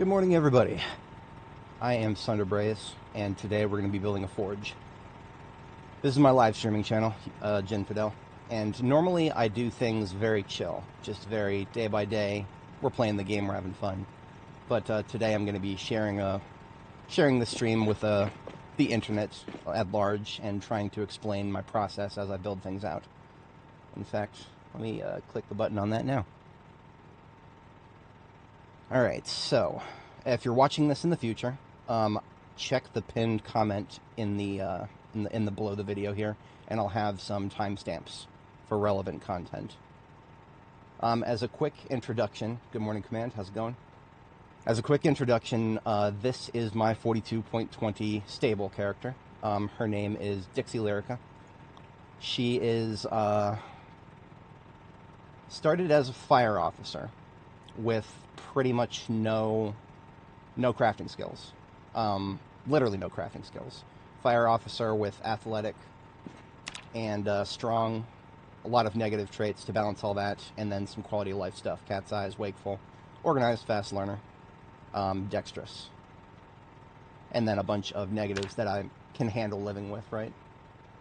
Good morning, everybody. I am Sunderbraze, and today we're going to be building a forge. This is my live streaming channel, Ginfidel, and normally I do things very chill, just very day by day. We're playing the game, we're having fun. But today I'm going to be sharing the stream with the internet at large and trying to explain my process as I build things out. In fact, let me click the button on that now. Alright, so, if you're watching this in the future, check the pinned comment in the below the video here, and I'll have some timestamps for relevant content. As a quick introduction, good morning, Command, how's it going? As a quick introduction, this is my 42.20 stable character. Her name is Dixie Lyrica. She is started as a fire officer with pretty much no crafting skills. Literally no crafting skills. Fire officer with athletic and strong, a lot of negative traits to balance all that, and then some quality of life stuff. Cat's eyes, wakeful, organized, fast learner, dexterous. And then a bunch of negatives that I can handle living with, right?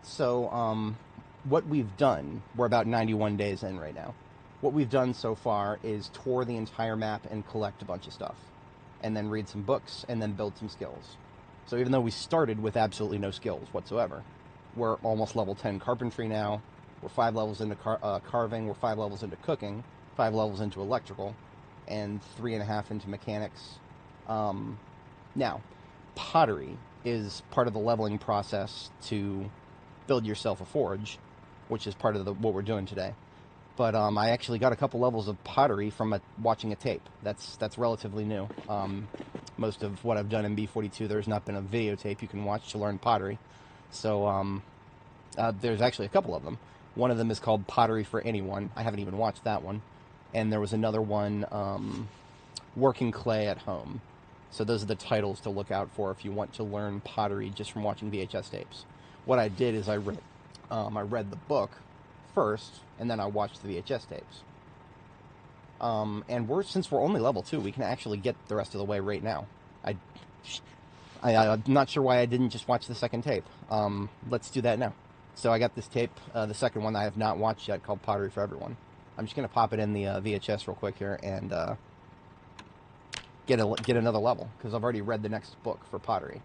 So, what we've done, we're about 91 days in right now. What we've done so far is tour the entire map and collect a bunch of stuff. And then read some books, and then build some skills. So even though we started with absolutely no skills whatsoever, we're almost level 10 carpentry now, we're 5 levels into carving, we're 5 levels into cooking, 5 levels into electrical, and 3.5 into mechanics. Now, pottery is part of the leveling process to build yourself a forge, which is part of what we're doing today. But I actually got a couple levels of pottery from watching a tape. That's relatively new. Most of what I've done in B42, there's not been a videotape you can watch to learn pottery. So there's actually a couple of them. One of them is called Pottery for Anyone. I haven't even watched that one. And there was another one, Working Clay at Home. So those are the titles to look out for if you want to learn pottery just from watching VHS tapes. What I did is I read the book first, and then I watched the VHS tapes. And since we're only level 2, we can actually get the rest of the way right now. I'm not sure why I didn't just watch the second tape. Let's do that now. So I got this tape, the second one I have not watched yet, called Pottery for Everyone. I'm just going to pop it in the VHS real quick here and get another level, because I've already read the next book for pottery.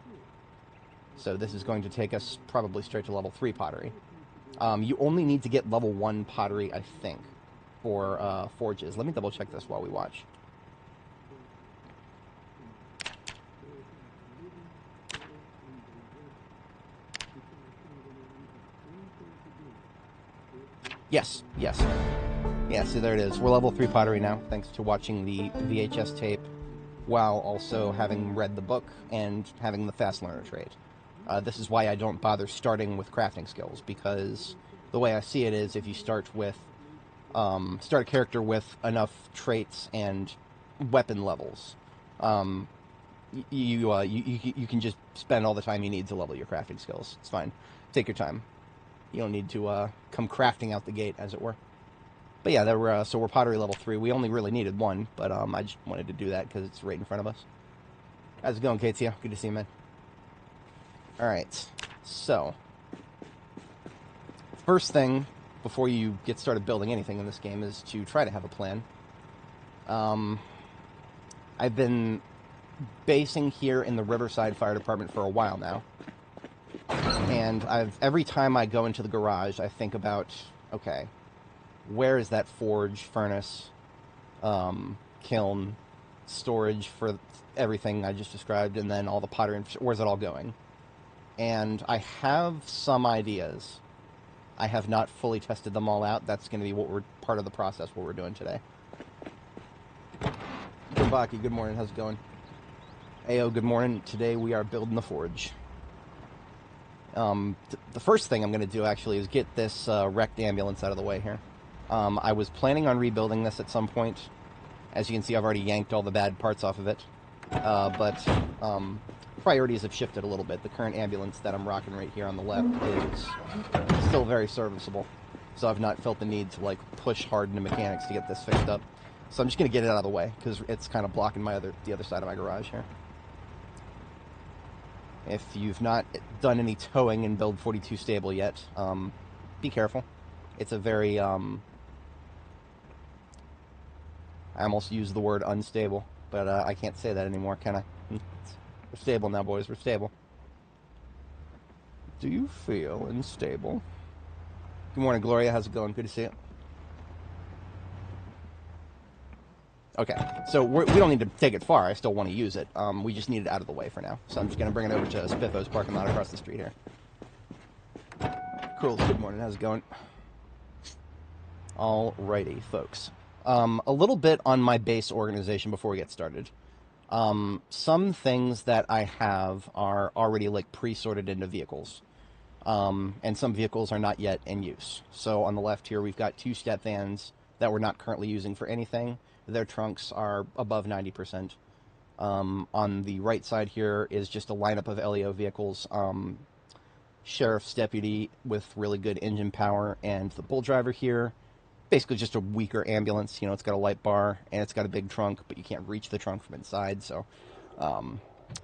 So this is going to take us probably straight to level 3 pottery. You only need to get level 1 pottery, I think, for forges. Let me double check this while we watch. Yes. Yeah, see, there it is. We're level 3 pottery now, thanks to watching the VHS tape, while also having read the book and having the fast learner trait. This is why I don't bother starting with crafting skills, because the way I see it is if you start a character with enough traits and weapon levels, you can just spend all the time you need to level your crafting skills. It's fine. Take your time. You don't need to come crafting out the gate, as it were. But yeah, so we're pottery level 3. We only really needed 1, but I just wanted to do that because it's right in front of us. How's it going, KTO? Good to see you, man. Alright, so first thing before you get started building anything in this game is to try to have a plan. I've been basing here in the Riverside Fire Department for a while now, and every time I go into the garage I think about, okay, where is that forge, furnace, kiln, storage for everything I just described, and then all the pottery, where's it all going? And I have some ideas. I have not fully tested them all out. That's going to be part of the process what we're doing today. Gobaki, good morning. How's it going? Ayo, good morning. Today we are building the forge. The first thing I'm going to do, actually, is get this wrecked ambulance out of the way here. I was planning on rebuilding this at some point. As you can see, I've already yanked all the bad parts off of it. But priorities have shifted a little bit. The current ambulance that I'm rocking right here on the left is still very serviceable. So I've not felt the need to, like, push hard into mechanics to get this fixed up. So I'm just going to get it out of the way, because it's kind of blocking the other side of my garage here. If you've not done any towing in Build 42 Stable yet, be careful. It's a very, I almost used the word unstable, but I can't say that anymore, can I? We're stable now, boys. We're stable. Do you feel unstable? Good morning, Gloria. How's it going? Good to see you. Okay, so we don't need to take it far. I still want to use it. We just need it out of the way for now. So I'm just going to bring it over to Spiffo's parking lot across the street here. Cool. Good morning. How's it going? Alrighty, folks. A little bit on my base organization before we get started. Some things that I have are already like pre-sorted into vehicles. And some vehicles are not yet in use. So on the left here, we've got 2 step vans that we're not currently using for anything. Their trunks are above 90%. On the right side here is just a lineup of LEO vehicles. Sheriff's deputy with really good engine power, and the bull driver here. Basically just a weaker ambulance. You know, it's got a light bar and it's got a big trunk, but you can't reach the trunk from inside. So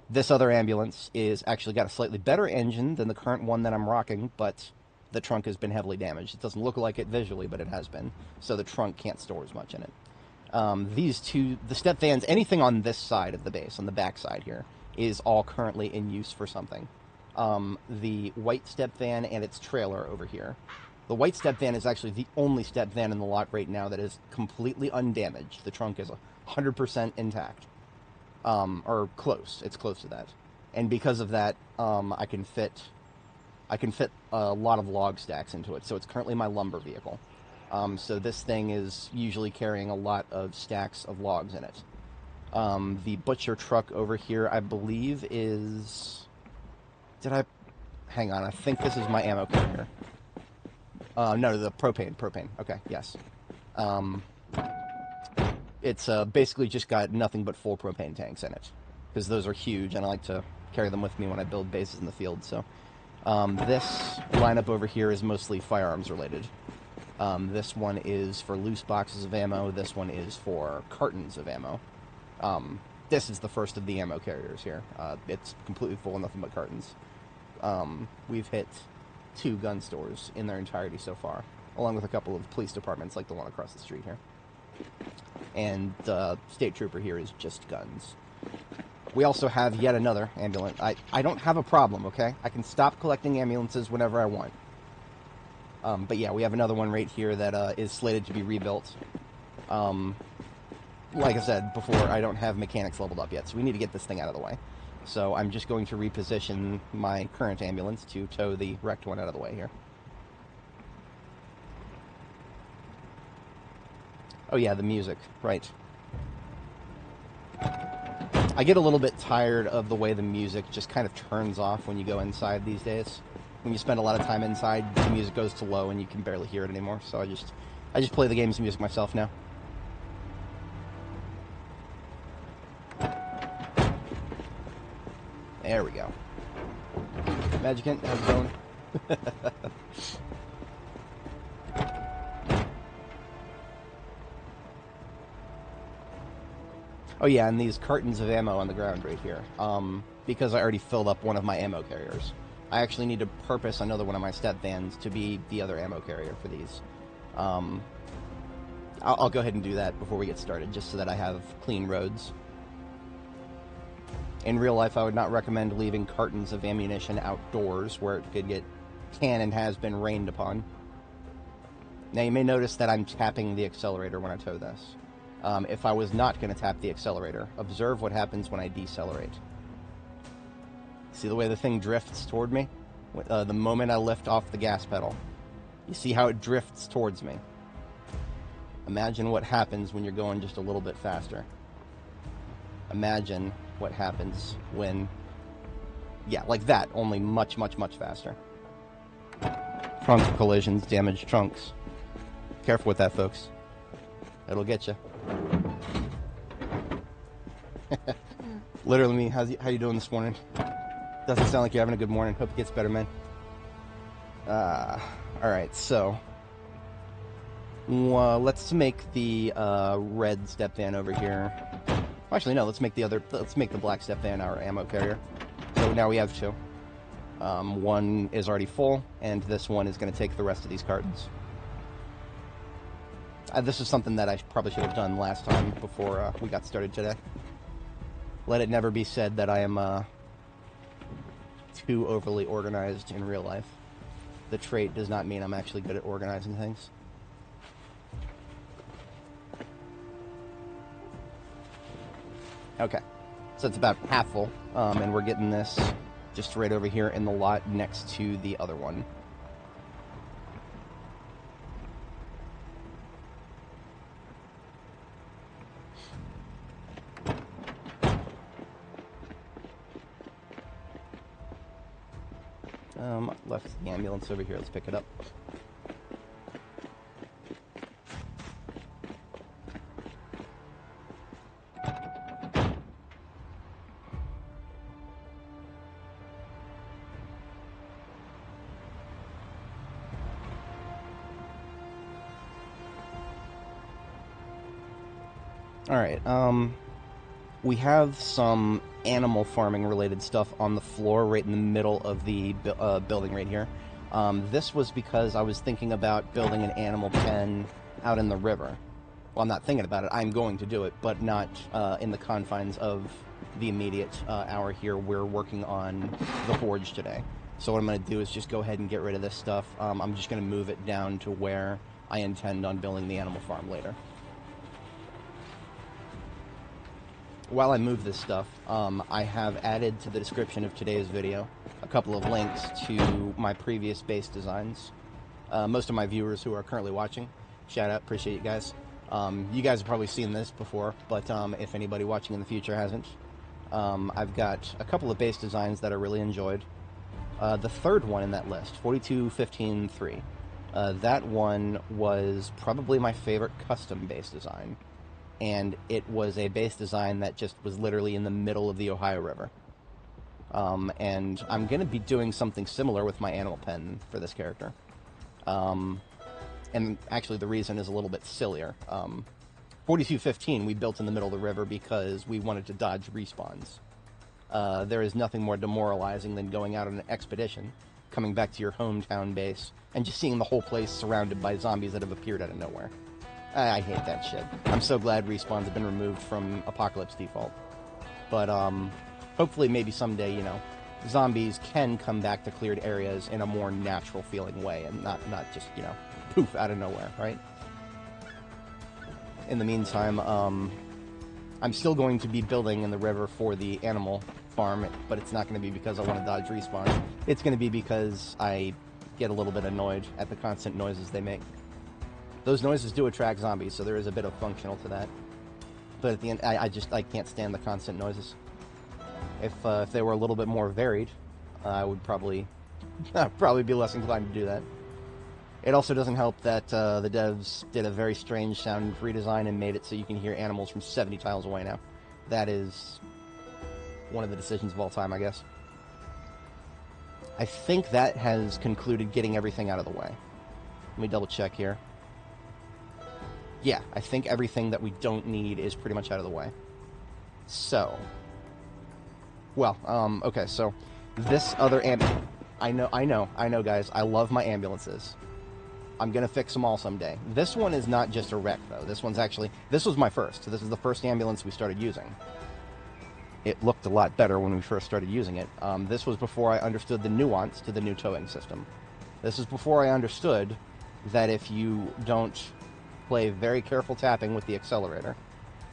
this other ambulance is actually got a slightly better engine than the current one that I'm rocking, but the trunk has been heavily damaged. It doesn't look like it visually, but it has been. So the trunk can't store as much in it. These two, the step vans, anything on this side of the base, on the back side here, is all currently in use for something. The white step van and its trailer over here. The white step van is actually the only step van in the lot right now that is completely undamaged. The trunk is 100% intact. Or close. It's close to that. And because of that, I can fit a lot of log stacks into it. So it's currently my lumber vehicle. So this thing is usually carrying a lot of stacks of logs in it. The butcher truck over here, I believe, is... Hang on, I think this is my ammo carrier. No, the propane. Okay, yes. It's basically just got nothing but full propane tanks in it. Because those are huge, and I like to carry them with me when I build bases in the field. So this lineup over here is mostly firearms related. This one is for loose boxes of ammo. This one is for cartons of ammo. This is the first of the ammo carriers here. It's completely full of nothing but cartons. We've hit 2 gun stores in their entirety so far, along with a couple of police departments like the one across the street here. And the state trooper here is just guns. We also have yet another ambulance. I don't have a problem, okay? I can stop collecting ambulances whenever I want. But yeah, we have another one right here that is slated to be rebuilt. Like I said before, I don't have mechanics leveled up yet, so we need to get this thing out of the way. So I'm just going to reposition my current ambulance to tow the wrecked one out of the way here. Oh yeah, the music, right. I get a little bit tired of the way the music just kind of turns off when you go inside these days. When you spend a lot of time inside, the music goes to low and you can barely hear it anymore. So I just play the game's music myself now. There we go. Magicant, how's it going? Oh yeah, and these cartons of ammo on the ground right here. Because I already filled up one of my ammo carriers. I actually need to purpose another one of my step vans to be the other ammo carrier for these. I'll go ahead and do that before we get started, just so that I have clean roads. In real life, I would not recommend leaving cartons of ammunition outdoors where it can and has been rained upon. Now, you may notice that I'm tapping the accelerator when I tow this. If I was not going to tap the accelerator, observe what happens when I decelerate. See the way the thing drifts toward me? The moment I lift off the gas pedal. You see how it drifts towards me? Imagine what happens when you're going just a little bit faster. Imagine what happens when... Yeah, like that, only much, much, much faster. Trunk collisions, damaged trunks. Careful with that, folks. It'll get you. Literally me, how you doing this morning? Doesn't sound like you're having a good morning. Hope it gets better, man. Alright, so... Let's make the red step van over here. Actually, no. Let's make the black step van our ammo carrier. So now we have two. One is already full, and this one is going to take the rest of these cartons. This is something that I probably should have done last time before we got started today. Let it never be said that I am too overly organized in real life. The trait does not mean I'm actually good at organizing things. Okay, so it's about half full, and we're getting this just right over here in the lot next to the other one. Left the ambulance over here. Let's pick it up. Alright, we have some animal farming related stuff on the floor right in the middle of the building right here. This was because I was thinking about building an animal pen out in the river. Well, I'm not thinking about it, I'm going to do it, but not in the confines of the immediate hour here. We're working on the forge today. So what I'm going to do is just go ahead and get rid of this stuff. I'm just going to move it down to where I intend on building the animal farm later. While I move this stuff, I have added to the description of today's video a couple of links to my previous base designs. Most of my viewers who are currently watching, shout out, appreciate you guys. You guys have probably seen this before, but if anybody watching in the future hasn't, I've got a couple of base designs that I really enjoyed. The third one in that list, 42-15-3, that one was probably my favorite custom base design. And it was a base design that just was literally in the middle of the Ohio River. And I'm going to be doing something similar with my animal pen for this character. And actually the reason is a little bit sillier. 42-15 we built in the middle of the river because we wanted to dodge respawns. There is nothing more demoralizing than going out on an expedition, coming back to your hometown base, and just seeing the whole place surrounded by zombies that have appeared out of nowhere. I hate that shit. I'm so glad respawns have been removed from Apocalypse default. But, hopefully maybe someday, you know, zombies can come back to cleared areas in a more natural feeling way and not just, you know, poof out of nowhere, right? In the meantime, I'm still going to be building in the river for the animal farm, but it's not going to be because I want to dodge respawns. It's going to be because I get a little bit annoyed at the constant noises they make. Those noises do attract zombies, so there is a bit of functional to that. But at the end, I can't stand the constant noises. If they were a little bit more varied, I would probably be less inclined to do that. It also doesn't help that the devs did a very strange sound redesign and made it so you can hear animals from 70 tiles away now. That is one of the decisions of all time, I guess. I think that has concluded getting everything out of the way. Let me double check here. Yeah, I think everything that we don't need is pretty much out of the way. So, well, okay, so this other I know, guys, I love my ambulances. I'm gonna fix them all someday. This one is not just a wreck, though. This was my first. So this is the first ambulance we started using. It looked a lot better when we first started using it. This was before I understood the nuance to the new towing system. This is before I understood that if you don't play very careful tapping with the accelerator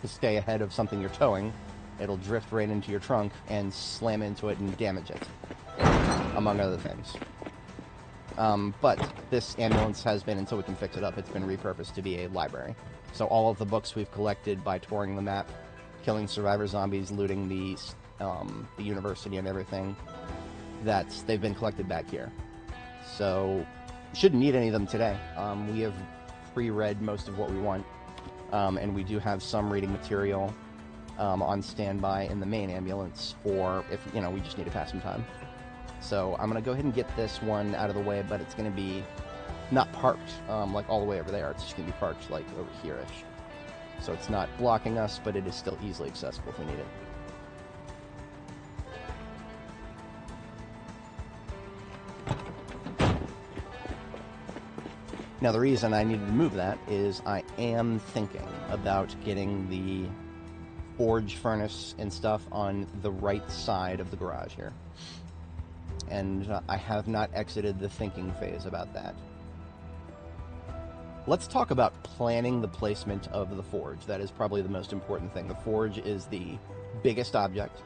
to stay ahead of something you're towing, it'll drift right into your trunk and slam into it and damage it, among other things. But this ambulance has been, until we can fix it up, it's been repurposed to be a library. So all of the books we've collected by touring the map, killing survivor zombies, looting the university and everything, they've been collected back here. So shouldn't need any of them today. We have pre-read most of what we want, and we do have some reading material on standby in the main ambulance for if, you know, we just need to pass some time. So I'm going to go ahead and get this one out of the way, but it's going to be not parked like all the way over there. It's just going to be parked like over here-ish. So it's not blocking us, but it is still easily accessible if we need it. Now the reason I needed to move that is I am thinking about getting the forge furnace and stuff on the right side of the garage here. And I have not exited the thinking phase about that. Let's talk about planning the placement of the forge. That is probably the most important thing. The forge is the biggest object,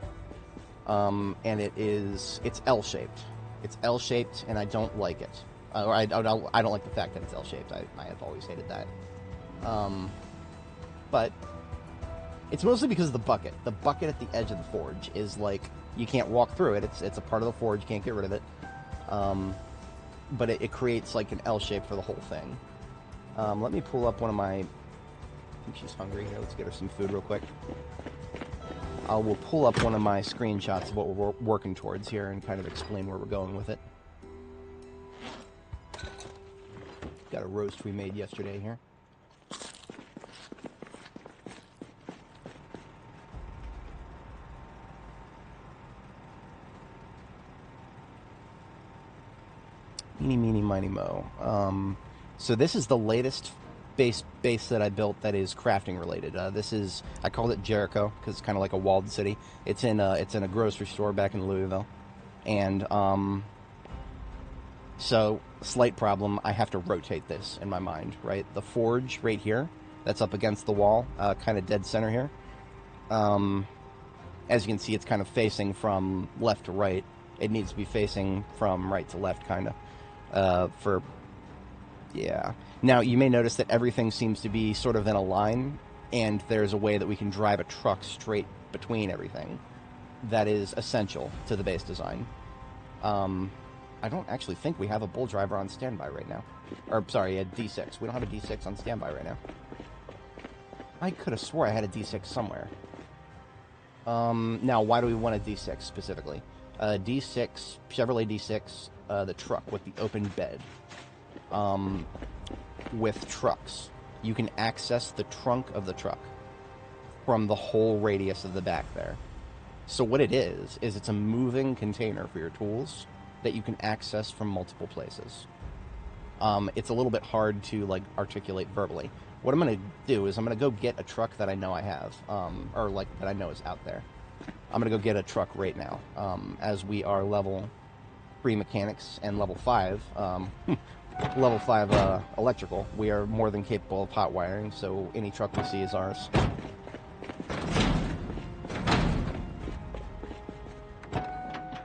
and it's L-shaped. It's L-shaped, and I don't like it. I don't like the fact that it's L-shaped. I have always hated that. But it's mostly because of the bucket. The bucket at the edge of the forge is like, you can't walk through it. It's a part of the forge. You can't get rid of it. But it creates like an L shape for the whole thing. Let me pull up one of my... I think she's hungry here. Let's get her some food real quick. I will pull up one of my screenshots of what we're working towards here and kind of explain where we're going with it. Got a roast we made yesterday here. Eeny, meeny, miny, mo. So this is the latest base that I built that is crafting related. This is, I called it Jericho because it's kind of like a walled city. It's in a grocery store back in Louisville, and so slight problem. I have to rotate this in my mind, right? The forge right here, that's up against the wall, kind of dead center here. As you can see, it's kind of facing from left to right. It needs to be facing from right to left, kind of. Yeah. Now, you may notice that everything seems to be sort of in a line, and there's a way that we can drive a truck straight between everything. That is essential to the base design. I don't actually think we have a bull driver on standby right now. Or, sorry, a D6. We don't have a D6 on standby right now. I could have swore I had a D6 somewhere. Now, why do we want a D6 specifically? D6, Chevrolet D6, the truck with the open bed. With trucks, you can access the trunk of the truck from the whole radius of the back there. So what it is it's a moving container for your tools that you can access from multiple places. It's a little bit hard to like articulate verbally. What I'm going to do is I'm going to go get a truck that I know I have, or like that I know is out there. I'm going to go get a truck right now, as we are level 3 mechanics and level 5, level 5 electrical. We are more than capable of hot wiring, so any truck we see is ours.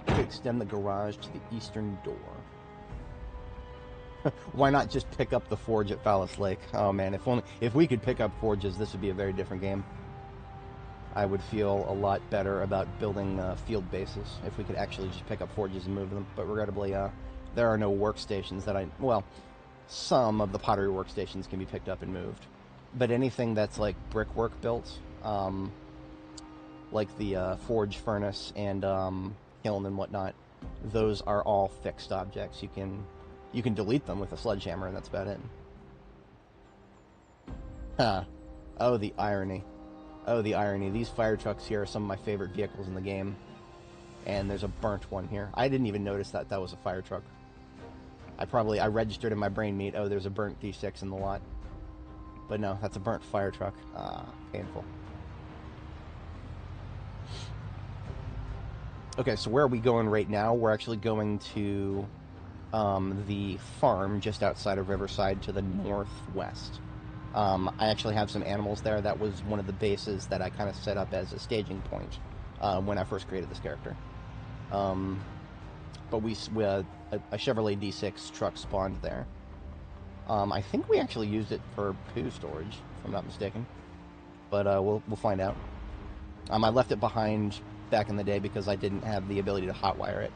To extend the garage to the eastern door. Why not just pick up the forge at Phallus Lake? Oh man, if we could pick up forges, this would be a very different game. I would feel a lot better about building field bases if we could actually just pick up forges and move them. But regrettably, there are no workstations that well, some of the pottery workstations can be picked up and moved. But anything that's like brickwork built, like the forge furnace and kiln and whatnot, those are all fixed objects. You can delete them with a sledgehammer, and that's about it. Huh. Oh, the irony. Oh, the irony. These fire trucks here are some of my favorite vehicles in the game. And there's a burnt one here. I didn't even notice that was a fire truck. I registered in my brain meat, oh, there's a burnt D6 in the lot. But no, that's a burnt fire truck. Painful. Okay, so where are we going right now? We're actually going to the farm just outside of Riverside to the northwest. I actually have some animals there. That was one of the bases that I kind of set up as a staging point when I first created this character. But a Chevrolet D6 truck spawned there. I think we actually used it for poo storage, if I'm not mistaken. But we'll find out. I left it behind back in the day because I didn't have the ability to hotwire it.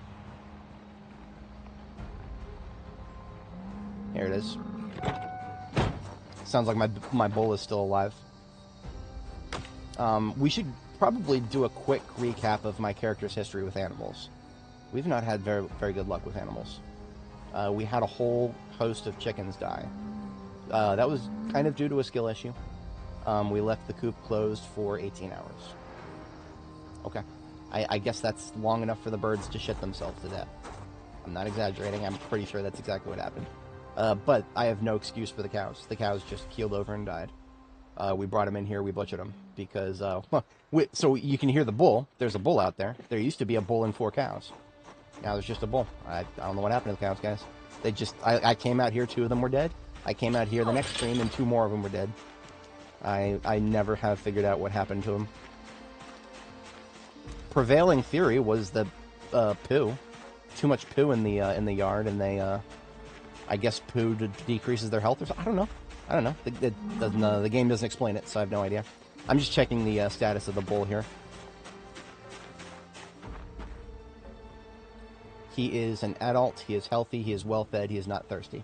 Here it is. Sounds like my bull is still alive. We should probably do a quick recap of my character's history with animals. We've not had very, very good luck with animals. we had a whole host of chickens die. That was kind of due to a skill issue. We left the coop closed for 18 hours. Okay. I guess that's long enough for the birds to shit themselves to death. I'm not exaggerating. I'm pretty sure that's exactly what happened. But I have no excuse for the cows. The cows just keeled over and died. We brought them in here. We butchered them because, so you can hear the bull. There's a bull out there. There used to be a bull and 4 cows. Now there's just a bull. I don't know what happened to the cows, guys. They just, I came out here, 2 of them were dead. I came out here the next stream and 2 more of them were dead. I never have figured out what happened to them. Prevailing theory was the poo. Too much poo in the yard, and they, I guess poo decreases their health or something. I don't know. It doesn't, the game doesn't explain it, so I have no idea. I'm just checking the status of the bull here. He is an adult. He is healthy. He is well fed. He is not thirsty.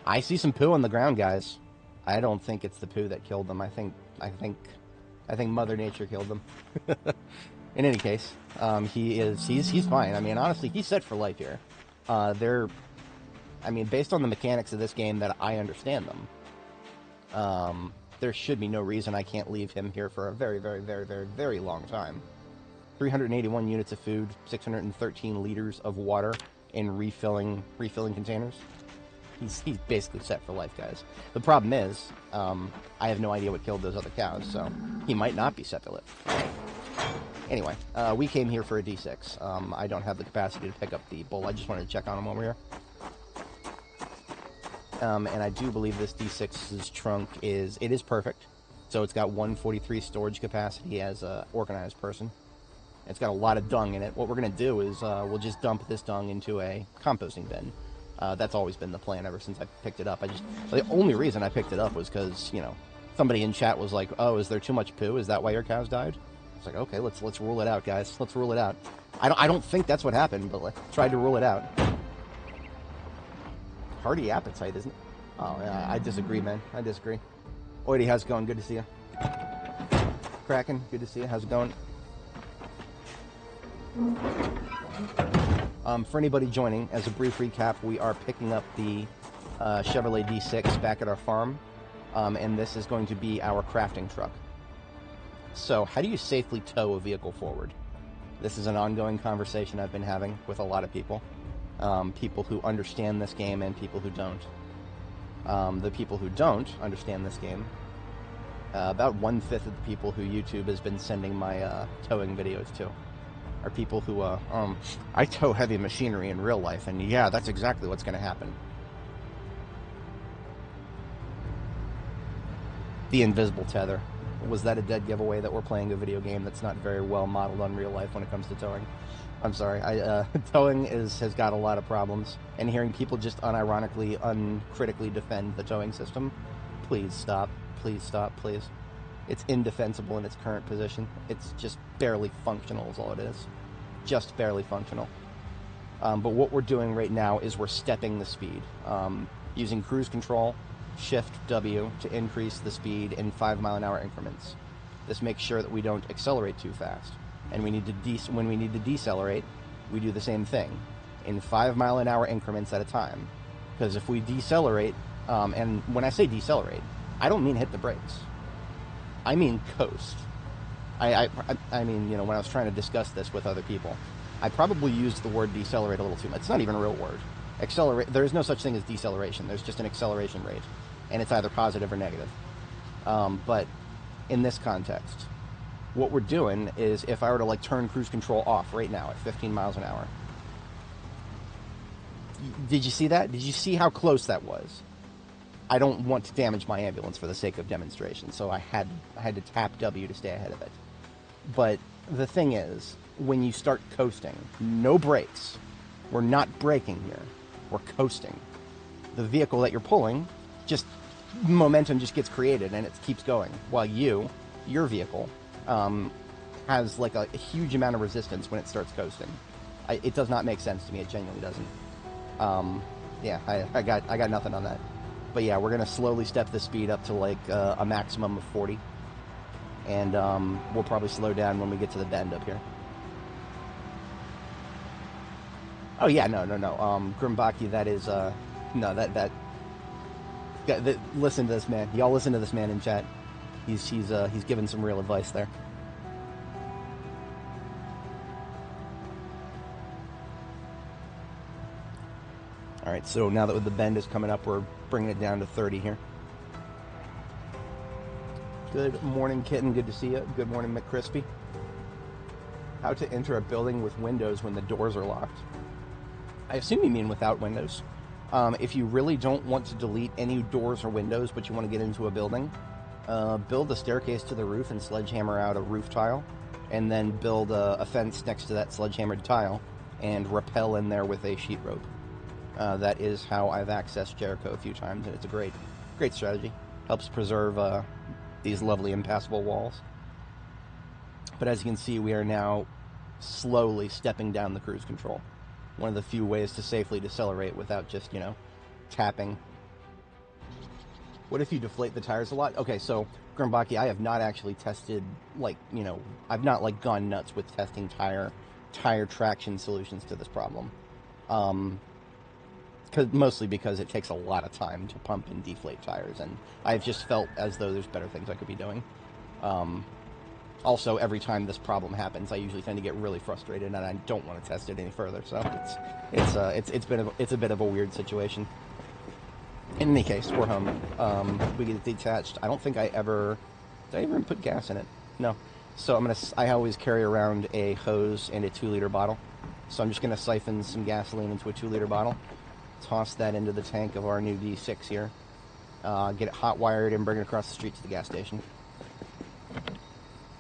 I see some poo on the ground, guys. I don't think it's the poo that killed them. I think Mother Nature killed them. In any case, he's fine. I mean, honestly, he's set for life here. I mean, based on the mechanics of this game that I understand them, there should be no reason I can't leave him here for a very, very, very, very, very long time. 381 units of food, 613 liters of water in refilling containers. He's basically set for life, guys. The problem is, I have no idea what killed those other cows, so he might not be set to live. Anyway, we came here for a D6. I don't have the capacity to pick up the bull. I just wanted to check on him while we're here. And I do believe this D6's trunk is perfect. So it's got 143 storage capacity as an organized person. It's got a lot of dung in it. What we're going to do is we'll just dump this dung into a composting bin. That's always been the plan ever since I picked it up. The only reason I picked it up was because, you know, somebody in chat was like, "Oh, is there too much poo? Is that why your cows died?" It's like, okay, let's rule it out, guys. Let's rule it out. I don't think that's what happened, but let's try to rule it out. Hearty appetite, isn't it? Oh, yeah, I disagree, man. I disagree. Oidy, how's it going? Good to see you. Kraken, good to see you. How's it going? For anybody joining, as a brief recap, we are picking up the Chevrolet D6 back at our farm, and this is going to be our crafting truck. So, how do you safely tow a vehicle forward? This is an ongoing conversation I've been having with a lot of people. People who understand this game and people who don't. The people who don't understand this game, about 1/5 of the people who YouTube has been sending my towing videos to, are people who, I tow heavy machinery in real life, and yeah, that's exactly what's going to happen. The invisible tether. Was that a dead giveaway that we're playing a video game that's not very well modeled on real life when it comes to towing? I'm sorry. Towing has got a lot of problems, and hearing people just unironically, uncritically defend the towing system, please stop. Please stop, please. It's indefensible in its current position. It's just barely functional is all it is. Just barely functional. But what we're doing right now is we're stepping the speed. Using cruise control, Shift W to increase the speed in 5-mile-an-hour increments. This makes sure that we don't accelerate too fast. And when we need to decelerate, we do the same thing in 5-mile-an-hour increments at a time. Because if we decelerate, and when I say decelerate, I don't mean hit the brakes. I mean coast. I mean, you know, when I was trying to discuss this with other people, I probably used the word decelerate a little too much. It's not even a real word. Accelerate. There is no such thing as deceleration. There's just an acceleration rate, and it's either positive or negative. But in this context, what we're doing is, if I were to like turn cruise control off right now at 15 miles an hour, did you see that? Did you see how close that was? I don't want to damage my ambulance for the sake of demonstration, so I had to tap W to stay ahead of it. But the thing is, when you start coasting, no brakes. We're not braking here. We're coasting. The vehicle that you're pulling, just momentum just gets created and it keeps going, while your vehicle, has like a huge amount of resistance when it starts coasting. It does not make sense to me. It genuinely doesn't. Yeah, I got nothing on that. But yeah, we're gonna slowly step the speed up to like a maximum of 40, and we'll probably slow down when we get to the bend up here. Oh yeah, no, no, no. Grimbaki, that is no, listen to this man. Y'all listen to this man in chat. He's given some real advice there. All right, so now that the bend is coming up, we're bringing it down to 30 here. Good morning, Kitten. Good to see you. Good morning, McCrispy. How to enter a building with windows when the doors are locked. I assume you mean without windows. If you really don't want to delete any doors or windows, but you want to get into a building, build a staircase to the roof and sledgehammer out a roof tile, and then build a fence next to that sledgehammered tile and rappel in there with a sheet rope. That is how I've accessed Jericho a few times, and it's a great strategy. Helps preserve these lovely impassable walls. But as you can see, we are now slowly stepping down the cruise control. One of the few ways to safely decelerate without just, tapping. What if you deflate the tires a lot? Okay, so, Grimbaki, I have not actually tested, I've not, gone nuts with testing tire traction solutions to this problem. Mostly because it takes a lot of time to pump and deflate tires, and I've just felt as though there's better things I could be doing. Also, every time this problem happens, I usually tend to get really frustrated, and I don't want to test it any further. So it's a bit of a weird situation. In any case, we're home. We get it detached. I don't think did I ever put gas in it? No. So I always carry around a hose and a 2-liter bottle. So I'm just gonna siphon some gasoline into a 2-liter bottle, toss that into the tank of our new D6 here, get it hot wired, and bring it across the street to the gas station.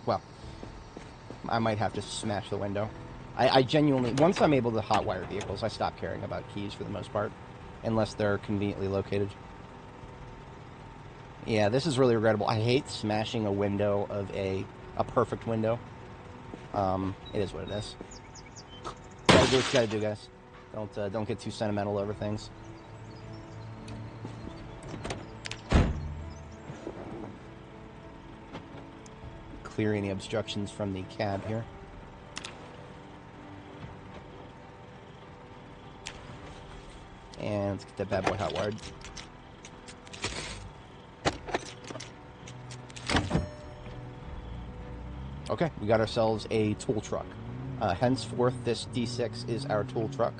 Well, I might have to smash the window. I genuinely, once I'm able to hotwire vehicles, I stop caring about keys for the most part, unless they're conveniently located. Yeah, this is really regrettable. I hate smashing a window of a perfect window. It is what it is. Gotta do what you gotta do, guys. Don't get too sentimental over things. Clear any obstructions from the cab here. And let's get that bad boy hot wired. Okay, we got ourselves a tool truck. Henceforth, this D6 is our tool truck.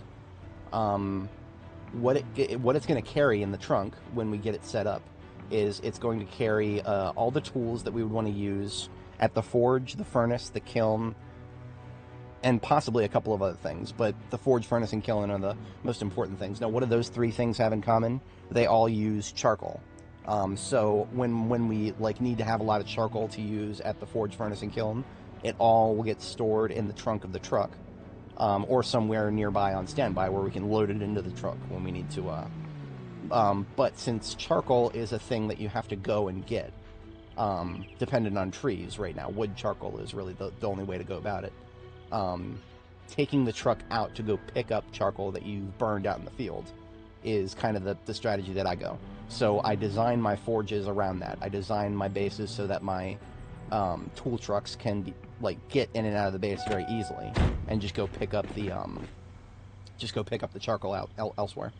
What it's going to carry in the trunk when we get it set up is it's going to carry all the tools that we would want to use at the forge, the furnace, the kiln, and possibly a couple of other things. But the forge, furnace, and kiln are the most important things. Now, what do those three things have in common? They all use charcoal. So when we need to have a lot of charcoal to use at the forge, furnace, and kiln, it all will get stored in the trunk of the truck, or somewhere nearby on standby where we can load it into the truck when we need to. But since charcoal is a thing that you have to go and get, dependent on trees right now, wood charcoal is really the only way to go about it. Taking the truck out to go pick up charcoal that you've burned out in the field is kind of the strategy that I go. So I design my forges around that. I design my bases so that my tool trucks can get in and out of the base very easily, and just go pick up the charcoal out elsewhere.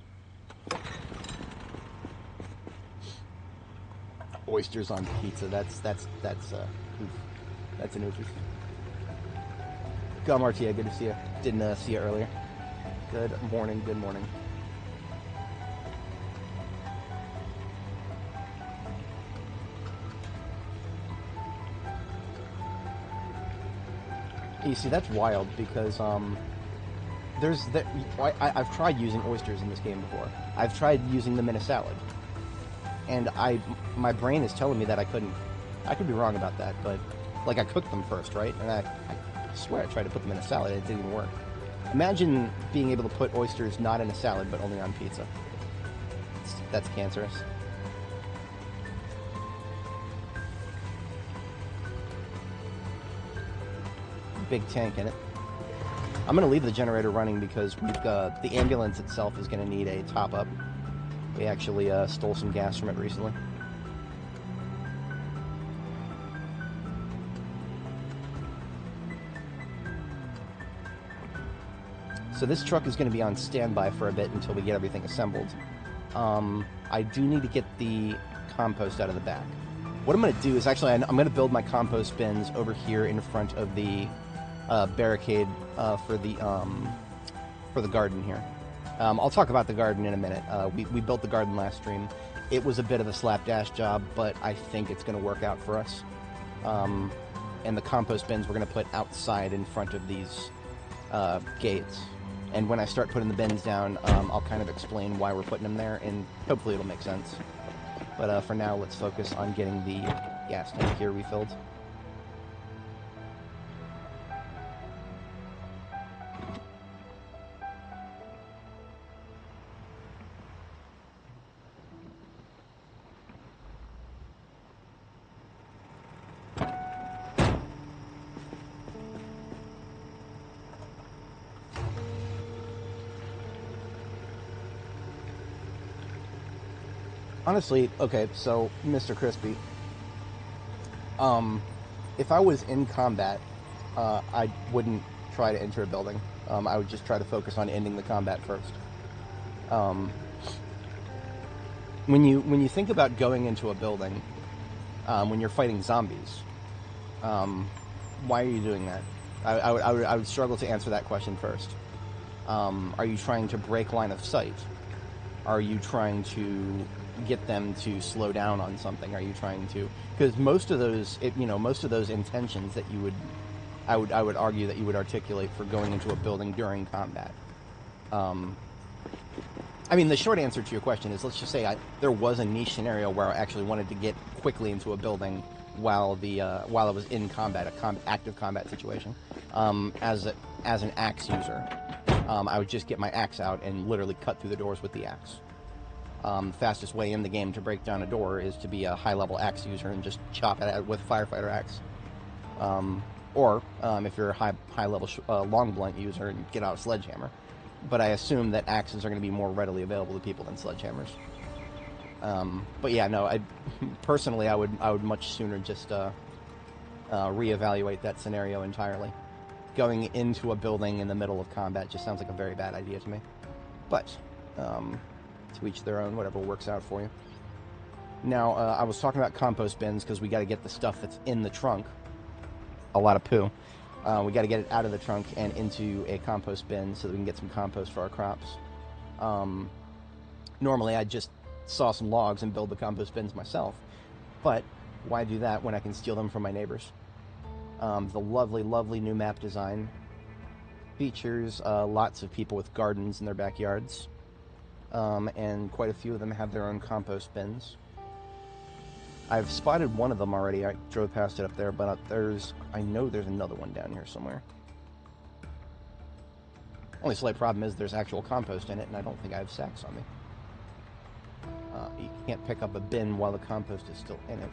Oysters on pizza. That's an oofy. Go Martia, good to see you. Didn't see you earlier. Good morning. Good morning. You see, that's wild because I've tried using oysters in this game before. I've tried using them in a salad, and my brain is telling me that I couldn't. I could be wrong about that, but I cooked them first, right? And I swear I tried to put them in a salad and it didn't even work. Imagine being able to put oysters not in a salad but only on pizza. That's cancerous. Big tank in it. I'm going to leave the generator running because the ambulance itself is going to need a top up. We actually stole some gas from it recently. So this truck is going to be on standby for a bit until we get everything assembled. I do need to get the compost out of the back. What I'm going to do is actually, I'm going to build my compost bins over here in front of the barricade for the garden here. I'll talk about the garden in a minute. We built the garden last stream. It was a bit of a slapdash job, but I think it's going to work out for us. And the compost bins we're going to put outside in front of these gates. And when I start putting the bins down, I'll kind of explain why we're putting them there, and hopefully it'll make sense. But for now, let's focus on getting the gas tank here refilled. Honestly, okay, so Mr. Crispy, if I was in combat, I wouldn't try to enter a building. I would just try to focus on ending the combat first. When you think about going into a building, when you're fighting zombies, why are you doing that? I would struggle to answer that question first. Are you trying to break line of sight? Are you trying to get them to slow down on something? Are you trying to, because most of those intentions that you would, I would argue that you would articulate for going into a building during combat. I mean, the short answer to your question is, let's just say there was a niche scenario where I actually wanted to get quickly into a building while I was in combat, active combat situation. As an axe user, I would just get my axe out and literally cut through the doors with the axe. The fastest way in the game to break down a door is to be a high-level axe user and just chop it out with firefighter axe. Or if you're a high-level long blunt user, and get out a sledgehammer. But I assume that axes are going to be more readily available to people than sledgehammers. But yeah, no, personally, I would much sooner just reevaluate that scenario entirely. Going into a building in the middle of combat just sounds like a very bad idea to me. But to each their own, whatever works out for you. Now, I was talking about compost bins because we got to get the stuff that's in the trunk. A lot of poo. We got to get it out of the trunk and into a compost bin so that we can get some compost for our crops. Normally, I'd just saw some logs and build the compost bins myself. But why do that when I can steal them from my neighbors? The lovely, lovely new map design features lots of people with gardens in their backyards. And quite a few of them have their own compost bins. I've spotted one of them already. I drove past it up there, but I know there's another one down here somewhere. Only slight problem is there's actual compost in it, and I don't think I have sacks on me. You can't pick up a bin while the compost is still in it.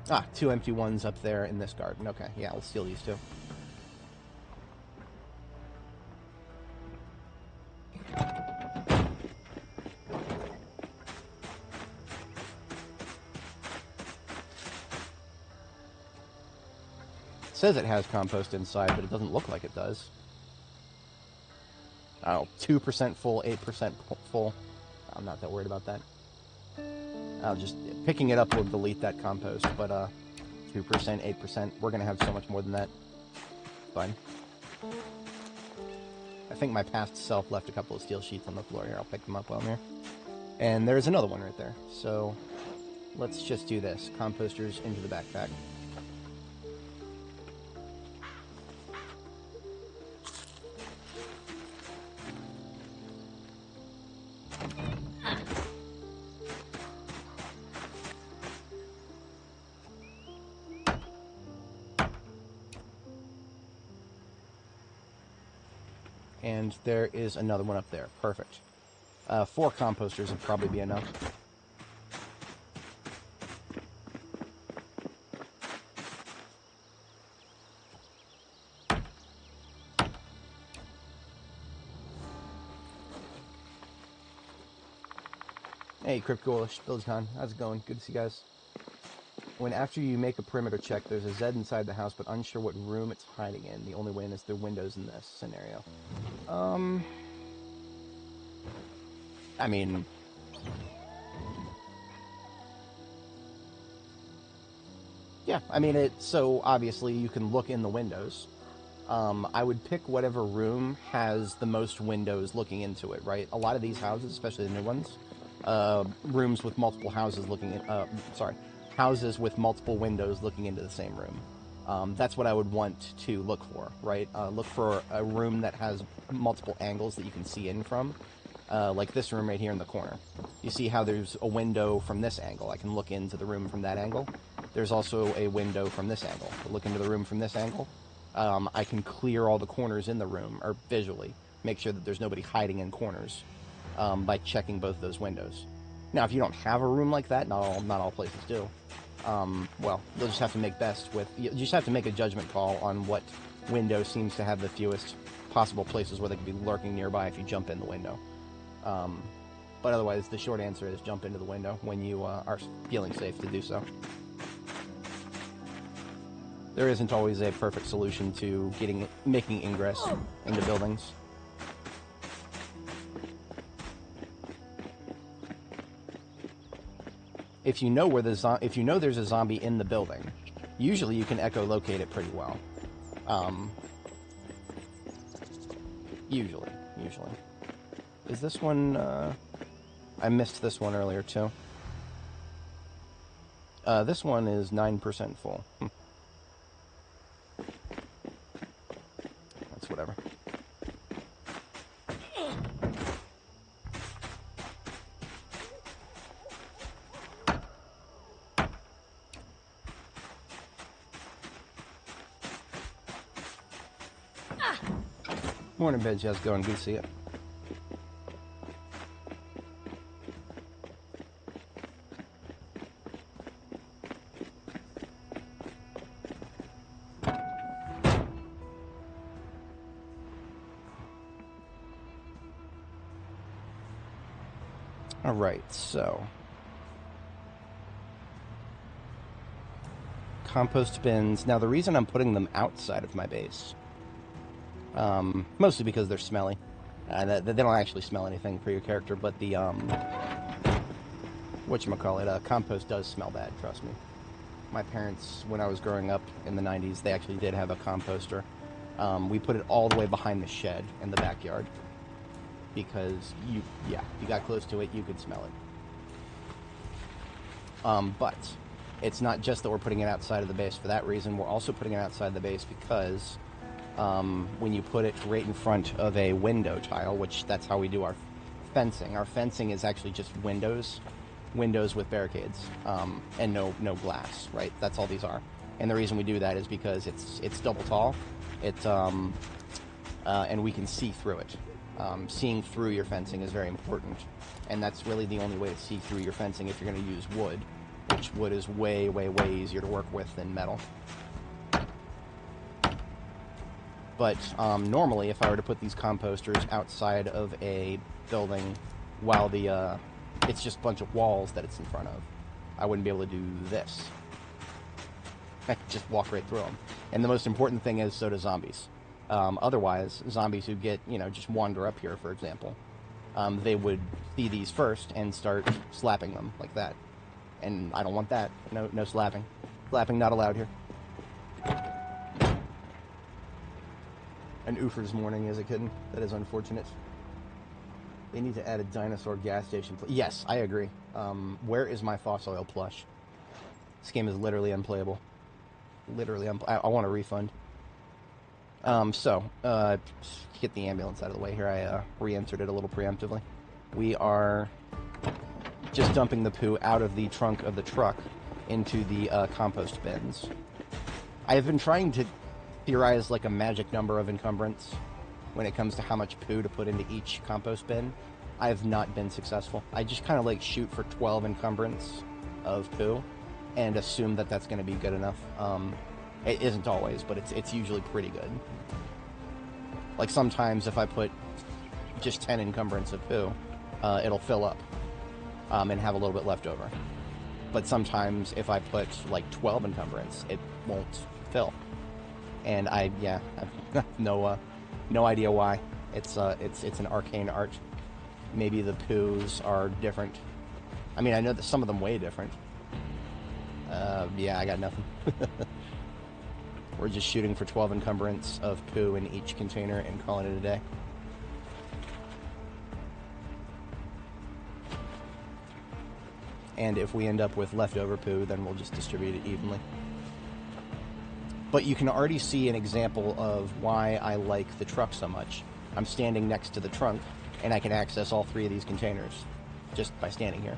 Ah, 2 empty ones up there in this garden. Okay, yeah, I'll steal these two. It says it has compost inside, but it doesn't look like it does. Oh, 2% full, 8% full. I'm not that worried about that. Picking it up will delete that compost, but 2%, 8%, we're going to have so much more than that. Fine. I think my past self left a couple of steel sheets on the floor here. I'll pick them up while I'm here. And there's another one right there. So let's just do this. Composters into the backpack. And there is another one up there. Perfect. 4 composters would probably be enough. Hey, Crypt Ghoulish, BuildCon. How's it going? Good to see you guys. When after you make a perimeter check, there's a Z inside the house, but unsure what room it's hiding in. The only way in is through windows in this scenario. I mean, yeah, I mean, so obviously you can look in the windows. I would pick whatever room has the most windows looking into it, right? A lot of these houses, especially the new ones, rooms with multiple houses looking in, houses with multiple windows looking into the same room. That's what I would want to look for, right? Look for a room that has multiple angles that you can see in from, like this room right here in the corner. You see how there's a window from this angle. I can look into the room from that angle. There's also a window from this angle. Look into the room from this angle. I can clear all the corners in the room, or visually, make sure that there's nobody hiding in corners by checking both those windows. Now, if you don't have a room like that, not all places do, well, you'll just have to make you just have to make a judgment call on what window seems to have the fewest possible places where they could be lurking nearby if you jump in the window. But otherwise, the short answer is jump into the window when you are feeling safe to do so. There isn't always a perfect solution to making ingress into buildings. If you know if you know there's a zombie in the building, usually you can echolocate it pretty well. Usually. Is this one? I missed this one earlier too. This one is 9% full. That's whatever. Morning, Benji. How's it going? Good to see you. All right, so compost bins. Now, the reason I'm putting them outside of my base, mostly because they're smelly. They don't actually smell anything for your character, but the whatchamacallit, compost does smell bad. Trust me. My parents, when I was growing up in the 90s, they actually did have a composter. We put it all the way behind the shed in the backyard. Because you got close to it, you could smell it. But it's not just that we're putting it outside of the base for that reason. We're also putting it outside the base because when you put it right in front of a window tile, which that's how we do our fencing. Our fencing is actually just windows with barricades, and no glass, right? That's all these are. And the reason we do that is because it's double tall. And we can see through it. Seeing through your fencing is very important, and that's really the only way to see through your fencing if you're going to use wood, which wood is way easier to work with than metal. But normally, if I were to put these composters outside of a building while it's just a bunch of walls that it's in front of, I wouldn't be able to do this. I could just walk right through them. And the most important thing is, so do zombies. Otherwise, zombies who just wander up here, for example, they would see these first and start slapping them like that. And I don't want that. No slapping. Slapping not allowed here. An oofer's morning as a kitten. That is unfortunate. They need to add a dinosaur gas station. Yes, I agree. Where is my fossil oil plush? This game is literally unplayable. I want a refund. Get the ambulance out of the way here. I re-entered it a little preemptively. We are just dumping the poo out of the trunk of the truck into the compost bins. I have been trying to theorize like a magic number of encumbrance when it comes to how much poo to put into each compost bin. I have not been successful. I just kind of like shoot for 12 encumbrance of poo and assume that that's going to be good enough. It isn't always, but it's usually pretty good. Like sometimes if I put just 10 encumbrance of poo, it'll fill up and have a little bit left over. But sometimes if I put like 12 encumbrance, it won't fill. And I have no idea why. It's an arcane art. Maybe the poos are different. I mean, I know that some of them weigh different. Yeah, I got nothing. We're just shooting for 12 encumbrance of poo in each container and calling it a day. And if we end up with leftover poo, then we'll just distribute it evenly. But you can already see an example of why I like the truck so much. I'm standing next to the trunk, and I can access all 3 of these containers just by standing here.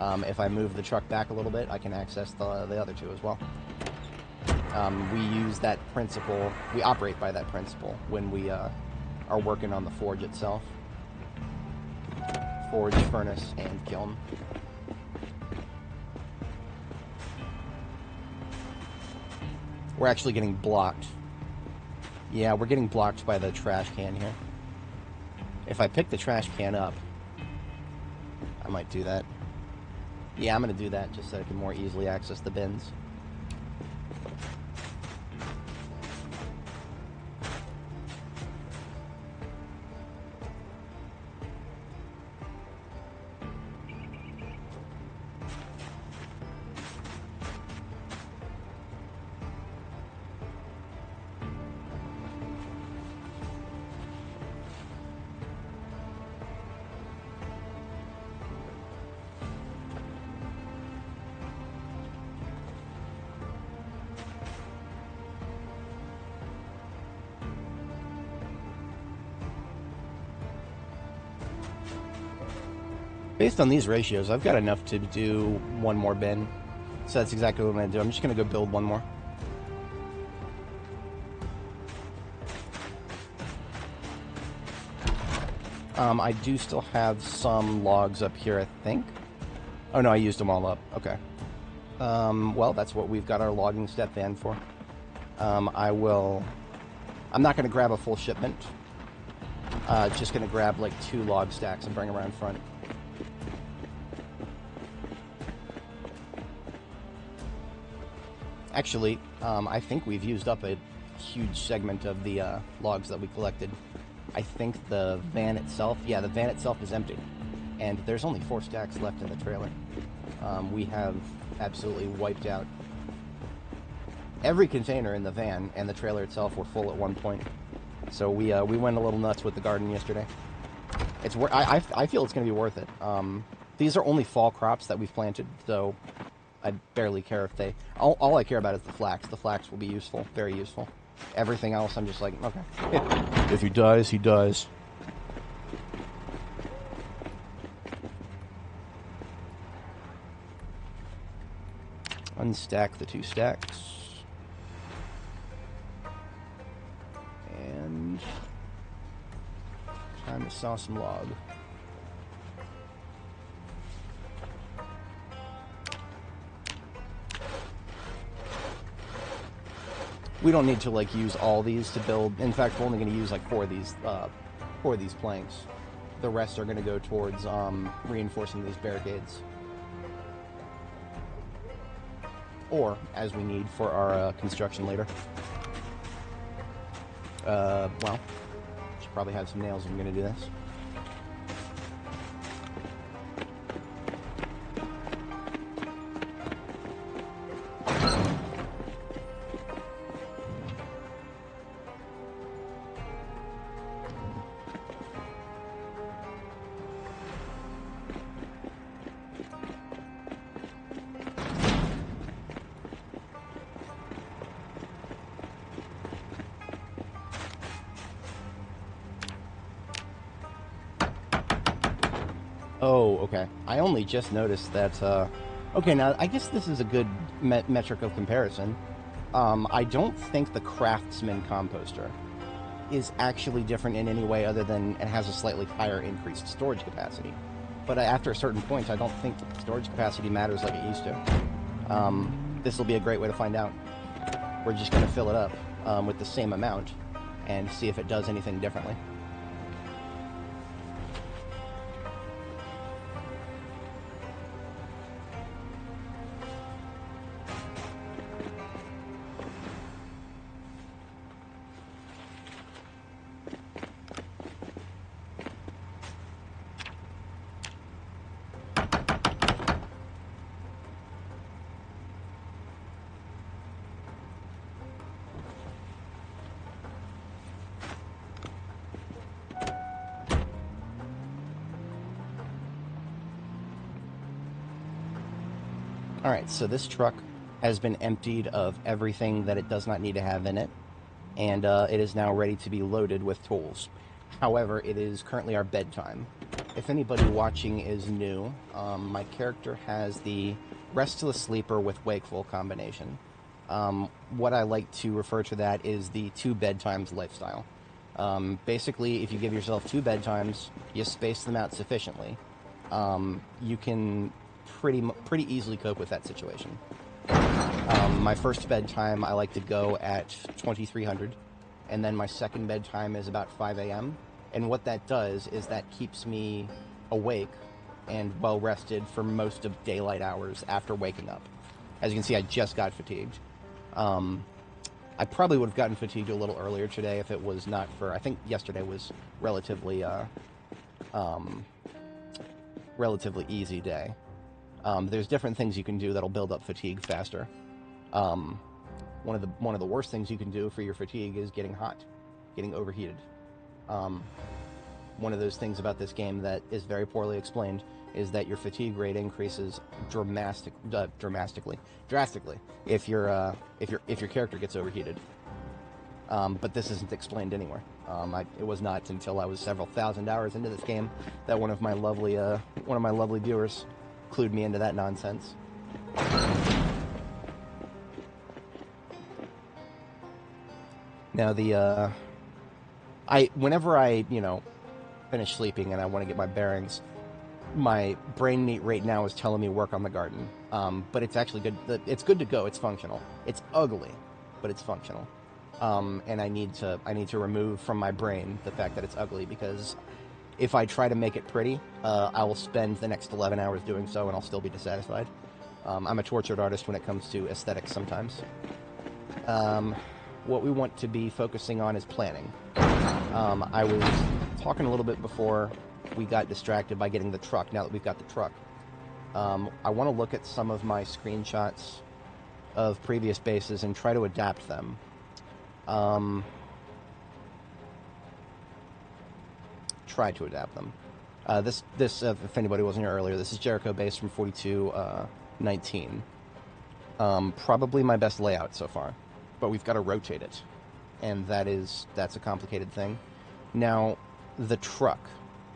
If I move the truck back a little bit, I can access the other 2 as well. We use that principle, we operate by that principle when we are working on the forge itself. Forge, furnace, and kiln. We're actually getting blocked. Yeah, we're getting blocked by the trash can here. If I pick the trash can up, I might do that. Yeah, I'm going to do that just so I can more easily access the bins. Based on these ratios, I've got enough to do 1 more bin. So that's exactly what I'm going to do. I'm just going to go build 1 more. I do still have some logs up here, I think. Oh no, I used them all up. Okay. Well, that's what we've got our logging step van for. I'm not going to grab a full shipment. Just going to grab like 2 log stacks and bring them around front. Actually, I think we've used up a huge segment of the logs that we collected. I think the van itself, yeah, the van itself is empty. And there's only 4 stacks left in the trailer. We have absolutely wiped out every container in the van, and the trailer itself were full at one point. So we went a little nuts with the garden yesterday. I feel it's going to be worth it. These are only fall crops that we've planted, so I barely care if they... All I care about is the flax. The flax will be useful, very useful. Everything else, I'm just like, okay. If he dies, he dies. Unstack the 2 stacks. And... time to saw some log. We don't need to like use all these to build. In fact, we're only going to use like 4 of these planks. The rest are going to go towards reinforcing these barricades, or as we need for our construction later. Well, should probably have some nails if I'm going to do this. Oh, okay. I only just noticed that, okay, now, I guess this is a good metric of comparison. I don't think the Craftsman composter is actually different in any way other than it has a slightly higher increased storage capacity. But after a certain point, I don't think storage capacity matters like it used to. This will be a great way to find out. We're just going to fill it up with the same amount and see if it does anything differently. Alright, so this truck has been emptied of everything that it does not need to have in it, and it is now ready to be loaded with tools. However, it is currently our bedtime. If anybody watching is new, my character has the Restless Sleeper with Wakeful combination. What I like to refer to that is the 2 bedtimes lifestyle. Basically, if you give yourself 2 bedtimes, you space them out sufficiently, you can pretty easily cope with that situation. My first bedtime, I like to go at 2300, and then my second bedtime is about 5 a.m. And what that does is that keeps me awake and well rested for most of daylight hours after waking up. As you can see, I just got fatigued. I probably would have gotten fatigued a little earlier today if it was not for, I think yesterday was relatively easy day. There's different things you can do that'll build up fatigue faster. One of the worst things you can do for your fatigue is getting hot, getting overheated. One of those things about this game that is very poorly explained is that your fatigue rate increases drastically if your character gets overheated. But this isn't explained anywhere. It was not until I was several thousand hours into this game that one of my lovely viewers clued me into that nonsense. Now whenever I finish sleeping and I want to get my bearings, my brain meat right now is telling me work on the garden. But it's actually good. It's good to go. It's functional. It's ugly, but it's functional. And I need to remove from my brain the fact that it's ugly, because if I try to make it pretty, I will spend the next 11 hours doing so and I'll still be dissatisfied. I'm a tortured artist when it comes to aesthetics sometimes. What we want to be focusing on is planning. I was talking a little bit before we got distracted by getting the truck. Now that we've got the truck, I want to look at some of my screenshots of previous bases and try to adapt them. Try to adapt them. This if anybody wasn't here earlier, this is Jericho base from 4219. Probably my best layout so far, but we've got to rotate it, and that's a complicated thing. Now, the truck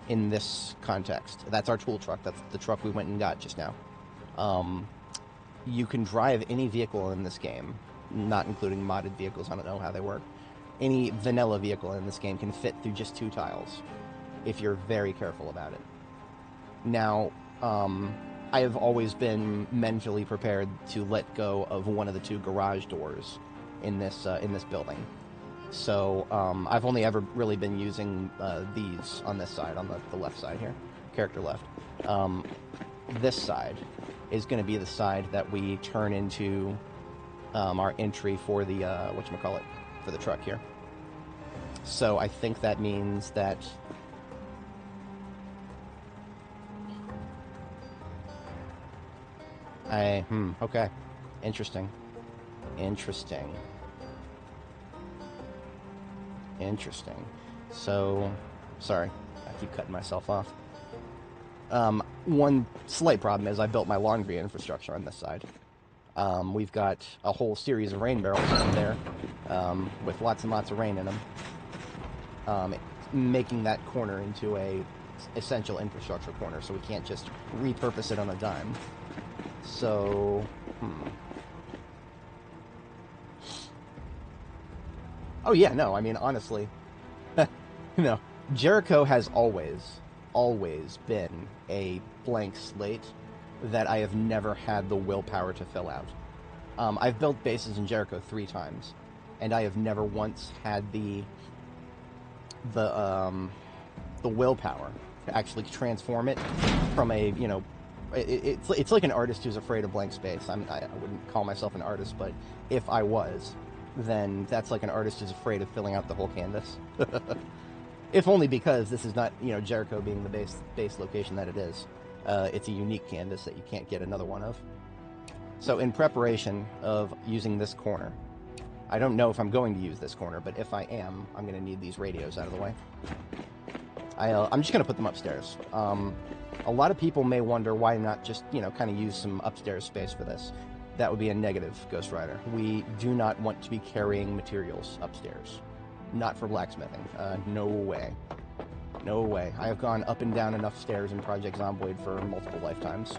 in this context, that's our tool truck. That's the truck we went and got just now. You can drive any vehicle in this game, not including modded vehicles. I don't know how they work. Any vanilla vehicle in this game can fit through just 2 tiles, if you're very careful about it. Now, I have always been mentally prepared to let go of one of the 2 garage doors in this building. So I've only ever really been using these on this side, on the left side here, character left. This side is going to be the side that we turn into our entry for the whatchamacallit, for the truck here. So I think that means that okay. Interesting. So, sorry, I keep cutting myself off. One slight problem is I built my laundry infrastructure on this side. We've got a whole series of rain barrels down there, with lots and lots of rain in them, making that corner into a essential infrastructure corner, so we can't just repurpose it on a dime. So, Oh yeah, no, I mean, honestly, Jericho has always been a blank slate that I have never had the willpower to fill out. I've built bases in Jericho 3 times, and I have never once had the willpower to actually transform it from a, it's like an artist who's afraid of blank space. I wouldn't call myself an artist, but if I was, then that's like an artist who's afraid of filling out the whole canvas. If only because this is not, Jericho being the base location that it is. It's a unique canvas that you can't get another one of. So in preparation of using this corner, I don't know if I'm going to use this corner, but if I am, I'm going to need these radios out of the way. I'm just going to put them upstairs. A lot of people may wonder why not just, kind of use some upstairs space for this. That would be a negative, Ghost Rider. We do not want to be carrying materials upstairs. Not for blacksmithing. No way. No way. I have gone up and down enough stairs in Project Zomboid for multiple lifetimes.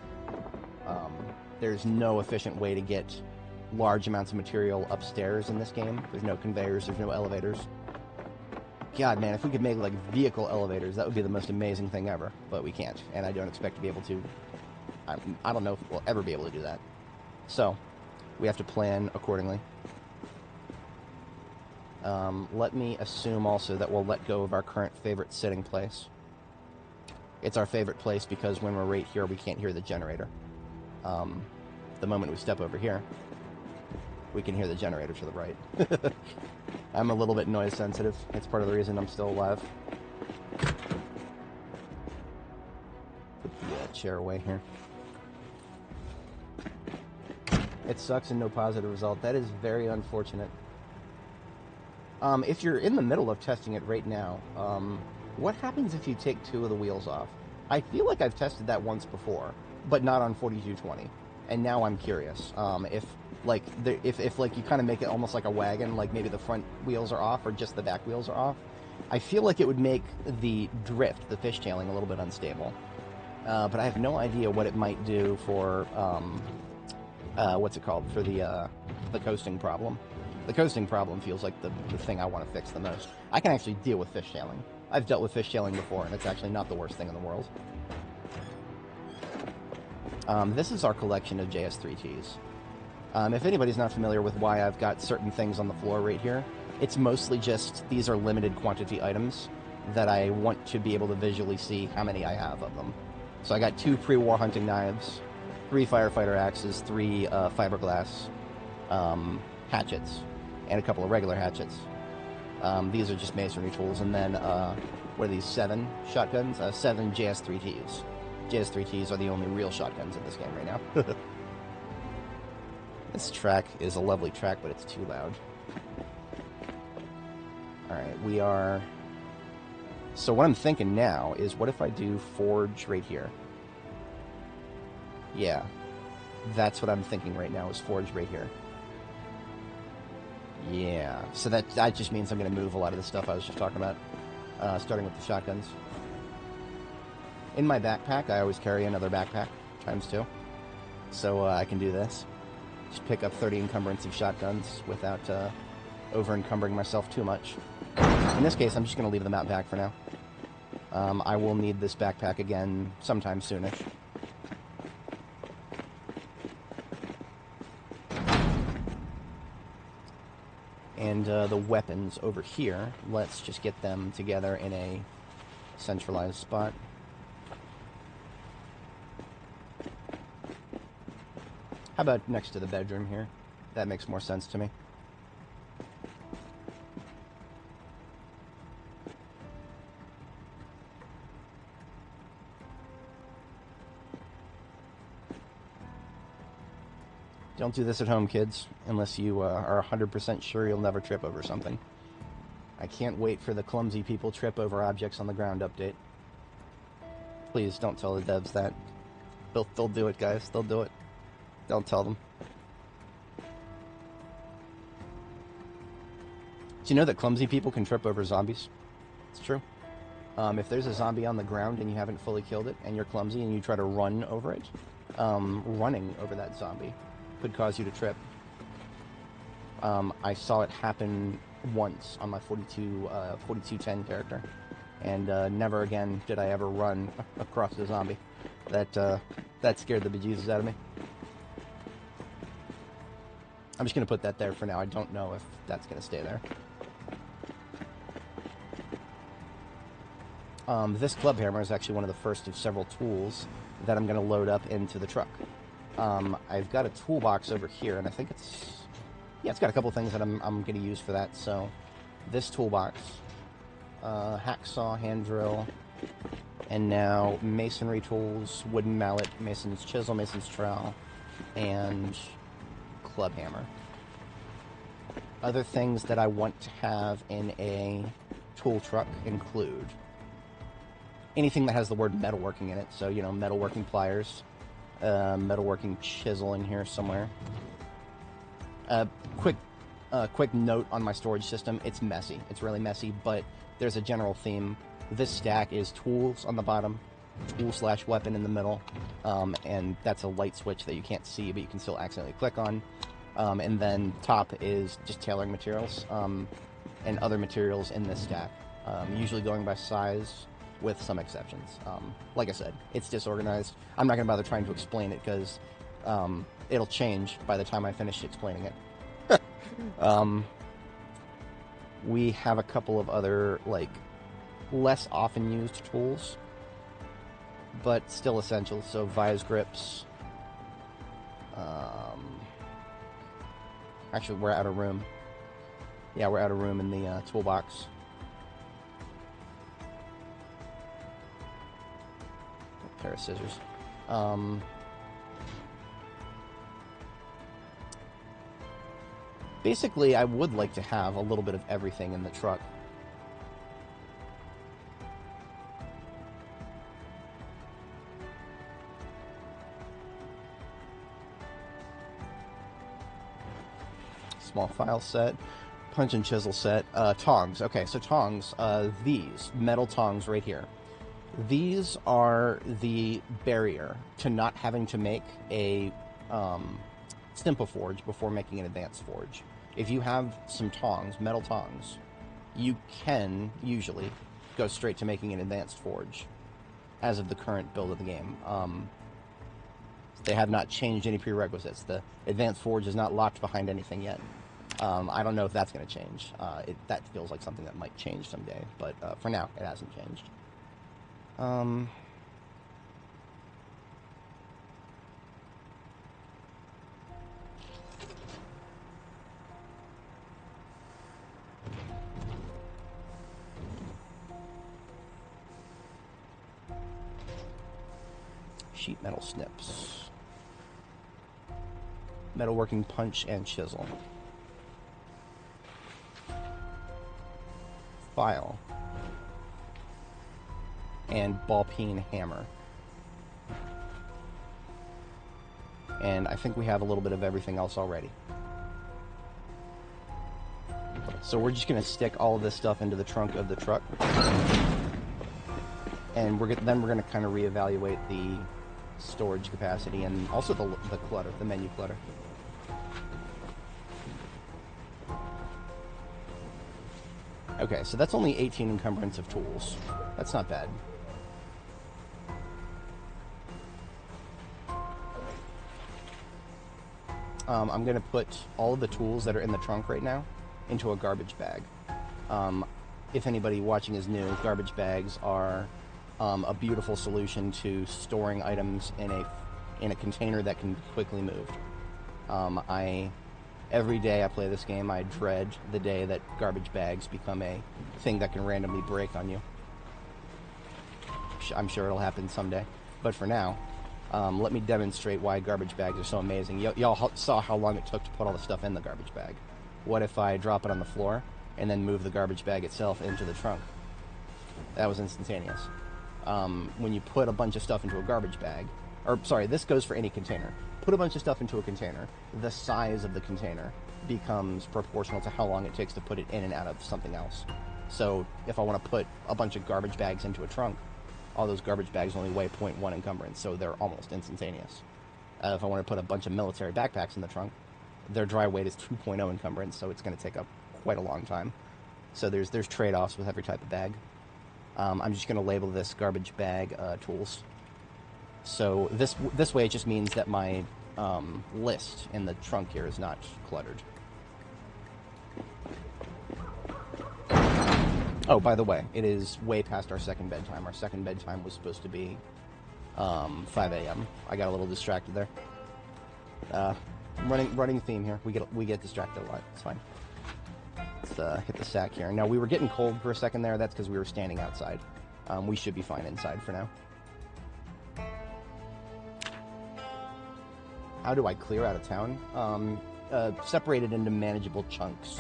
There's no efficient way to get large amounts of material upstairs in this game. There's no conveyors, there's no elevators. God, man, if we could make, like, vehicle elevators, that would be the most amazing thing ever. But we can't, and I don't expect to be able to. I don't know if we'll ever be able to do that. So, we have to plan accordingly. Let me assume also that we'll let go of our current favorite sitting place. It's our favorite place because when we're right here, we can't hear the generator. The moment we step over here, we can hear the generator to the right. I'm a little bit noise sensitive. It's part of the reason I'm still alive. Put the chair away here. It sucks and no positive result. That is very unfortunate. If you're in the middle of testing it right now, what happens if you take 2 of the wheels off? I feel like I've tested that once before, but not on 4220. And now I'm curious if you kind of make it almost like a wagon, like maybe the front wheels are off or just the back wheels are off. I feel like it would make the drift, the fishtailing, a little bit unstable. But I have no idea what it might do for what's it called, for the coasting problem. The coasting problem feels like the thing I want to fix the most. I can actually deal with fishtailing. I've dealt with fishtailing before, and it's actually not the worst thing in the world. This is our collection of JS3Ts. If anybody's not familiar with why I've got certain things on the floor right here, it's mostly just these are limited quantity items that I want to be able to visually see how many I have of them. So I got 2 pre-war hunting knives, 3 firefighter axes, 3 fiberglass hatchets, and a couple of regular hatchets. These are just masonry tools, and then what are these, 7 shotguns? 7 JS3Ts. JS3Ts are the only real shotguns in this game right now. This track is a lovely track, but it's too loud. Alright, we are... So what I'm thinking now is, what if I do forge right here? Yeah, that's what I'm thinking right now, is forge right here. Yeah, so that just means I'm going to move a lot of the stuff I was just talking about, starting with the shotguns. In my backpack, I always carry another backpack, ×2, so I can do this. Just pick up 30 encumbrance of shotguns without over-encumbering myself too much. In this case, I'm just going to leave them out back for now. I will need this backpack again sometime soonish. And the weapons over here, let's just get them together in a centralized spot. How about next to the bedroom here? That makes more sense to me. Don't do this at home, kids, unless you are 100% sure you'll never trip over something. I can't wait for the clumsy people trip over objects on the ground update. Please don't tell the devs that. They'll do it, guys. They'll do it. Don't tell them. Do you know that clumsy people can trip over zombies? It's true. If there's a zombie on the ground and you haven't fully killed it, and you're clumsy and you try to run over it, running over that zombie could cause you to trip. I saw it happen once on my 4210 character, and never again did I ever run across the zombie. That scared the bejesus out of me. I'm just going to put that there for now. I don't know if that's going to stay there. This club hammer is actually one of the first of several tools that I'm going to load up into the truck. I've got a toolbox over here, and I think it's... Yeah, it's got a couple things that I'm going to use for that. So, this toolbox, hacksaw, hand drill, and now masonry tools, wooden mallet, mason's chisel, mason's trowel, and club hammer. Other things that I want to have in a tool truck include anything that has the word metalworking in it. So, you know, metalworking pliers, metalworking chisel in here somewhere. Quick note on my storage system. It's messy. It's really messy, but there's a general theme. This stack is tools on the bottom, tool/weapon in the middle, and that's a light switch that you can't see, but you can still accidentally click on. And then top is just tailoring materials and other materials in this stack, usually going by size with some exceptions. Like I said, it's disorganized. I'm not going to bother trying to explain it because it'll change by the time I finish explaining it. We have a couple of other, like, less often used tools, but still essential. So vise grips. Actually, we're out of room. Yeah, we're out of room in the toolbox. A pair of scissors. Basically, I would like to have a little bit of everything in the truck. Small file set, punch and chisel set, tongs. Okay, so tongs, these metal tongs right here. These are the barrier to not having to make a simple forge before making an advanced forge. If you have some tongs, metal tongs, you can usually go straight to making an advanced forge as of the current build of the game. They have not changed any prerequisites. The advanced forge is not locked behind anything yet. I don't know if that's going to change. That feels like something that might change someday, but for now, it hasn't changed. Sheet metal snips. Metalworking punch and chisel. File. And ball peen hammer. And I think we have a little bit of everything else already. So we're just going to stick all of this stuff into the trunk of the truck. And then we're going to kind of reevaluate the storage capacity and also the clutter, the menu clutter. Okay, so that's only 18 encumbrance of tools. That's not bad. I'm going to put all of the tools that are in the trunk right now into a garbage bag. If anybody watching is new, garbage bags are a beautiful solution to storing items in a container that can be quickly moved. Every day I play this game, I dread the day that garbage bags become a thing that can randomly break on you. I'm sure it'll happen someday, but for now, let me demonstrate why garbage bags are so amazing. Y'all saw how long it took to put all the stuff in the garbage bag. What if I drop it on the floor and then move the garbage bag itself into the trunk? That was instantaneous. When you put a bunch of stuff into a garbage bag, or sorry, this goes for any container. Put a bunch of stuff into a container, the size of the container becomes proportional to how long it takes to put it in and out of something else. So if I want to put a bunch of garbage bags into a trunk, all those garbage bags only weigh 0.1 encumbrance, so they're almost instantaneous. If I want to put a bunch of military backpacks in the trunk, their dry weight is 2.0 encumbrance, so it's going to take up quite a long time. So there's trade-offs with every type of bag. I'm just going to label this garbage bag tools. So this way it just means that my list in the trunk here is not cluttered. Oh, by the way, it is way past our second bedtime. Our second bedtime was supposed to be 5 a.m. I got a little distracted there. Running theme here. We get distracted a lot. It's fine. Let's hit the sack here. Now, we were getting cold for a second there. That's because we were standing outside. We should be fine inside for now. How do I clear out of town? Separate it into manageable chunks.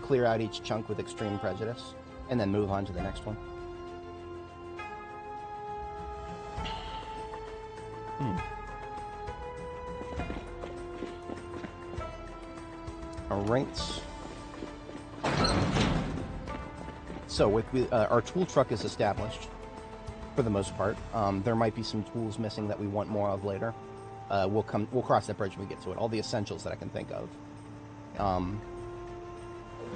Clear out each chunk with extreme prejudice, and then move on to the next one. Alright. So, with our tool truck is established, for the most part. There might be some tools missing that we want more of later. We'll cross that bridge when we get to it. All the essentials that I can think of.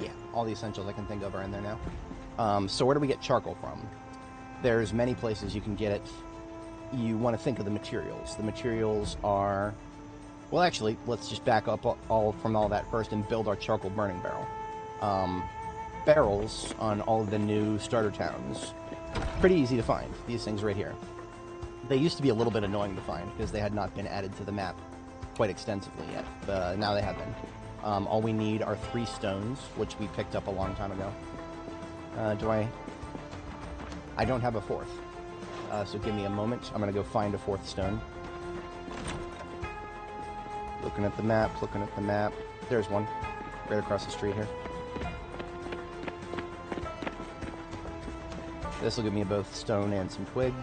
Yeah, all the essentials I can think of are in there now. So where do we get charcoal from? There's many places you can get it. You want to think of the materials. The materials are... Well, actually, let's just back up from all that first and build our charcoal burning barrel. Barrels on all of the new starter towns, pretty easy to find. These things right here. They used to be a little bit annoying to find because they had not been added to the map quite extensively yet, but now they have been. All we need are 3 stones, which we picked up a long time ago. I don't have a 4th, so give me a moment. I'm gonna go find a 4th stone. Looking at the map, There's one, right across the street here. This will give me both stone and some twig.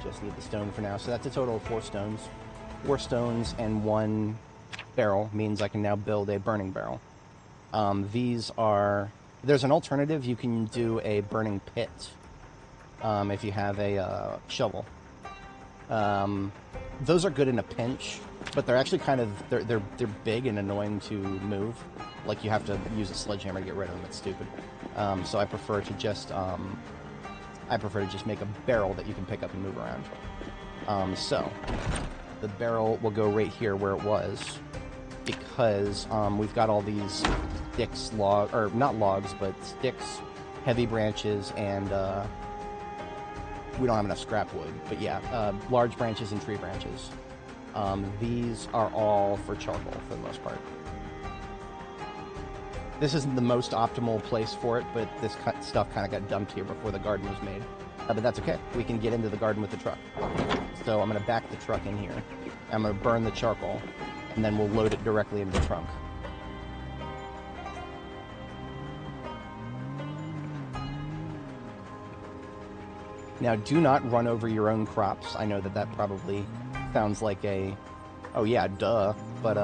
Just need the stone for now. So that's a total of 4 stones. 4 stones and 1 barrel means I can now build a burning barrel. There's an alternative. You can do a burning pit if you have a shovel. Those are good in a pinch, but they're actually kind of they're big and annoying to move. Like you have to use a sledgehammer to get rid of them. It's stupid. So I prefer to just make a barrel that you can pick up and move around. So the barrel will go right here where it was, because we've got all these sticks, not logs, but sticks, heavy branches, and we don't have enough scrap wood. But yeah, large branches and tree branches. These are all for charcoal for the most part. This isn't the most optimal place for it, but this stuff kind of got dumped here before the garden was made. But that's okay. We can get into the garden with the truck. So I'm going to back the truck in here. I'm going to burn the charcoal, and then we'll load it directly into the trunk. Now, do not run over your own crops. I know that probably sounds like a, oh yeah, duh. But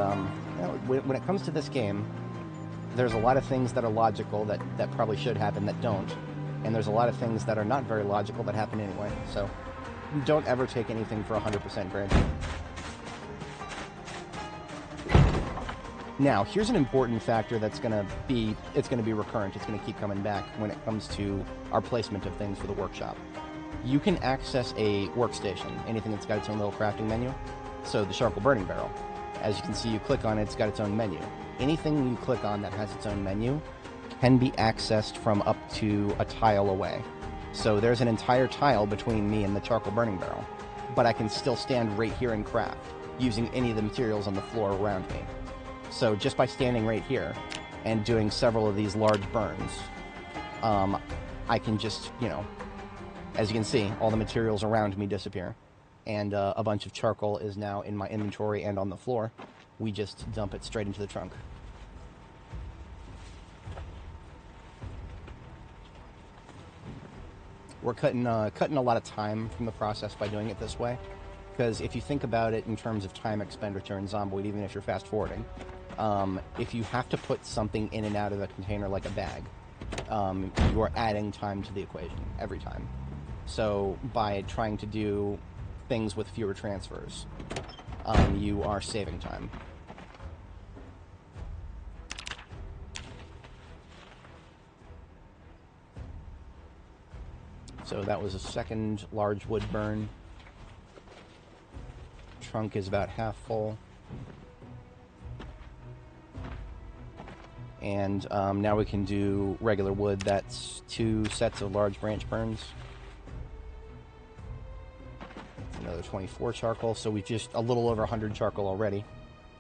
when it comes to this game, there's a lot of things that are logical that probably should happen that don't. And there's a lot of things that are not very logical that happen anyway. So don't ever take anything for 100% granted. Now, here's an important factor that's going to be recurrent. It's going to keep coming back when it comes to our placement of things for the workshop. You can access a workstation, anything that's got its own little crafting menu. So the charcoal burning barrel, as you can see, you click on it, it's got its own menu. Anything you click on that has its own menu can be accessed from up to a tile away. So there's an entire tile between me and the charcoal burning barrel, but I can still stand right here and craft using any of the materials on the floor around me. So just by standing right here and doing several of these large burns, I can just, as you can see, all the materials around me disappear. And a bunch of charcoal is now in my inventory and on the floor. We just dump it straight into the trunk. We're cutting a lot of time from the process by doing it this way, because if you think about it in terms of time expenditure in Zomboid, even if you're fast forwarding, if you have to put something in and out of a container like a bag, you are adding time to the equation every time. So by trying to do things with fewer transfers, you are saving time. So that was a second large wood burn. Trunk is about half full. And now we can do regular wood. That's 2 sets of large branch burns. Another 24 charcoal, so we just a little over 100 charcoal already.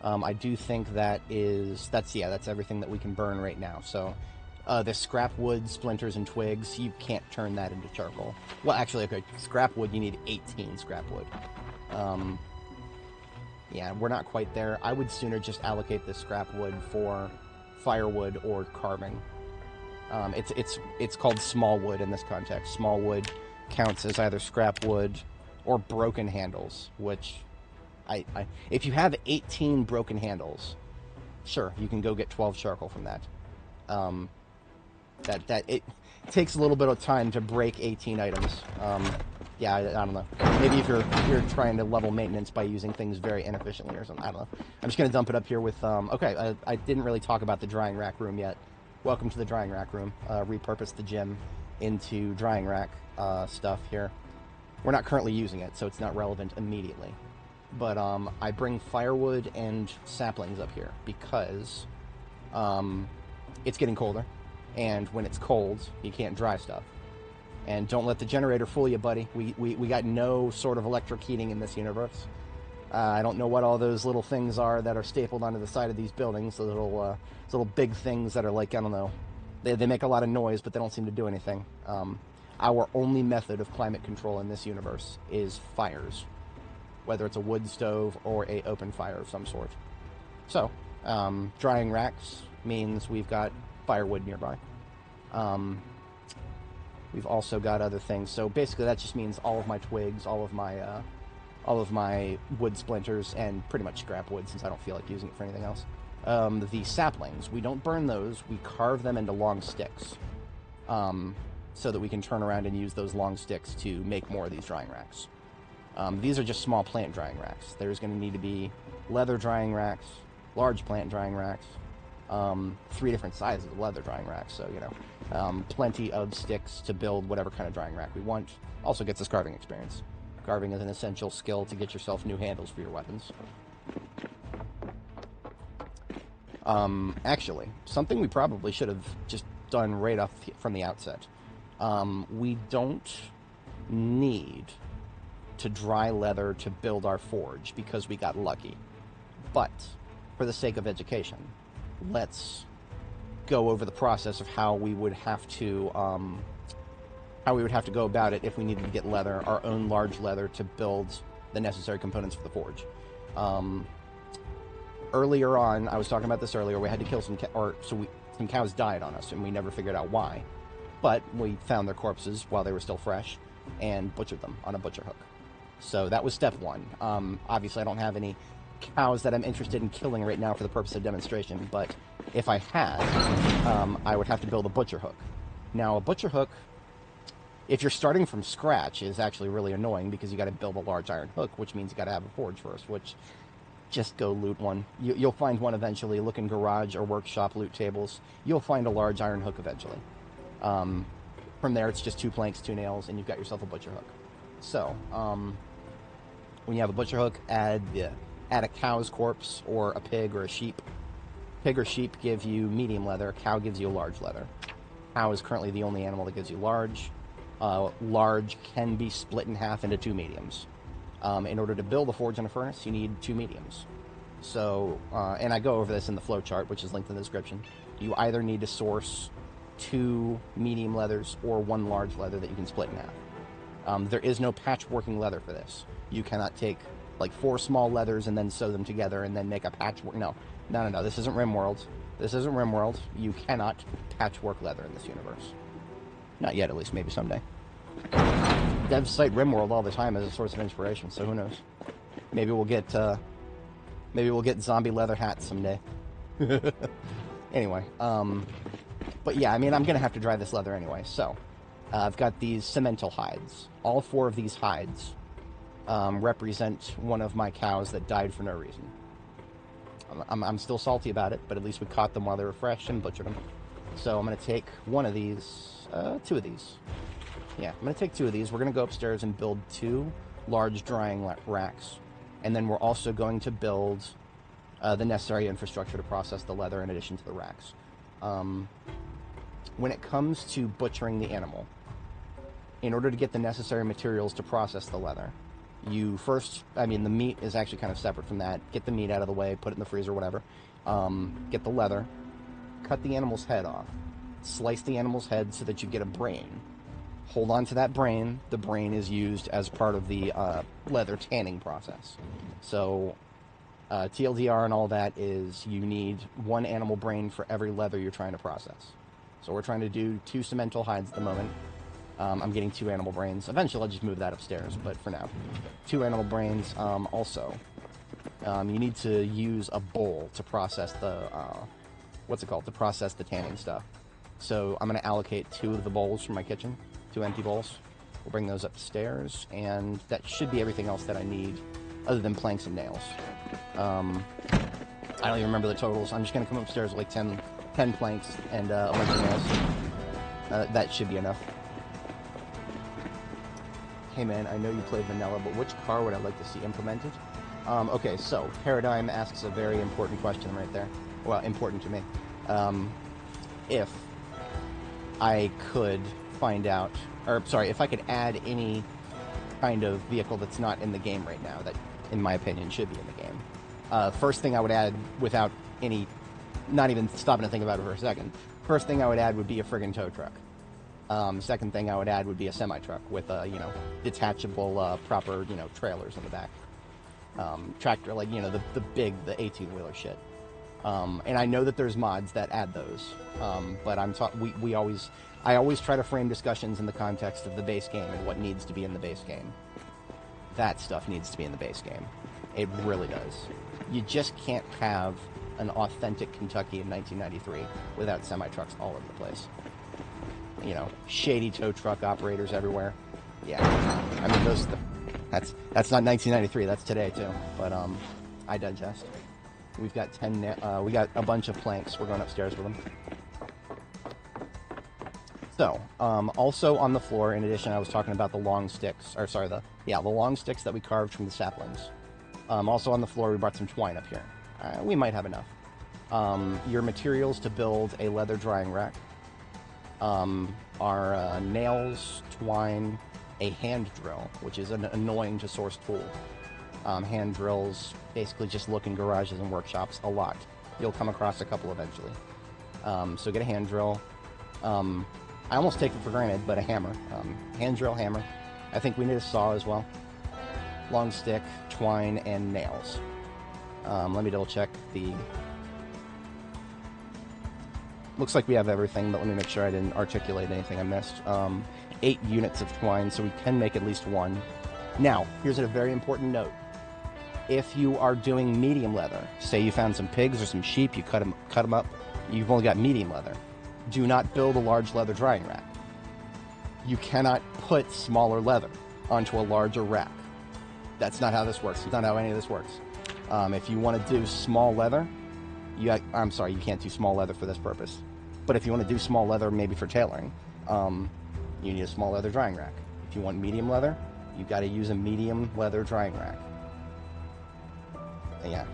I do think that's everything that we can burn right now. So the scrap wood, splinters, and twigs, you can't turn that into charcoal. Well, actually, okay, scrap wood, you need 18 scrap wood. Yeah, we're not quite there. I would sooner just allocate the scrap wood for firewood or carving. It's called small wood in this context. Small wood counts as either scrap wood or broken handles, which if you have 18 broken handles, sure, you can go get 12 charcoal from that. It takes a little bit of time to break 18 items. Yeah, I don't know. Maybe if you're trying to level maintenance by using things very inefficiently or something. I don't know. I'm just going to dump it up here with... okay, I didn't really talk about the drying rack room yet. Welcome to the drying rack room. Repurposed the gym into drying rack stuff here. We're not currently using it, so it's not relevant immediately. But I bring firewood and saplings up here because it's getting colder. And when it's cold, you can't dry stuff. And don't let the generator fool you, buddy. We got no sort of electric heating in this universe. I don't know what all those little things are that are stapled onto the side of these buildings. The little big things that are like, I don't know. They make a lot of noise, but they don't seem to do anything. Our only method of climate control in this universe is fires. Whether it's a wood stove or a open fire of some sort. So, drying racks means we've got firewood nearby. We've also got other things. So basically that just means all of my twigs, all of my wood splinters, and pretty much scrap wood since I don't feel like using it for anything else. The saplings, we don't burn those, we carve them into long sticks. So that we can turn around and use those long sticks to make more of these drying racks. These are just small plant drying racks. There's going to need to be leather drying racks, large plant drying racks, 3 different sizes of leather drying racks, so, you know, plenty of sticks to build whatever kind of drying rack we want. Also gets us carving experience. Carving is an essential skill to get yourself new handles for your weapons. Actually, something we probably should have just done right off from the outset. We don't need to dry leather to build our forge because we got lucky. But, for the sake of education, let's go over the process of how we would have to go about it if we needed to get leather, our own large leather, to build the necessary components for the forge. Earlier on, I was talking about this earlier, we had to kill some cows died on us, and we never figured out why. But we found their corpses while they were still fresh, and butchered them on a butcher hook. So that was step 1. Obviously, I don't have any cows that I'm interested in killing right now for the purpose of demonstration, but if I had, I would have to build a butcher hook. Now, a butcher hook, if you're starting from scratch, is actually really annoying because you got to build a large iron hook, which means you got to have a forge first, which, just go loot one. You'll find one eventually. Look in garage or workshop loot tables. You'll find a large iron hook eventually. From there, it's just 2 planks, 2 nails, and you've got yourself a butcher hook. So, when you have a butcher hook, add a cow's corpse or a pig or a sheep. Pig or sheep give you medium leather. Cow gives you large leather. Cow is currently the only animal that gives you large. Large can be split in half into 2 mediums. In order to build a forge and a furnace, you need 2 mediums. So, and I go over this in the flow chart, which is linked in the description. You either need to source 2 medium leathers or 1 large leather that you can split in half. There is no patchworking leather for this. You cannot take like 4 small leathers and then sew them together and then make a patchwork. No. This isn't RimWorld. You cannot patchwork leather in this universe. Not yet, at least. Maybe someday. Devs cite RimWorld all the time as a source of inspiration, so who knows? Maybe we'll get zombie leather hats someday. Anyway, but yeah, I mean, I'm gonna have to dry this leather anyway. So, I've got these cemental hides. All 4 of these hides represent one of my cows that died for no reason. I'm still salty about it, but at least we caught them while they were fresh and butchered them. So I'm going to take 2 of these. Yeah, I'm going to take 2 of these. We're going to go upstairs and build 2 large drying racks. And then we're also going to build the necessary infrastructure to process the leather in addition to the racks. When it comes to butchering the animal, in order to get the necessary materials to process the leather, the meat is actually kind of separate from that. Get the meat out of the way, put it in the freezer, whatever. Get the leather, cut the animal's head off, slice the animal's head so that you get a brain. Hold on to that brain. The brain is used as part of the leather tanning process. So, TLDR and all that is you need 1 animal brain for every leather you're trying to process. So we're trying to do 2 cemental hides at the moment. I'm getting 2 animal brains. Eventually, I'll just move that upstairs, but for now, 2 animal brains. Also, you need to use a bowl to process the, what's it called? To process the tanning stuff. So I'm going to allocate 2 of the bowls from my kitchen, 2 empty bowls. We'll bring those upstairs, and that should be everything else that I need, other than planks and nails. I don't even remember the totals. I'm just going to come upstairs with like 10 planks and a bunch of nails. That should be enough. Hey man, I know you play vanilla, but which car would I like to see implemented? Okay, so Paradigm asks a very important question right there. Well, important to me. If I could find out, or sorry, if I could add any kind of vehicle that's not in the game right now, that in my opinion should be in the game. First thing I would add, without any, not even stopping to think about it for a second, first thing I would add would be a friggin' tow truck. Second thing I would add would be a semi-truck with, you know, detachable, proper, you know, trailers in the back. Tractor, like, you know, the 18-wheeler shit. And I know that there's mods that add those, but I always try to frame discussions in the context of the base game and what needs to be in the base game. That stuff needs to be in the base game. It really does. You just can't have an authentic Kentucky in 1993 without semi-trucks all over the place. You know, shady tow truck operators everywhere. Yeah, I mean, that's not 1993, that's today too, but I digest. We've got we got a bunch of planks. We're going upstairs with them. So, also on the floor, in addition, I was talking about the long sticks, or sorry, the long sticks that we carved from the saplings. Also on the floor, we brought some twine up here. We might have enough. Your materials to build a leather drying rack are nails, twine, a hand drill, which is an annoying to source tool. Hand drills basically just look in garages and workshops a lot. You'll come across a couple eventually. So get a hand drill. I almost take it for granted, but a hammer. Hand drill, hammer. I think we need a saw as well. Long stick, twine, and nails. Let me double check the... Looks like we have everything, but let me make sure I didn't articulate anything I missed. 8 units of twine, so we can make at least 1. Now, here's a very important note. If you are doing medium leather, say you found some pigs or some sheep, you cut them up, you've only got medium leather. Do not build a large leather drying rack. You cannot put smaller leather onto a larger rack. That's not how this works. It's not how any of this works. If you want to do small leather, I'm sorry, you can't do small leather for this purpose. But if you want to do small leather, maybe for tailoring, you need a small leather drying rack. If you want medium leather, you've got to use a medium leather drying rack. Yeah,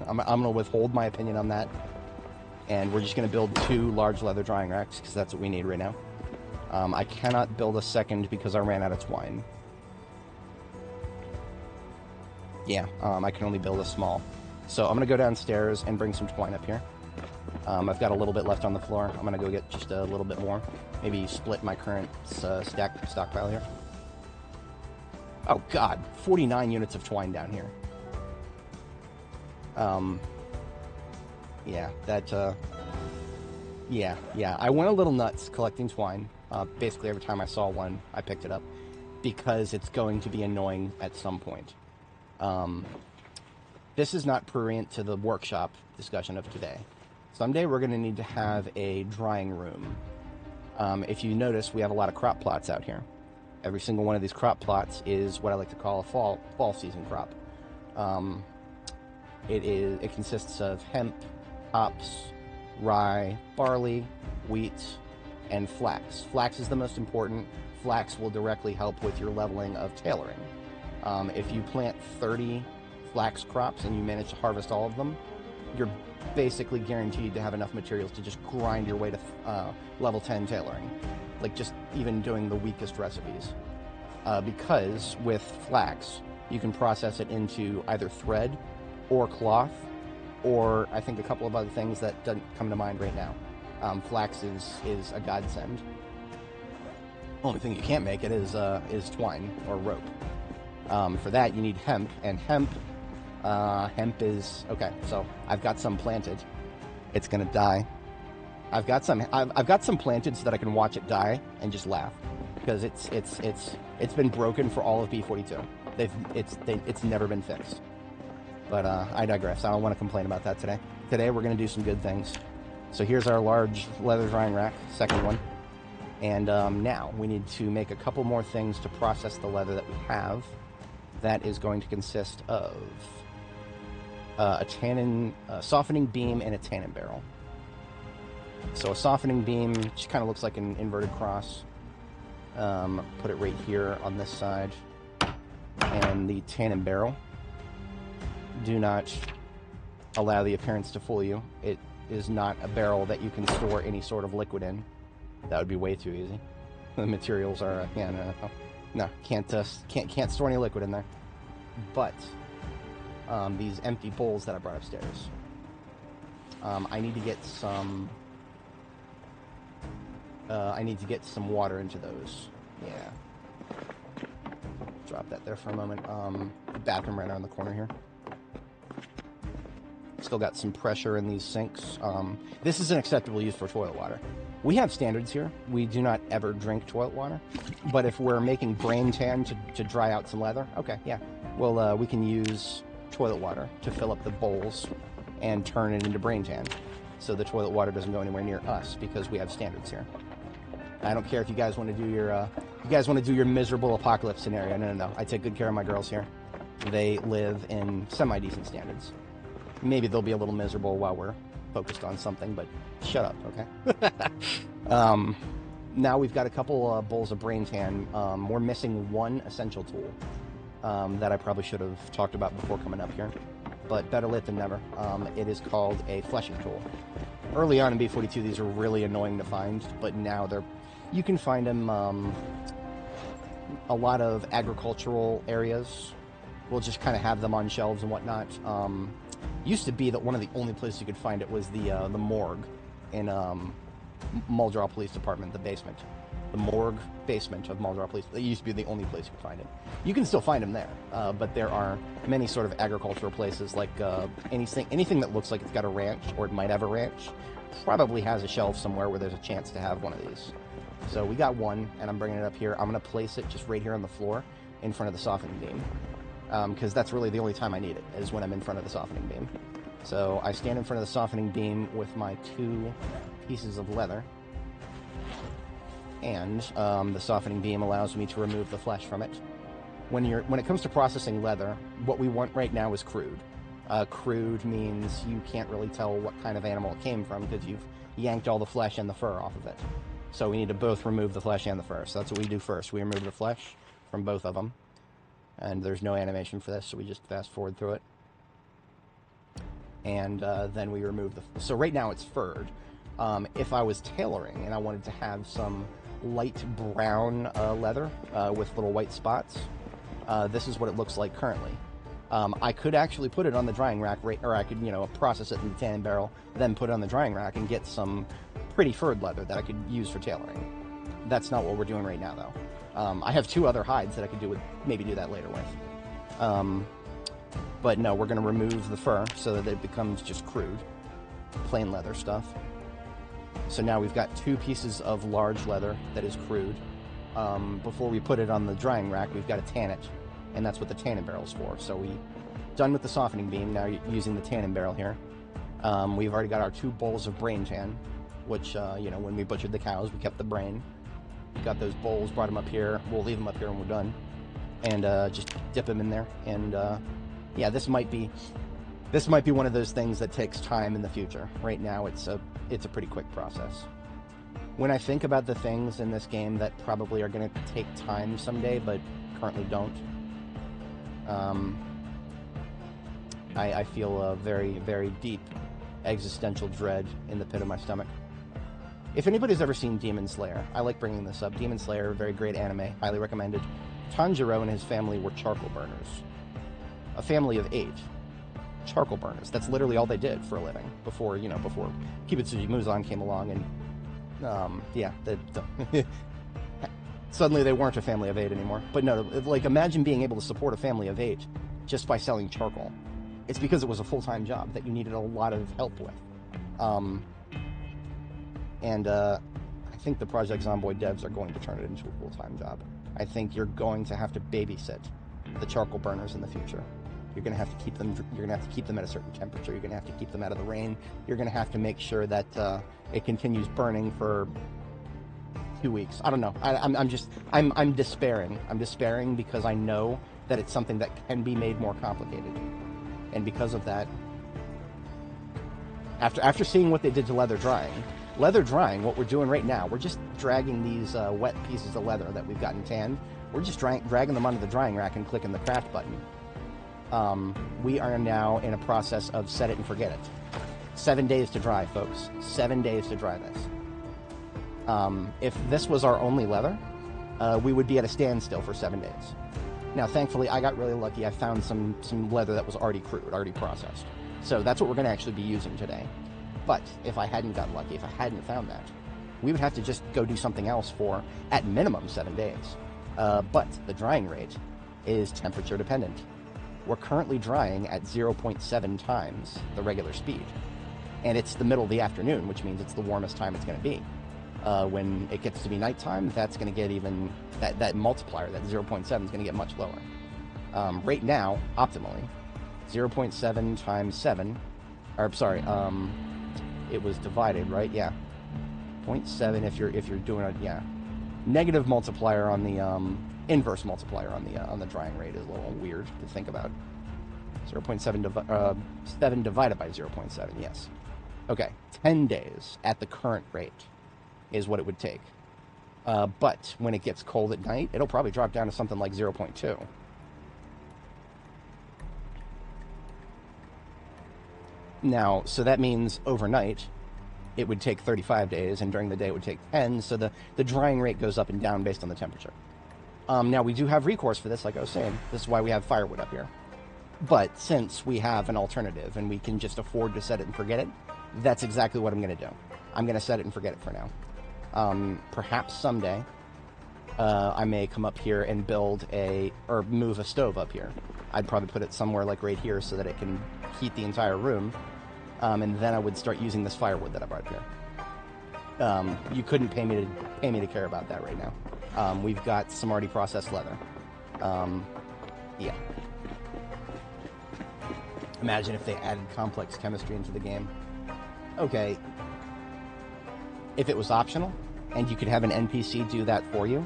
I'm going to withhold my opinion on that. And we're just going to build 2 large leather drying racks, because that's what we need right now. I cannot build a second because I ran out of twine. Yeah, I can only build a small. So I'm going to go downstairs and bring some twine up here. I've got a little bit left on the floor. I'm going to go get just a little bit more. Maybe split my current stockpile here. Oh god, 49 units of twine down here. Yeah, that, yeah. I went a little nuts collecting twine. Basically every time I saw one, I picked it up. Because it's going to be annoying at some point. This is not prurient to the workshop discussion of today. Someday we're going to need to have a drying room. If you notice, we have a lot of crop plots out here. Every single one of these crop plots is what I like to call a fall season crop. It consists of hemp, hops, rye, barley, wheat, and flax. Flax is the most important. Flax will directly help with your leveling of tailoring. If you plant 30 flax crops and you manage to harvest all of them, you're basically guaranteed to have enough materials to just grind your way to level 10 tailoring. Like just even doing the weakest recipes. Because with flax, you can process it into either thread or cloth, or I think a couple of other things that don't come to mind right now. Flax is a godsend. Only thing you can't make it is twine or rope. For that you need hemp, and hemp is okay. So I've got some planted. It's gonna die. I've got some planted so that I can watch it die and just laugh. because it's been broken for all of B42. It's never been fixed. But I digress. I don't want to complain about that today. Today we're going to do some good things. So here's our large leather drying rack, second one. And now we need to make a couple more things to process the leather that we have. That is going to consist of a softening beam and a tannin barrel. So a softening beam just kind of looks like an inverted cross. Put it right here on this side. And the tannin barrel. Do not allow the appearance to fool you. It is not a barrel that you can store any sort of liquid in. That would be way too easy. The materials are no, can't store any liquid in there. But these empty bowls that I brought upstairs, I need to get some. I need to get some water into those. Yeah. Drop that there for a moment. Bathroom right around the corner here. Still got some pressure in these sinks. This is an acceptable use for toilet water. We have standards here. We do not ever drink toilet water. But if we're making brain tan to dry out some leather, okay, yeah. Well, we can use toilet water to fill up the bowls and turn it into brain tan. So the toilet water doesn't go anywhere near us because we have standards here. I don't care if you guys want to do your miserable apocalypse scenario. No. I take good care of my girls here. They live in semi-decent standards. Maybe they'll be a little miserable while we're focused on something, but shut up, okay? Now we've got a couple bowls of brain tan. We're missing one essential tool that I probably should have talked about before coming up here, but better late than never. It is called a fleshing tool. Early on in B42, these are really annoying to find, but now you can find them. A lot of agricultural areas will just kind of have them on shelves and whatnot. Used to be that one of the only places you could find it was the morgue in Muldraugh Police Department, the basement. The morgue basement of Muldraugh Police. It used to be the only place you could find it. You can still find them there, but there are many sort of agricultural places, like anything that looks like it's got a ranch, or it might have a ranch, probably has a shelf somewhere where there's a chance to have one of these. So we got one, and I'm bringing it up here. I'm going to place it just right here on the floor in front of the softening beam. Because that's really the only time I need it, is when I'm in front of the softening beam. So I stand in front of the softening beam with my 2 pieces of leather, and the softening beam allows me to remove the flesh from it. When it comes to processing leather, what we want right now is crude. Crude means you can't really tell what kind of animal it came from because you've yanked all the flesh and the fur off of it. So we need to both remove the flesh and the fur. So that's what we do first. We remove the flesh from both of them. And there's no animation for this, so we just fast forward through it. And then we remove so right now it's furred. If I was tailoring and I wanted to have some light brown leather with little white spots, this is what it looks like currently. I could actually put it on the drying rack, or I could, process it in the tannin barrel, then put it on the drying rack and get some pretty furred leather that I could use for tailoring. That's not what we're doing right now, though. I have 2 other hides that I could maybe do that later with. But no, we're going to remove the fur so that it becomes just crude, plain leather stuff. So now we've got 2 pieces of large leather that is crude. Before we put it on the drying rack, we've got to tan it, and that's what the tannin barrel is for. So we done with the softening beam, now using the tannin barrel here. We've already got our 2 bowls of brain tan, which, when we butchered the cows, we kept the brain. Got those bowls, brought them up here. We'll leave them up here when we're done, and just dip them in there. And yeah, this might be one of those things that takes time in the future. Right now, it's a pretty quick process. When I think about the things in this game that probably are going to take time someday, but currently don't, I feel a very, very deep existential dread in the pit of my stomach. If anybody's ever seen Demon Slayer, I like bringing this up. Demon Slayer, very great anime, highly recommended. Tanjiro and his family were charcoal burners. A family of 8 charcoal burners. That's literally all they did for a living before Kibutsuji Muzan came along, and suddenly they weren't a family of 8 anymore. But no, like, imagine being able to support a family of 8 just by selling charcoal. It's because it was a full-time job that you needed a lot of help with. And I I think the Project Zomboid devs are going to turn it into a full-time job. I think you're going to have to babysit the charcoal burners in the future. You're going to have to keep them. You're going to have to keep them at a certain temperature. You're going to have to keep them out of the rain. You're going to have to make sure that it continues burning for 2 weeks. I don't know. I'm despairing. I'm despairing because I know that it's something that can be made more complicated, and because of that, after seeing what they did to leather drying, what we're doing right now, we're just dragging these wet pieces of leather that we've gotten tanned. We're just dragging them onto the drying rack and clicking the craft button. We are now in a process of set it and forget it. 7 days to dry, folks. 7 days to dry this. If this was our only leather, we would be at a standstill for 7 days. Now, thankfully, I got really lucky. I found some leather that was already crude, already processed. So that's what we're going to actually be using today. But if I hadn't got lucky, if I hadn't found that, we would have to just go do something else for, at minimum, 7 days. But the drying rate is temperature dependent. We're currently drying at 0.7 times the regular speed. And it's the middle of the afternoon, which means it's the warmest time it's going to be. When it gets to be nighttime, that's going to get even, that multiplier, that 0.7 is going to get much lower. Right now, optimally, 0.7 times 7, or sorry, it was divided, right? Yeah. 0.7 if you're doing a, yeah. Negative multiplier on the, inverse multiplier on the drying rate is a little weird to think about. 0.7 7 divided by 0.7, yes. Okay, 10 days at the current rate is what it would take. But when it gets cold at night, it'll probably drop down to something like 0.2. Now, so that means overnight, it would take 35 days, and during the day it would take 10, so the drying rate goes up and down based on the temperature. Now, we do have recourse for this, like I was saying. This is why we have firewood up here. But since we have an alternative, and we can just afford to set it and forget it, that's exactly what I'm going to do. I'm going to set it and forget it for now. Perhaps someday, I may come up here and move a stove up here. I'd probably put it somewhere like right here so that it can heat the entire room. And then I would start using this firewood that I brought here. You couldn't pay me to care about that right now. We've got some already processed leather. Yeah. Imagine if they added complex chemistry into the game. Okay. If it was optional, and you could have an NPC do that for you,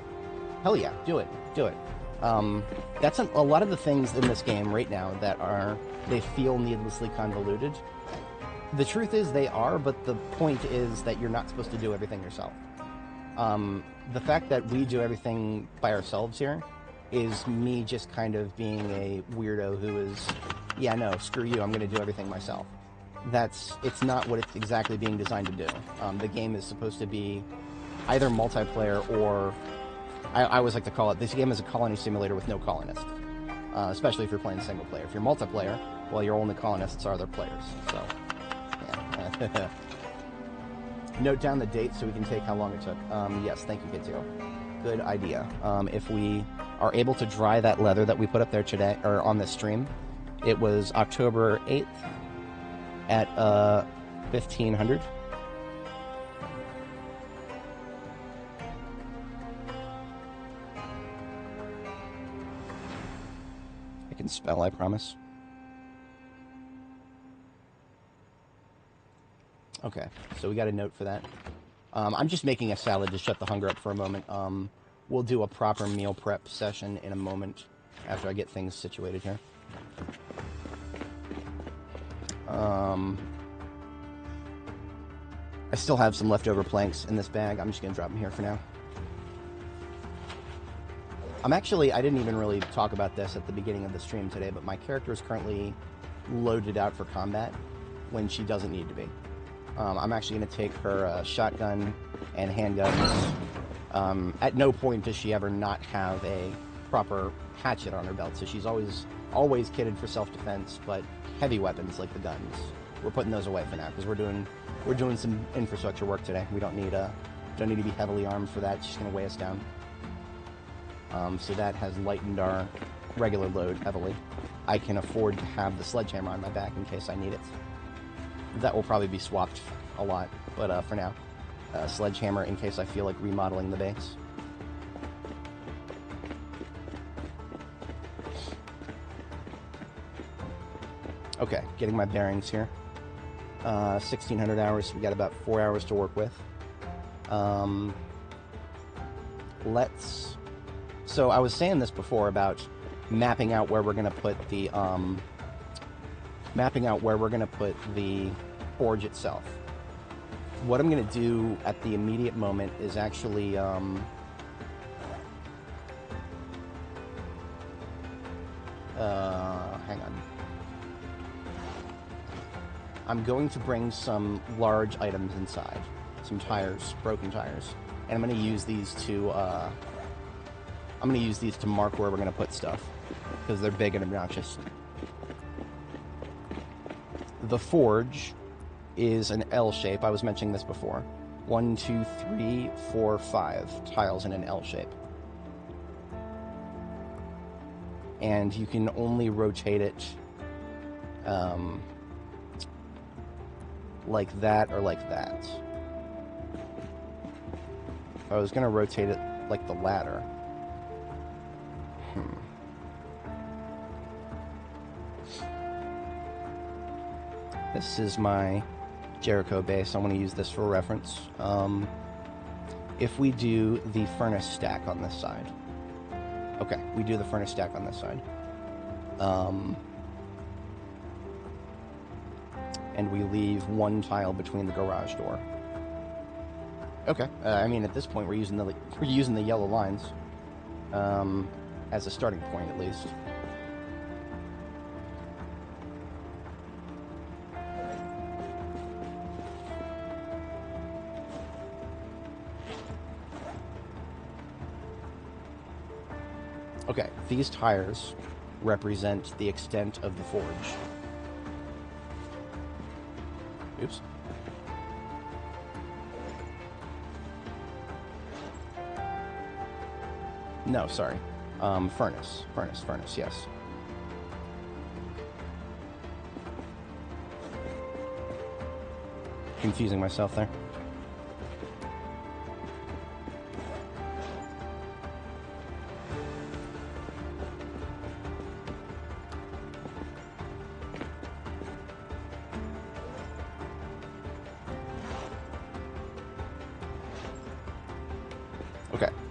hell yeah, do it. That's a lot of the things in this game right now that they feel needlessly convoluted. The truth is they are, but the point is that you're not supposed to do everything yourself. The fact that we do everything by ourselves here is me just kind of being a weirdo who is, yeah, no, screw you, I'm going to do everything myself. It's not what it's exactly being designed to do. The game is supposed to be either multiplayer or, I always like to call it, this game is a colony simulator with no colonists. Especially if you're playing single player. If you're multiplayer, well, your only colonists are other players, so, yeah. Note down the date so we can take how long it took. Yes, thank you, Gizio. Good idea. If we are able to dry that leather that we put up there today, or on this stream, it was October 8th at 1500. I can spell, I promise. Okay, so we got a note for that. I'm just making a salad to shut the hunger up for a moment. We'll do a proper meal prep session in a moment after I get things situated here. I still have some leftover planks in this bag. I'm just going to drop them here for now. I didn't even really talk about this at the beginning of the stream today, but my character is currently loaded out for combat when she doesn't need to be. I'm actually going to take her shotgun and handguns. At no point does she ever not have a proper hatchet on her belt, so she's always kitted for self-defense, but heavy weapons like the guns, we're putting those away for now because we're doing some infrastructure work today. We don't need to be heavily armed for that. It's just going to weigh us down. So that has lightened our regular load heavily. I can afford to have the sledgehammer on my back in case I need it. That will probably be swapped a lot, but for now. sledgehammer in case I feel like remodeling the base. Okay, getting my bearings here. 1,600 hours, so we got about 4 hours to work with. So I was saying this before about mapping out where we're going to put the, forge itself. What I'm going to do at the immediate moment is actually, hang on. I'm going to bring some large items inside, some tires, broken tires, and I'm going to use these to mark where we're going to put stuff because they're big and obnoxious. The forge is an L shape. I was mentioning this before. 1, 2, 3, 4, 5 tiles in an L shape, and you can only rotate it like that or like that. If I was going to rotate it like the ladder. This is my Jericho base. I want to use this for reference. If we do the furnace stack on this side. Okay, we do the furnace stack on this side. And we leave one tile between the garage door. Okay, I mean at this point we're using the yellow lines as a starting point at least. Okay, these tires represent the extent of the forge. Oops. No, sorry. Furnace, yes. Confusing myself there.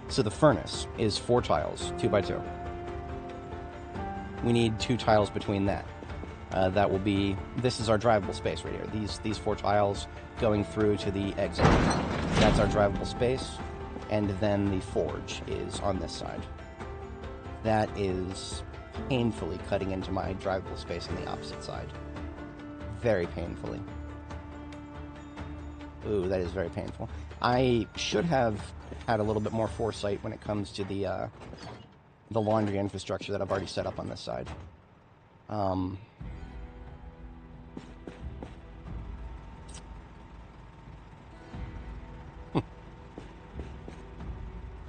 So the furnace is 4 tiles, 2 by 2. We need 2 tiles between that. That will be, this is our drivable space right here. These 4 tiles going through to the exit. That's our drivable space. And then the forge is on this side. That is painfully cutting into my drivable space on the opposite side. Very painfully. Ooh, that is very painful. I should have had a little bit more foresight when it comes to the laundry infrastructure that I've already set up on this side. I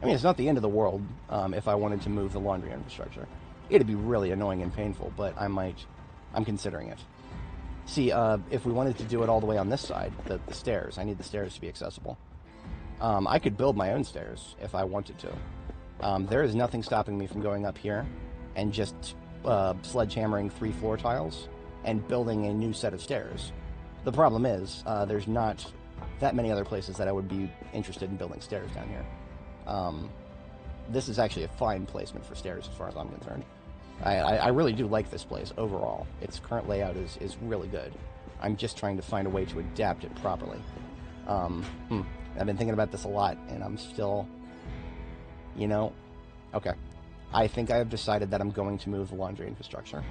mean, it's not the end of the world if I wanted to move the laundry infrastructure. It'd be really annoying and painful, but I'm considering it. See, if we wanted to do it all the way on this side, the stairs, I need the stairs to be accessible. I could build my own stairs if I wanted to. There is nothing stopping me from going up here and just sledgehammering 3 floor tiles and building a new set of stairs. The problem is, there's not that many other places that I would be interested in building stairs down here. This is actually a fine placement for stairs as far as I'm concerned. I really do like this place overall. Its current layout is really good. I'm just trying to find a way to adapt it properly. I've been thinking about this a lot, and I'm still, okay. I think I have decided that I'm going to move the laundry infrastructure,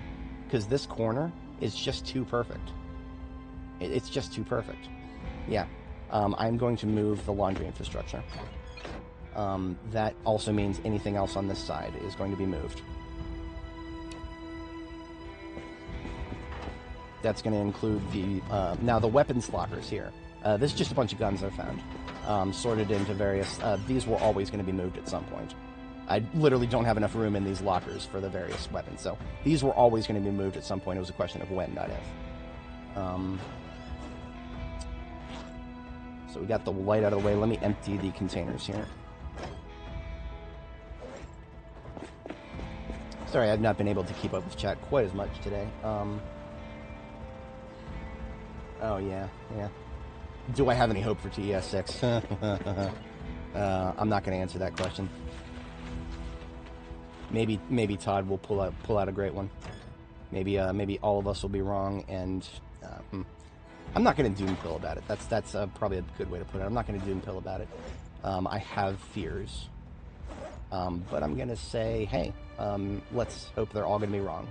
because this corner is just too perfect. It's just too perfect. Yeah, I'm going to move the laundry infrastructure. That also means anything else on this side is going to be moved. That's going to include the, now the weapons lockers here. This is just a bunch of guns I found, sorted into various, these were always going to be moved at some point. I literally don't have enough room in these lockers for the various weapons, so these were always going to be moved at some point. It was a question of when, not if. So we got the light out of the way. Let me empty the containers here. Sorry, I've not been able to keep up with chat quite as much today. Oh, yeah. Do I have any hope for TES6? I'm not going to answer that question. Maybe Todd will pull out a great one. Maybe all of us will be wrong, and I'm not going to doom pill about it. That's probably a good way to put it. I'm not going to doom pill about it. I have fears, but I'm going to say, hey, let's hope they're all going to be wrong.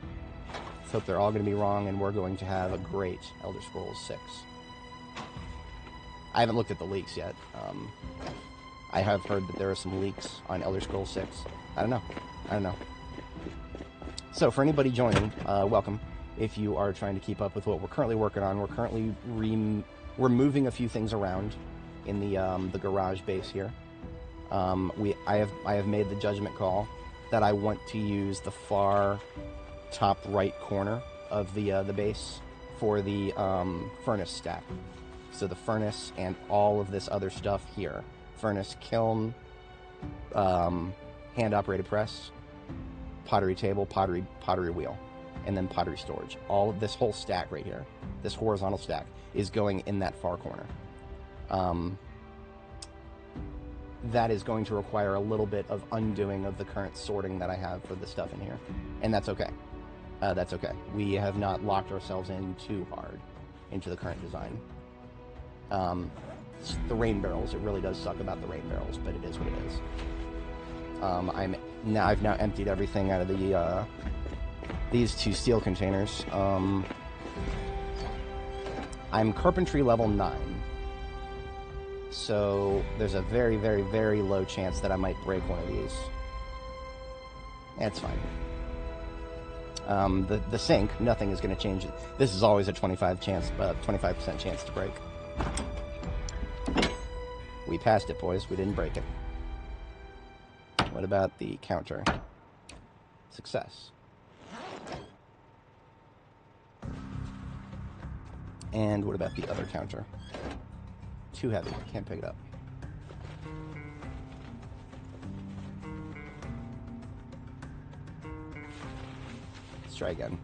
Let's hope they're all going to be wrong, and we're going to have a great Elder Scrolls 6. I haven't looked at the leaks yet. I have heard that there are some leaks on Elder Scrolls 6. I don't know. So for anybody joining, welcome. If you are trying to keep up with what we're currently working on, we're currently we're moving a few things around in the garage base here. I have made the judgment call that I want to use the far top right corner of the base for the furnace stack. So the furnace and all of this other stuff here. Furnace, kiln, hand-operated press, pottery table, pottery wheel, and then pottery storage. All of this whole stack right here, this horizontal stack, is going in that far corner. That is going to require a little bit of undoing of the current sorting that I have for the stuff in here. And that's okay. That's okay. We have not locked ourselves in too hard into the current design. The rain barrels, it really does suck about the rain barrels, but it is what it is. I've now emptied everything out of the these two steel containers. I'm carpentry level 9, so there's a very, very, very low chance that I might break one of these. That's fine. The sink, nothing is going to change it. This is always a 25% chance to break. We passed it, boys. We didn't break it. What about the counter? Success. And what about the other counter? Too heavy. Can't pick it up. Let's try again.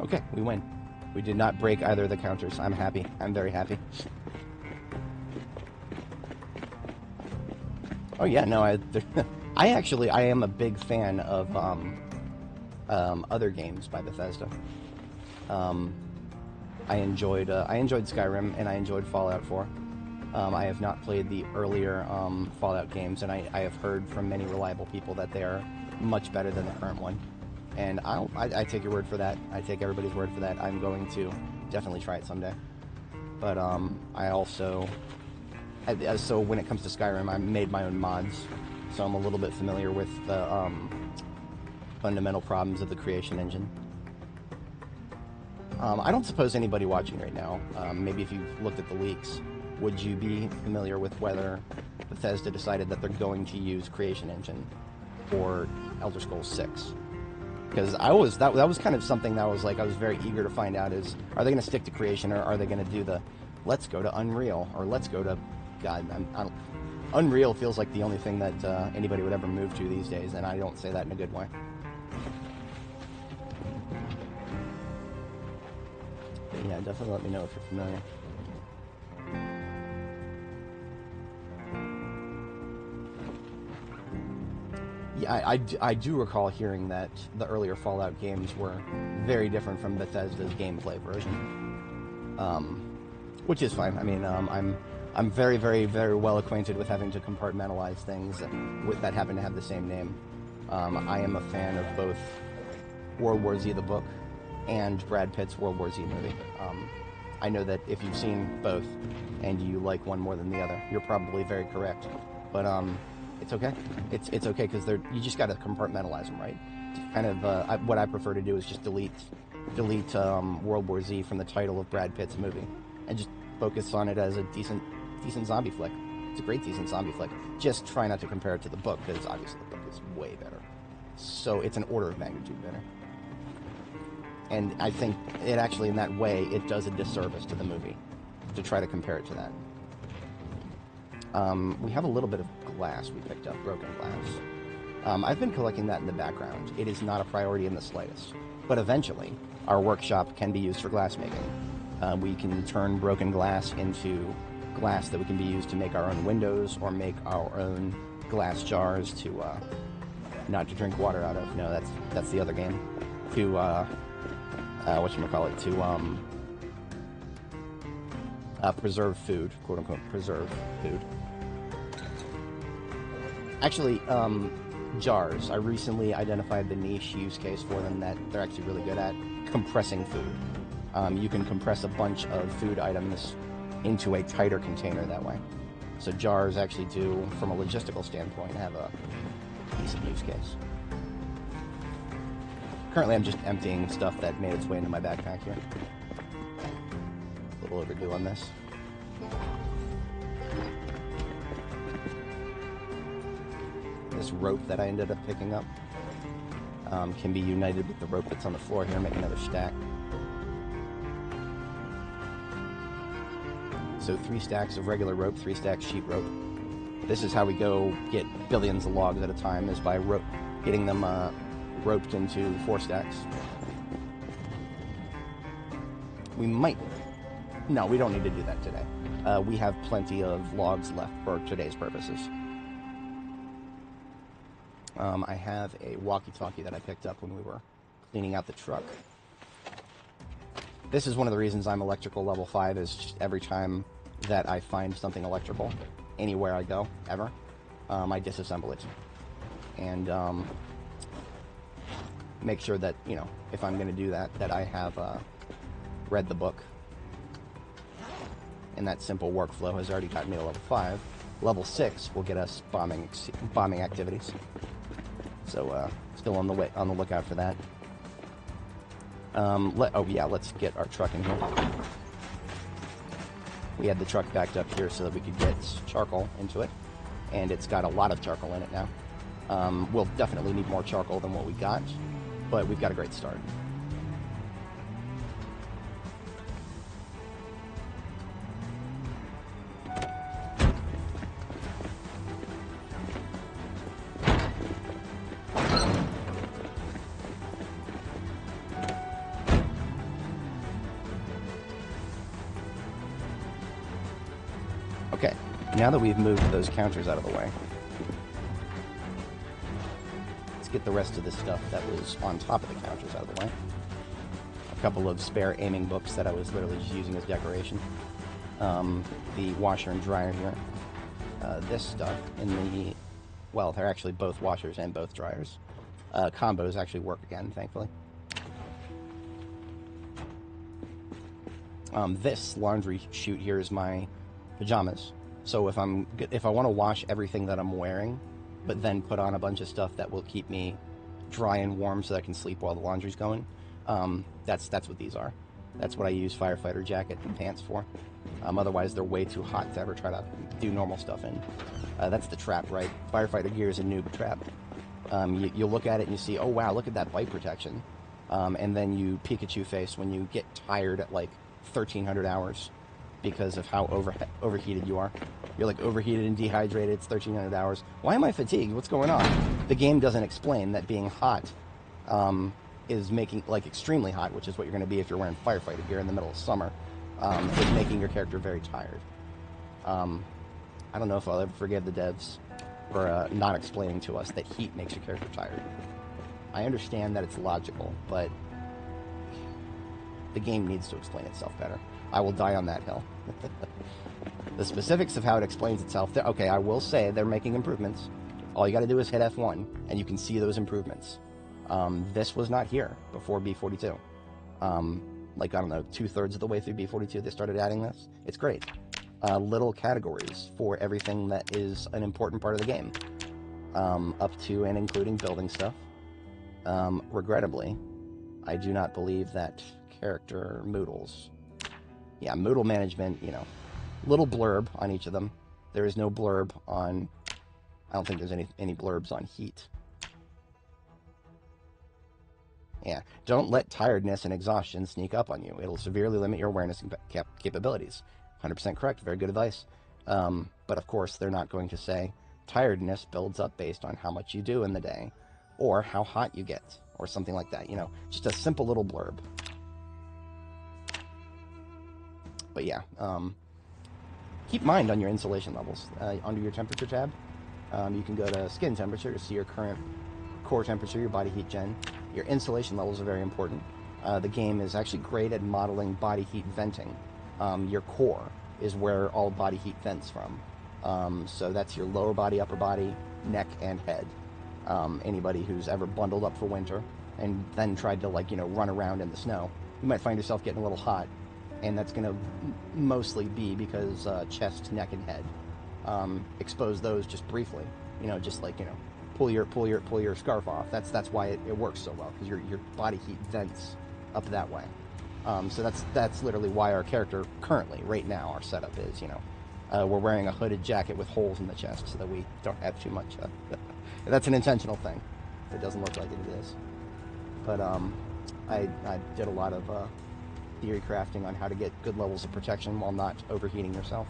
Okay, we win. We did not break either of the counters. I'm happy. I'm very happy. Oh yeah, no, I am a big fan of other games by Bethesda. I enjoyed Skyrim and I enjoyed Fallout 4. I have not played the earlier Fallout games, and I have heard from many reliable people that they are much better than the current one. And I take your word for that. I take everybody's word for that. I'm going to definitely try it someday. But I also, so when it comes to Skyrim, I made my own mods, so I'm a little bit familiar with the fundamental problems of the creation engine. I don't suppose anybody watching right now, maybe if you've looked at the leaks, would you be familiar with whether Bethesda decided that they're going to use creation engine for Elder Scrolls 6? Because that was kind of something that I was very eager to find out, is, are they going to stick to creation, or are they going to do the, let's go to Unreal, or let's go to, Unreal feels like the only thing that anybody would ever move to these days, and I don't say that in a good way. But yeah, definitely let me know if you're familiar. Yeah, I do recall hearing that the earlier Fallout games were very different from Bethesda's gameplay version, which is fine. I mean, I'm very, very, very well acquainted with having to compartmentalize things that happen to have the same name. I am a fan of both World War Z the book and Brad Pitt's World War Z movie. I know that if you've seen both and you like one more than the other, you're probably very correct. But it's okay. It's okay, because you just got to compartmentalize them, right? Kind of what I prefer to do is just delete World War Z from the title of Brad Pitt's movie and just focus on it as a decent zombie flick. It's a great decent zombie flick. Just try not to compare it to the book, because obviously the book is way better. So it's an order of magnitude better. And I think it actually, in that way, it does a disservice to the movie. to try to compare it to that. We have a little bit of glass we picked up, broken glass. I've been collecting that in the background. It is not a priority in the slightest. But eventually, our workshop can be used for glass making. We can turn broken glass into glass that we can be used to make our own windows or make our own glass jars to, not to drink water out of. No, that's the other game. To, whatchamacallit, to, preserve food, quote-unquote, preserve food. Actually, jars. I recently identified the niche use case for them that they're actually really good at. Compressing food. You can compress a bunch of food items into a tighter container that way. So jars actually do, from a logistical standpoint, have a decent use case. Currently I'm just emptying stuff that made its way into my backpack here. A little overdue on this. This rope that I ended up picking up can be united with the rope that's on the floor here, make another stack. So 3 stacks of regular rope, 3 stacks sheet rope. This is how we go get billions of logs at a time, is by getting them roped into 4 stacks. We might... No, we don't need to do that today. We have plenty of logs left for today's purposes. I have a walkie-talkie that I picked up when we were cleaning out the truck. This is one of the reasons I'm electrical level 5, is just every time that I find something electrical, anywhere I go, ever, I disassemble it. And make sure that, you know, if I'm going to do that, that I have read the book. And that simple workflow has already gotten me to level 5. Level 6 will get us bombing activities. So, still on the lookout for that. Let's get our truck in here. We had the truck backed up here so that we could get charcoal into it, and it's got a lot of charcoal in it now. We'll definitely need more charcoal than what we got, but we've got a great start. Okay, now that we've moved those counters out of the way, let's get the rest of the stuff that was on top of the counters out of the way. A couple of spare aiming books that I was literally just using as decoration. The washer and dryer here. This stuff in the... Well, they're actually both washers and both dryers. Combos actually work again, thankfully. This laundry chute here is my pajamas. So if I want to wash everything that I'm wearing, but then put on a bunch of stuff that will keep me dry and warm so that I can sleep while the laundry's going, that's what these are. That's what I use firefighter jacket and pants for. Otherwise, they're way too hot to ever try to do normal stuff in. That's the trap, right? Firefighter gear is a noob trap. You look at it and you see, oh wow, look at that bite protection. And then you Pikachu face when you get tired at like 1,300 hours. Because of how overheated you are. You're like overheated and dehydrated, it's 1,300 hours. Why am I fatigued? What's going on? The game doesn't explain that being hot is making, like extremely hot, which is what you're going to be if you're wearing firefighter gear in the middle of summer, is making your character very tired. I don't know if I'll ever forgive the devs for not explaining to us that heat makes your character tired. I understand that it's logical, but the game needs to explain itself better. I will die on that hill. The specifics of how it explains itself, okay, I will say they're making improvements. All you got to do is hit F1, and you can see those improvements. This was not here before B42. Like, I don't know, 2/3 of the way through B42, they started adding this. It's great. Little categories for everything that is an important part of the game. Up to and including building stuff. Regrettably, I do not believe that character moodles... Yeah, Moodle management, you know, little blurb on each of them. There is no blurb on... I don't think there's any blurbs on heat. Yeah, don't let tiredness and exhaustion sneak up on you. It'll severely limit your awareness and capabilities. 100% correct. Very good advice. But of course, they're not going to say tiredness builds up based on how much you do in the day or how hot you get or something like that. You know, just a simple little blurb. But yeah, keep mind on your insulation levels. Under your temperature tab, you can go to skin temperature to see your current core temperature, your body heat gen. Your insulation levels are very important. The game is actually great at modeling body heat venting. Your core is where all body heat vents from. So that's your lower body, upper body, neck, and head. Anybody who's ever bundled up for winter and then tried to, like, you know, run around in the snow, you might find yourself getting a little hot, and that's going to mostly be because chest, neck, and head. Expose those just briefly, you know, just like, you know, pull your scarf off. That's why it works so well, because your body heat vents up that way. So that's literally why our character currently, right now, our setup is, you know, we're wearing a hooded jacket with holes in the chest so that we don't have too much. That's an intentional thing. It doesn't look like it is. But I did a lot of theory crafting on how to get good levels of protection while not overheating yourself.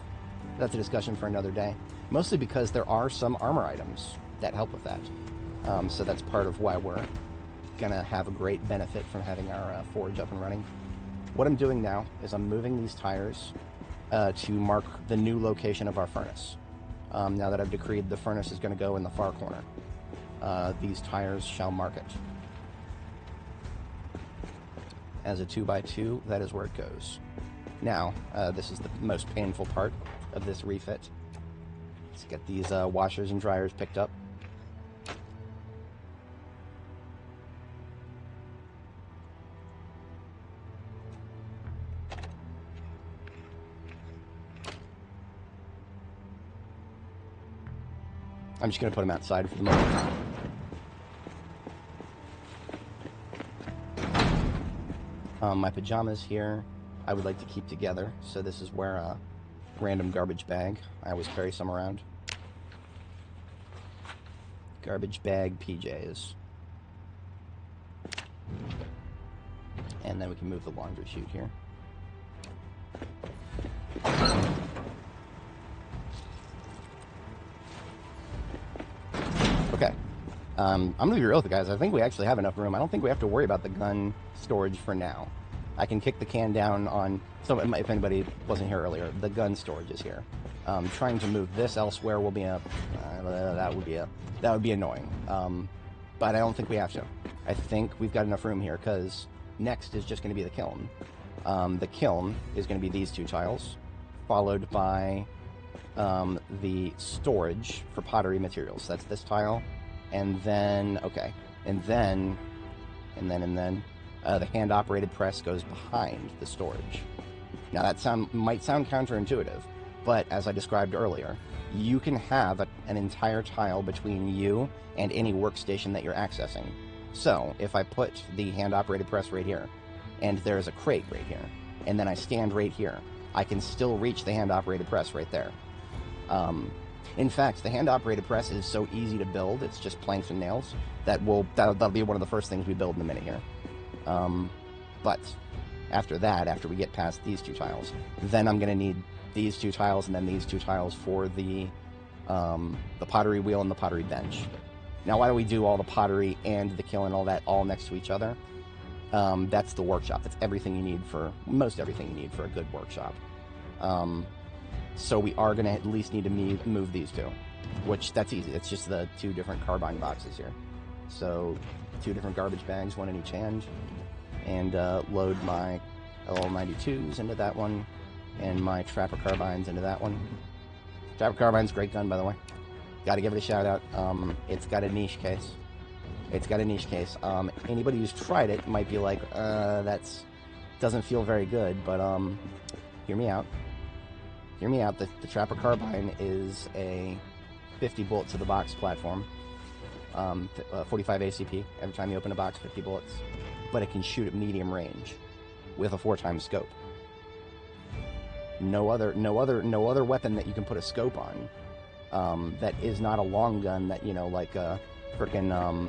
That's a discussion for another day. Mostly because there are some armor items that help with that. So that's part of why we're gonna have a great benefit from having our forge up and running. What I'm doing now is I'm moving these tires to mark the new location of our furnace. Now that I've decreed the furnace is going to go in the far corner, these tires shall mark it. As a 2x2, that is where it goes. Now, this is the most painful part of this refit. Let's get these washers and dryers picked up. I'm just going to put them outside for the moment. My pajamas here, I would like to keep together. So this is where a random garbage bag. I always carry some around. Garbage bag PJs. And then we can move the laundry chute here. Okay. I'm going to be real with you guys. I think we actually have enough room. I don't think we have to worry about the gun storage for now. I can kick the can down on... So if anybody wasn't here earlier, the gun storage is here. Trying to move this elsewhere will be a... that would be annoying. But I don't think we have to. I think we've got enough room here, because next is just going to be the kiln. The kiln is going to be these two tiles, followed by the storage for pottery materials. That's this tile, and then the hand-operated press goes behind the storage. Now that might sound counterintuitive, but as I described earlier, you can have an entire tile between you and any workstation that you're accessing. So if I put the hand-operated press right here, and there's a crate right here, and then I stand right here, I can still reach the hand-operated press right there. In fact, the hand-operated press is so easy to build, it's just planks and nails, that'll be one of the first things we build in a minute here. But after that, after we get past these two tiles, then I'm going to need these two tiles and then these two tiles for the pottery wheel and the pottery bench. Now, why do we do all the pottery and the kiln and all that all next to each other? That's the workshop. That's everything you need most everything you need for a good workshop. So we are going to at least need to move these two, which that's easy. It's just the two different carbine boxes here. So 2 different garbage bags, one in each hand, and load my L92s into that one, and my Trapper carbines into that one. Trapper carbine's a great gun, by the way. Got to give it a shout out. It's got a niche case. Anybody who's tried it might be like, doesn't feel very good, but hear me out. The Trapper carbine is a 50 bullet to the box platform. 45 ACP every time you open a box, 50 bullets, but it can shoot at medium range with a 4x scope. No other weapon that you can put a scope on that is not a long gun that, you know, like frickin'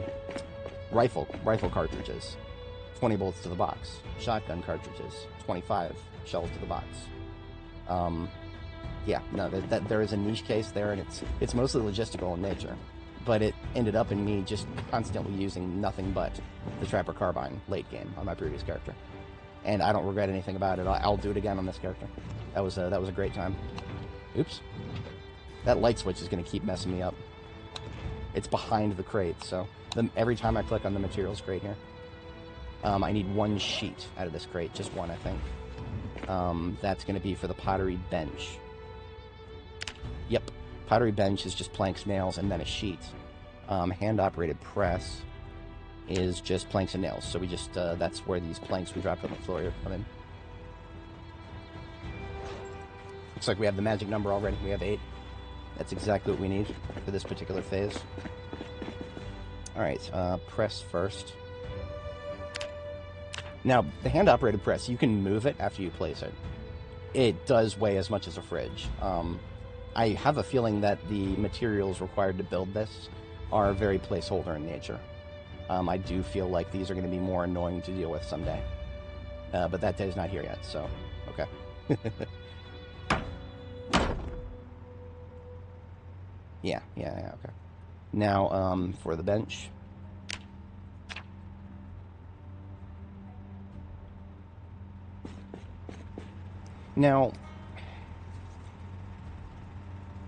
rifle cartridges, 20 bullets to the box. Shotgun cartridges, 25 shells to the box. Yeah, no, there is a niche case there, and it's mostly logistical in nature. But it ended up in me just constantly using nothing but the Trapper Carbine late game on my previous character. And I don't regret anything about it. I'll do it again on this character. That was a great time. Oops. That light switch is going to keep messing me up. It's behind the crate, so every time I click on the materials crate here, I need one sheet out of this crate, just one, I think. That's going to be for the pottery bench. Yep, pottery bench is just planks, nails, and then a sheet. Hand-operated press is just planks and nails, so we just, that's where these planks we dropped on the floor here come in. Looks like we have the magic number already. We have 8. That's exactly what we need for this particular phase. Alright, press first. Now, the hand-operated press, you can move it after you place it. It does weigh as much as a fridge. I have a feeling that the materials required to build this are very placeholder in nature. I do feel like these are going to be more annoying to deal with someday. But that day's not here yet, so, okay. Yeah, okay. Now, for the bench. Now,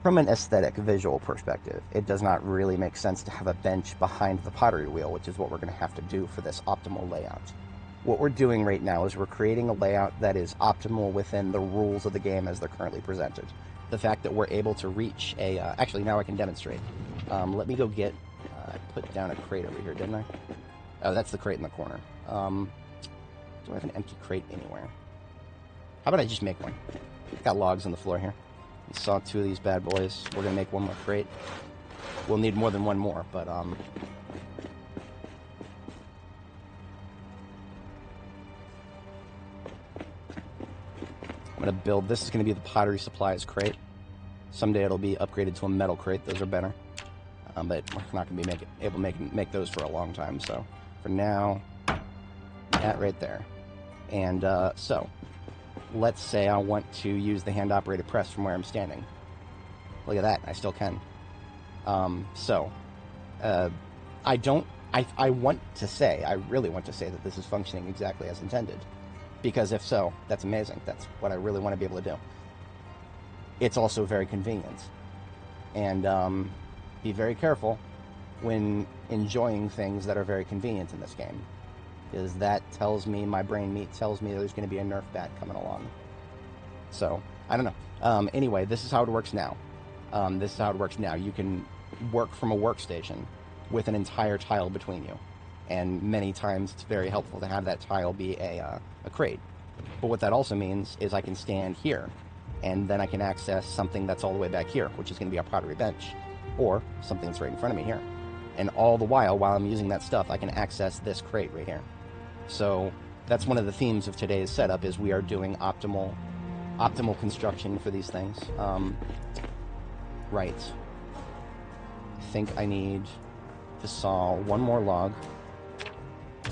from an aesthetic, visual perspective, it does not really make sense to have a bench behind the pottery wheel, which is what we're going to have to do for this optimal layout. What we're doing right now is we're creating a layout that is optimal within the rules of the game as they're currently presented. The fact that we're able to reach a... actually, now I can demonstrate. Let me go get... I put down a crate over here, didn't I? Oh, that's the crate in the corner. Do I have an empty crate anywhere? How about I just make one? Got logs on the floor here. We saw 2 of these bad boys. We're going to make one more crate. We'll need more than one more, but... I'm going to build... This is going to be the pottery supplies crate. Someday it'll be upgraded to a metal crate. Those are better. But we're not going to be able to make those for a long time. So, for now, that right there. And, so... Let's say I want to use the hand-operated press from where I'm standing. Look at that, I still can. I want to say, I really want to say that this is functioning exactly as intended. Because if so, that's amazing. That's what I really want to be able to do. It's also very convenient. And be very careful when enjoying things that are very convenient in this game. Because that tells me, my brain meat tells me there's going to be a Nerf bat coming along. So, I don't know. Anyway, this is how it works now. You can work from a workstation with an entire tile between you. And many times it's very helpful to have that tile be a crate. But what that also means is I can stand here, and then I can access something that's all the way back here, which is going to be a pottery bench, or something that's right in front of me here. And all the while I'm using that stuff, I can access this crate right here. So that's one of the themes of today's setup, is we are doing optimal construction for these things. Right. I think I need to saw one more log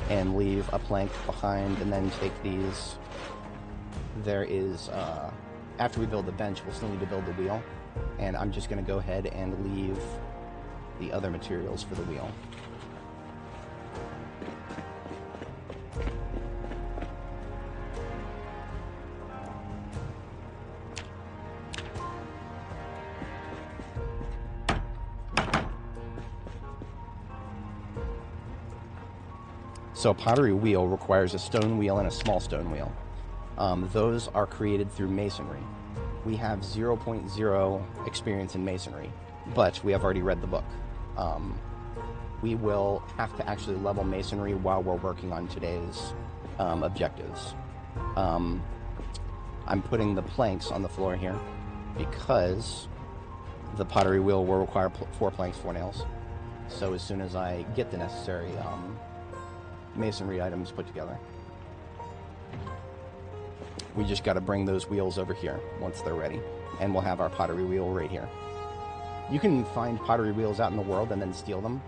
and leave a plank behind, and then take these. There is, after we build the bench, we'll still need to build the wheel, and I'm just going to go ahead and leave the other materials for the wheel. So pottery wheel requires a stone wheel and a small stone wheel. Those are created through masonry. We have 0.0 experience in masonry, but we have already read the book. We will have to actually level masonry while we're working on today's objectives. I'm putting the planks on the floor here because the pottery wheel will require 4 planks, 4 nails. So as soon as I get the necessary masonry items put together, we just got to bring those wheels over here once they're ready, and we'll have our pottery wheel right here. You can find pottery wheels out in the world and then steal them.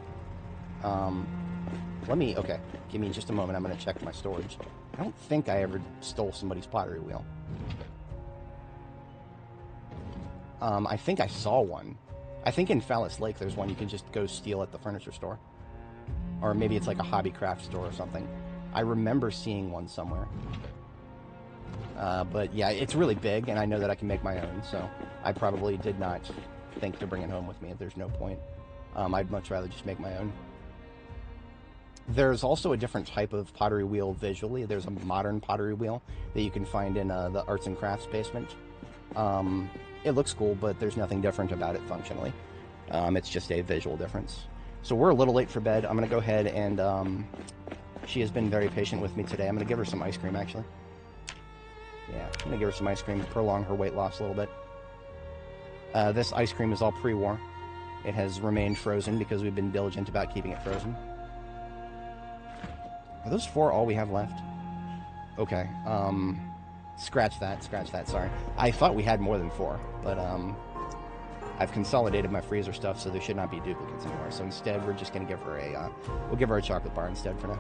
Okay, give me just a moment. I'm going to check my storage. I don't think I ever stole somebody's pottery wheel. I think I saw one. I think in Fallis Lake there's one you can just go steal at the furniture store. Or maybe it's like a hobby craft store or something. I remember seeing one somewhere. But yeah, it's really big, and I know that I can make my own, so I probably did not think to bring it home with me. There's no point. I'd much rather just make my own. There's also a different type of pottery wheel visually. There's a modern pottery wheel that you can find in the arts and crafts basement. It looks cool, but there's nothing different about it functionally. It's just a visual difference. So we're a little late for bed. I'm going to go ahead and she has been very patient with me today. I'm going to give her some ice cream, actually. Yeah, I'm going to give her some ice cream to prolong her weight loss a little bit. This ice cream is all pre-war. It has remained frozen because we've been diligent about keeping it frozen. Are those 4 all we have left? Okay, scratch that, sorry. I thought we had more than 4, but I've consolidated my freezer stuff, so there should not be duplicates anymore. So instead, we're just going to give her we'll give her a chocolate bar instead for now.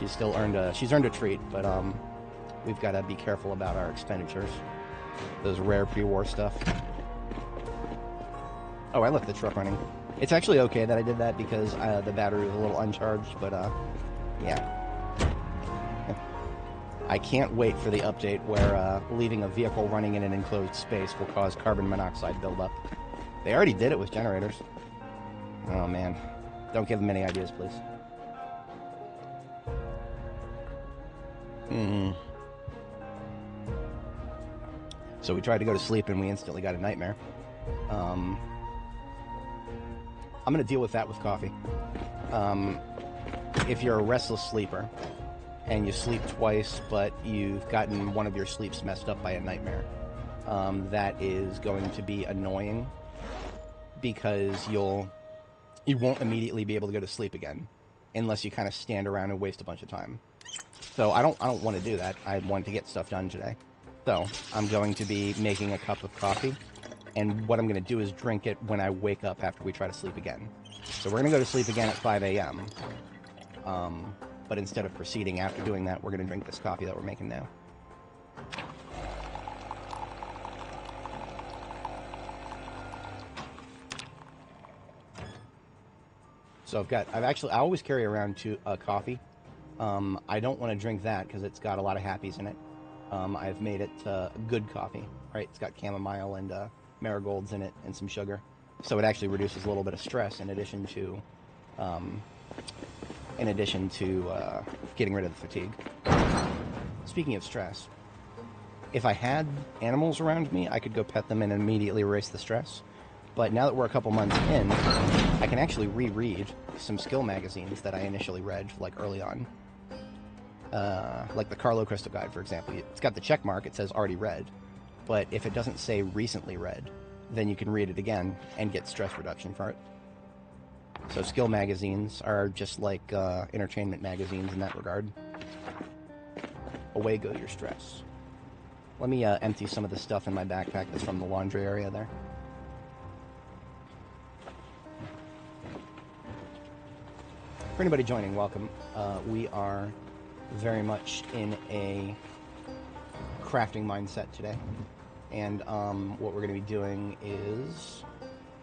She's earned a treat, but we've got to be careful about our expenditures. Those rare pre-war stuff. Oh, I left the truck running. It's actually okay that I did that because the battery was a little uncharged, but yeah. I can't wait for the update where leaving a vehicle running in an enclosed space will cause carbon monoxide buildup. They already did it with generators. Oh man. Don't give them any ideas, please. So we tried to go to sleep and we instantly got a nightmare. I'm going to deal with that with coffee. If you're a restless sleeper and you sleep twice, but you've gotten one of your sleeps messed up by a nightmare, that is going to be annoying because you won't immediately be able to go to sleep again unless you kind of stand around and waste a bunch of time. So I don't want to do that. I want to get stuff done today. So I'm going to be making a cup of coffee, and what I'm going to do is drink it when I wake up after we try to sleep again. So we're going to go to sleep again at 5 a.m. But instead of proceeding after doing that, we're going to drink this coffee that we're making now. So I always carry around coffee. I don't want to drink that because it's got a lot of happies in it. I've made it good coffee, right? It's got chamomile and marigolds in it and some sugar. So it actually reduces a little bit of stress in addition to getting rid of the fatigue. Speaking of stress, if I had animals around me, I could go pet them and immediately erase the stress. But now that we're a couple months in, I can actually reread some skill magazines that I initially read, like early on. Like the Carlo Crystal Guide, for example. It's got the check mark, it says already read. But if it doesn't say recently read, then you can read it again and get stress reduction for it. So skill magazines are just like entertainment magazines in that regard. Away go your stress. Let me empty some of the stuff in my backpack that's from the laundry area there. For anybody joining, welcome. We are very much in a crafting mindset today. And what we're going to be doing is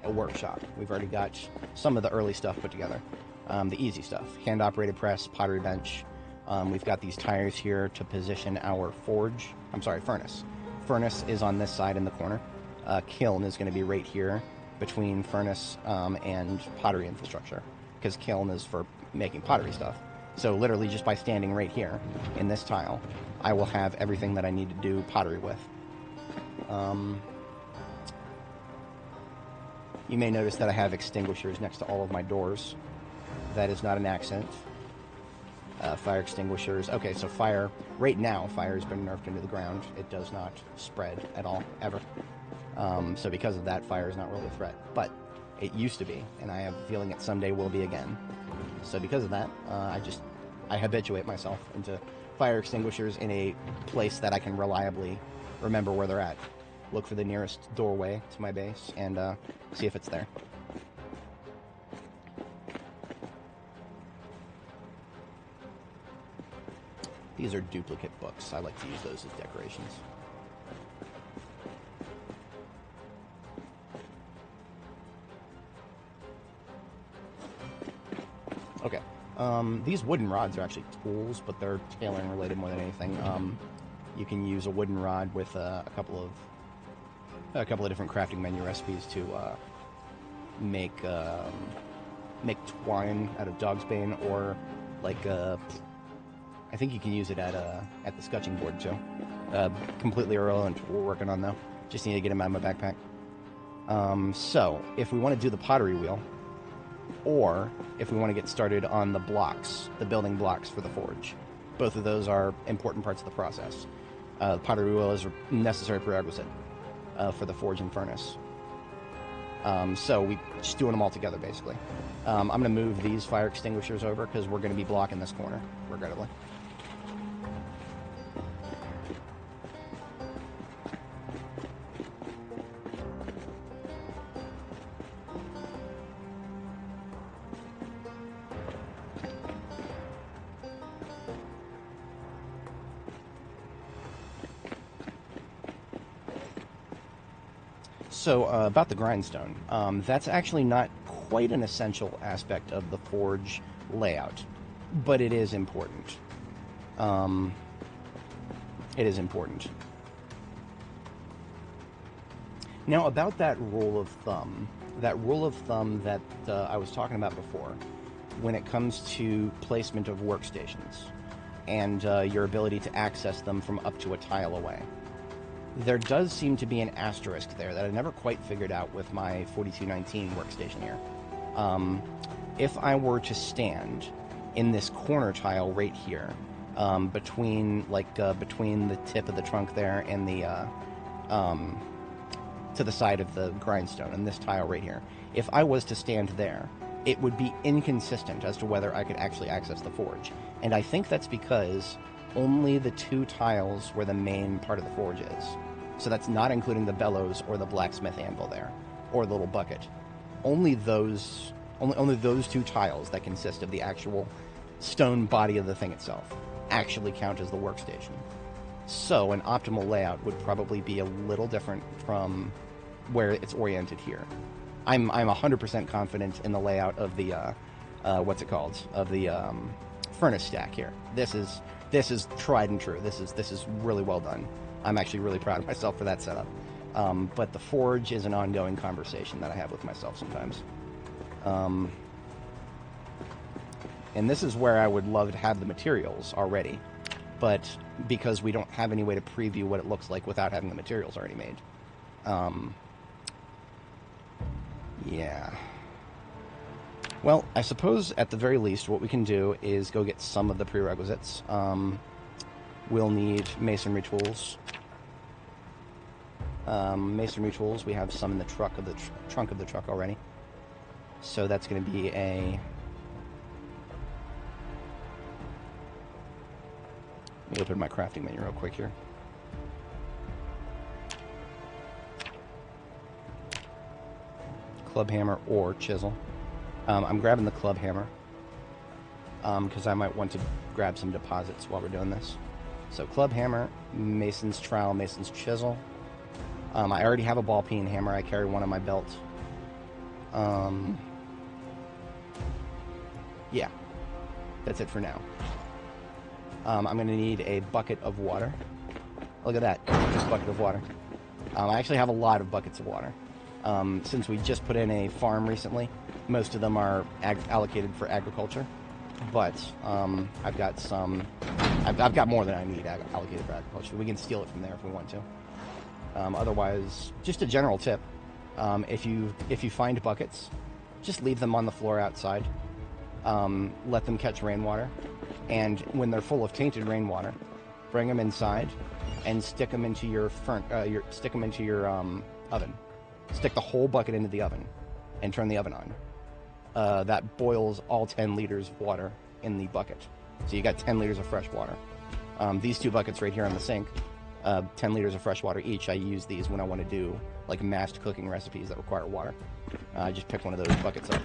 a workshop. We've already got some of the early stuff put together. The easy stuff. Hand-operated press, pottery bench. We've got these tires here to position our furnace. Furnace is on this side in the corner. Kiln is going to be right here between furnace and pottery infrastructure, because kiln is for making pottery stuff. So literally just by standing right here in this tile, I will have everything that I need to do pottery with. You may notice that I have extinguishers next to all of my doors. That is not an accident. Fire extinguishers. Okay, so fire, right now, fire has been nerfed into the ground. It does not spread at all, ever. So because of that, fire is not really a threat. But it used to be, and I have a feeling it someday will be again. So because of that, I habituate myself into fire extinguishers in a place that I can reliably remember where they're at. Look for the nearest doorway to my base and see if it's there. These are duplicate books. I like to use those as decorations. Okay. These wooden rods are actually tools, but they're tailoring related more than anything. You can use a wooden rod with a couple of different crafting menu recipes to make twine out of dog's bane, or like I think you can use it at the scutching board too. Completely irrelevant to what we're working on though. Just need to get them out of my backpack. So if we want to do the pottery wheel, or if we want to get started on the blocks, the building blocks for the forge, both of those are important parts of the process. The pottery wheel is a necessary prerequisite for the forge and furnace. So we just doing them all together, basically. I'm going to move these fire extinguishers over because we're going to be blocking this corner, regrettably. So, about the grindstone, that's actually not quite an essential aspect of the forge layout, but it is important. It is important. Now, about that rule of thumb that I was talking about before, when it comes to placement of workstations and your ability to access them from up to a tile away. There does seem to be an asterisk there that I never quite figured out with my 4219 workstation here. If I were to stand in this corner tile right here, between the tip of the trunk there and the to the side of the grindstone, and this tile right here, if I was to stand there, it would be inconsistent as to whether I could actually access the forge. And I think that's because only the two tiles where the main part of the forge is. So that's not including the bellows or the blacksmith anvil there, or the little bucket. Only those two tiles that consist of the actual stone body of the thing itself actually count as the workstation. So an optimal layout would probably be a little different from where it's oriented here. I'm 100% confident in the layout of the of the furnace stack here. This is tried and true. This is really well done. I'm actually really proud of myself for that setup. But the forge is an ongoing conversation that I have with myself sometimes. And this is where I would love to have the materials already, but because we don't have any way to preview what it looks like without having the materials already made. Yeah. Well, I suppose at the very least what we can do is go get some of the prerequisites. We'll need masonry tools. Masonry tools, we have some in the trunk of the truck already. So that's going to be a... Let me open my crafting menu real quick here. Club hammer or chisel. I'm grabbing the club hammer because I might want to grab some deposits while we're doing this. So club hammer, mason's trowel, mason's chisel. I already have a ball peen hammer. I carry one on my belt. Yeah, that's it for now. I'm going to need a bucket of water. Look at that, just a bucket of water. I actually have a lot of buckets of water. Since we just put in a farm recently, most of them are allocated for agriculture. But I've got some. I've got more than I need allocated for agriculture. We can steal it from there if we want to. Otherwise, just a general tip: if you find buckets, just leave them on the floor outside. Let them catch rainwater, and when they're full of tainted rainwater, bring them inside and stick them into your oven. Stick the whole bucket into the oven and turn the oven on. That boils all 10 liters of water in the bucket. So you got 10 liters of fresh water. These two buckets right here on the sink, 10 liters of fresh water each. I use these when I want to do like massed cooking recipes that require water. I just pick one of those buckets up.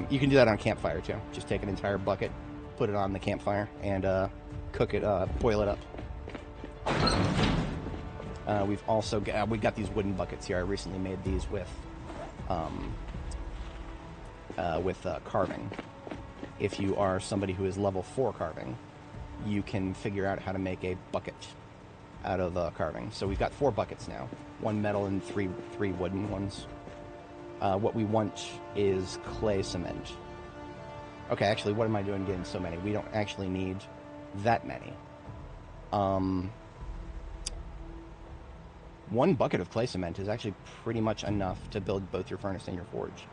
You can do that on a campfire too. Just take an entire bucket, put it on the campfire, and cook it, boil it up. We've also we got these wooden buckets here. I recently made these with with carving. If you are somebody who is level 4 carving, you can figure out how to make a bucket out of carving. So we've got 4 buckets now, 1 metal and three wooden ones. What we want is clay cement. Okay, actually, what am I doing getting so many? We don't actually need that many. 1 bucket of clay cement is actually pretty much enough to build both your furnace and your forge.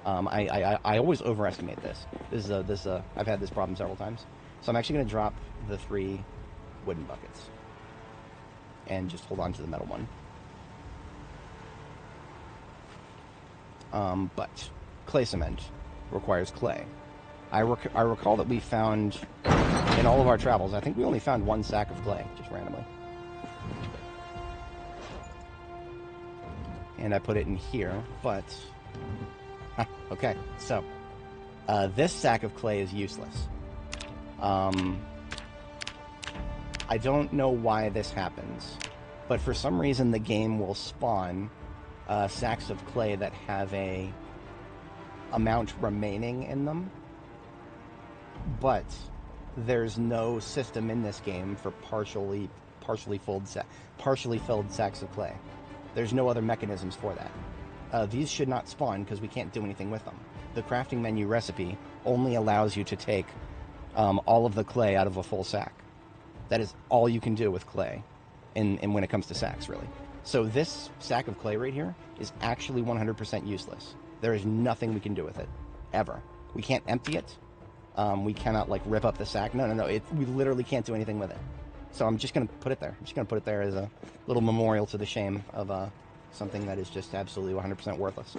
I always overestimate this. I've had this problem several times. So I'm actually going to drop the 3 wooden buckets and just hold on to the metal one. But clay cement requires clay. I recall that we found, in all of our travels, I think we only found 1 sack of clay, just randomly. And I put it in here, but... okay, so, this sack of clay is useless. I don't know why this happens, but for some reason the game will spawn sacks of clay that have a amount remaining in them, but there's no system in this game for partially filled sacks of clay. There's no other mechanisms for that. These should not spawn because we can't do anything with them. The crafting menu recipe only allows you to take all of the clay out of a full sack. That is all you can do with clay in when it comes to sacks, really. So this sack of clay right here is actually 100% useless. There is nothing we can do with it, ever. We can't empty it. We cannot, like, rip up the sack. No. We literally can't do anything with it. So I'm just going to put it there. I'm just going to put it there as a little memorial to the shame of something that is just absolutely 100% worthless.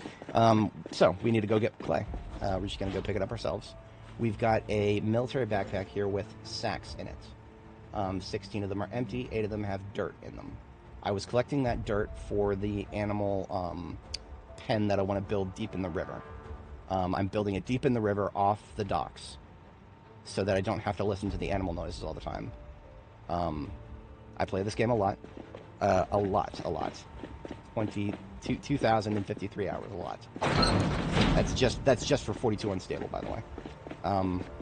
So we need to go get clay. We're just going to go pick it up ourselves. We've got a military backpack here with sacks in it. 16 of them are empty, 8 of them have dirt in them. I was collecting that dirt for the animal pen that I want to build deep in the river. I'm building it deep in the river off the docks so that I don't have to listen to the animal noises all the time. I play this game a lot. A lot. 2,053 hours, a lot. That's just for 42 Unstable, by the way.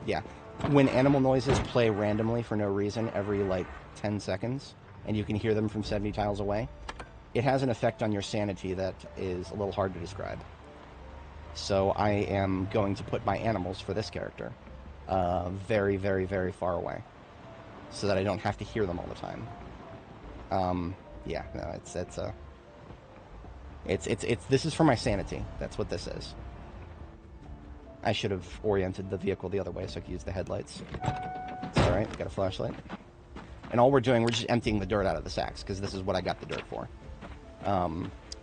Yeah. When animal noises play randomly for no reason every, like, 10 seconds, and you can hear them from 70 tiles away, it has an effect on your sanity that is a little hard to describe. So I am going to put my animals for this character very, very, very far away, so that I don't have to hear them all the time. Yeah, no, this is for my sanity. That's what this is. I should have oriented the vehicle the other way so I could use the headlights. It's alright, got a flashlight. And all we're doing, we're just emptying the dirt out of the sacks, because this is what I got the dirt for.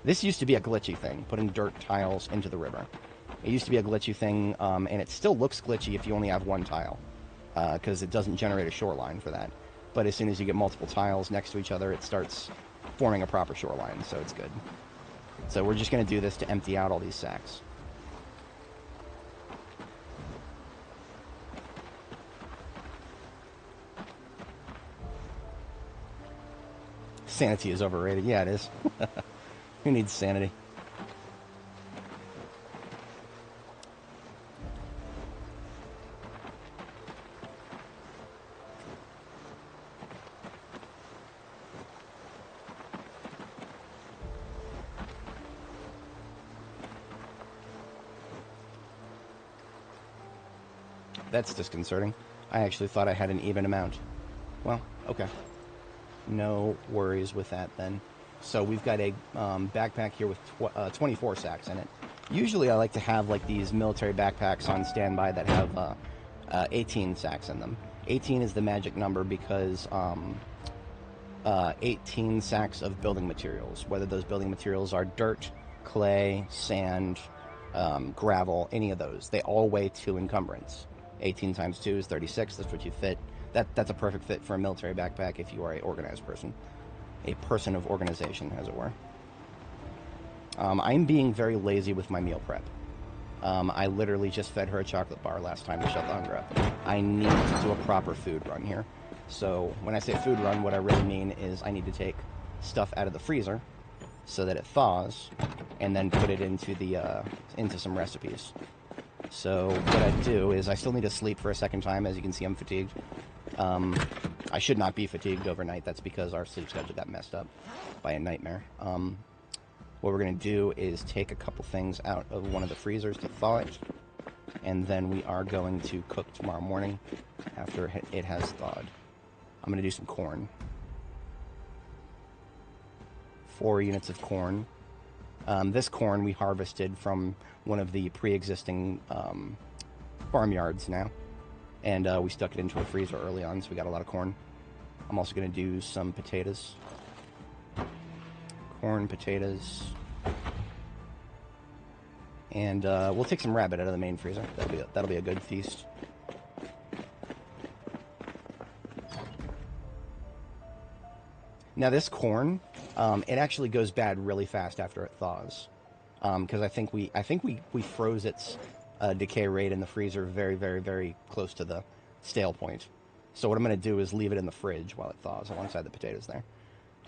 This used to be a glitchy thing, putting dirt tiles into the river. It used to be a glitchy thing, and it still looks glitchy if you only have 1 tile, because it doesn't generate a shoreline for that. But as soon as you get multiple tiles next to each other, it starts forming a proper shoreline, so it's good. So we're just going to do this to empty out all these sacks. Sanity is overrated. Yeah, it is. Who needs sanity? That's disconcerting. I actually thought I had an even amount. Well, okay. No worries with that then. So we've got a backpack here with 24 sacks in it. Usually I like to have like these military backpacks on standby that have 18 sacks in them. 18 is the magic number because 18 sacks of building materials, whether those building materials are dirt, clay, sand, gravel, any of those, they all weigh 2 encumbrance. 18 times 2 is 36. That's what you fit. That's a perfect fit for a military backpack if you are a organized person. A person of organization, as it were. I'm being very lazy with my meal prep. I literally just fed her a chocolate bar last time to shut the hunger up. I need to do a proper food run here. So when I say food run, what I really mean is I need to take stuff out of the freezer so that it thaws, and then put it into the into some recipes. So what I do is I still need to sleep for a second time. As you can see, I'm fatigued. I should not be fatigued overnight. That's because our sleep schedule got messed up by a nightmare. What we're going to do is take a couple things out of one of the freezers to thaw it, and then we are going to cook tomorrow morning after it has thawed. I'm going to do some corn. 4 units of corn. This corn we harvested from one of the pre-existing farmyards now, and we stuck it into a freezer early on, so we got a lot of corn. I'm also going to do some potatoes. Corn, potatoes, and we'll take some rabbit out of the main freezer. That'll be a good feast. Now this corn, it actually goes bad really fast after it thaws, because I think we froze its decay rate in the freezer very, very, very close to the stale point. So what I'm going to do is leave it in the fridge while it thaws alongside the potatoes there.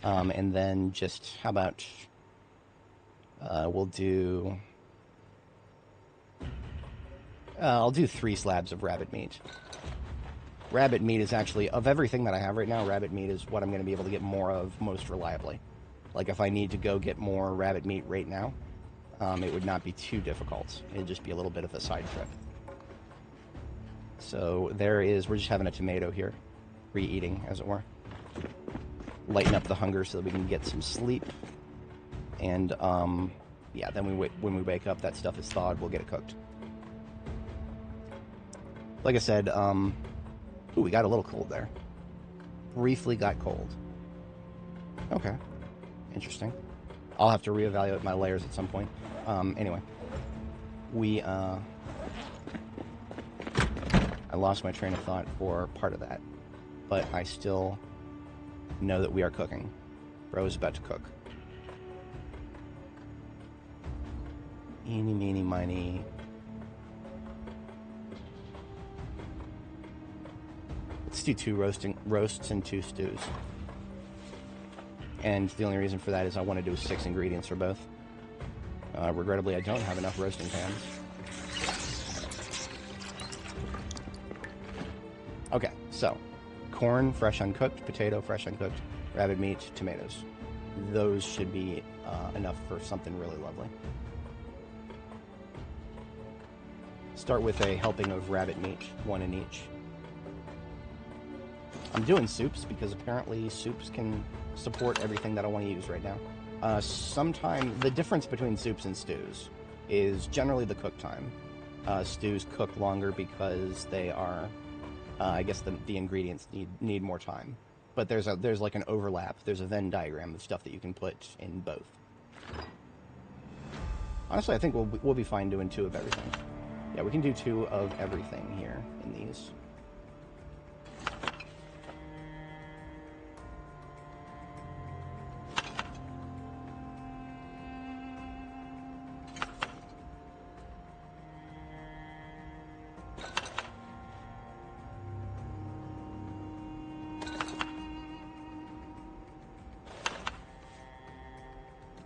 And then just, how about, we'll do, I'll do 3 slabs of rabbit meat. Rabbit meat is actually, of everything that I have right now, rabbit meat is what I'm going to be able to get more of most reliably. Like if I need to go get more rabbit meat right now, it would not be too difficult. It'd just be a little bit of a side trip. So we're just having a tomato here, re-eating, as it were. Lighten up the hunger so that we can get some sleep. And, yeah, then when we wake up, that stuff is thawed, we'll get it cooked. Like I said, ooh, we got a little cold there. Briefly got cold. Okay. Interesting. I'll have to reevaluate my layers at some point. Anyway. I lost my train of thought for part of that. But I still know that we are cooking. Bro is about to cook. Eeny, meeny, miny. Let's do 2 roasts and 2 stews. And the only reason for that is I want to do 6 ingredients for both. Regrettably, I don't have enough roasting pans. Okay, so corn, fresh uncooked, potato, fresh uncooked, rabbit meat, tomatoes. Those should be enough for something really lovely. Start with a helping of rabbit meat, 1 in each. I'm doing soups because apparently soups can support everything that I want to use right now. The difference between soups and stews is generally the cook time. Stews cook longer because they are, I guess the ingredients need more time. But there's like an overlap. There's a Venn diagram of stuff that you can put in both. Honestly, I think we'll be fine doing 2 of everything. Yeah, we can do 2 of everything here in these.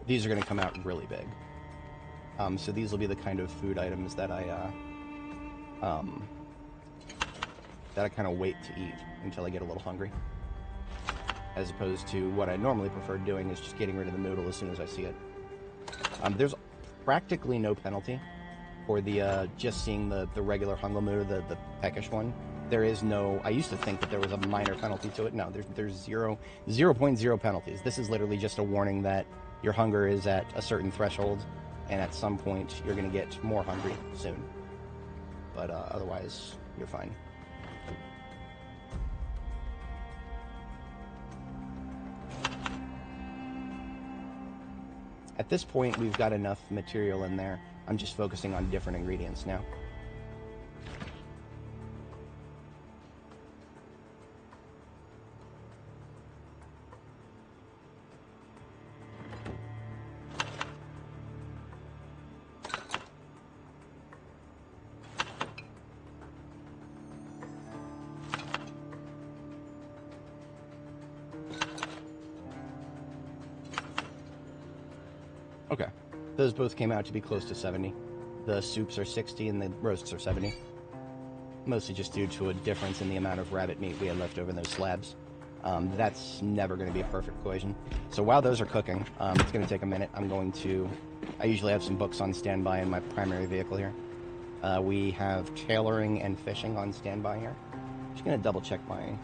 These are going to come out really big. So these will be the kind of food items that I kind of wait to eat until I get a little hungry. As opposed to what I normally prefer doing is just getting rid of the noodle as soon as I see it. There's practically no penalty for the just seeing the regular Hungel noodle, the peckish one. There is no, I used to think that there was a minor penalty to it. No, there's 0.0 penalties. This is literally just a warning that your hunger is at a certain threshold, and at some point you're going to get more hungry soon. But otherwise, you're fine. At this point, we've got enough material in there. I'm just focusing on different ingredients now. Okay, those both came out to be close to 70. the soups are 60 and the roasts are 70. Mostly just due to a difference in the amount of rabbit meat we had left over in those slabs. That's never going to be a perfect equation. So while those are cooking, it's going to take a minute. I usually have some books on standby in my primary vehicle here. We have tailoring and fishing on standby here. Just going to double check my...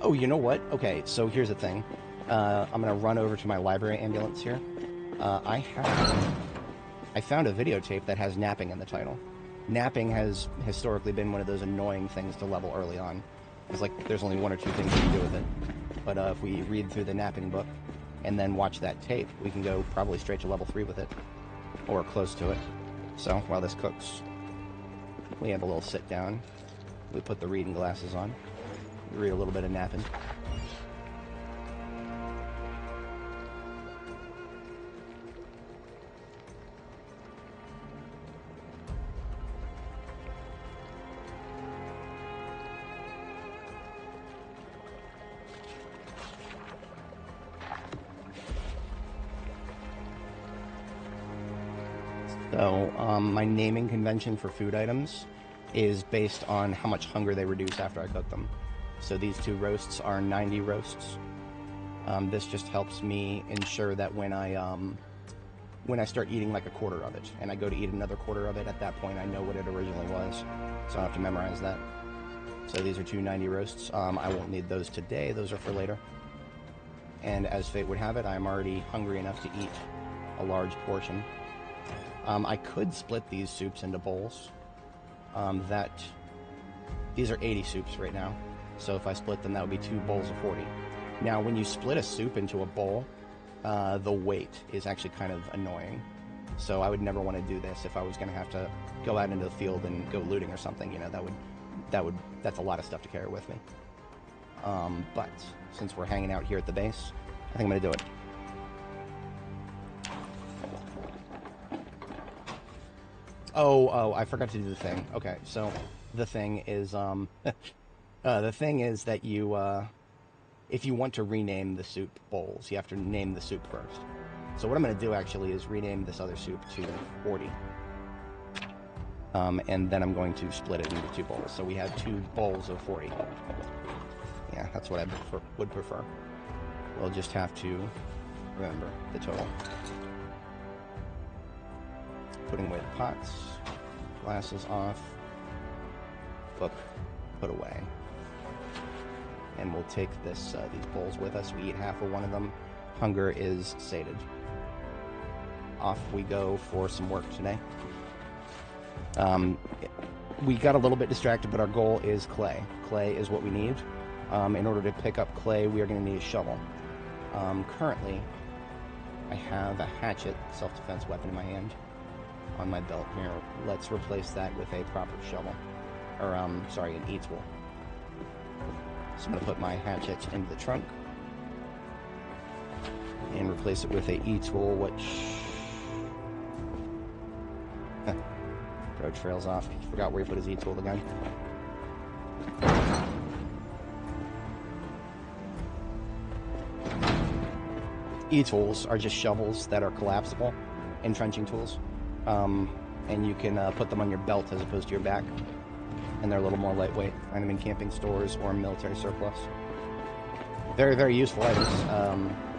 Oh, you know what? Okay, so here's the thing. I'm going to run over to my library ambulance here. I found a videotape that has napping in the title. Napping has historically been one of those annoying things to level early on. It's like there's only one or two things you can do with it. But if we read through the napping book and then watch that tape, we can go probably straight to level 3 with it. Or close to it. So, while this cooks, we have a little sit down. We put the reading glasses on. We read a little bit of napping. So, my naming convention for food items is based on how much hunger they reduce after I cook them. So these two roasts are 90 roasts. This just helps me ensure that when I start eating like a quarter of it, and I go to eat another quarter of it, at that point I know what it originally was, so I don't have to memorize that. So these are two 90 roasts. I won't need those today, those are for later. And as fate would have it, I'm already hungry enough to eat a large portion. I could split these soups into bowls. These are 80 soups right now, so if I split them, that would be 2 bowls of 40. Now, when you split a soup into a bowl, the weight is actually kind of annoying. So I would never want to do this if I was going to have to go out into the field and go looting or something. You know, that's a lot of stuff to carry with me. But since we're hanging out here at the base, I think I'm going to do it. Oh, I forgot to do the thing. Okay, so the thing is, that you, if you want to rename the soup bowls, you have to name the soup first. So what I'm going to do actually is rename this other soup to 40. And then I'm going to split it into 2 bowls. So we have 2 bowls of 40. Yeah, that's what I would prefer. We'll just have to remember the total. Putting away the pots, glasses off, book put away. And we'll take these bowls with us. We eat half of one of them. Hunger is sated. Off we go for some work today. We got a little bit distracted, but our goal is clay. Clay is what we need. In order to pick up clay, we are going to need a shovel. Currently, I have a hatchet, self-defense weapon in my hand. On my belt here. Let's replace that with a proper shovel. Or, sorry, an E-tool. So I'm going to put my hatchet into the trunk. And replace it with a E-tool, which... road trails off. Forgot where he put his E-tool again. E-tools are just shovels that are collapsible. Entrenching tools. And you can put them on your belt as opposed to your back, and they're a little more lightweight. Find them in camping stores or military surplus. Very, very useful items,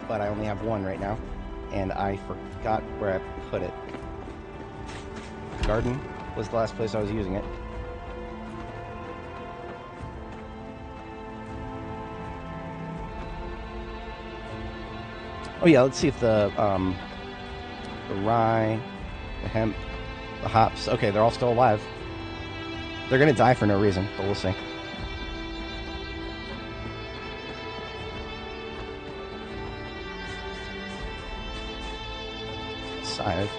but I only have one right now, and I forgot where I put it. Garden was the last place I was using it. Oh yeah, let's see if the rye, the hemp, the hops. Okay, they're all still alive. They're gonna die for no reason, but we'll see. Scythe.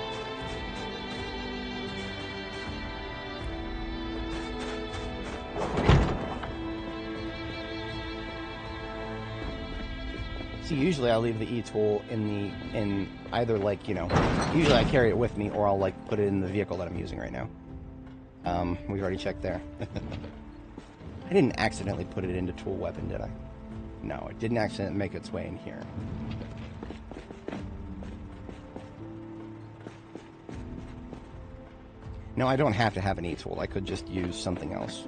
See, usually I leave the E-tool in either, like, you know, usually I carry it with me, or I'll, like, put it in the vehicle that I'm using right now. We've already checked there. I didn't accidentally put it into tool weapon, did I? No, it didn't accidentally make its way in here. No, I don't have to have an E-tool. I could just use something else.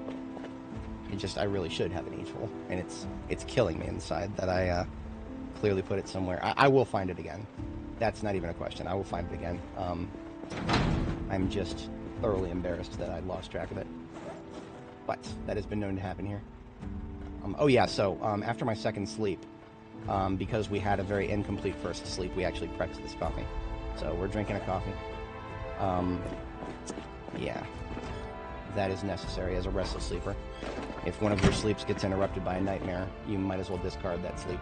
I really should have an E-tool, and it's killing me inside that I clearly put it somewhere. I will find it again. That's not even a question. I will find it again. I'm just thoroughly embarrassed that I lost track of it. But that has been known to happen here. Oh yeah, so after my second sleep, because we had a very incomplete first sleep, we actually prepped this coffee. So we're drinking a coffee. Yeah, that is necessary as a restless sleeper. If one of your sleeps gets interrupted by a nightmare, you might as well discard that sleep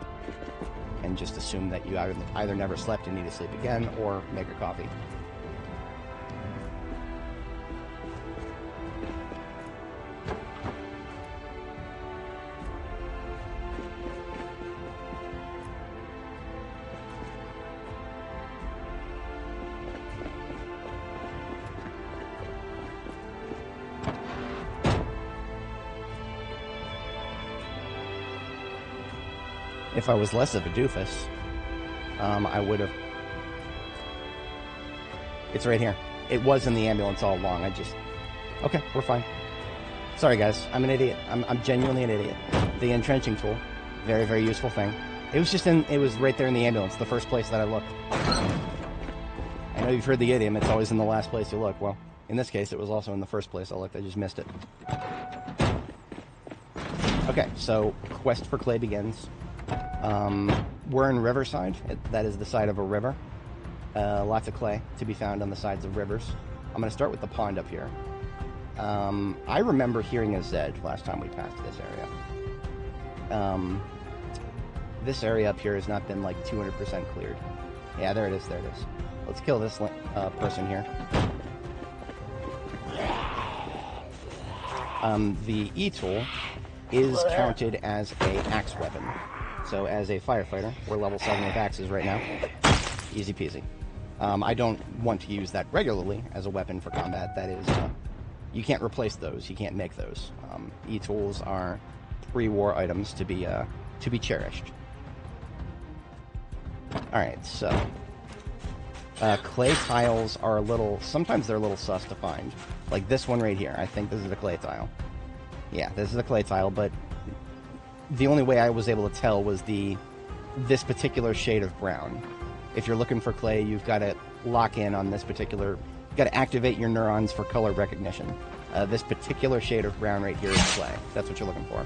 and just assume that you either never slept and need to sleep again, or make a coffee. If I was less of a doofus, I would have... It's right here. It was in the ambulance all along. Okay, we're fine. Sorry, guys. I'm an idiot. I'm genuinely an idiot. The entrenching tool, very, very useful thing. It was right there in the ambulance, the first place that I looked. I know you've heard the idiom, it's always in the last place you look. Well, in this case, it was also in the first place I looked. I just missed it. Okay, so quest for clay begins. We're in Riverside. That is the side of a river. Lots of clay to be found on the sides of rivers. I'm going to start with the pond up here. I remember hearing a Zed last time we passed this area. This area up here has not been like 200% cleared. Yeah, there it is, there it is. Let's kill this person here. The E-tool is counted as an axe weapon. So as a firefighter, we're level 7 with axes right now. Easy peasy. I don't want to use that regularly as a weapon for combat. That is, you can't replace those. You can't make those. E-tools are pre-war items to be cherished. Alright, so... clay tiles are sometimes they're a little sus to find. Like this one right here. I think this is a clay tile. Yeah, this is a clay tile, but the only way I was able to tell was this particular shade of brown. If you're looking for clay, you've got to lock in on this particular... You've got to activate your neurons for color recognition. This particular shade of brown right here is clay. That's what you're looking for.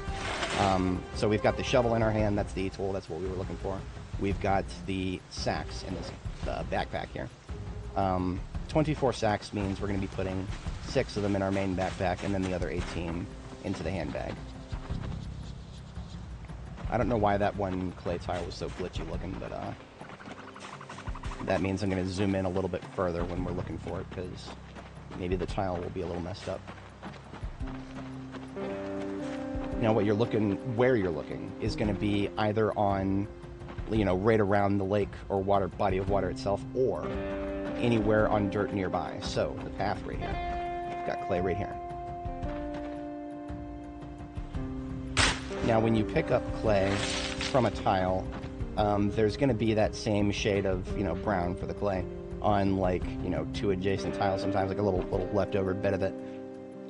So we've got the shovel in our hand. That's the E-tool. That's what we were looking for. We've got the sacks in this backpack here. 24 sacks means we're going to be putting 6 of them in our main backpack and then the other 18 into the handbag. I don't know why that one clay tile was so glitchy looking, but that means I'm going to zoom in a little bit further when we're looking for it, because maybe the tile will be a little messed up. Now where you're looking is going to be either on, right around the lake or body of water itself, or anywhere on dirt nearby. So the path right here, got clay right here. Now, when you pick up clay from a tile, there's going to be that same shade of, brown for the clay on, 2 adjacent tiles. Sometimes, like a little leftover bit of it.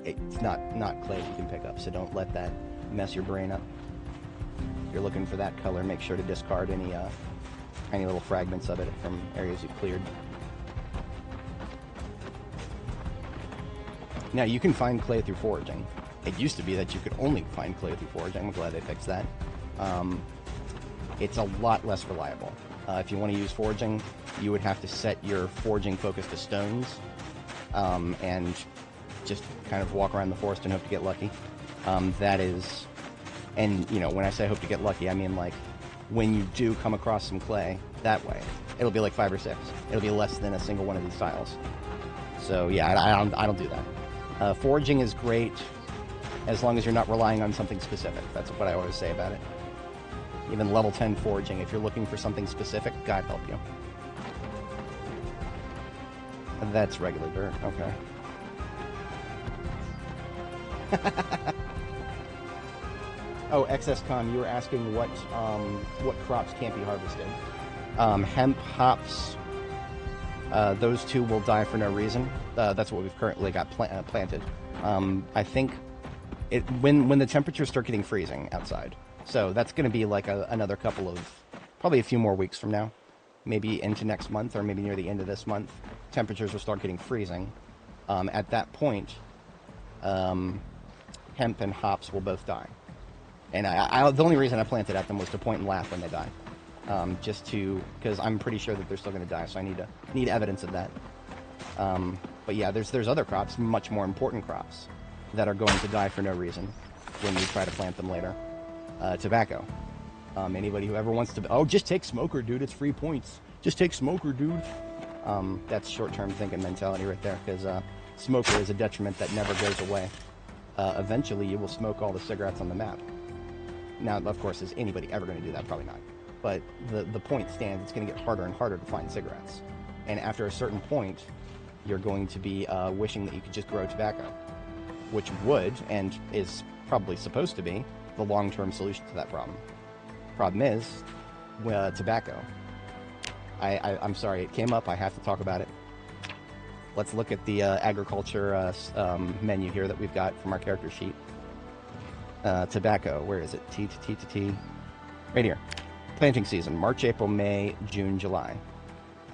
It's not clay you can pick up, so don't let that mess your brain up. If you're looking for that color, make sure to discard any little fragments of it from areas you've cleared. Now, you can find clay through foraging. It used to be that you could only find clay through foraging. I'm glad they fixed that. It's a lot less reliable. If you want to use foraging, you would have to set your foraging focus to stones, and just kind of walk around the forest and hope to get lucky. That is... And, when I say hope to get lucky, I mean, when you do come across some clay that way, it'll be like 5 or 6. It'll be less than a single one of these tiles. So, yeah, I don't do that. Foraging is great as long as you're not relying on something specific. That's what I always say about it. Even level 10 foraging, if you're looking for something specific, God help you. That's regular dirt, okay. Oh, XSCon, you were asking what crops can't be harvested. Hemp, hops, Those two will die for no reason. That's what we've currently got planted. I think when the temperatures start getting freezing outside, so that's going to be like another couple of, probably a few more weeks from now, maybe into next month or maybe near the end of this month, temperatures will start getting freezing. At that point, hemp and hops will both die. And the only reason I planted at them was to point and laugh when they die. Because I'm pretty sure that they're still going to die, so I need evidence of that. But yeah, there's other crops, much more important crops, that are going to die for no reason when we try to plant them later. Tobacco. Anybody who ever wants to, just take smoker, dude, it's free points. Just take smoker, dude. That's short-term thinking mentality right there, because smoker is a detriment that never goes away. Eventually, you will smoke all the cigarettes on the map. Now, of course, is anybody ever going to do that? Probably not. But the point stands, it's going to get harder and harder to find cigarettes. And after a certain point, you're going to be wishing that you could just grow tobacco, which would, and is probably supposed to be, the long-term solution to that problem. Problem is, tobacco. I'm sorry, it came up, I have to talk about it. Let's look at the agriculture menu here that we've got from our character sheet. Tobacco, where is it? T. Right here. Planting season, March, April, May, June, July.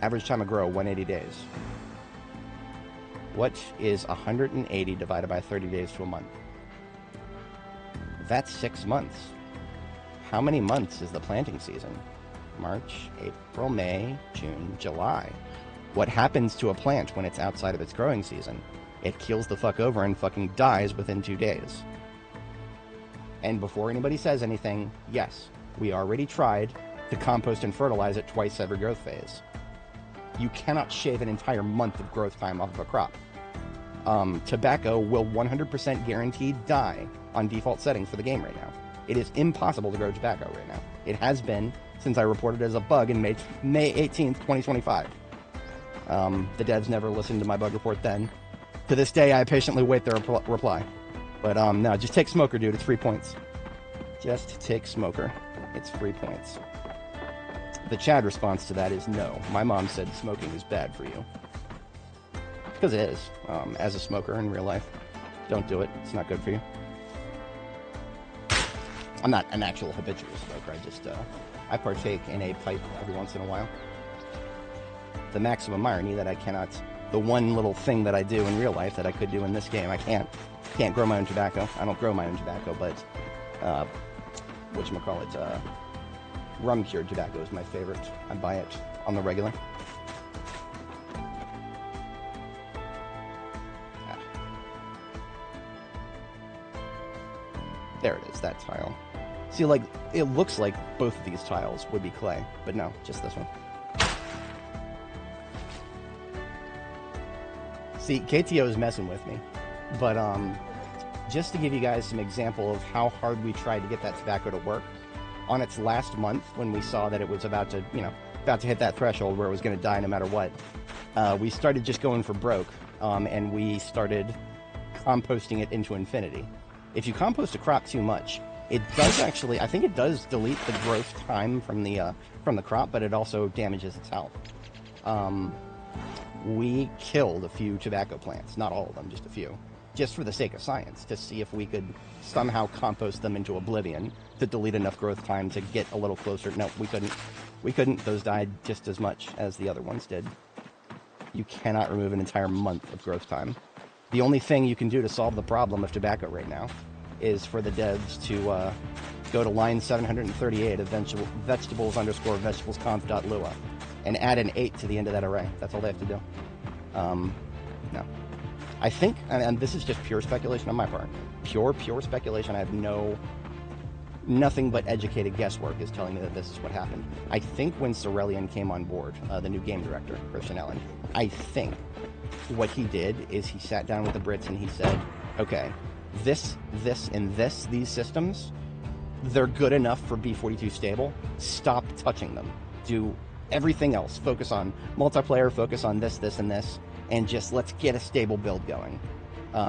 Average time of grow, 180 days. What is 180 divided by 30 days to a month? That's 6 months. How many months is the planting season? March, April, May, June, July. What happens to a plant when it's outside of its growing season? It keels the fuck over and fucking dies within 2 days. And before anybody says anything, yes, we already tried to compost and fertilize it twice every growth phase. You cannot shave an entire month of growth time off of a crop. Tobacco will 100% guaranteed die on default settings for the game right now. It is impossible to grow tobacco right now. It has been since I reported it as a bug in May 18th, 2025. The devs never listened to my bug report then. To this day, I patiently wait their reply. But no, just take smoker, dude. It's free points. Just take smoker. It's free points. The Chad response to that is no. My mom said smoking is bad for you. Because it is. As a smoker in real life, don't do it. It's not good for you. I'm not an actual habitual smoker. I partake in a pipe every once in a while. The maximum irony that I cannot, the one little thing that I do in real life that I could do in this game, I can't grow my own tobacco. I don't grow my own tobacco, but whatchamacallit, rum cured tobacco is my favorite. I buy it on the regular. There it is, that tile. See, like, it looks like both of these tiles would be clay, but no, just this one. See, KTO is messing with me, but just to give you guys some example of how hard we tried to get that tobacco to work, on its last month, when we saw that it was about to hit that threshold where it was going to die no matter what, we started just going for broke, and we started composting it into infinity. If you compost a crop too much, it does actually, I think it does delete the growth time from the crop, but it also damages its health. We killed a few tobacco plants, not all of them, just a few, just for the sake of science, to see if we could somehow compost them into oblivion to delete enough growth time to get a little closer. No, we couldn't. We couldn't. Those died just as much as the other ones did. You cannot remove an entire month of growth time. The only thing you can do to solve the problem of tobacco right now is for the devs to go to line 738 of vegetables_vegetableconf.lua and add an 8 to the end of that array. That's all they have to do. No. I think, and this is just pure speculation on my part, pure speculation. I have nothing but educated guesswork is telling me that this is what happened. I think when Cerellian came on board, the new game director, Christian Allen, I think what he did is he sat down with the Brits and he said, okay, this, and these systems, they're good enough for B42 Stable. Stop touching them. Do everything else. Focus on multiplayer, focus on this, and this, and just let's get a stable build going.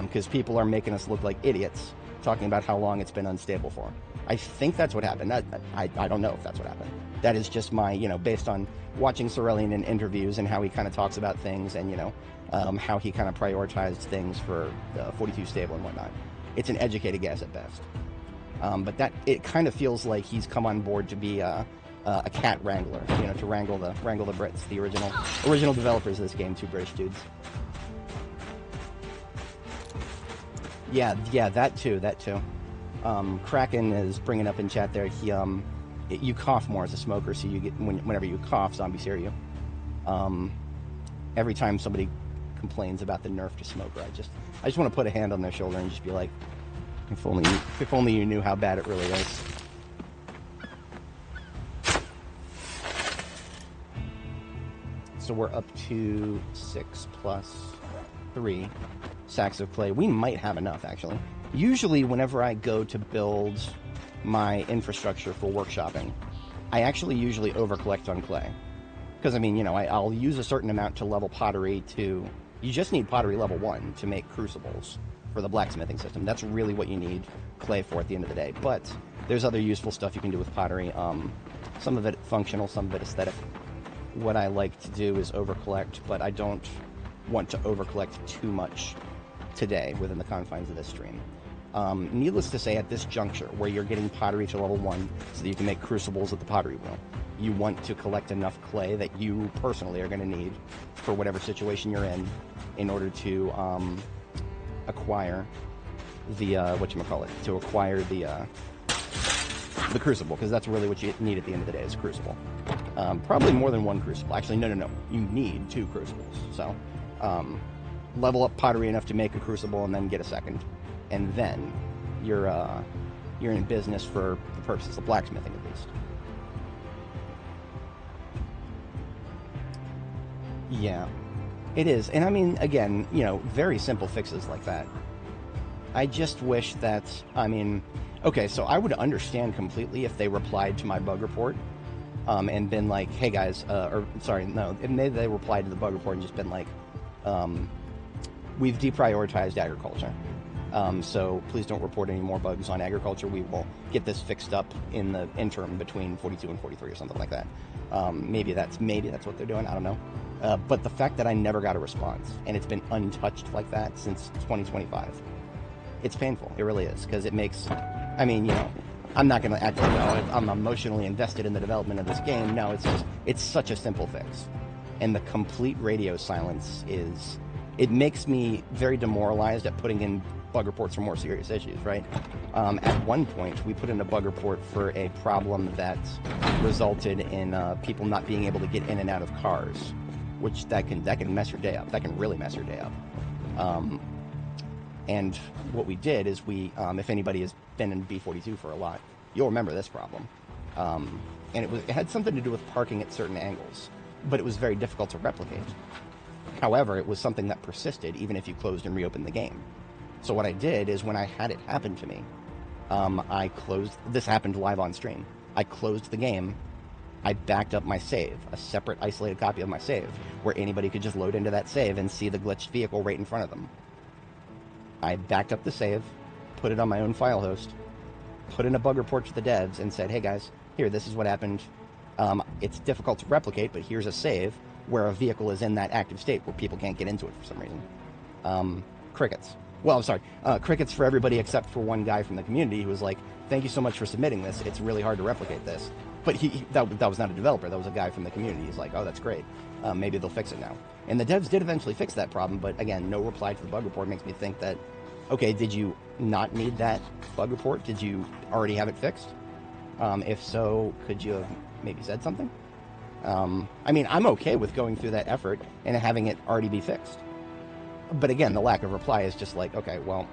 Because people are making us look like idiots talking about how long it's been unstable for. I think that's what happened. I don't know if that's what happened. That is just my, based on watching Sorelian in interviews and how he kind of talks about things and, how he kind of prioritized things for the 42 Stable and whatnot. It's an educated guess at best. But that, it kind of feels like he's come on board to be a cat wrangler, to wrangle the Brits, the original developers of this game, two British dudes. Yeah, that too. Kraken is bringing up in chat there. You cough more as a smoker, so you get whenever you cough, zombies hear you. Every time somebody complains about the nerf to smoker, I just want to put a hand on their shoulder and just be like, if only you knew how bad it really is. So we're up to 6 plus 3 sacks of clay. We might have enough, actually. Usually, whenever I go to build my infrastructure for workshopping, I actually usually over-collect on clay. Because, I'll use a certain amount to level pottery to... You just need pottery level 1 to make crucibles for the blacksmithing system. That's really what you need clay for at the end of the day. But there's other useful stuff you can do with pottery. Some of it functional, some of it aesthetic. What I like to do is over-collect, but I don't want to over-collect too much today within the confines of this stream. Needless to say, at this juncture, where you're getting pottery to level 1 so that you can make crucibles at the pottery wheel, you want to collect enough clay that you personally are going to need for whatever situation you're in order to acquire the, acquire the crucible, because that's really what you need at the end of the day, is a crucible. Probably more than one crucible. Actually, no. You need 2 crucibles. So, level up pottery enough to make a crucible and then get a second. And then you're in business for the purposes of blacksmithing, at least. Yeah, it is. And again, very simple fixes like that. I just wish that, okay, so I would understand completely if they replied to my bug report and been like, hey guys, maybe they replied to the bug report and just been like, we've deprioritized agriculture. So please don't report any more bugs on agriculture. We will get this fixed up in the interim between 42 and 43 or something like that. Maybe that's what they're doing. I don't know. But the fact that I never got a response and it's been untouched like that since 2025, it's painful. It really is, because it makes, I'm not going to act like I'm emotionally invested in the development of this game. No, it's such a simple fix. And the complete radio silence it makes me very demoralized at putting in bug reports for more serious issues, right? At one point, we put in a bug report for a problem that resulted in people not being able to get in and out of cars, which that can mess your day up. That can really mess your day up. And what we did is if anybody has been in B42 for a lot, you'll remember this problem. And it had something to do with parking at certain angles, but it was very difficult to replicate. However, it was something that persisted even if you closed and reopened the game. So what I did is, when I had it happen to me, I closed... This happened live on stream. I closed the game. I backed up my save, a separate isolated copy of my save, where anybody could just load into that save and see the glitched vehicle right in front of them. I backed up the save, put it on my own file host, put in a bug report to the devs, and said, hey guys, here, this is what happened. It's difficult to replicate, but here's a save where a vehicle is in that active state where people can't get into it for some reason. Crickets. Well, I'm sorry. Crickets for everybody except for one guy from the community who was like, thank you so much for submitting this. It's really hard to replicate this. But that was not a developer. That was a guy from the community. He's like, oh, that's great. Maybe they'll fix it now. And the devs did eventually fix that problem, but again, no reply to the bug report makes me think that, okay, did you not need that bug report? Did you already have it fixed? If so, could you have maybe said something? I'm okay with going through that effort and having it already be fixed. But again, the lack of reply is just like, okay, well,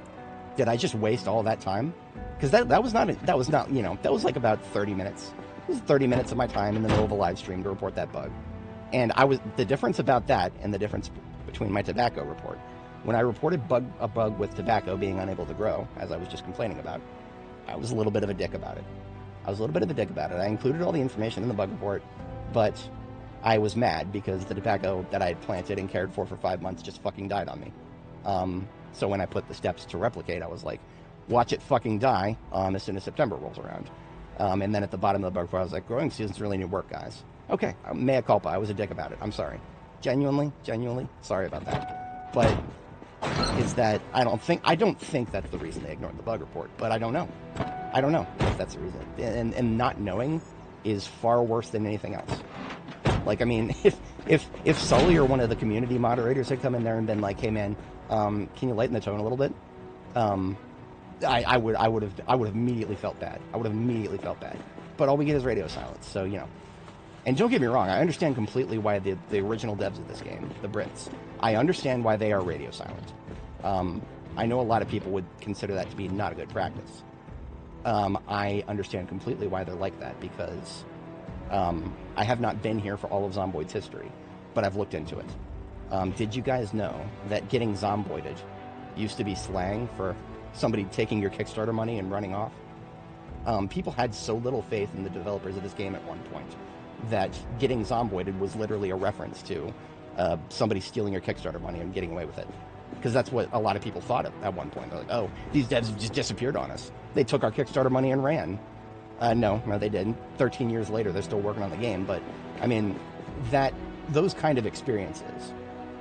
did I just waste all that time? Because that was like about 30 minutes. It was 30 minutes of my time in the middle of a live stream to report that bug. And the difference about that and the difference between my tobacco report, when I reported a bug with tobacco being unable to grow, as I was just complaining about, I was a little bit of a dick about it. I included all the information in the bug report, but I was mad because the tobacco that I had planted and cared for 5 months just fucking died on me. So when I put the steps to replicate, I was like, watch it fucking die as soon as September rolls around. And then at the bottom of the bug report, I was like, growing seasons really need work, guys. Okay, mea culpa. I was a dick about it. I'm sorry. Genuinely, sorry about that. But is that I don't think that's the reason they ignored the bug report. But I don't know. I don't know if that's the reason. And not knowing is far worse than anything else. Like, I mean, if Sully or one of the community moderators had come in there and been like, "Hey, man, can you lighten the tone a little bit?" I would have immediately felt bad. But all we get is radio silence. So, you know. And don't get me wrong, I understand completely why the original devs of this game, the Brits, I understand why they are radio silent. I know a lot of people would consider that to be not a good practice. I understand completely why they're like that, because I have not been here for all of Zomboid's history, but I've looked into it. Did you guys know that getting Zomboided used to be slang for somebody taking your Kickstarter money and running off? People had so little faith in the developers of this game at one point that getting Zomboided was literally a reference to somebody stealing your Kickstarter money and getting away with it. Because that's what a lot of people thought at one point. They're like, oh, these devs just disappeared on us. They took our Kickstarter money and ran. No, they didn't. 13 years later, they're still working on the game. But, I mean, those kind of experiences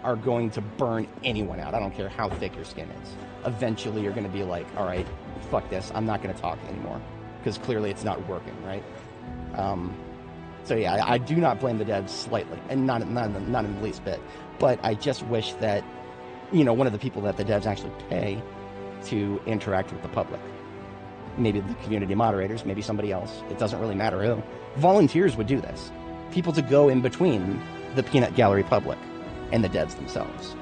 are going to burn anyone out. I don't care how thick your skin is. Eventually, you're going to be like, all right, fuck this. I'm not going to talk anymore. Because clearly it's not working, right? So yeah, I do not blame the devs slightly, and not in the least bit. But I just wish that, you know, one of the people that the devs actually pay to interact with the public, maybe the community moderators, maybe somebody else, it doesn't really matter who, volunteers would do this. People to go in between the peanut gallery public and the devs themselves.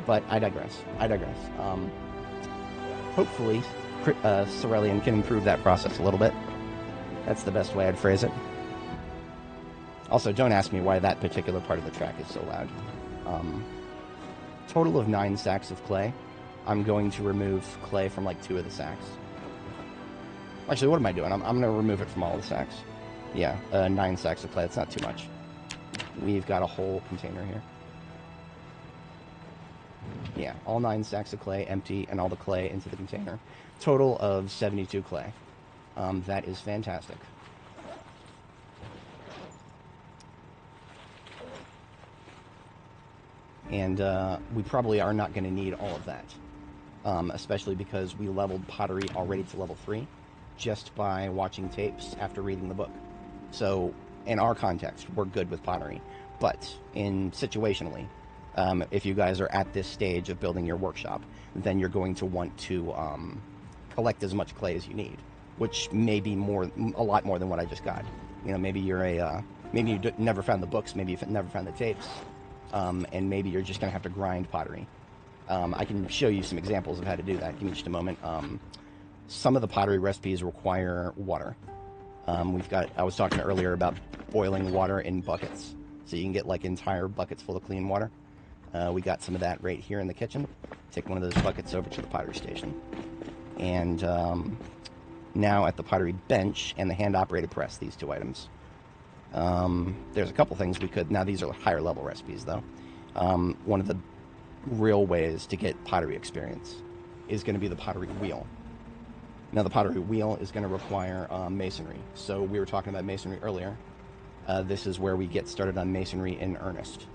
But I digress. Hopefully, Cerulean can improve that process a little bit. That's the best way I'd phrase it. Also, don't ask me why that particular part of the track is so loud. Total of 9 sacks of clay. I'm going to remove clay from like 2 of the sacks. Actually, what am I doing? I'm going to remove it from all the sacks. Yeah, 9 sacks of clay. That's not too much. We've got a whole container here. Yeah, all 9 sacks of clay empty and all the clay into the container. Total of 72 clay. That is fantastic. And we probably are not going to need all of that, especially because we leveled pottery already to level 3 just by watching tapes after reading the book. So in our context, we're good with pottery. But situationally, if you guys are at this stage of building your workshop, then you're going to want to collect as much clay as you need, which may be a lot more than what I just got. You know, maybe you're maybe you never found the books, maybe you've never found the tapes, and maybe you're just going to have to grind pottery. I can show you some examples of how to do that. Give me just a moment. Some of the pottery recipes require water. I was talking earlier about boiling water in buckets, so you can get like entire buckets full of clean water. We got some of that right here in the kitchen. Take one of those buckets over to the pottery station. And now at the pottery bench and the hand-operated press, these 2 items. There's a couple things we could... Now, these are higher level recipes, though. One of the real ways to get pottery experience is going to be the pottery wheel. Now, the pottery wheel is going to require masonry. So we were talking about masonry earlier. This is where we get started on masonry in earnest.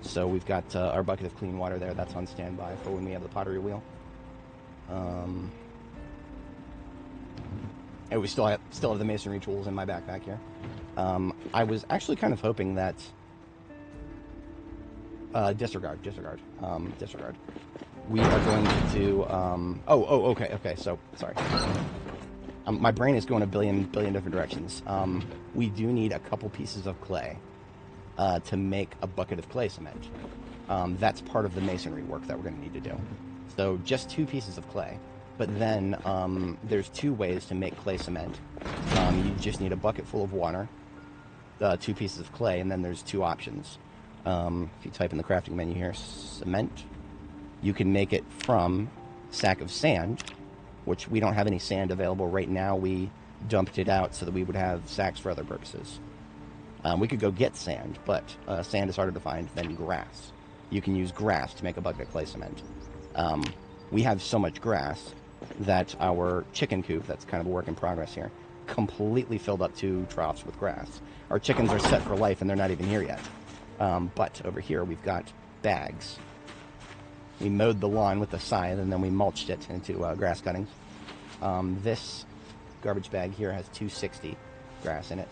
So we've got our bucket of clean water there. That's on standby for when we have the pottery wheel. And we still have the masonry tools in my backpack here. I was actually kind of hoping that... disregard. We are going to do... okay, so, sorry. My brain is going a billion different directions. We do need a couple pieces of clay to make a bucket of clay cement. That's part of the masonry work that we're going to need to do. So just 2 pieces of clay. But then there's 2 ways to make clay cement. You just need a bucket full of water, 2 pieces of clay, and then there's 2 options. If you type in the crafting menu here, cement, you can make it from sack of sand, which we don't have any sand available right now. We dumped it out so that we would have sacks for other purposes. We could go get sand, but sand is harder to find than grass. You can use grass to make a bucket of clay cement. we have so much grass that our chicken coop, that's kind of a work in progress here, completely filled up 2 troughs with grass. Our chickens are set for life and they're not even here yet. But over here we've got bags. We mowed the lawn with the scythe and then we mulched it into grass cuttings. This garbage bag here has 260 grass in it.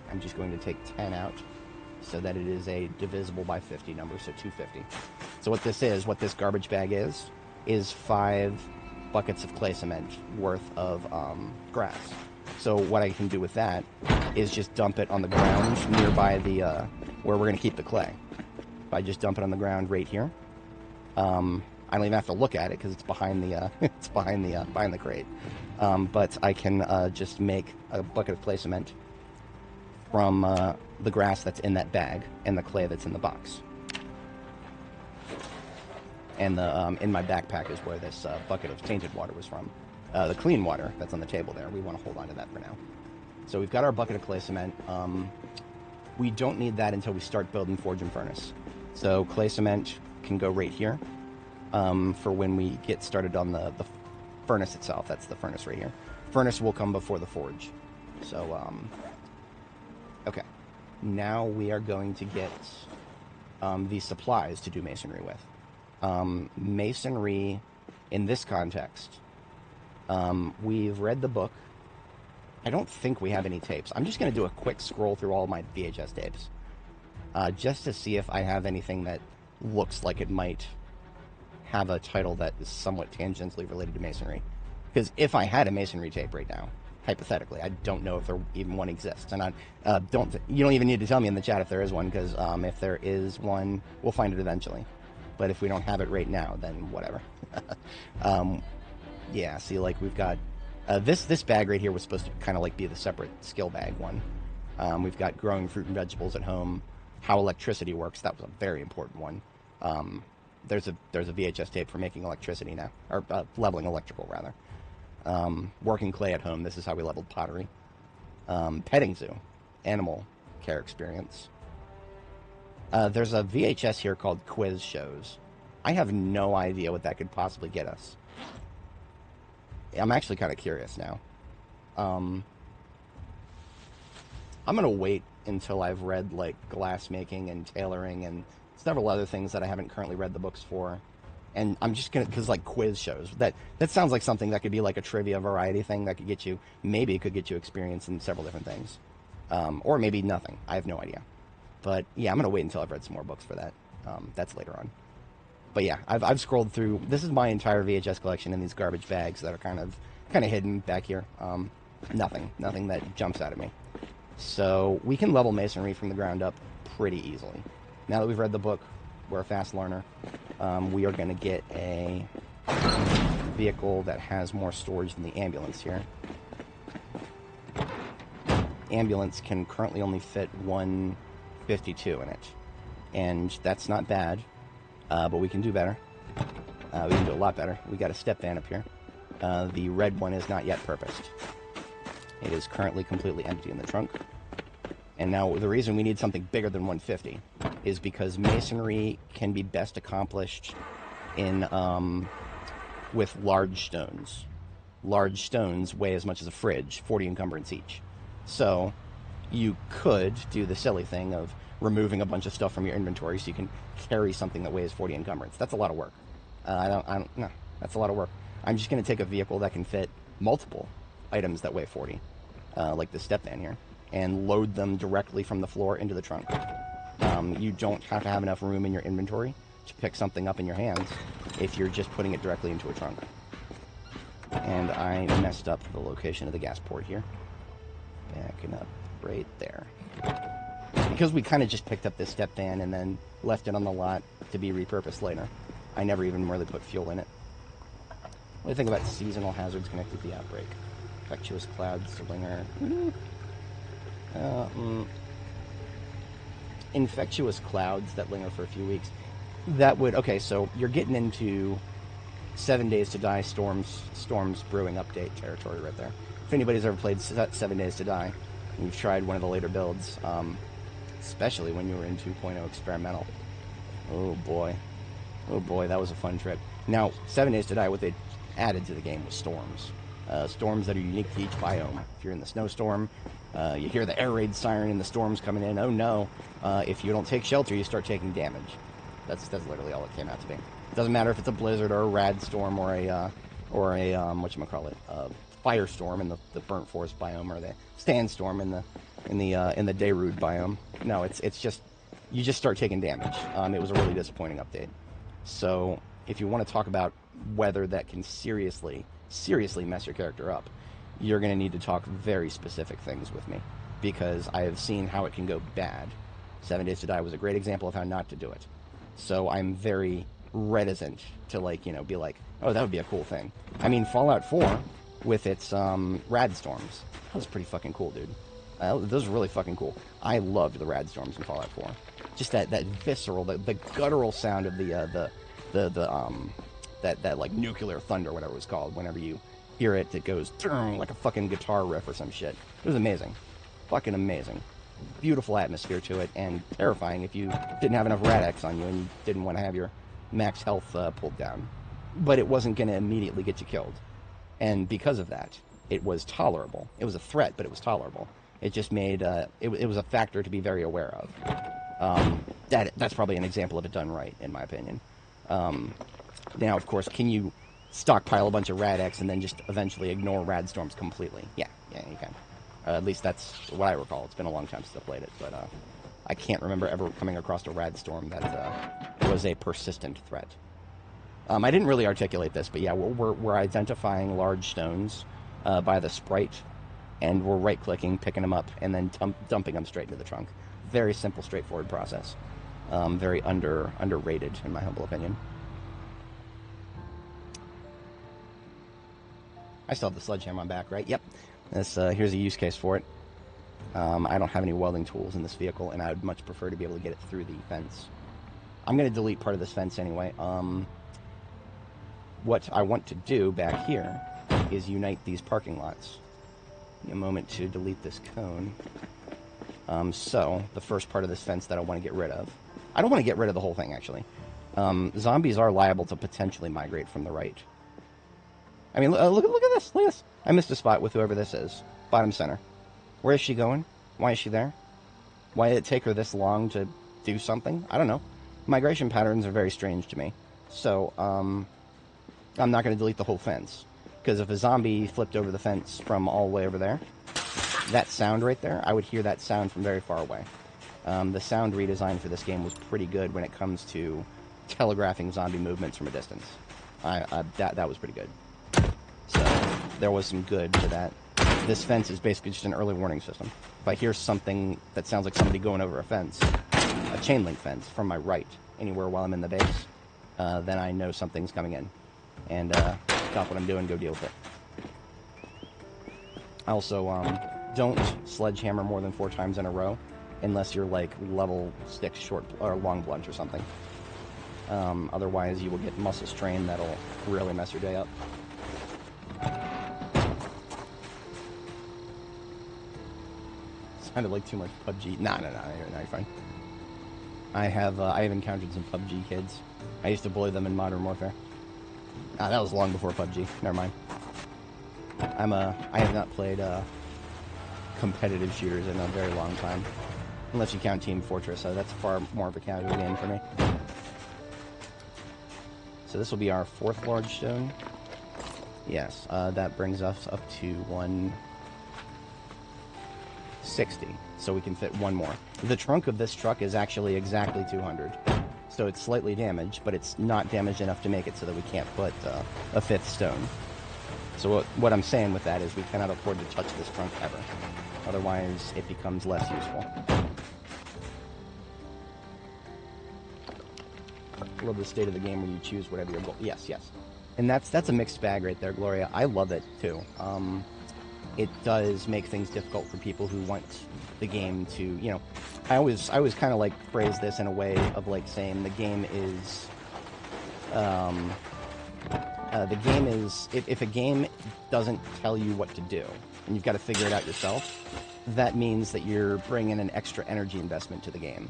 I'm just going to take 10 out so that it is a divisible by 50 number, so 250. So what this garbage bag is 5 buckets of clay cement worth of grass. So what I can do with that is just dump it on the ground nearby the where we're going to keep the clay. If I just dump it on the ground right here, I don't even have to look at it because it's behind the behind the crate. But I can just make a bucket of clay cement from the grass that's in that bag and the clay that's in the box. And the in my backpack is where this bucket of tainted water was from. The clean water that's on the table there, we want to hold on to that for now. So we've got our bucket of clay cement. We don't need that until we start building forge and furnace. So clay cement can go right here for when we get started on the furnace itself. That's the furnace right here. Furnace will come before the forge. So, okay. Now we are going to get these supplies to do masonry with. Masonry, in this context, we've read the book. I don't think we have any tapes. I'm just going to do a quick scroll through all my VHS tapes just to see if I have anything that looks like it might have a title that is somewhat tangentially related to masonry. Because if I had a masonry tape right now, hypothetically, I don't know if there even one exists. And you don't even need to tell me in the chat if there is one, because if there is one, we'll find it eventually. But if we don't have it right now, then whatever. Yeah, see, like we've got this bag right here was supposed to kind of like be the separate skill bag one. We've got growing fruit and vegetables at home, how electricity works. That was a very important one. There's a VHS tape for making electricity now, or leveling electrical rather. Working clay at home. This is how we leveled pottery. Petting zoo, animal care experience. There's a VHS here called Quiz Shows. I have no idea what that could possibly get us. I'm actually kind of curious now. I'm going to wait until I've read, like, glass making and tailoring and several other things that I haven't currently read the books for. And I'm just going to, because, like, quiz shows. That sounds like something that could be, like, a trivia variety thing that could get you, maybe it could get you experience in several different things. Or maybe nothing. I have no idea. But, yeah, I'm going to wait until I've read some more books for that. That's later on. But yeah, I've scrolled through. This is my entire VHS collection in these garbage bags that are kind of hidden back here. Nothing that jumps out at me. So we can level masonry from the ground up pretty easily. Now that we've read the book, we're a fast learner. We are going to get a vehicle that has more storage than the ambulance here. Ambulance can currently only fit 152 in it, and that's not bad. But we can do better. We can do a lot better. We got a step van up here. The red one is not yet purposed. It is currently completely empty in the trunk. And now the reason we need something bigger than 150 is because masonry can be best accomplished in with large stones. Large stones weigh as much as a fridge, 40 encumbrance each. So you could do the silly thing of removing a bunch of stuff from your inventory so you can carry something that weighs 40 encumbrance. That's a lot of work. No, that's a lot of work. I'm just going to take a vehicle that can fit multiple items that weigh 40, like the step van here, and load them directly from the floor into the trunk. You don't have to have enough room in your inventory to pick something up in your hands if you're just putting it directly into a trunk. And I messed up the location of the gas port here. Backing up right there. Because we kind of just picked up this step van and then left it on the lot to be repurposed later, I never even really put fuel in it. What do you think about seasonal hazards connected to the outbreak? Infectious clouds, slinger. Infectious clouds that linger for a few weeks. That would, okay, so you're getting into 7 Days to Die storms brewing update territory right there. If anybody's ever played 7 Days to Die, and you've tried one of the later builds, especially when you were in 2.0 experimental. Oh boy. Oh boy, that was a fun trip. Now, 7 Days to Die, what they added to the game was storms. Storms that are unique to each biome. If you're in the snowstorm, you hear the air raid siren and the storm's coming in. Oh no! If you don't take shelter, you start taking damage. That's literally all it came out to be. It doesn't matter if it's a blizzard or a rad storm or a whatchamacallit, firestorm in the burnt forest biome, or the sandstorm in the Darude biome. No, it's just you just start taking damage. It was a really disappointing update. So if you want to talk about weather that can seriously mess your character up, you're going to need to talk very specific things with me, because I have seen how it can go bad. 7 Days to Die was a great example of how not to do it. So I'm very reticent to be like, oh, that would be a cool thing. I mean, Fallout 4 with its rad storms, that was pretty fucking cool, dude. Those are really fucking cool. I loved the rad storms in Fallout 4. Just that visceral, the guttural sound of that like nuclear thunder, whatever it was called. Whenever you hear it, it goes like a fucking guitar riff or some shit. It was amazing, fucking amazing. Beautiful atmosphere to it, and terrifying if you didn't have enough Rad-X on you and you didn't want to have your max health pulled down. But it wasn't going to immediately get you killed, and because of that, it was tolerable. It was a threat, but it was tolerable. It just made it was a factor to be very aware of. That's probably an example of it done right, in my opinion. Now, of course, can you stockpile a bunch of Rad-X and then just eventually ignore rad storms completely? Yeah, you can. At least that's what I recall. It's been a long time since I played it, but I can't remember ever coming across a rad storm that was a persistent threat. I didn't really articulate this, but yeah, we're identifying large stones by the sprite, and we're right-clicking, picking them up, and then dumping them straight into the trunk. Very simple, straightforward process. Very underrated, in my humble opinion. I still have the sledgehammer on back, right? Yep. Here's a use case for it. I don't have any welding tools in this vehicle, and I would much prefer to be able to get it through the fence. I'm going to delete part of this fence anyway. What I want to do back here is unite these parking lots. Give me a moment to delete this cone. So, the first part of this fence that I want to get rid of. I don't want to get rid of the whole thing, actually. Zombies are liable to potentially migrate from the right. I mean, look at this. Look at this. I missed a spot with whoever this is. Bottom center. Where is she going? Why is she there? Why did it take her this long to do something? I don't know. Migration patterns are very strange to me. So, I'm not going to delete the whole fence. Because if a zombie flipped over the fence from all the way over there, that sound right there, I would hear that sound from very far away. The sound redesign for this game was pretty good when it comes to telegraphing zombie movements from a distance. That was pretty good. So, there was some good to that. This fence is basically just an early warning system. If I hear something that sounds like somebody going over a fence, a chain link fence from my right, anywhere while I'm in the base, then I know something's coming in. And stop what I'm doing, go deal with it. Also, don't sledgehammer more than 4 times in a row, unless you're like level 6 short or long blunt or something. Otherwise, you will get muscle strain that'll really mess your day up. Sounded like too much PUBG. No, you're fine. I have encountered some PUBG kids. I used to bully them in Modern Warfare. That was long before PUBG. Never mind. I have not played competitive shooters in a very long time, unless you count Team Fortress. So that's far more of a casual game for me. So this will be our 4th large stone. Yes, that brings us up to 160, so we can fit one more. The trunk of this truck is actually exactly 200, so it's slightly damaged, but it's not damaged enough to make it so that we can't put a 5th stone. So what I'm saying with that is we cannot afford to touch this trunk ever. Otherwise, it becomes less useful. I love the state of the game where you choose whatever your goal. Yes. And that's a mixed bag right there, Gloria. I love it too. It does make things difficult for people who want the game to, I always kind of like phrase this in a way of like saying the game is, if a game doesn't tell you what to do and you've got to figure it out yourself, that means that you're bringing an extra energy investment to the game.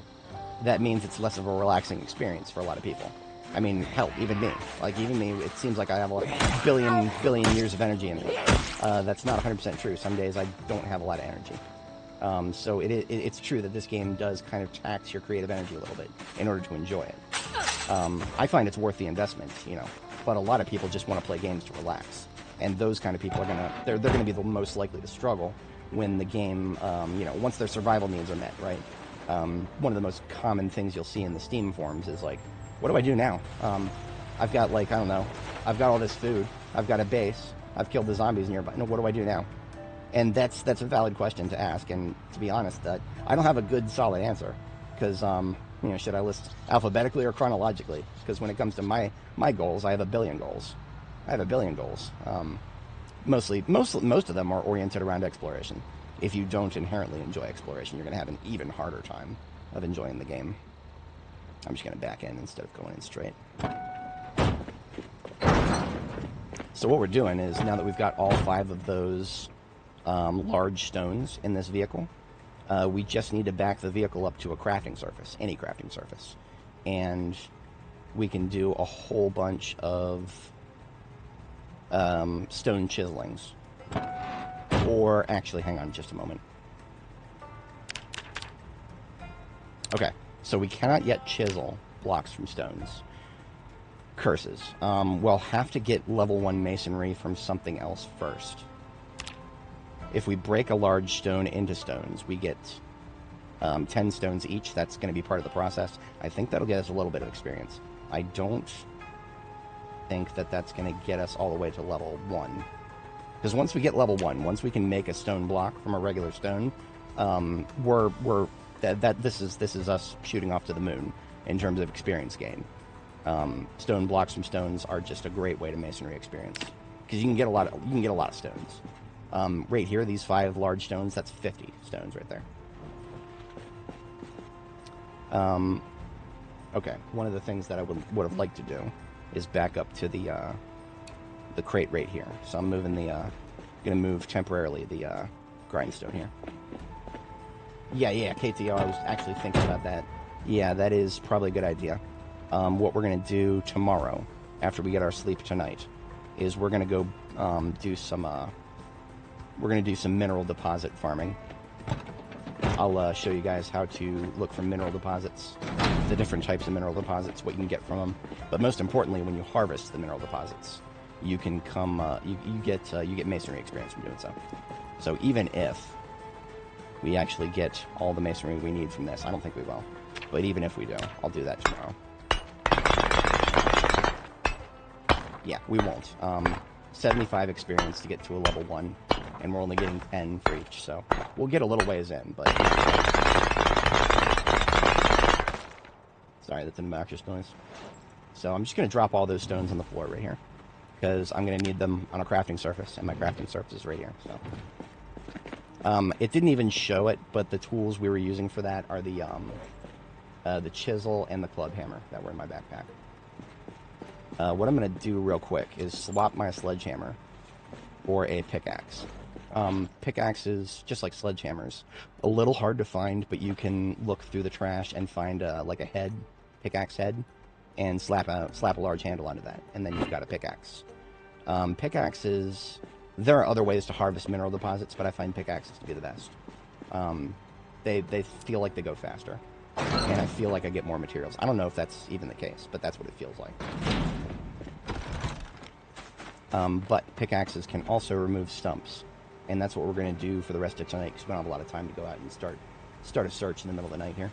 That means it's less of a relaxing experience for a lot of people. I mean, hell, even me. Like, even me, it seems like I have a billion years of energy in me. That's not 100% true. Some days I don't have a lot of energy. So it's true that this game does kind of tax your creative energy a little bit in order to enjoy it. I find it's worth the investment, you know. But a lot of people just want to play games to relax. And those kind of people are they're gonna be the most likely to struggle when the game, you know, once their survival needs are met, right? One of the most common things you'll see in the Steam forums is like, what do I do now? I've got, like, I don't know, I've got all this food, I've got a base, I've killed the zombies nearby. No, what do I do now? And that's a valid question to ask. And to be honest, I don't have a good solid answer because, you know, should I list alphabetically or chronologically? Because when it comes to my goals, I have a billion goals. Most of them are oriented around exploration. If you don't inherently enjoy exploration, you're going to have an even harder time of enjoying the game. I'm just going to back in instead of going in straight. So what we're doing is, now that we've got all 5 of those large stones in this vehicle, we just need to back the vehicle up to a crafting surface, any crafting surface. And we can do a whole bunch of stone chiselings. Or, actually, hang on just a moment. Okay, so we cannot yet chisel blocks from stones. Curses. We'll have to get level 1 masonry from something else first. If we break a large stone into stones, we get 10 stones each. That's going to be part of the process. I think that'll get us a little bit of experience. I don't think that that's going to get us all the way to level 1. Because once we get level 1, once we can make a stone block from a regular stone, this is us shooting off to the moon in terms of experience gain. Stone blocks from stones are just a great way to masonry experience because you can get a lot of stones. Right here, these 5 large stones, that's 50 stones right there. Okay, one of the things that I would have liked to do is back up to the crate right here. So I'm moving gonna move temporarily the grindstone here. Yeah, KTR, I was actually thinking about that. Yeah, that is probably a good idea. What we're gonna do tomorrow, after we get our sleep tonight, is we're gonna go do some mineral deposit farming. I'll show you guys how to look for mineral deposits, the different types of mineral deposits, what you can get from them. But most importantly, when you harvest the mineral deposits, you can you get masonry experience from doing so. So even if we actually get all the masonry we need from this, I don't think we will, but even if we do, I'll do that tomorrow. Yeah, we won't. 75 experience to get to a level 1, and we're only getting 10 for each, so we'll get a little ways in, but... Sorry, that's an obnoxious noise. So I'm just going to drop all those stones on the floor right here, because I'm going to need them on a crafting surface, and my crafting surface is right here, so... it didn't even show it, but the tools we were using for that are the chisel and the club hammer that were in my backpack. What I'm going to do real quick is swap my sledgehammer for a pickaxe. Pickaxes, just like sledgehammers, a little hard to find, but you can look through the trash and find like a head, pickaxe head, and slap a large handle onto that, and then you've got a pickaxe. Pickaxes, there are other ways to harvest mineral deposits, but I find pickaxes to be the best. They feel like they go faster, and I feel like I get more materials. I don't know if that's even the case, but that's what it feels like. But pickaxes can also remove stumps, and that's what we're going to do for the rest of tonight, because we don't have a lot of time to go out and start a search in the middle of the night here.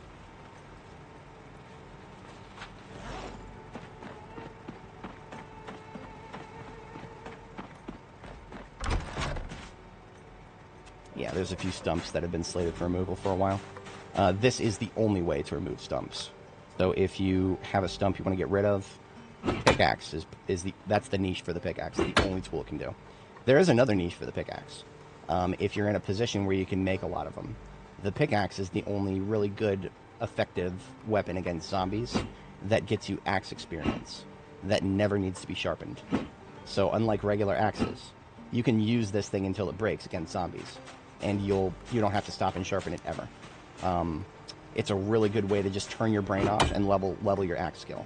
Yeah, there's a few stumps that have been slated for removal for a while. This is the only way to remove stumps. So if you have a stump you want to get rid of, pickaxe that's the niche for the pickaxe, the only tool it can do. There is another niche for the pickaxe. If you're in a position where you can make a lot of them, the pickaxe is the only really good, effective weapon against zombies that gets you axe experience, that never needs to be sharpened. So unlike regular axes, you can use this thing until it breaks against zombies, and you don't have to stop and sharpen it ever. It's a really good way to just turn your brain off and level your axe skill.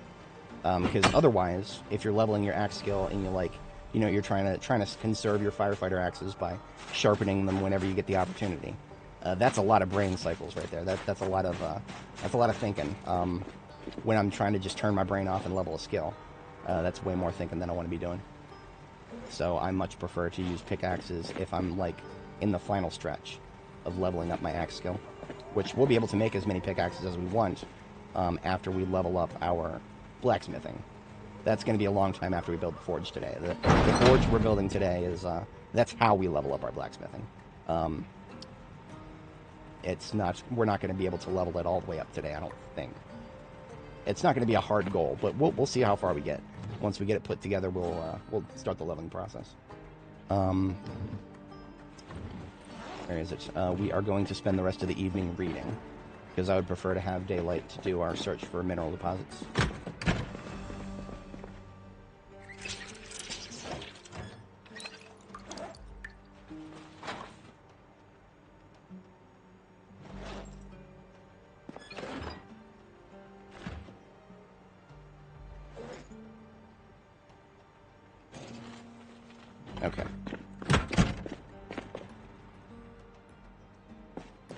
Because otherwise, if you're leveling your axe skill and you're trying to conserve your firefighter axes by sharpening them whenever you get the opportunity. That's a lot of brain cycles right there. That's a lot of thinking. When I'm trying to just turn my brain off and level a skill, that's way more thinking than I want to be doing. So I much prefer to use pickaxes if I'm like in the final stretch of leveling up my axe skill, which we'll be able to make as many pickaxes as we want after we level up our blacksmithing. That's going to be a long time after we build the forge today. The forge we're building today is that's how we level up our blacksmithing. We're not going to be able to level it all the way up today, I don't think. It's not going to be a hard goal, but we'll see how far we get. Once we get it put together, we'll start the leveling process. Where is it? We are going to spend the rest of the evening reading, because I would prefer to have daylight to do our search for mineral deposits. Okay.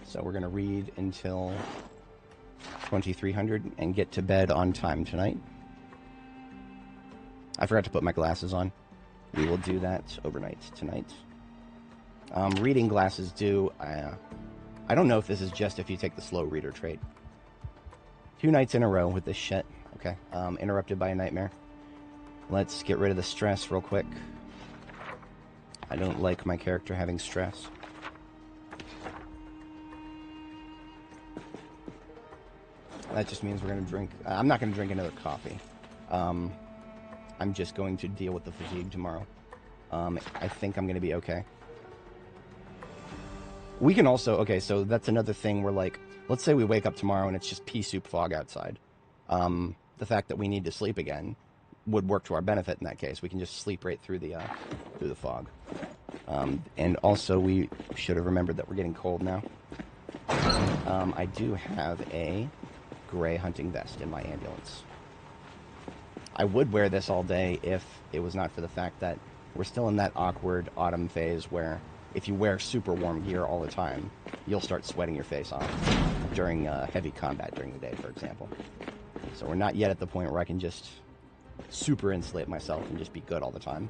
So we're going to read until 2300 and get to bed on time tonight. I forgot to put my glasses on. We will do that overnight tonight. Reading glasses do... I don't know if this is just if you take the slow reader trait. 2 nights in a row with this shit. Okay. Interrupted by a nightmare. Let's get rid of the stress real quick. I don't like my character having stress. That just means we're going to drink... I'm not going to drink another coffee. I'm just going to deal with the fatigue tomorrow. I think I'm going to be okay. We can also... Okay, so that's another thing where, like... Let's say we wake up tomorrow and it's just pea soup fog outside. The fact that we need to sleep again would work to our benefit in that case. We can just sleep right through the fog. And also, we should have remembered that we're getting cold now. I do have a gray hunting vest in my ambulance. I would wear this all day if it was not for the fact that we're still in that awkward autumn phase where if you wear super warm gear all the time, you'll start sweating your face off during heavy combat during the day, for example. So we're not yet at the point where I can just super insulate myself and just be good all the time.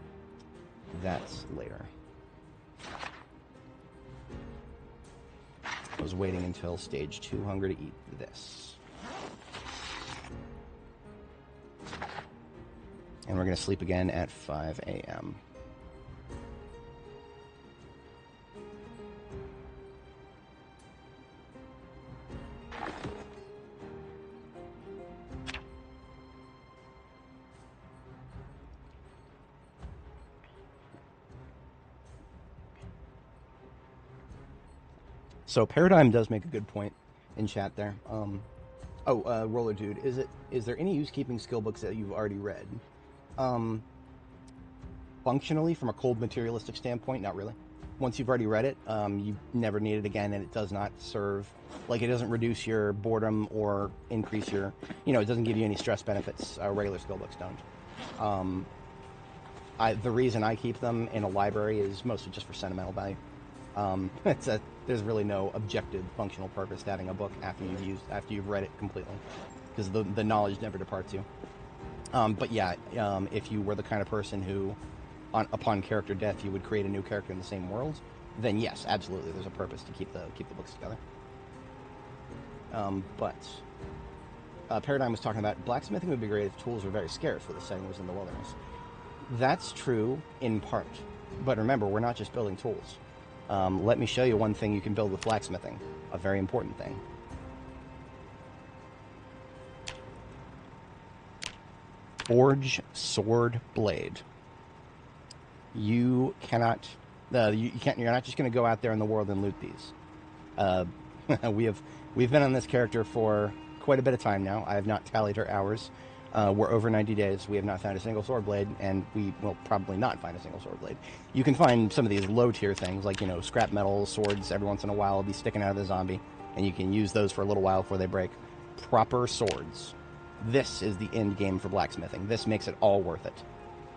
That's later. I was waiting until stage 2 hunger to eat this. And we're going to sleep again at 5 a.m. So Paradigm does make a good point in chat there. Roller Dude, is there any use keeping skill books that you've already read? Functionally, from a cold materialistic standpoint, not really. Once you've already read it, you never need it again, and it does not serve, like, it doesn't reduce your boredom or increase your, it doesn't give you any stress benefits. Regular skill books don't. The reason I keep them in a library is mostly just for sentimental value. There's really no objective functional purpose to having a book after you've read it completely, because the knowledge never departs you. But yeah, if you were the kind of person who, upon character death, you would create a new character in the same world, then yes, absolutely, there's a purpose to keep the books together. Paradigm was talking about blacksmithing would be great if tools were very scarce, for the setting was in the wilderness. That's true in part, but remember, we're not just building tools. Let me show you one thing you can build with blacksmithing, a very important thing. Forge sword blade. You cannot. You're not just going to go out there in the world and loot these. We've been on this character for quite a bit of time now. I have not tallied her hours. We're over 90 days. We have not found a single sword blade, and we will probably not find a single sword blade. You can find some of these low-tier things, like, scrap metal swords every once in a while will be sticking out of the zombie, and you can use those for a little while before they break. Proper swords, This is the end game for blacksmithing. This makes it all worth it.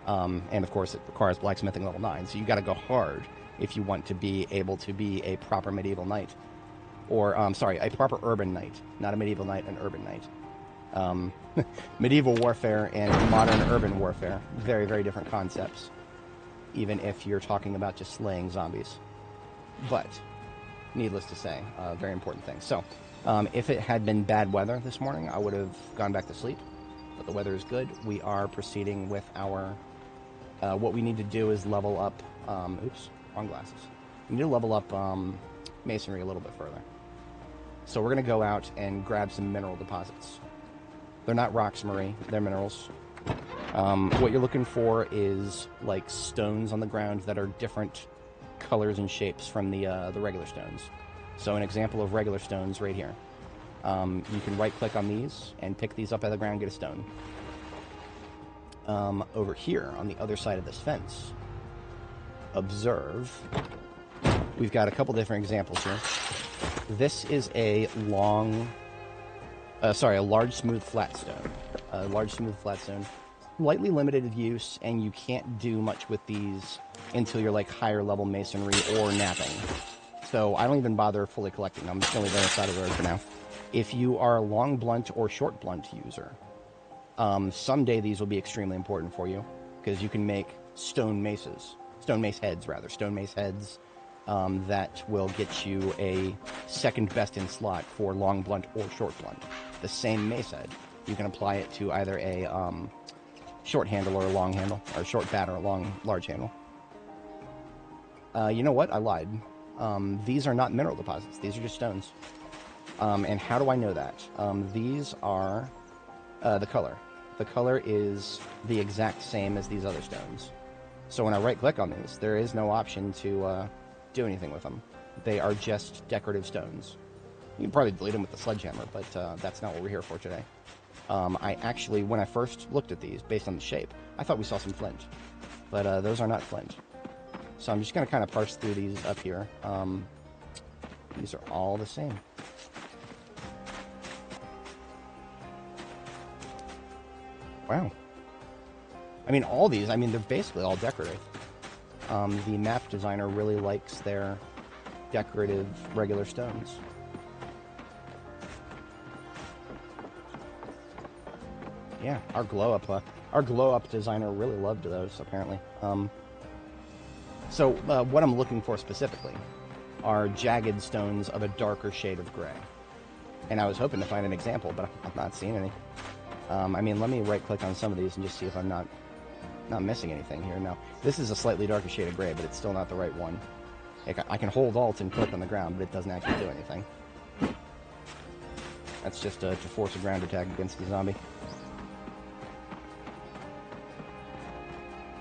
And of course, it requires blacksmithing level 9, so you got to go hard if you want to be able to be a proper medieval knight. Or, sorry, a proper urban knight. Not a medieval knight, an urban knight. Medieval warfare and modern urban warfare. Very, very different concepts. Even if you're talking about just slaying zombies. But, needless to say, very important thing. So, if it had been bad weather this morning, I would have gone back to sleep. But the weather is good. We are proceeding with our... what we need to do is level up... oops, wrong glasses. We need to level up masonry a little bit further. So we're going to go out and grab some mineral deposits. They're not rocks, Marie. They're minerals. What you're looking for is like stones on the ground that are different colors and shapes from the regular stones. So an example of regular stones right here. You can right-click on these and pick these up out of the ground, get a stone. Over here on the other side of this fence, observe. We've got a couple different examples here. This is a large smooth flat stone. A large smooth flat stone. Lightly limited use, and you can't do much with these until you're like higher level masonry or knapping. So I don't even bother fully collecting them. I'm just going to leave them on the side of the road for now. If you are a long blunt or short blunt user, someday these will be extremely important for you, because you can make stone mace heads that will get you a second best in slot for long blunt or short blunt. The same mace head, you can apply it to either a short handle or a long handle, or a short bat or a large handle. You know what? I lied. These are not mineral deposits. These are just stones. And how do I know that? These are the color. The color is the exact same as these other stones. So when I right-click on these, there is no option to do anything with them. They are just decorative stones. You can probably delete them with the sledgehammer, but that's not what we're here for today. I actually, when I first looked at these, based on the shape, I thought we saw some flint. But those are not flint. So I'm just going to kind of parse through these up here. These are all the same. Wow. I mean, all these, they're basically all decorative. The map designer really likes their decorative regular stones. Yeah, our glow up designer really loved those, apparently. So what I'm looking for specifically are jagged stones of a darker shade of gray. And I was hoping to find an example, but I'm not seeing any. Let me right-click on some of these and just see if I'm not missing anything here. Now, this is a slightly darker shade of gray, but it's still not the right one. I can hold Alt and click on the ground, but it doesn't actually do anything. That's just to force a ground attack against the zombie.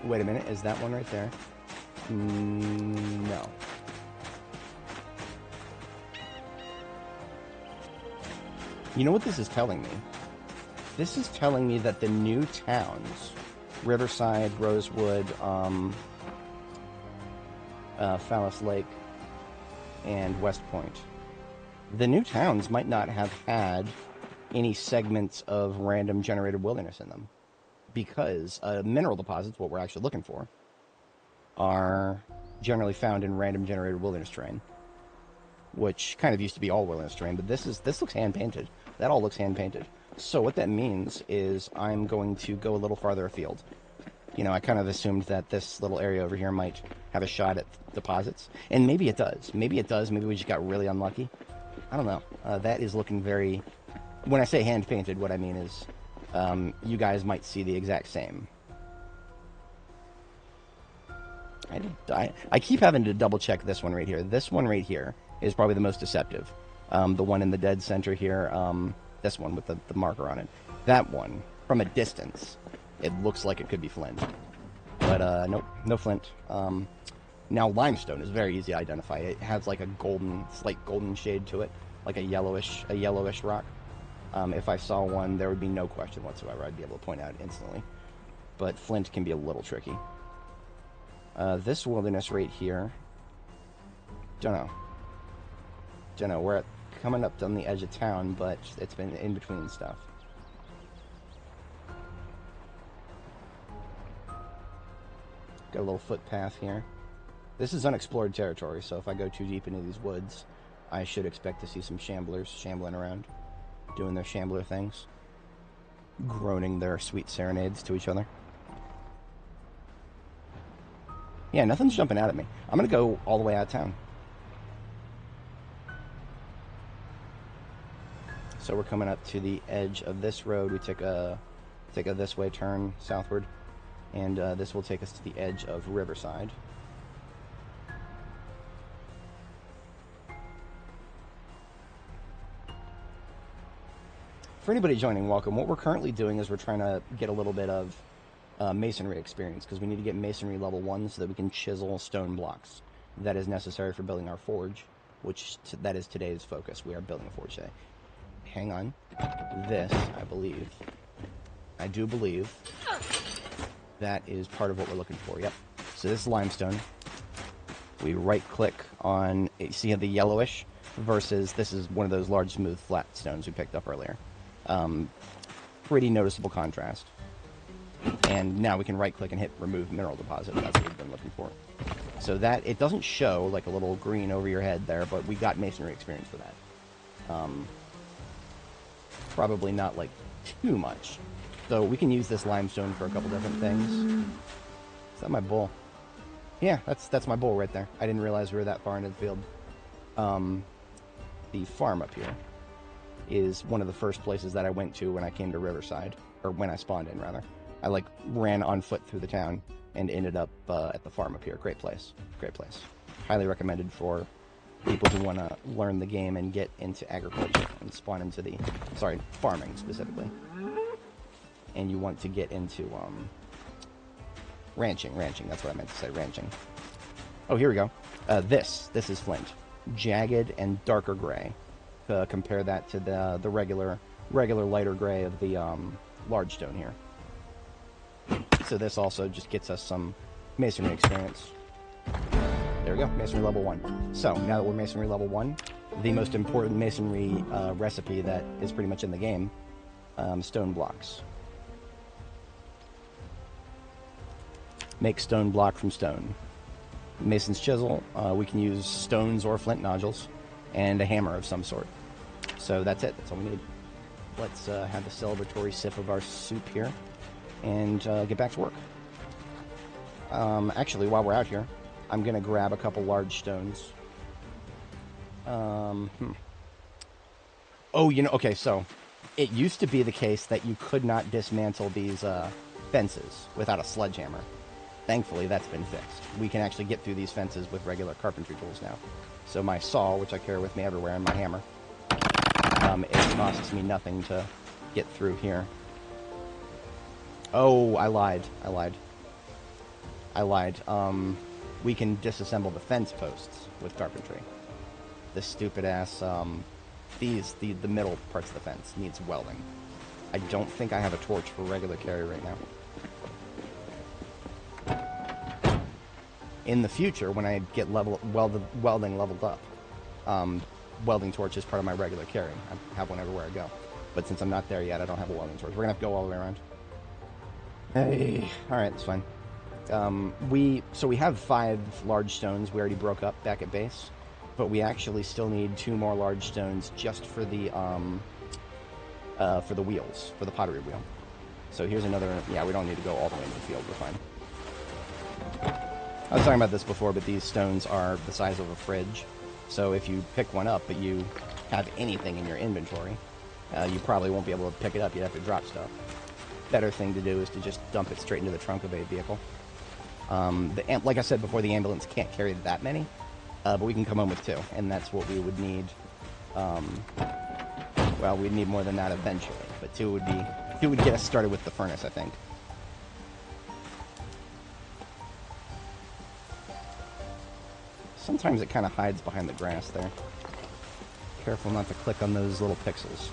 Wait a minute, is that one right there? No. You know what this is telling me? This is telling me that the new towns, Riverside, Rosewood, Fallis Lake, and West Point, the new towns might not have had any segments of random generated wilderness in them, because mineral deposits, what we're actually looking for, are generally found in random generated wilderness terrain, which kind of used to be all wilderness terrain, but this looks hand-painted. That all looks hand-painted. So what that means is I'm going to go a little farther afield. You know, I kind of assumed that this little area over here might have a shot at deposits, and maybe it does. Maybe it does. Maybe we just got really unlucky. I don't know. That is looking very... When I say hand-painted, what I mean is you guys might see the exact same. I keep having to double-check this one right here. This one right here is probably the most deceptive. The one in the dead center here, this one with the marker on it. That one, from a distance, it looks like it could be flint. But nope, no flint. Now limestone is very easy to identify. It has like a slight golden shade to it, like a yellowish rock. If I saw one, there would be no question whatsoever. I'd be able to point out instantly. But flint can be a little tricky. This wilderness right here, don't know. We're coming up on the edge of town, but it's been in between stuff. Got a little footpath here. This is unexplored territory, so if I go too deep into these woods, I should expect to see some shamblers shambling around, doing their shambler things, groaning their sweet serenades to each other. Yeah, nothing's jumping out at me. I'm going to go all the way out of town. So we're coming up to the edge of this road. We take a this way turn southward, and this will take us to the edge of Riverside. For anybody joining, welcome. What we're currently doing is we're trying to get a little bit of masonry experience, because we need to get masonry level 1 so that we can chisel stone blocks. That is necessary for building our forge, which that is today's focus. We are building a forge today. Hang on. This, I do believe, that is part of what we're looking for. Yep. So this is limestone. We right-click on, see the yellowish, versus this is one of those large, smooth, flat stones we picked up earlier. Pretty noticeable contrast. And now we can right-click and hit remove mineral deposit. That's what we've been looking for. So that, it doesn't show like a little green over your head there, but we got masonry experience for that. Probably not like too much. So we can use this limestone for a couple different things. Is that my bull? Yeah, that's my bull right there. I didn't realize we were that far into the field. The farm up here is one of the first places that I went to when I came to Riverside, or when I spawned in, rather. I like ran on foot through the town and ended up at the farm up here. Great place. Great place. Highly recommended for people who want to learn the game and get into agriculture and spawn into the, farming specifically. And you want to get into ranching, that's what I meant to say, ranching. Oh, here we go. This is flint. Jagged and darker gray. Compare that to the regular lighter gray of the large stone here. So this also just gets us some masonry experience. There we go, masonry level 1. So now that we're masonry level 1, the most important masonry recipe that is pretty much in the game, stone blocks. Make stone block from stone. Mason's chisel, we can use stones or flint nodules, and a hammer of some sort. So that's it, that's all we need. Let's have a celebratory sip of our soup here, and get back to work. Actually, while we're out here, I'm going to grab a couple large stones. Oh, okay, so it used to be the case that you could not dismantle these fences without a sledgehammer. Thankfully, that's been fixed. We can actually get through these fences with regular carpentry tools now. So my saw, which I carry with me everywhere, and my hammer, it costs me nothing to get through here. Oh, I lied. We can disassemble the fence posts with carpentry. The stupid ass, the middle parts of the fence needs welding. I don't think I have a torch for regular carry right now. In the future, when I get welding leveled up, welding torch is part of my regular carry. I have one everywhere I go. But since I'm not there yet, I don't have a welding torch. We're gonna have to go all the way around. Hey, alright, that's fine. So we have 5 large stones we already broke up back at base, but we actually still need 2 more large stones just for the wheels, for the pottery wheel. So here's another, yeah, we don't need to go all the way into the field, we're fine. I was talking about this before, but these stones are the size of a fridge, so if you pick one up but you have anything in your inventory, you probably won't be able to pick it up, you'd have to drop stuff. Better thing to do is to just dump it straight into the trunk of a vehicle. Like I said before, the ambulance can't carry that many, but we can come home with 2, and that's what we would need. Well, we'd need more than that eventually, but 2 would get us started with the furnace, I think. Sometimes it kind of hides behind the grass there. Careful not to click on those little pixels.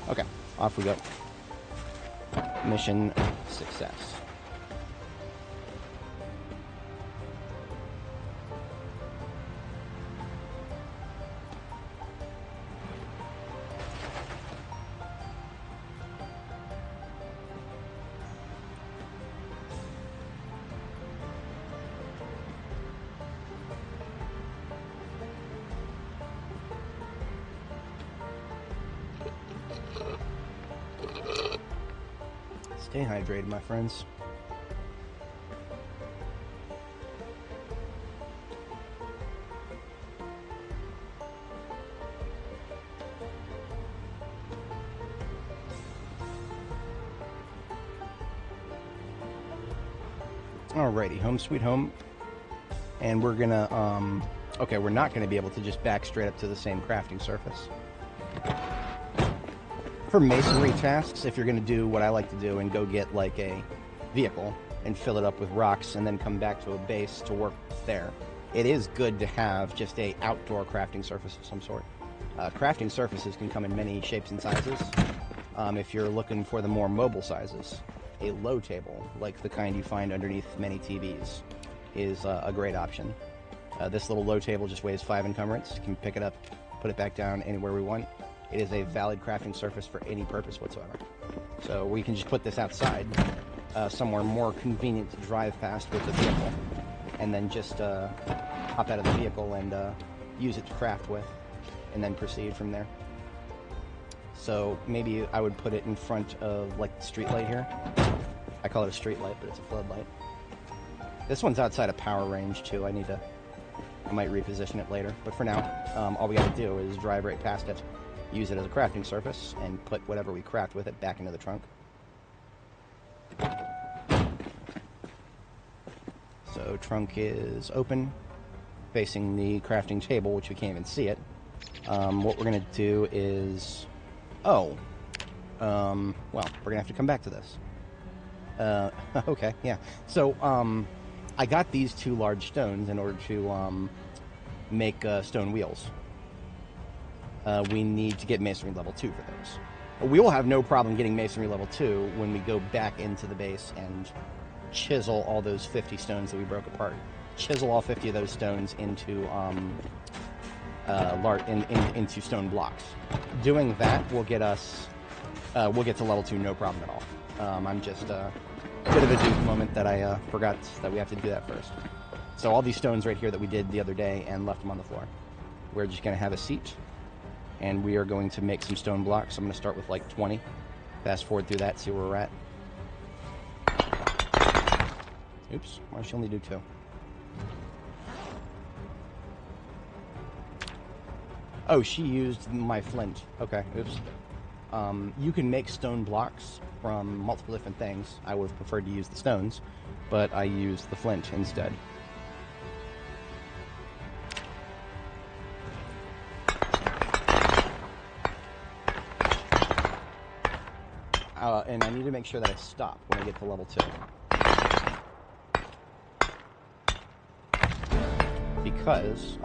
Okay, off we go. Mission success. Stay hydrated, my friends. Alrighty, home sweet home. And we're gonna, okay, we're not gonna be able to just back straight up to the same crafting surface. For masonry tasks, if you're gonna do what I like to do and go get like a vehicle and fill it up with rocks and then come back to a base to work there, it is good to have just a outdoor crafting surface of some sort. Crafting surfaces can come in many shapes and sizes. If you're looking for the more mobile sizes, a low table, like the kind you find underneath many TVs, is a great option. This little low table just weighs 5 encumbrance. You can pick it up, put it back down anywhere we want. It is a valid crafting surface for any purpose whatsoever. So we can just put this outside, somewhere more convenient to drive past with the vehicle, and then just hop out of the vehicle and use it to craft with, and then proceed from there. So maybe I would put it in front of like the street light here. I call it a street light, but it's a floodlight. This one's outside of power range too. I might reposition it later, but for now, all we gotta do is drive right past it, use it as a crafting surface, and put whatever we craft with it back into the trunk. So trunk is open, facing the crafting table, which we can't even see it. What we're gonna do is, well, we're gonna have to come back to this. Okay, yeah. So, I got these 2 large stones in order to make stone wheels. We need to get masonry level 2 for those. We will have no problem getting masonry level 2 when we go back into the base and chisel all those 50 stones that we broke apart. Chisel all 50 of those stones into into stone blocks. Doing that will get us, we'll get to level 2 no problem at all. I'm just a bit of a dupe moment that I forgot that we have to do that first. So all these stones right here that we did the other day and left them on the floor. We're just going to have a seat, and we are going to make some stone blocks. I'm going to start with like 20. Fast forward through that, see where we're at. Oops, why should she only do 2? Oh, she used my flint. Okay, oops. You can make stone blocks from multiple different things. I would have preferred to use the stones, but I used the flint instead. And I need to make sure that I stop when I get to level 2. Because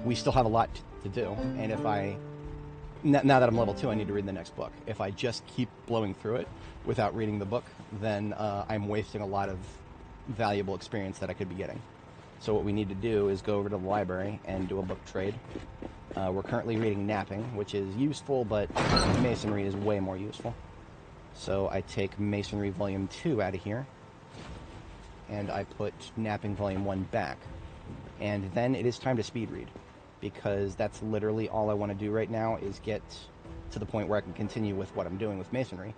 we still have a lot to do, and if now that I'm level 2, I need to read the next book. If I just keep blowing through it without reading the book, then I'm wasting a lot of valuable experience that I could be getting. So what we need to do is go over to the library and do a book trade. We're currently reading Napping, which is useful, but Masonry is way more useful. So I take Masonry Volume 2 out of here, and I put Napping Volume 1 back. And then it is time to speed read, because that's literally all I want to do right now is get to the point where I can continue with what I'm doing with Masonry.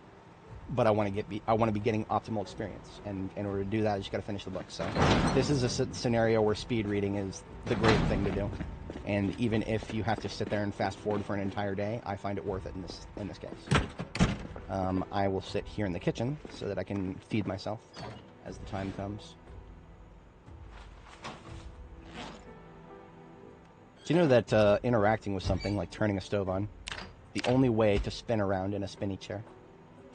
But I want to be getting optimal experience, and in order to do that, I just got to finish the book. So this is a scenario where speed reading is the great thing to do, and even if you have to sit there and fast forward for an entire day, I find it worth it in this case. I will sit here in the kitchen so that I can feed myself as the time comes. Do you know that interacting with something like turning a stove on, the only way to spin around in a spinny chair?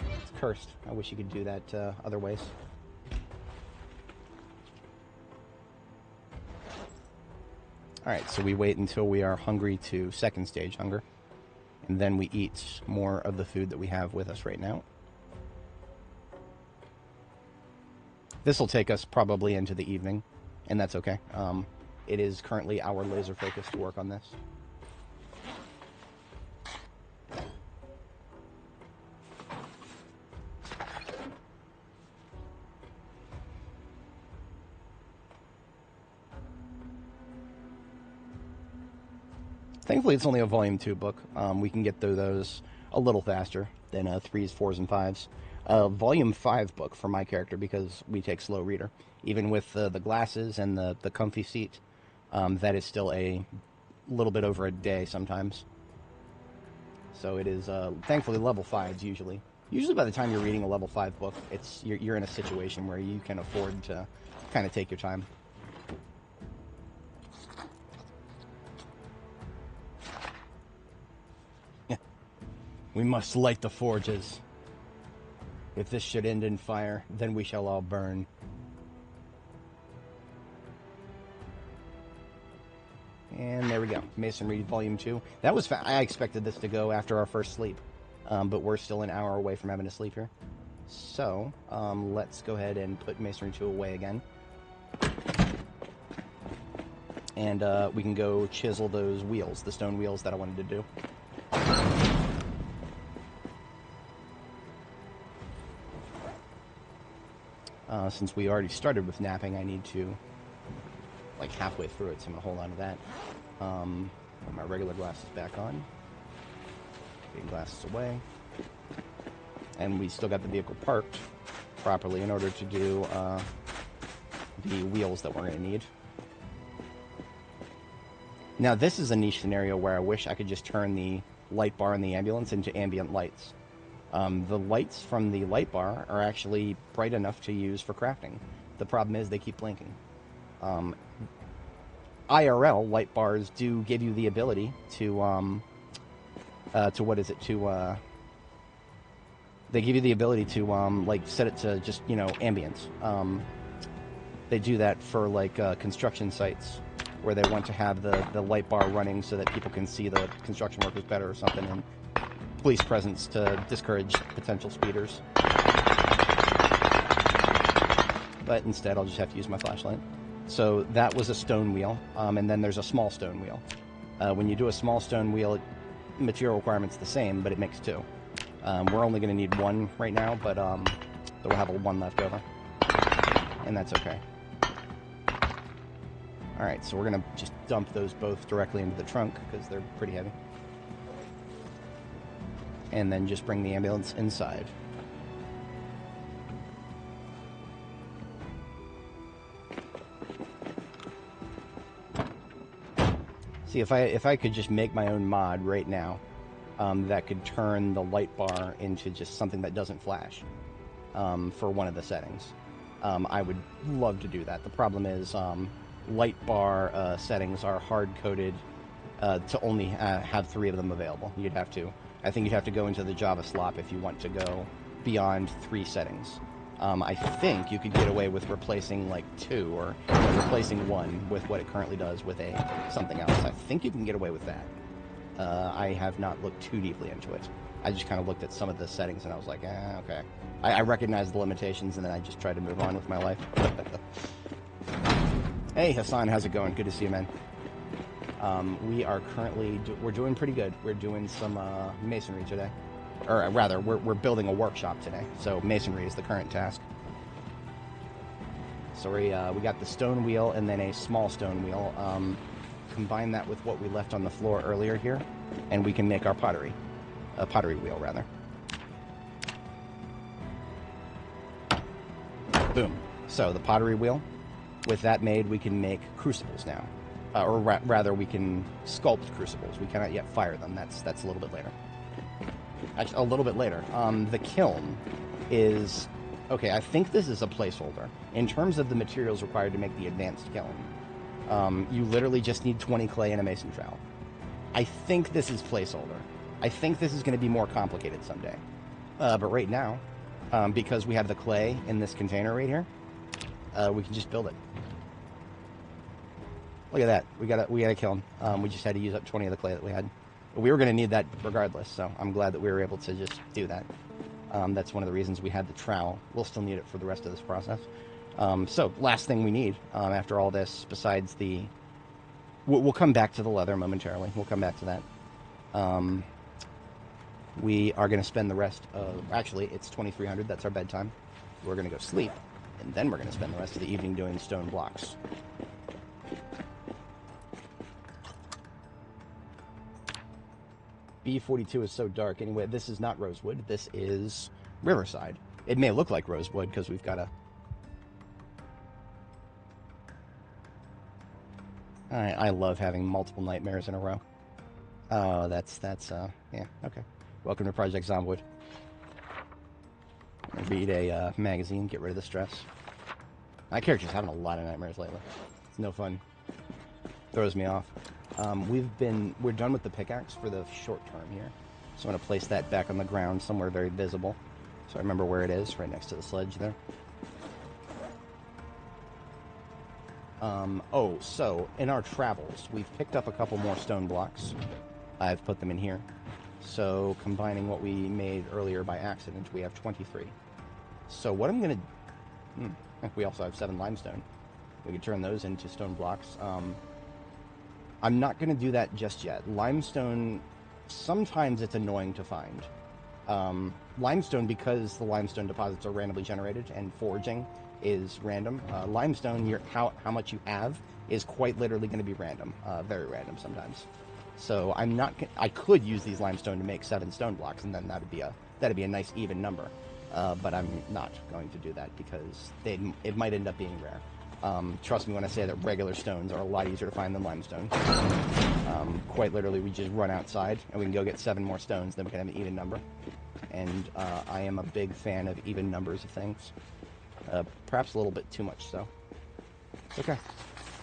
It's cursed. I wish you could do that other ways. Alright, so we wait until we are hungry to second stage hunger, and then we eat more of the food that we have with us right now. This will take us probably into the evening, and that's okay. It is currently our laser focus to work on this. Thankfully, it's only a Volume 2 book. We can get through those a little faster than 3s, 4s, and 5s. Volume 5 book for my character because we take slow reader. Even with the glasses and the comfy seat, that is still a little bit over a day sometimes. So it is, thankfully, level 5s usually. Usually by the time you're reading a level 5 book, you're in a situation where you can afford to kind of take your time. We must light the forges. If this should end in fire, then we shall all burn. And there we go. Masonry Volume 2. That was I expected this to go after our first sleep. But we're still an hour away from having to sleep here. So, let's go ahead and put Masonry 2 away again. And we can go chisel those wheels, the stone wheels that I wanted to do. Since we already started with napping, I need to, like, halfway through it, so I'm going to hold on to that. Put my regular glasses back on. Getting glasses away. And we still got the vehicle parked properly in order to do the wheels that we're going to need. Now, this is a niche scenario where I wish I could just turn the light bar in the ambulance into ambient lights. The lights from the light bar are actually bright enough to use for crafting. The problem is they keep blinking. IRL light bars do give you the ability to they give you the ability to like set it to just, you know, ambience. They do that for like construction sites where they want to have the light bar running so that people can see the construction workers better or something, and police presence to discourage potential speeders. But instead I'll just have to use my flashlight. So that was a stone wheel, and then there's a small stone wheel. When you do a small stone wheel, material requirement's the same, but it makes two. We're only going to need one right now, but we'll have one left over. And that's okay. Alright, so we're going to just dump those both directly into the trunk, because they're pretty heavy. And then just bring the ambulance inside. See, if I could just make my own mod right now, that could turn the light bar into just something that doesn't flash, for one of the settings, I would love to do that. The problem is, light bar settings are hard-coded to only have 3 of them available. I think you'd have to go into the Java slop if you want to go beyond 3 settings. I think you could get away with replacing like 2 or replacing 1 with what it currently does with something else. I think you can get away with that. I have not looked too deeply into it. I just kind of looked at some of the settings and I was like, okay. I recognized the limitations and then I just tried to move on with my life. Hey Hassan, how's it going? Good to see you, man. We are currently we're doing pretty good. We're doing some masonry today, or rather, we're building a workshop today. So masonry is the current task. So we got the stone wheel and then a small stone wheel. Combine that with what we left on the floor earlier here, and we can make our pottery wheel rather. Boom. So the pottery wheel. With that made, we can make crucibles now. Or rather, we can sculpt crucibles. We cannot yet fire them. That's a little bit later. Actually, a little bit later. The kiln is... Okay, I think this is a placeholder. In terms of the materials required to make the advanced kiln, you literally just need 20 clay and a mason trowel. I think this is placeholder. I think this is going to be more complicated someday. But right now, because we have the clay in this container right here, we can just build it. Look at that. We got a kiln. We just had to use up 20 of the clay that we had. But we were going to need that regardless, so I'm glad that we were able to just do that. That's one of the reasons we had the trowel. We'll still need it for the rest of this process. So, last thing we need after all this, besides the... We'll come back to the leather momentarily. We'll come back to that. We are going to spend the rest of... Actually, it's 2300. That's our bedtime. We're going to go sleep, and then we're going to spend the rest of the evening doing stone blocks. B42 is so dark. Anyway, this is not Rosewood. This is Riverside. It may look like rosewood because we've got a... I love having multiple nightmares in a row. Oh, yeah, okay. Welcome to Project Zomboid. Read a magazine, get rid of the stress. My character's having a lot of nightmares lately. It's no fun. Throws me off. We're done with the pickaxe for the short term here. So I'm going to place that back on the ground somewhere very visible. So I remember where it is, right next to the sledge there. So in our travels, we've picked up a couple more stone blocks. I've put them in here. So combining what we made earlier by accident, we have 23. So what I'm going to... we also have 7 limestone. We could turn those into stone blocks. I'm not going to do that just yet. Limestone, sometimes it's annoying to find. Limestone, because the limestone deposits are randomly generated and foraging is random. Limestone, how much you have is quite literally going to be random. Very random sometimes. So I could use these limestone to make 7 stone blocks, and then that'd be a nice even number. But I'm not going to do that because it might end up being rare. Trust me when I say that regular stones are a lot easier to find than limestone. Quite literally, we just run outside and we can go get 7 more stones, then we can have an even number. And I am a big fan of even numbers of things. Perhaps a little bit too much so. It's okay.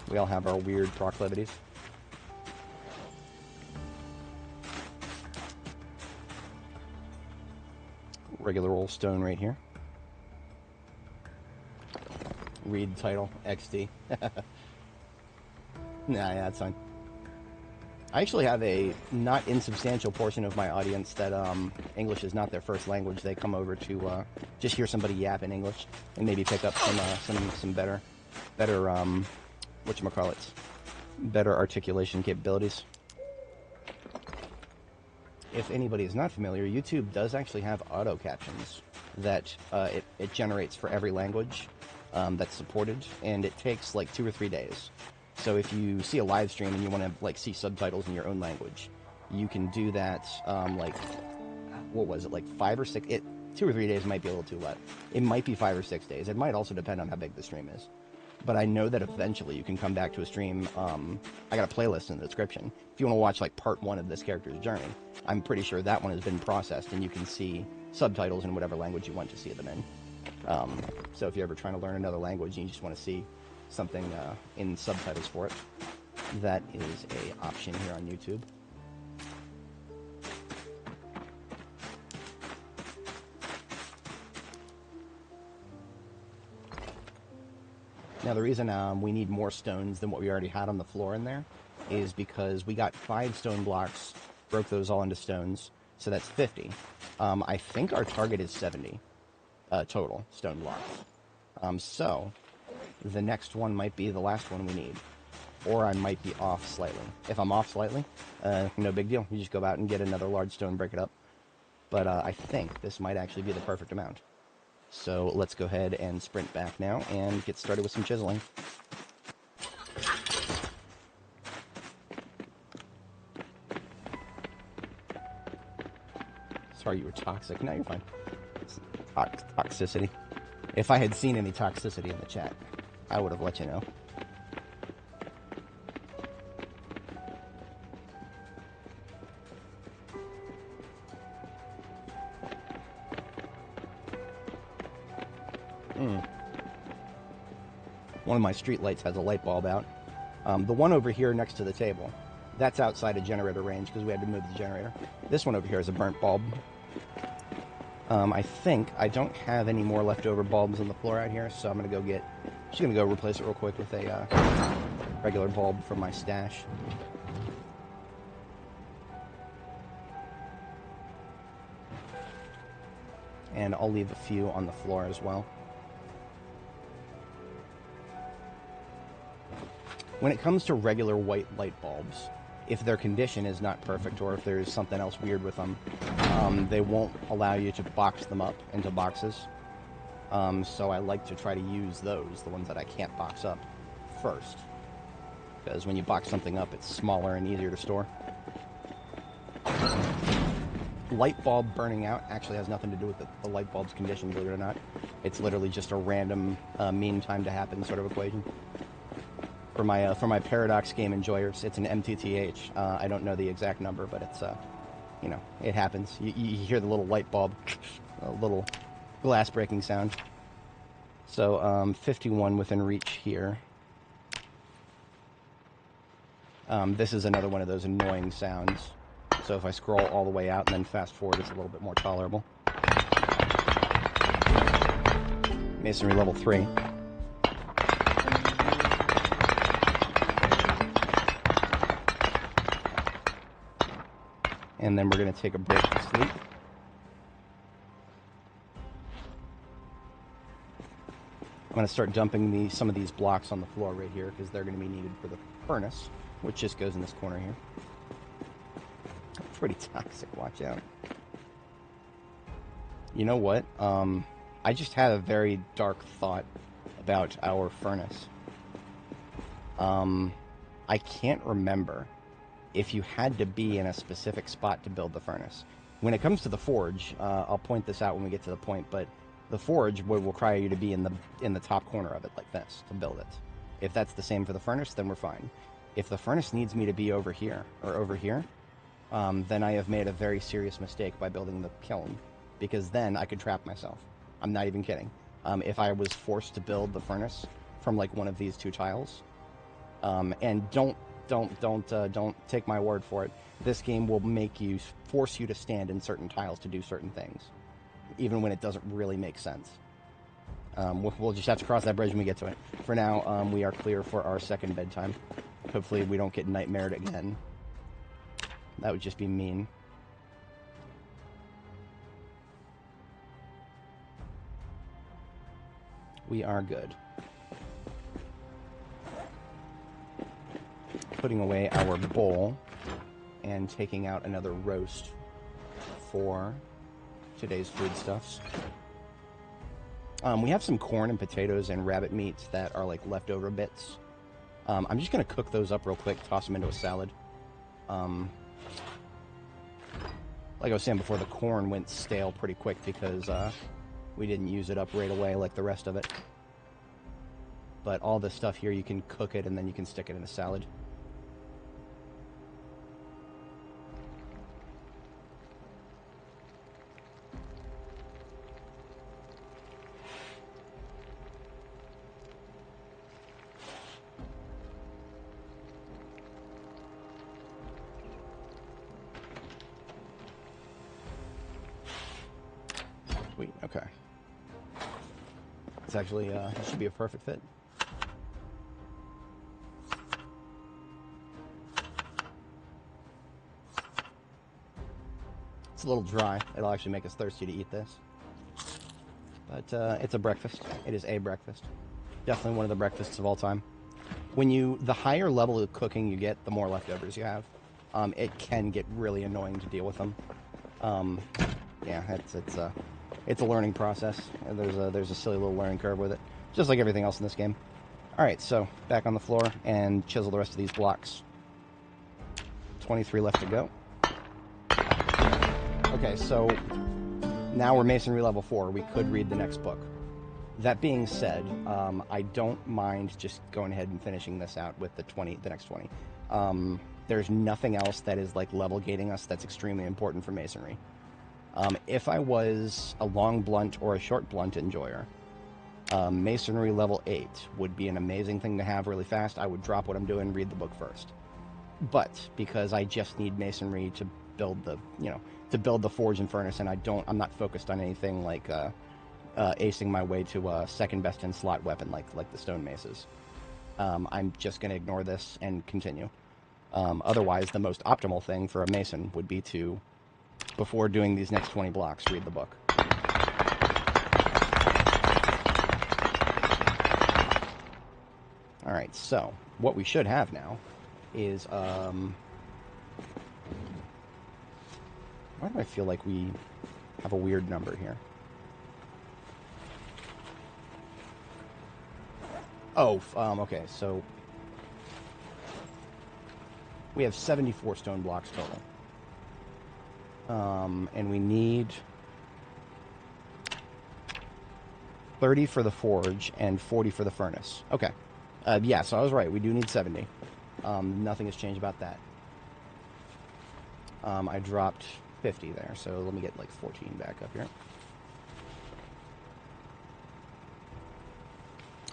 We all have our weird proclivities. Regular old stone right here. Read title, XD. Yeah, that's fine. I actually have a not insubstantial portion of my audience that English is not their first language. They come over to just hear somebody yap in English and maybe pick up some better whatchamacallits, better articulation capabilities. If anybody is not familiar, YouTube does actually have auto captions that it generates for every language that's supported, and it takes like 2 or 3 days. So if you see a live stream and you want to see subtitles in your own language, you can do that. What was it, like 5 or 6? 2 or 3 days might be a little too late. It might be 5 or 6 days. It might also depend on how big the stream is. But I know that eventually you can come back to a stream. I got a playlist in the description. If you want to watch like part 1 of this character's journey, I'm pretty sure that one has been processed and you can see subtitles in whatever language you want to see them in. So if you're ever trying to learn another language and you just want to see something in subtitles for it, that is a option here on YouTube. Now the reason we need more stones than what we already had on the floor in there is because we got 5 stone blocks, broke those all into stones, so that's 50. I think our target is 70 total stone blocks. So the next one might be the last one we need, or I might be off slightly. If I'm off slightly, no big deal. You just go out and get another large stone, break it up. But I think this might actually be the perfect amount. So let's go ahead and sprint back now and get started with some chiseling. Sorry, you were toxic. No, you're fine. It's toxicity. If I had seen any toxicity in the chat, I would have let you know. One of my street lights has a light bulb out. The one over here next to the table, that's outside of generator range because we had to move the generator. This one over here is a burnt bulb. I think I don't have any more leftover bulbs on the floor out here, so I'm gonna go just gonna go replace it real quick with a regular bulb from my stash. And I'll leave a few on the floor as well. When it comes to regular white light bulbs, if their condition is not perfect or if there's something else weird with them, they won't allow you to box them up into boxes. So I like to try to use those, the ones that I can't box up, first. Because when you box something up, it's smaller and easier to store. light bulb burning out actually has nothing to do with the light bulb's condition, believe it or not. It's literally just a random mean time to happen sort of equation. For my Paradox game enjoyers, it's an MTTH. I don't know the exact number, but it's you know, it happens. You hear the little light bulb, a little glass breaking sound. So 51 within reach here. This is another one of those annoying sounds. So if I scroll all the way out and then fast forward, it's a little bit more tolerable. Masonry level 3. And then we're going to take a break to sleep. I'm going to start dumping some of these blocks on the floor right here because they're going to be needed for the furnace, which just goes in this corner here. Pretty toxic, watch out. You know what? I just had a very dark thought about our furnace. I can't remember if you had to be in a specific spot to build the furnace. When it comes to the forge, I'll point this out when we get to the point, but the forge would require you to be in the top corner of it like this to build it. If that's the same for the furnace, then we're fine. If the furnace needs me to be over here or over here, then I have made a very serious mistake by building the kiln, because then I could trap myself. I'm not even kidding. If I was forced to build the furnace from like one of these two tiles, and don't take my word for it. This game will force you to stand in certain tiles to do certain things, even when it doesn't really make sense. We'll just have to cross that bridge when we get to it. For now, we are clear for our second bedtime. Hopefully we don't get nightmared again. That would just be mean. We are good. Putting away our bowl and taking out another roast for today's foodstuffs. We have some corn and potatoes and rabbit meats that are like leftover bits. I'm just going to cook those up real quick, toss them into a salad. Like I was saying before, the corn went stale pretty quick because we didn't use it up right away like the rest of it. But all this stuff here, you can cook it and then you can stick it in a salad. Sweet, okay. It's actually, it should be a perfect fit. It's a little dry. It'll actually make us thirsty to eat this. But it's a breakfast. It is a breakfast. Definitely one of the breakfasts of all time. The higher level of cooking you get, the more leftovers you have. It can get really annoying to deal with them. Yeah, it's a learning process. There's a silly little learning curve with it, just like everything else in this game. All right, so back on the floor and chisel the rest of these blocks. 23 left to go. Okay, so now we're masonry level 4. We could read the next book. That being said, I don't mind just going ahead and finishing this out with the next 20. There's nothing else that is like level gating us that's extremely important for masonry. If I was a long blunt or a short blunt enjoyer, masonry level 8 would be an amazing thing to have really fast. I would drop what I'm doing and read the book first. But because I just need masonry to build the forge and furnace, and I'm not focused on anything like acing my way to a second best in slot weapon like the stone maces. I'm just going to ignore this and continue. Otherwise, the most optimal thing for a mason would be to, before doing these next 20 blocks, read the book. Alright, so what we should have now is, why do I feel like we have a weird number here? Oh, okay, so we have 74 stone blocks total. And we need 30 for the forge and 40 for the furnace. Okay. Yeah, so I was right. We do need 70. Nothing has changed about that. I dropped 50 there, so let me get like 14 back up here.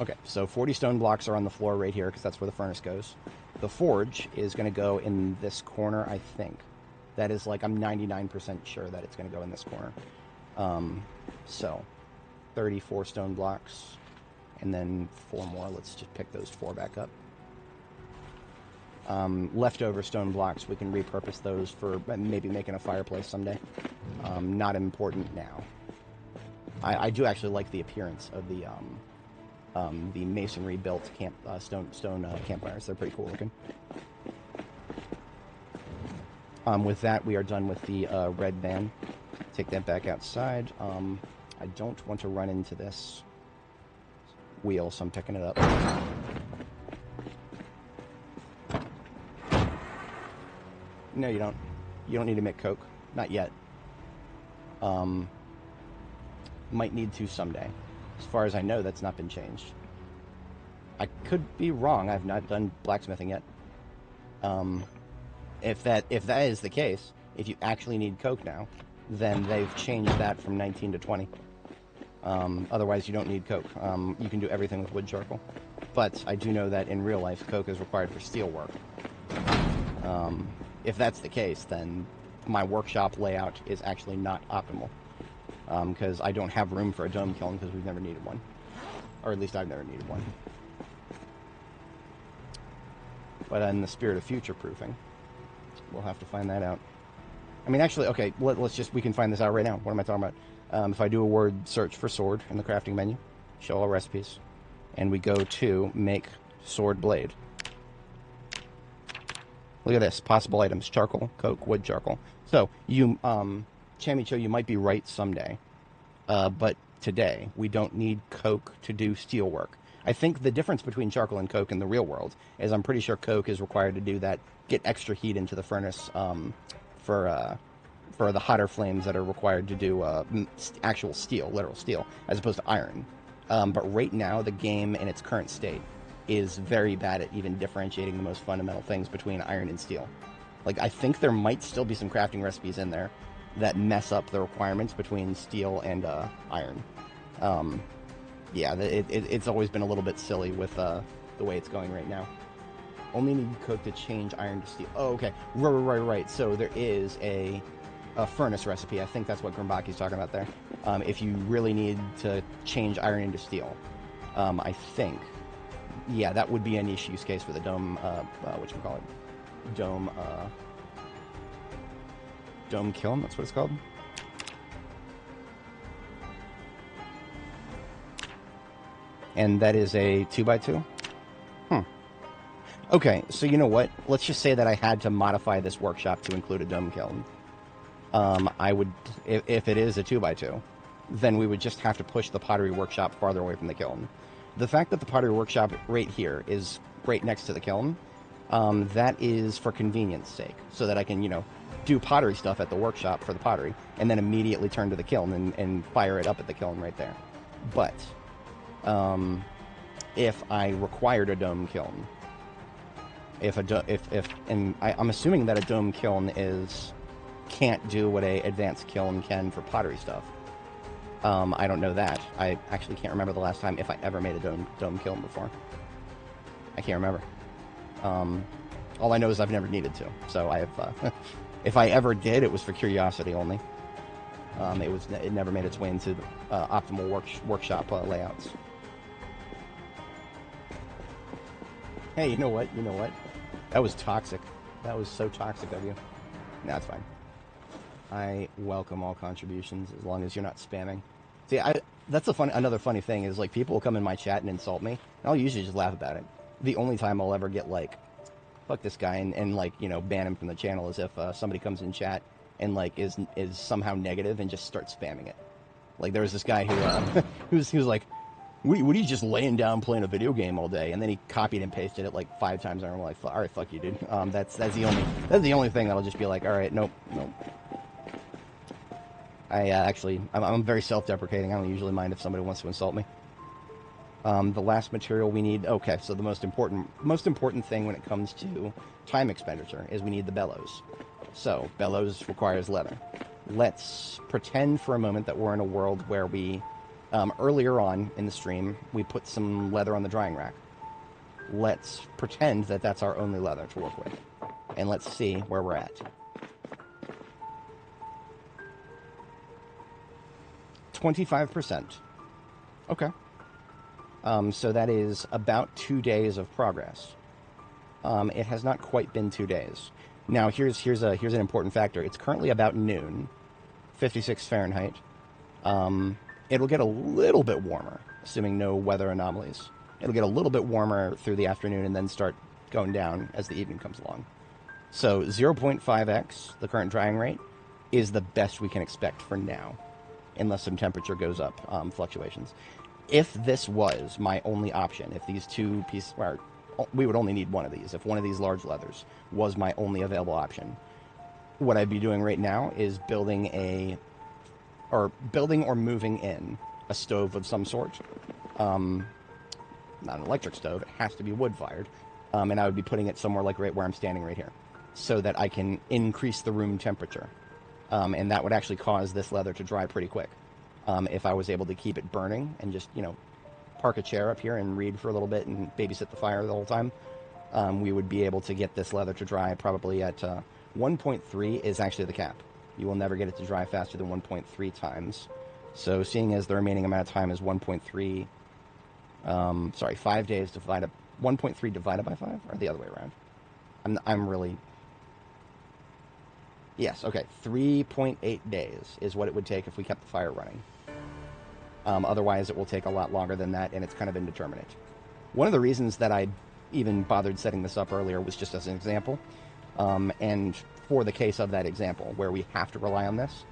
Okay, so 40 stone blocks are on the floor right here because that's where the furnace goes. The forge is going to go in this corner, I think. That is like, I'm 99% sure that it's going to go in this corner. So 34 stone blocks and then 4 more. Let's just pick those 4 back up. Leftover stone blocks, we can repurpose those for maybe making a fireplace someday. Not important now. I do actually like the appearance of the masonry built stone campfires. They're pretty cool looking. With that, we are done with the red van. Take that back outside. I don't want to run into this wheel, so I'm picking it up. No, you don't. You don't need to make coke. Not yet. Might need to someday. As far as I know, that's not been changed. I could be wrong. I've not done blacksmithing yet. If that is the case, if you actually need coke now, then they've changed that from 19 to 20. Otherwise, you don't need coke. You can do everything with wood charcoal. But I do know that in real life, coke is required for steel work. If that's the case, then my workshop layout is actually not optimal. Because I don't have room for a dome kiln because we've never needed one. Or at least I've never needed one. But in the spirit of future-proofing, we'll have to find that out. I mean, actually, okay, we can find this out right now. What am I talking about? If I do a word search for sword in the crafting menu, show all recipes, and we go to make sword blade. Look at this, possible items, charcoal, coke, wood charcoal. So, Chamicho, you might be right someday, but today, we don't need coke to do steel work. I think the difference between charcoal and coke in the real world is I'm pretty sure coke is required to do that, get extra heat into the furnace for the hotter flames that are required to do actual steel, literal steel, as opposed to iron. But right now, the game in its current state is very bad at even differentiating the most fundamental things between iron and steel. Like, I think there might still be some crafting recipes in there that mess up the requirements between steel and iron. Yeah, it's always been a little bit silly with the way it's going right now. Only need coke to change iron to steel. Oh, okay. Right. So there is a furnace recipe. I think that's what Grimbaki's talking about there. If you really need to change iron into steel, I think, yeah, that would be a niche use case for the dome, whatchamacallit? Dome kiln, that's what it's called. And that is a 2x2? Okay, so you know what? Let's just say that I had to modify this workshop to include a dome kiln. I would, if it is a 2x2, then we would just have to push the pottery workshop farther away from the kiln. The fact that the pottery workshop right here is right next to the kiln, that is for convenience sake, so that I can, do pottery stuff at the workshop for the pottery, and then immediately turn to the kiln and fire it up at the kiln right there. But if I required a dome kiln, I'm assuming that a dome kiln can't do what a advanced kiln can for pottery stuff. I don't know that. I actually can't remember the last time if I ever made a dome kiln before. I can't remember. All I know is I've never needed to. So I have, if I ever did, it was for curiosity only. It never made its way into optimal workshop layouts. Hey, you know what? That was toxic. That was so toxic of you. Nah, it's fine. I welcome all contributions as long as you're not spamming. See, that's another funny thing is, like, people will come in my chat and insult me, and I'll usually just laugh about it. The only time I'll ever get, like, fuck this guy and like, ban him from the channel is if somebody comes in chat and, like, is somehow negative and just starts spamming it. Like, there was this guy who he was like, what are you just laying down playing a video game all day? And then he copied and pasted it like 5 times, and I'm like, all right, fuck you, dude. That's the only thing that'll just be like, all right, nope. I'm very self-deprecating. I don't usually mind if somebody wants to insult me. The last material we need. Okay, so the most important thing when it comes to time expenditure is we need the bellows. So bellows requires leather. Let's pretend for a moment that we're in a world where we, earlier on in the stream, we put some leather on the drying rack. Let's pretend that that's our only leather to work with, and let's see where we're at. 25%. Okay. So that is about 2 days of progress. It has not quite been 2 days. Now, here's an important factor. It's currently about noon, 56 Fahrenheit. It'll get a little bit warmer, assuming no weather anomalies. It'll get a little bit warmer through the afternoon and then start going down as the evening comes along. So 0.5x, the current drying rate, is the best we can expect for now, unless some temperature goes up, fluctuations. If this was my only option, if these two pieces, we would only need one of these. If one of these large leathers was my only available option, what I'd be doing right now is building or moving in a stove of some sort. Not an electric stove, it has to be wood-fired. And I would be putting it somewhere like right where I'm standing right here, so that I can increase the room temperature. And that would actually cause this leather to dry pretty quick. If I was able to keep it burning and just, park a chair up here and read for a little bit and babysit the fire the whole time, we would be able to get this leather to dry probably at 1.3 is actually the cap. You will never get it to dry faster than 1.3 times. So seeing as the remaining amount of time is 1.3, 5 days divided, 1.3 divided by 5, or the other way around? I'm really... Yes, okay, 3.8 days is what it would take if we kept the fire running. Otherwise, it will take a lot longer than that, and it's kind of indeterminate. One of the reasons that I even bothered setting this up earlier was just as an example. And for the case of that example, where we have to rely on this,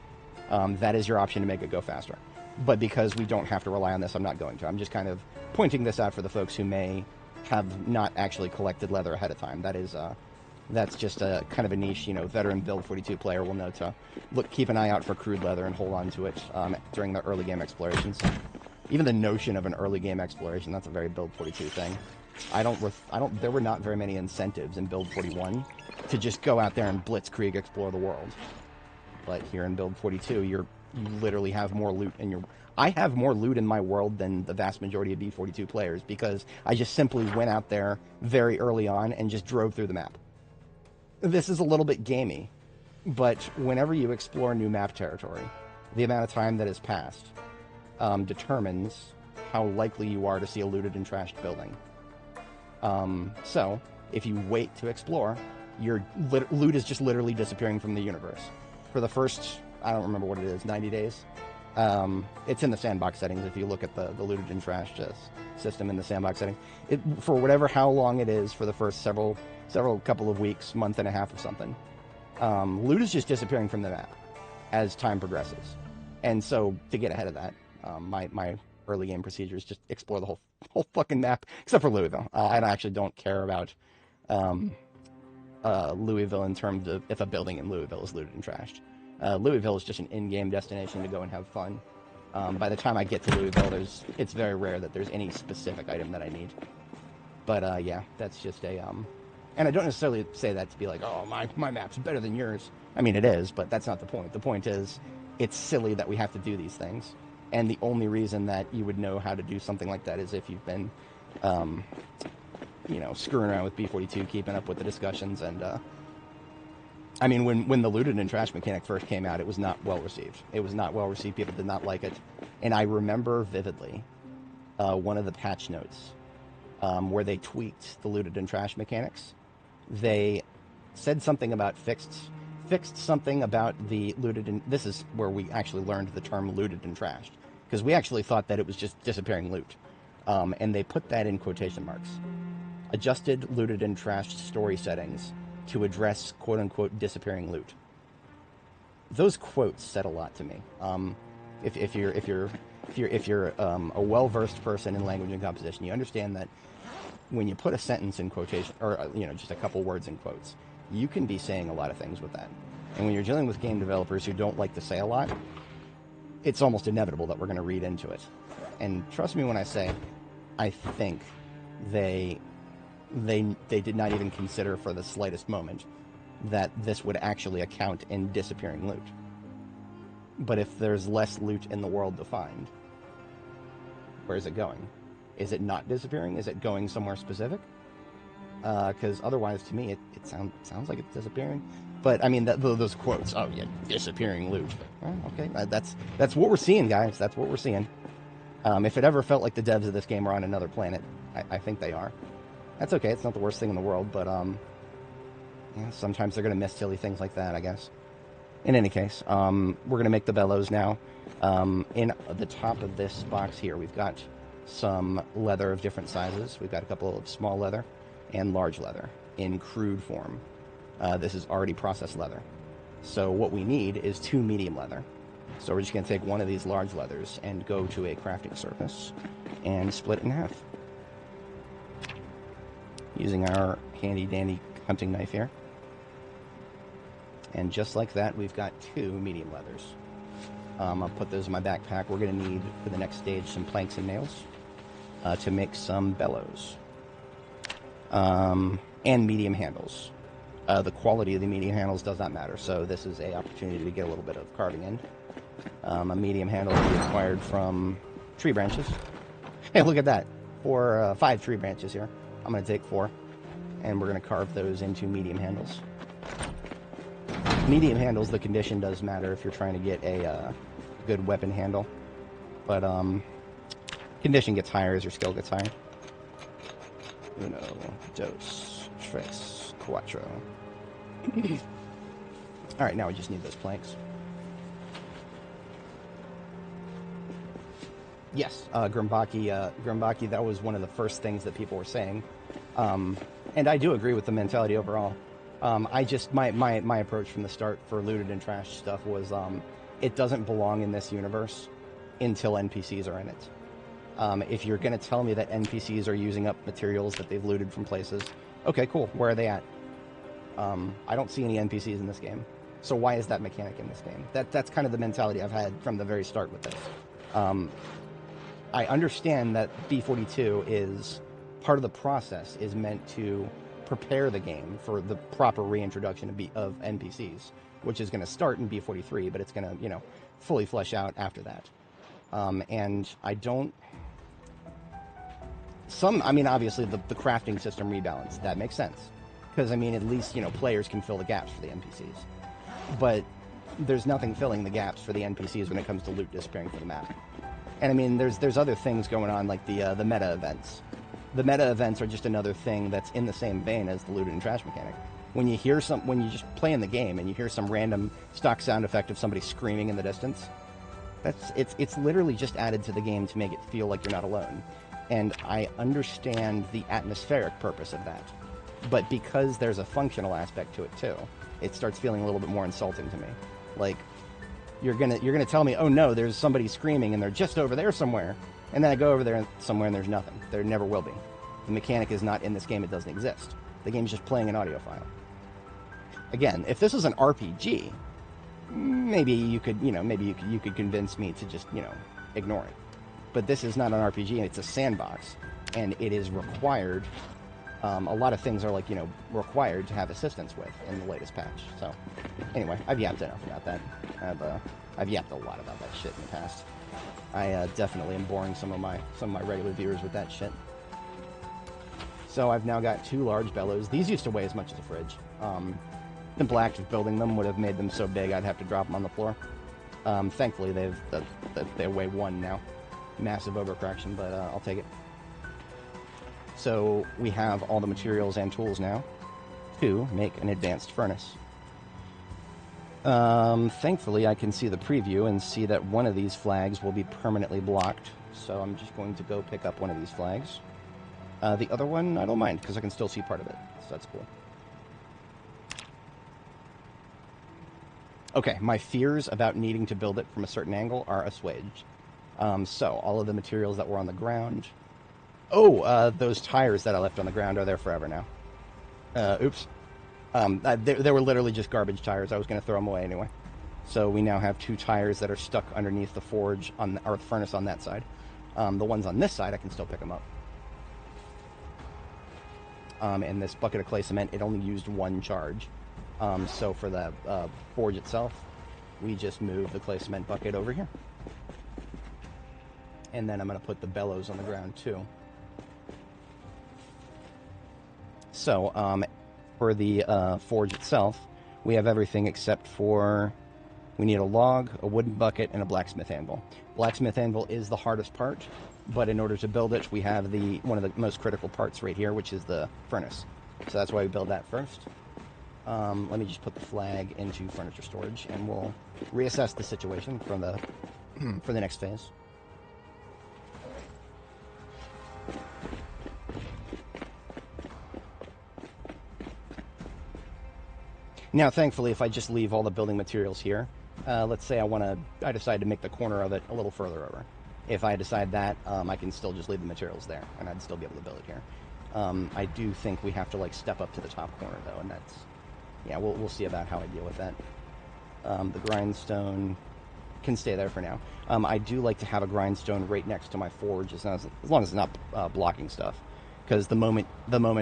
that is your option to make it go faster. But because we don't have to rely on this, I'm not going to. I'm just kind of pointing this out for the folks who may have not actually collected leather ahead of time. That's just a kind of a niche, veteran Build 42 player will know to keep an eye out for crude leather and hold on to it during the early game explorations. Even the notion of an early game exploration, that's a very Build 42 thing. There were not very many incentives in Build 41 to just go out there and blitzkrieg explore the world. But here in Build 42, you literally have more loot I have more loot in my world than the vast majority of B42 players, because I just simply went out there very early on and just drove through the map. This is a little bit gamey, but whenever you explore new map territory, the amount of time that has passed determines how likely you are to see a looted and trashed building. So, if you wait to explore, your loot is just literally disappearing from the universe. For the first, I don't remember what it is, 90 days? It's in the sandbox settings if you look at the looted and trashed system in the sandbox settings. For how long it is, for the first several couple of weeks, month and a half or something, loot is just disappearing from the map as time progresses. And so to get ahead of that, my early game procedure is just explore the whole fucking map, except for Louisville. I actually don't care about Louisville in terms of if a building in Louisville is looted and trashed. Louisville is just an in-game destination to go and have fun. By the time I get to Louisville, it's very rare that there's any specific item that I need. But yeah, that's just a and I don't necessarily say that to be like, oh, my map's better than yours. I mean, it is, but that's not the point. The point is, it's silly that we have to do these things. And the only reason that you would know how to do something like that is if you've been, screwing around with B42, keeping up with the discussions. And, I mean, when the looted and trash mechanic first came out, it was not well received. It was not well received. People did not like it. And I remember vividly one of the patch notes where they tweaked the looted and trash mechanics. They said something about fixed something about the looted, and this is where we actually learned the term looted and trashed, because we actually thought that it was just disappearing loot, and they put that in quotation marks. Adjusted looted and trashed story settings to address quote-unquote disappearing loot. Those quotes said a lot to me. If you're a well-versed person in language and composition, you understand that when you put a sentence in quotation, or just a couple words in quotes, you can be saying a lot of things with that. And when you're dealing with game developers who don't like to say a lot, it's almost inevitable that we're going to read into it. And trust me when I say, I think they did not even consider for the slightest moment that this would actually account in disappearing loot. But if there's less loot in the world to find, where is it going? Is it not disappearing? Is it going somewhere specific? Because otherwise, to me, it sounds like it's disappearing. But I mean, those quotes. Oh yeah, disappearing loot. Well, okay, that's what we're seeing, guys. That's what we're seeing. If it ever felt like the devs of this game are on another planet, I think they are. That's okay. It's not the worst thing in the world, but yeah, sometimes they're gonna miss silly things like that, I guess. In any case, we're gonna make the bellows now. In the top of this box here, we've got some leather of different sizes. We've got a couple of small leather and large leather in crude form. This is already processed leather. So what we need is 2 medium leather. So we're just going to take one of these large leathers and go to a crafting surface and split it in half. Using our handy dandy hunting knife here. And just like that, we've got 2 medium leathers. I'll put those in my backpack. We're going to need, for the next stage, some planks and nails to make some bellows. And medium handles. The quality of the medium handles does not matter, so this is an opportunity to get a little bit of carving in. A medium handle will be acquired from tree branches. Hey, look at that. 5 tree branches here. I'm going to take 4, and we're going to carve those into medium handles. Medium handles, the condition does matter if you're trying to get a good weapon handle, but condition gets higher as your skill gets higher. Uno, dos, tres, cuatro. Alright, now we just need those planks. Yes, Grumbaki, that was one of the first things that people were saying. And I do agree with the mentality overall. My approach from the start for looted and trashed stuff was, it doesn't belong in this universe until NPCs are in it. If you're going to tell me that NPCs are using up materials that they've looted from places, okay, cool. Where are they at? I don't see any NPCs in this game. So why is that mechanic in this game? That's kind of the mentality I've had from the very start with this. I understand that B42 is part of the process is meant to prepare the game for the proper reintroduction of NPCs, which is going to start in B43, but it's going to, fully flesh out after that. And I don't... obviously the crafting system rebalance, that makes sense. Because, at least, players can fill the gaps for the NPCs. But there's nothing filling the gaps for the NPCs when it comes to loot disappearing from the map. And, there's other things going on, like the meta events. The meta events are just another thing that's in the same vein as the loot and trash mechanic. When you just play in the game and you hear some random stock sound effect of somebody screaming in the distance, it's literally just added to the game to make it feel like you're not alone. And I understand the atmospheric purpose of that. But because there's a functional aspect to it too, it starts feeling a little bit more insulting to me. Like, you're gonna tell me, oh no, there's somebody screaming and they're just over there somewhere. And then I go over there somewhere and there's nothing. There never will be. The mechanic is not in this game, it doesn't exist. The game's just playing an audio file. Again, if this was an RPG, maybe you could convince me to just, ignore it. But this is not an RPG, and it's a sandbox, and it is required. A lot of things are required to have assistance with in the latest patch. So, anyway, I've yapped enough about that. I've yapped a lot about that shit in the past. I definitely am boring some of my regular viewers with that shit. So I've now got 2 large bellows. These used to weigh as much as a fridge. Simple act of building them would have made them so big I'd have to drop them on the floor. Thankfully they weigh 1 now. Massive overcorrection, but I'll take it. So we have all the materials and tools now to make an advanced furnace. Thankfully I can see the preview and see that one of these flags will be permanently blocked. So I'm just going to go pick up one of these flags. The other one I don't mind because I can still see part of it. So that's cool. Okay, my fears about needing to build it from a certain angle are assuaged. So all of the materials that were on the ground... Oh, those tires that I left on the ground are there forever now. Oops. They were literally just garbage tires. I was going to throw them away anyway. So we now have 2 tires that are stuck underneath the forge or the furnace on that side. The ones on this side, I can still pick them up. And this bucket of clay cement, it only used 1 charge. So for the forge itself, we just move the clay cement bucket over here. And then I'm going to put the bellows on the ground too. So for the forge itself, we have everything except for we need a log, a wooden bucket, and a blacksmith anvil. Blacksmith anvil is the hardest part, but in order to build it, we have one of the most critical parts right here, which is the furnace. So that's why we build that first. Let me just put the flag into furniture storage, and we'll reassess the situation for the next phase. Now, thankfully, if I just leave all the building materials here, let's say I decide to make the corner of it a little further over. If I decide that, I can still just leave the materials there, and I'd still be able to build it here. I do think we have to like step up to the top corner though, and that's, yeah, we'll see about how I deal with that. The grindstone can stay there for now. I do like to have a grindstone right next to my forge, as long as it's not blocking stuff, because the moment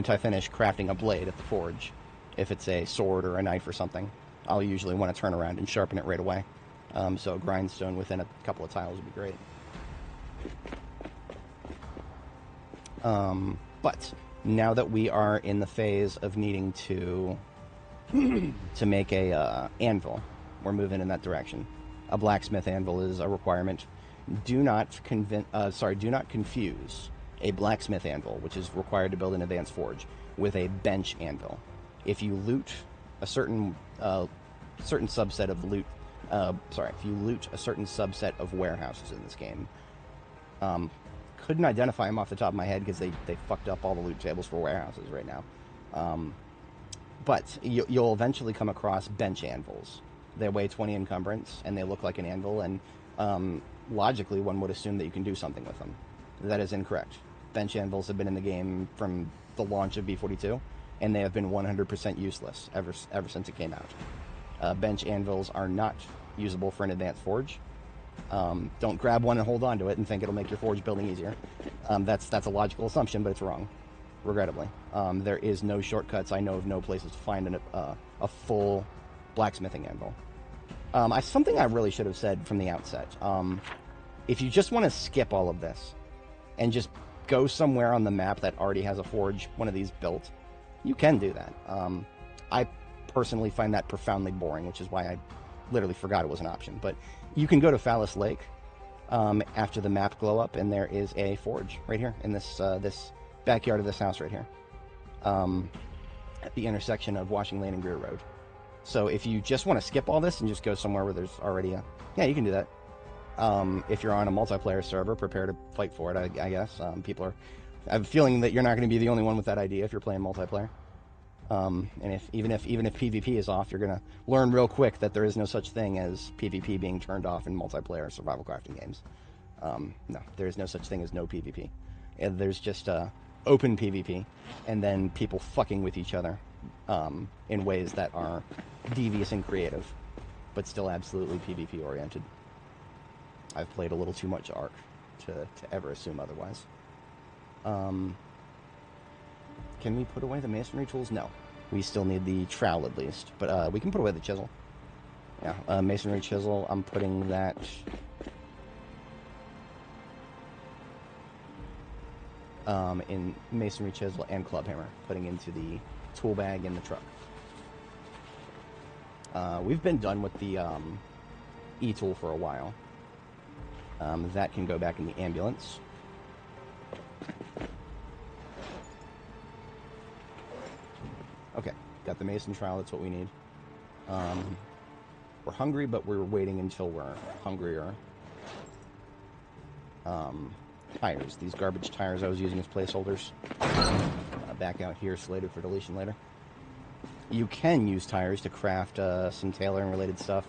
I finish crafting a blade at the forge, if it's a sword or a knife or something, I'll usually want to turn around and sharpen it right away. So a grindstone within a couple of tiles would be great. But now that we are in the phase of needing to make a anvil, we're moving in that direction. A blacksmith anvil is a requirement. Do not confuse a blacksmith anvil, which is required to build an advanced forge, with a bench anvil. If you loot a certain subset of if you loot a certain subset of warehouses in this game, couldn't identify them off the top of my head because they fucked up all the loot tables for warehouses right now. But you'll eventually come across bench anvils. They weigh 20 encumbrance and they look like an anvil, and logically one would assume that you can do something with them. That is incorrect. Bench anvils have been in the game from the launch of B42, and they have been 100% useless ever since it came out. Bench anvils are not usable for an advanced forge. Don't grab one and hold on to it and think it'll make your forge building easier. That's a logical assumption, but it's wrong, regrettably. There is no shortcuts. I know of no places to find a full blacksmithing anvil. Something I really should have said from the outset. If you just want to skip all of this and just go somewhere on the map that already has a forge, one of these built, you can do that. I personally find that profoundly boring, which is why I literally forgot it was an option. But you can go to Phallus Lake after the map glow up, and there is a forge right here in this backyard of this house right here, at the intersection of Washing Lane and Greer Road. So if you just want to skip all this and just go somewhere where there's already yeah, you can do that. If you're on a multiplayer server, prepare to fight for it, I guess. I have a feeling that you're not going to be the only one with that idea if you're playing multiplayer. And even if PvP is off, you're going to learn real quick that there is no such thing as PvP being turned off in multiplayer survival crafting games. No, there is no such thing as no PvP. There's just open PvP, and then people fucking with each other in ways that are devious and creative, but still absolutely PvP oriented. I've played a little too much Ark to ever assume otherwise. Can we put away the masonry tools? No. We still need the trowel at least, but we can put away the chisel. Yeah, masonry chisel, I'm putting that... in masonry chisel and club hammer, putting into the tool bag in the truck. We've been done with the E-tool for a while. That can go back in the ambulance. Okay, got the mason trowel, that's what we need. We're hungry, but we're waiting until we're hungrier. Tires, these garbage tires I was using as placeholders. Back out here, slated for deletion later. You can use tires to craft some tailoring related stuff.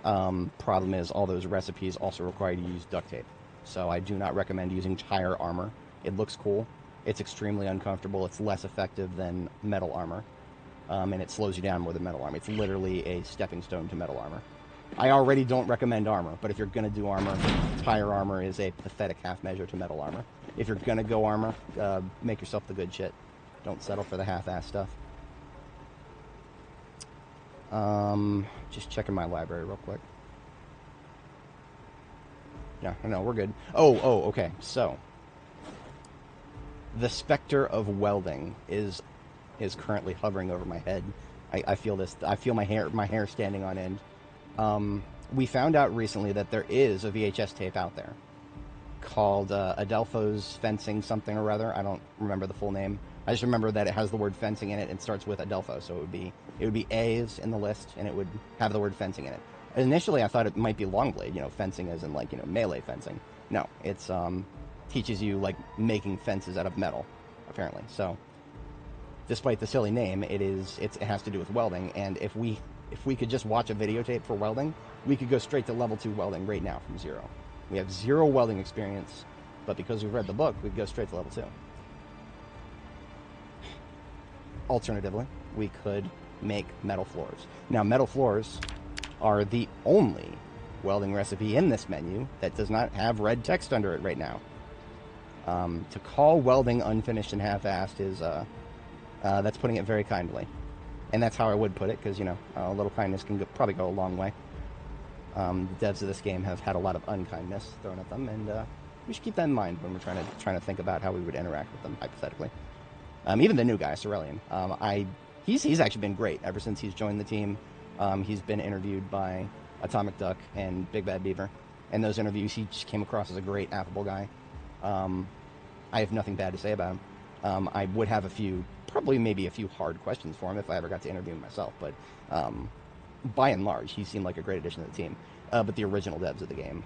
Problem is, all those recipes also require you to use duct tape. So I do not recommend using tire armor. It looks cool. It's extremely uncomfortable. It's less effective than metal armor. And it slows you down more than metal armor. It's literally a stepping stone to metal armor. I already don't recommend armor, but if you're going to do armor, tire armor is a pathetic half measure to metal armor. If you're going to go armor, make yourself the good shit. Don't settle for the half-ass stuff. Just checking my library real quick. Yeah, no, we're good. Oh, okay. So, the specter of welding is currently hovering over my head. I feel this. I feel my hair standing on end. We found out recently that there is a VHS tape out there called Adelpho's Fencing something or other. I don't remember the full name. I just remember that it has the word fencing in it and starts with Adelpho, so it would be A's in the list, and it would have the word fencing in it. Initially, I thought it might be Longblade, fencing as in, melee fencing. No, it's, teaches you, making fences out of metal, apparently. So, despite the silly name, it has to do with welding, and if we could just watch a videotape for welding, we could go straight to level 2 welding right now from 0. We have 0 welding experience, but because we've read the book, we'd go straight to level 2. Alternatively, we could make metal floors. Now, metal floors are the only welding recipe in this menu that does not have red text under it right now. To call welding unfinished and half-assed is, that's putting it very kindly. And that's how I would put it, because, a little kindness can probably go a long way. The devs of this game have had a lot of unkindness thrown at them, and we should keep that in mind when we're trying to think about how we would interact with them, hypothetically. Even the new guy, Cerelian, he's actually been great ever since he's joined the team. He's been interviewed by Atomic Duck and Big Bad Beaver. In those interviews, he just came across as a great, affable guy. I have nothing bad to say about him. I would have maybe a few hard questions for him if I ever got to interview him myself, but by and large, he seemed like a great addition to the team. But the original devs of the game,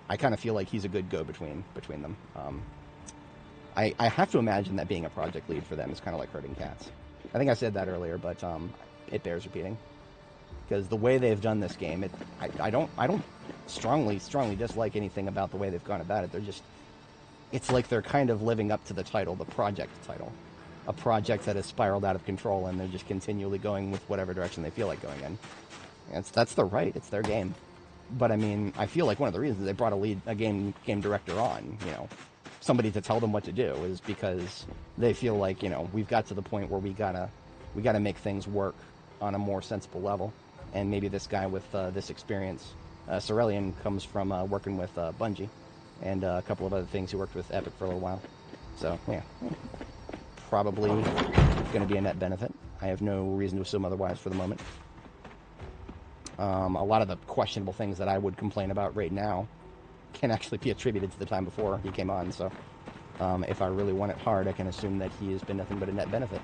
I kind of feel like he's a good go-between between them. I have to imagine that being a project lead for them is kind of like herding cats. I think I said that earlier, but it bears repeating. Because the way they've done this game, I don't strongly dislike anything about the way they've gone about it. It's like they're kind of living up to the title, the project title. A project that has spiraled out of control, and they're just continually going with whatever direction they feel like going in. And that's their right, it's their game. But I mean, I feel like one of the reasons they brought a game director on, somebody to tell them what to do, is because they feel like, we've got to the point where we gotta make things work on a more sensible level. And maybe this guy with this experience, Cerelian, comes from working with Bungie and a couple of other things. He worked with Epic for a little while. So, yeah, probably going to be a net benefit. I have no reason to assume otherwise for the moment. A lot of the questionable things that I would complain about right now can actually be attributed to the time before he came on. So, if I really want it hard, I can assume that he has been nothing but a net benefit.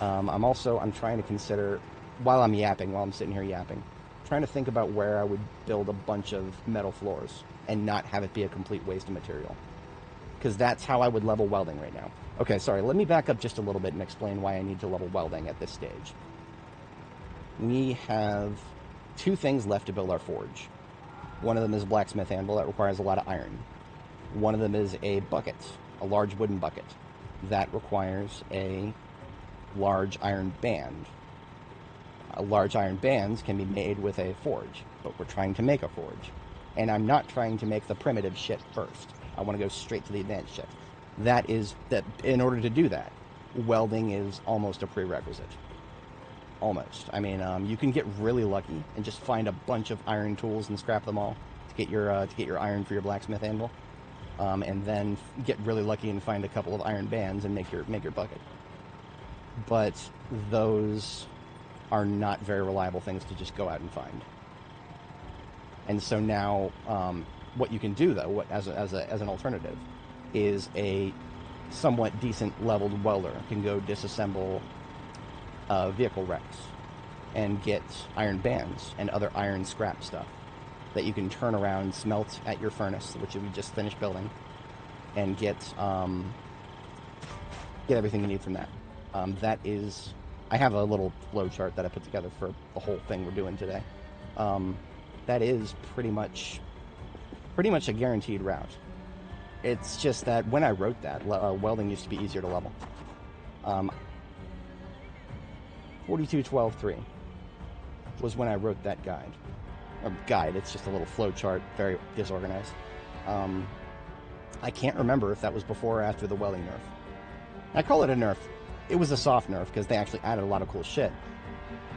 I'm trying to consider, while I'm sitting here yapping, trying to think about where I would build a bunch of metal floors and not have it be a complete waste of material. Because that's how I would level welding right now. Okay, sorry, let me back up just a little bit and explain why I need to level welding at this stage. We have 2 things left to build our forge. One of them is a blacksmith anvil that requires a lot of iron. One of them is a bucket, a large wooden bucket, that requires a large iron band. Large iron bands can be made with a forge, but we're trying to make a forge. And I'm not trying to make the primitive shit first. I want to go straight to the advanced shit. In order to do that, welding is almost a prerequisite. Almost. I mean, you can get really lucky and just find a bunch of iron tools and scrap them all to get your iron for your blacksmith anvil, and then get really lucky and find a couple of iron bands and make your bucket. But those are not very reliable things to just go out and find. And so now, what you can do though, as an alternative, is a somewhat decent leveled welder can go disassemble vehicle wrecks and get iron bands and other iron scrap stuff that you can turn around, smelt at your furnace, which we just finished building, and get everything you need from that. I have a little flow chart that I put together for the whole thing we're doing today. That is pretty much a guaranteed route. It's just that when I wrote that, welding used to be easier to level. 42.12.3. was when I wrote that guide. Or guide, it's just a little flow chart, very disorganized. I can't remember if that was before or after the welding nerf. I call it a nerf. It was a soft nerf because they actually added a lot of cool shit.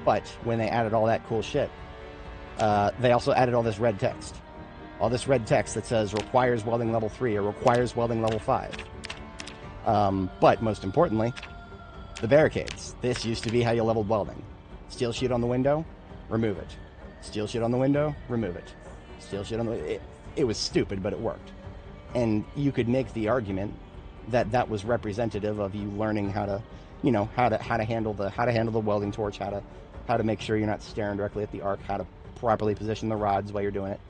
But when they added all that cool shit, they also added all this red text. All this red text that says requires welding level 3 or requires welding level 5. But most importantly, the barricades. This used to be how you leveled welding. Steel sheet on the window, remove it. Steel sheet on the window, remove it. Steel sheet on the... It was stupid, but it worked. And you could make the argument that that was representative of you learning how to, you know, how to handle the welding torch, how to make sure you're not staring directly at the arc, how to properly position the rods while you're doing it.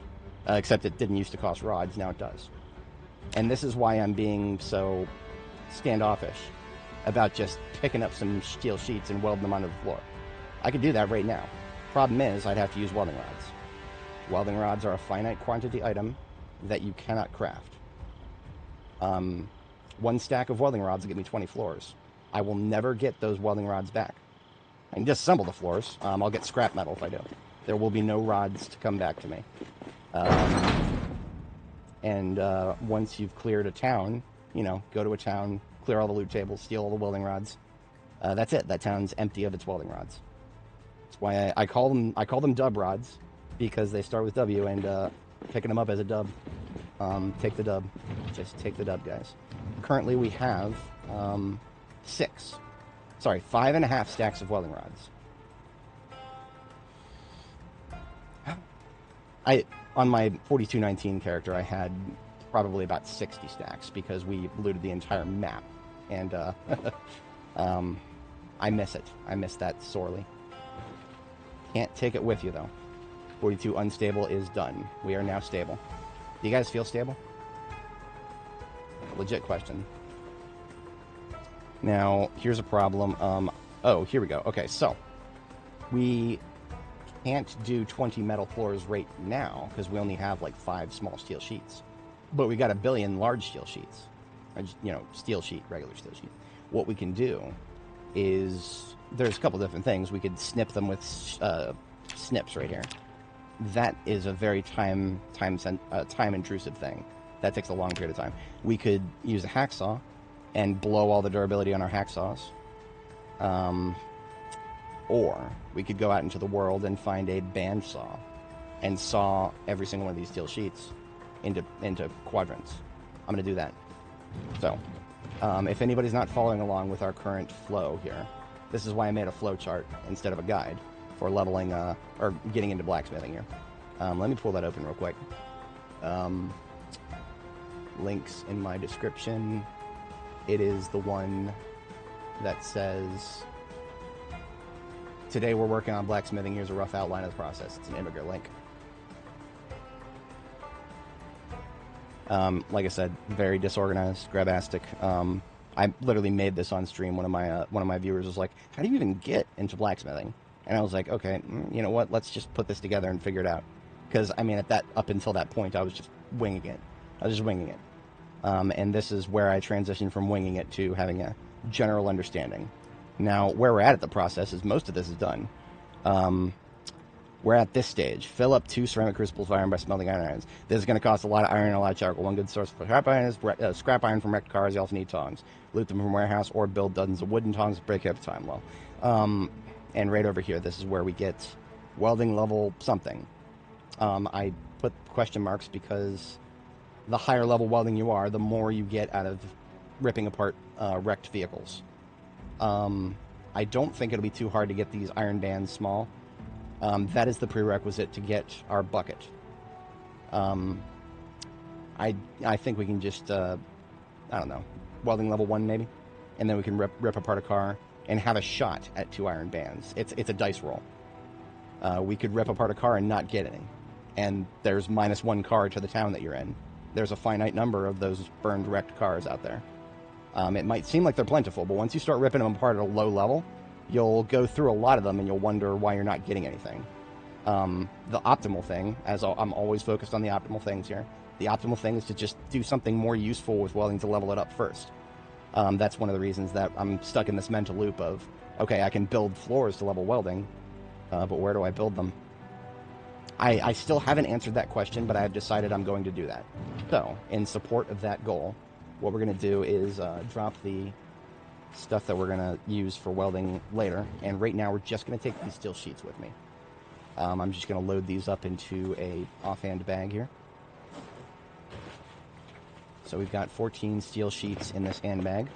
Except it didn't used to cost rods, now it does. And this is why I'm being so standoffish about just picking up some steel sheets and welding them onto the floor. I could do that right now. Problem is, I'd have to use welding rods. Welding rods are a finite quantity item that you cannot craft. One stack of welding rods will give me 20 floors. I will never get those welding rods back. I can disassemble the floors. I'll get scrap metal if I do. There will be no rods to come back to me. Once you've cleared a town, you know, go to a town, clear all the loot tables, steal all the welding rods. That's it. That town's empty of its welding rods. That's why I call them dub rods, because they start with W, and picking them up as a dub. Take the dub. Just take the dub, guys. Currently we have 5.5 stacks of welding rods. On my 4219 character, I had probably about 60 stacks because we looted the entire map, and I miss it. I miss that sorely. Can't take it with you though. 42 unstable is done. We are now stable. Do you guys feel stable? Legit question. Now, here's a problem. Oh, here we go. Okay, so we can't do 20 metal floors right now because we only have like 5 small steel sheets. But we got 1 billion large steel sheets. You know, steel sheet, regular steel sheet. What we can do is, there's a couple different things. We could snip them with snips right here. That is a very time intrusive thing. That takes a long period of time. We could use a hacksaw and blow all the durability on our hacksaws. Or we could go out into the world and find a bandsaw and saw every single one of these steel sheets into quadrants. I'm going to do that. So, if anybody's not following along with our current flow here, this is why I made a flow chart instead of a guide for leveling, or getting into blacksmithing here. Let me pull that open real quick. Links in my description. It is the one that says, today we're working on blacksmithing. Here's a rough outline of the process. It's an immigrant link. Like I said, very disorganized, grabastic. I literally made this on stream. One of my viewers was like, "How do you even get into blacksmithing?" And I was like, "Okay, you know what? Let's just put this together and figure it out." Because I mean, up until that point, I was just winging it. And this is where I transitioned from winging it to having a general understanding. Now, where we're at the process is most of this is done. We're at this stage. Fill up 2 ceramic crucibles of iron by smelting iron irons. This is going to cost a lot of iron and a lot of charcoal. One good source for scrap iron is scrap iron from wrecked cars. You also need tongs. Loot them from warehouse or build dozens of wooden tongs to break up time low. And right over here, this is where we get welding level something. I put question marks because the higher level welding you are, the more you get out of ripping apart wrecked vehicles. I don't think it'll be too hard to get these iron bands small. That is the prerequisite to get our bucket. I think we can just, I don't know, welding level 1 maybe, and then we can rip apart a car and have a shot at 2 iron bands. It's a dice roll. We could rip apart a car and not get any, and there's -1 car to the town that you're in. There's a finite number of those burned, wrecked cars out there. It might seem like they're plentiful, but once you start ripping them apart at a low level, you'll go through a lot of them and you'll wonder why you're not getting anything. The optimal thing, as I'm always focused on the optimal things here, the optimal thing is to just do something more useful with welding to level it up first. That's one of the reasons that I'm stuck in this mental loop of, okay, I can build floors to level welding, But where do I build them? I still haven't answered that question, but I have decided I'm going to do that. So, in support of that goal, what we're going to do is drop the stuff that we're going to use for welding later, and right now we're just going to take these steel sheets with me. I'm just going to load these up into a offhand bag here. So we've got 14 steel sheets in this handbag,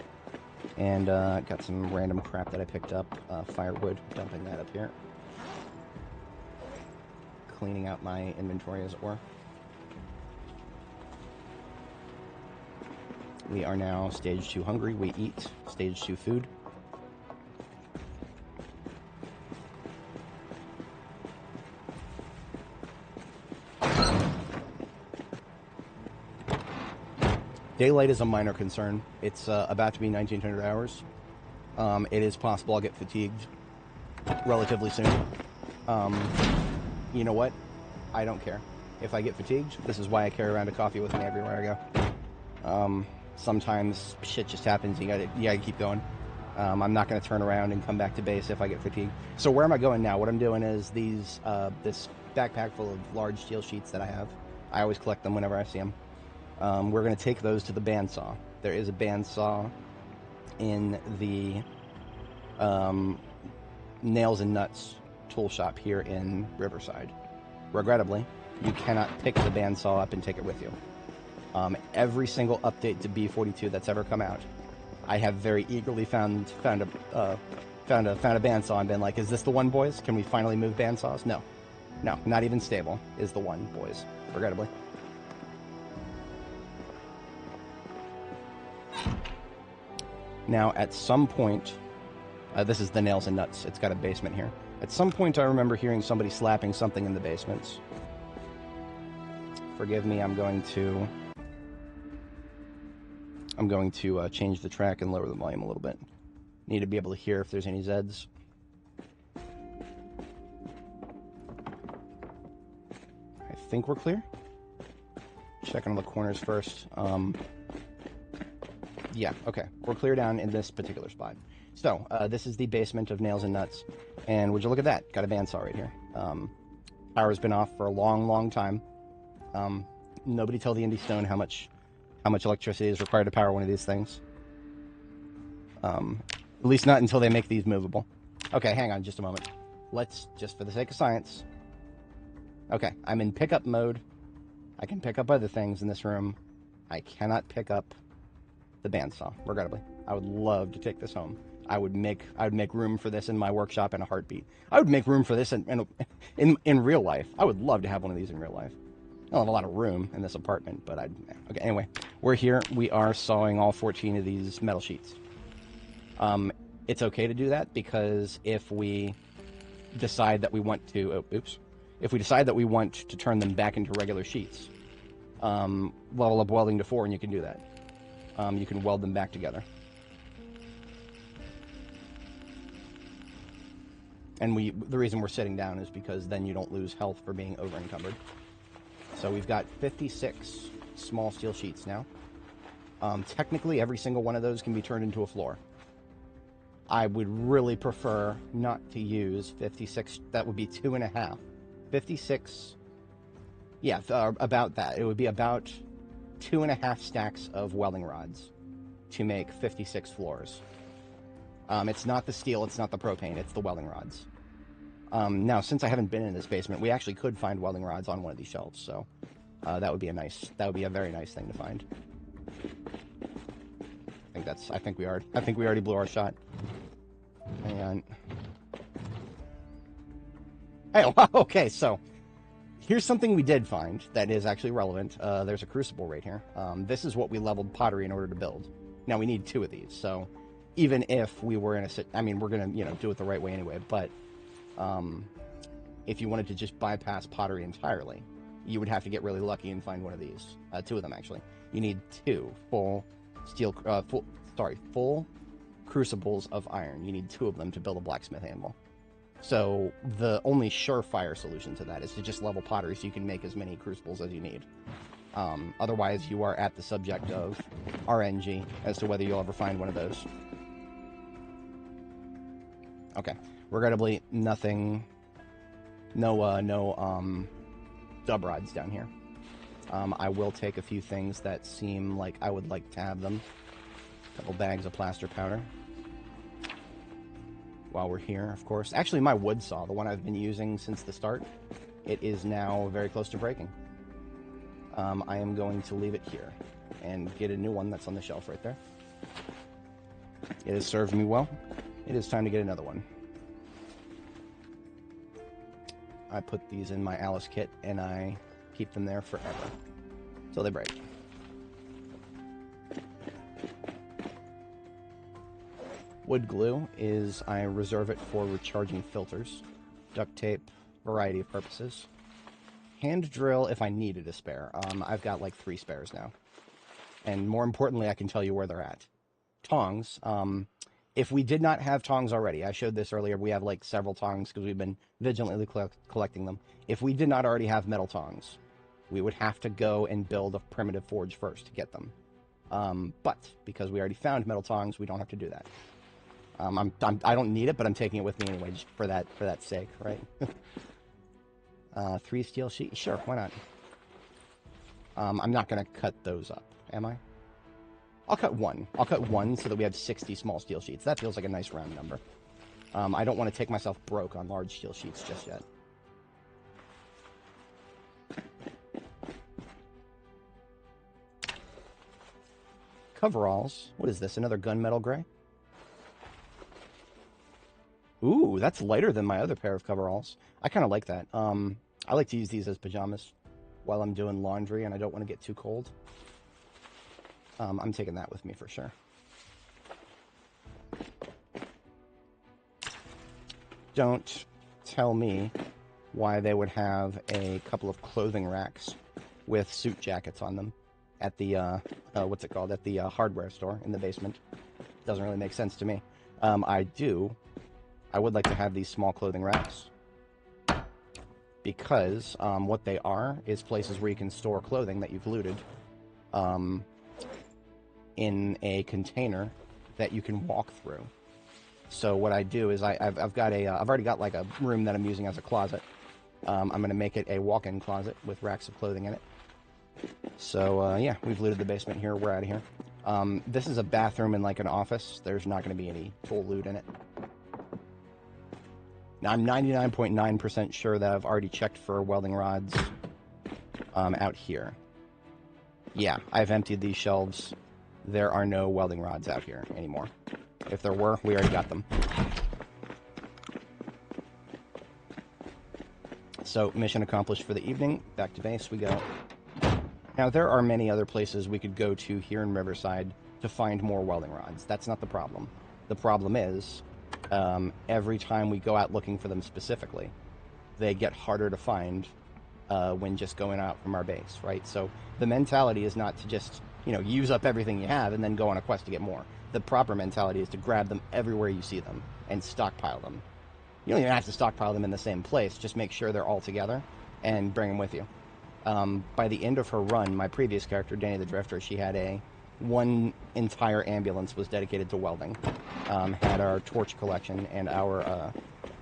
and got some random crap that I picked up, firewood, dumping that up here. Cleaning out my inventory, as it were. We are now stage 2 hungry. We eat stage 2 food. Daylight is a minor concern. It's about to be 1900 hours. It is possible I'll get fatigued relatively soon. You know what? I don't care. If I get fatigued, this is why I carry around a coffee with me everywhere I go. Sometimes shit just happens. You gotta keep going. I'm not going to turn around and come back to base if I get fatigued. So where am I going now? What I'm doing is this backpack full of large steel sheets that I have. I always collect them whenever I see them. We're going to take those to the bandsaw. There is a bandsaw in the Nails and Nuts tool shop here in Riverside. Regrettably, you cannot pick the bandsaw up and take it with you. Every single update to B42 that's ever come out, I have very eagerly found a bandsaw and been like, is this the one, boys? Can we finally move bandsaws? No, not even Stable is the one, boys. Regrettably. Now, at some point, this is the Nails and Nuts. It's got a basement here. At some point, I remember hearing somebody slapping something in the basements. Forgive me, I'm going to change the track and lower the volume a little bit. Need to be able to hear if there's any Zeds. I think we're clear. Checking on the corners first. Yeah, okay. We're clear down in this particular spot. So, this is the basement of Nails and Nuts. And would you look at that? Got a bandsaw right here. Power's been off for a long, long time. Nobody tell the Indie Stone how much electricity is required to power one of these things. At least not until they make these movable. Okay, hang on just a moment. Let's, just for the sake of science. Okay, I'm in pickup mode. I can pick up other things in this room. I cannot pick up the bandsaw, regrettably. I would love to take this home. I would make room for this in my workshop in a heartbeat. I would make room for this in real life. I would love to have one of these in real life. I don't have a lot of room in this apartment, but okay, anyway. We're here. We are sawing all 14 of these metal sheets. It's okay to do that because if we decide that we want to... If we decide that we want to turn them back into regular sheets, level up welding to 4 and you can do that. You can weld them back together. And the reason we're sitting down is because then you don't lose health for being over-encumbered. So we've got 56 small steel sheets now. Technically, every single one of those can be turned into a floor. I would really prefer not to use 56. That would be 2.5. 56, yeah, about that. It would be about 2.5 stacks of welding rods to make 56 floors. It's not the steel, it's not the propane, it's the welding rods. Now, since I haven't been in this basement, we actually could find welding rods on one of these shelves, so that would be a very nice thing to find. I think we already blew our shot. And hey, okay, so here's something we did find that is actually relevant. There's a crucible right here. This is what we leveled pottery in order to build. Now we need 2 of these, so even if we were in we're gonna, do it the right way anyway, but if you wanted to just bypass pottery entirely, you would have to get really lucky and find one of these. 2 of them, actually. You need 2 full crucibles of iron. You need 2 of them to build a blacksmith anvil. So the only surefire solution to that is to just level pottery so you can make as many crucibles as you need. Otherwise, you are at the subject of RNG as to whether you'll ever find one of those. Okay. Regrettably, nothing No dub rods down here. I will take a few things that seem like I would like to have them. A couple bags of plaster powder. While we're here, of course. Actually, my wood saw, the one I've been using since the start, it is now very close to breaking. I am going to leave it here and get a new one that's on the shelf right there. It has served me well. It is time to get another one. I put these in my Alice kit and I keep them there forever till they break. Wood glue is, I reserve it for recharging filters. Duct tape, variety of purposes. Hand drill if I needed a spare. I've got like 3 spares now. And more importantly, I can tell you where they're at. Tongs. If we did not have tongs already, I showed this earlier, we have like several tongs because we've been vigilantly collecting them. If we did not already have metal tongs, we would have to go and build a primitive forge first to get them. But because we already found metal tongs, we don't have to do that. I don't need it, but I'm taking it with me anyway, just for that sake, right? 3 steel sheets, sure, why not? I'm not going to cut those up, am I? I'll cut one. I'll cut one so that we have 60 small steel sheets. That feels like a nice round number. I don't want to take myself broke on large steel sheets just yet. Coveralls. What is this, another gunmetal gray? Ooh, that's lighter than my other pair of coveralls. I kind of like that. I like to use these as pajamas while I'm doing laundry and I don't want to get too cold. I'm taking that with me for sure. Don't tell me why they would have a couple of clothing racks with suit jackets on them at the, what's it called, at the hardware store in the basement. Doesn't really make sense to me. I would like to have these small clothing racks because what they are is places where you can store clothing that you've looted in a container that you can walk through. So what I do is I've already got like a room that I'm using as a closet. I'm going to make it a walk-in closet with racks of clothing in it. So yeah, we've looted the basement here. We're out of here. This is a bathroom and like an office. There's not going to be any full loot in it. Now, I'm 99.9% sure that I've already checked for welding rods out here. Yeah, I've emptied these shelves. There are no welding rods out here anymore. If there were, we already got them. So, mission accomplished for the evening. Back to base we go. Now, there are many other places we could go to here in Riverside to find more welding rods. That's not the problem. The problem is, every time we go out looking for them specifically, they get harder to find when just going out from our base, right? So the mentality is not to just, use up everything you have and then go on a quest to get more. The proper mentality is to grab them everywhere you see them and stockpile them. You don't even have to stockpile them in the same place. Just make sure they're all together and bring them with you. By the end of her run, my previous character, Danny the Drifter, she had one entire ambulance was dedicated to welding. Had our torch collection and our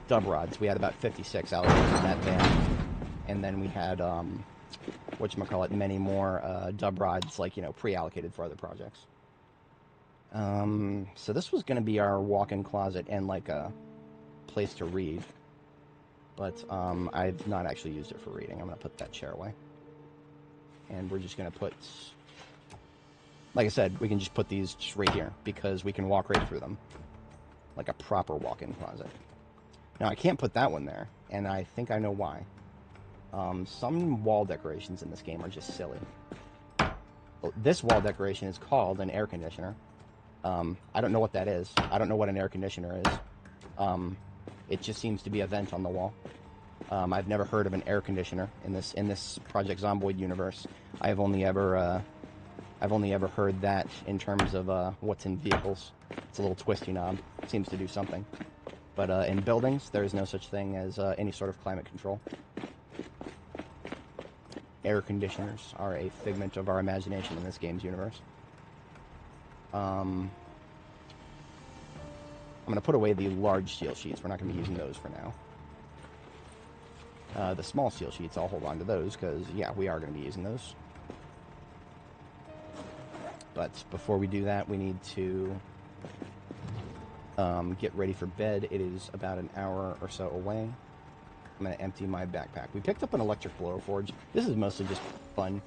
dub rods. We had about 56 allocated in that van. And then we had, many more dub rods, pre-allocated for other projects. So this was going to be our walk-in closet and, a place to read. But I've not actually used it for reading. I'm going to put that chair away. And we're just going to put... Like I said, we can just put these just right here because we can walk right through them. Like a proper walk-in closet. Now, I can't put that one there, and I think I know why. Some wall decorations in this game are just silly. This wall decoration is called an air conditioner. I don't know what that is. I don't know what an air conditioner is. It just seems to be a vent on the wall. I've never heard of an air conditioner in this Project Zomboid universe. I've only ever heard that in terms of what's in vehicles. It's a little twisty knob. It seems to do something. But in buildings, there is no such thing as any sort of climate control. Air conditioners are a figment of our imagination in this game's universe. I'm going to put away the large steel sheets. We're not going to be using those for now. The small steel sheets, I'll hold on to those because, yeah, we are going to be using those. But before we do that, we need to get ready for bed. It is about an hour or so away. I'm going to empty my backpack. We picked up an electric blower forge. This is mostly just fun.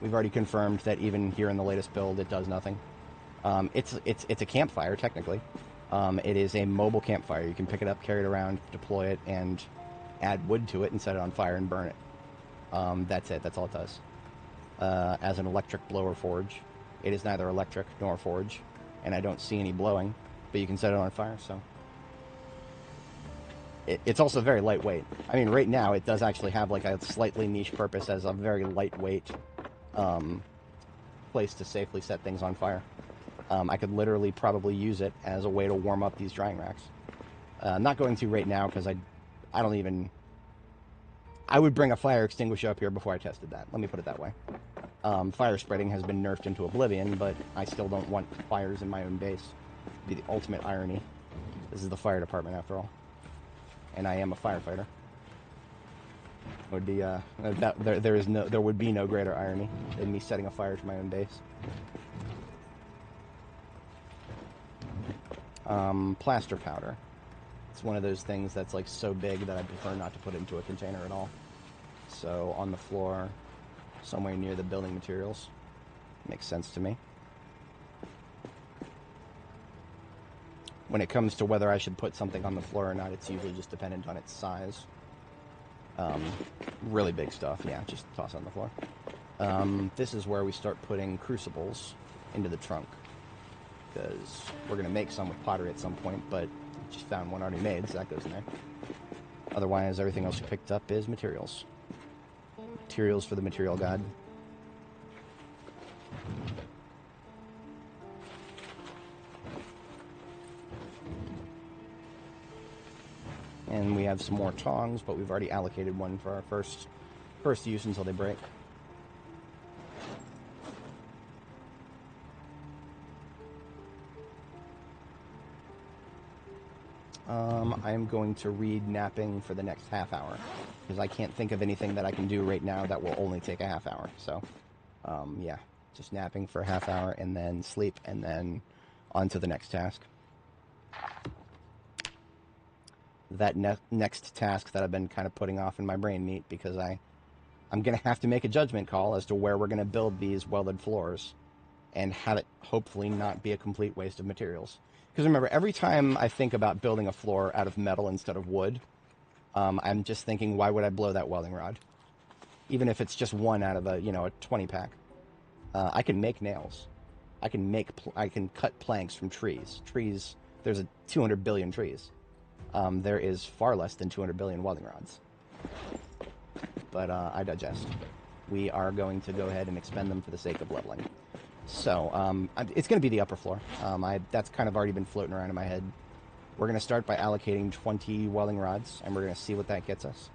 We've already confirmed that even here in the latest build, it does nothing. It's a campfire, technically. It is a mobile campfire. You can pick it up, carry it around, deploy it, and add wood to it and set it on fire and burn it. That's it. That's all it does. As an electric blower forge, it is neither electric nor forge, and I don't see any blowing, but you can set it on fire, so... It's also very lightweight. I mean, right now, it does actually have, like, a slightly niche purpose as a very lightweight place to safely set things on fire. I could literally probably use it as a way to warm up these drying racks. I'm not going to right now because I don't even... I would bring a fire extinguisher up here before I tested that. Let me put it that way. Fire spreading has been nerfed into oblivion, but I still don't want fires in my own base. It'd be the ultimate irony. This is the fire department, after all. And I am a firefighter. It would be, there would be no greater irony than me setting a fire to my own base. Plaster powder. It's one of those things that's like so big that I prefer not to put it into a container at all. So on the floor, somewhere near the building materials. Makes sense to me. When it comes to whether I should put something on the floor or not, it's usually just dependent on its size. Really big stuff, yeah, just toss it on the floor. This is where we start putting crucibles into the trunk, because we're going to make some with pottery at some point, but just found one already made, so that goes in there. Otherwise, everything else we picked up is materials. Materials for the material god. And we have some more tongs, but we've already allocated one for our first use until they break. I am going to read napping for the next half hour, because I can't think of anything that I can do right now that will only take a half hour. So, yeah, just napping for a half hour, and then sleep, and then on to the next task. That next task that I've been kind of putting off in my brain meat, because I'm going to have to make a judgment call as to where we're going to build these welded floors and have it hopefully not be a complete waste of materials. Because remember, every time I think about building a floor out of metal instead of wood, I'm just thinking, why would I blow that welding rod? Even if it's just one out of a 20-pack. I can make nails. I can cut planks from trees. Trees, there's 200 billion trees. There is far less than 200 billion welding rods. But I digest. We are going to go ahead and expend them for the sake of leveling. So, it's going to be the upper floor. That's kind of already been floating around in my head. We're going to start by allocating 20 welding rods, and we're going to see what that gets us.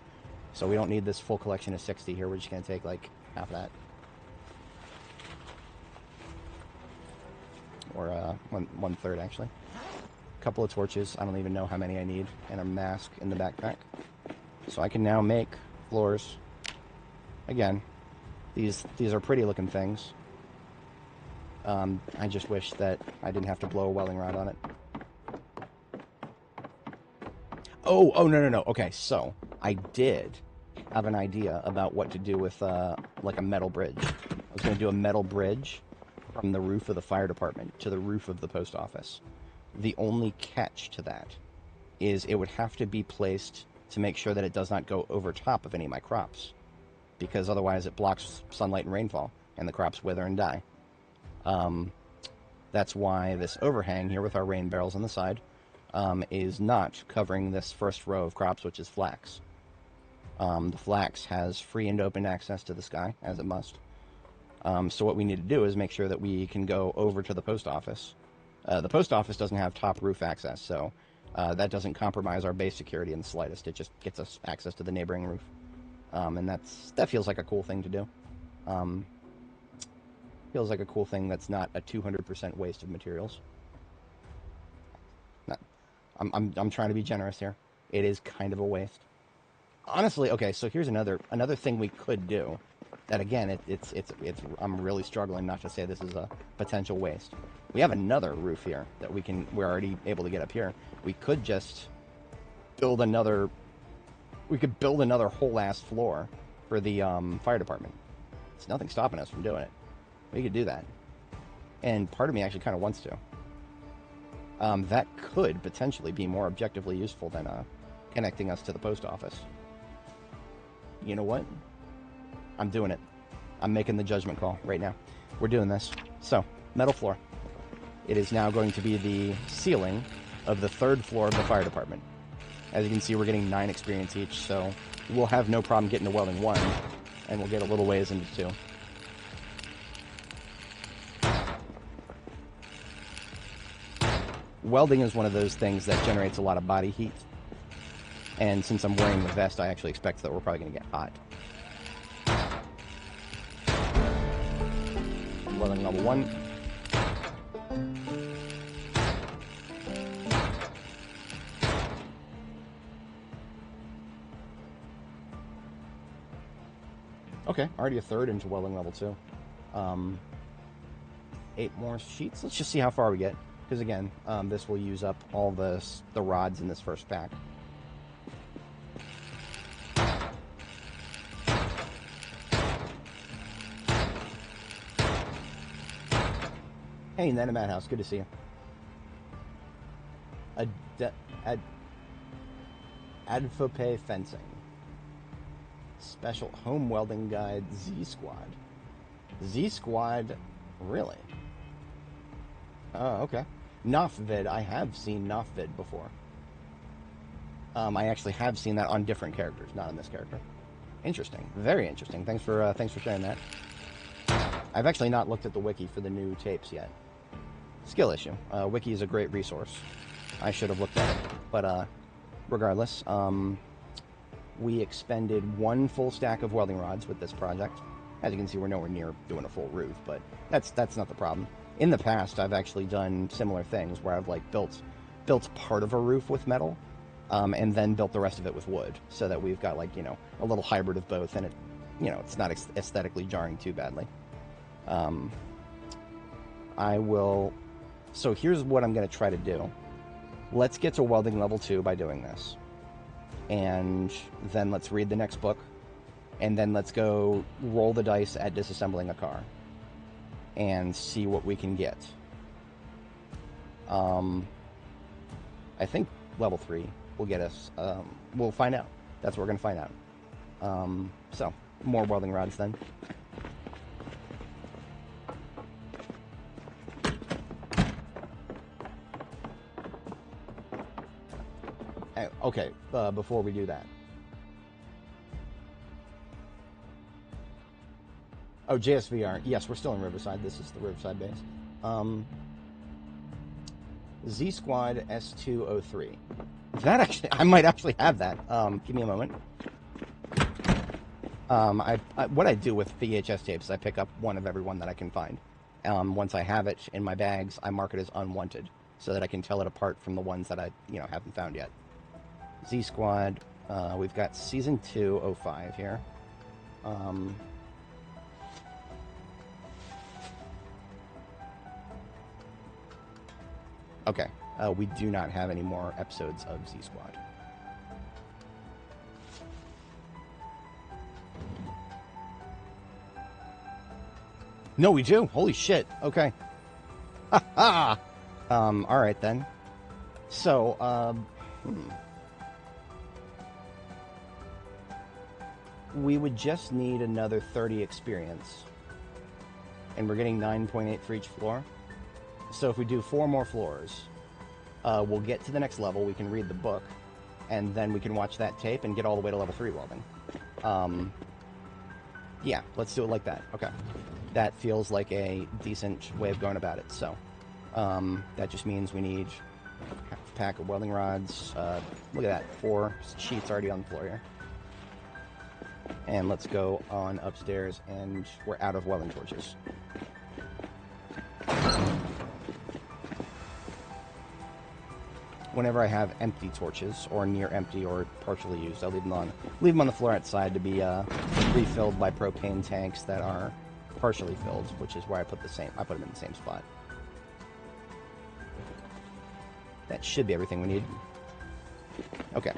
So we don't need this full collection of 60 here. We're just going to take, like, half of that. Or one third, actually. A couple of torches. I don't even know how many I need. And a mask in the backpack. So I can now make floors. Again, these are pretty looking things. I just wish that I didn't have to blow a welding rod on it. Oh, no. Okay, so I did have an idea about what to do with, like a metal bridge. I was going to do a metal bridge from the roof of the fire department to the roof of the post office. The only catch to that is it would have to be placed to make sure that it does not go over top of any of my crops, because otherwise it blocks sunlight and rainfall, and the crops wither and die. That's why this overhang here with our rain barrels on the side is not covering this first row of crops, which is flax. The flax has free and open access to the sky, as it must. So what we need to do is make sure that we can go over to the post office. The post office doesn't have top roof access, so that doesn't compromise our base security in the slightest. It just gets us access to the neighboring roof. And that feels like a cool thing to do. Feels like a cool thing that's not a 200% waste of materials. I'm trying to be generous here. It is kind of a waste. Honestly, okay, so here's another thing we could do. That again, it's I'm really struggling not to say this is a potential waste. We have another roof here that we're already able to get up here. We could just build another. We could build another whole ass floor for the fire department. There's nothing stopping us from doing it. We could do that, and part of me actually kind of wants to. That could potentially be more objectively useful than connecting us to the post office. You know what? I'm doing it. I'm making the judgment call right now. We're doing this. So, metal floor. It is now going to be the ceiling of the 3rd floor of the fire department. As you can see, we're getting 9 experience each, so we'll have no problem getting to welding 1, and we'll get a little ways into 2. Welding is one of those things that generates a lot of body heat, and since I'm wearing the vest, I actually expect that we're probably going to get hot. Welding level 1. Okay, already a 3rd into welding level 2. 8 more sheets. Let's just see how far we get. Because again, this will use up all the rods in this first pack. Hey, Nana Madhouse, good to see you. Adfope Fencing. Special Home Welding Guide Z-Squad. Z-Squad, really? Oh, okay. Nofvid, I have seen Nofvid before. I actually have seen that on different characters, not on this character. Interesting. Very interesting. Thanks for sharing that. I've actually not looked at the wiki for the new tapes yet. Skill issue. Wiki is a great resource. I should have looked at it. But regardless, we expended 1 full stack of welding rods with this project. As you can see, we're nowhere near doing a full roof, but that's not the problem. In the past, I've actually done similar things where I've like built part of a roof with metal, and then built the rest of it with wood, so that we've got like, you know, a little hybrid of both, and it, you know, it's not aesthetically jarring too badly. So here's what I'm going to try to do. Let's get to welding level 2 by doing this. And then let's read the next book. And then let's go roll the dice at disassembling a car. And see what we can get. I think level 3 will get us... we'll find out. That's what we're going to find out. So, more welding rods then. Okay, before we do that. Oh, JSVR. Yes, we're still in Riverside. This is the Riverside base. Z Squad S203. That actually, I might actually have that. Give me a moment. What I do with VHS tapes is I pick up one of every one that I can find. Once I have it in my bags, I mark it as unwanted so that I can tell it apart from the ones that I, haven't found yet. Z Squad. We've got Season 2, 05 here. Okay. We do not have any more episodes of Z Squad. No, we do. Holy shit. Okay. Ha ha. All right then. So, we would just need another 30 experience. And we're getting 9.8 for each floor. So if we do 4 more floors, we'll get to the next level, we can read the book, and then we can watch that tape and get all the way to level 3 welding. Yeah, let's do it like that. Okay. That feels like a decent way of going about it. So, that just means we need half a pack of welding rods. Look at that, 4 sheets already on the floor here. And let's go on upstairs, and we're out of welding torches. whenever I have empty torches, or near empty or partially used, I leave them on the floor outside to be refilled by propane tanks that are partially filled, which is where I put them in the same spot. That should be everything we need. Okay.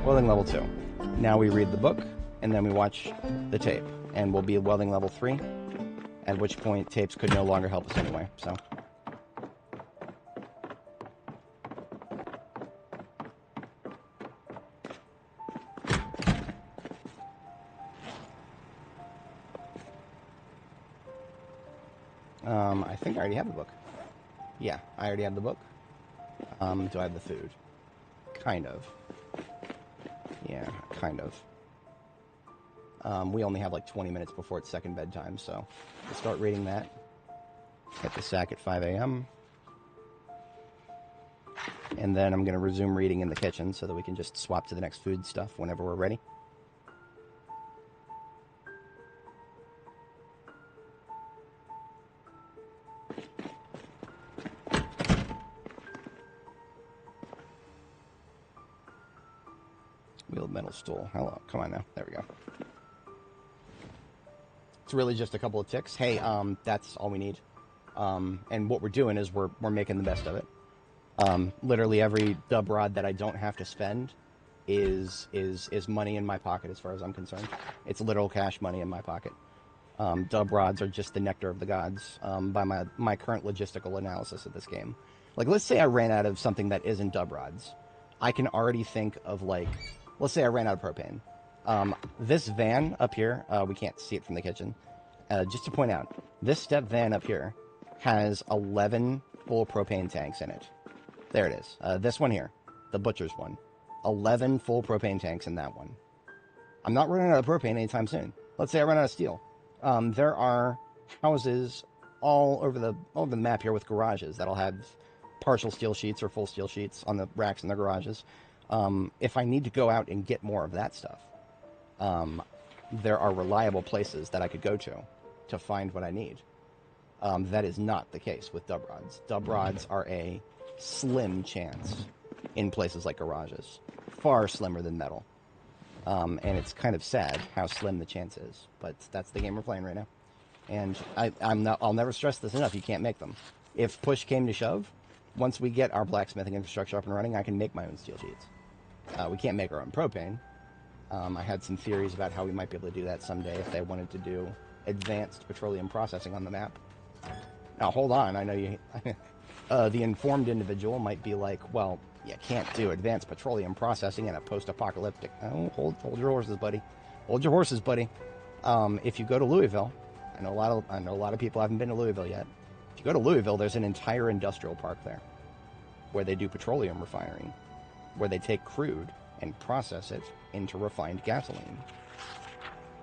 Welding level 2. Now we read the book, and then we watch the tape. And we'll be welding level 3, at which point tapes could no longer help us anyway, so. I think I already have the book. Yeah, I already have the book. Do I have the food? Kind of. Yeah, kind of. We only have like 20 minutes before it's second bedtime, so we'll start reading that. Hit the sack at 5 a.m. And then I'm going to resume reading in the kitchen so that we can just swap to the next food stuff whenever we're ready. Wheeled metal stool. Hello. Come on now. There we go. It's really just a couple of ticks. Hey, that's all we need. And what we're doing is we're making the best of it. Literally every dub rod that I don't have to spend is money in my pocket as far as I'm concerned. It's literal cash money in my pocket. Dub rods are just the nectar of the gods by my current logistical analysis of this game. Like, let's say I ran out of something that isn't dub rods. I can already think of, like, let's say I ran out of propane. This van up here, we can't see it from the kitchen. Just to point out, this step van up here has 11 full propane tanks in it. There it is. This one here, the butcher's one. 11 full propane tanks in that one. I'm not running out of propane anytime soon. Let's say I run out of steel. There are houses all over the map here with garages that'll have partial steel sheets or full steel sheets on the racks in their garages. If I need to go out and get more of that stuff, there are reliable places that I could go to find what I need. That is not the case with dub rods. Dub rods are a slim chance in places like garages. Far slimmer than metal. And it's kind of sad how slim the chance is. But that's the game we're playing right now. And I'll never stress this enough. You can't make them. If push came to shove, once we get our blacksmithing infrastructure up and running, I can make my own steel sheets. We can't make our own propane. I had some theories about how we might be able to do that someday if they wanted to do advanced petroleum processing on the map. Now, hold on. I know you... the informed individual might be like, well, you can't do advanced petroleum processing in a post-apocalyptic... Oh, hold your horses, buddy. Hold your horses, buddy. If you go to Louisville, I know a lot of people haven't been to Louisville yet. If you go to Louisville, there's an entire industrial park there where they do petroleum refining, where they take crude and process it into refined gasoline.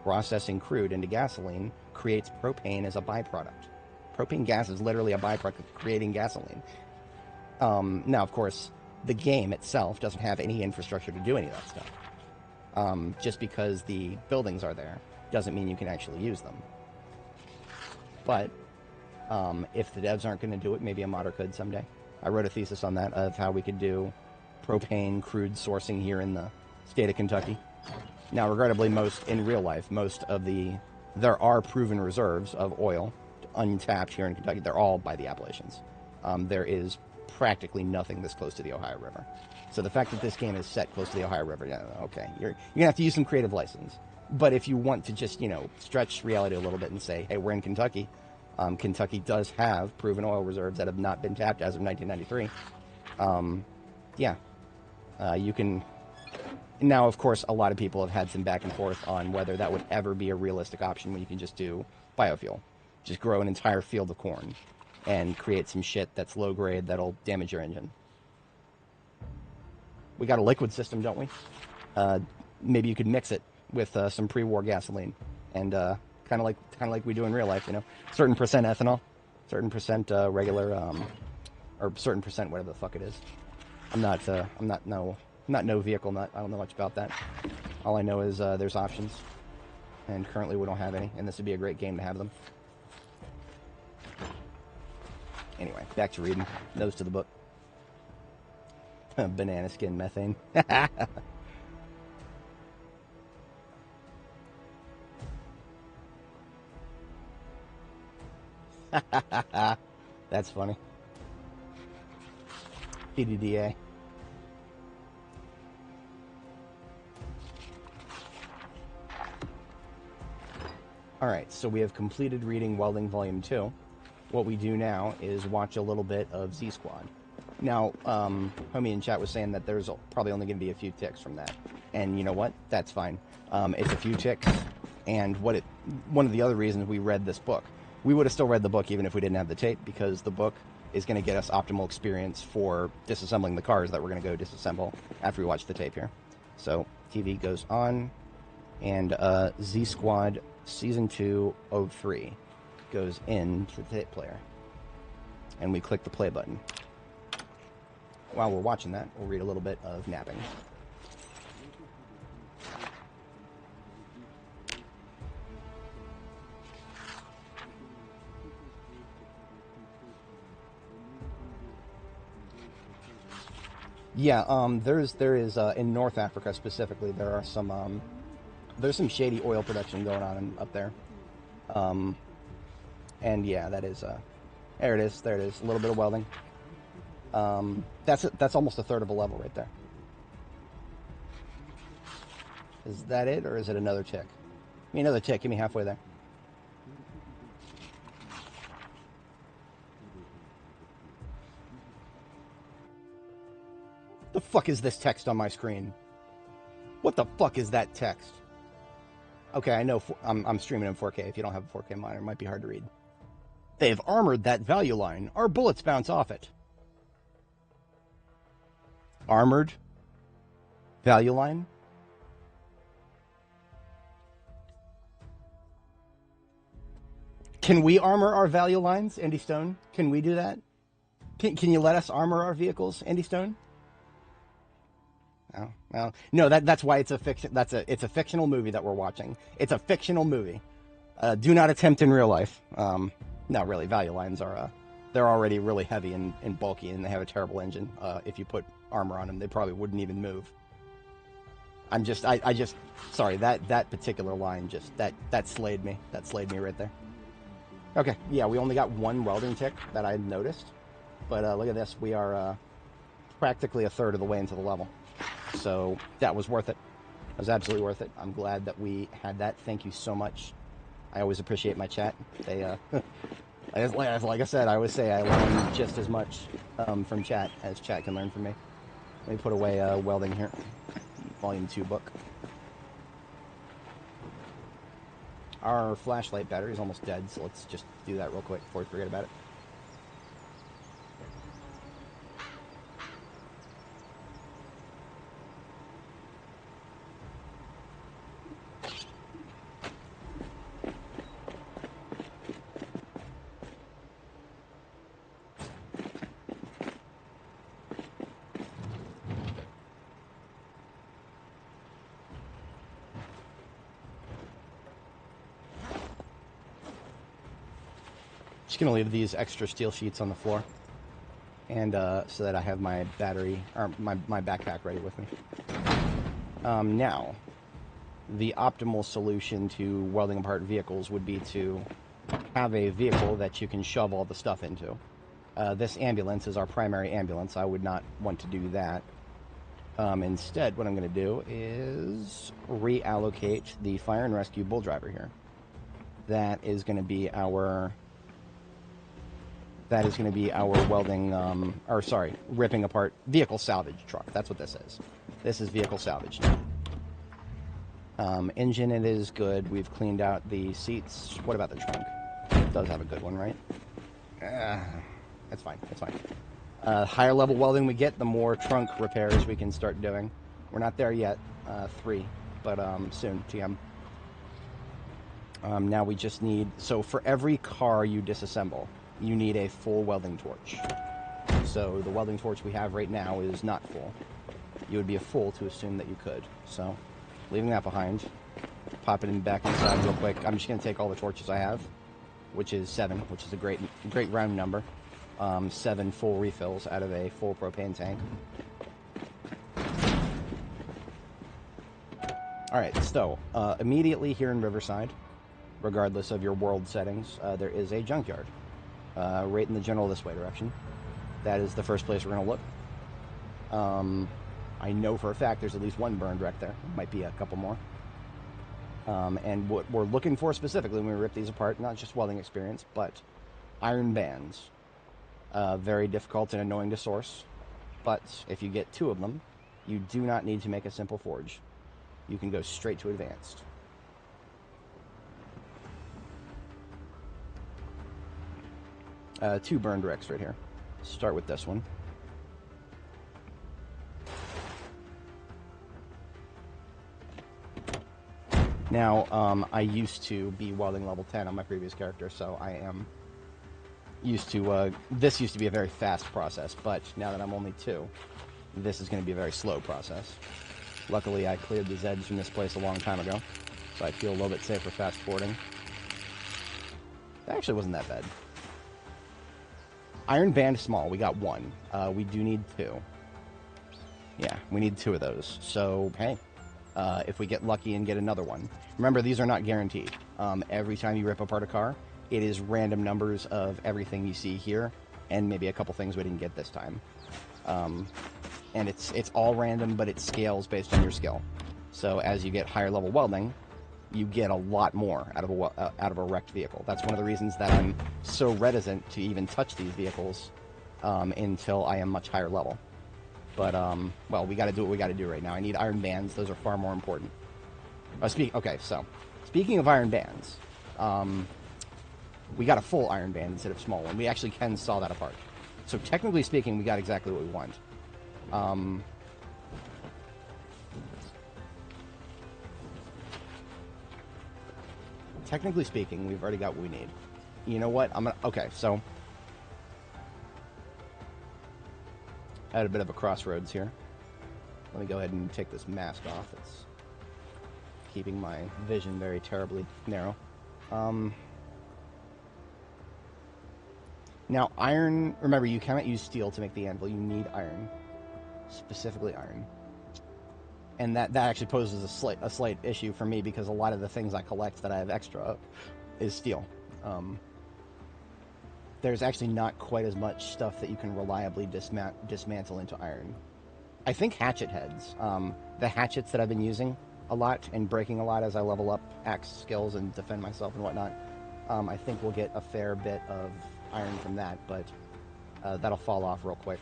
Processing crude into gasoline creates propane as a byproduct. Propane gas is literally a byproduct of creating gasoline. Now, of course, the game itself doesn't have any infrastructure to do any of that stuff. Just because the buildings are there doesn't mean you can actually use them. But if the devs aren't going to do it, maybe a modder could someday. I wrote a thesis on that, of how we could do propane crude sourcing here in the state of Kentucky. Now, regrettably, in real life, there are proven reserves of oil untapped here in Kentucky. They're all by the Appalachians. There is practically nothing this close to the Ohio River. So the fact that this game is set close to the Ohio River, yeah, okay, you're gonna have to use some creative license. But if you want to just, stretch reality a little bit and say, hey, we're in Kentucky. Kentucky does have proven oil reserves that have not been tapped as of 1993. You can... Now, of course, a lot of people have had some back and forth on whether that would ever be a realistic option when you can just do biofuel. Just grow an entire field of corn and create some shit that's low grade that'll damage your engine. We got a liquid system, don't we? maybe you could mix it with some pre-war gasoline, and kind of like we do in real life, you know, certain percent ethanol, certain percent regular, or certain percent whatever the fuck it is. I'm not no vehicle nut. I don't know much about that. All I know is there's options, and currently we don't have any, and this would be a great game to have them. Anyway, back to reading. Nose to the book. Banana skin methane. That's funny. PDDA. Alright, so we have completed reading Welding Volume 2. What we do now is watch a little bit of Z-Squad. Now, homie in chat was saying that there's probably only going to be a few ticks from that. And you know what? That's fine. It's a few ticks. And one of the other reasons we read this book, we would have still read the book even if we didn't have the tape, because the book is going to get us optimal experience for disassembling the cars that we're going to go disassemble after we watch the tape here. So, TV goes on, and Z-Squad Season 2 03 goes into the tape player. And we click the play button. While we're watching that, we'll read a little bit of napping. Yeah, there is in North Africa specifically, there are some there's some shady oil production going on up there. And yeah, that is there it is, a little bit of welding. That's almost a third of a level right there. Is that it, or is it another tick? Give me another tick, give me halfway there. The fuck is this text on my screen? What the fuck is that text? Okay, I know I'm streaming in 4K. If you don't have a 4K monitor, it might be hard to read. They've armored that value line. Our bullets bounce off it. Armored value line? Can we armor our value lines, Andy Stone? Can we do that? Can you let us armor our vehicles, Andy Stone? Oh, well, no, that's why it's a fiction. It's a fictional movie that we're watching. It's a fictional movie. Do not attempt in real life. No, really, value lines are they're already really heavy and bulky, and they have a terrible engine. If you put armor on them, they probably wouldn't even move. I just sorry, that particular line just that slayed me. That slayed me right there. Okay, yeah, we only got one welding tick that I noticed, but look at this. We are practically a third of the way into the level. So that was worth it. It was absolutely worth it. I'm glad that we had that. Thank you so much. I always appreciate my chat. They, like I said, I always say I learn just as much from chat as chat can learn from me. Let me put away welding here. Volume 2 book. Our flashlight battery is almost dead, so let's just do that real quick before we forget about it. Just gonna leave these extra steel sheets on the floor, and so that I have my battery or my backpack ready with me. Now, the optimal solution to welding apart vehicles would be to have a vehicle that you can shove all the stuff into. This ambulance is our primary ambulance. I would not want to do that. Instead, what I'm going to do is reallocate the fire and rescue bull driver here. That is going to be our welding, ripping apart vehicle salvage truck. That's what this is. This is vehicle salvage. Engine, it is good. We've cleaned out the seats. What about the trunk? It does have a good one, right? That's fine. That's fine. Higher level welding we get, the more trunk repairs we can start doing. We're not there yet. 3, but soon. TM. Now we just need... So for every car you disassemble, you need a full welding torch. So the welding torch we have right now is not full. You would be a fool to assume that you could. So, leaving that behind. Pop it back inside real quick. I'm just going to take all the torches I have, which is 7, which is a great round number. 7 full refills out of a full propane tank. Alright, so, immediately here in Riverside, regardless of your world settings, there is a junkyard. Right in the general this way direction. That is the first place we're going to look. I know for a fact there's at least one burned wreck there. Might be a couple more. And what we're looking for specifically when we rip these apart, not just welding experience, but iron bands. Very difficult and annoying to source. But if you get 2 of them, you do not need to make a simple forge. You can go straight to advanced. 2 burned wrecks right here. Start with this one. Now, I used to be welding level 10 on my previous character, so I am used to, this used to be a very fast process, but now that I'm only 2, this is going to be a very slow process. Luckily, I cleared the Zeds from this place a long time ago, so I feel a little bit safer fast forwarding. That actually wasn't that bad. Iron band small, we got 1. We do need 2. Yeah, we need 2 of those, so, hey. If we get lucky and get another one. Remember, these are not guaranteed. Every time you rip apart a car, it is random numbers of everything you see here, and maybe a couple things we didn't get this time. And it's all random, but it scales based on your skill. So as you get higher level welding, you get a lot more out of a wrecked vehicle. That's one of the reasons that I'm so reticent to even touch these vehicles until I am much higher level. But, well, we gotta do what we gotta do right now. I need iron bands. Those are far more important. Okay, so, speaking of iron bands, we got a full iron band instead of small one. We actually can saw that apart. So, technically speaking, we got exactly what we want. Technically speaking, we've already got what we need. You know what? Okay, so... at a bit of a crossroads here. Let me go ahead and take this mask off. It's keeping my vision very terribly narrow. Now, iron... Remember, you cannot use steel to make the anvil. You need iron. Specifically iron. And that actually poses a slight issue for me, because a lot of the things I collect that I have extra of is steel. There's actually not quite as much stuff that you can reliably dismantle into iron. I think hatchet heads. The hatchets that I've been using a lot and breaking a lot as I level up axe skills and defend myself and whatnot, I think we'll get a fair bit of iron from that, but that'll fall off real quick.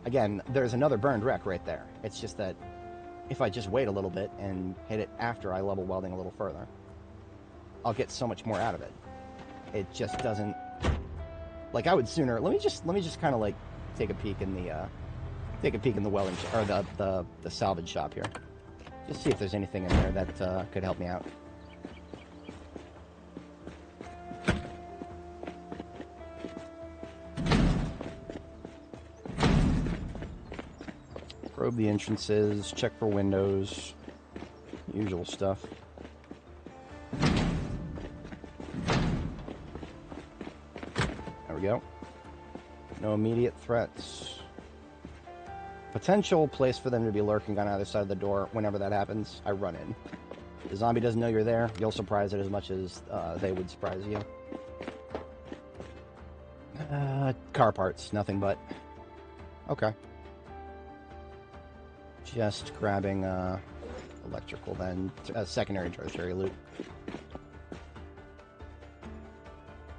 Again, there's another burned wreck right there. It's just that if I just wait a little bit and hit it after I level welding a little further, I'll get so much more out of it. It just doesn't... Like, I would sooner... Let me just kind of, like, take a peek in the welding... or the salvage shop here. Just see if there's anything in there that could help me out. Probe the entrances, check for windows, usual stuff. There we go. No immediate threats. Potential place for them to be lurking on either side of the door. Whenever that happens, I run in. The zombie doesn't know you're there. You'll surprise it as much as they would surprise you. Car parts, nothing but. Okay. Just grabbing electrical then, secondary and tertiary loot.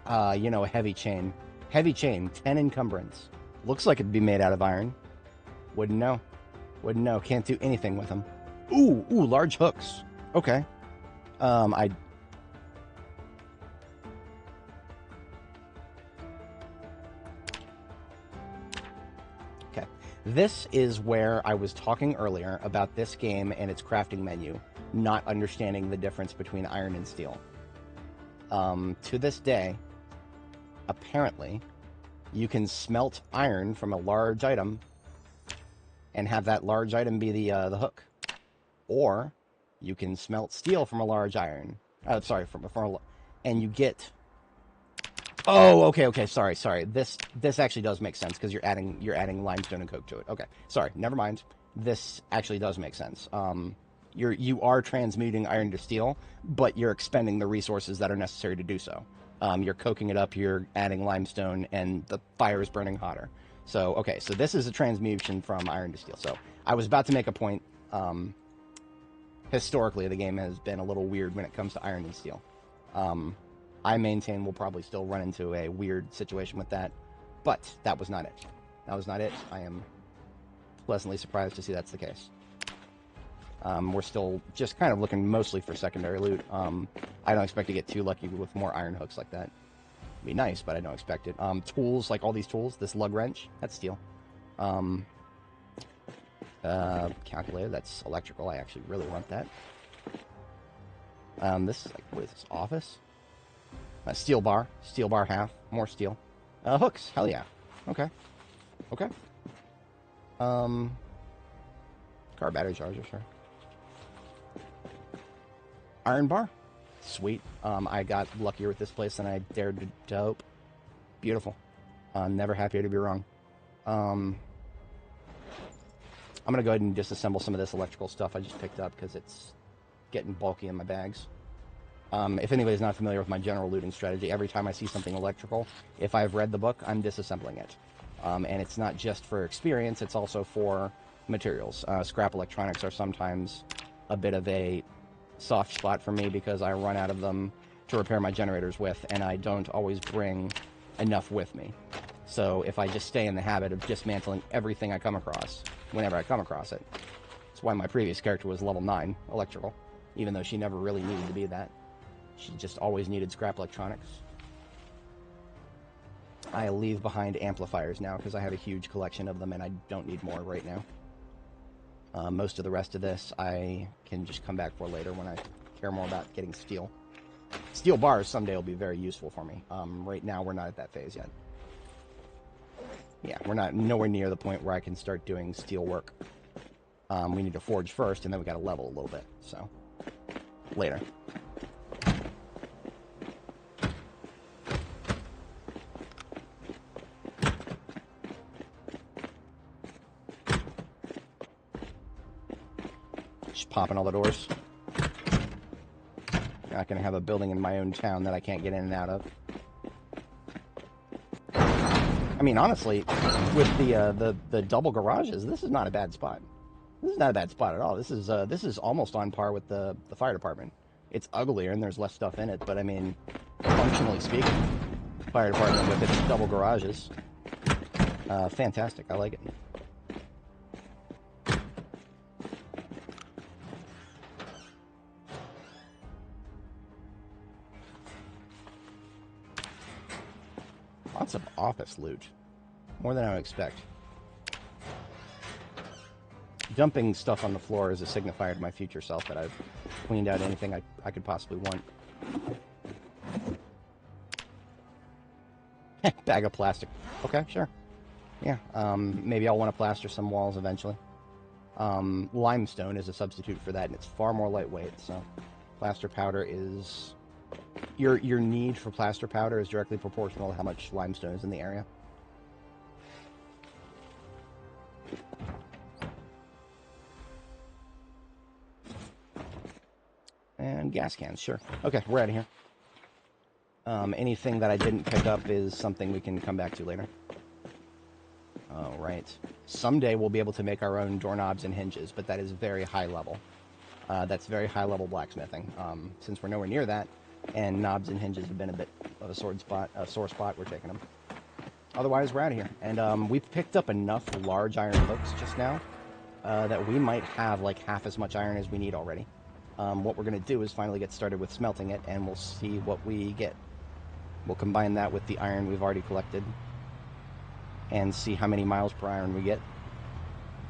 You know, a heavy chain. Heavy chain, 10 encumbrance. Looks like it'd be made out of iron. Wouldn't know. Wouldn't know. Can't do anything with them. Ooh, large hooks. Okay. Okay. This is where I was talking earlier about this game and its crafting menu, not understanding the difference between iron and steel. To this day, apparently, you can smelt iron from a large item and have that large item be the hook. Or you can smelt steel from a large iron. And you get... Oh, okay, sorry. This actually does make sense because you're adding limestone and coke to it. Okay, sorry, never mind. This actually does make sense. You are transmuting iron to steel, but you're expending the resources that are necessary to do so. You're coking it up, you're adding limestone, and the fire is burning hotter. So, okay, so this is a transmutation from iron to steel. So, I was about to make a point. Historically, the game has been a little weird when it comes to iron and steel. I maintain we'll probably still run into a weird situation with that, but that was not it. That was not it. I am pleasantly surprised to see that's the case. We're still just kind of looking mostly for secondary loot. I don't expect to get too lucky with more iron hooks like that. It'd be nice, but I don't expect it. Tools, like all these tools, this lug wrench, that's steel. Calculator, that's electrical. I actually really want that. This is like, what is this, office? Steel bar half, more steel. Hooks, hell yeah. Okay. Car battery charger, sure. Iron bar, sweet. I got luckier with this place than I dared to hope. Beautiful. Never happier to be wrong. I'm gonna go ahead and disassemble some of this electrical stuff I just picked up because it's getting bulky in my bags. If anybody's not familiar with my general looting strategy, every time I see something electrical, if I've read the book, I'm disassembling it. And it's not just for experience, it's also for materials. Scrap electronics are sometimes a bit of a soft spot for me because I run out of them to repair my generators with, and I don't always bring enough with me. So if I just stay in the habit of dismantling everything I come across, whenever I come across it, that's why my previous character was level 9 electrical, even though she never really needed to be that. She just always needed scrap electronics. I leave behind amplifiers now because I have a huge collection of them and I don't need more right now. Most of the rest of this I can just come back for later when I care more about getting steel. Steel bars someday will be very useful for me. Right now we're not at that phase yet. Yeah, we're nowhere near the point where I can start doing steel work. We need to forge first and then we got to level a little bit. So, later. Just popping all the doors. Not gonna have a building in my own town that I can't get in and out of. I mean, honestly, with the double garages, this is not a bad spot. This is not a bad spot at all. This is almost on par with the fire department. It's uglier and there's less stuff in it, but I mean, functionally speaking, fire department with its double garages, fantastic. I like it. Lots of office loot. More than I would expect. Dumping stuff on the floor is a signifier to my future self that I've cleaned out anything I could possibly want. Bag of plastic. Okay, sure. Yeah, maybe I'll want to plaster some walls eventually. Limestone is a substitute for that, and it's far more lightweight, so plaster powder is... Your need for plaster powder is directly proportional to how much limestone is in the area. And gas cans, sure. Okay, we're out of here. Anything that I didn't pick up is something we can come back to later. Oh, right. Someday we'll be able to make our own doorknobs and hinges, but that is very high level. That's very high level blacksmithing. Since we're nowhere near that, and knobs and hinges have been a bit of a sore spot, we're taking them. Otherwise, we're out of here. And we've picked up enough large iron hooks just now that we might have like half as much iron as we need already. What we're going to do is finally get started with smelting it, and we'll see what we get. We'll combine that with the iron we've already collected and see how many miles per iron we get.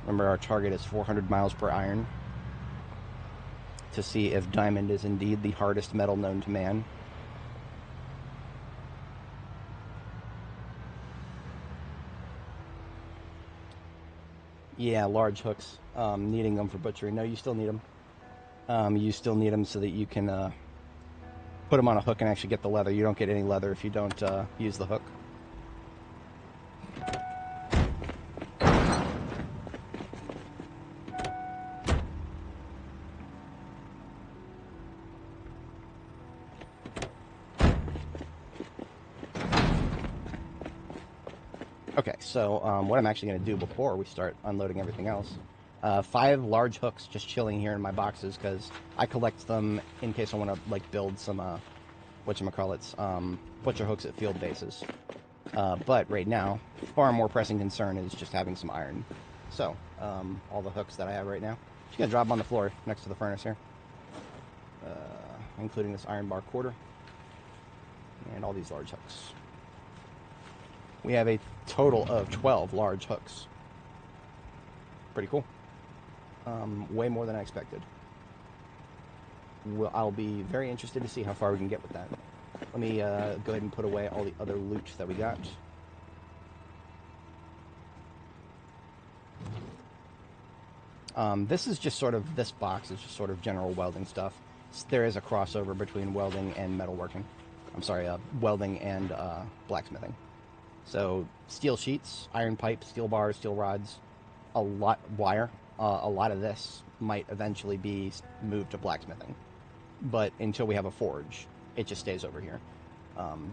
Remember, our target is 400 miles per iron to see if diamond is indeed the hardest metal known to man. Yeah, large hooks. Needing them for butchery. No, you still need them. You still need them so that you can put them on a hook and actually get the leather. You don't get any leather if you don't use the hook. Okay, so what I'm actually going to do before we start unloading everything else, 5 large hooks just chilling here in my boxes because I collect them in case I want to like build some whatchamacallits, butcher hooks at field bases. But right now, far more pressing concern is just having some iron. So all the hooks that I have right now, just gonna drop them on the floor next to the furnace here, including this iron bar quarter and all these large hooks. We have a total of 12 large hooks. Pretty cool. Way more than I expected. I'll be very interested to see how far we can get with that. Let me go ahead and put away all the other loot that we got. This is just sort of, this box is just sort of general welding stuff. There is a crossover between welding and metalworking. I'm sorry, welding and blacksmithing. So steel sheets, iron pipe, steel bars, steel rods, a lot of this might eventually be moved to blacksmithing. But until we have a forge, it just stays over here.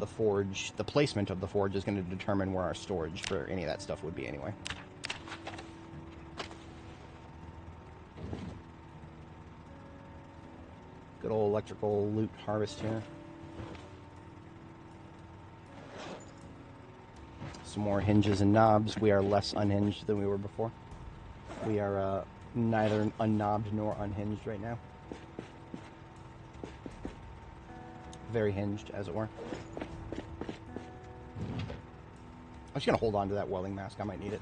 The forge, the placement of the forge is going to determine where our storage for any of that stuff would be anyway. Good old electrical loot harvest here. Some more hinges and knobs. We are less unhinged than we were before. We are neither unknobbed nor unhinged right now. Very hinged, as it were. I'm just going to hold on to that welding mask. I might need it.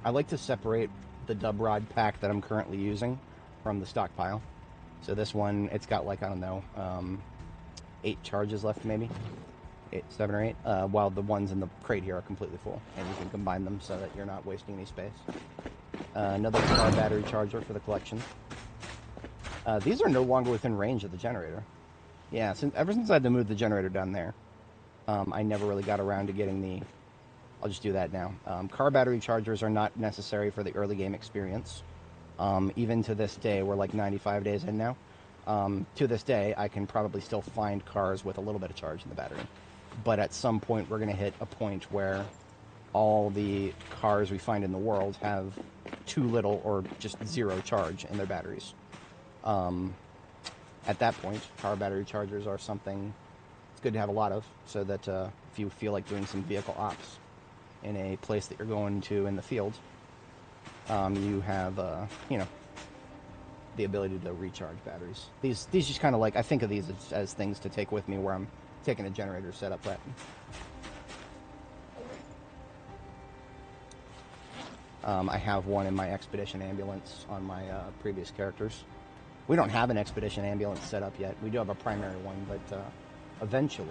I like to separate the dub rod pack that I'm currently using from the stockpile. So this one, it's got like, I don't know, 8 charges left maybe. 7 or 8, while the ones in the crate here are completely full. And you can combine them so that you're not wasting any space. Another car battery charger for the collection. These are no longer within range of the generator. Yeah, ever since I had to move the generator down there, I never really got around to getting the... I'll just do that now. Car battery chargers are not necessary for the early game experience. Even to this day, we're like 95 days in now. To this day, I can probably still find cars with a little bit of charge in the battery. But at some point, we're going to hit a point where all the cars we find in the world have too little or just 0 charge in their batteries. At that point, car battery chargers are something it's good to have a lot of, so that if you feel like doing some vehicle ops in a place that you're going to in the field, you have, you know, the ability to recharge batteries. These just kind of like, I think of these as things to take with me where I'm taking a generator setup. But I have one in my expedition ambulance on my previous characters. We don't have an expedition ambulance set up yet. We do have a primary one, but eventually,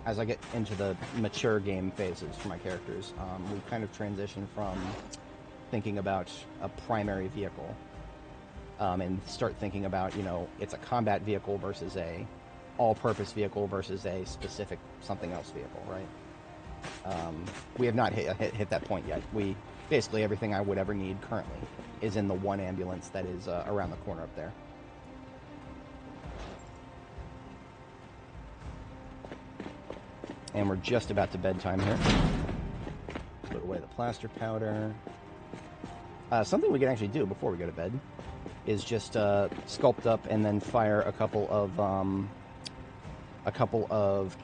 as I get into the mature game phases for my characters, we kind of transition from thinking about a primary vehicle and start thinking about, you know, it's a combat vehicle versus a all-purpose vehicle versus a specific something else vehicle, right? We have not hit that point yet. Basically everything I would ever need currently is in the one ambulance that is around the corner up there. And we're just about to bedtime here. Put away the plaster powder. Something we can actually do before we go to bed is just sculpt up and then fire a couple of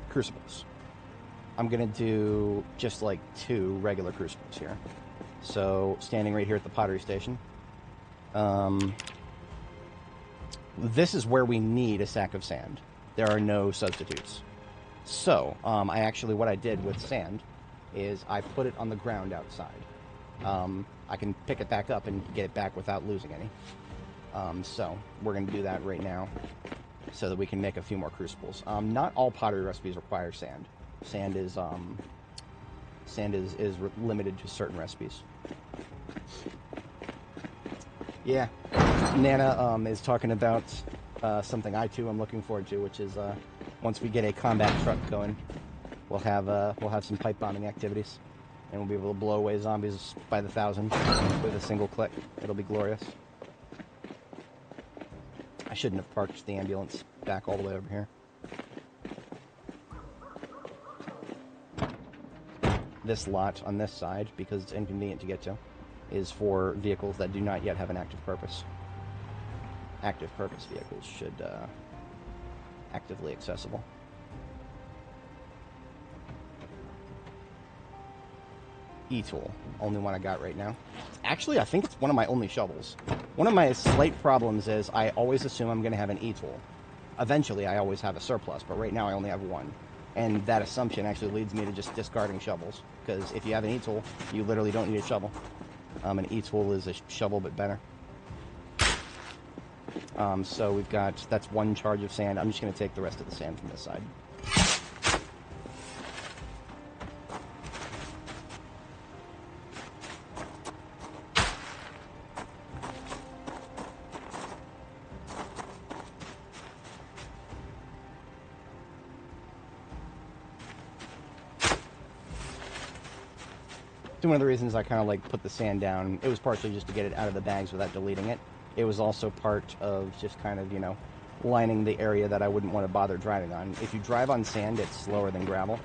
crucibles. I'm gonna do just like 2 regular crucibles here. So standing right here at the pottery station, this is where we need a sack of sand. There are no substitutes. So, what I did with sand is I put it on the ground outside. I can pick it back up and get it back without losing any. So, we're going to do that right now so that we can make a few more crucibles. Not all pottery recipes require sand. Sand is limited to certain recipes. Yeah, Nana is talking about something I too am looking forward to, which is once we get a combat truck going, we'll have some pipe bombing activities, and we'll be able to blow away zombies by the thousand with a single click. It'll be glorious. I shouldn't have parked the ambulance back all the way over here. This lot on this side, because it's inconvenient to get to, is for vehicles that do not yet have an active purpose. Active purpose vehicles should actively accessible. E-tool, only one I got right now. Actually, I think it's one of my only shovels. One of my slight problems is I always assume I'm going to have an E-tool. Eventually, I always have a surplus, but right now I only have one. And that assumption actually leads me to just discarding shovels, because if you have an E-tool, you literally don't need a shovel. An E-tool is a shovel, but better. So we've got, that's one charge of sand. I'm just going to take the rest of the sand from this side. So one of the reasons I kind of like put the sand down, it was partially just to get it out of the bags without deleting it. It was also part of just kind of, you know, lining the area that I wouldn't want to bother driving on. If you drive on sand, it's slower than gravel.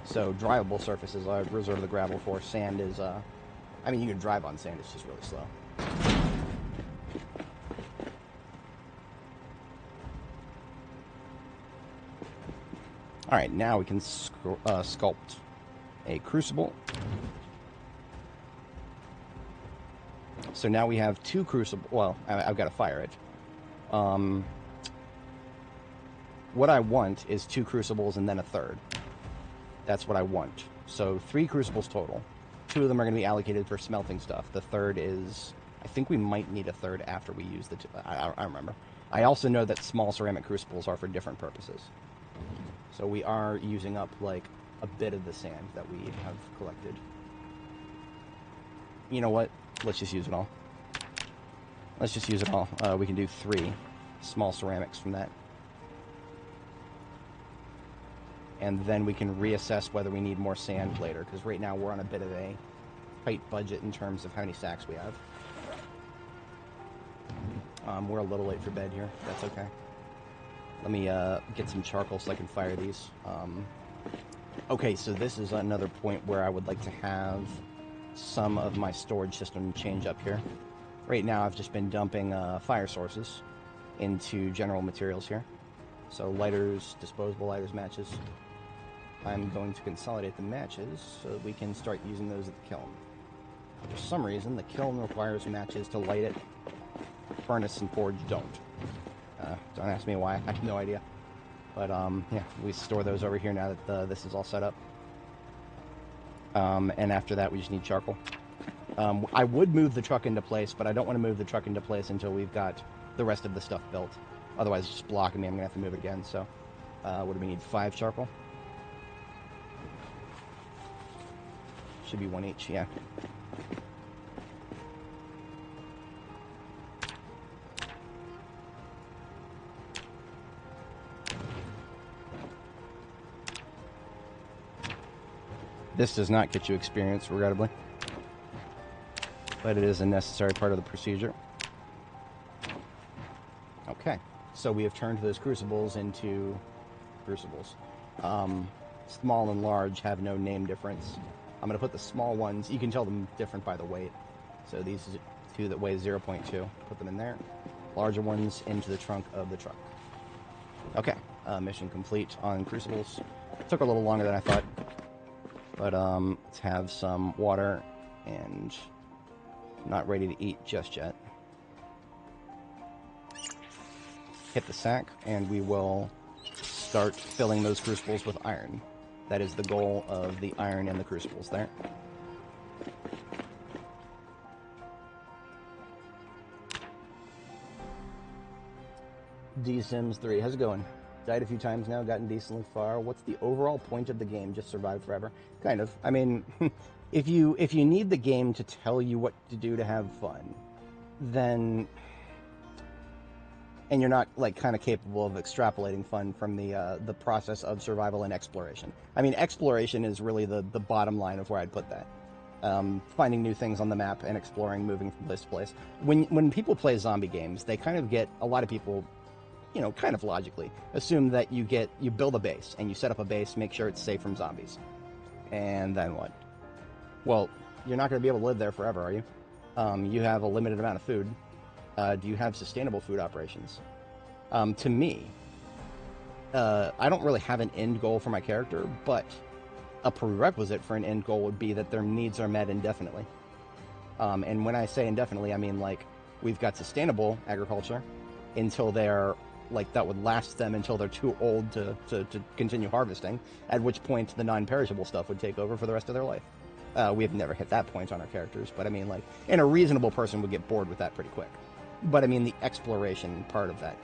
So drivable surfaces I reserve the gravel for. Sand is, I mean, you can drive on sand, it's just really slow. Alright, now we can sculpt a crucible. So now we have two crucibles. Well, I've got to fire it. What I want is two crucibles and then a third. That's what I want. So 3 crucibles total. 2 of them are going to be allocated for smelting stuff. The third is... I think we might need a third after we use the two. I don't remember. I also know that small ceramic crucibles are for different purposes. So we are using up, like, a bit of the sand that we have collected. You know what? Let's just use it all. Let's just use it all. We can do 3 small ceramics from that. And then we can reassess whether we need more sand later, because right now we're on a bit of a tight budget in terms of how many sacks we have. We're a little late for bed here. That's okay. Let me get some charcoal so I can fire these. Okay, so this is another point where I would like to have some of my storage system change up here. Right now I've just been dumping fire sources into general materials here. So lighters, disposable lighters, matches. I'm going to consolidate the matches so that we can start using those at the kiln. For some reason, the kiln requires matches to light it. Furnace and forge don't. Don't ask me why, I have no idea. But yeah, we store those over here now that this is all set up. And after that, we just need charcoal. I would move the truck into place, but I don't want to move the truck into place until we've got the rest of the stuff built. Otherwise, it's just blocking me. I'm going to have to move it again. So, what do we need? 5 charcoal? Should be 1 each, yeah. This does not get you experience, regrettably. But it is a necessary part of the procedure. Okay, so we have turned those crucibles into crucibles. Small and large have no name difference. I'm going to put the small ones, you can tell them different by the weight. So these 2 that weigh 0.2, put them in there. Larger ones into the trunk of the truck. Okay, mission complete on crucibles. Took a little longer than I thought. But let's have some water, and not ready to eat just yet. hit the sack, and we will start filling those crucibles with iron. That is the goal of the iron and the crucibles there. D-Sims 3, how's it going? Died a few times now, gotten decently far. What's the overall point of the game? Just survive forever? Kind of. I mean, if you need the game to tell you what to do to have fun, then... and you're not, like, kind of capable of extrapolating fun from the process of survival and exploration. I mean, exploration is really the bottom line of where I'd put that. Finding new things on the map and exploring, moving from place to place. When people play zombie games, they kind of get, a lot of people... kind of logically, assume that you build a base, and you set up a base, make sure it's safe from zombies. And then what? Well, you're not going to be able to live there forever, are you? You have a limited amount of food. Do you have sustainable food operations? To me, I don't really have an end goal for my character, but a prerequisite for an end goal would be that their needs are met indefinitely. And when I say indefinitely, I mean, like, we've got sustainable agriculture until they're... like, that would last them until they're too old to continue harvesting, at which point the non-perishable stuff would take over for the rest of their life. We have never hit that point on our characters, but I mean, like, and a reasonable person would get bored with that pretty quick. But I mean, the exploration part of that,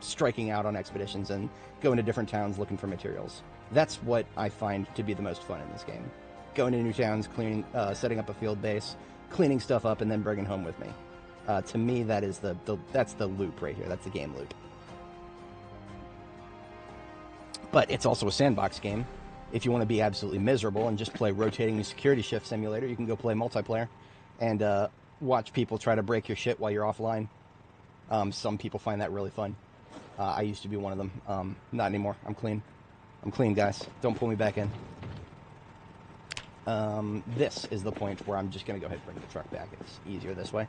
striking out on expeditions and going to different towns looking for materials. That's what I find to be the most fun in this game. Going to new towns, setting up a field base, cleaning stuff up, and then bringing home with me. To me, that is that's the loop right here. That's the game loop. But it's also a sandbox game. If you want to be absolutely miserable and just play rotating security shift simulator, you can go play multiplayer and watch people try to break your shit while you're offline. Some people find that really fun. I used to be one of them. Not anymore. I'm clean. I'm clean, guys. Don't pull me back in. This is the point where I'm just going to go ahead and bring the truck back. It's easier this way.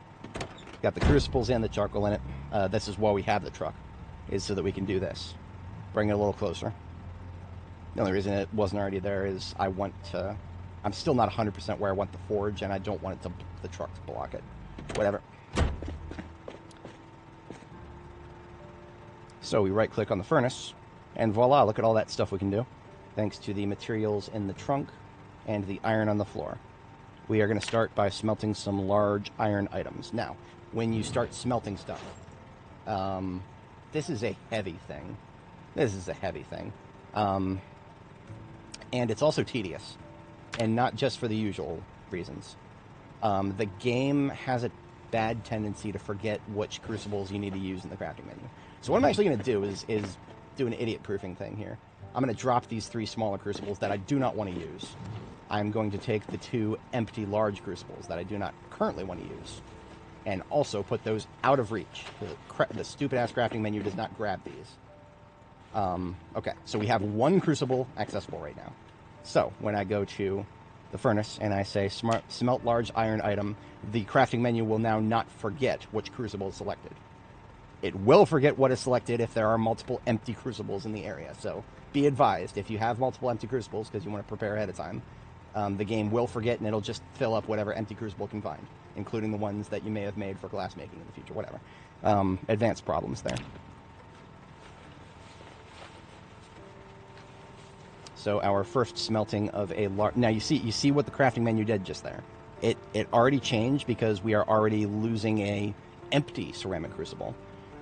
Got the crucibles and the charcoal in it. This is why we have the truck, is so that we can do this. Bring it a little closer. The only reason it wasn't already there is I'm still not 100% where I want the forge, and I don't want the truck to block it. Whatever. So we right-click on the furnace, and voila, look at all that stuff we can do, thanks to the materials in the trunk and the iron on the floor. We are going to start by smelting some large iron items. Now, when you start smelting stuff, this is a heavy thing. This is a heavy thing. And it's also tedious, and not just for the usual reasons. The game has a bad tendency to forget which crucibles you need to use in the crafting menu. So what I'm actually going to do is do an idiot-proofing thing here. I'm going to drop these 3 smaller crucibles that I do not want to use. I'm going to take the 2 empty large crucibles that I do not currently want to use, and also put those out of reach. The stupid-ass crafting menu does not grab these. Okay, so we have 1 crucible accessible right now. So, when I go to the furnace and I say smelt large iron item, the crafting menu will now not forget which crucible is selected. It will forget what is selected if there are multiple empty crucibles in the area. So, be advised, if you have multiple empty crucibles, because you want to prepare ahead of time, the game will forget, and it'll just fill up whatever empty crucible it can find, including the ones that you may have made for glass making in the future, whatever. Advanced problems there. So our first smelting of a large... Now you see what the crafting menu did just there. It already changed because we are already losing a empty ceramic crucible.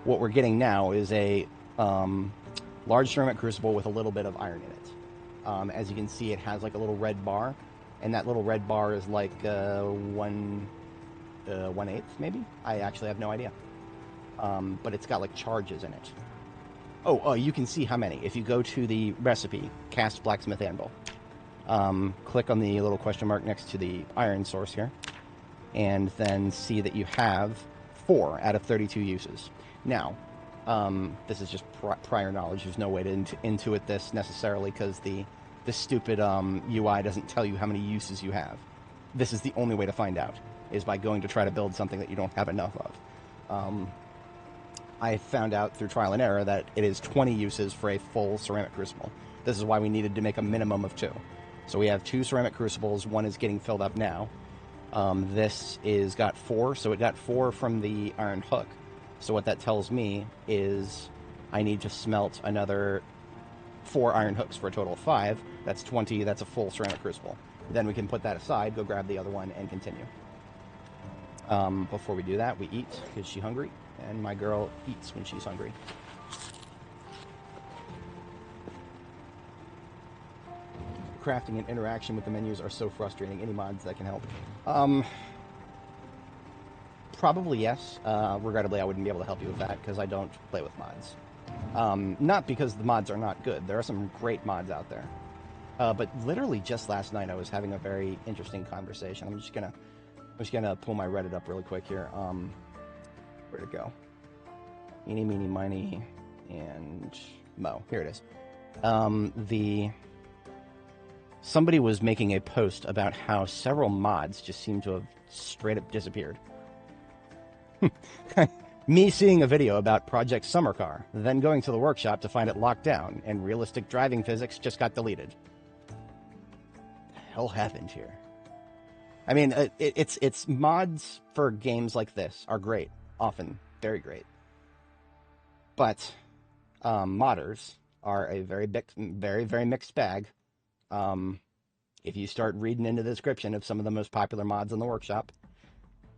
What we're getting now is a large ceramic crucible with a little bit of iron in it. As you can see, it has like a little red bar, and that little red bar is like 1/8 maybe? I actually have no idea. But it's got like charges in it. Oh, you can see how many. If you go to the recipe, cast blacksmith anvil, click on the little question mark next to the iron source here, and then see that you have 4 out of 32 uses. Now, this is just prior knowledge. There's no way to intuit this necessarily because the stupid UI doesn't tell you how many uses you have. This is the only way to find out, is by going to try to build something that you don't have enough of. I found out through trial and error that it is 20 uses for a full ceramic crucible. This is why we needed to make a minimum of 2. So we have 2 ceramic crucibles. 1 is getting filled up now. This is got 4, so it got 4 from the iron hook. So what that tells me is I need to smelt another 4 iron hooks for a total of 5. That's 20. That's a full ceramic crucible. Then we can put that aside, go grab the other one, and continue. Before we do that, we eat because she's hungry, and my girl eats when she's hungry. Crafting and interaction with the menus are so frustrating. Any mods that can help? Probably yes. Regrettably, I wouldn't be able to help you with that because I don't play with mods. Not because the mods are not good. There are some great mods out there. But literally just last night, I was having a very interesting conversation. I'm just gonna pull my Reddit up really quick here. Where'd it go? Eeny, meeny, miny, and Mo. Here it is. Somebody was making a post about how several mods just seem to have straight up disappeared. Me seeing a video about Project Summer Car, then going to the workshop to find it locked down, and realistic driving physics just got deleted. What the hell happened here? I mean, it's mods for games like this are great, often very great. But modders are a very mixed bag. If you start reading into the description of some of the most popular mods in the workshop,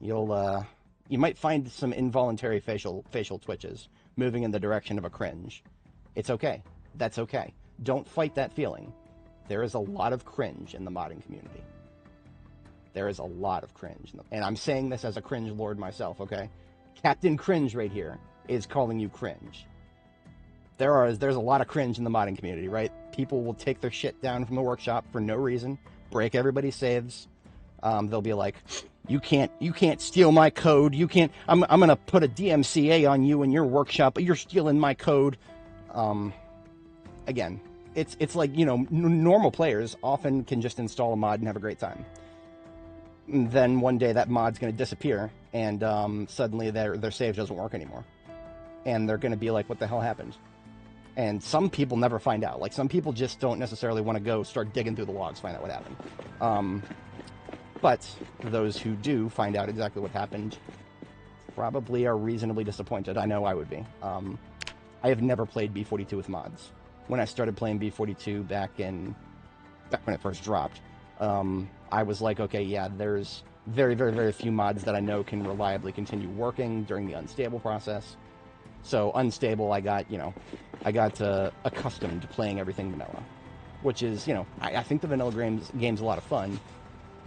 you might find some involuntary facial twitches moving in the direction of a cringe. It's okay. That's okay. Don't fight that feeling. There is a lot of cringe in the modding community. There is a lot of cringe. And I'm saying this as a cringe lord myself, okay? Captain Cringe right here is calling you cringe. There's a lot of cringe in the modding community, right? People will take their shit down from the workshop for no reason, break everybody's saves. They'll be like, you can't steal my code. You can't, I'm gonna put a DMCA on you in your workshop, but you're stealing my code. Again, it's like, you know, normal players often can just install a mod and have a great time. And then one day that mod's gonna disappear, and suddenly their save doesn't work anymore. And they're gonna be like, what the hell happened? And some people never find out. Like, some people just don't necessarily want to go start digging through the logs, find out what happened. But those who do find out exactly what happened probably are reasonably disappointed. I know I would be. I have never played B42 with mods. When I started playing B42 back when it first dropped, I was like, okay, yeah, there's very few mods that I know can reliably continue working during the unstable process. So unstable, I got accustomed to playing everything vanilla, which is, you know, I think the vanilla game's a lot of fun.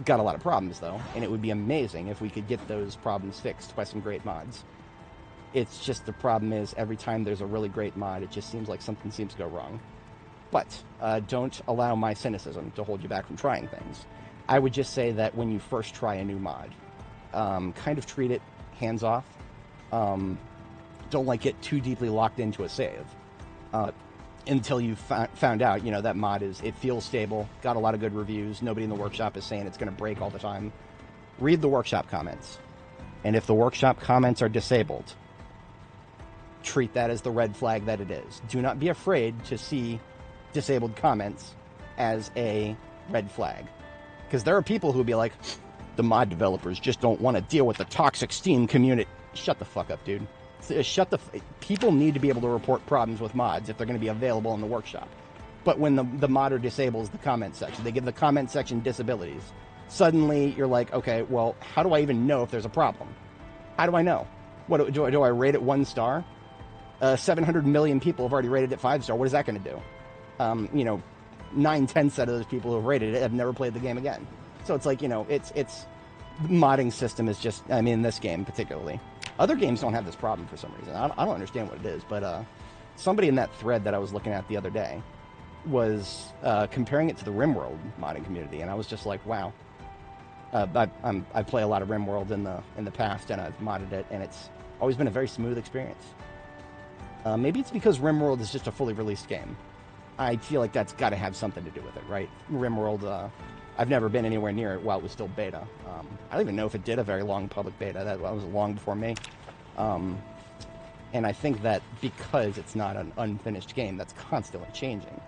Got a lot of problems though, and it would be amazing if we could get those problems fixed by some great mods. It's just, the problem is every time there's a really great mod, it just seems like something seems to go wrong. But don't allow my cynicism to hold you back from trying things. I would just say that when you first try a new mod, kind of treat it hands off. Don't like get too deeply locked into a save until you found out, you know, that mod it feels stable, got a lot of good reviews, nobody in the workshop is saying it's going to break all the time. Read the workshop comments, and if the workshop comments are disabled, treat that as the red flag that it is. Do not be afraid to see disabled comments as a red flag, because there are people who will be like, the mod developers just don't want to deal with the toxic Steam community. Shut the fuck up, dude. People need to be able to report problems with mods if they're going to be available in the workshop. But when the modder disables the comment section, they give the comment section disabilities, suddenly you're like, okay, well, how do I even know if there's a problem? How do I know? What do I rate it 1 star? 700 million people have already rated it 5 star. What is that going to do? You know, 9/10 of those people who have rated it have never played the game again. So it's like, you know, it's the modding system is just, I mean, in this game particularly. Other games don't have this problem for some reason. I don't understand what it is, but somebody in that thread that I was looking at the other day was comparing it to the RimWorld modding community, and I was just like, wow. I play a lot of RimWorld in the past, and I've modded it, and it's always been a very smooth experience. Maybe it's because RimWorld is just a fully released game. I feel like that's got to have something to do with it, right? RimWorld, I've never been anywhere near it while it was still beta. I don't even know if it did a very long public beta. That was long before me. And I think that because it's not an unfinished game, that's constantly changing,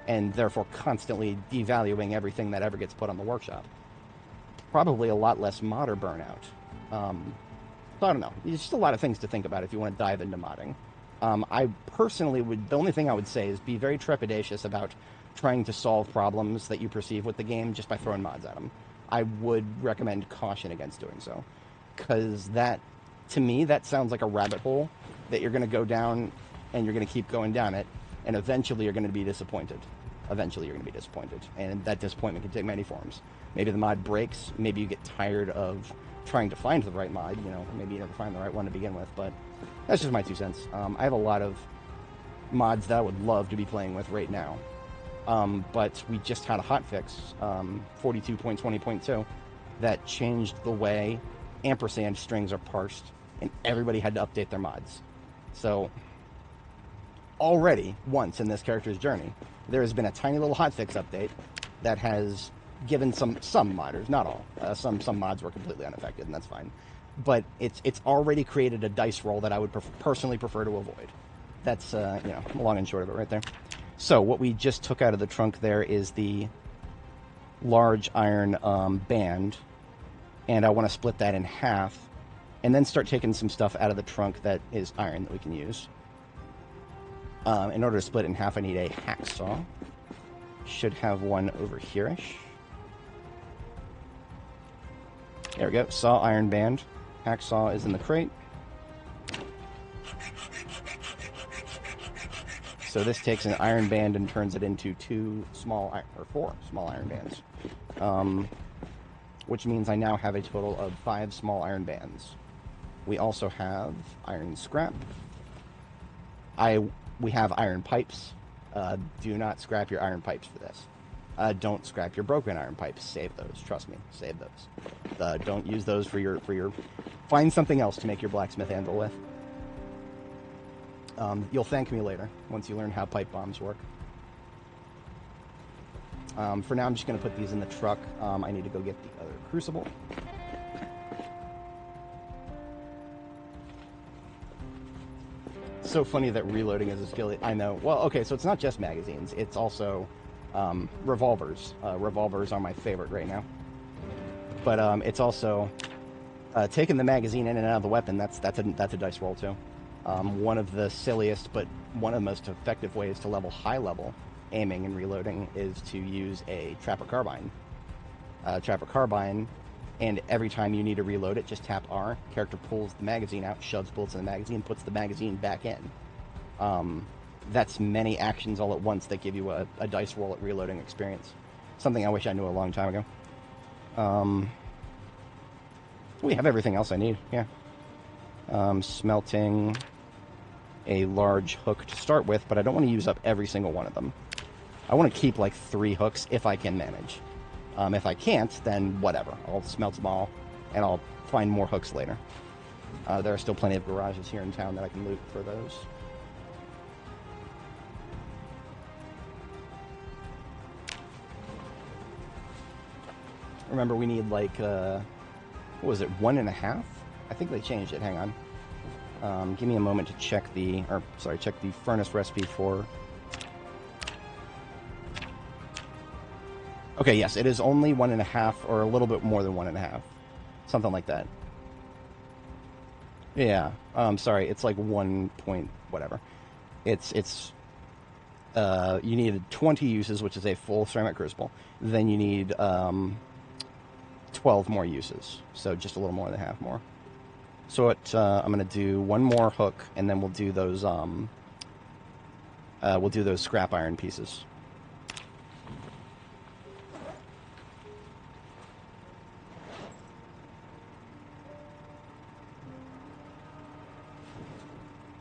and therefore constantly devaluing everything that ever gets put on the workshop. Probably a lot less modder burnout. So I don't know. There's just a lot of things to think about if you want to dive into modding. I personally would, the only thing I would say is be very trepidatious about trying to solve problems that you perceive with the game just by throwing mods at them. I would recommend caution against doing so. Because that, to me, that sounds like a rabbit hole that you're going to go down and you're going to keep going down it, and eventually you're going to be disappointed. Eventually you're going to be disappointed, and that disappointment can take many forms. Maybe the mod breaks, maybe you get tired of trying to find the right mod, you know, maybe you never find the right one to begin with, but that's just my 2 cents. I have a lot of mods that I would love to be playing with right now, but we just had a hotfix, 42.20.2, that changed the way ampersand strings are parsed, and everybody had to update their mods. So already, once in this character's journey, there has been a tiny little hotfix update that has given some modders, not all, some mods were completely unaffected, and that's fine. But it's already created a dice roll that I would personally prefer to avoid. That's, you know, long and short of it right there. So what we just took out of the trunk there is the large iron band, and I want to split that in half, and then start taking some stuff out of the trunk that is iron that we can use. In order to split it in half, I need a hacksaw. Should have one over here-ish. There we go. Saw, iron band. Hacksaw is in the crate. So this takes an iron band and turns it into 4 small iron bands. Which means I now have a total of 5 small iron bands. We also have iron scrap. We have iron pipes. Do not scrap your iron pipes for this. Don't scrap your broken iron pipes. Save those. Trust me, save those. Don't use those for your. Find something else to make your blacksmith handle with. You'll thank me later once you learn how pipe bombs work. For now, I'm just going to put these in the truck. I need to go get the other crucible. So funny that reloading is a skill. I know. Well, okay, so it's not just magazines. It's also revolvers. Revolvers are my favorite right now. But it's also taking the magazine in and out of the weapon. That's a dice roll too. One of the silliest, but one of the most effective ways to level high level aiming and reloading is to use a trapper carbine. Trapper carbine, and every time you need to reload it, just tap R. Character pulls the magazine out, shoves bullets in the magazine, puts the magazine back in. That's many actions all at once that give you a dice roll at reloading experience. Something I wish I knew a long time ago. We have everything else I need, yeah. Smelting a large hook to start with, but I don't want to use up every single one of them. I want to keep like 3 hooks if I can manage. If I can't, then whatever. I'll smelt them all, and I'll find more hooks later. There are still plenty of garages here in town that I can loot for those. Remember, we need like, what was it, 1.5? I think they changed it, hang on. Give me a moment to check check the furnace recipe for... Okay, yes, it is only 1.5, or a little bit more than 1.5. Something like that. Yeah, sorry, it's like 1 point whatever. It's you need 20 uses, which is a full ceramic crucible. Then you need 12 more uses, so just a little more than half more. So I'm going to do 1 more hook, and then we'll do those scrap iron pieces.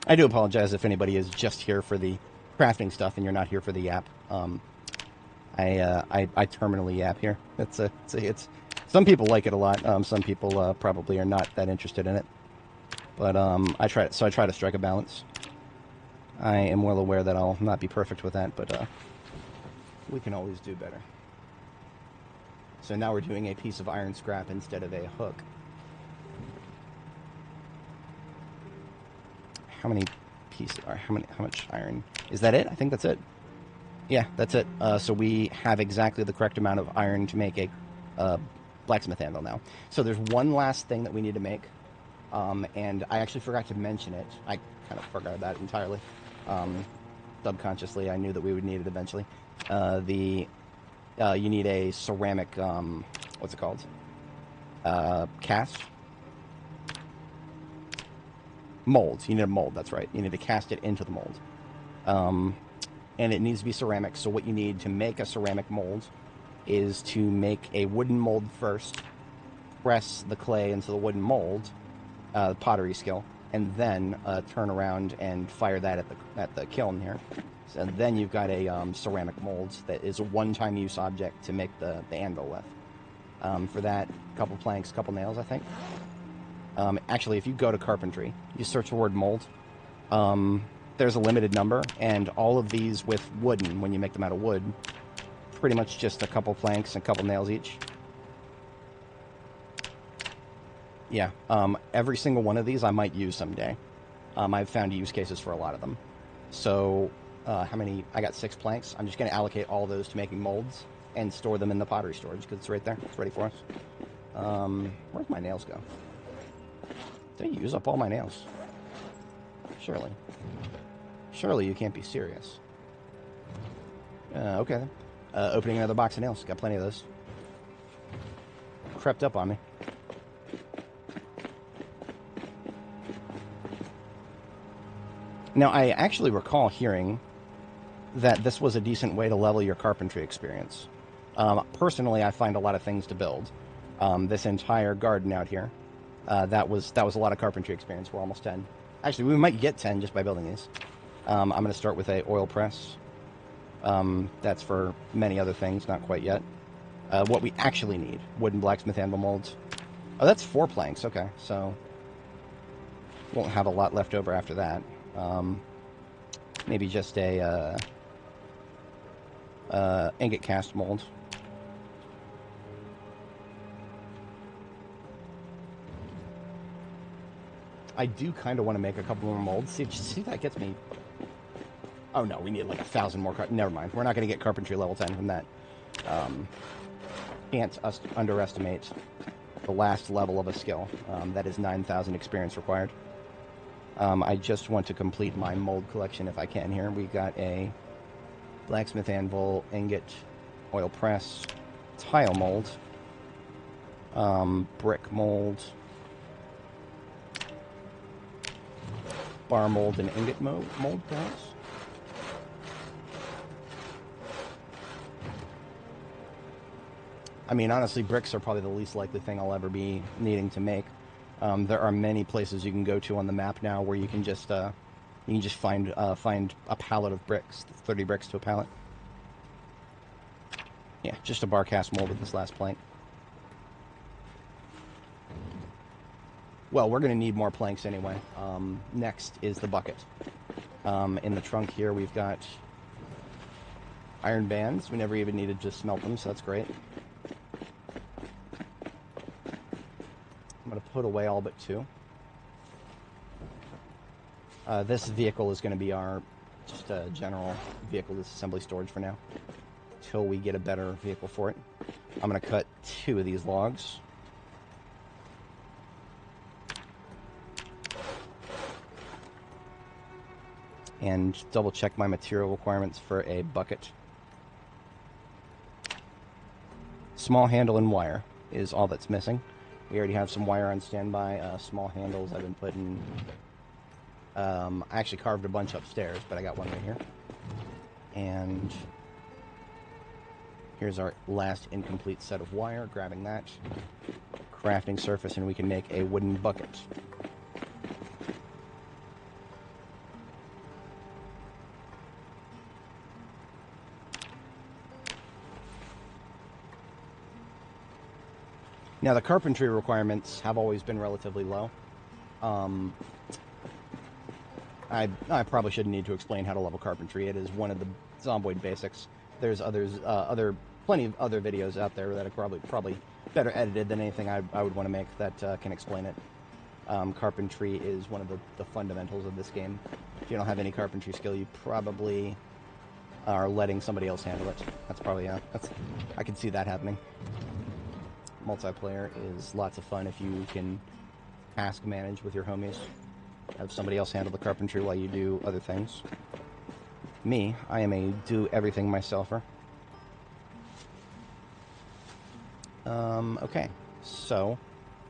I do apologize if anybody is just here for the crafting stuff and you're not here for the yap. I terminally yap here. It's some people like it a lot. Some people probably are not that interested in it. But I try to strike a balance. I am well aware that I'll not be perfect with that, but we can always do better. So now we're doing a piece of iron scrap instead of a hook. How many pieces are, how much iron? Is that it? I think that's it. Yeah, that's it. So we have exactly the correct amount of iron to make a blacksmith handle now. So there's one last thing that we need to make. And I actually forgot to mention it. I kind of forgot that entirely. Subconsciously, I knew that we would need it eventually. You need a ceramic, what's it called? Cast? Mold. You need a mold, that's right. You need to cast it into the mold. And it needs to be ceramic, so what you need to make a ceramic mold is to make a wooden mold first, press the clay into the wooden mold, pottery skill, and then turn around and fire that at the kiln here. So then you've got a ceramic mold that is a one-time use object to make the anvil with. For that, a couple planks, couple nails, I think. Actually, if you go to carpentry, you search the word mold, there's a limited number, and all of these with wooden, when you make them out of wood, pretty much just a couple planks and a couple nails each. Yeah, every single one of these I might use someday. I've found use cases for a lot of them. So, how many? I got 6 planks. I'm just going to allocate all those to making molds and store them in the pottery storage because it's right there. It's ready for us. Where'd my nails go? Did I use up all my nails? Surely. Surely you can't be serious. Okay then. Opening another box of nails. Got plenty of those. Crept up on me. Now, I actually recall hearing that this was a decent way to level your carpentry experience. Personally, I find a lot of things to build. This entire garden out here, that was a lot of carpentry experience. We're almost 10. Actually, we might get 10 just by building these. I'm going to start with a oil press. That's for many other things, not quite yet. What we actually need, wooden blacksmith anvil molds. Oh, that's 4 planks. Okay, so won't have a lot left over after that. Maybe just a ingot cast mold. I do kind of want to make a couple more molds. See if that gets me. Oh no, we need like 1,000 more. Never mind. We're not going to get carpentry level 10 from that. Can't underestimate the last level of a skill. That is 9,000 experience required. I just want to complete my mold collection if I can here. We got a blacksmith anvil, ingot, oil press, tile mold, brick mold, bar mold, and ingot mold, perhaps. I mean, honestly, bricks are probably the least likely thing I'll ever be needing to make. There are many places you can go to on the map now where you can just find a pallet of bricks, 30 bricks to a pallet. Yeah, just a bar cast mold with this last plank. Well, we're going to need more planks anyway. Next is the bucket. In the trunk here, we've got iron bands. We never even needed to smelt them, so that's great. I'm going to put away all but 2. This vehicle is going to be our just a general vehicle disassembly storage for now, until we get a better vehicle for it. I'm going to cut 2 of these logs. And double check my material requirements for a bucket. Small handle and wire is all that's missing. We already have some wire on standby. Small handles I've been putting. I actually carved a bunch upstairs, but I got one right here. And here's our last incomplete set of wire. Grabbing that. Crafting surface, and we can make a wooden bucket. Now, the carpentry requirements have always been relatively low. I probably shouldn't need to explain how to level carpentry. It is one of the Zomboid basics. There's plenty of other videos out there that are probably better edited than anything I would want to make that can explain it. Carpentry is one of the fundamentals of this game. If you don't have any carpentry skill, you probably are letting somebody else handle it. That's probably I can see that happening. Multiplayer is lots of fun if you can task manage with your homies. Have somebody else handle the carpentry while you do other things. Me, I am a do-everything-myselfer. Okay, so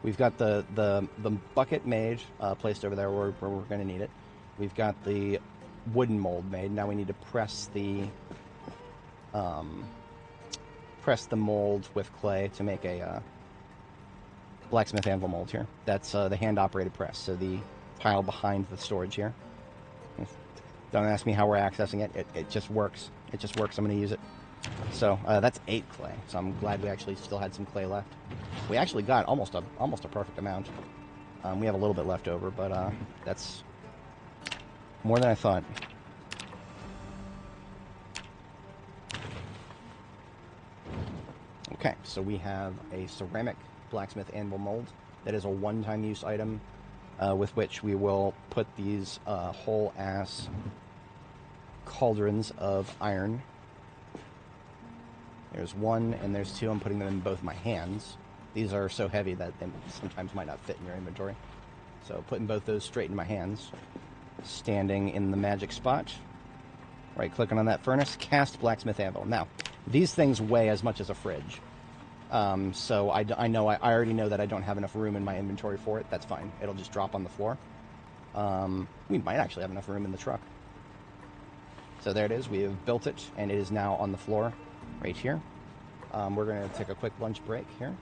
we've got the bucket made, placed over there where we're going to need it. We've got the wooden mold made. Now we need to press the mold with clay to make a blacksmith anvil mold here. That's the hand-operated press, so the pile behind the storage here. Don't ask me how we're accessing it. It just works. It just works. I'm going to use it. So that's 8 clay. So I'm glad we actually still had some clay left. We actually got almost a perfect amount. We have a little bit left over, but that's more than I thought. Okay, so we have a ceramic blacksmith anvil mold that is a one-time use item with which we will put these whole-ass cauldrons of iron. There's 1 and there's 2. I'm putting them in both my hands. These are so heavy that they sometimes might not fit in your inventory. So putting both those straight in my hands. Standing in the magic spot. Right-clicking on that furnace. Cast blacksmith anvil. Now, these things weigh as much as a fridge. So I already know that I don't have enough room in my inventory for it. That's fine. It'll just drop on the floor. We might actually have enough room in the truck. So there it is. We have built it, and it is now on the floor right here. We're going to take a quick lunch break here.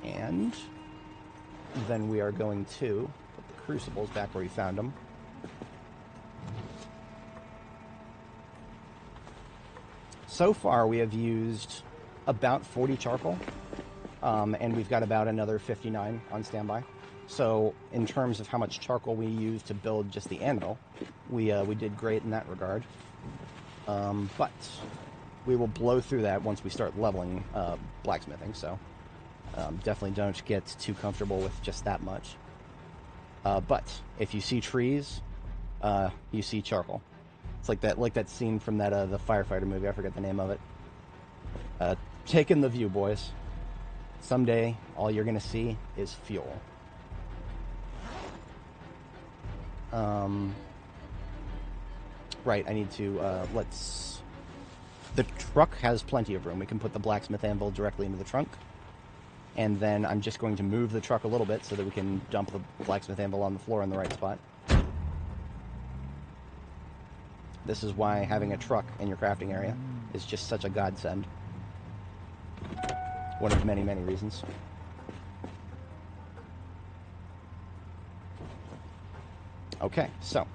And then we are going to put the crucibles back where we found them. So far, we have used about 40 charcoal, and we've got about another 59 on standby. So in terms of how much charcoal we used to build just the anvil, we did great in that regard. But we will blow through that once we start leveling blacksmithing, so definitely don't get too comfortable with just that much. But if you see trees, you see charcoal. It's like that scene from that the firefighter movie. I forget the name of it. Taking the view, boys. Someday, all you're gonna see is fuel. Right, I need to, the truck has plenty of room. We can put the blacksmith anvil directly into the trunk. And then I'm just going to move the truck a little bit so that we can dump the blacksmith anvil on the floor in the right spot. This is why having a truck in your crafting area is just such a godsend. One of many, many reasons. Okay, so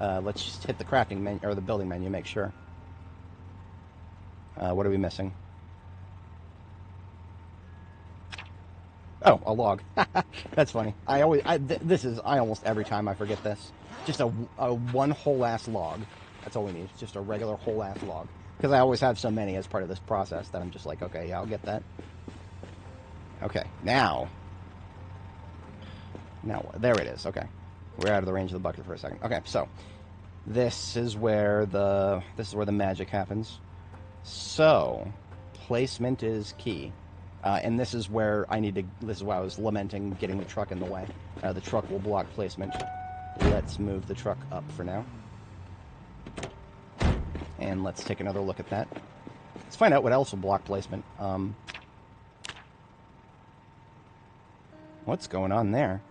let's just hit the crafting menu, or the building menu, make sure. What are we missing? Oh, a log. That's funny. I almost every time I forget this. Just a one whole ass log. That's all we need. Just a regular whole ass log. Because I always have so many as part of this process that I'm just like, okay, yeah, I'll get that. Okay, now, there it is. Okay, we're out of the range of the bucket for a second. Okay, so this is where the magic happens. So placement is key. And this is where this is why I was lamenting getting the truck in the way. The truck will block placement. Let's move the truck up for now. And let's take another look at that. Let's find out what else will block placement. What's going on there?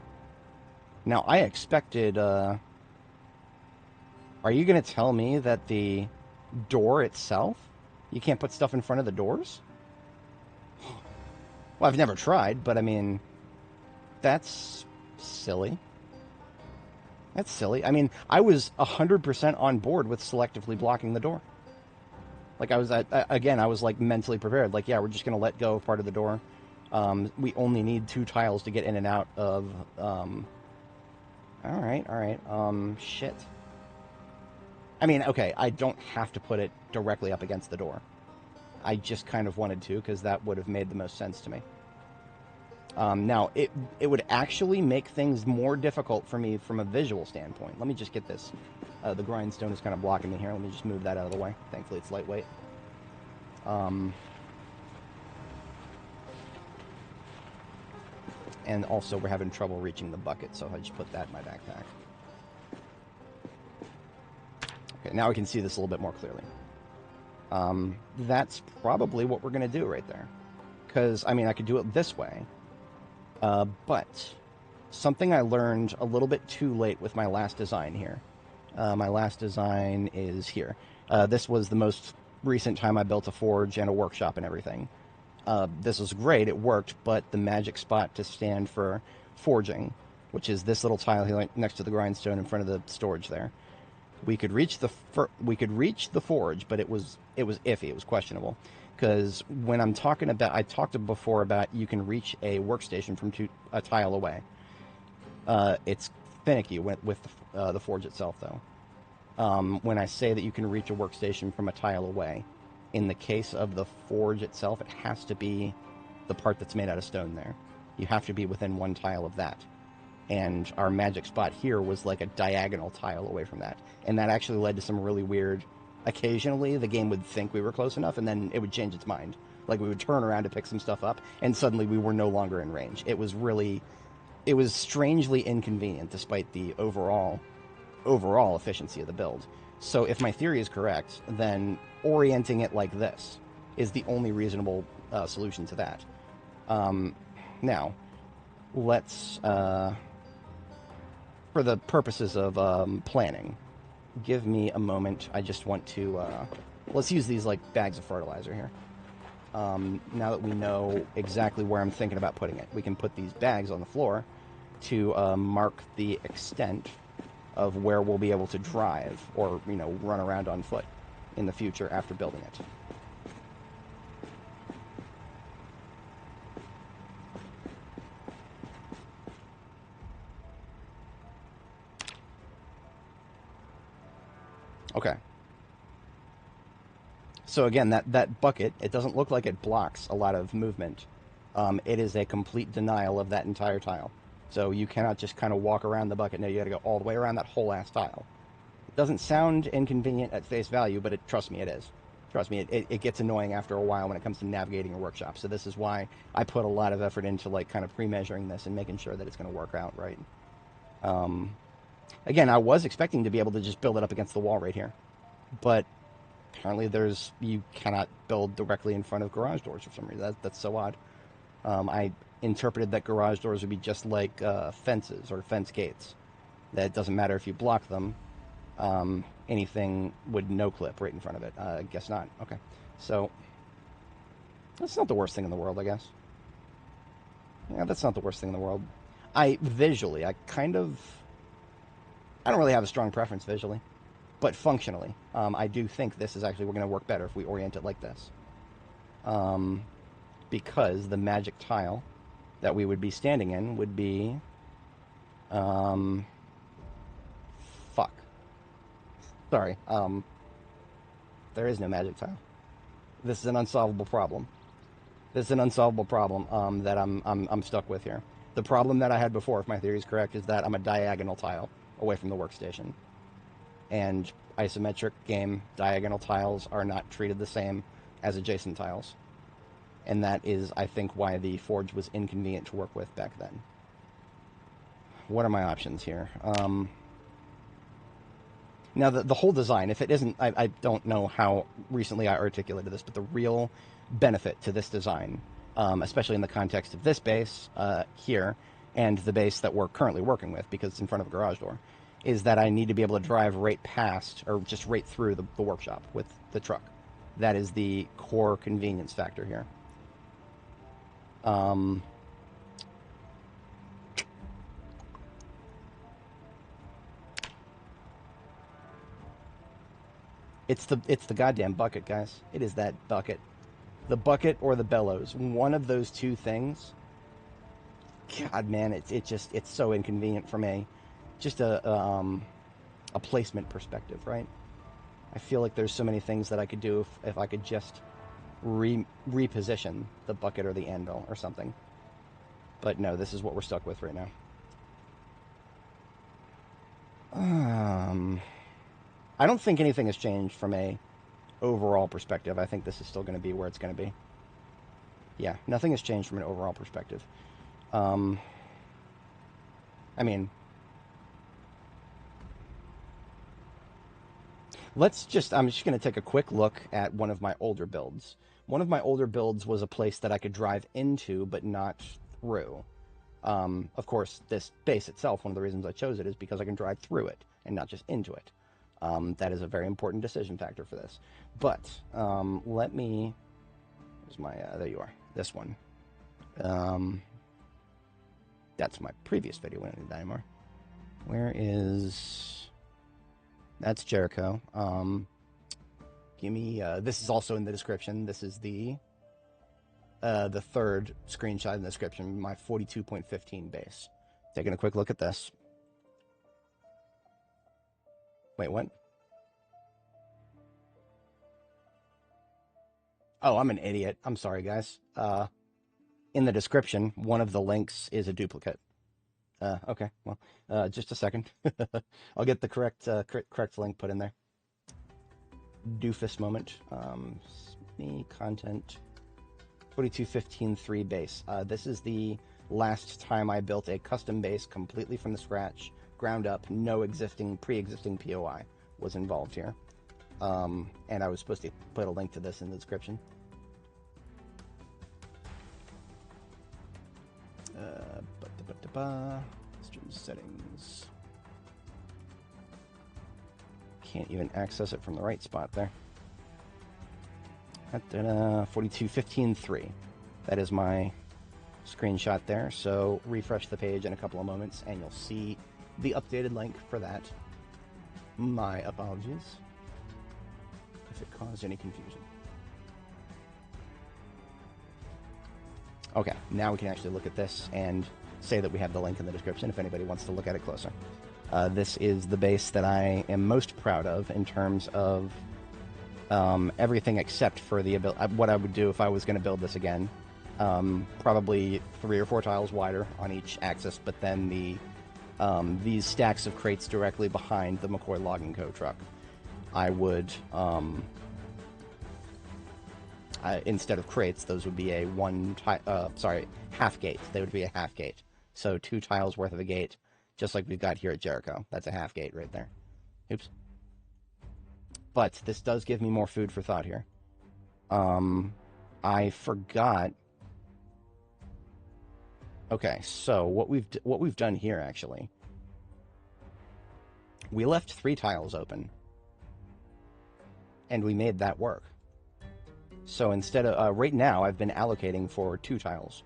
Now, I expected, are you going to tell me that the door itself, you can't put stuff in front of the doors? Well, I've never tried, but I mean, that's silly. That's silly. I mean, I was 100% on board with selectively blocking the door. Like, I was like mentally prepared. Like, yeah, we're just going to let go of part of the door. We only need 2 tiles to get in and out of, alright, shit. I mean, okay, I don't have to put it directly up against the door. I just kind of wanted to, because that would have made the most sense to me. Now, it would actually make things more difficult for me from a visual standpoint. Let me just get this. The grindstone is kind of blocking me here. Let me just move that out of the way. Thankfully, it's lightweight. and also we're having trouble reaching the bucket, so I just put that in my backpack. Okay, now we can see this a little bit more clearly. That's probably what we're going to do right there. Because, I mean, I could do it this way, but something I learned a little bit too late with my last design here. My last design is here. This was the most recent time I built a forge and a workshop and everything. This was great, it worked, but the magic spot to stand for forging, which is this little tile here next to the grindstone in front of the storage there. We could reach the forge, but it was iffy. It was questionable, because when I'm talking about, I talked before about you can reach a workstation from a tile away. It's finicky with the forge itself, though. When I say that you can reach a workstation from a tile away, in the case of the forge itself, it has to be the part that's made out of stone there. You have to be within one tile of that. And our magic spot here was like a diagonal tile away from that. And that actually led to some really weird... Occasionally, the game would think we were close enough, and then it would change its mind. Like, we would turn around to pick some stuff up, and suddenly we were no longer in range. It was strangely inconvenient, despite the overall efficiency of the build. So if my theory is correct, then orienting it like this is the only reasonable solution to that. Now, let's... for the purposes of planning, give me a moment. I just want to... let's use these like bags of fertilizer here. Now that we know exactly where I'm thinking about putting it, we can put these bags on the floor to mark the extent of where we'll be able to drive or, run around on foot in the future after building it. Okay. So again, that bucket, it doesn't look like it blocks a lot of movement. It is a complete denial of that entire tile. So you cannot just kind of walk around the bucket. No, you got to go all the way around that whole ass tile. It doesn't sound inconvenient at face value, but trust me, it is. Trust me, it gets annoying after a while when it comes to navigating a workshop. So this is why I put a lot of effort into like kind of pre-measuring this and making sure that it's going to work out right. Again, I was expecting to be able to just build it up against the wall right here, but apparently you cannot build directly in front of garage doors for some reason. That's so odd. I interpreted that garage doors would be just like fences or fence gates. That it doesn't matter if you block them, anything would no-clip right in front of it. Guess not. Okay, so that's not the worst thing in the world, I guess. Yeah, that's not the worst thing in the world. I don't really have a strong preference visually, but functionally, I do think this is actually going to work better if we orient it like this. Because the magic tile that we would be standing in would be... fuck. Sorry. There is no magic tile. This is an unsolvable problem. This is an unsolvable problem that I'm stuck with here. The problem that I had before, if my theory is correct, is that I'm a diagonal tile away from the workstation. And isometric game, diagonal tiles are not treated the same as adjacent tiles. And that is, I think, why the forge was inconvenient to work with back then. What are my options here? Now, the whole design, if it isn't... I don't know how recently I articulated this, but the real benefit to this design, especially in the context of this base here, and the base that we're currently working with, because it's in front of a garage door, is that I need to be able to drive right past, or just right through the workshop with the truck. That is the core convenience factor here. It's the goddamn bucket, guys. It is that bucket. The bucket or the bellows. One of those two things. God, man, it's so inconvenient from a placement perspective, right? I feel like there's so many things that I could do if I could just reposition the bucket or the anvil or something. But no, this is what we're stuck with right now. I don't think anything has changed from a overall perspective. I think this is still going to be where it's going to be. Yeah, nothing has changed from an overall perspective. I mean, I'm just going to take a quick look at one of my older builds. One of my older builds was a place that I could drive into, but not through. Of course, this base itself, one of the reasons I chose it is because I can drive through it and not just into it. That is a very important decision factor for this. But let me... Where's my... there you are. This one. That's my previous video. We don't need that anymore. Where is... That's Jericho. Give me... this is also in the description. This is the third screenshot in the description, my 42.15 base. Taking a quick look at this. Wait, what? Oh, I'm an idiot. I'm sorry, guys. In the description, one of the links is a duplicate. Okay, well, just a second. I'll get the correct link put in there. Doofus moment. Me, content, 42.15.3 base. This is the last time I built a custom base completely from the scratch, ground up, no pre-existing POI was involved here. And I was supposed to put a link to this in the description. Stream settings. Can't even access it from the right spot there. 42.15.3. That is my screenshot there. So refresh the page in a couple of moments and you'll see the updated link for that. My apologies if it caused any confusion. Okay, now we can actually look at this and say that we have the link in the description if anybody wants to look at it closer. This is the base that I am most proud of in terms of everything except for the ability. What I would do if I was going to build this again, probably 3 or 4 tiles wider on each axis, but then these stacks of crates directly behind the McCoy Logging Co. truck. I would, instead of crates, those would be a half gate. They would be a half gate. So 2 tiles worth of a gate, just like we've got here at Jericho. That's a half gate right there. Oops. But this does give me more food for thought here. I forgot. Okay, so what we've done here actually, we left 3 tiles open, and we made that work. So instead of right now, I've been allocating for 2 tiles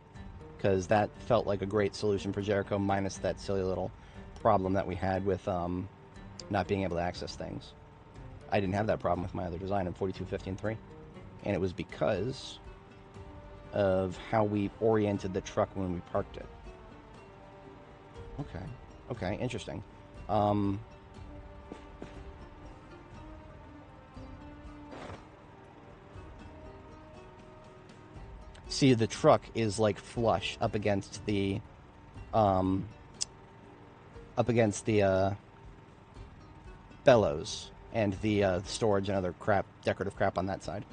because that felt like a great solution for Jericho, minus that silly little problem that we had with not being able to access things. I didn't have that problem with my other design in 42.15.3, and it was because of how we oriented the truck when we parked it. Okay, interesting. See, the truck is like flush up against the bellows and the storage and other crap, decorative crap on that side.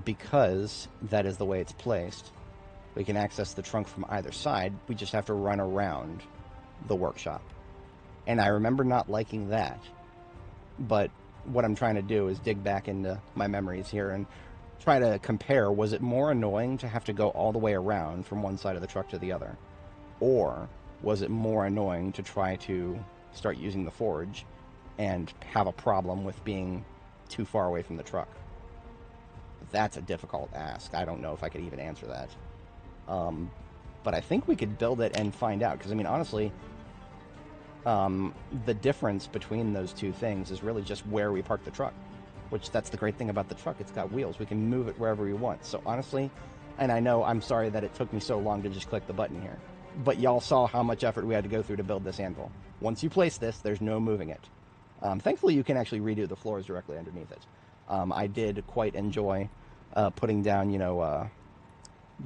Because that is the way it's placed, we can access the trunk from either side. We just have to run around the workshop. And I remember not liking that. But what I'm trying to do is dig back into my memories here and try to compare, was it more annoying to have to go all the way around from one side of the truck to the other? Or was it more annoying to try to start using the forge and have a problem with being too far away from the truck? That's a difficult ask. I don't know if I could even answer that. But I think we could build it and find out. Because, I mean, honestly, the difference between those two things is really just where we park the truck. Which, that's the great thing about the truck. It's got wheels. We can move it wherever we want. So, honestly, and I know I'm sorry that it took me so long to just click the button here. But y'all saw how much effort we had to go through to build this anvil. Once you place this, there's no moving it. Thankfully, you can actually redo the floors directly underneath it. I did quite enjoy putting down, you know,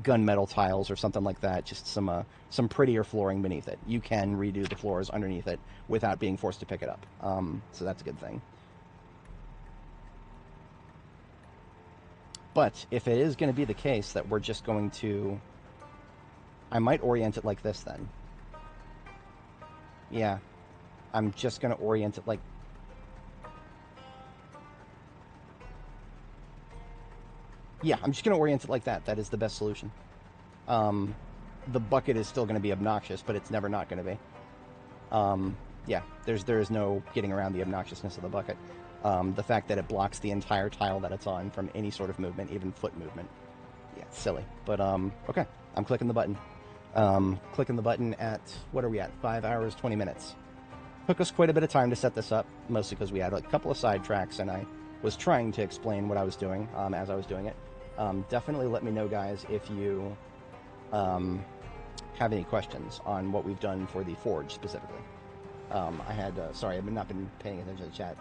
gunmetal tiles or something like that. Just some prettier flooring beneath it. You can redo the floors underneath it without being forced to pick it up. So that's a good thing. But if it is going to be the case that we're just going to... I might orient it like this then. Yeah. I'm just going to orient it like... Yeah, I'm just going to orient it like that. That is the best solution. The bucket is still going to be obnoxious, but it's never not going to be. Yeah, there is no getting around the obnoxiousness of the bucket. The fact that it blocks the entire tile that it's on from any sort of movement, even foot movement. Yeah, it's silly. But, okay, I'm clicking the button. Clicking the button at, what are we at? 5 hours, 20 minutes. Took us quite a bit of time to set this up, mostly because we had a couple of sidetracks, and I was trying to explain what I was doing as I was doing it. Definitely let me know, guys, if you have any questions on what we've done for the forge specifically. I had, sorry, I've not been paying attention to the chat.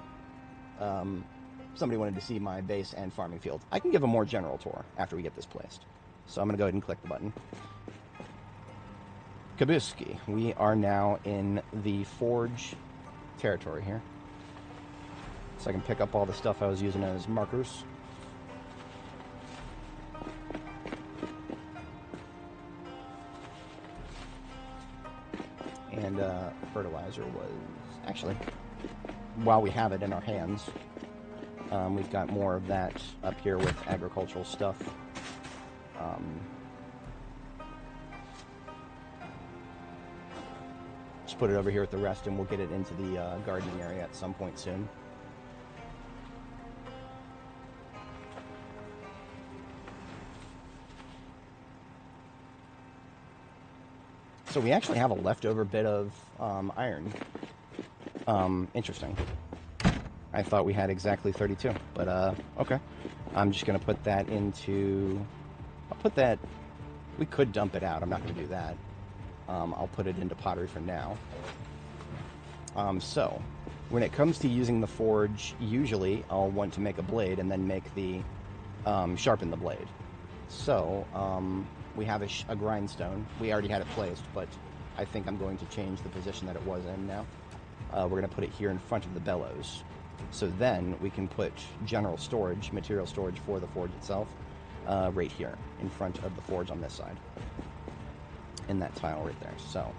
Somebody wanted to see my base and farming field. I can give a more general tour after we get this placed. So I'm going to go ahead and click the button. Kabuski. We are now in the forge territory here. So I can pick up all the stuff I was using as markers. And fertilizer was... Actually, while we have it in our hands, we've got more of that up here with agricultural stuff. Just put it over here with the rest, and we'll get it into the gardening area at some point soon. So we actually have a leftover bit of iron. Interesting. I thought we had exactly 32, but okay. I'm just going to put that into... I'll put that... We could dump it out. I'm not going to do that. I'll put it into pottery for now. So, when it comes to using the forge, usually I'll want to make a blade and then make the... sharpen the blade. So, we have a grindstone. We already had it placed, but I think I'm going to change the position that it was in now. We're going to put it here in front of the bellows. So then we can put general storage, material storage for the forge itself, right here in front of the forge on this side. In that tile right there. So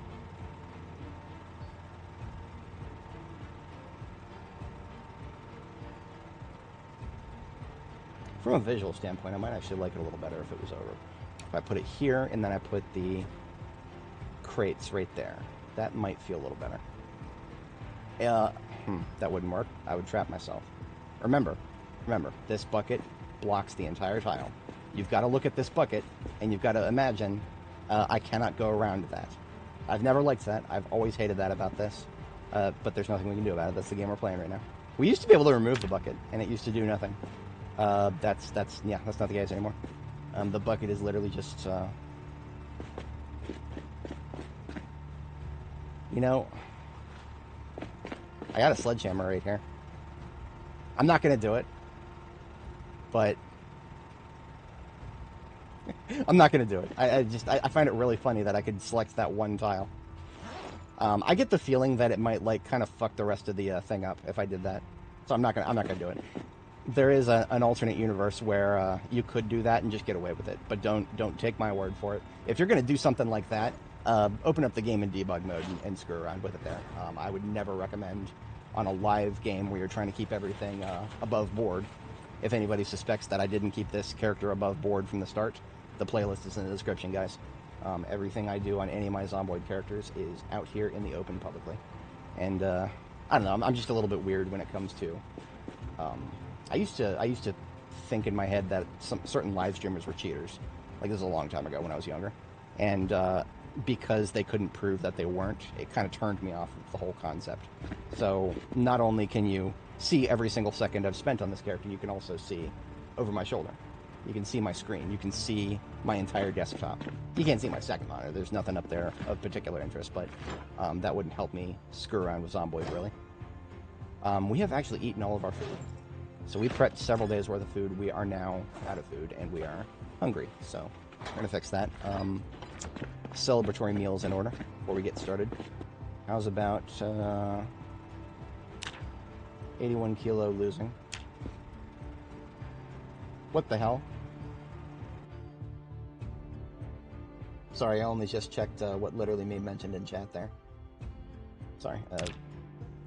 from a visual standpoint, I might actually like it a little better if it was over. If I put it here and then I put the crates right there, that might feel a little better. That wouldn't work. I would trap myself. Remember, this bucket blocks the entire tile. You've got to look at this bucket, and you've got to imagine I cannot go around that. I've never liked that. I've always hated that about this. But there's nothing we can do about it. That's the game we're playing right now. We used to be able to remove the bucket, and it used to do nothing. That's not the case anymore. The bucket is literally just... You know... I got a sledgehammer right here. I'm not going to do it. But... I'm not going to do it. I find it really funny that I could select that one tile. I get the feeling that it might, like, kind of fuck the rest of the thing up if I did that. So I'm not gonna do it. There is an alternate universe where you could do that and just get away with it. But don't take my word for it. If you're going to do something like that, open up the game in debug mode and screw around with it there. I would never recommend on a live game where you're trying to keep everything above board. If anybody suspects that I didn't keep this character above board from the start, the playlist is in the description, guys. Everything I do on any of my Zomboid characters is out here in the open publicly. And I don't know, I'm just a little bit weird when it comes to... I used to think in my head that certain live streamers were cheaters. Like, this is a long time ago when I was younger. And because they couldn't prove that they weren't, it kind of turned me off of the whole concept. So not only can you see every single second I've spent on this character, you can also see over my shoulder. You can see my screen. You can see my entire desktop. You can't see my second monitor. There's nothing up there of particular interest, but that wouldn't help me screw around with Zomboid, really. We have actually eaten all of our food. So we prepped several days worth of food. We are now out of food, and we are hungry. So we're going to fix that. Celebratory meals in order before we get started. How's about 81 kilo losing? What the hell? Sorry, I only just checked what literally made mentioned in chat there. Sorry,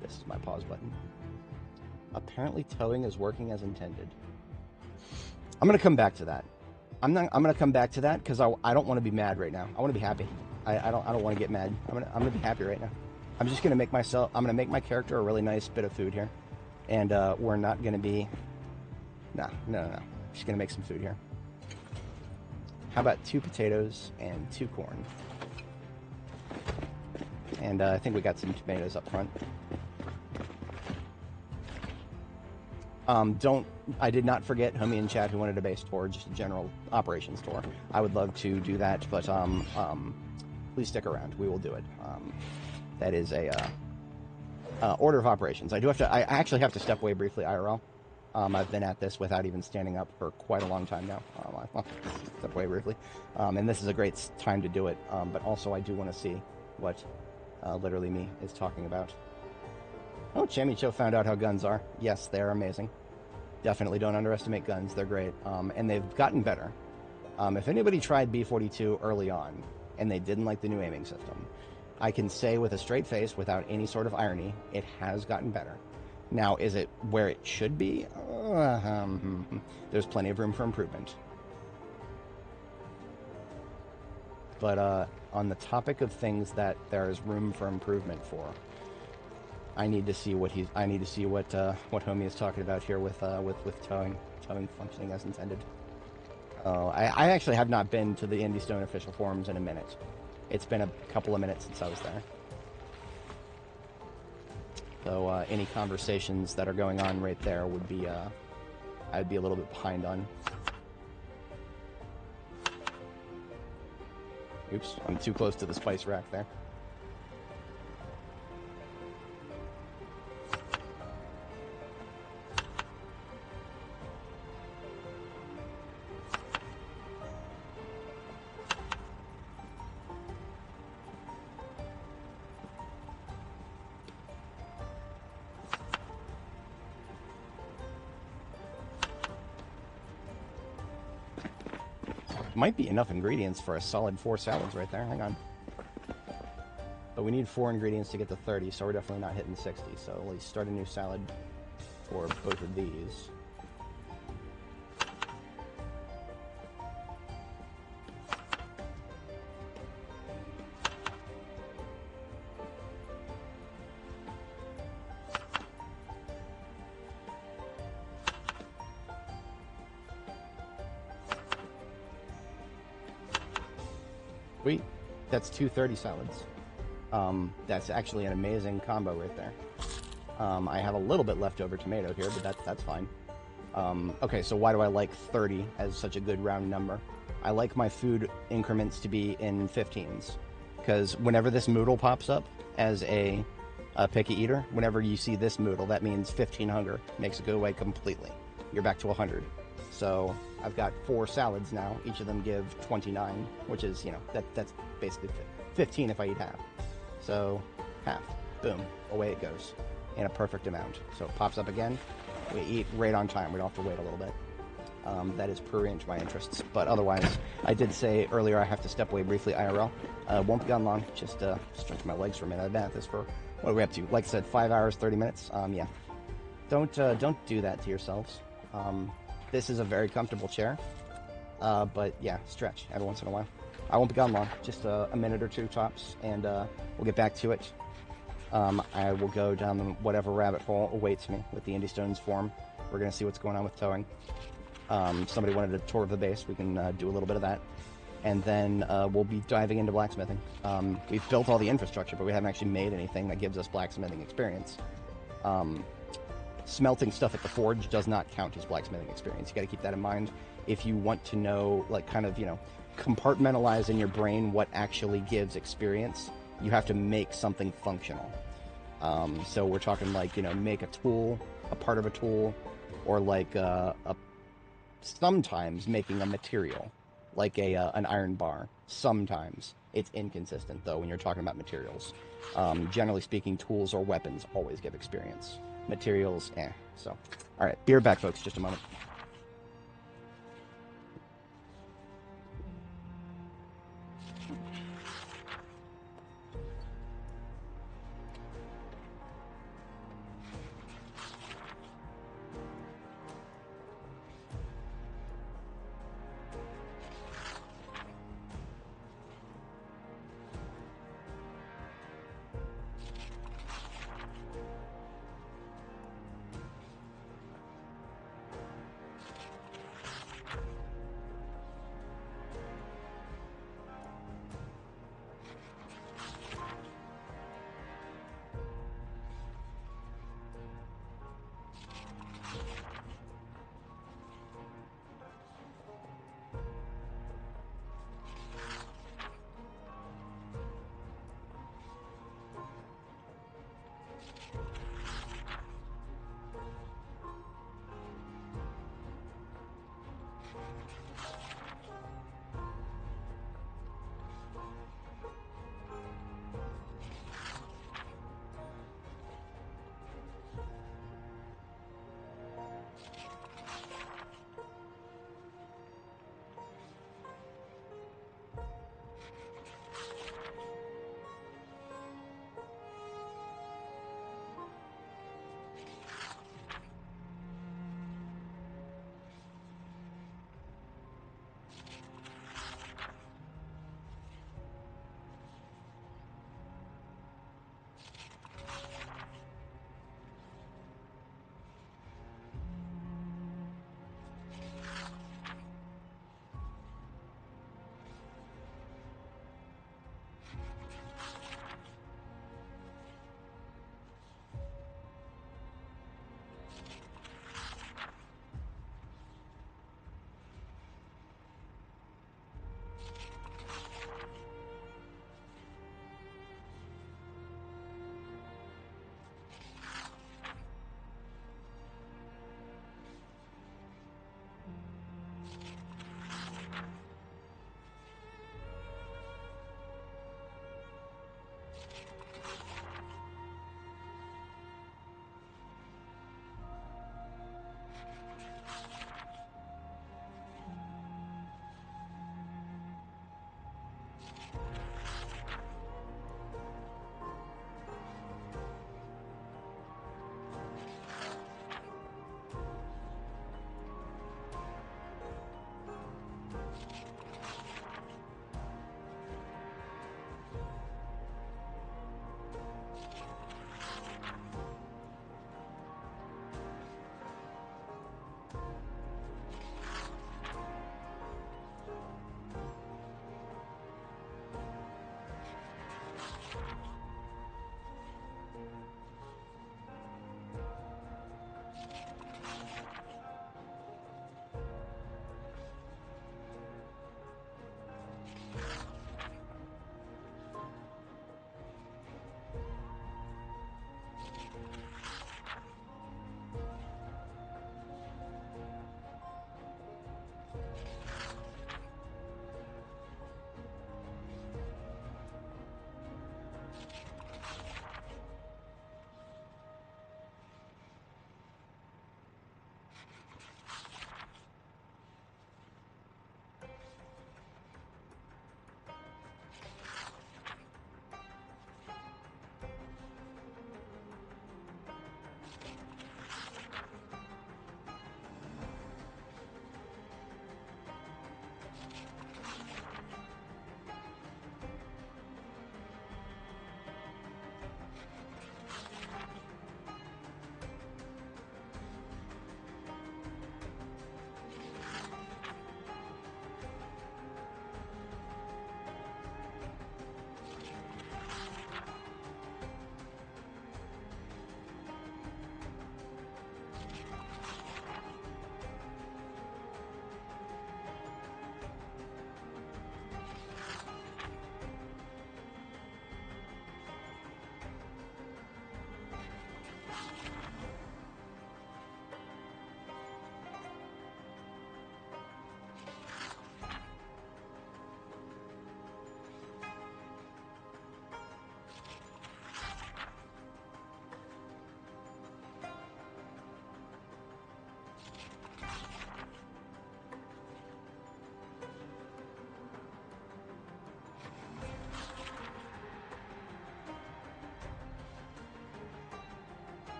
this is my pause button. Apparently towing is working as intended. I'm going to come back to that. I'm going to come back to that because I don't want to be mad right now. I want to be happy. I don't want to get mad. I'm going to be happy right now. I'm just going to make I'm going to make my character a really nice bit of food here. And we're not going to be... No. Just going to make some food here. How about 2 potatoes and 2 corn? And I think we got some tomatoes up front. I did not forget Homie and Chad who wanted a base tour, just a general operations tour. I would love to do that, but please stick around. We will do it. That is a order of operations. I actually have to step away briefly, IRL. I've been at this without even standing up for quite a long time now. Step away briefly. And this is a great time to do it, but also I do want to see what literally me is talking about. Oh, Chammy Cho found out how guns are. Yes, they're amazing. Definitely don't underestimate guns. They're great. And they've gotten better. If anybody tried B42 early on and they didn't like the new aiming system, I can say with a straight face, without any sort of irony, it has gotten better. Now, is it where it should be? There's plenty of room for improvement. But on the topic of things that there is room for improvement for, I need to see what Homie is talking about here with towing functioning as intended. I actually have not been to the Indie Stone official forums in a minute. It's been a couple of minutes since I was there. So any conversations that are going on right there would be I'd be a little bit behind on. Oops, I'm too close to the spice rack there. Might be enough ingredients for a solid 4 salads right there. Hang on. But we need 4 ingredients to get to 30, so we're definitely not hitting 60. So let's start a new salad for both of these. Sweet. That's 2 30 salads. That's actually an amazing combo right there. I have a little bit leftover tomato here, but that's fine. Okay, so why do I like 30 as such a good round number? I like my food increments to be in 15s, because whenever this moodle pops up as a picky eater, whenever you see this moodle, that means 15 hunger. Makes it go away completely. You're back to 100. So I've got 4 salads now. Each of them give 29, which is, you know, that's basically 15 if I eat half. So half, boom, away it goes in a perfect amount. So it pops up again. We eat right on time. We don't have to wait a little bit. That is prurient to my interests. But otherwise, I did say earlier I have to step away briefly, IRL. Won't be gone long. Just stretch my legs for a minute. I've been at this for, what are we up to? Like I said, 5 hours, 30 minutes. Yeah. Don't do that to yourselves. This is a very comfortable chair. But yeah, stretch every once in a while. I won't be gone long. Just a minute or 2 tops, and we'll get back to it. I will go down whatever rabbit hole awaits me with the Indie Stones forum. We're going to see what's going on with towing. Somebody wanted a tour of the base. We can do a little bit of that. And then we'll be diving into blacksmithing. We've built all the infrastructure, but we haven't actually made anything that gives us blacksmithing experience. Smelting stuff at the forge does not count as blacksmithing experience. You got to keep that in mind. If you want to know, like, kind of, you know, compartmentalize in your brain what actually gives experience, you have to make something functional. So we're talking like, you know, make a tool, a part of a tool, or like sometimes making a material, like an iron bar. Sometimes it's inconsistent though when you're talking about materials. Generally speaking, tools or weapons always give experience. Materials, So, all right, be right back, folks. Just a moment.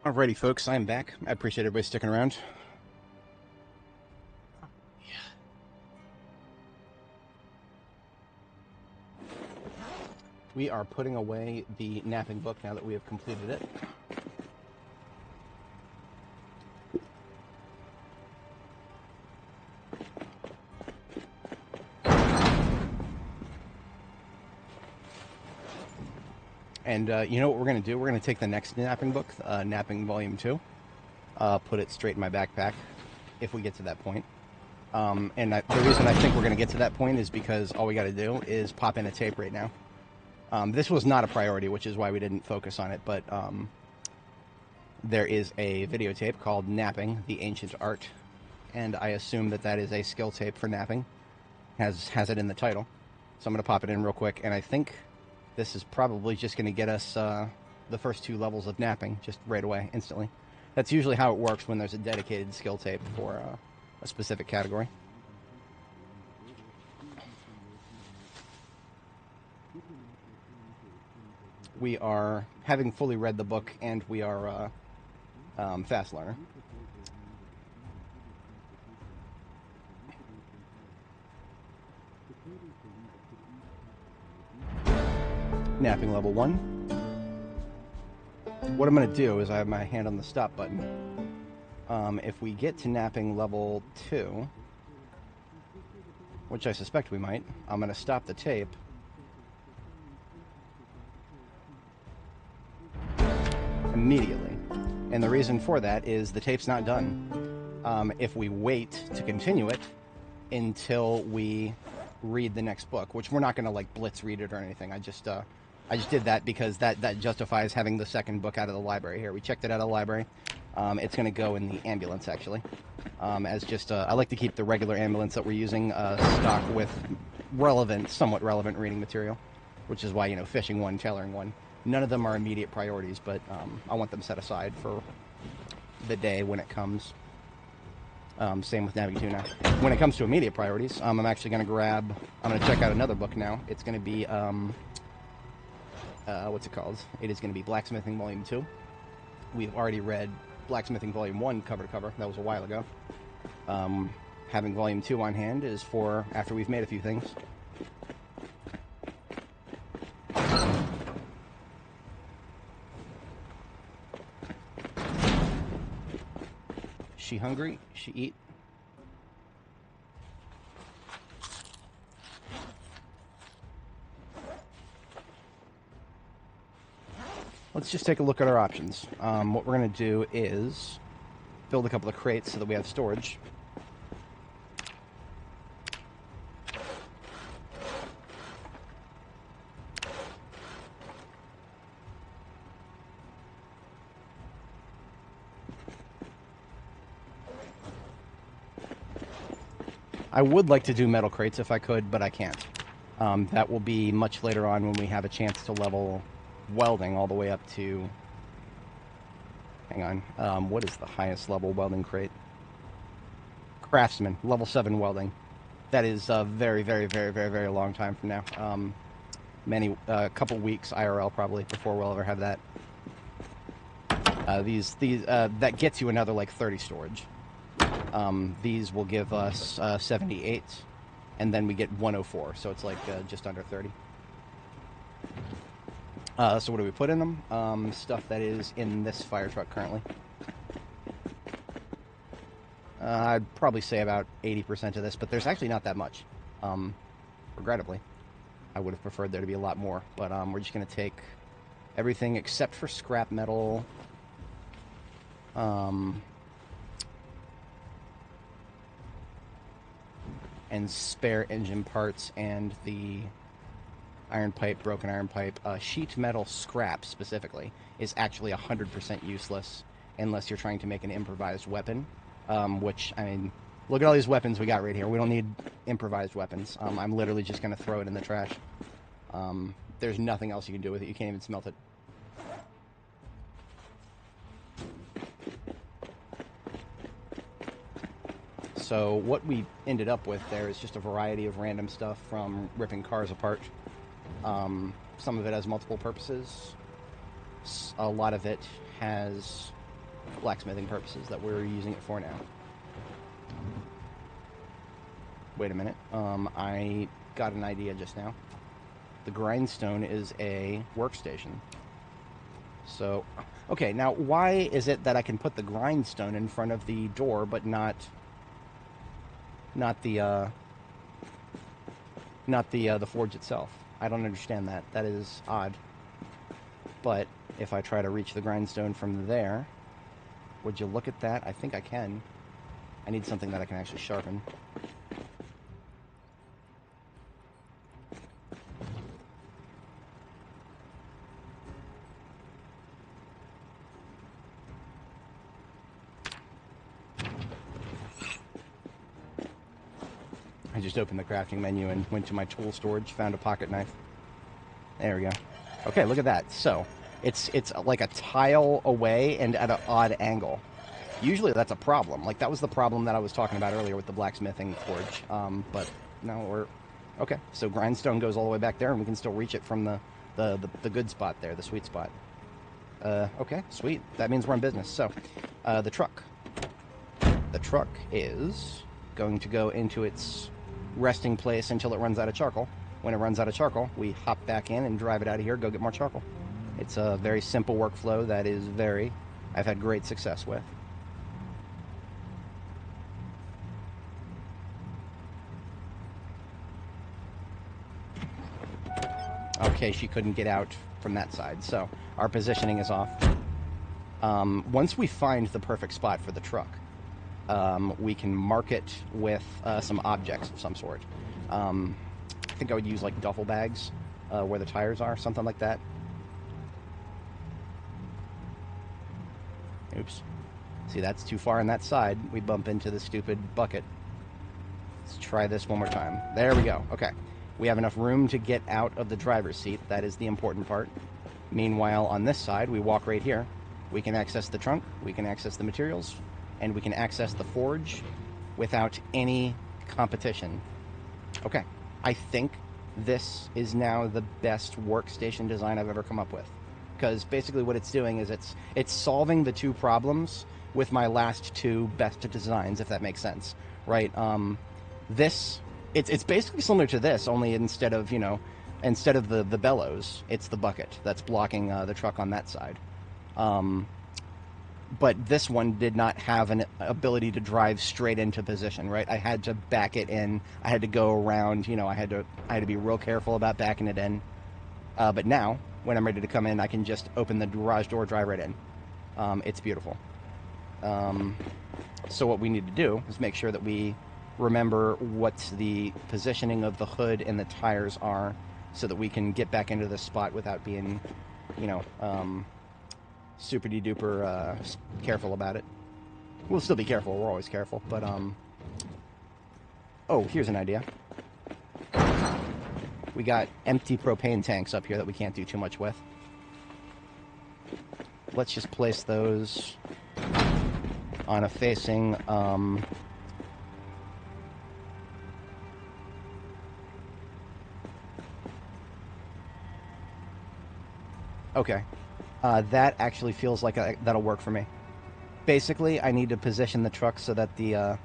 Alrighty, folks, I'm back. I appreciate everybody sticking around. We are putting away the napping book now that we have completed it. And you know what we're going to do? We're going to take the next napping book, Napping Volume 2, put it straight in my backpack if we get to that point. The reason I think we're going to get to that point is because all we got to do is pop in a tape right now. This was not a priority, which is why we didn't focus on it, but there is a videotape called Napping, the Ancient Art, and I assume that that is a skill tape for napping. Has it in the title. So I'm going to pop it in real quick, and I think this is probably just going to get us the first 2 levels of napping just right away, instantly. That's usually how it works when there's a dedicated skill tape for a specific category. We are, having fully read the book, and we are fast learner. Napping level 1. What I'm going to do is I have my hand on the stop button. If we get to napping level 2, which I suspect we might, I'm going to stop the tape. Immediately. And the reason for that is the tape's not done. If we wait to continue it until we read the next book, which we're not going to like blitz read it or anything. I just did that because that justifies having the second book out of the library here. We checked it out of the library. It's going to go in the ambulance, actually. As just, I like to keep the regular ambulance that we're using stock with somewhat relevant reading material, which is why, you know, fishing 1, tailoring 1. None of them are immediate priorities, but I want them set aside for the day when it comes. Same with Napping 2 now. When it comes to immediate priorities, I'm actually going to I'm going to check out another book now. It's going to be, what's it called? It is going to be Blacksmithing Volume 2. We've already read Blacksmithing Volume 1 cover to cover. That was a while ago. Having Volume 2 on hand is for after we've made a few things. She hungry? She eat? Let's just take a look at our options. What we're going to do is build a couple of crates so that we have storage. I would like to do metal crates if I could, but I can't. That will be much later on when we have a chance to level welding all the way up to... Hang on. What is the highest level welding crate? Craftsman, level 7 welding. That is a very, very, very, very, very long time from now. Couple weeks IRL probably before we'll ever have that. That gets you another like 30 storage. These will give us 78, and then we get 104, so it's like just under 30. So what do we put in them? Stuff that is in this fire truck currently. I'd probably say about 80% of this, but there's actually not that much. Regrettably. I would have preferred there to be a lot more, but we're just going to take everything except for scrap metal. And spare engine parts and the iron pipe, broken iron pipe. Sheet metal scrap, specifically, is actually 100% useless unless you're trying to make an improvised weapon, which, I mean, look at all these weapons we got right here. We don't need improvised weapons. I'm literally just going to throw it in the trash. There's nothing else you can do with it. You can't even smelt it. So what we ended up with there is just a variety of random stuff from ripping cars apart. Some of it has multiple purposes. A lot of it has blacksmithing purposes that we're using it for now. Wait a minute. I got an idea just now. The grindstone is a workstation. So, okay, now why is it that I can put the grindstone in front of the door, but not the forge itself? I don't understand that. That is odd. But if I try to reach the grindstone from there, would you look at that? I think I can. I need something that I can actually sharpen. I just opened the crafting menu and went to my tool storage, found a pocket knife. There we go. Okay, look at that. So, it's like a tile away and at an odd angle. Usually that's a problem. Like, that was the problem that I was talking about earlier with the blacksmithing forge. But no, we're... Okay, so grindstone goes all the way back there, and we can still reach it from the good spot there, the sweet spot. Okay, sweet. That means we're in business. So, the truck. The truck is going to go into its resting place until it runs out of charcoal. When it runs out of charcoal, we hop back in and drive it out of here, go get more charcoal. It's a very simple workflow that is I've had great success with. Okay, she couldn't get out from that side, so our positioning is off. Once we find the perfect spot for the truck, we can mark it with some objects of some sort. I think I would use like duffel bags where the tires are, something like that. Oops. See, that's too far on that side. We bump into the stupid bucket. Let's try this one more time. There we go. Okay. We have enough room to get out of the driver's seat. That is the important part. Meanwhile, on this side, we walk right here. We can access the trunk, we can access the materials, and we can access the forge without any competition. Okay. I think this is now the best workstation design I've ever come up with. Because basically what it's doing is it's solving the two problems with my last two best designs, if that makes sense, right? It's basically similar to this, only instead of the bellows, it's the bucket that's blocking the truck on that side. But this one did not have an ability to drive straight into position, right? I had to back it in. I had to go around, I had to be real careful about backing it in. But now, when I'm ready to come in, I can just open the garage door, drive right in. It's beautiful. So what we need to do is make sure that we remember what the positioning of the hood and the tires are so that we can get back into this spot without being, super-de-duper careful about it. We'll still be careful. We're always careful. But, oh, here's an idea. We got empty propane tanks up here that we can't do too much with. Let's just place those on a facing... Okay. That actually feels like that'll work for me. Basically, I need to position the truck so that the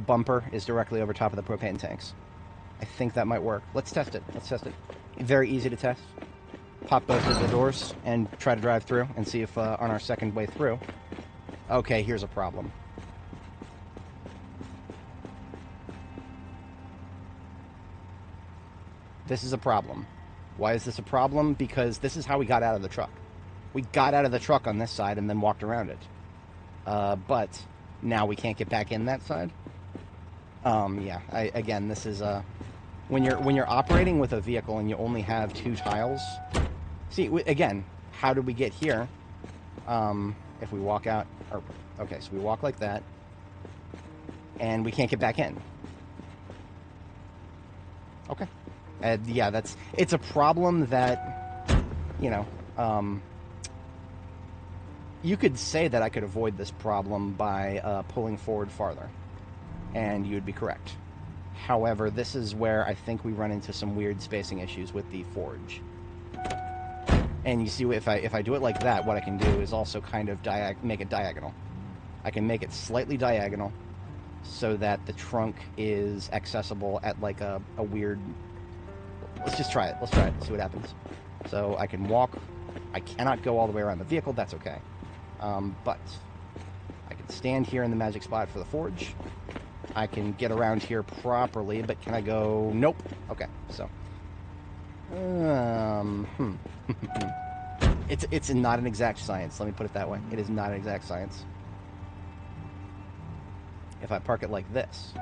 bumper is directly over top of the propane tanks. I think that might work. Let's test it. Very easy to test. Pop both of the doors and try to drive through and see if on our second way through... Okay, here's a problem. This is a problem. Why is this a problem? Because this is how we got out of the truck. We got out of the truck on this side and then walked around it. But now we can't get back in that side. Yeah, again, this is when you're operating with a vehicle and you only have two tiles. See, again, how did we get here? If we walk out, okay, so we walk like that, and we can't get back in. Okay, yeah, it's a problem that, you could say that I could avoid this problem by pulling forward farther, and you'd be correct. However, this is where I think we run into some weird spacing issues with the forge. And you see, if I do it like that, what I can do is also kind of make it diagonal. I can make it slightly diagonal so that the trunk is accessible at like a weird... Let's just try it. Let's try it. See what happens. So I can walk. I cannot go all the way around the vehicle. That's okay. But I can stand here in the magic spot for the forge. I can get around here properly, but can I go... Nope. Okay, so... It's not an exact science, let me put it that way. It is not an exact science. If I park it like this...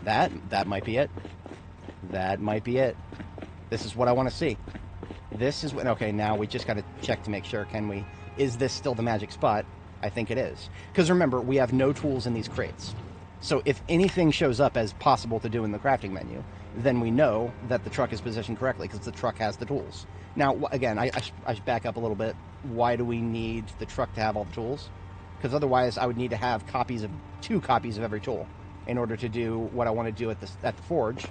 That might be it. That might be it. This is what I want to see. This is what... Okay, now we just got to check to make sure, can we... Is this still the magic spot? I think it is. Because remember, we have no tools in these crates. So if anything shows up as possible to do in the crafting menu, then we know that the truck is positioned correctly, because the truck has the tools. Now, again, I should back up a little bit. Why do we need the truck to have all the tools? Because otherwise I would need to have two copies of every tool in order to do what I want to do at the forge,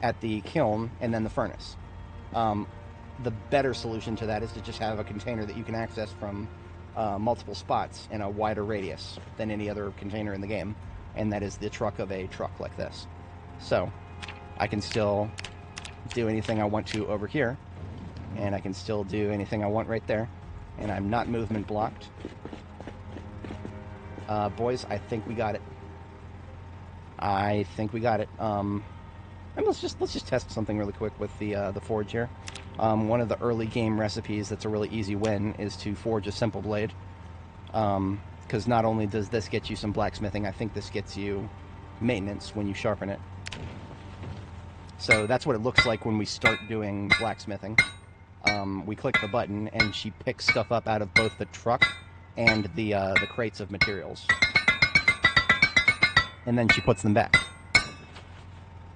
at the kiln, and then the furnace. The better solution to that is to just have a container that you can access from multiple spots in a wider radius than any other container in the game, and that is the truck of a truck like this. So I can still do anything I want to over here, and I can still do anything I want right there, and I'm not movement blocked. Boys, I think we got it. I think we got it. And let's just test something really quick with the forge here. One of the early game recipes that's a really easy win is to forge a simple blade. Because not only does this get you some blacksmithing, I think this gets you maintenance when you sharpen it. So that's what it looks like when we start doing blacksmithing. We click the button and she picks stuff up out of both the truck and the crates of materials. And then she puts them back.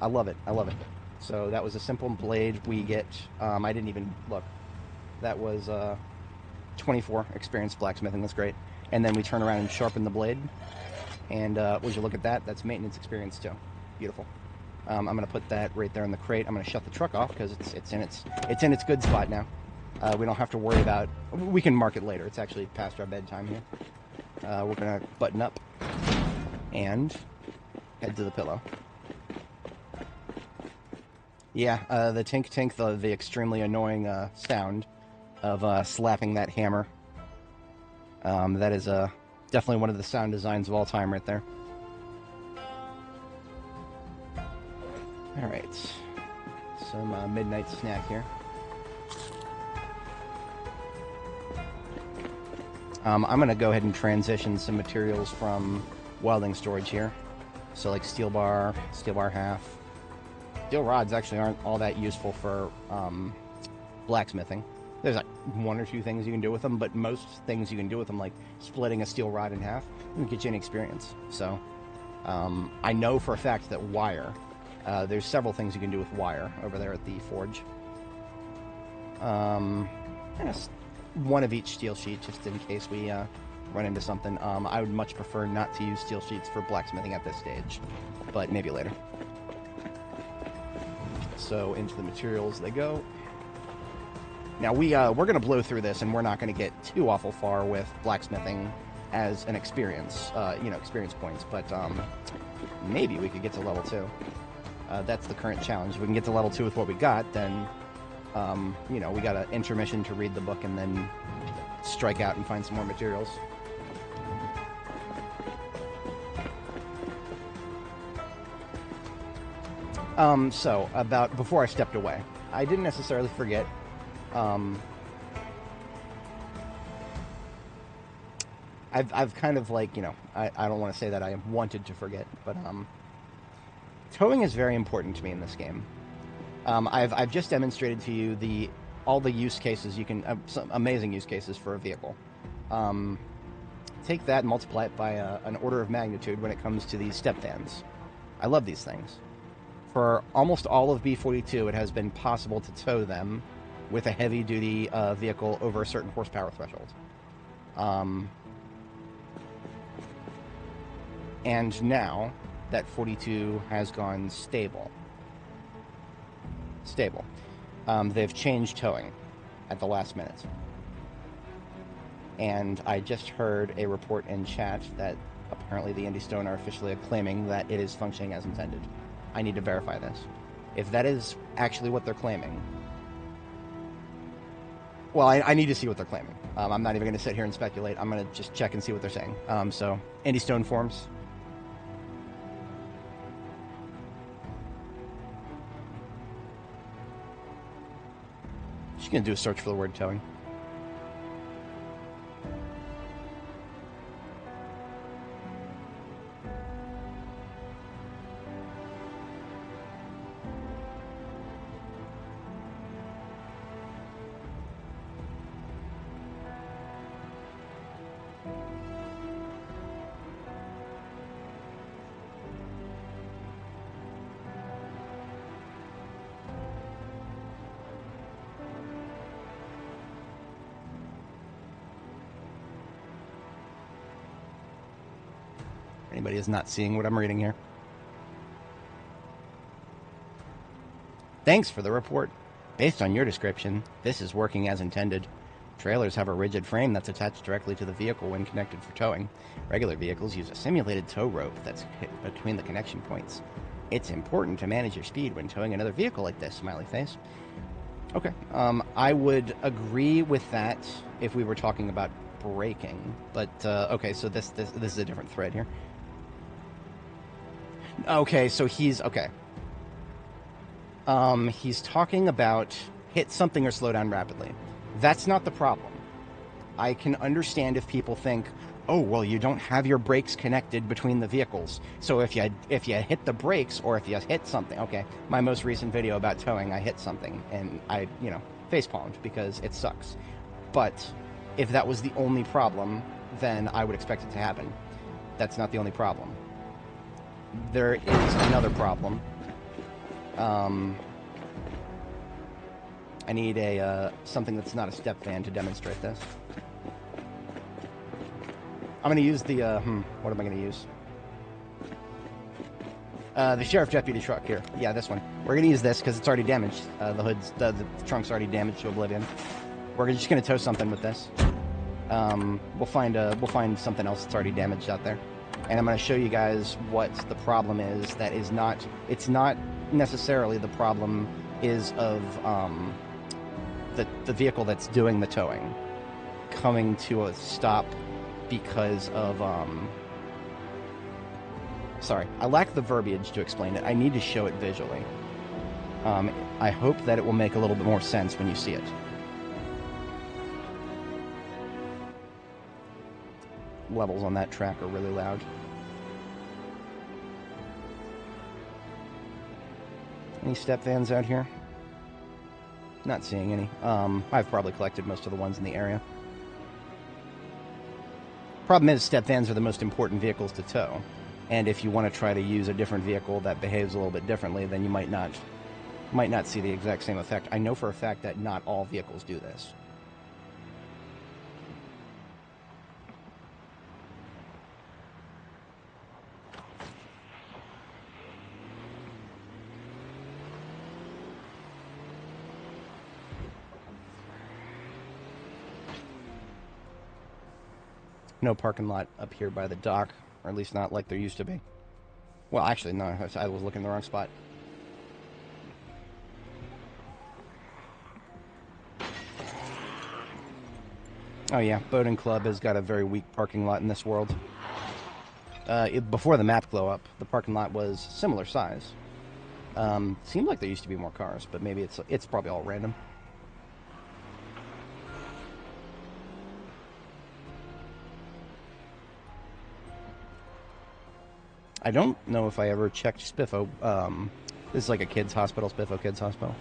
I love it. I love it. So that was a simple blade. We get, I didn't even look. That was 24 experience blacksmithing. That's great. And then we turn around and sharpen the blade. And would you look at that? That's maintenance experience too. Beautiful. I'm going to put that right there in the crate. I'm going to shut the truck off because it's in its good spot now. We don't have to worry about. We can mark it later. It's actually past our bedtime here. We're going to button up and head to the pillow. Yeah, the tink tink, the extremely annoying sound of slapping that hammer. That is definitely one of the sound designs of all time right there. Alright, some midnight snack here. I'm going to go ahead and transition some materials from welding storage here. So like steel bar half. Steel rods actually aren't all that useful for blacksmithing. There's like one or two things you can do with them, but most things you can do with them, like splitting a steel rod in half, can get you an experience. So I know for a fact that wire, there's several things you can do with wire over there at the forge. One of each steel sheet, just in case we run into something. I would much prefer not to use steel sheets for blacksmithing at this stage, but maybe later. So into the materials they go. Now we're going to blow through this, and we're not going to get too awful far with blacksmithing as an experience, experience points. But maybe we could get to level 2. That's the current challenge. If we can get to level 2 with what we got, then we got an intermission to read the book and then strike out and find some more materials. So, before I stepped away, I didn't necessarily forget. I've kind of like, I don't want to say that I wanted to forget, but towing is very important to me in this game. I've just demonstrated to you all the use cases you can, some amazing use cases for a vehicle. Take that and multiply it by an order of magnitude when it comes to these step vans. I love these things. For almost all of B42, it has been possible to tow them with a heavy-duty vehicle over a certain horsepower threshold. And now, that 42 has gone stable. They've changed towing at the last minute. And I just heard a report in chat that apparently the Indy Stone are officially claiming that it is functioning as intended. I need to verify this. If that is actually what they're claiming... Well, I need to see what they're claiming. I'm not even going to sit here and speculate. I'm going to just check and see what they're saying. So, Indy Stone forms. Just going to do a search for the word towing. Anybody is not seeing what I'm reading here. Thanks for the report. Based on your description, this is working as intended. Trailers have a rigid frame that's attached directly to the vehicle when connected for towing. Regular vehicles use a simulated tow rope that's hit between the connection points. It's important to manage your speed when towing another vehicle like this, smiley face. Okay, I would agree with that if we were talking about braking, but okay, so this is a different thread here. Okay, so he's talking about hit something or slow down rapidly. That's not the problem. I can understand if people think, oh, well, you don't have your brakes connected between the vehicles. So if you hit the brakes or if you hit something, okay, my most recent video about towing, I hit something and I, facepalmed because it sucks. But if that was the only problem, then I would expect it to happen. That's not the only problem. There is another problem. I need something that's not a step van to demonstrate this. I'm going to use the, what am I going to use? The sheriff deputy truck here. Yeah, this one. We're going to use this because it's already damaged. The trunk's already damaged to oblivion. We're just going to tow something with this. We'll find something else that's already damaged out there. And I'm going to show you guys what the problem is that is not... It's not necessarily the problem is of the vehicle that's doing the towing coming to a stop because of... Sorry, I lack the verbiage to explain it. I need to show it visually. I hope that it will make a little bit more sense when you see it. Levels on that track are really loud. Any step vans out here? Not seeing any. I've probably collected most of the ones in the area. Problem is, step vans are the most important vehicles to tow. And if you want to try to use a different vehicle that behaves a little bit differently, then you might not see the exact same effect. I know for a fact that not all vehicles do this. No parking lot up here by the dock, or at least not like there used to be. Well, actually, no, I was looking in the wrong spot. Oh yeah, Boating Club has got a very weak parking lot in this world. Before the map glow up, the parking lot was similar size. Seemed like there used to be more cars, but maybe it's probably all random. I don't know if I ever checked Spiffo. This is like a kids' hospital, Spiffo Kids Hospital.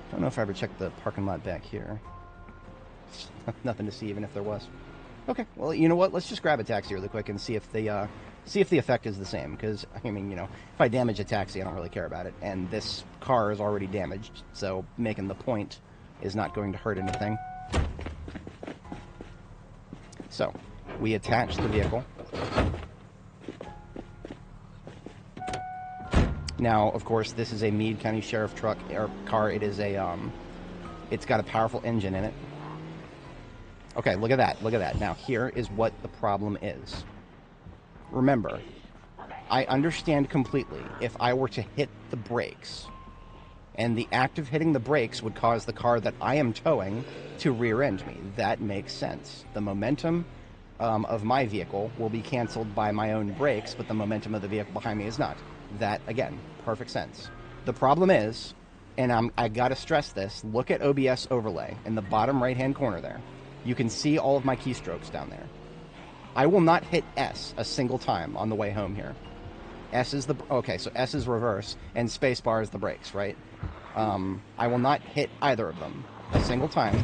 I don't know if I ever checked the parking lot back here. Nothing to see, even if there was. Okay, well, you know what? Let's just grab a taxi really quick and see if the effect is the same. Because, I mean, if I damage a taxi, I don't really care about it. And this car is already damaged, so making the point is not going to hurt anything. So, we attach the vehicle. Now, of course, this is a Meade County Sheriff truck or car. It is a, it's got a powerful engine in it. Okay, look at that. Look at that. Now, here is what the problem is. Remember, I understand completely if I were to hit the brakes, and the act of hitting the brakes would cause the car that I am towing to rear-end me. That makes sense. The momentum of my vehicle will be canceled by my own brakes, but the momentum of the vehicle behind me is not. That, again, perfect sense. The problem is, and I gotta stress this, look at OBS overlay in the bottom right-hand corner there. You can see all of my keystrokes down there. I will not hit S a single time on the way home here. S is the, okay, so S is reverse, and spacebar is the brakes, right? I will not hit either of them a single time,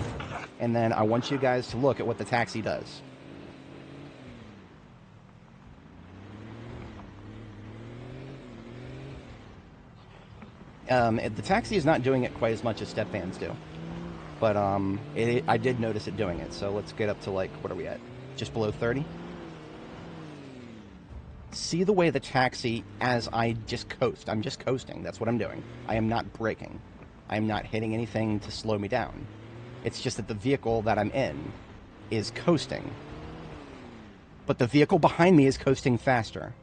and then I want you guys to look at what the taxi does. The taxi is not doing it quite as much as step vans do, but I did notice it doing it, so let's get up to, like, what are we at? Just below 30? See the way the taxi, as I just coast, I'm just coasting, that's what I'm doing. I am not braking. I am not hitting anything to slow me down. It's just that the vehicle that I'm in is coasting. But the vehicle behind me is coasting faster.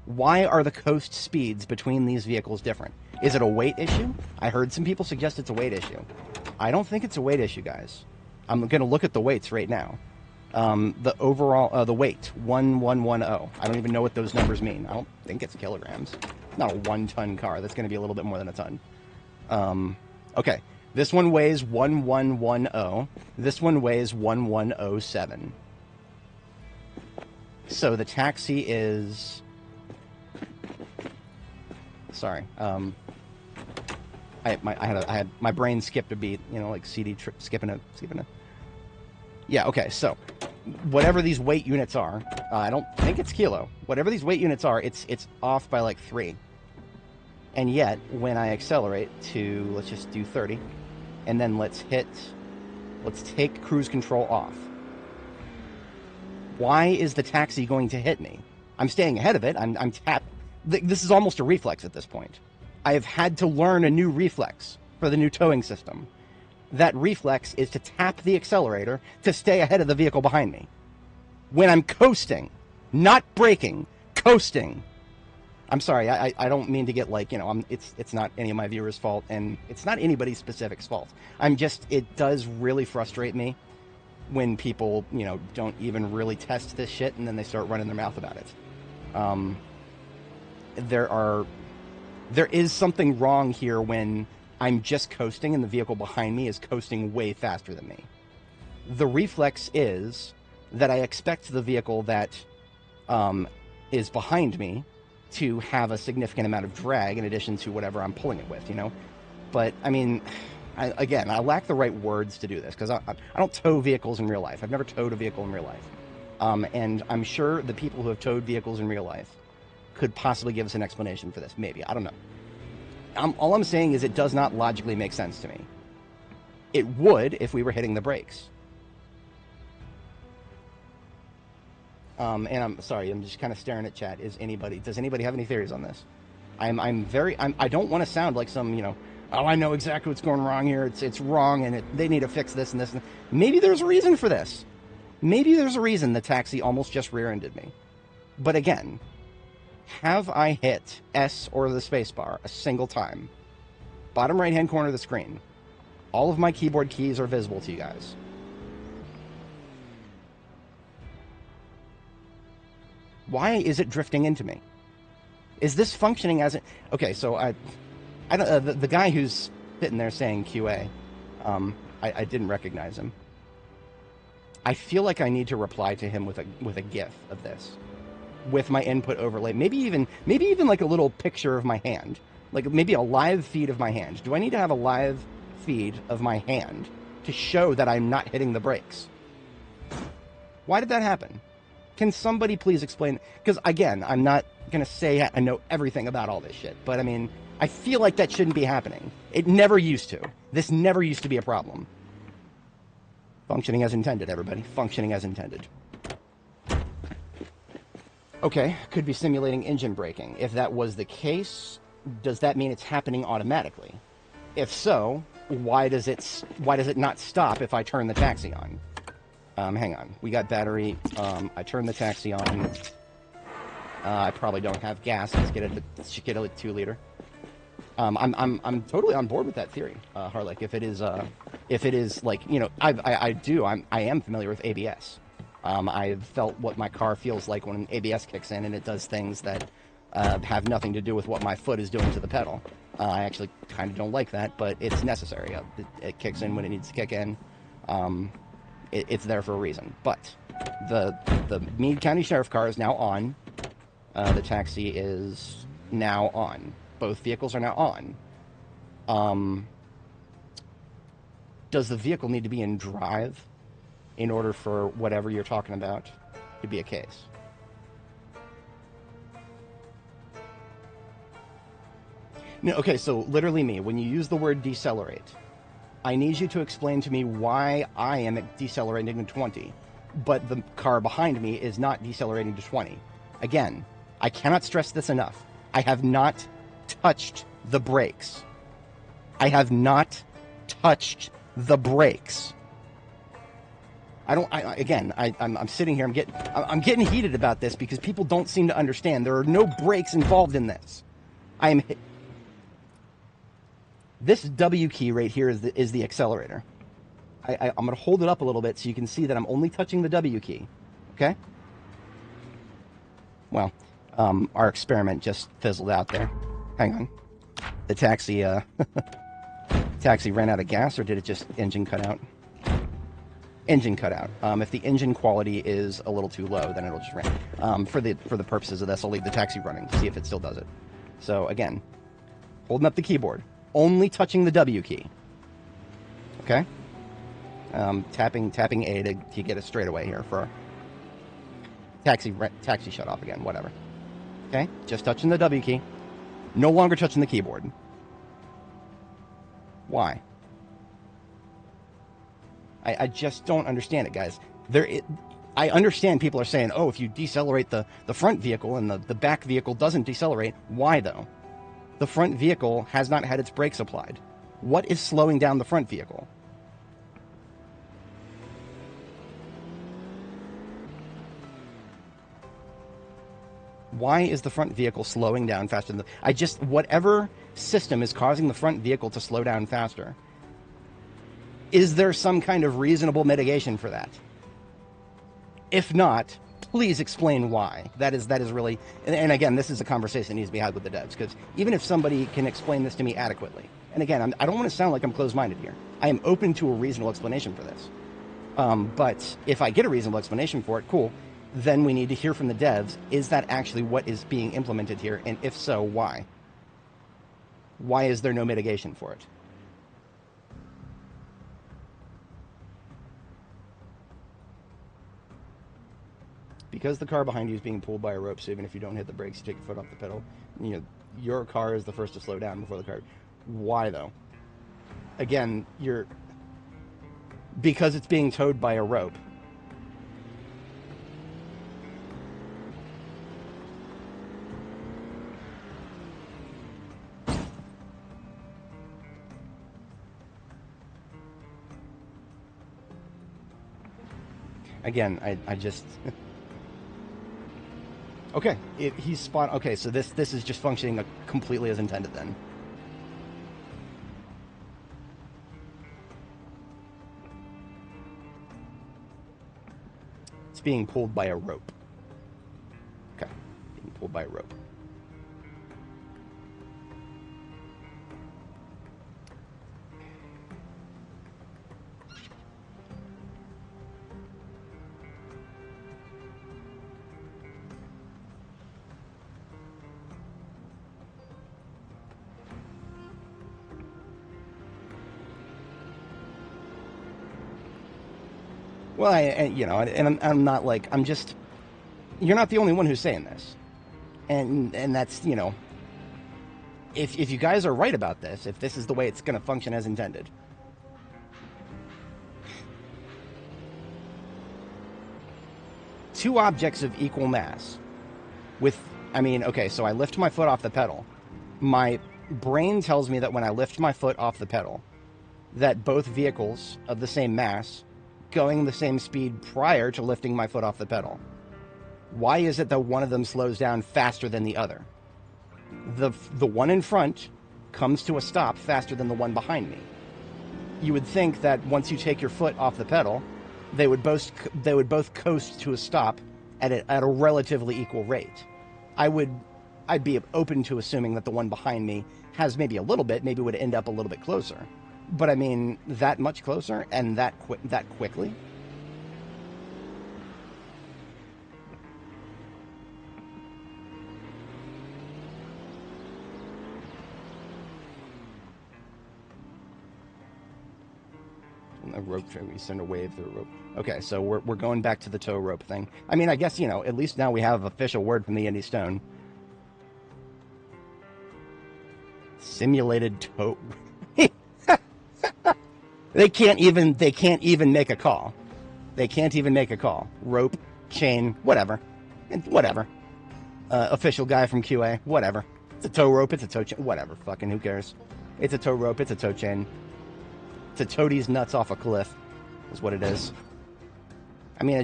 Why are the coast speeds between these vehicles different? Is it a weight issue? I heard some people suggest it's a weight issue. I don't think it's a weight issue, guys. I'm going to look at the weights right now. The overall, the weight, 1110. I don't even know what those numbers mean. I don't think it's kilograms. It's not a 1-ton car. That's going to be a little bit more than a ton. Okay. This one weighs 1110. This one weighs 1107. So the taxi is... Sorry. I had my brain skipped a beat, you know, like CD trip skipping a. Yeah, okay, so whatever these weight units are, I don't think it's kilo. Whatever these weight units are, it's off by like 3. And yet, when I accelerate to, let's just do 30, and then let's take cruise control off. Why is the taxi going to hit me? I'm staying ahead of it. I'm tapped. This is almost a reflex at this point. I have had to learn a new reflex for the new towing system. That reflex is to tap the accelerator to stay ahead of the vehicle behind me. When I'm coasting, not braking, coasting. I'm sorry, I don't mean to get like, you know, it's not any of my viewers' fault, and it's not anybody's specific fault. It does really frustrate me when people, you know, don't even really test this shit and then they start running their mouth about it. There is something wrong here when I'm just coasting and the vehicle behind me is coasting way faster than me. The reflex is that I expect the vehicle that is behind me to have a significant amount of drag in addition to whatever I'm pulling it with, you know? But, I mean, I lack the right words to do this because I don't tow vehicles in real life. I've never towed a vehicle in real life. And I'm sure the people who have towed vehicles in real life could possibly give us an explanation for this. Maybe. I don't know. All I'm saying is it does not logically make sense to me. It would if we were hitting the brakes. And I'm sorry, I'm just kind of staring at chat. Does anybody have any theories on this? I don't want to sound like some, you know, oh, I know exactly what's going wrong here. It's wrong, and they need to fix this and this. Maybe there's a reason for this. Maybe there's a reason the taxi almost just rear-ended me. But again, have I hit S or the spacebar a single time? Bottom right-hand corner of the screen. All of my keyboard keys are visible to you guys. Why is it drifting into me? Is this functioning as it... Okay, so the guy who's sitting there saying QA, I didn't recognize him. I feel like I need to reply to him with a GIF of this, with my input overlay. Maybe even like a little picture of my hand, like maybe a live feed of my hand. Do I need to have a live feed of my hand to show that I'm not hitting the brakes? Why did that happen? Can somebody please explain? Because again, I'm not gonna say I know everything about all this shit, but I mean, I feel like that shouldn't be happening. It never used to. This never used to be a problem. Functioning as intended, everybody. Functioning as intended. Okay, could be simulating engine braking. If that was the case, does that mean it's happening automatically? If so, why does it not stop if I turn the taxi on? Hang on. We got battery. I turn the taxi on. I probably don't have gas. Let's get it. Let's get a 2 liter. I'm totally on board with that theory, Harlech. If it is like, you know, I am familiar with ABS. I've felt what my car feels like when ABS kicks in and it does things that have nothing to do with what my foot is doing to the pedal. I actually kind of don't like that, but it's necessary. It kicks in when it needs to kick in. It's there for a reason. But the Meade County Sheriff car is now on. The taxi is now on. Both vehicles are now on. Does the vehicle need to be in drive in order for whatever you're talking about to be a case? No, okay, so literally me, when you use the word decelerate, I need you to explain to me why I am decelerating to 20, but the car behind me is not decelerating to 20. Again, I cannot stress this enough. I have not touched the brakes. I have not touched the brakes. I'm sitting here, I'm getting heated about this because people don't seem to understand. There are no brakes involved in this. This W key right here is the accelerator. I'm going to hold it up a little bit so you can see that I'm only touching the W key. Okay? Well, our experiment just fizzled out there. Hang on. The taxi ran out of gas, or did it just engine cut out? Engine cut out. If the engine quality is a little too low, then it'll just run. For the purposes of this, I'll leave the taxi running to see if it still does it. So again, holding up the keyboard, only touching the W key. Okay. Tapping A to get a straightaway here for taxi shut off again. Whatever. Okay. Just touching the W key. No longer touching the keyboard. Why? I just don't understand it, guys. I understand people are saying, oh, if you decelerate the front vehicle and the back vehicle doesn't decelerate, why though? The front vehicle has not had its brakes applied. What is slowing down the front vehicle? Why is the front vehicle slowing down faster than whatever system is causing the front vehicle to slow down faster? Is there some kind of reasonable mitigation for that? If not, please explain why. That is really, and again, this is a conversation that needs to be had with the devs, because even if somebody can explain this to me adequately, and again, I don't want to sound like I'm closed-minded here. I am open to a reasonable explanation for this. But if I get a reasonable explanation for it, cool. Then we need to hear from the devs, is that actually what is being implemented here? And if so, why? Why is there no mitigation for it? Because the car behind you is being pulled by a rope, so even if you don't hit the brakes, you take your foot off the pedal, you know, your car is the first to slow down before the car. Why though? Again, because it's being towed by a rope. Again, I just... Okay, he's spot... Okay, so this is just functioning completely as intended then. It's being pulled by a rope. Okay, being pulled by a rope. Well, I'm not like, I'm just, you're not the only one who's saying this. And that's, you know, if you guys are right about this, if this is the way it's going to function as intended. Two objects of equal mass I mean, okay, so I lift my foot off the pedal. My brain tells me that when I lift my foot off the pedal, that both vehicles of the same mass going the same speed prior to lifting my foot off the pedal. Why is it that one of them slows down faster than the other? The one in front comes to a stop faster than the one behind me. You would think that once you take your foot off the pedal, they would both coast to a stop at a relatively equal rate. I'd be open to assuming that the one behind me has maybe a little bit, maybe would end up a little bit closer. But I mean, that much closer and that quickly? A rope, we send a wave through a rope. Okay, so we're going back to the tow rope thing. I mean, I guess, you know, at least now we have official word from the Indy Stone. Simulated tow. They can't even make a call. They can't even make a call. Rope, chain, whatever. Whatever. Official guy from QA, whatever. It's a tow rope, it's a tow chain, whatever. Fucking who cares? It's a tow rope, it's a tow chain. To tow these nuts off a cliff is what it is. I mean,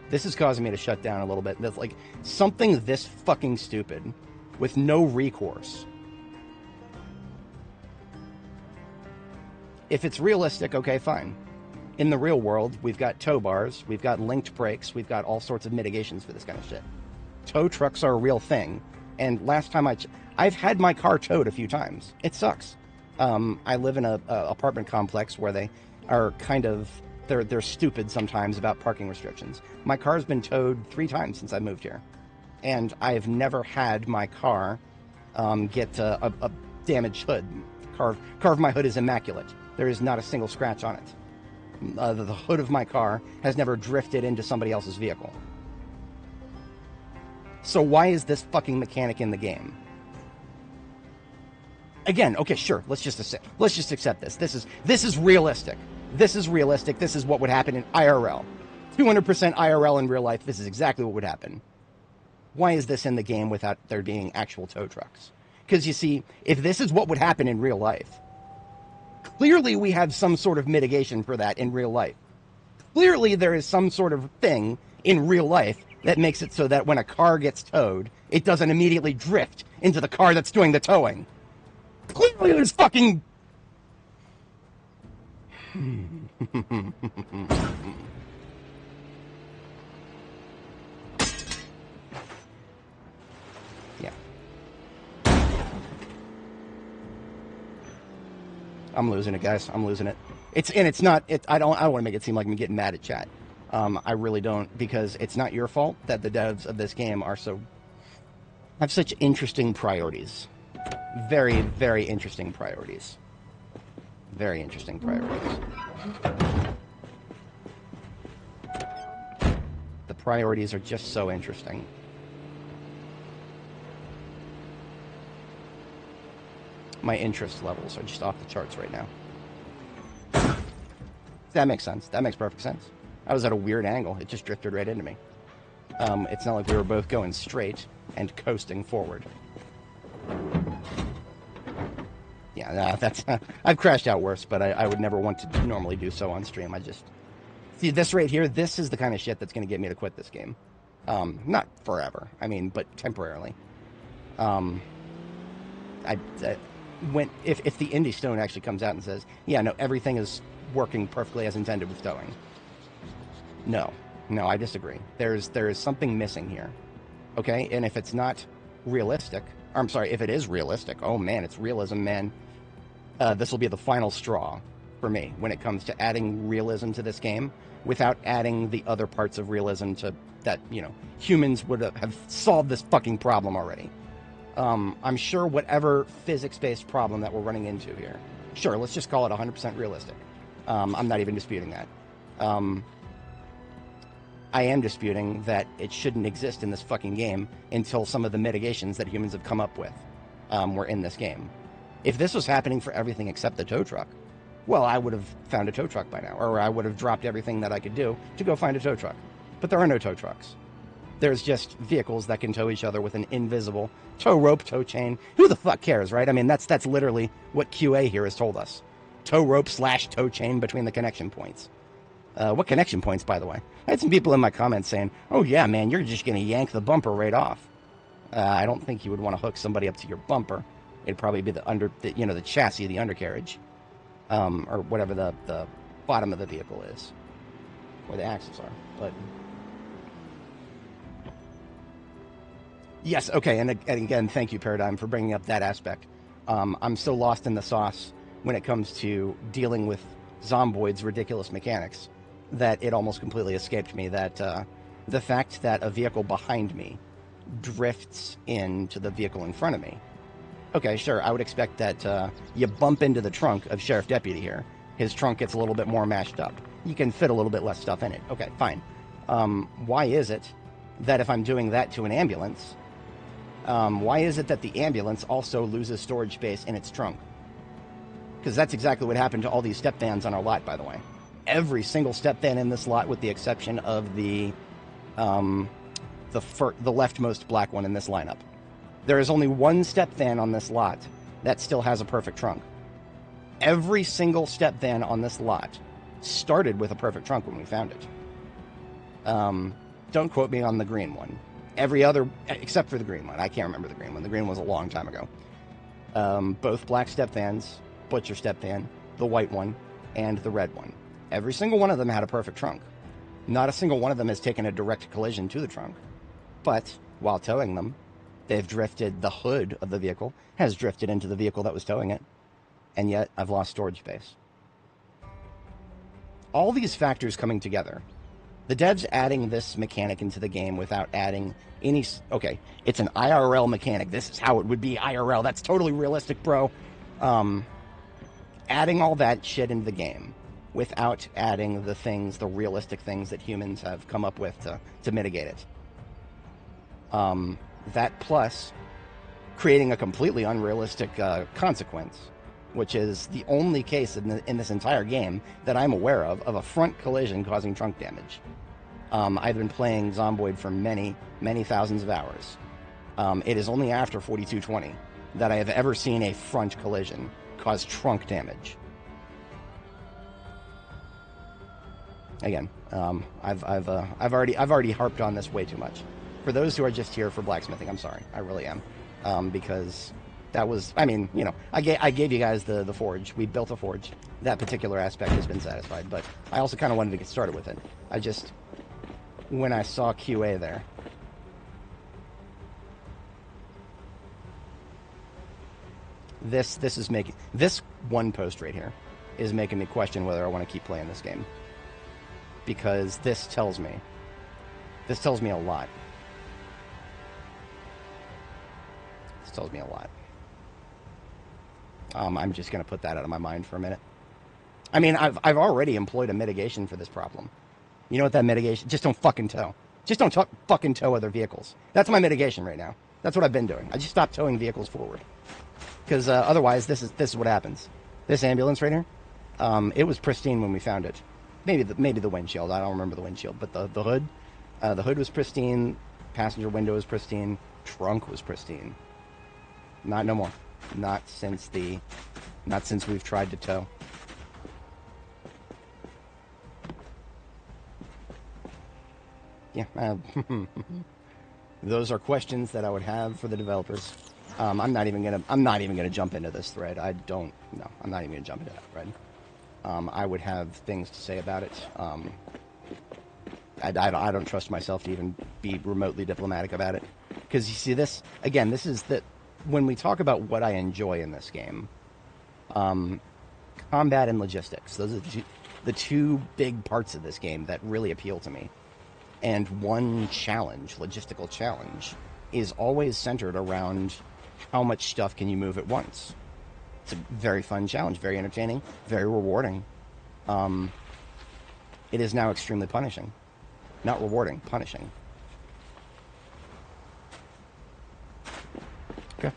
this is causing me to shut down a little bit. That's like something this fucking stupid with no recourse. If it's realistic, okay, fine. In the real world, we've got tow bars, we've got linked brakes, we've got all sorts of mitigations for this kind of shit. Tow trucks are a real thing. And last time I've had my car towed a few times. It sucks. I live in a apartment complex where they are kind of, they're stupid sometimes about parking restrictions. My car's been towed 3 times since I moved here. And I've never had my car get a damaged hood. Carve my hood is immaculate. There is not a single scratch on it. The hood of my car has never drifted into somebody else's vehicle. So why is this fucking mechanic in the game? Again, okay, sure. Let's just accept this. This is realistic. This is realistic. This is what would happen in IRL. 200% IRL in real life. This is exactly what would happen. Why is this in the game without there being actual tow trucks? Because you see, if this is what would happen in real life, clearly we have some sort of mitigation for that in real life. Clearly there is some sort of thing in real life that makes it so that when a car gets towed, it doesn't immediately drift into the car that's doing the towing. Clearly there's fucking... Yeah. I'm losing it, guys. I'm losing it. It's not... I don't want to make it seem like I'm getting mad at chat. I really don't, because it's not your fault that the devs of this game have such interesting priorities. Very, very interesting priorities. Very interesting priorities. The priorities are just so interesting. My interest levels are just off the charts right now. That makes sense. That makes perfect sense. I was at a weird angle. It just drifted right into me. It's not like we were both going straight and coasting forward. Yeah, no, that's... I've crashed out worse, but I would never want to normally do so on stream. See, this right here, this is the kind of shit that's going to get me to quit this game. Not forever, I mean, but temporarily. If the Indy Stone actually comes out and says, yeah, no, everything is working perfectly as intended with towing. No, I disagree. There is something missing here. Okay, and if it's not realistic, or I'm sorry, if it is realistic, oh man, it's realism, man. This will be the final straw for me when it comes to adding realism to this game without adding the other parts of realism to that, you know, humans would have solved this fucking problem already. I'm sure whatever physics-based problem that we're running into here, sure, let's just call it 100% realistic. I'm not even disputing that. I am disputing that it shouldn't exist in this fucking game until some of the mitigations that humans have come up with were in this game. If this was happening for everything except the tow truck, Well, I would have found a tow truck by now, or I would have dropped everything that I could do to go find a tow truck. But there are no tow trucks. There's just vehicles that can tow each other with an invisible tow rope, tow chain. Who the fuck cares, right? I mean, that's literally what QA here has told us. Tow rope / tow chain between the connection points. What connection points, by the way? I had some people in my comments saying, oh yeah, man, you're just going to yank the bumper right off. I don't think you would want to hook somebody up to your bumper. It'd probably be the chassis of the undercarriage. Or whatever the bottom of the vehicle is. Where the axles are. But yes, okay, and again, thank you, Paradigm, for bringing up that aspect. I'm so lost in the sauce when it comes to dealing with Zomboid's ridiculous mechanics that it almost completely escaped me that the fact that a vehicle behind me drifts into the vehicle in front of me. Okay, sure, I would expect that you bump into the trunk of Sheriff Deputy here. His trunk gets a little bit more mashed up. You can fit a little bit less stuff in it. Okay, fine. Why is it that if I'm doing that to an ambulance, why is it that the ambulance also loses storage space in its trunk? Because that's exactly what happened to all these step vans on our lot, by the way. Every single step van in this lot, with the exception of the leftmost black one in this lineup. There is only one step van on this lot that still has a perfect trunk. Every single step van on this lot started with a perfect trunk when we found it. Don't quote me on the green one. Every other, except for the green one. I can't remember the green one. The green one was a long time ago. Both black step vans, Butcher step van, the white one, and the red one. Every single one of them had a perfect trunk. Not a single one of them has taken a direct collision to the trunk. But while towing them, they've drifted, the hood of the vehicle has drifted into the vehicle that was towing it. And yet, I've lost storage space. All these factors coming together. The devs adding this mechanic into the game without adding any... Okay, it's an IRL mechanic. This is how it would be IRL. That's totally realistic, bro. Adding all that shit into the game without adding the realistic things that humans have come up with to mitigate it. That plus creating a completely unrealistic consequence, which is the only case in this entire game that I'm aware of a front collision causing trunk damage. I've been playing Zomboid for many, many thousands of hours. It is only after 4220 that I have ever seen a front collision cause trunk damage. Again, I've already harped on this way too much. For those who are just here for blacksmithing, I'm sorry, I really am, because that was, I mean, you know, I gave you guys the forge. We built a forge. That particular aspect has been satisfied, but I also kind of wanted to get started with it. When I saw QA there, this is making, this one post right here is making me question whether I want to keep playing this game, because this tells me a lot. This tells me a lot. I'm just going to put that out of my mind for a minute. I mean, I've already employed a mitigation for this problem. You know what that mitigation? Just don't fucking tow. Just don't fucking tow other vehicles. That's my mitigation right now. That's what I've been doing. I just stopped towing vehicles forward. Because otherwise, this is what happens. This ambulance right here, it was pristine when we found it. Maybe the windshield. I don't remember the windshield, but the hood was pristine. Passenger window was pristine. Trunk was pristine. Not no more. Not since we've tried to tow. Yeah. Those are questions that I would have for the developers. I'm not even gonna jump into this thread. I'm not even gonna jump into that thread. I would have things to say about it. I don't trust myself to even be remotely diplomatic about it. Because you see this, again, this is when we talk about what I enjoy in this game, combat and logistics, those are the two big parts of this game that really appeal to me. And one challenge, logistical challenge, is always centered around how much stuff can you move at once. It's a very fun challenge, very entertaining, very rewarding. It is now extremely punishing. Not rewarding, punishing. Okay.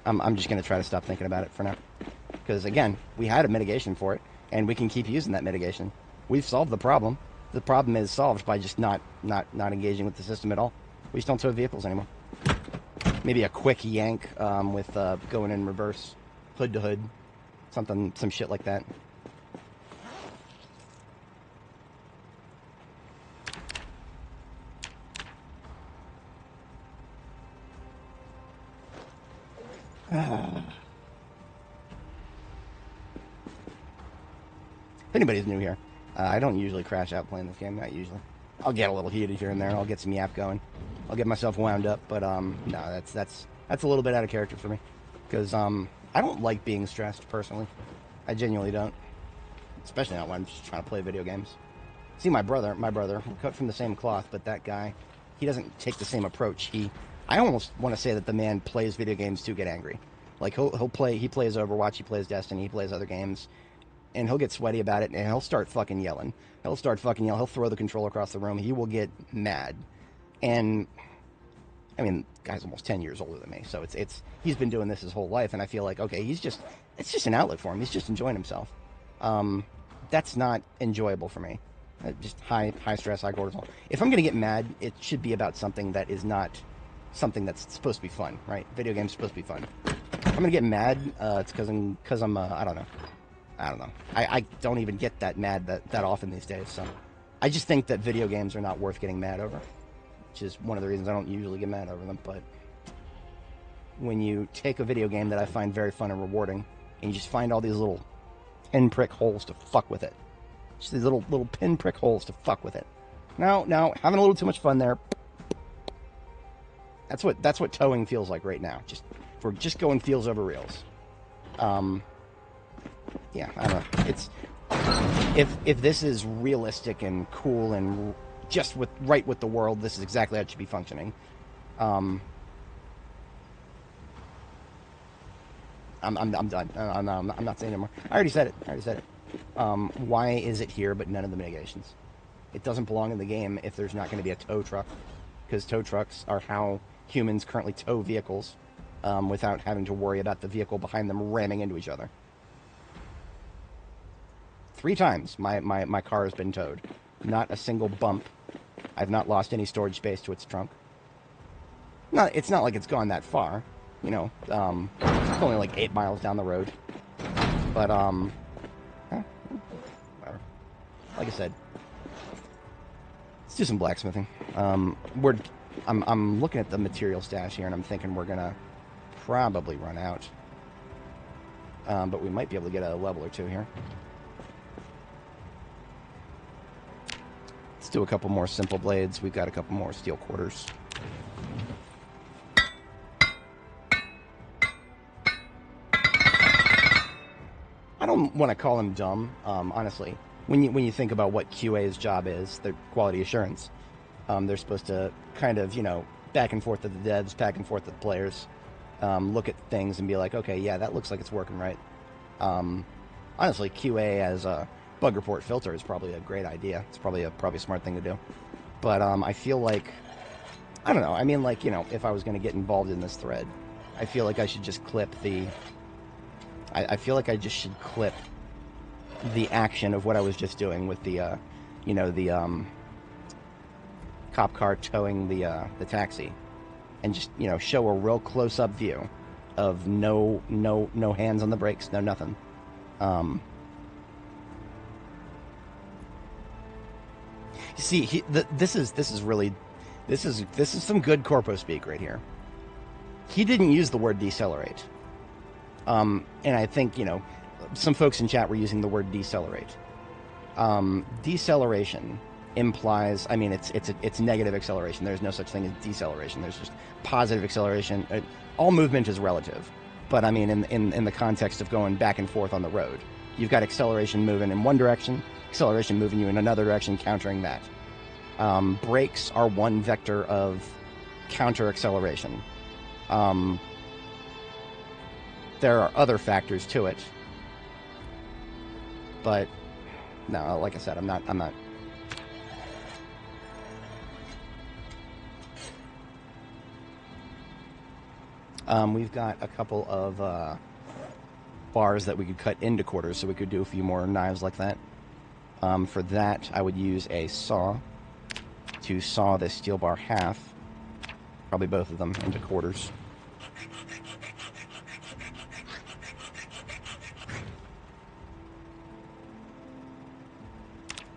I'm just going to try to stop thinking about it for now. because again, we had a mitigation for it, and we can keep using that mitigation. We've solved the problem. The problem is solved by just not engaging with the system at all. We just don't tow vehicles anymore. Maybe a quick yank with going in reverse, hood to hood, some shit like that. If anybody's new here, I don't usually crash out playing this game. Not usually. I'll get a little heated here and there. I'll get some yap going. I'll get myself wound up. But no, that's a little bit out of character for me, because I don't like being stressed personally. I genuinely don't, especially not when I'm just trying to play video games. See, my brother, we're cut from the same cloth, but that guy, he doesn't take the same approach. I almost want to say that the man plays video games to get angry. Like he plays Overwatch, he plays Destiny, he plays other games, and he'll get sweaty about it, and he'll start fucking yelling. He'll throw the controller across the room. He will get mad. And I mean, guy's almost 10 years older than me, so he's been doing this his whole life, and I feel like, okay, it's just an outlet for him. He's just enjoying himself. That's not enjoyable for me. Just high stress, high cortisol. If I'm going to get mad, it should be about something that is not something that's supposed to be fun, right? Video games are supposed to be fun. If I'm going to get mad, it's because I'm I don't know. I don't even get that mad that often these days, so I just think that video games are not worth getting mad over, which is one of the reasons I don't usually get mad over them. But when you take a video game that I find very fun and rewarding, and you just find all these little pinprick holes to fuck with it, just these little pinprick holes to fuck with it. Now, having a little too much fun there. That's what towing feels like right now. We're just going feels over reels. Yeah, I don't know. It's if this is realistic and cool and just right with the world, this is exactly how it should be functioning. I'm done. I'm not saying anymore. I already said it. Why is it here but none of the mitigations? It doesn't belong in the game if there's not going to be a tow truck, because tow trucks are how humans currently tow vehicles without having to worry about the vehicle behind them ramming into each other. 3 times my car has been towed. Not a single bump. I've not lost any storage space to its trunk. It's not like it's gone that far. You know, it's only like 8 miles down the road. But, whatever. Like I said, let's do some blacksmithing. I'm looking at the material stash here, and I'm thinking we're gonna probably run out. But we might be able to get a level or two here. Let's do a couple more simple blades. We've got a couple more steel quarters. I don't want to call them dumb, honestly. When you think about what QA's job is, their quality assurance, they're supposed to kind of, back and forth to the devs, back and forth to the players, look at things and be like, okay, yeah, that looks like it's working right. Honestly, QA as a bug report filter is probably a great idea. It's probably a smart thing to do. But I feel like, I don't know. I mean, like, if I was going to get involved in this thread, I feel like I should just clip the... I feel like I just should clip the action of what I was just doing with the, the cop car towing the taxi, and just show a real close-up view of no hands on the brakes, no nothing. You see, this is some good corpo speak right here. He didn't use the word decelerate. And I think, some folks in chat were using the word decelerate. Deceleration implies, I mean, it's negative acceleration. There's no such thing as deceleration. There's just positive acceleration. All movement is relative. But, I mean, in the context of going back and forth on the road, you've got acceleration moving in one direction, acceleration moving you in another direction, countering that. Brakes are one vector of counter acceleration. There are other factors to it, but no, like I said, I'm not. We've got a couple of bars that we could cut into quarters, so we could do a few more knives like that. For that, I would use a saw to saw this steel bar half, probably both of them, into quarters.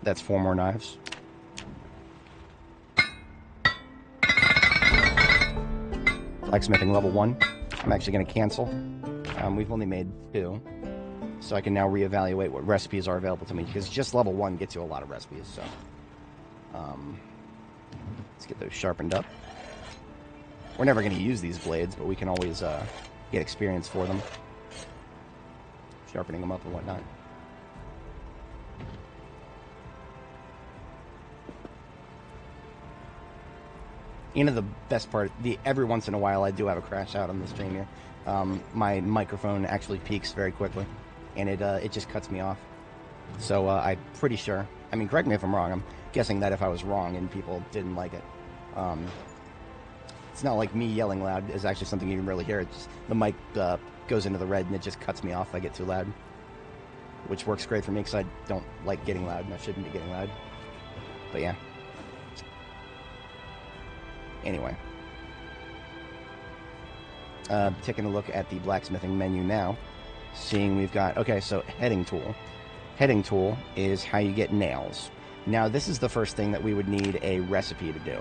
That's 4 more knives. Blacksmithing level 1. I'm actually going to cancel. We've only made 2. So I can now reevaluate what recipes are available to me, because just level 1 gets you a lot of recipes. So let's get those sharpened up. We're never going to use these blades, but we can always get experience for them. Sharpening them up and whatnot. You know, the best part, every once in a while I do have a crash out on the stream here. My microphone actually peaks very quickly, and it just cuts me off. So I'm pretty sure, I mean, correct me if I'm wrong, I'm guessing that if I was wrong and people didn't like it, it's not like me yelling loud is actually something you can really hear. It's just, the mic goes into the red and it just cuts me off if I get too loud, which works great for me because I don't like getting loud and I shouldn't be getting loud. But yeah. Anyway, taking a look at the blacksmithing menu now, seeing we've got, okay, so heading tool. Heading tool is how you get nails. Now, this is the first thing that we would need a recipe to do.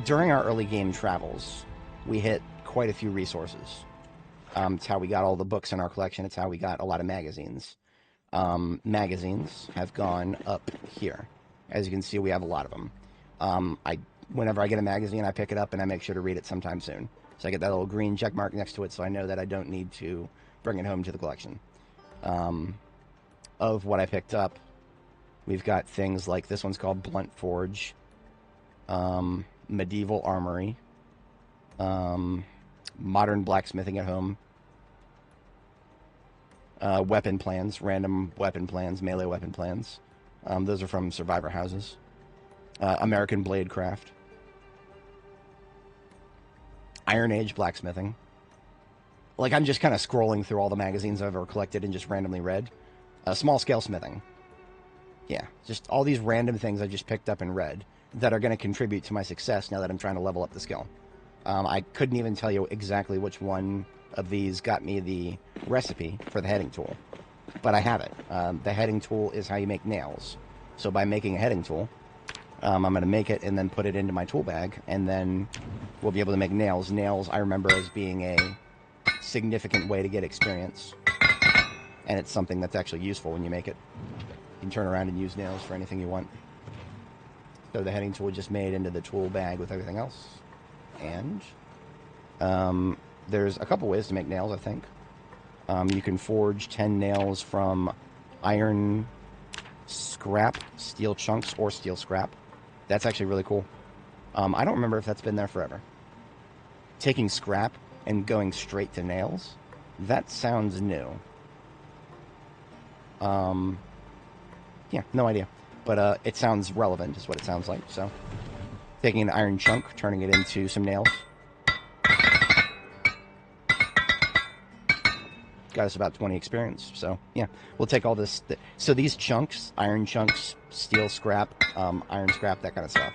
During our early game travels, we hit quite a few resources. It's how we got all the books in our collection. It's how we got a lot of magazines. Magazines have gone up here. As you can see, we have a lot of them. Whenever I get a magazine, I pick it up and I make sure to read it sometime soon. So I get that little green check mark next to it, so I know that I don't need to bring it home to the collection. Of what I picked up, we've got things like, this one's called Blunt Forge, Medieval Armory, Modern Blacksmithing at Home, Weapon Plans, Random Weapon Plans, Melee Weapon Plans. Those are from Survivor Houses. American Bladecraft, Iron Age Blacksmithing. Like, I'm just kind of scrolling through all the magazines I've ever collected and just randomly read. Small Scale Smithing. Yeah, just all these random things I just picked up and read that are going to contribute to my success now that I'm trying to level up the skill. I couldn't even tell you exactly which one of these got me the recipe for the heading tool, but I have it. The heading tool is how you make nails. So by making a heading tool, I'm going to make it and then put it into my tool bag, and then we'll be able to make nails. Nails, I remember as being a significant way to get experience, and it's something that's actually useful when you make it. You can turn around and use nails for anything you want. So the heading tool just made into the tool bag with everything else. And there's a couple ways to make nails, I think. You can forge 10 nails from iron scrap, steel chunks, or steel scrap. That's actually really cool. I don't remember if that's been there forever. Taking scrap and going straight to nails, that sounds new. Yeah, no idea. But it sounds relevant, is what it sounds like. So, taking an iron chunk, turning it into some nails. Got us about 20 experience. So, yeah, we'll take all this. So these chunks, iron chunks, steel scrap, iron scrap, that kind of stuff.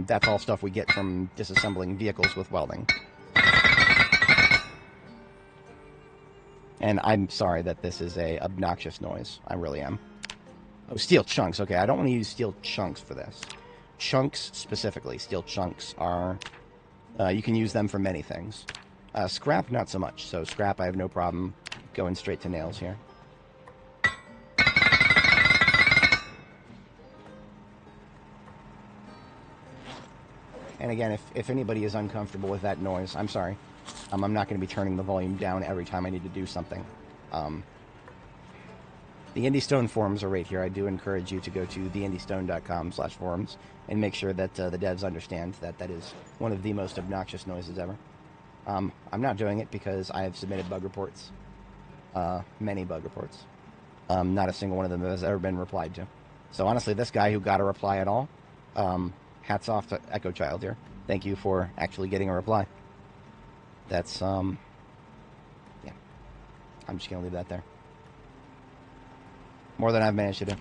That's all stuff we get from disassembling vehicles with welding. And I'm sorry that this is a obnoxious noise. I really am. Oh, steel chunks. Okay, I don't want to use steel chunks for this. Chunks specifically. Steel chunks are... you can use them for many things. Scrap, not so much. So scrap, I have no problem going straight to nails here. And again, if anybody is uncomfortable with that noise, I'm sorry. I'm not going to be turning the volume down every time I need to do something. The Indie Stone forums are right here. I do encourage you to go to theindiestone.com/forums and make sure that the devs understand that that is one of the most obnoxious noises ever. I'm not doing it because I have submitted bug reports. Many bug reports. Not a single one of them has ever been replied to. So honestly, this guy who got a reply at all, hats off to Echo Child here. Thank you for actually getting a reply. That's I'm just going to leave that there. More than I've managed to do.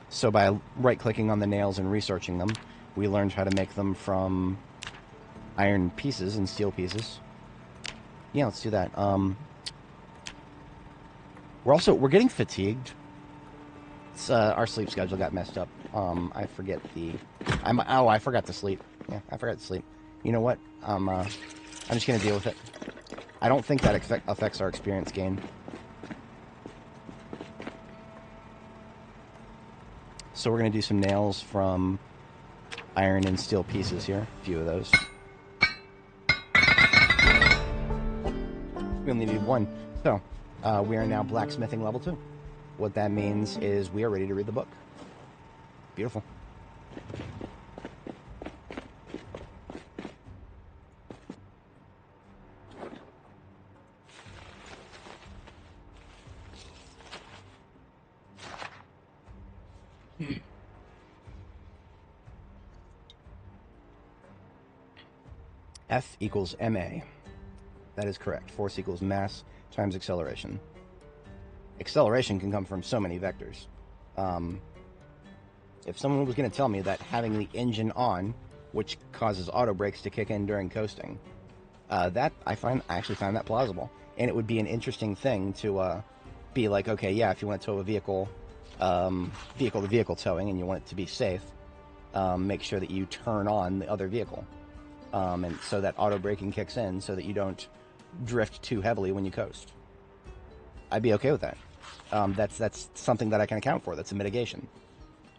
So by right-clicking on the nails and researching them, we learned how to make them from iron pieces and steel pieces. Yeah, let's do that. We're getting fatigued. It's, our sleep schedule got messed up. I forget I forgot to sleep. Yeah, I forgot to sleep. You know what? I'm just gonna deal with it. I don't think that affects our experience gain. So we're gonna do some nails from iron and steel pieces here. A few of those. We only need one. So, we are now blacksmithing level 2. What that means is we are ready to read the book. Beautiful. F equals ma. That is correct. Force equals mass times acceleration. Acceleration can come from so many vectors. If someone was going to tell me that having the engine on, which causes auto brakes to kick in during coasting, that I actually find that plausible. And it would be an interesting thing to be like, okay, yeah, if you want to tow a vehicle, vehicle-to-vehicle towing, and you want it to be safe, make sure that you turn on the other vehicle. And so that auto braking kicks in so that you don't drift too heavily when you coast. I'd be okay with that. That's something that I can account for. That's a mitigation.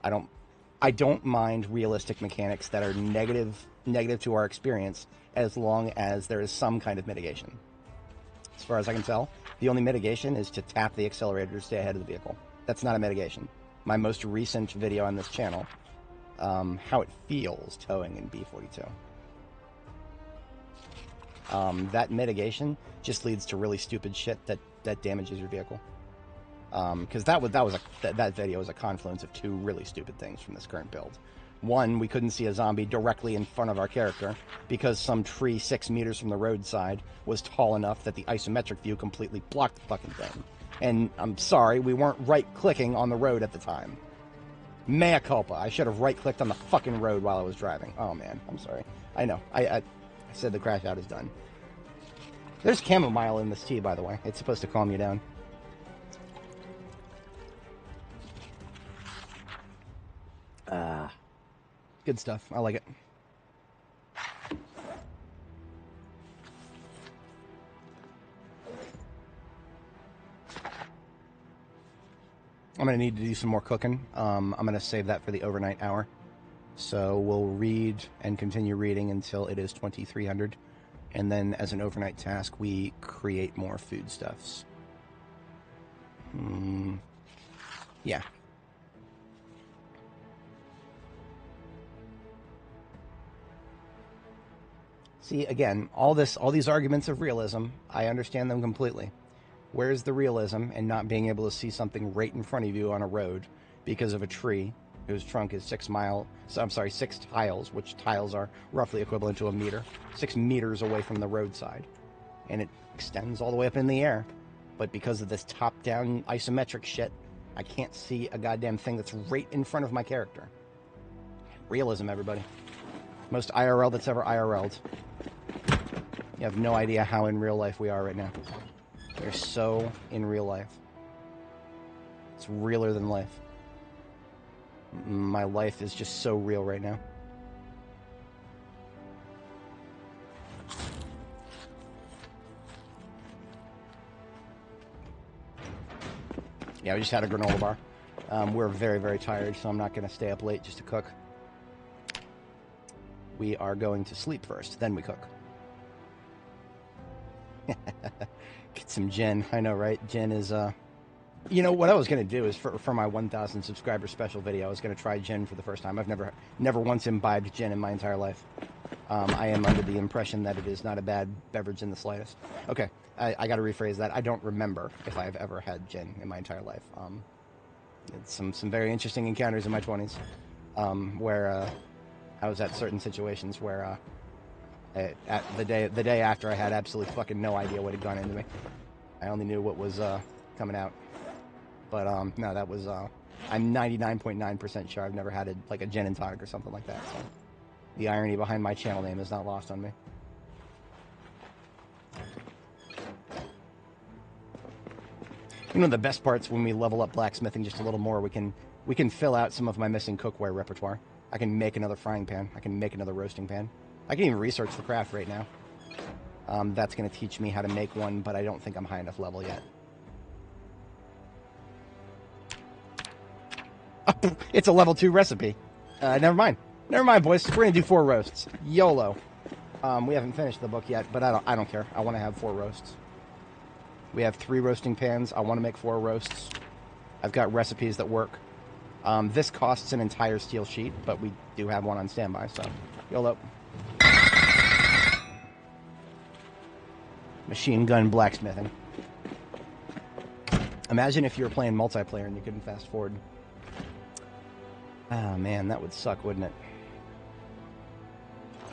I don't mind realistic mechanics that are negative to our experience as long as there is some kind of mitigation. As far as I can tell, the only mitigation is to tap the accelerator to stay ahead of the vehicle. That's not a mitigation. My most recent video on this channel, how it feels towing in B42. That mitigation just leads to really stupid shit that damages your vehicle. Because that video was a confluence of two really stupid things from this current build. One, we couldn't see a zombie directly in front of our character because some tree 6 meters from the roadside was tall enough that the isometric view completely blocked the fucking thing. And I'm sorry, we weren't right-clicking on the road at the time. Mea culpa. I should have right-clicked on the fucking road while I was driving. Oh man, I'm sorry. I know. I said the crash out is done. There's chamomile in this tea, by the way. It's supposed to calm you down. Good stuff. I like it. I'm going to need to do some more cooking. I'm going to save that for the overnight hour. So we'll read and continue reading until it is 2300. And then as an overnight task, we create more foodstuffs. Yeah. See, again, all these arguments of realism, I understand them completely. Where's the realism in not being able to see something right in front of you on a road because of a tree whose trunk is 6 tiles, which tiles are roughly equivalent to a meter, 6 meters away from the roadside, and it extends all the way up in the air. But because of this top-down isometric shit, I can't see a goddamn thing that's right in front of my character. Realism, everybody. Most IRL that's ever IRL'd. You have no idea how in real life we are right now. We're so in real life. It's realer than life. My life is just so real right now. Yeah, we just had a granola bar. We're very, very tired, so I'm not going to stay up late just to cook. We are going to sleep first, then we cook. Get some gin. I know, right? Gin is, You know, what I was going to do is for my 1,000 subscriber special video, I was going to try gin for the first time. I've never once imbibed gin in my entire life. I am under the impression that it is not a bad beverage in the slightest. Okay, I got to rephrase that. I don't remember if I've ever had gin in my entire life. It's some very interesting encounters in my 20s, where I was at certain situations where At the day after, I had absolutely fucking no idea what had gone into me. I only knew what was coming out. But no, that was I'm 99.9% sure I've never had like a gin and tonic or something like that. So the irony behind my channel name is not lost on me. You know, the best part's when we level up blacksmithing just a little more, we can fill out some of my missing cookware repertoire. I can make another frying pan. I can make another roasting pan. I can even research the craft right now. That's going to teach me how to make one, but I don't think I'm high enough level yet. Oh, it's a level 2 recipe. Never mind. Never mind, boys. We're going to do 4 roasts. YOLO. We haven't finished the book yet, but I don't care. I want to have 4 roasts. We have 3 roasting pans. I want to make 4 roasts. I've got recipes that work. This costs an entire steel sheet, but we do have one on standby, so YOLO. Machine gun blacksmithing. Imagine if you were playing multiplayer and you couldn't fast forward. Ah, man, that would suck, wouldn't it?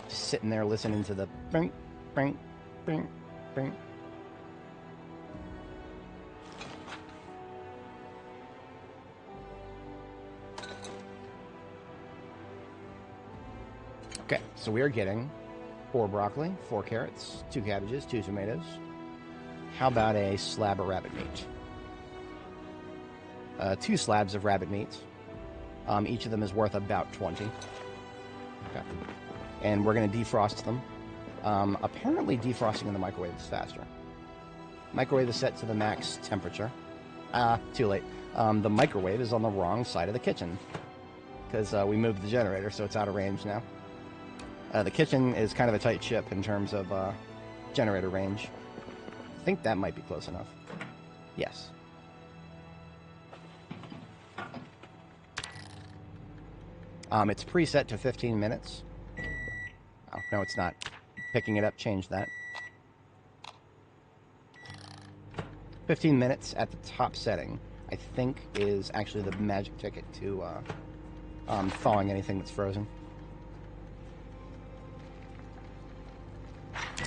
Just sitting there listening to the bing, bing, bing, bing. Okay, so we are getting 4 broccoli, 4 carrots, 2 cabbages, 2 tomatoes. How about a slab of rabbit meat? 2 slabs of rabbit meat. Each of them is worth about 20. Okay. And we're going to defrost them. Apparently defrosting in the microwave is faster. Microwave is set to the max temperature. Too late. The microwave is on the wrong side of the kitchen. Because we moved the generator, so it's out of range now. The kitchen is kind of a tight ship in terms of generator range. I think that might be close enough. Yes. It's preset to 15 minutes. Oh, no, it's not. Picking it up, change that. 15 minutes at the top setting, I think, is actually the magic ticket to thawing anything that's frozen.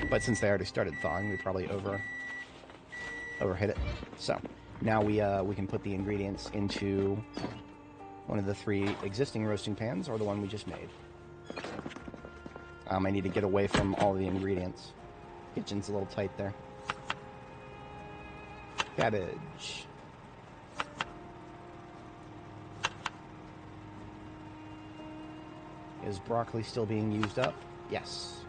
But since they already started thawing, we probably overhit it. So now we can put the ingredients into one of the 3 existing roasting pans, or the one we just made. I need to get away from all the ingredients. Kitchen's a little tight there. Cabbage. Is broccoli still being used up? Yes.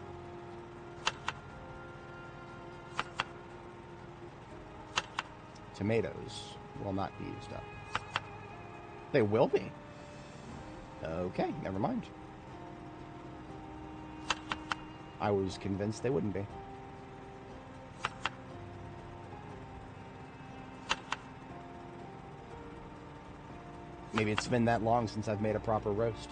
Tomatoes will not be used up. They will be. Okay, never mind. I was convinced they wouldn't be. Maybe it's been that long since I've made a proper roast.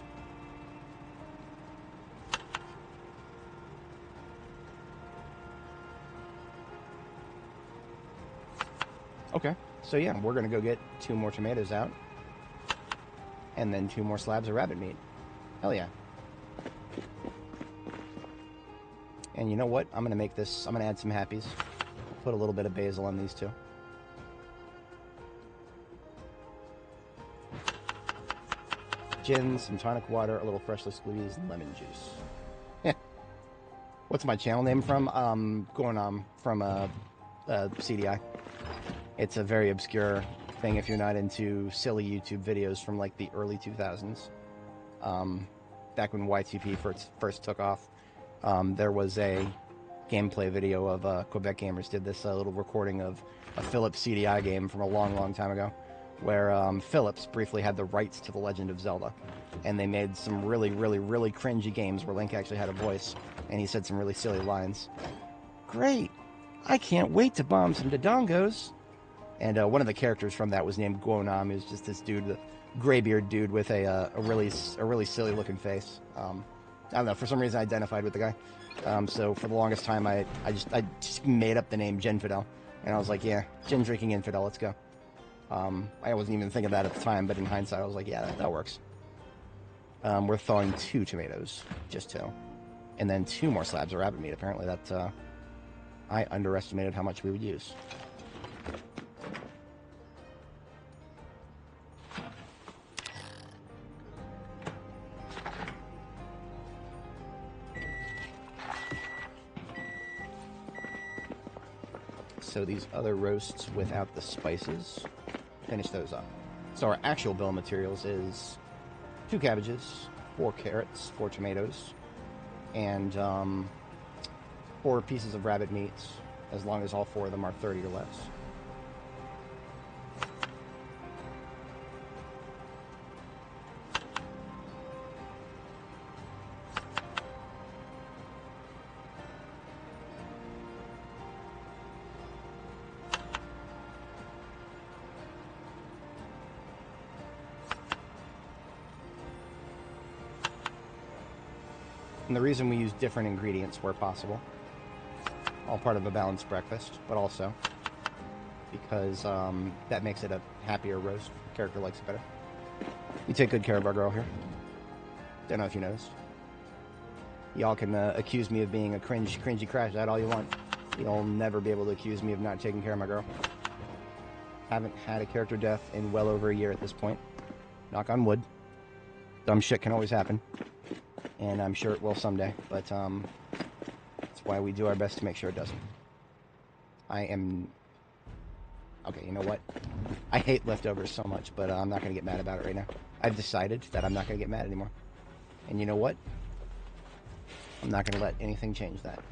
Okay, so yeah, we're gonna go get 2 more tomatoes out. And then 2 more slabs of rabbit meat. Hell yeah. And you know what? I'm gonna make this, I'm gonna add some happies. Put a little bit of basil on these 2. Gin, some tonic water, a little freshly squeezed lemon juice. Yeah. What's my channel name from? Going on from CDI. It's a very obscure thing if you're not into silly YouTube videos from like the early 2000s. Back when YTP first took off, there was a gameplay video of Quebec Gamers did this little recording of a Philips CDI game from a long, long time ago, where Philips briefly had the rights to The Legend of Zelda, and they made some really, really, really cringy games where Link actually had a voice, and he said some really silly lines. Great! I can't wait to bomb some Dodongos! And one of the characters from that was named Guonam. He was just this dude, the graybeard dude with a really silly looking face. I don't know, for some reason I identified with the guy. So for the longest time I just made up the name Ginfidel. And I was like, yeah, gin drinking infidel, let's go. I wasn't even thinking of that at the time, but in hindsight I was like, yeah, that works. We're thawing 2 tomatoes, just 2. And then 2 more slabs of rabbit meat. Apparently that, I underestimated how much we would use. So these other roasts without the spices, finish those up. So our actual bill of materials is 2 cabbages, 4 carrots, 4 tomatoes, and 4 pieces of rabbit meat, as long as all 4 of them are 30 or less. And the reason we use different ingredients where possible, all part of a balanced breakfast, but also because that makes it a happier roast. The character likes it better. We take good care of our girl here. Don't know if you noticed. Y'all can accuse me of being a cringy crash out all you want. You'll never be able to accuse me of not taking care of my girl. Haven't had a character death in well over a year at this point. Knock on wood. Dumb shit can always happen. And I'm sure it will someday, but that's why we do our best to make sure it doesn't. Okay, you know what? I hate leftovers so much, but I'm not going to get mad about it right now. I've decided that I'm not going to get mad anymore. And you know what? I'm not going to let anything change that.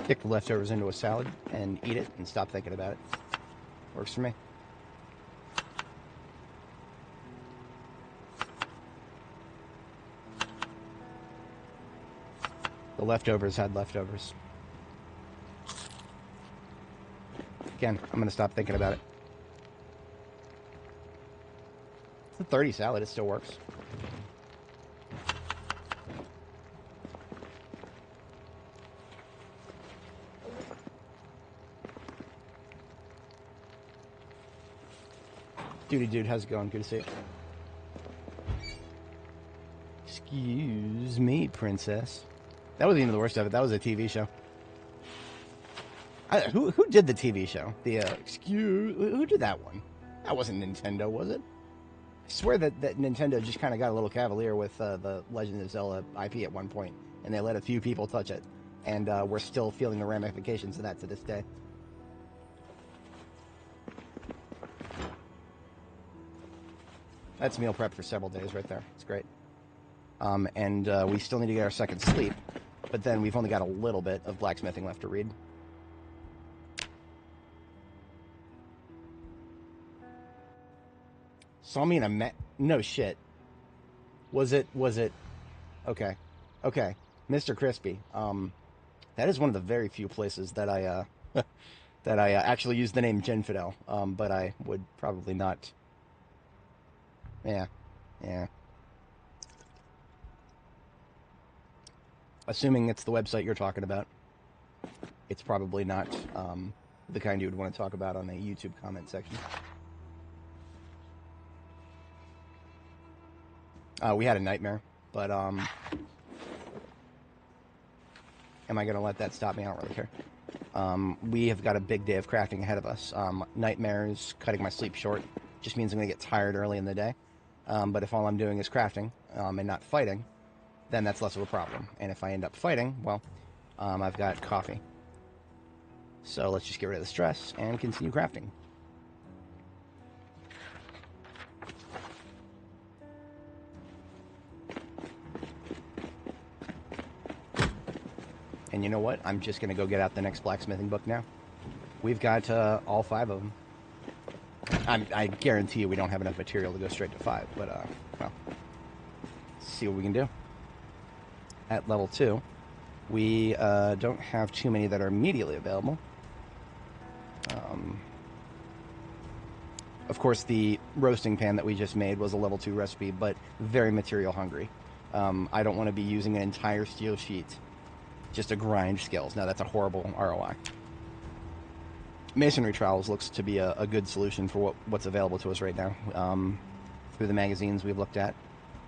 Kick the leftovers into a salad and eat it and stop thinking about it. Works for me. The leftovers had leftovers. Again, I'm going to stop thinking about it. It's a 30 salad. It still works. Dude, how's it going? Good to see you. Excuse me, princess. That wasn't even the worst of it. That was a TV show. Who did the TV show? Who did that one? That wasn't Nintendo, was it? I swear that Nintendo just kind of got a little cavalier with the Legend of Zelda IP at one point, and they let a few people touch it, and we're still feeling the ramifications of that to this day. That's meal prep for several days right there. It's great. And we still need to get our second sleep, but then we've only got a little bit of blacksmithing left to read. Saw me in a no shit. Was it? Okay. Mr. Crispy. That is one of the very few places that I that I actually use the name Ginfidel. But I would probably not. Yeah. Assuming it's the website you're talking about, it's probably not the kind you would want to talk about on a YouTube comment section. We had a nightmare, but am I going to let that stop me? I don't really care. We have got a big day of crafting ahead of us. Nightmares, cutting my sleep short, just means I'm going to get tired early in the day. But if all I'm doing is crafting and not fighting, then that's less of a problem. And if I end up fighting, well, I've got coffee. So let's just get rid of the stress and continue crafting. And you know what? I'm just going to go get out the next blacksmithing book now. We've got all 5 of them. I guarantee you we don't have enough material to go straight to 5, but, well, let's see what we can do. At level 2, we don't have too many that are immediately available. Of course, the roasting pan that we just made was a level 2 recipe, but very material hungry. I don't want to be using an entire steel sheet just to grind skills. Now, that's a horrible ROI. Masonry Trials looks to be a good solution for what's available to us right now. Through the magazines we've looked at,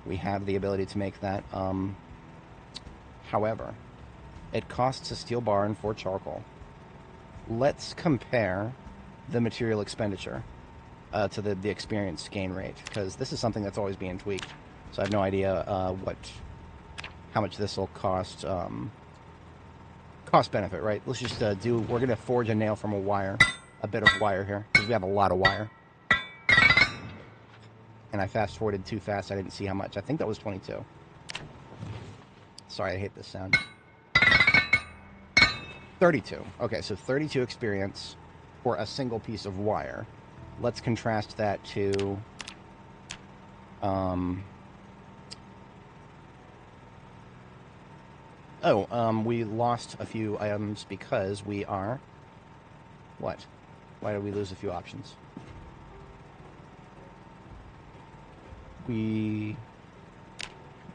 we have the ability to make that. However, it costs a steel bar and 4 charcoal. Let's compare the material expenditure to the experience gain rate, because this is something that's always being tweaked. So I have no idea how much this will cost. Cost benefit, right? Let's just we're going to forge a nail from a wire, a bit of wire here, because we have a lot of wire. And I fast forwarded too fast. I didn't see how much. I think that was 22. Sorry, I hate this sound. 32. Okay, so 32 experience for a single piece of wire. Let's contrast that to we lost a few items because we are... What? Why did we lose a few options? Oh,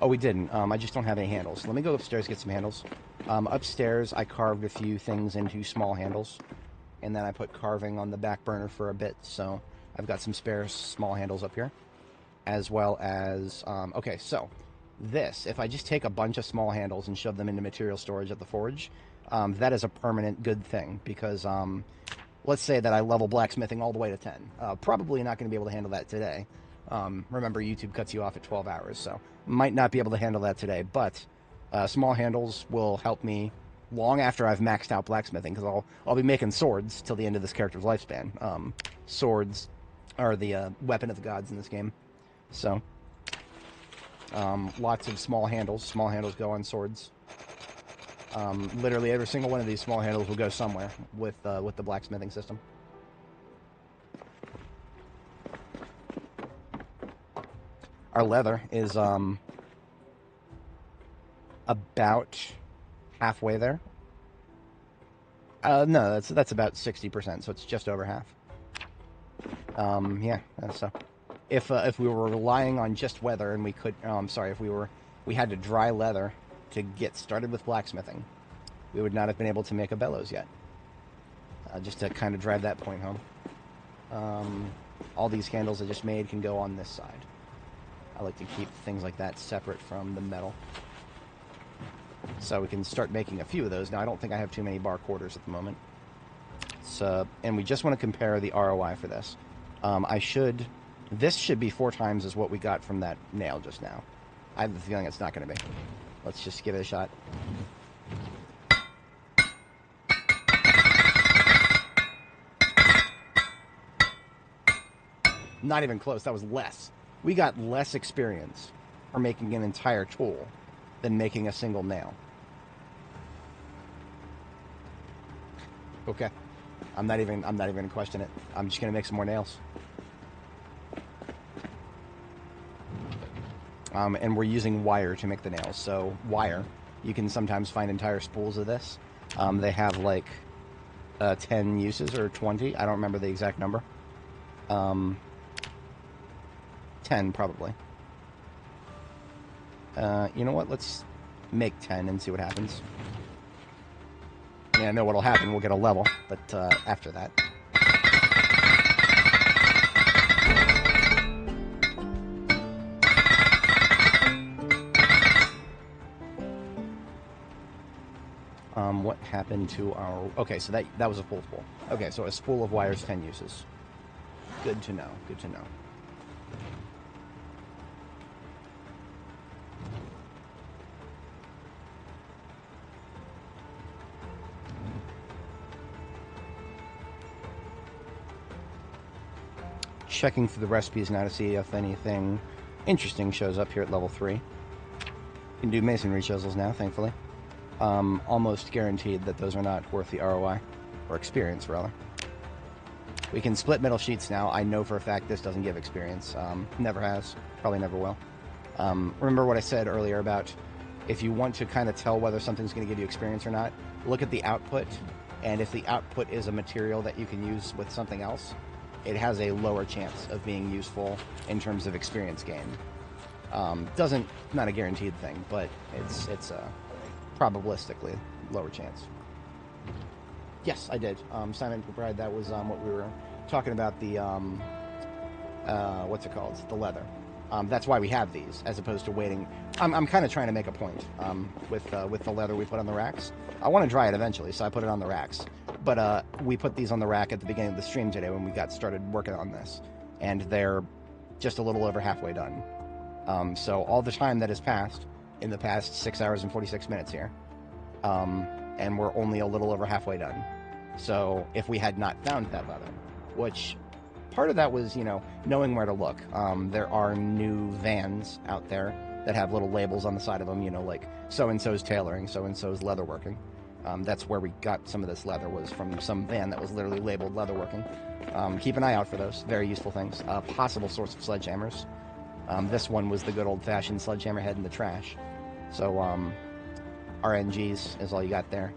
we didn't. I just don't have any handles. Let me go upstairs, get some handles. Upstairs, I carved a few things into small handles, and then I put carving on the back burner for a bit, so I've got some spare small handles up here, as well as... okay, so... This, if I just take a bunch of small handles and shove them into material storage at the forge, that is a permanent good thing, because let's say that I level blacksmithing all the way to 10. Probably not going to be able to handle that today. Remember, YouTube cuts you off at 12 hours, so might not be able to handle that today, but small handles will help me long after I've maxed out blacksmithing, because I'll be making swords till the end of this character's lifespan. Swords are the weapon of the gods in this game, so... lots of small handles. Small handles go on swords. Literally every single one of these small handles will go somewhere with the blacksmithing system. Our leather is about halfway there. No, that's about 60%, so it's just over half. Yeah, so... If we were relying on just weather and we could, if we had to dry leather to get started with blacksmithing, we would not have been able to make a bellows yet. Just to kind of drive that point home. All these handles I just made can go on this side. I like to keep things like that separate from the metal. So we can start making a few of those. Now, I don't think I have too many bar quarters at the moment. So, and we just want to compare the ROI for this. This should be 4 times as what we got from that nail just now. I have the feeling it's not going to be. Let's just give it a shot. Not even close. That was less. We got less experience for making an entire tool than making a single nail. Okay. I'm not even going to question it. I'm just going to make some more nails. And we're using wire to make the nails. So wire, you can sometimes find entire spools of this. They have like 10 uses or 20. I don't remember the exact number. 10 probably. You know what? Let's make 10 and see what happens. Yeah, I know what'll happen. We'll get a level, but after that. What happened to our... Okay, so that was a full spool. Okay, so a spool of wires, 10 uses. Good to know. Good to know. Checking through the recipes now to see if anything interesting shows up here at level 3. You can do masonry chisels now, thankfully. Almost guaranteed that those are not worth the ROI, or experience, rather. We can split metal sheets now. I know for a fact this doesn't give experience. Never has. Probably never will. Remember what I said earlier about if you want to kind of tell whether something's going to give you experience or not, look at the output, and if the output is a material that you can use with something else, it has a lower chance of being useful in terms of experience gain. Not a guaranteed thing, but it's a probabilistically lower chance. Yes, I did. Simon McBride, that was what we were talking about, the what's it called? The leather. That's why we have these, as opposed to waiting. I'm kind of trying to make a point with the leather we put on the racks. I want to dry it eventually, so I put it on the racks. But we put these on the rack at the beginning of the stream today when we got started working on this, and they're just a little over halfway done. So all the time that has passed in the past 6 hours and 46 minutes here, and we're only a little over halfway done. So if we had not found that leather, which part of that was, knowing where to look. There are new vans out there that have little labels on the side of them, like so-and-so's tailoring, so-and-so's leatherworking. That's where we got some of this leather, was from some van that was literally labeled leatherworking. Keep an eye out for those. Very useful things. Possible source of sledgehammers. This one was the good old-fashioned sledgehammer head in the trash. So RNGs is all you got there.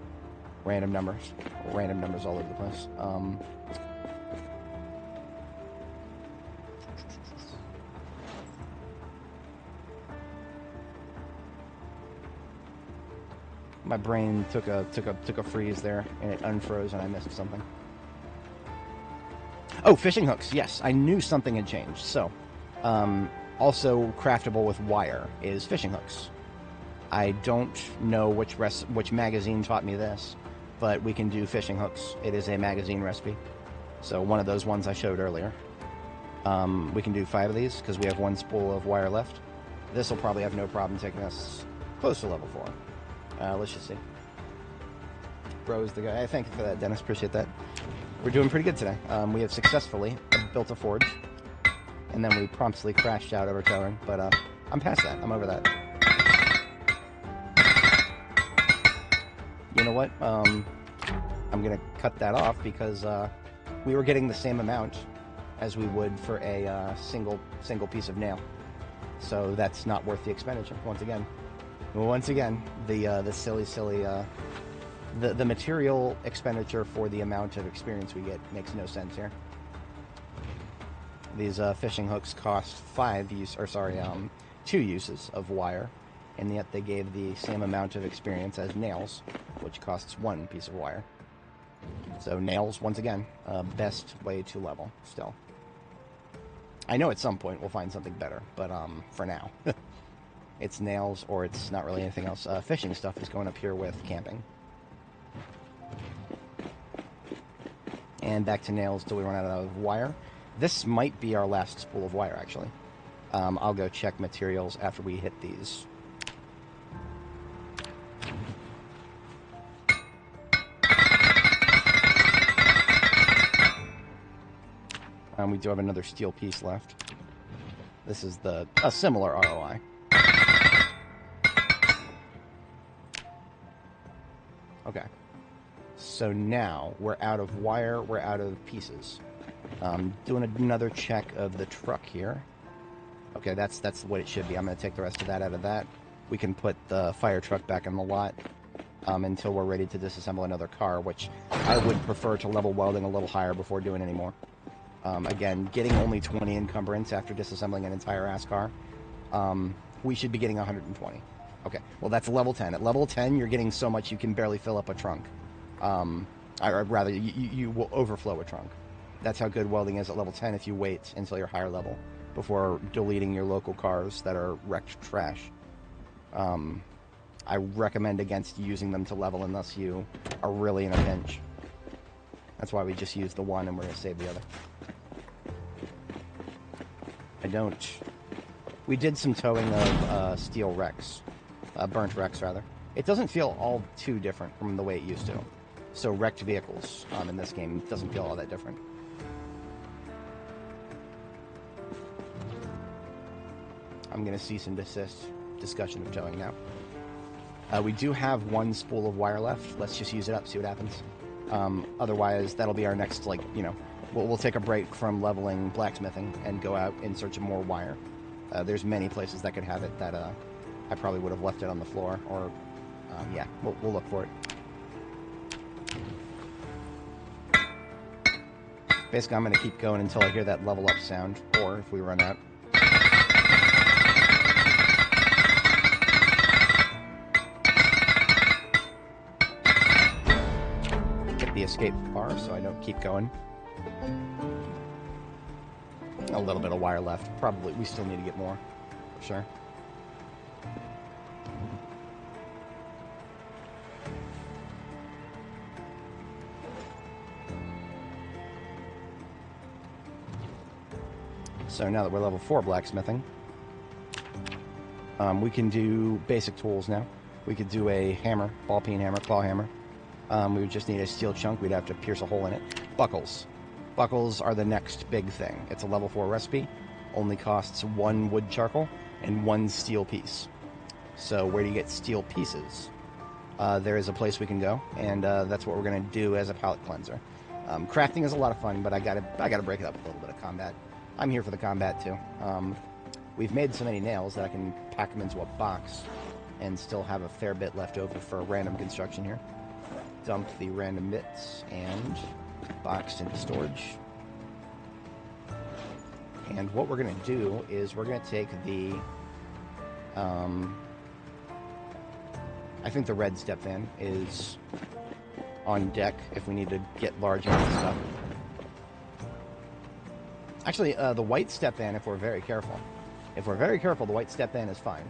Random numbers all over the place. My brain took a freeze there, and it unfroze, and I missed something. Oh, fishing hooks. Yes, I knew something had changed. So, also craftable with wire is fishing hooks. I don't know which magazine taught me this, but we can do fishing hooks. It is a magazine recipe. So one of those ones I showed earlier. We can do 5 of these because we have 1 spool of wire left. This will probably have no problem taking us close to level 4. Let's just see. Bro's the guy. Thank you for that, Dennis. Appreciate that. We're doing pretty good today. We have successfully built a forge, and then we promptly crashed out over towering. But I'm past that. I'm over that. You know what? I'm gonna cut that off because we were getting the same amount as we would for a single piece of nail. So that's not worth the expenditure. Once again, the silly the material expenditure for the amount of experience we get makes no sense here. These fishing hooks cost 2 uses of wire, and yet they gave the same amount of experience as nails, which costs 1 piece of wire. So nails, once again, best way to level still. I know at some point we'll find something better, but for now. It's nails, or it's not really anything else. Fishing stuff is going up here with camping. And back to nails till we run out of wire. This might be our last spool of wire, actually. I'll go check materials after we hit these. We do have another steel piece left. This is a similar ROI. Okay, so now we're out of wire, we're out of pieces. Doing another check of the truck here. Okay, that's what it should be. I'm going to take the rest of that out of that. We can put the fire truck back in the lot until we're ready to disassemble another car, which I would prefer to level welding a little higher before doing any more. Again, getting only 20 encumbrance after disassembling an entire ass car, we should be getting 120. Okay, well that's level 10. At level 10, you're getting so much you can barely fill up a trunk. Or rather, you will overflow a trunk. That's how good welding is at level 10 if you wait until you're higher level before deleting your local cars that are wrecked trash. I recommend against using them to level unless you are really in a pinch. That's why we just use the one and we're going to save the other. We did some towing of steel wrecks. Burnt wrecks, rather. It doesn't feel all too different from the way it used to. So wrecked vehicles in this game doesn't feel all that different. I'm going to cease and desist discussion of towing now. We do have 1 spool of wire left. Let's just use it up, see what happens. Otherwise, that'll be our next, we'll take a break from leveling blacksmithing and go out in search of more wire. There's many places that could have it that I probably would have left it on the floor, or yeah, we'll look for it. Basically, I'm going to keep going until I hear that level up sound, or if we run out. Hit the escape bar so I don't keep going. A little bit of wire left. Probably, we still need to get more, for sure. So now that we're level 4 blacksmithing, we can do basic tools now. We could do a hammer, ball peen hammer, claw hammer. We would just need a steel chunk. We'd have to pierce a hole in it. Buckles. Buckles are the next big thing. It's a level 4 recipe. Only costs 1 wood charcoal and 1 steel piece. So where do you get steel pieces? There is a place we can go, and that's what we're going to do as a palate cleanser. Crafting is a lot of fun, but I gotta break it up with a little bit of combat. I'm here for the combat too. We've made so many nails that I can pack them into a box and still have a fair bit left over for random construction here. Dump the random bits and boxed into storage. And what we're going to do is we're going to take the... I think the red step van is on deck if we need to get large amounts of stuff. Actually, the white step van, if we're very careful. If we're very careful, the white step van is fine.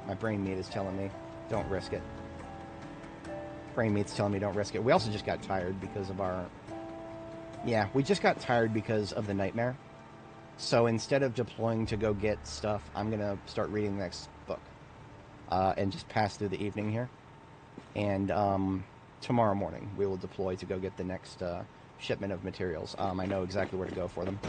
My brain meat is telling me, don't risk it. Brain meat's telling me don't risk it. We also just got tired because of our... Yeah, we just got tired because of the nightmare. So instead of deploying to go get stuff, I'm going to start reading the next book. And just pass through the evening here. And tomorrow morning, we will deploy to go get the next... shipment of materials. I know exactly where to go for them.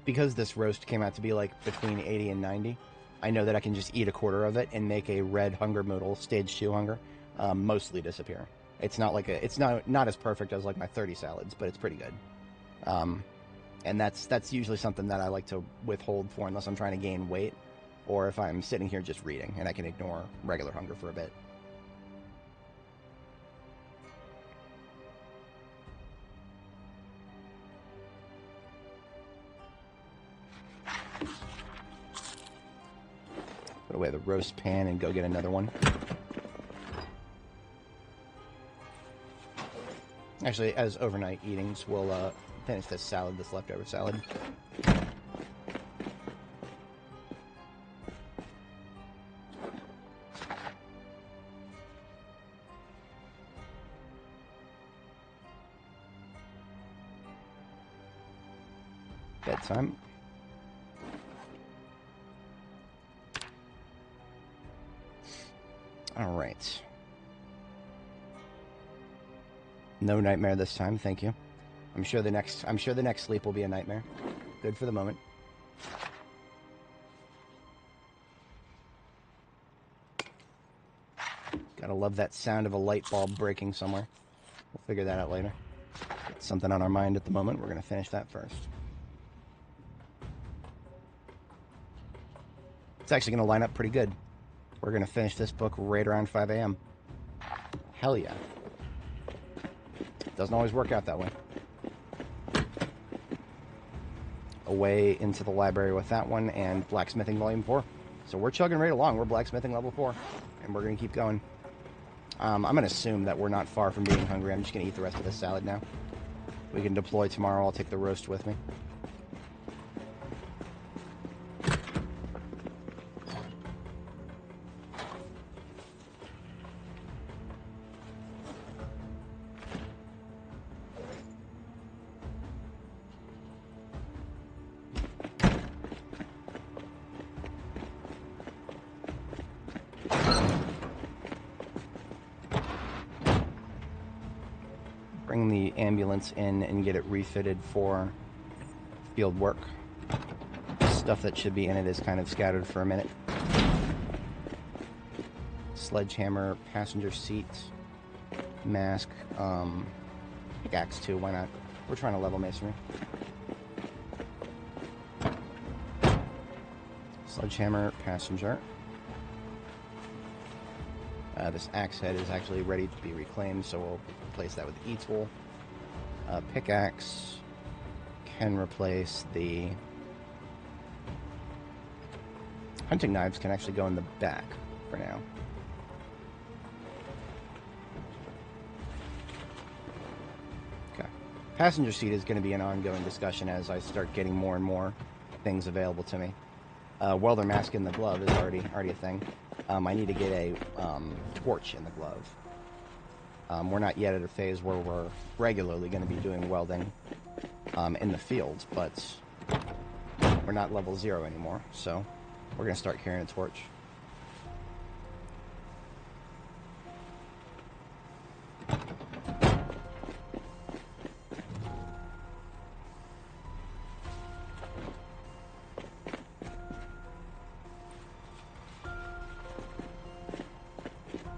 Because this roast came out to be like between 80 and 90, I know that I can just eat a quarter of it and make a red hunger moodle, stage 2 hunger, mostly disappear. It's not like it's not as perfect as like my 30 salads, but it's pretty good. And that's usually something that I like to withhold for unless I'm trying to gain weight, or if I'm sitting here just reading and I can ignore regular hunger for a bit. Put away the roast pan and go get another one. Actually, as overnight eatings, we'll finish this salad, this leftover salad. Bedtime. All right. No nightmare this time, thank you. I'm sure the next sleep will be a nightmare. Good for the moment. Gotta love that sound of a light bulb breaking somewhere. We'll figure that out later. Got something on our mind at the moment. We're gonna finish that first. It's actually gonna line up pretty good. We're gonna finish this book right around 5 a.m. Hell yeah. Doesn't always work out that way. Away into the library with that one and Blacksmithing Volume 4. So we're chugging right along. We're Blacksmithing Level 4. And we're going to keep going. I'm going to assume that we're not far from being hungry. I'm just going to eat the rest of this salad now. We can deploy tomorrow. I'll take the roast with me. bring the ambulance in and get it refitted for field work. Stuff that should be in it is kind of scattered for a minute. Sledgehammer, passenger seat, mask, pickaxe too, why not? We're trying to level masonry. Sledgehammer, passenger. This axe head is actually ready to be reclaimed, so we'll replace that with the E-tool. Pickaxe can replace the... Hunting knives can actually go in the back for now. Okay. Passenger seat is going to be an ongoing discussion as I start getting more and more things available to me. Welder mask in the glove is already a thing. I need to get a torch in the glove. We're not yet at a phase where we're regularly going to be doing welding in the field, but we're not level 0 anymore, so we're going to start carrying a torch.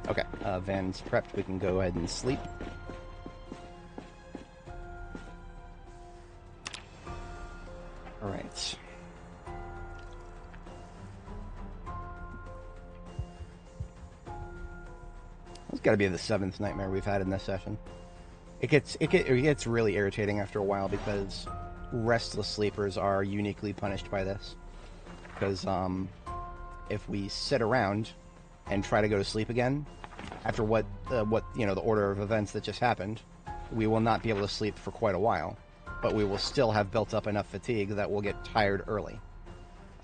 Okay, van's prepped. We can go ahead and sleep. All right. It's got to be the 7th nightmare we've had in this session. It gets really irritating after a while because restless sleepers are uniquely punished by this. Because if we sit around and try to go to sleep again after what you know, the order of events that just happened, we will not be able to sleep for quite a while, but we will still have built up enough fatigue that we'll get tired early.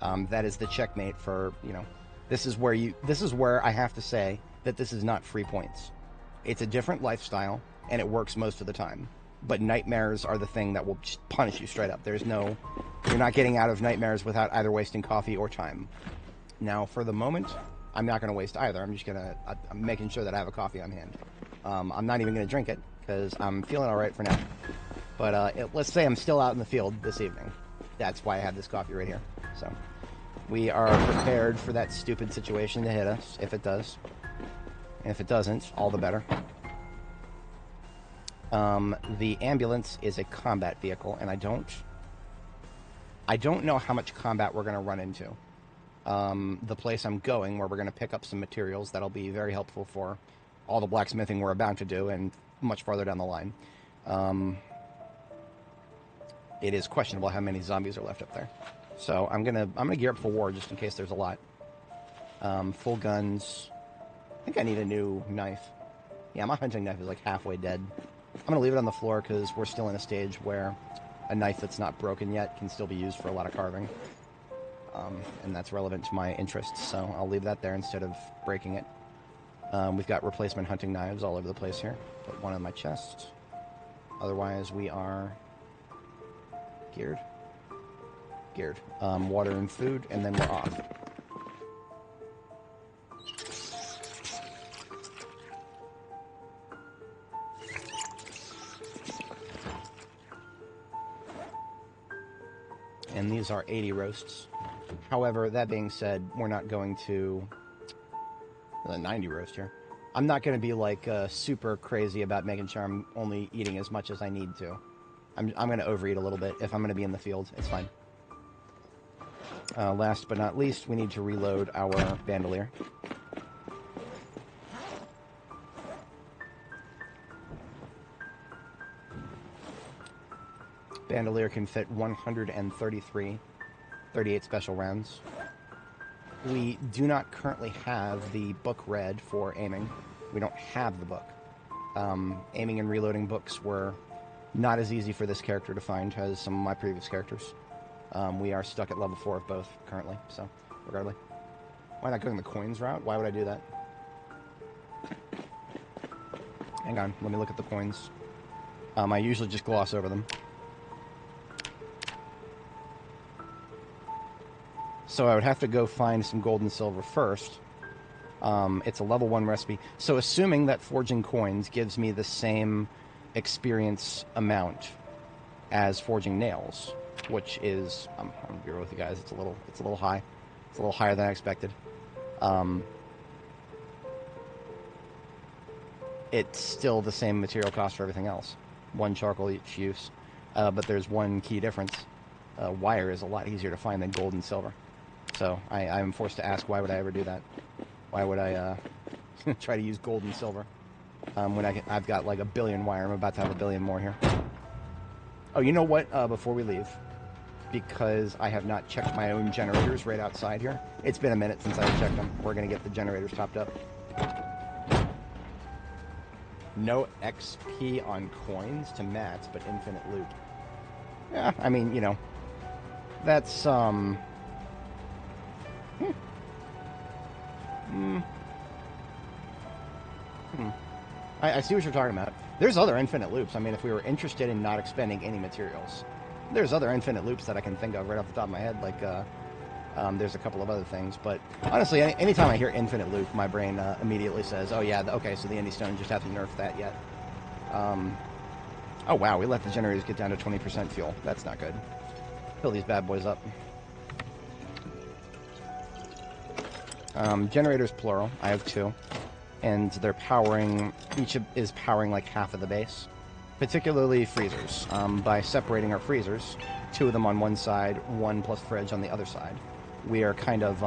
That is the checkmate for, you know, this is where I have to say that this is not free points. It's a different lifestyle and it works most of the time, but nightmares are the thing that will just punish you straight up. You're not getting out of nightmares without either wasting coffee or time. Now, for the moment, I'm not going to waste either. I'm making sure that I have a coffee on hand. I'm not even going to drink it because I'm feeling all right for now. But let's say I'm still out in the field this evening. That's why I have this coffee right here. So we are prepared for that stupid situation to hit us, if it does. And if it doesn't, all the better. The ambulance is a combat vehicle, and I don't know how much combat we're going to run into. The place I'm going, where we're going to pick up some materials that'll be very helpful for all the blacksmithing we're about to do and much farther down the line. It is questionable how many zombies are left up there. So I'm gonna gear up for war just in case there's a lot. Full guns. I think I need a new knife. Yeah, my hunting knife is like halfway dead. I'm gonna leave it on the floor because we're still in a stage where a knife that's not broken yet can still be used for a lot of carving. And that's relevant to my interests, so I'll leave that there instead of breaking it. We've got replacement hunting knives all over the place here. Put one on my chest. Otherwise, we are geared. Water and food, and then we're off. And these are 80 roasts. However, that being said, we're not going to... 90 roast here. I'm not going to be like super crazy about making sure I'm only eating as much as I need to. I'm going to overeat a little bit if I'm going to be in the field. It's fine. Last but not least, we need to reload our bandolier. Bandolier can fit 38 special rounds. We do not currently have the book read for aiming. We don't have the book. Aiming and reloading books were not as easy for this character to find as some of my previous characters. We are stuck at level 4 of both currently, so regardless. Why not going the coins route? Why would I do that? Hang on, let me look at the coins. I usually just gloss over them. So I would have to go find some gold and silver first. It's a level 1 recipe. So assuming that forging coins gives me the same experience amount as forging nails, which is I'm gonna be real with you guys. It's a little high. It's a little higher than I expected. It's still the same material cost for everything else. 1 charcoal each use, but there's one key difference. Wire is a lot easier to find than gold and silver. So I'm forced to ask, why would I ever do that? Why would I try to use gold and silver when I've got like 1 billion wire? I'm about to have 1 billion more here. Oh, you know what? Before we leave, because I have not checked my own generators right outside here. It's been a minute since I've checked them. We're going to get the generators topped up. No XP on coins to mats, but infinite loot. Yeah, I mean, you know, that's, I see what you're talking about. There's other infinite loops. I mean, if we were interested in not expending any materials, there's other infinite loops that I can think of right off the top of my head, like, there's a couple of other things, but honestly, anytime I hear infinite loop, my brain immediately says, oh yeah, okay, so the Indie Stone just haven't nerfed that yet. Oh wow, we let the generators get down to 20% fuel. That's not good. Fill these bad boys up. Generators plural, I have 2, and they're powering, each is powering like half of the base, particularly freezers. By separating our freezers, 2 of them on one side, 1 plus fridge on the other side, we are kind of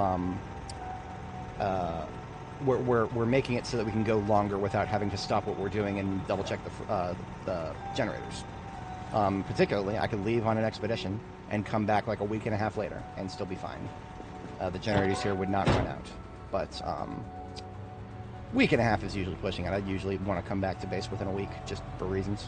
we're making it so that we can go longer without having to stop what we're doing and double check the generators. Particularly, I could leave on an expedition and come back like a week and a half later and still be fine. The generators here would not run out, but week and a half is usually pushing it. I'd usually want to come back to base within a week, just for reasons.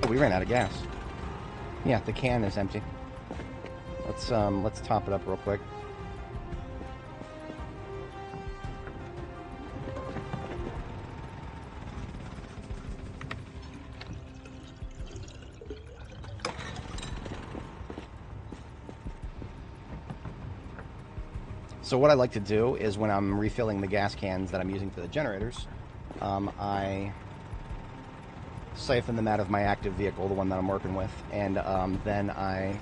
We ran out of gas. Yeah, the can is empty. Let's top it up real quick. So what I like to do is when I'm refilling the gas cans that I'm using for the generators, I siphon them out of my active vehicle, the one that I'm working with, and then I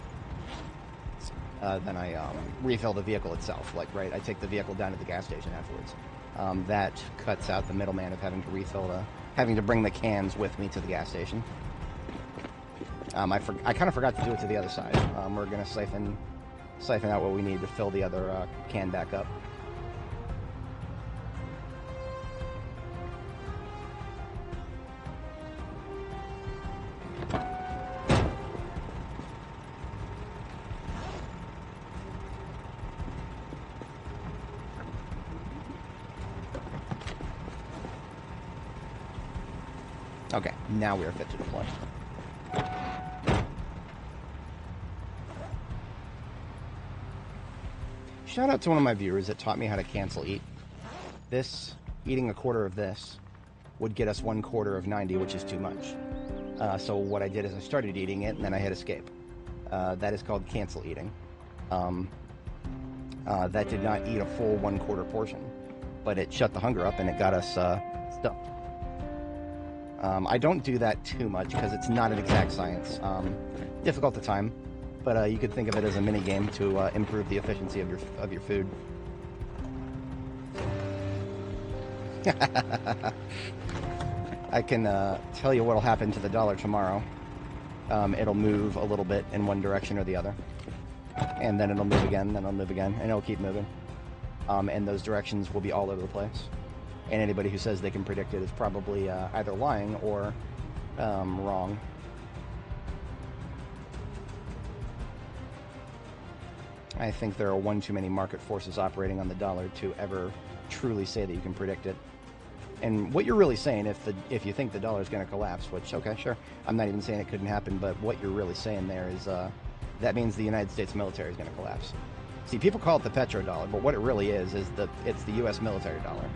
refill the vehicle itself. Like, right, I take the vehicle down to the gas station afterwards. That cuts out the middleman of having to having to bring the cans with me to the gas station. I kind of forgot to do it to the other side. We're gonna siphon out what we need to fill the other can back up. Okay, now we are fit to deploy. Shout out to one of my viewers that taught me how to cancel eat. Eating a quarter of this would get us 1/4 of 90, which is too much. So what I did is I started eating it, and then I hit escape. That is called cancel eating. That did not eat a full 1/4 portion, but it shut the hunger up, and it got us stuffed. I don't do that too much because it's not an exact science. Difficult to time, but you could think of it as a mini game to improve the efficiency of your food. I can tell you what'll happen to the dollar tomorrow. It'll move a little bit in one direction or the other, and then it'll move again, then it'll move again, and it'll keep moving. And those directions will be all over the place. And anybody who says they can predict it is probably either lying or wrong. I think there are one too many market forces operating on the dollar to ever truly say that you can predict it. And what you're really saying, if you think the dollar is going to collapse, which, okay, sure, I'm not even saying it couldn't happen, but what you're really saying there is that means the United States military is going to collapse. See, people call it the petrodollar, but what it really is it's the U.S. military dollar.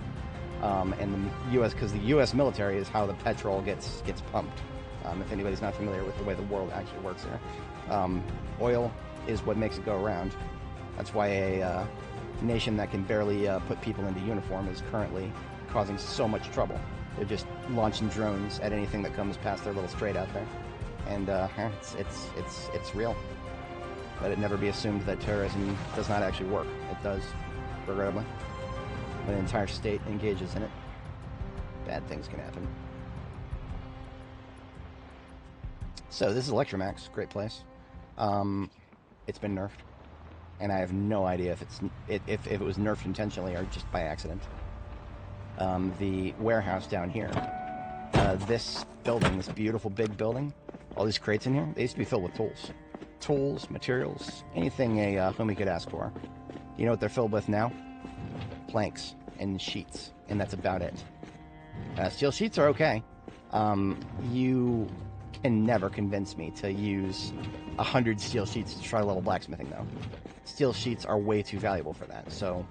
And the U.S. because the U.S. military is how the petrol gets pumped. If anybody's not familiar with the way the world actually works here, oil is what makes it go around. That's why a nation that can barely put people into uniform is currently causing so much trouble. They're just launching drones at anything that comes past their little strait out there, and it's real. Let it never be assumed that terrorism does not actually work. It does, regrettably. When an entire state engages in it, bad things can happen. So this is Electromax, great place. It's been nerfed, and I have no idea if it was nerfed intentionally or just by accident. The warehouse down here, this building, this beautiful big building, all these crates in here, they used to be filled with tools, materials, anything a homie could ask for. You know what they're filled with now? Planks and sheets, and that's about it. Steel sheets are okay. You can never convince me to use 100 steel sheets to try level blacksmithing, though. Steel sheets are way too valuable for that. So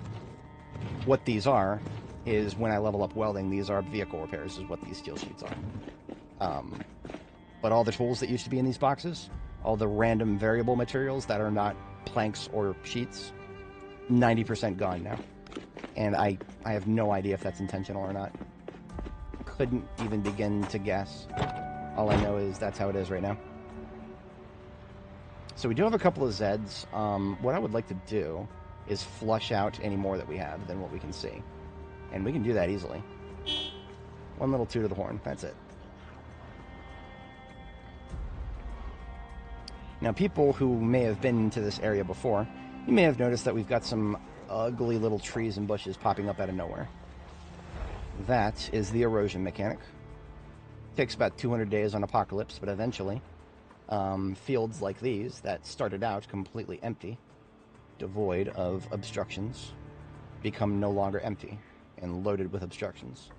what these are is, when I level up welding, these are vehicle repairs is what these steel sheets are. But all the tools that used to be in these boxes, all the random variable materials that are not planks or sheets, 90% gone now. And I have no idea if that's intentional or not. Couldn't even begin to guess. All I know is that's how it is right now. So we do have a couple of Zeds. What I would like to do is flush out any more that we have than what we can see. And we can do that easily. One little toot of the horn, that's it. Now, people who may have been to this area before, you may have noticed that we've got some ugly little trees and bushes popping up out of nowhere. That is the erosion mechanic. Takes about 200 days on Apocalypse, but eventually, fields like these that started out completely empty, devoid of obstructions, become no longer empty and loaded with obstructions.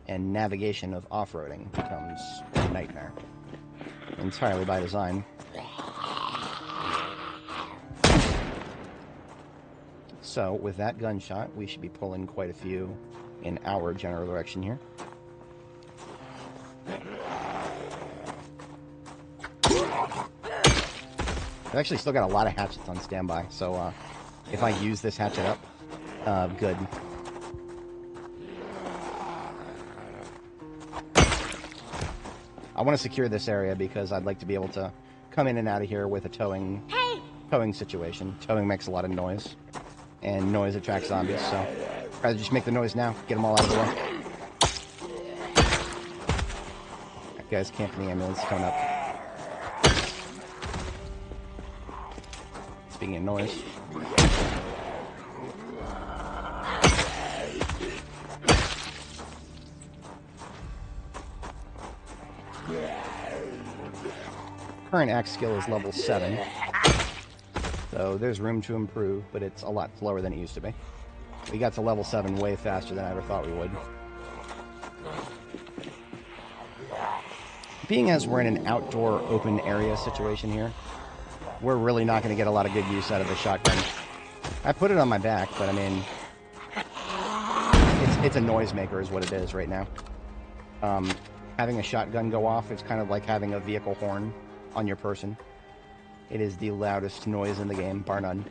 And navigation of off-roading becomes a nightmare. Entirely by design. So, with that gunshot, we should be pulling quite a few in our general direction here. I've actually still got a lot of hatchets on standby, so if I use this hatchet up, good. I want to secure this area because I'd like to be able to come in and out of here with a towing situation. Towing makes a lot of noise, and noise attracts zombies, so I'd rather just make the noise now, get them all out of the way. That guy's camping the ambulance coming up. Speaking of noise. Current axe skill is level 7. So there's room to improve, but it's a lot slower than it used to be. We got to level 7 way faster than I ever thought we would. Being as we're in an outdoor open area situation here, we're really not going to get a lot of good use out of the shotgun. I put it on my back, but I mean, it's a noisemaker is what it is right now. Having a shotgun go off is kind of like having a vehicle horn on your person. It is the loudest noise in the game, bar none.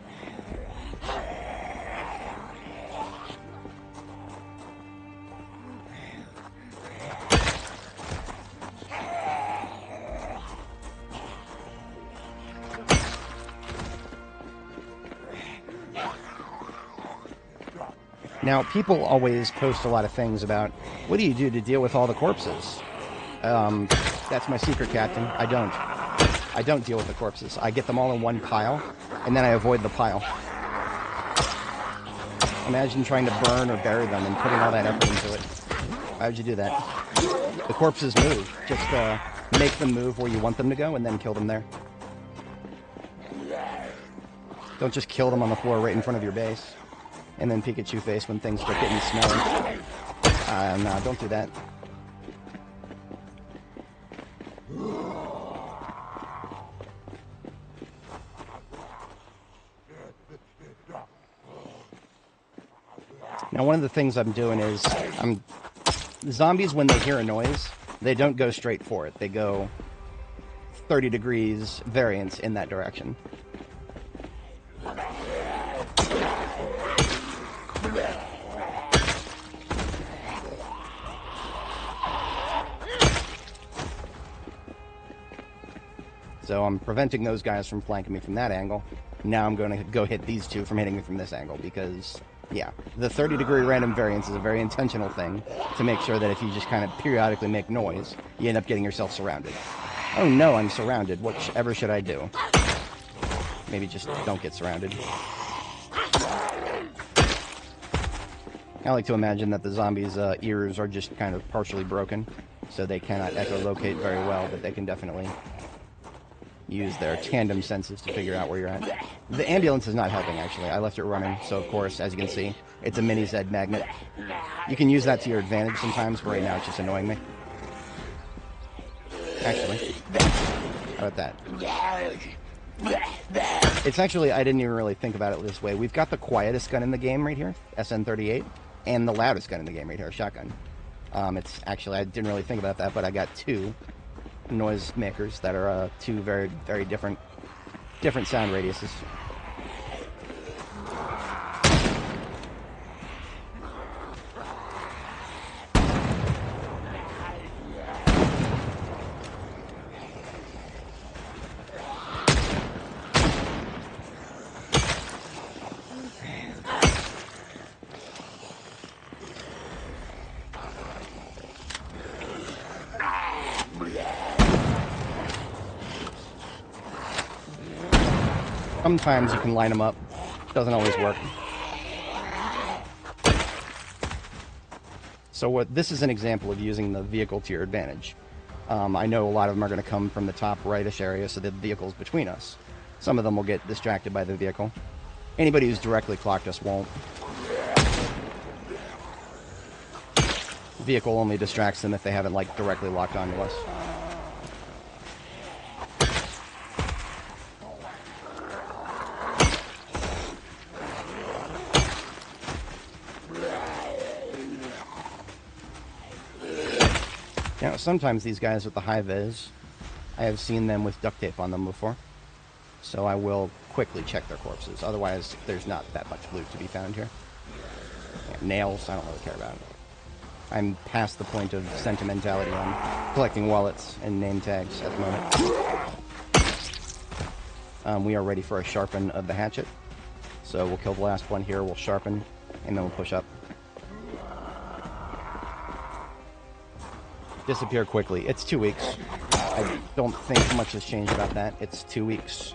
Now, people always post a lot of things about, what do you do to deal with all the corpses? That's my secret, Captain. I don't deal with the corpses. I get them all in one pile, and then I avoid the pile. Imagine trying to burn or bury them and putting all that effort into it. Why would you do that? The corpses move. Just make them move where you want them to go, and then kill them there. Don't just kill them on the floor right in front of your base, and then Pikachu face when things start getting smelly. No, don't do that. Now, one of the things I'm doing is, zombies, when they hear a noise, they don't go straight for it. They go 30 degrees variance in that direction. So I'm preventing those guys from flanking me from that angle. Now I'm going to go hit these two from hitting me from this angle because, yeah, the 30-degree random variance is a very intentional thing to make sure that if you just kind of periodically make noise, you end up getting yourself surrounded. Oh no, I'm surrounded. Whatever should I do? Maybe just don't get surrounded. I like to imagine that the zombies' ears are just kind of partially broken, so they cannot echolocate very well, but they can definitely use their tandem senses to figure out where you're at. The ambulance is not helping, actually. I left it running, so of course, as you can see, it's a mini Z magnet. You can use that to your advantage sometimes, but right now it's just annoying me. Actually, how about that? It's actually, I didn't even really think about it this way. We've got the quietest gun in the game right here, SN38, and the loudest gun in the game right here, shotgun. It's actually, I didn't really think about that, but I got two noise makers that are two very, very different sound radiuses. Sometimes you can line them up. Doesn't always work. So this is an example of using the vehicle to your advantage. I know a lot of them are going to come from the top rightish area, so the vehicle's between us. Some of them will get distracted by the vehicle. Anybody who's directly clocked us won't. The vehicle only distracts them if they haven't, like, directly locked onto us. Now, sometimes these guys with the high vis, I have seen them with duct tape on them before, so I will quickly check their corpses. Otherwise, there's not that much loot to be found here. Yeah, nails, I don't really care about. I'm past the point of sentimentality on collecting wallets and name tags at the moment. We are ready for a sharpen of the hatchet, so we'll kill the last one here, we'll sharpen, and then we'll push up. Disappear quickly. It's 2 weeks. I don't think much has changed about that. It's 2 weeks.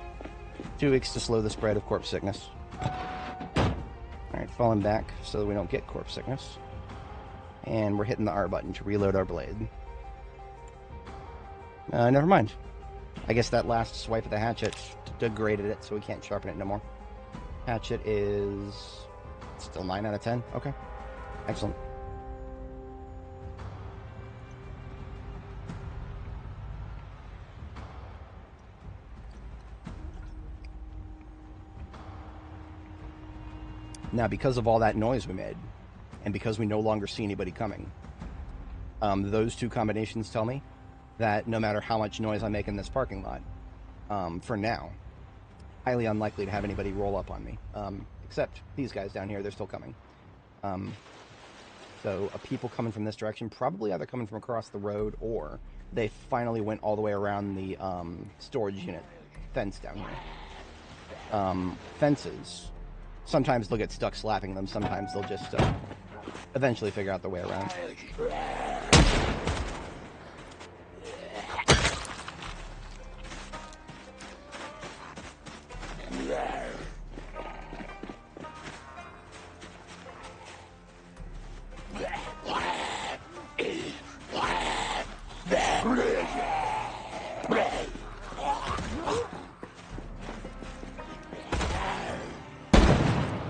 2 weeks to slow the spread of corpse sickness. Alright, falling back so that we don't get corpse sickness. And we're hitting the R button to reload our blade. Never mind. I guess that last swipe of the hatchet degraded it, so we can't sharpen it no more. Hatchet is still 9 out of 10. Okay. Excellent. Now, because of all that noise we made, and because we no longer see anybody coming, those two combinations tell me that no matter how much noise I make in this parking lot, for now, highly unlikely to have anybody roll up on me. Except these guys down here, they're still coming. So people coming from this direction, probably either coming from across the road, or they finally went all the way around the storage unit fence down here. Fences, sometimes they'll get stuck slapping them, sometimes they'll just eventually figure out their way around.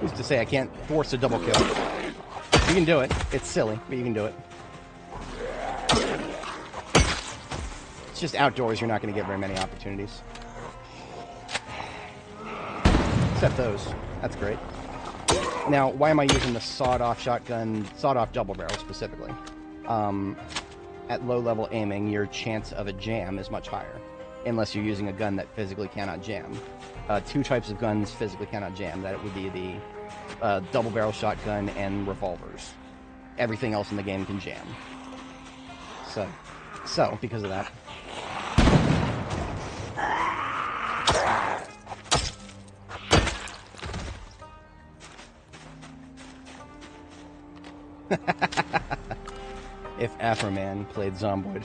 Who's to say I can't force a double kill? You can do it. It's silly, but you can do it. It's just outdoors, you're not going to get very many opportunities. Except those. That's great. Now, why am I using the sawed-off shotgun, sawed-off double barrel specifically? At low-level aiming, your chance of a jam is much higher, unless you're using a gun that physically cannot jam. Two types of guns physically cannot jam. That would be the double barrel shotgun and revolvers. Everything else in the game can jam. So because of that. If Afro Man played Zomboid.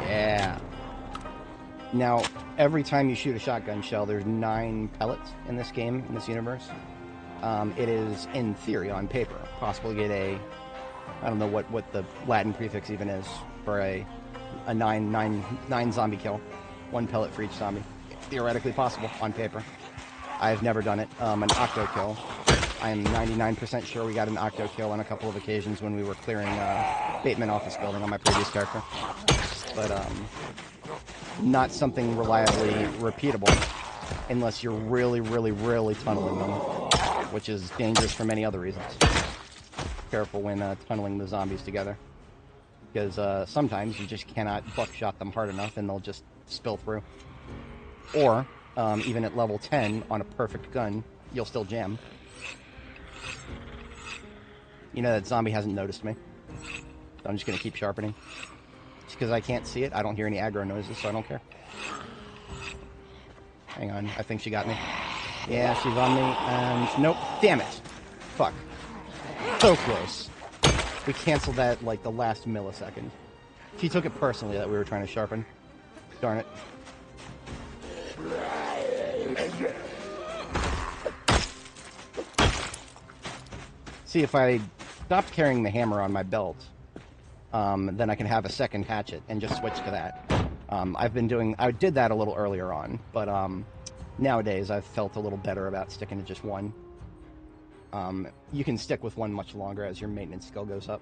Yeah. Now, every time you shoot a shotgun shell, there's 9 pellets in this game, in this universe. It is, in theory, on paper, possible to get a... I don't know what the Latin prefix even is for a 9 zombie kill. 1 pellet for each zombie. Theoretically possible, on paper. I've never done it. An octo kill. I am 99% sure we got an octo kill on a couple of occasions when we were clearing Bateman office building on my previous character. But, not something reliably repeatable unless you're really, really, really tunneling them, which is dangerous for many other reasons. Careful when tunneling the zombies together, because sometimes you just cannot buckshot them hard enough and they'll just spill through. Or, even at level 10 on a perfect gun, you'll still jam. You know that zombie hasn't noticed me, so I'm just going to keep sharpening. Just because I can't see it, I don't hear any aggro noises, so I don't care. Hang on, I think she got me. Yeah, she's on me, and nope, damn it! Fuck. So close. We canceled that like the last millisecond. She took it personally that we were trying to sharpen. Darn it. See, if I stopped carrying the hammer on my belt, then I can have a second hatchet and just switch to that. I did that a little earlier on, but nowadays I've felt a little better about sticking to just one. You can stick with one much longer as your maintenance skill goes up.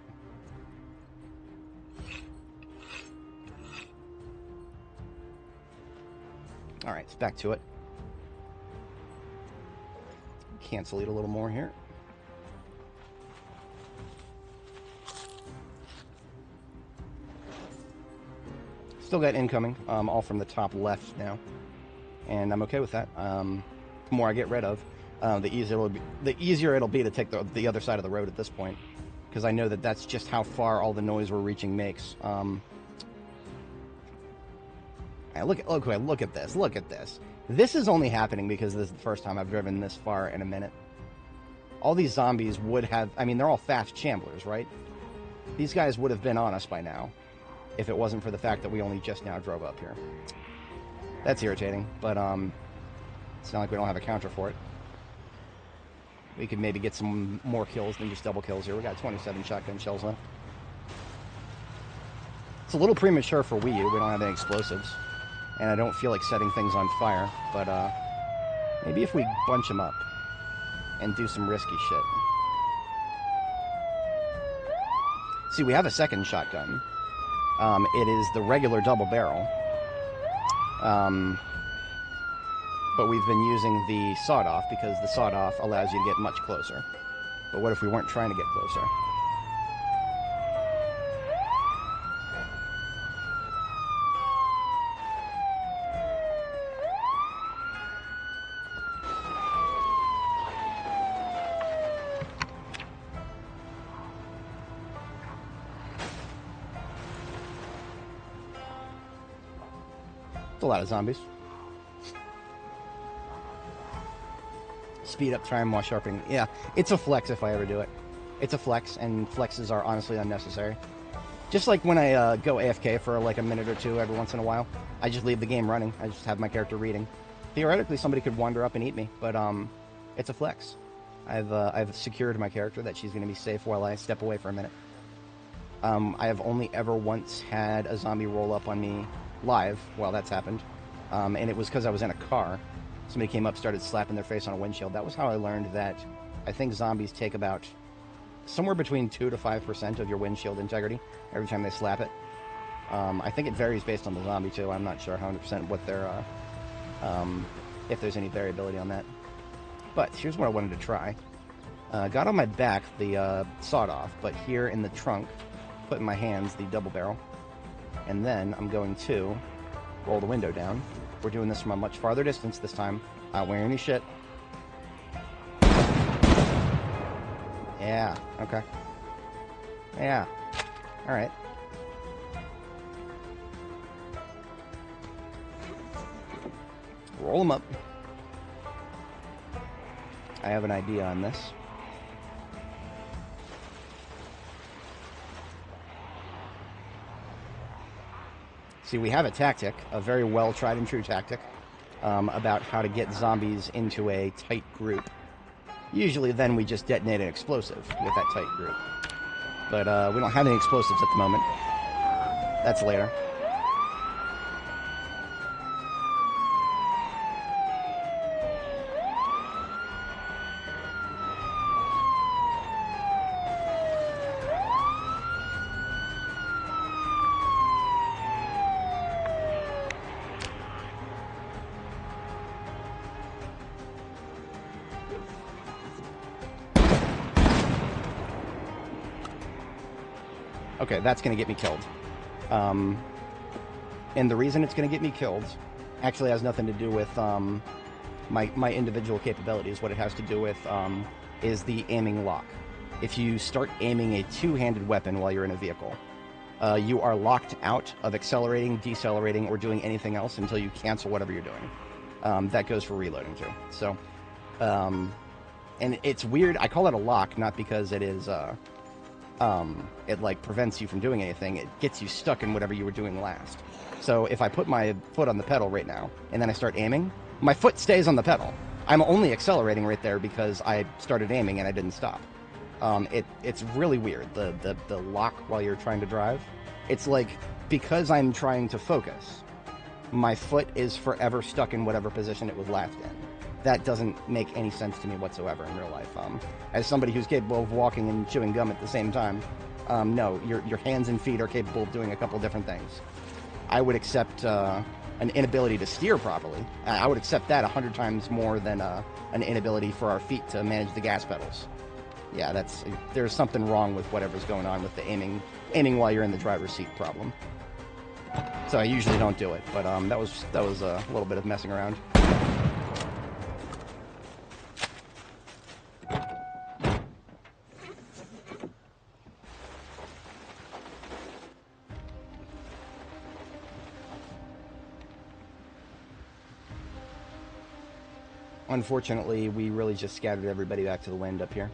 Alright, it's back to it. Cancel it a little more here. Still got incoming, all from the top left now. And I'm okay with that. The more I get rid of, the easier it'll be to take the other side of the road at this point, because I know that that's just how far all the noise we're reaching makes. Look at this. Look at this. This is only happening because this is the first time I've driven this far in a minute. All these zombies would have... I mean, they're all fast chamblers, right? These guys would have been on us by now if it wasn't for the fact that we only just now drove up here. That's irritating, but it's not like we don't have a counter for it. We could maybe get some more kills than just double kills here. We got 27 shotgun shells left. It's a little premature for Wii U. We don't have any explosives. And I don't feel like setting things on fire. But maybe if we bunch them up and do some risky shit. See, we have a second shotgun. It is the regular double barrel. But we've been using the sawed-off because the sawed-off allows you to get much closer. But what if we weren't trying to get closer? It's a lot of zombies. Speed up time while sharpening. Yeah, it's a flex if I ever do it. It's a flex, and flexes are honestly unnecessary. Just like when I go AFK for like a minute or two every once in a while, I just leave the game running. I just have my character reading. Theoretically, somebody could wander up and eat me, but it's a flex. I've secured my character that she's going to be safe while I step away for a minute. I have only ever once had a zombie roll up on me live while that's happened, and it was because I was in a car. Somebody came up, started slapping their face on a windshield. That was how I learned that I think zombies take about somewhere between 2 to 5% of your windshield integrity every time they slap it. I think it varies based on the zombie too. I'm not sure 100% what their if there's any variability on that. But here's what I wanted to try. Got on my back the sawed-off, but here in the trunk, put in my hands the double barrel, and then I'm going to roll the window down. We're doing this from a much farther distance this time. Not wearing any shit. Yeah, okay. Yeah, alright. Roll them up. I have an idea on this. See, we have a tactic, a very well tried and true tactic, about how to get zombies into a tight group. Usually then we just detonate an explosive with that tight group. But we don't have any explosives at the moment. That's later. Okay, that's going to get me killed. And the reason it's going to get me killed actually has nothing to do with my individual capabilities. What it has to do with is the aiming lock. If you start aiming a two-handed weapon while you're in a vehicle, you are locked out of accelerating, decelerating, or doing anything else until you cancel whatever you're doing. That goes for reloading too. So, and it's weird. I call it a lock, not because it is... it like prevents you from doing anything. It gets you stuck in whatever you were doing last. So if I put my foot on the pedal right now and then I start aiming, my foot stays on the pedal. I'm only accelerating right there because I started aiming and I didn't stop. It's really weird, the lock while you're trying to drive. It's like, because I'm trying to focus, my foot is forever stuck in whatever position it was last in. That doesn't make any sense to me whatsoever in real life. As somebody who's capable of walking and chewing gum at the same time, no, your hands and feet are capable of doing a couple different things. I would accept an inability to steer properly. I would accept that 100 times more than an inability for our feet to manage the gas pedals. Yeah, there's something wrong with whatever's going on with the aiming while you're in the driver's seat problem. So I usually don't do it, but that was a little bit of messing around. Unfortunately, we really just scattered everybody back to the wind up here.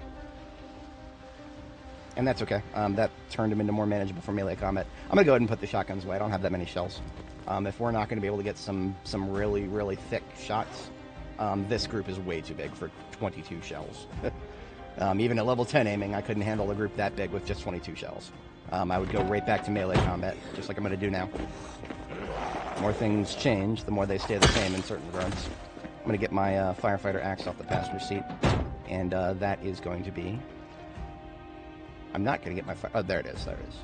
And that's okay. That turned him into more manageable for melee combat. I'm going to go ahead and put the shotguns away. I don't have that many shells. If we're not going to be able to get some really, really thick shots, this group is way too big for 22 shells. Even at level 10 aiming, I couldn't handle a group that big with just 22 shells. I would go right back to melee combat, just like I'm going to do now. The more things change, the more they stay the same in certain regards. I'm going to get my firefighter axe off the passenger seat, and that is going to be... I'm not going to get my... Oh, there it is, there it is.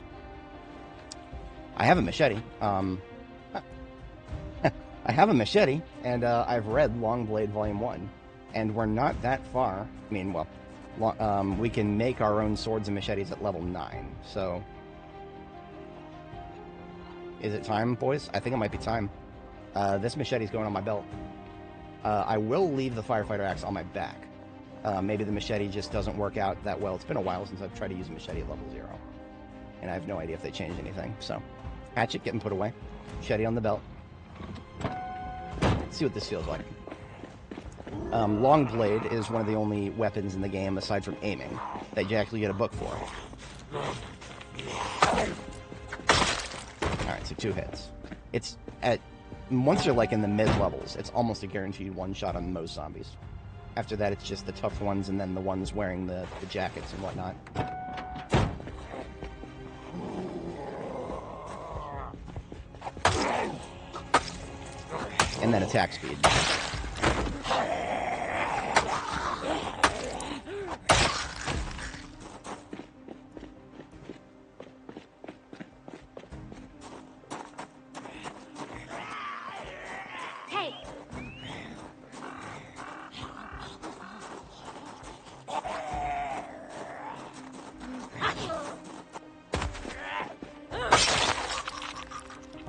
I have a machete. I have a machete, and I've read Longblade Volume 1, and we're not that far. I mean, well, we can make our own swords and machetes at level 9, so... Is it time, boys? I think it might be time. This machete's going on my belt. I will leave the firefighter axe on my back. Maybe the machete just doesn't work out that well. It's been a while since I've tried to use a machete at level 0. And I have no idea if they changed anything. So, hatchet getting put away. Machete on the belt. Let's see what this feels like. Long blade is one of the only weapons in the game, aside from aiming, that you actually get a book for. Alright, so 2 hits. It's at... Once you're like in the mid-levels, it's almost a guaranteed one-shot on most zombies. After that, it's just the tough ones and then the ones wearing the jackets and whatnot. And then attack speed.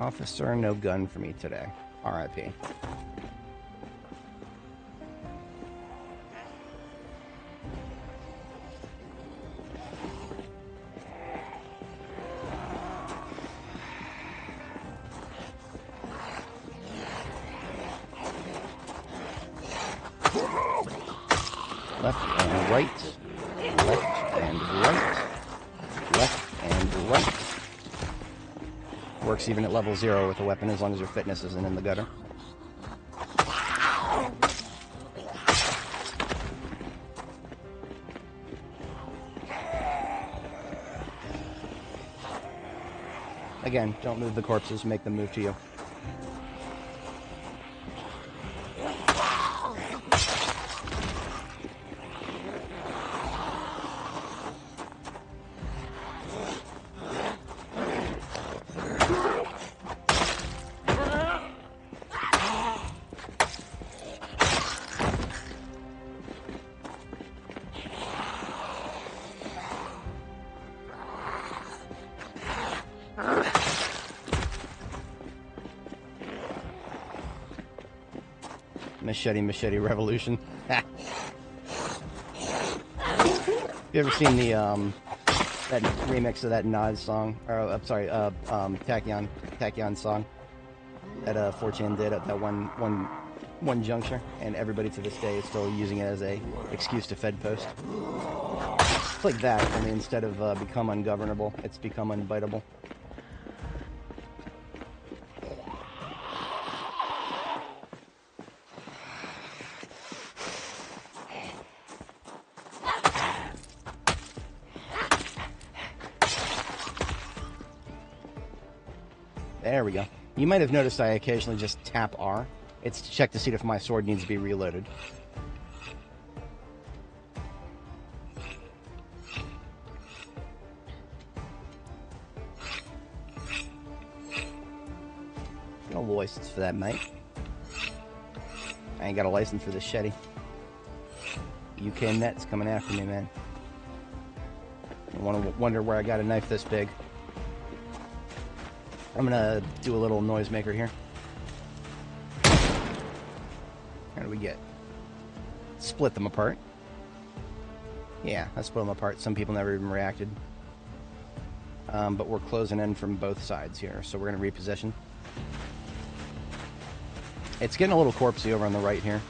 Officer, no gun for me today. R.I.P. Left and right. Left and right. Left and right. Works even at level 0 with a weapon as long as your fitness isn't in the gutter. Again, don't move the corpses, make them move to you. Machete revolution. You ever seen the that remix of that Nas song? Or I'm sorry, Tachyon song that 4chan did at that one juncture, and everybody to this day is still using it as a excuse to Fed post. It's like that. I mean, instead of become ungovernable, it's become unbiteable. There we go. You might have noticed I occasionally just tap R. It's to check to see if my sword needs to be reloaded. No license for that, mate. I ain't got a license for this shetty. UK Net's coming after me, man. I wonder where I got a knife this big. I'm gonna do a little noisemaker here. How do we get? Split them apart. Yeah, I split them apart. Some people never even reacted. But we're closing in from both sides here, so we're gonna reposition. It's getting a little corpsey over on the right here.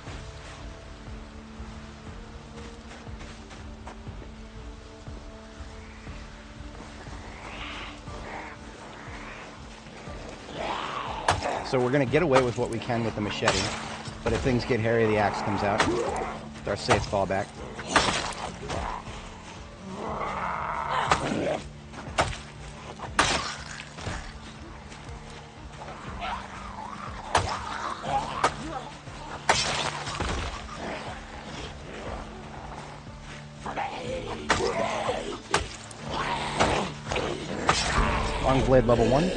So we're going to get away with what we can with the machete, but if things get hairy, the axe comes out. It's our safe fallback. Long blade level 1.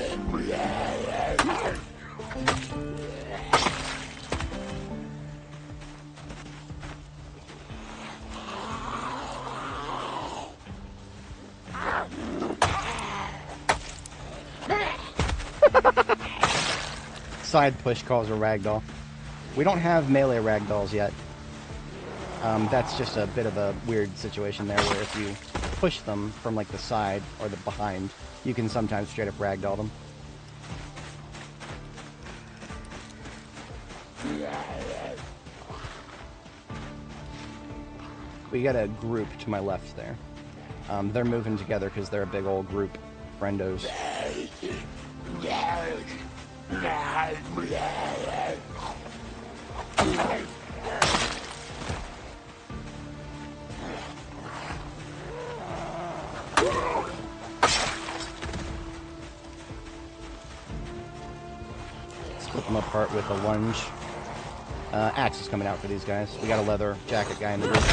Side push calls a ragdoll. We don't have melee ragdolls yet. That's just a bit of a weird situation there where if you push them from like the side or the behind, you can sometimes straight up ragdoll them. We got a group to my left there. They're moving together because they're a big old group. Friendos. Split them apart with a lunge. Axe is coming out for these guys. We got a leather jacket guy in the group.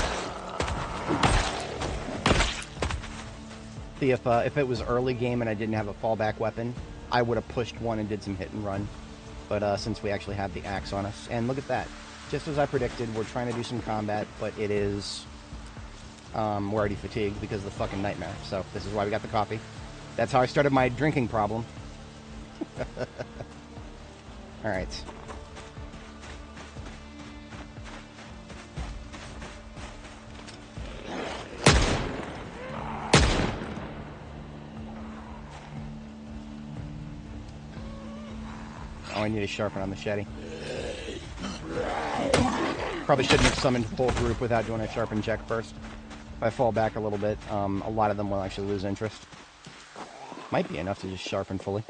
See, if it was early game and I didn't have a fallback weapon, I would have pushed one and did some hit and run. But since we actually have the axe on us, and look at that. Just as I predicted, we're trying to do some combat, but it is... we're already fatigued because of the fucking nightmare. So this is why we got the coffee. That's how I started my drinking problem. Alright. Oh, I need to sharpen on the machete. Probably shouldn't have summoned full group without doing a sharpen check first. If I fall back a little bit, a lot of them will actually lose interest. Might be enough to just sharpen fully.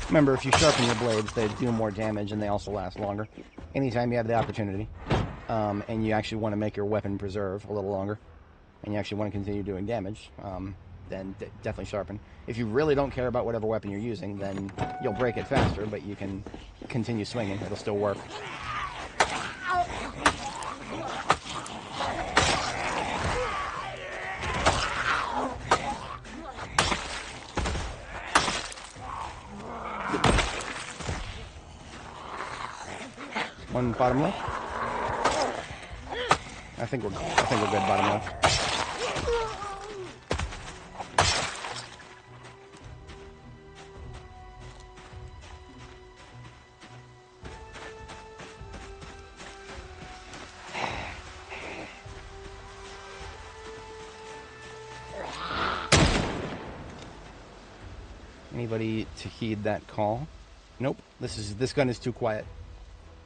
Remember, if you sharpen your blades, they do more damage and they also last longer. Anytime you have the opportunity, and you actually want to make your weapon preserve a little longer, and you actually want to continue doing damage, then definitely sharpen. If you really don't care about whatever weapon you're using, then you'll break it faster, but you can continue swinging. It'll still work. One bottom left. I think we're good bottom left. Anybody to heed that call? Nope. This gun is too quiet.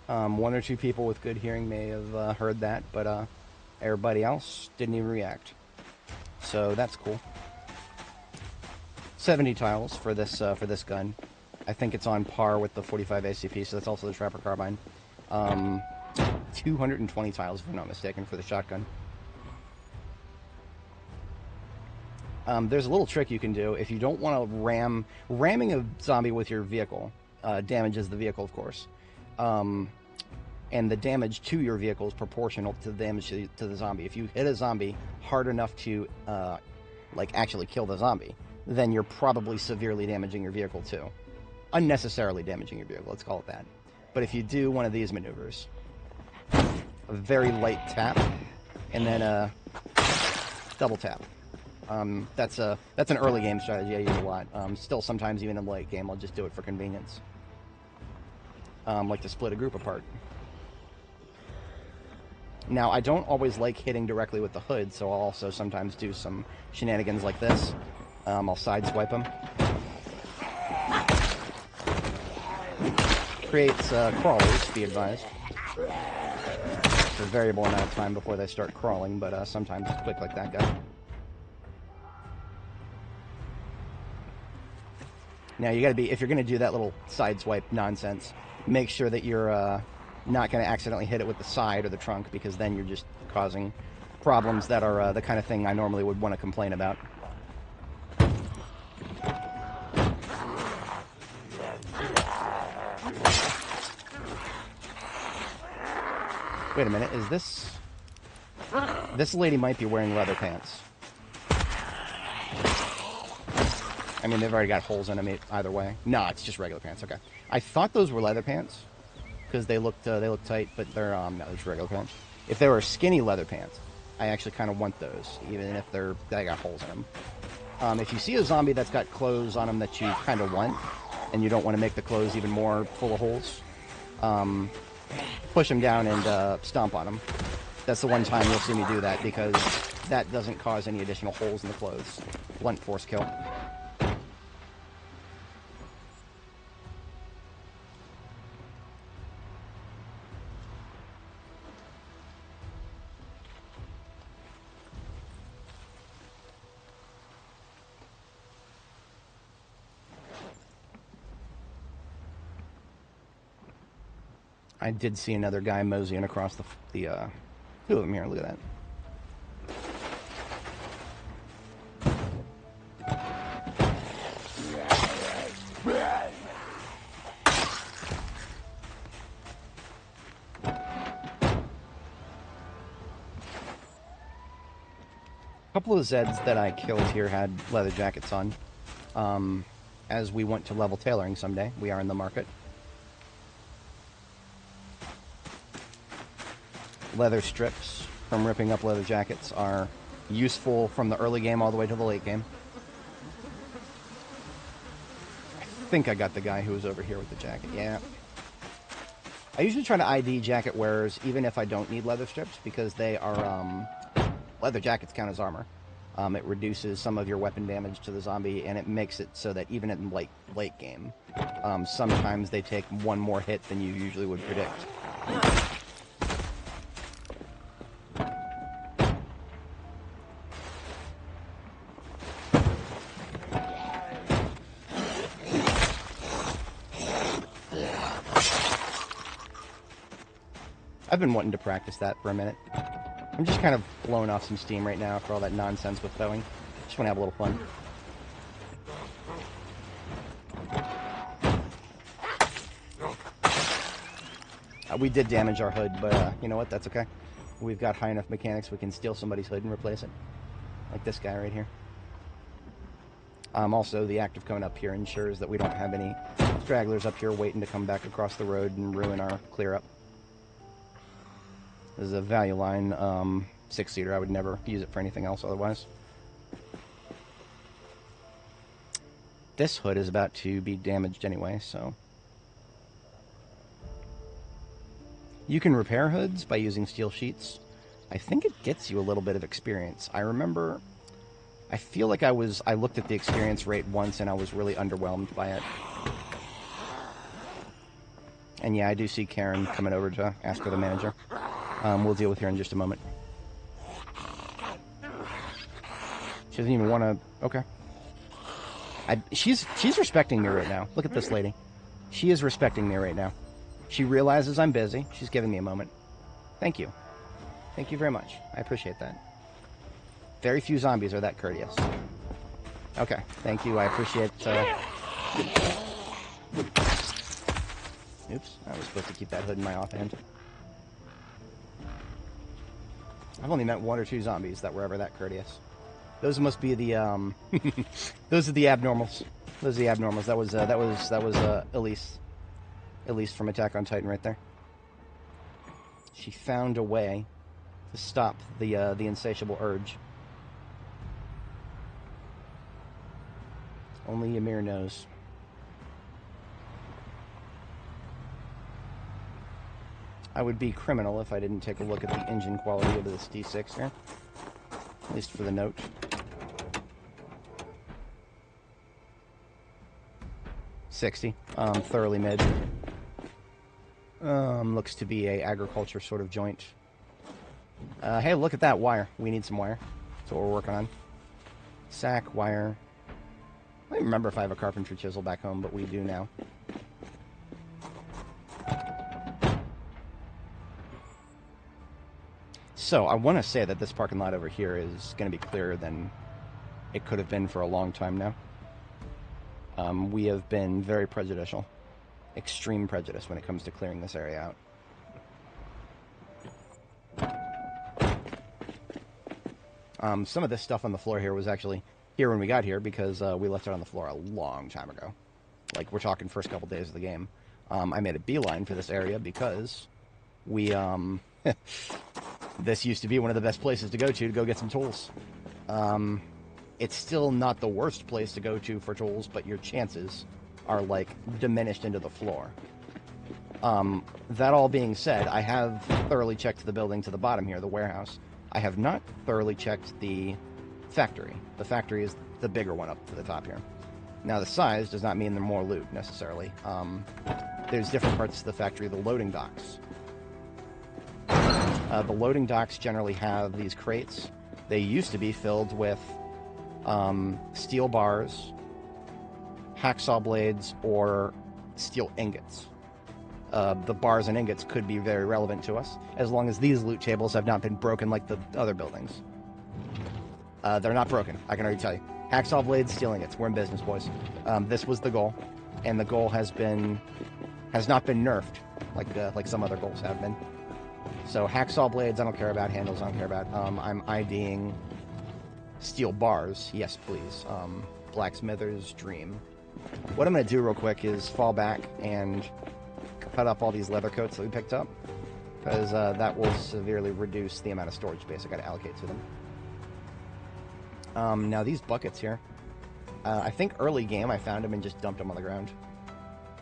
One or two people with good hearing may have heard that, but everybody else didn't even react. So that's cool. 70 tiles for this gun. I think it's on par with the 45 ACP, so that's also the Trapper Carbine. 220 tiles, if I'm not mistaken, for the shotgun. There's a little trick you can do if you don't want to ramming a zombie with your vehicle damages the vehicle, of course. And the damage to your vehicle is proportional to the damage to the zombie. If you hit a zombie hard enough to, actually kill the zombie, then you're probably severely damaging your vehicle too. Unnecessarily damaging your vehicle, let's call it that. But if you do one of these maneuvers, a very light tap, and then a double tap. That's an early game strategy I use a lot. Still, sometimes even in late game, I'll just do it for convenience. Like to split a group apart. Now, I don't always like hitting directly with the hood, so I'll also sometimes do some shenanigans like this. I'll sideswipe them. Creates crawlers, be advised. It's a variable amount of time before they start crawling, but sometimes it's quick like that guy. Now, you gotta be, if you're gonna do that little sideswipe nonsense, make sure that you're not going to accidentally hit it with the side or the trunk, because then you're just causing problems that are the kind of thing I normally would want to complain about. Wait a minute, is this... This lady might be wearing leather pants. I mean, they've already got holes in them either way. No, it's just regular pants, okay. I thought those were leather pants, because they look tight, but they're no, they're just regular pants. If they were skinny leather pants, I actually kind of want those, even if they got holes in them. If you see a zombie that's got clothes on them that you kind of want, and you don't want to make the clothes even more full of holes, push them down and stomp on them. That's the one time you'll see me do that, because that doesn't cause any additional holes in the clothes. Blunt force kill. I did see another guy moseying across the two of them here. Look at that. A couple of Zeds that I killed here had leather jackets on. As we want to level tailoring someday, we are in the market. Leather strips from ripping up leather jackets are useful from the early game all the way to the late game. I think I got the guy who was over here with the jacket. Yeah. I usually try to ID jacket wearers even if I don't need leather strips because they are, leather jackets count as armor. It reduces some of your weapon damage to the zombie, and it makes it so that even in late game, sometimes they take one more hit than you usually would predict. I've been wanting to practice that for a minute. I'm just kind of blowing off some steam right now after all that nonsense with throwing. Just want to have a little fun. We did damage our hood, but you know what? That's okay. We've got high enough mechanics we can steal somebody's hood and replace it. Like this guy right here. Also, the act of coming up here ensures that we don't have any stragglers up here waiting to come back across the road and ruin our clear up. This is a value line 6-seater. I would never use it for anything else otherwise. This hood is about to be damaged anyway, so... You can repair hoods by using steel sheets. I think it gets you a little bit of experience. I remember... I feel like I looked at the experience rate once and I was really underwhelmed by it. And yeah, I do see Karen coming over to ask for the manager. We'll deal with her in just a moment. She doesn't even want to... Okay. She's respecting me right now. Look at this lady. She is respecting me right now. She realizes I'm busy. She's giving me a moment. Thank you. Thank you very much. I appreciate that. Very few zombies are that courteous. Okay. Thank you. I appreciate... Oops. I was supposed to keep that hood in my offhand. I've only met 1 or 2 zombies that were ever that courteous. Those must be the those are the abnormals. Those are the abnormals. That was Elise from Attack on Titan right there. She found a way to stop the insatiable urge. Only Ymir knows. I would be criminal if I didn't take a look at the engine quality of this D6 here. At least for the note. $60. Thoroughly mid. Looks to be a agriculture sort of joint. Hey, look at that wire. We need some wire. That's what we're working on. Sack, wire. I don't remember if I have a carpentry chisel back home, but we do now. So, I want to say that this parking lot over here is going to be clearer than it could have been for a long time now. We have been very prejudicial. Extreme prejudice when it comes to clearing this area out. Some of this stuff on the floor here was actually here when we got here because we left it on the floor a long time ago. Like, we're talking first couple days of the game. I made a beeline for this area because we... This used to be one of the best places to go get some tools. It's still not the worst place to go to for tools, but your chances are, like, diminished into the floor. That all being said, I have thoroughly checked the building to the bottom here, the warehouse. I have not thoroughly checked the factory. The factory is the bigger one up to the top here. Now, the size does not mean they're more loot, necessarily. There's different parts of the factory. The loading docks. The loading docks generally have these crates. They used to be filled with steel bars, hacksaw blades, or steel ingots. The bars and ingots could be very relevant to us, as long as these loot tables have not been broken like the other buildings. They're not broken, I can already tell you. Hacksaw blades, steel ingots. We're in business, boys. This was the goal, and the goal has not been nerfed like some other goals have been. So hacksaw blades, I don't care about. Handles, I don't care about. I'm IDing Steel bars, yes please. Blacksmither's dream. What I'm going to do real quick is fall back and cut up all these leather coats that we picked up, because that will severely reduce the amount of storage space I got to allocate to them. Now these buckets here, I think early game I found them and just dumped them on the ground.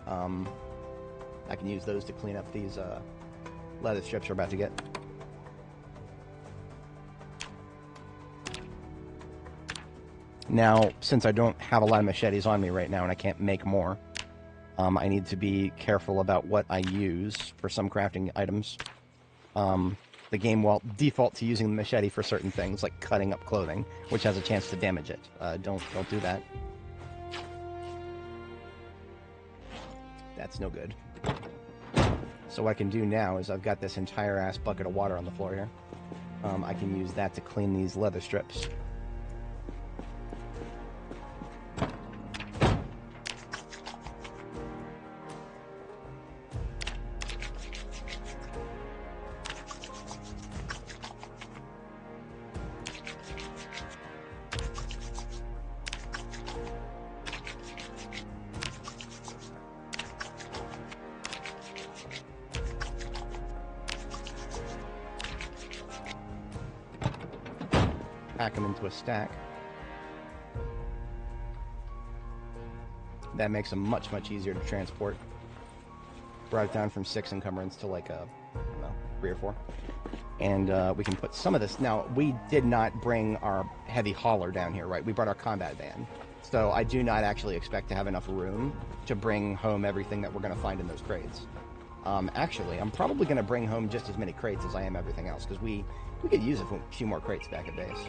I can use those to clean up these leather strips we're about to get. Now, since I don't have a lot of machetes on me right now and I can't make more, I need to be careful about what I use for some crafting items. The game will default to using the machete for certain things, like cutting up clothing, which has a chance to damage it. Don't do that. That's no good. So what I can do now is I've got this entire ass bucket of water on the floor here. I can use that to clean these leather strips. Pack them into a stack. That makes them much easier to transport. Brought it down from 6 encumbrance to like I don't know, 3 or 4. And we can put some of this. Now, we did not bring our heavy hauler down here, right? We brought our combat van. So I do not actually expect to have enough room to bring home everything that we're going to find in those crates. Actually, I'm probably going to bring home just as many crates as I am everything else, because we could use a few more crates back at base.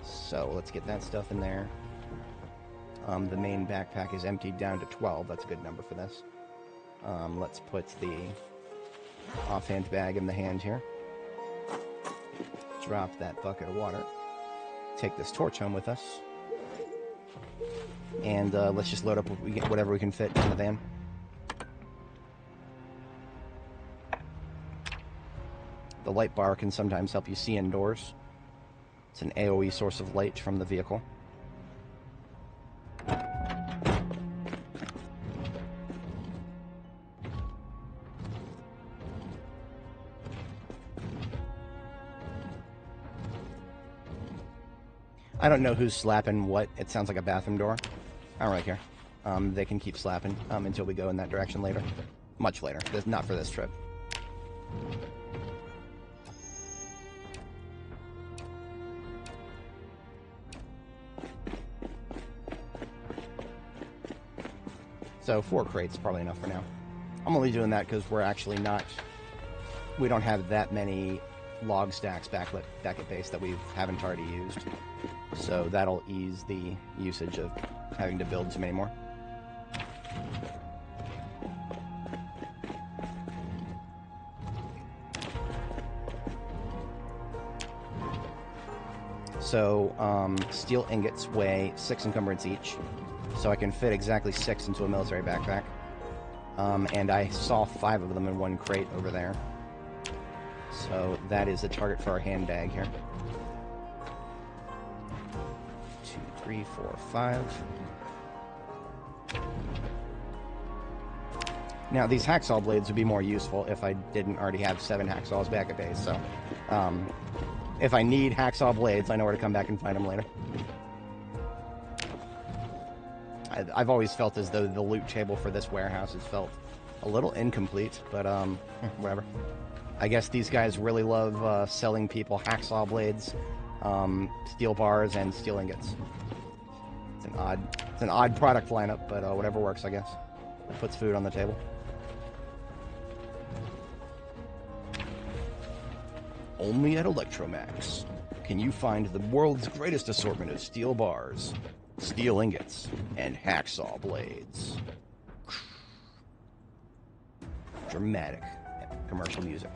So let's get that stuff in there. The main backpack is emptied down to 12. That's a good number for this. Let's put the offhand bag in the hand here. Drop that bucket of water. Take this torch home with us. And let's just load up whatever we can fit in the van. The light bar can sometimes help you see indoors. It's an AoE source of light from the vehicle. I don't know who's slapping what. It sounds like a bathroom door. I don't really care. They can keep slapping until we go in that direction later. Much later. Not for this trip. So 4 crates is probably enough for now. I'm only doing that because we're actually we don't have that many log stacks back at base that we haven't already used. So that'll ease the usage of having to build too many more. So steel ingots weigh 6 encumbrance each. So I can fit exactly 6 into a military backpack. And I saw 5 of them in one crate over there. So that is a target for our handbag here. 2, 3, 4, 5. Now these hacksaw blades would be more useful if I didn't already have 7 hacksaws back at base. So if I need hacksaw blades, I know where to come back and find them later. I've always felt as though the loot table for this warehouse has felt a little incomplete, but whatever. I guess these guys really love selling people hacksaw blades, steel bars, and steel ingots. It's an odd product lineup, but whatever works, I guess. It puts food on the table. Only at Electromax can you find the world's greatest assortment of steel bars, steel ingots, and hacksaw blades. Dramatic commercial music.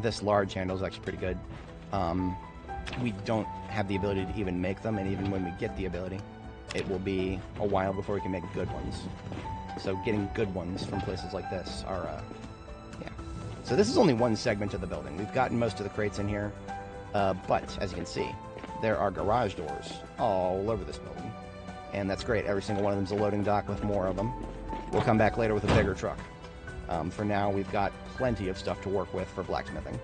This large handle is actually pretty good. We don't have the ability to even make them, and even when we get the ability, it will be a while before we can make good ones. So getting good ones from places like this are, yeah. So this is only one segment of the building. We've gotten most of the crates in here, but as you can see, there are garage doors all over this building. And that's great. Every single one of them is a loading dock with more of them. We'll come back later with a bigger truck. For now, we've got plenty of stuff to work with for blacksmithing.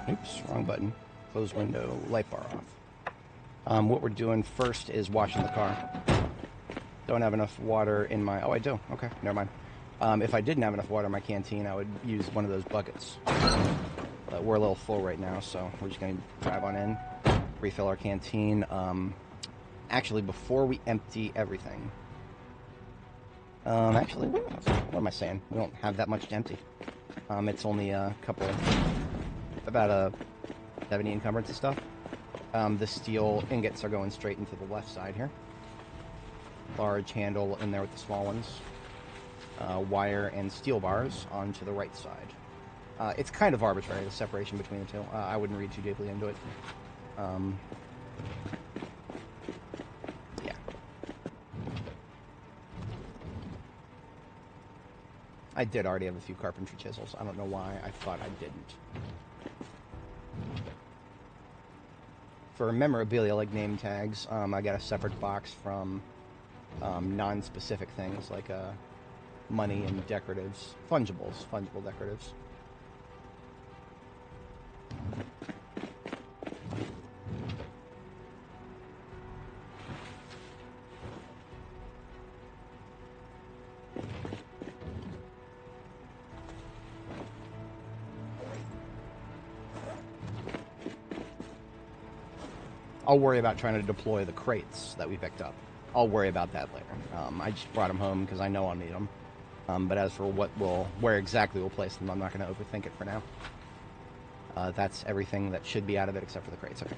Oops, wrong button. Close window, light bar off. What we're doing first is washing the car. Don't have enough water in my... Oh, I do. Okay, never mind. If I didn't have enough water in my canteen, I would use one of those buckets. But we're a little full right now, so we're just going to drive on in, refill our canteen. Actually, before we empty everything... actually, what am I saying? We don't have that much to empty. It's only a couple... about 70 encumbrance of stuff. The steel ingots are going straight into the left side here. Large handle in there with the small ones. Wire and steel bars onto the right side. It's kind of arbitrary, the separation between the two. I wouldn't read too deeply into it. Yeah. I did already have a few carpentry chisels. I don't know why I thought I didn't. For memorabilia like name tags, I got a separate box from non-specific things like money and decoratives, fungible decoratives. I'll worry about trying to deploy the crates that we picked up. I'll worry about that later. I just brought them home because I know I'll need them. But as for where exactly we'll place them, I'm not going to overthink it for now. That's everything that should be out of it except for the crates. Okay.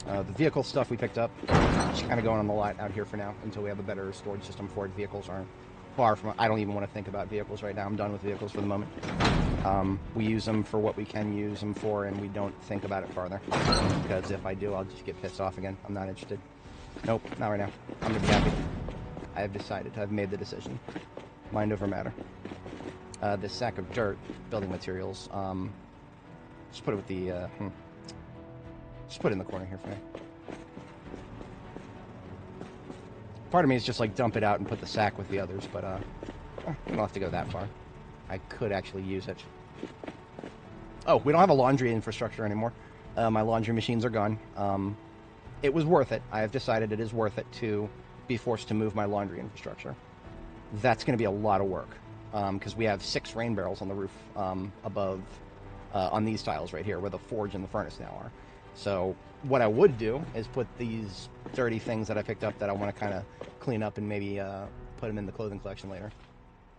The vehicle stuff we picked up, just kind of going on the lot out here for now until we have a better storage system for it. Vehicles are far from... I don't even want to think about vehicles right now. I'm done with vehicles for the moment. We use them for what we can use them for, and we don't think about it farther. Because if I do, I'll just get pissed off again. I'm not interested. Nope, not right now. I'm going to be happy. I have decided. I've made the decision. Mind over matter. This sack of dirt, building materials, just put it with the... Just put it in the corner here for me. Part of me is just like dump it out and put the sack with the others, but we don't have to go that far. I could actually use it. Oh, we don't have a laundry infrastructure anymore. My laundry machines are gone. It was worth it. I have decided it is worth it to be forced to move my laundry infrastructure. That's going to be a lot of work because we have 6 rain barrels on the roof above on these tiles right here where the forge and the furnace now are. So what I would do is put these dirty things that I picked up that I want to kind of clean up and maybe put them in the clothing collection later.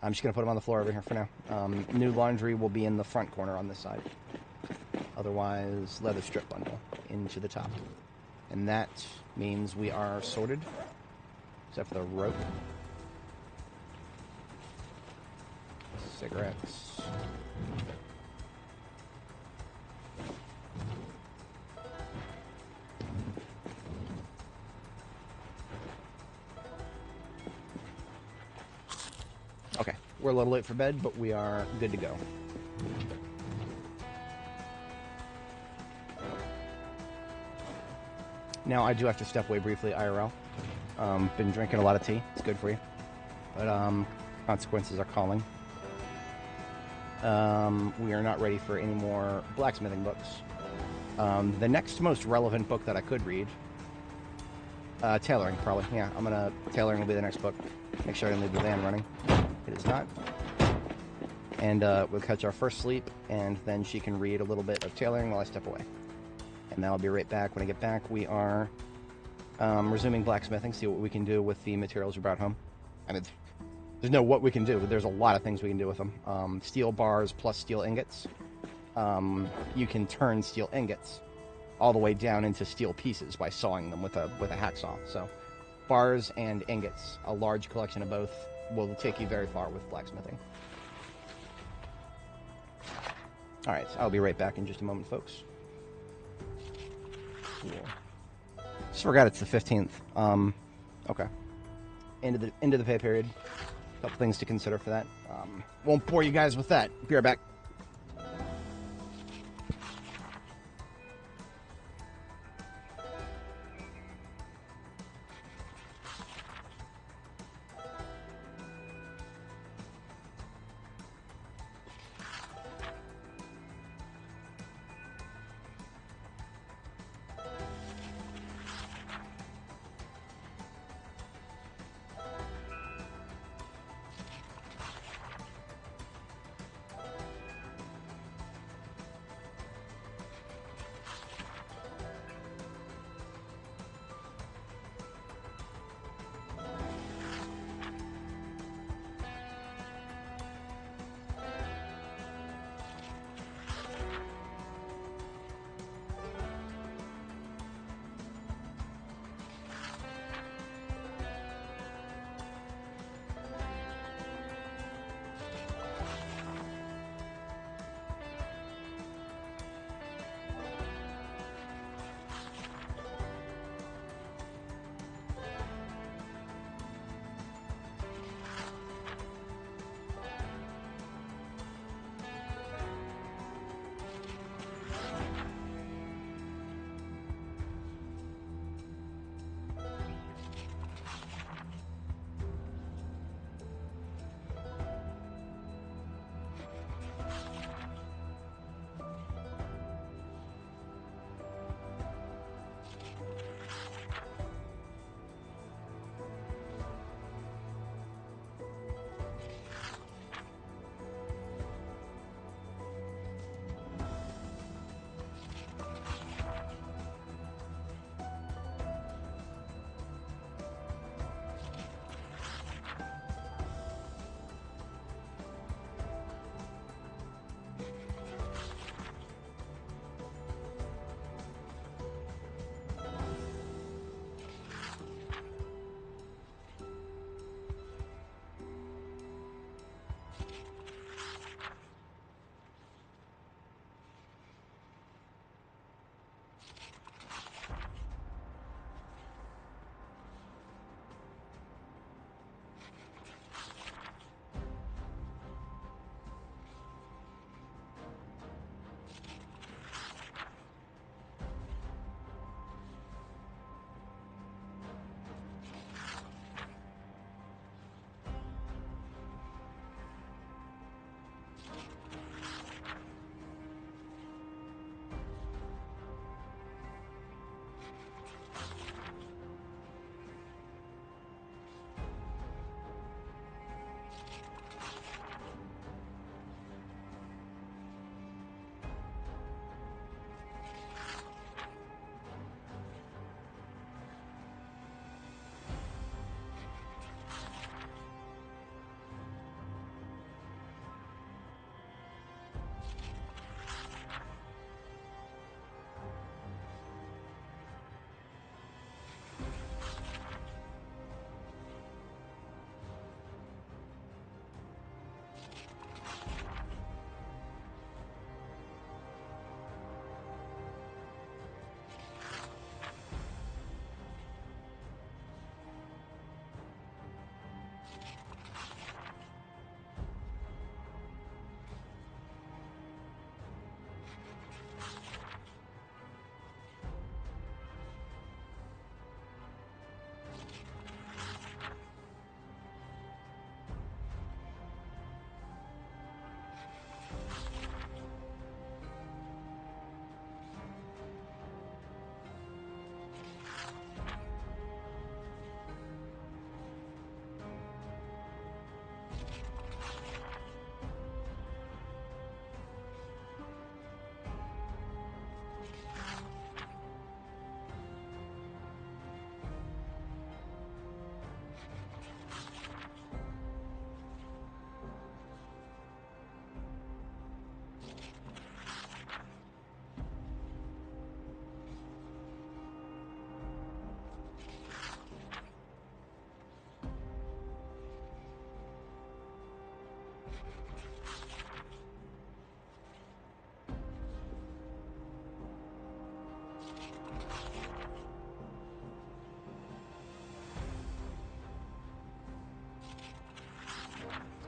I'm just going to put them on the floor over here for now. New laundry will be in the front corner on this side. Otherwise, leather strip bundle into the top. And that means we are sorted, except for the rope. Cigarettes. Okay, we're a little late for bed, but we are good to go. Now I do have to step away briefly, IRL. Been drinking a lot of tea. It's good for you. But consequences are calling. We are not ready for any more blacksmithing books. The next most relevant book that I could read, tailoring, probably. Yeah, tailoring will be the next book. Make sure I didn't leave the van running. It is not. And we'll catch our first sleep, and then she can read a little bit of tailoring while I step away. And then I'll be right back. When I get back, we are resuming blacksmithing, see what we can do with the materials we brought home. I mean, there's no what we can do, but there's a lot of things we can do with them. Steel bars plus steel ingots. You can turn steel ingots all the way down into steel pieces by sawing them with a hacksaw. So bars and ingots, a large collection of both, will take you very far with blacksmithing. All right, so I'll be right back in just a moment, folks. Cool. Just forgot it's the 15th. Okay. End of the pay period. A couple things to consider for that. Won't bore you guys with that. Be right back.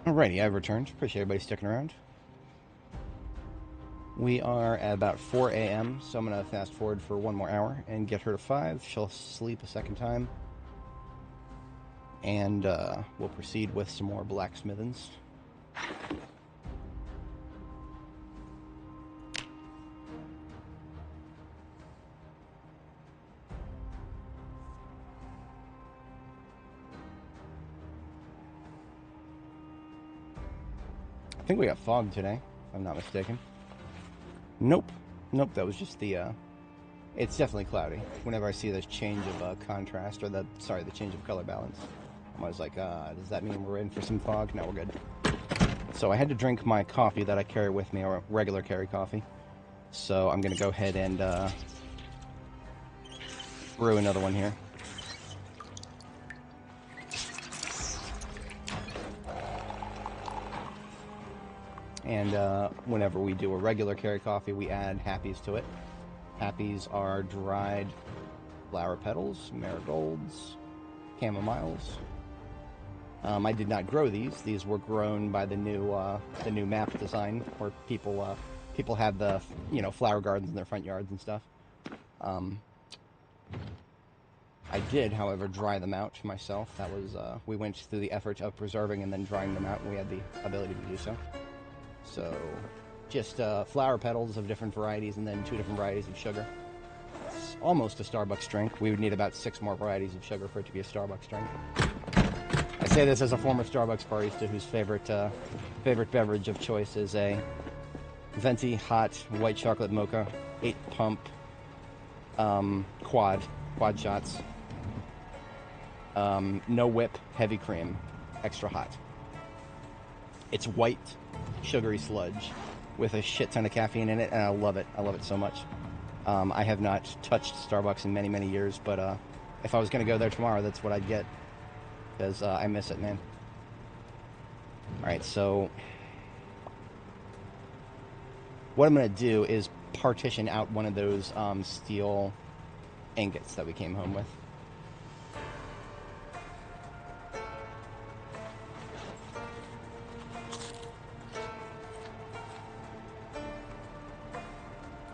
Alrighty, I've returned. Appreciate everybody sticking around. We are at about 4 a.m., so I'm going to fast forward for one more hour and get her to 5. She'll sleep a second time. And we'll proceed with some more blacksmithings. I think we got fog today, if I'm not mistaken. Nope. Nope, that was just the, it's definitely cloudy. Whenever I see this change of contrast, or the change of color balance, I'm always like, does that mean we're in for some fog? No, we're good. So I had to drink my coffee that I carry with me, or regular carry coffee. So I'm going to go ahead and brew another one here. And whenever we do a regular carry coffee, we add happies to it. Happies are dried flower petals, marigolds, camomiles. I did not grow these. These were grown by the new map design, where people have the flower gardens in their front yards and stuff. I did, however, dry them out myself. That was we went through the effort of preserving and then drying them out, and we had the ability to do so. So, just flower petals of different varieties, and then 2 different varieties of sugar. It's almost a Starbucks drink. We would need about 6 more varieties of sugar for it to be a Starbucks drink. I say this as a former Starbucks barista whose favorite beverage of choice is a venti hot white chocolate mocha, 8 pump quad shots, no whip, heavy cream, extra hot. It's white, sugary sludge with a shit ton of caffeine in it, and I love it. I love it so much. I have not touched Starbucks in many, many years, but if I was going to go there tomorrow, that's what I'd get, because I miss it, man. Alright, so what I'm going to do is partition out one of those steel ingots that we came home with.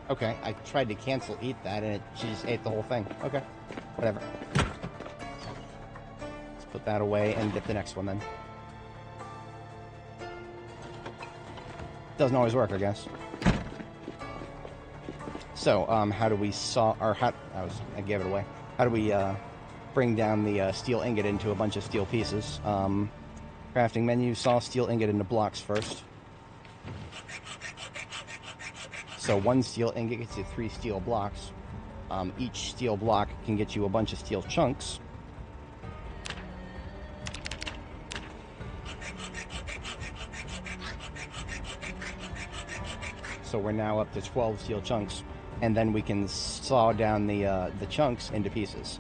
Okay, I tried to cancel eat that, and she just ate the whole thing. Okay, whatever. Let's put that away and get the next one then. Doesn't always work, I guess. So, how do we I gave it away. How do we bring down the steel ingot into a bunch of steel pieces? Crafting menu, saw steel ingot into blocks first. So 1 steel ingot gets you 3 steel blocks. Each steel block can get you a bunch of steel chunks. So we're now up to 12 steel chunks, and then we can saw down the chunks into pieces.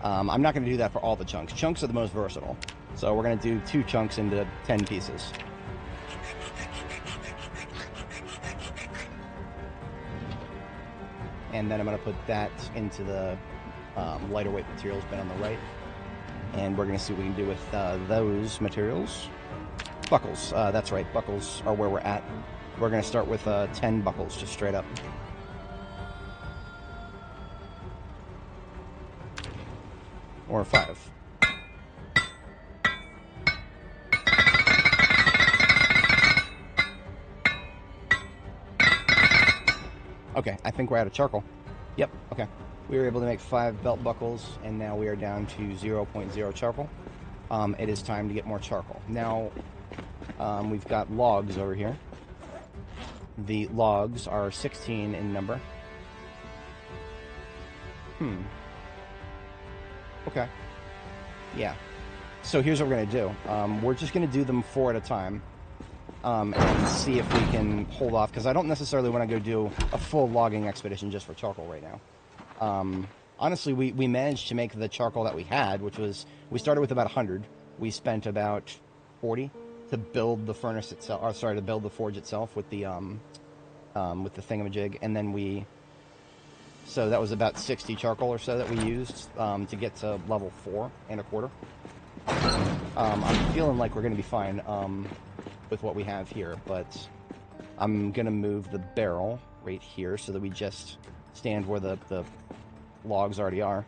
I'm not going to do that for all the chunks. Chunks are the most versatile. So we're going to do 2 chunks into 10 pieces. And then I'm going to put that into the lighter weight materials bin on the right. And we're going to see what we can do with those materials. Buckles, that's right, buckles are where we're at. We're going to start with 10 buckles, just straight up. Or 5. Okay, I think we're out of charcoal. Yep, okay. We were able to make 5 belt buckles, and now we are down to 0.0 charcoal. It is time to get more charcoal. Now, we've got logs over here. The logs are 16 in number. Okay. Yeah. So here's what we're going to do. We're just going to do them 4 at a time. And see if we can hold off, because I don't necessarily want to go do a full logging expedition just for charcoal right now. Honestly, we managed to make the charcoal that we had, which was, we started with about 100. We spent about 40 to build the furnace itself, or sorry, to build the forge itself with the thingamajig, and then so that was about 60 charcoal or so that we used to get to level 4 and a quarter. I'm feeling like we're going to be fine with what we have here, but I'm going to move the barrel right here so that we just stand where the logs already are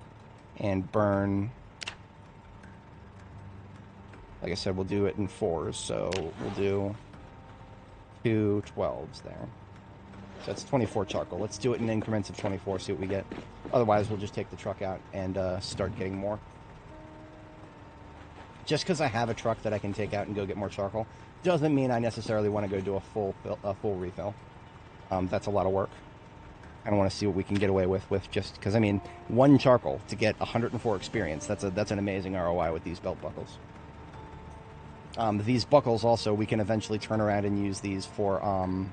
and burn. Like I said, we'll do it in 4s, so we'll do 2 12s there. So that's 24 charcoal. Let's do it in increments of 24, see what we get. Otherwise, we'll just take the truck out and start getting more. Just because I have a truck that I can take out and go get more charcoal doesn't mean I necessarily want to go do a full refill. That's a lot of work. I don't want to see what we can get away with just because, I mean, 1 charcoal to get 104 experience. That's an amazing ROI with these belt buckles. These buckles also, we can eventually turn around and use these for armor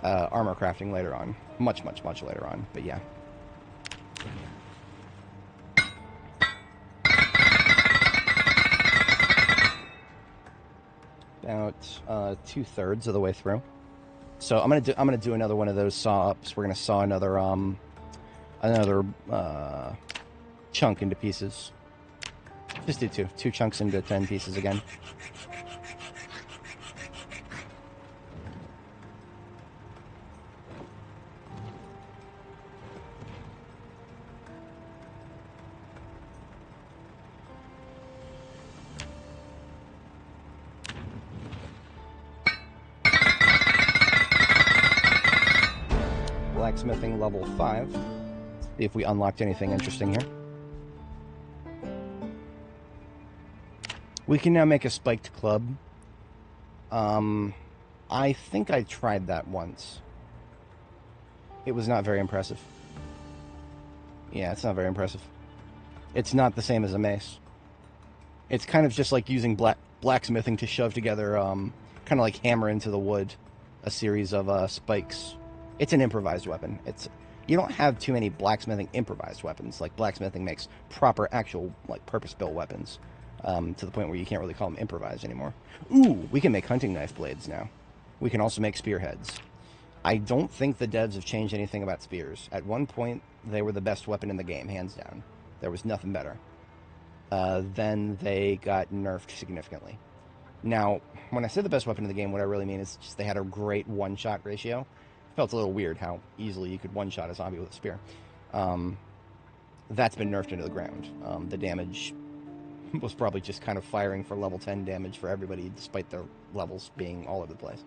crafting later on. Much later on, but yeah. About 2/3 of the way through. So I'm gonna do another one of those saw ups. We're gonna saw another chunk into pieces. Just do 2 chunks into 10 pieces again. Blacksmithing level 5. See if we unlocked anything interesting here. We can now make a spiked club. I think I tried that once. It was not very impressive. Yeah, it's not very impressive. It's not the same as a mace. It's kind of just like using blacksmithing to shove together, kind of like hammer into the wood, a series of spikes. It's an improvised weapon. You don't have too many blacksmithing improvised weapons. Like, blacksmithing makes proper, actual, like, purpose-built weapons. To the point where you can't really call them improvised anymore. Ooh, we can make hunting knife blades now. We can also make spearheads. I don't think the devs have changed anything about spears. At one point, they were the best weapon in the game, hands down. There was nothing better. Then they got nerfed significantly. Now, when I say the best weapon in the game, what I really mean is just they had a great one-shot ratio. It felt a little weird how easily you could one-shot a zombie with a spear. That's been nerfed into the ground. The damage was probably just kind of firing for level 10 damage for everybody, despite their levels being all over the place.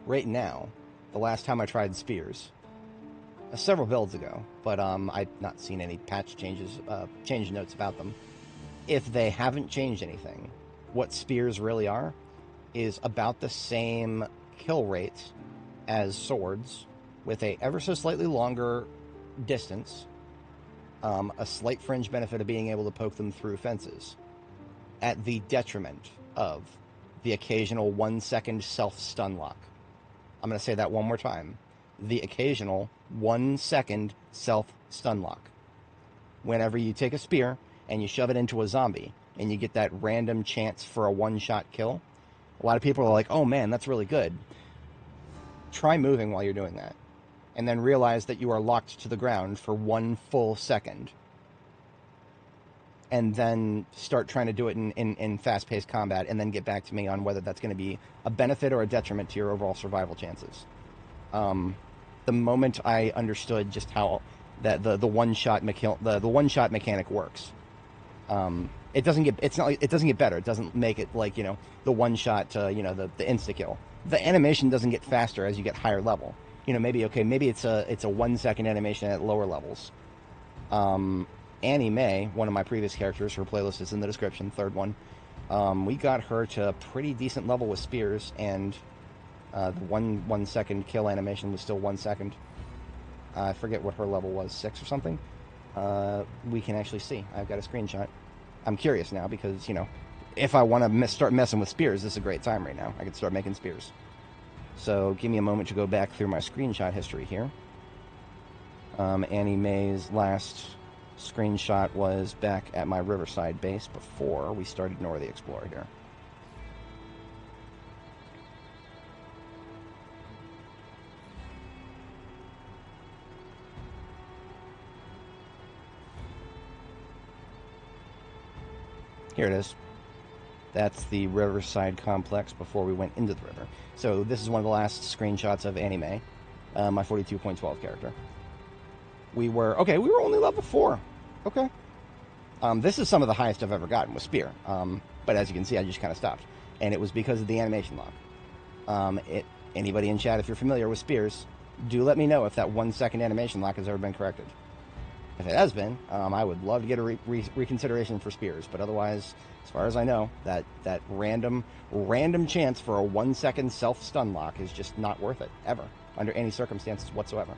Right now, the last time I tried spears, several builds ago, but I've not seen any patch changes, change notes about them. If they haven't changed anything, what spears really are is about the same kill rate as swords, with a ever so slightly longer distance, a slight fringe benefit of being able to poke them through fences, at the detriment of the occasional 1-second self-stun lock. I'm going to say that one more time. The occasional 1-second self-stun lock. Whenever you take a spear and you shove it into a zombie and you get that random chance for a one-shot kill, a lot of people are like, oh man, that's really good. Try moving while you're doing that, and then realize that you are locked to the ground for 1 full second. And then start trying to do it in fast-paced combat, and then get back to me on whether that's going to be a benefit or a detriment to your overall survival chances. The moment I understood just how that the one-shot mechanic works, it doesn't get better. It doesn't make it like, the one-shot, the insta-kill. The animation doesn't get faster as you get higher level. Maybe it's a 1-second animation at lower levels. Annie Mae, one of my previous characters, her playlist is in the description, third one. We got her to a pretty decent level with spears, and the 1 second kill animation was still 1 second. I forget what her level was, 6 or something. We can actually see. I've got a screenshot. I'm curious now because, if I want to start messing with spears, this is a great time right now. I can start making spears. So give me a moment to go back through my screenshot history here. Annie Mae's last screenshot was back at my Riverside base before we started Nora the Explorer here. Here it is. That's the Riverside Complex before we went into the river. So this is one of the last screenshots of Anime, my 42.12 character. We were only level 4. Okay. This is some of the highest I've ever gotten with Spear. But as you can see, I just kind of stopped. And it was because of the animation lock. Anybody in chat, if you're familiar with Spears, do let me know if that 1 second animation lock has ever been corrected. If it has been, I would love to get a reconsideration for Spears. But otherwise, as far as I know, that random chance for a 1 second self-stun lock is just not worth it, ever, under any circumstances whatsoever.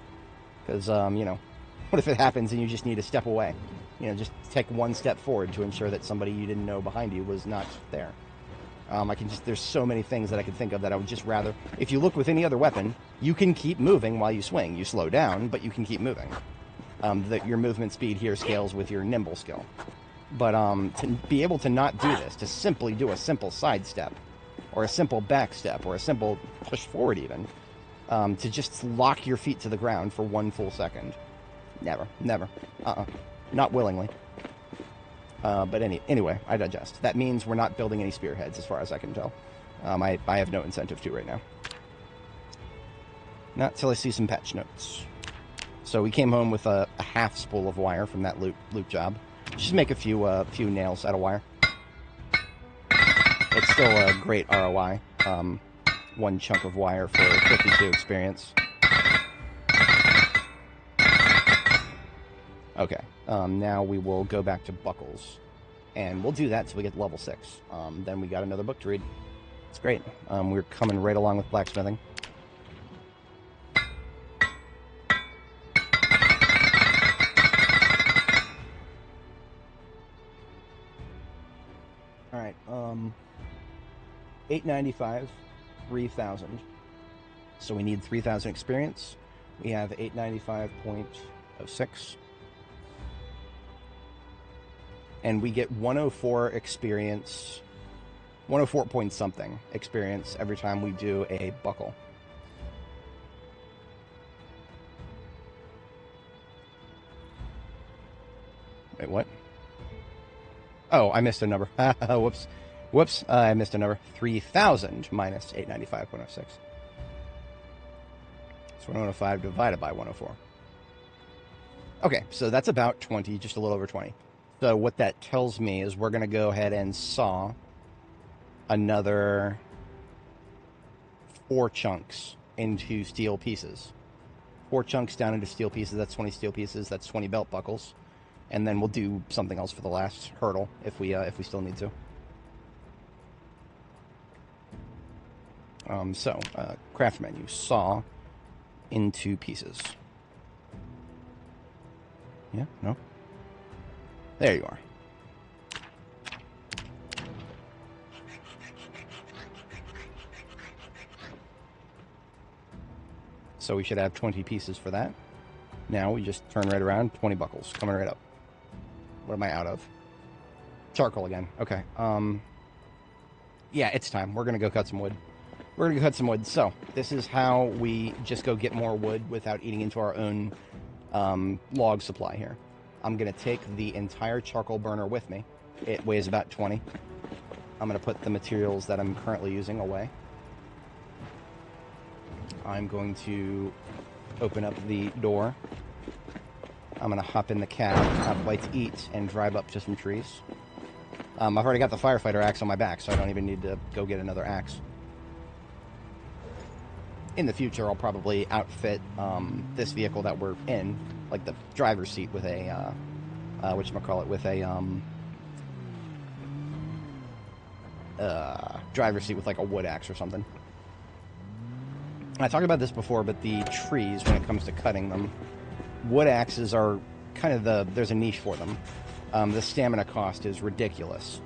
Because, what if it happens and you just need to step away? Just take 1 step forward to ensure that somebody you didn't know behind you was not there. There's so many things that I can think of that I would just rather, if you look with any other weapon, you can keep moving while you swing. You slow down, but you can keep moving. Your movement speed here scales with your nimble skill. But to be able to not do this, to simply do a simple sidestep, or a simple back step, or a simple push forward even, to just lock your feet to the ground for 1 full second. Never. Not willingly. But anyway, I digest. That means we're not building any spearheads, as far as I can tell. I have no incentive to right now. Not till I see some patch notes. So we came home with a half spool of wire from that loot job. Just make a few nails out of wire. It's still a great ROI. 1 chunk of wire for 52 experience. Okay, now we will go back to buckles. And we'll do that till we get level 6. Then we got another book to read. It's great. We're coming right along with blacksmithing. Alright, 895, 3,000. So we need 3,000 experience. We have 895.06. And we get 104 experience, 104 point something experience every time we do a buckle. Wait, what? Oh, I missed a number. Whoops, I missed a number. 3,000 minus 895.06. So 105 divided by 104. Okay, so that's about 20, just a little over 20. So what that tells me is we're going to go ahead and saw another 4 chunks into steel pieces. 4 chunks down into steel pieces. That's 20 steel pieces. That's 20 belt buckles. And then we'll do something else for the last hurdle if we still need to. Craft menu, saw into pieces. Yeah, no? There you are. So we should have 20 pieces for that. Now we just turn right around, 20 buckles, coming right up. What am I out of? Charcoal again. Okay. Yeah, it's time. We're going to go cut some wood. So, this is how we just go get more wood without eating into our own log supply here. I'm going to take the entire charcoal burner with me. It weighs about 20. I'm going to put the materials that I'm currently using away. I'm going to open up the door. I'm going to hop in the cab, have a bite to eat, and drive up to some trees. I've already got the firefighter axe on my back, so I don't even need to go get another axe. In the future, I'll probably outfit this vehicle that we're in, like the driver's seat, with a, driver's seat with like a wood axe or something. I talked about this before, but the trees, when it comes to cutting them, wood axes are kind of there's a niche for them. The stamina cost is ridiculous.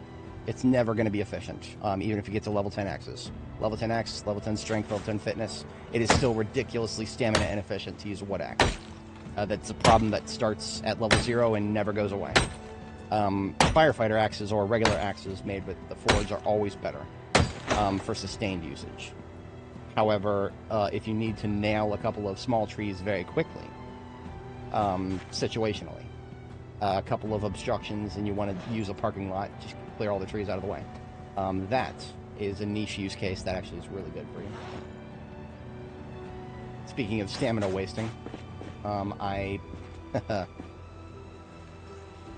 It's never going to be efficient, even if you get to level 10 axes. Level 10 axe, level 10 strength, level 10 fitness. It is still ridiculously stamina inefficient to use a wood axe. That's a problem that starts at level 0 and never goes away. Firefighter axes or regular axes made with the forge are always better for sustained usage. However, if you need to nail a couple of small trees very quickly, situationally, a couple of obstructions and you want to use a parking lot, just clear all the trees out of the way. That is a niche use case that actually is really good for you. Speaking of stamina wasting, I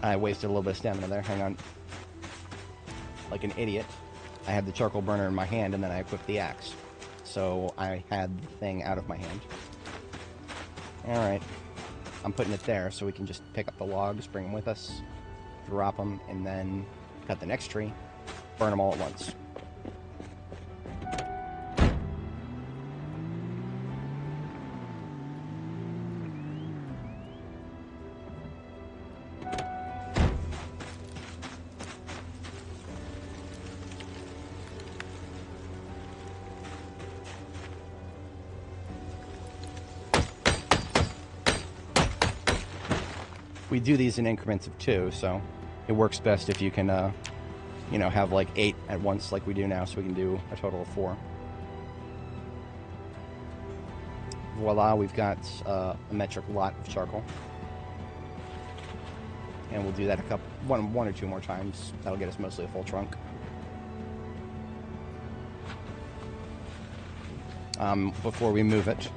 wasted a little bit of stamina there. Hang on. Like an idiot, I had the charcoal burner in my hand, and then I equipped the axe. So I had the thing out of my hand. Alright. I'm putting it there so we can just pick up the logs, bring them with us, drop them, and then cut the next tree, burn them all at once. We do these in increments of 2, so it works best if you can, you know, have like 8 at once like we do now, so we can do a total of 4. Voila, we've got a metric lot of charcoal. And we'll do that one or two more times. That'll get us mostly a full trunk. Before we move it,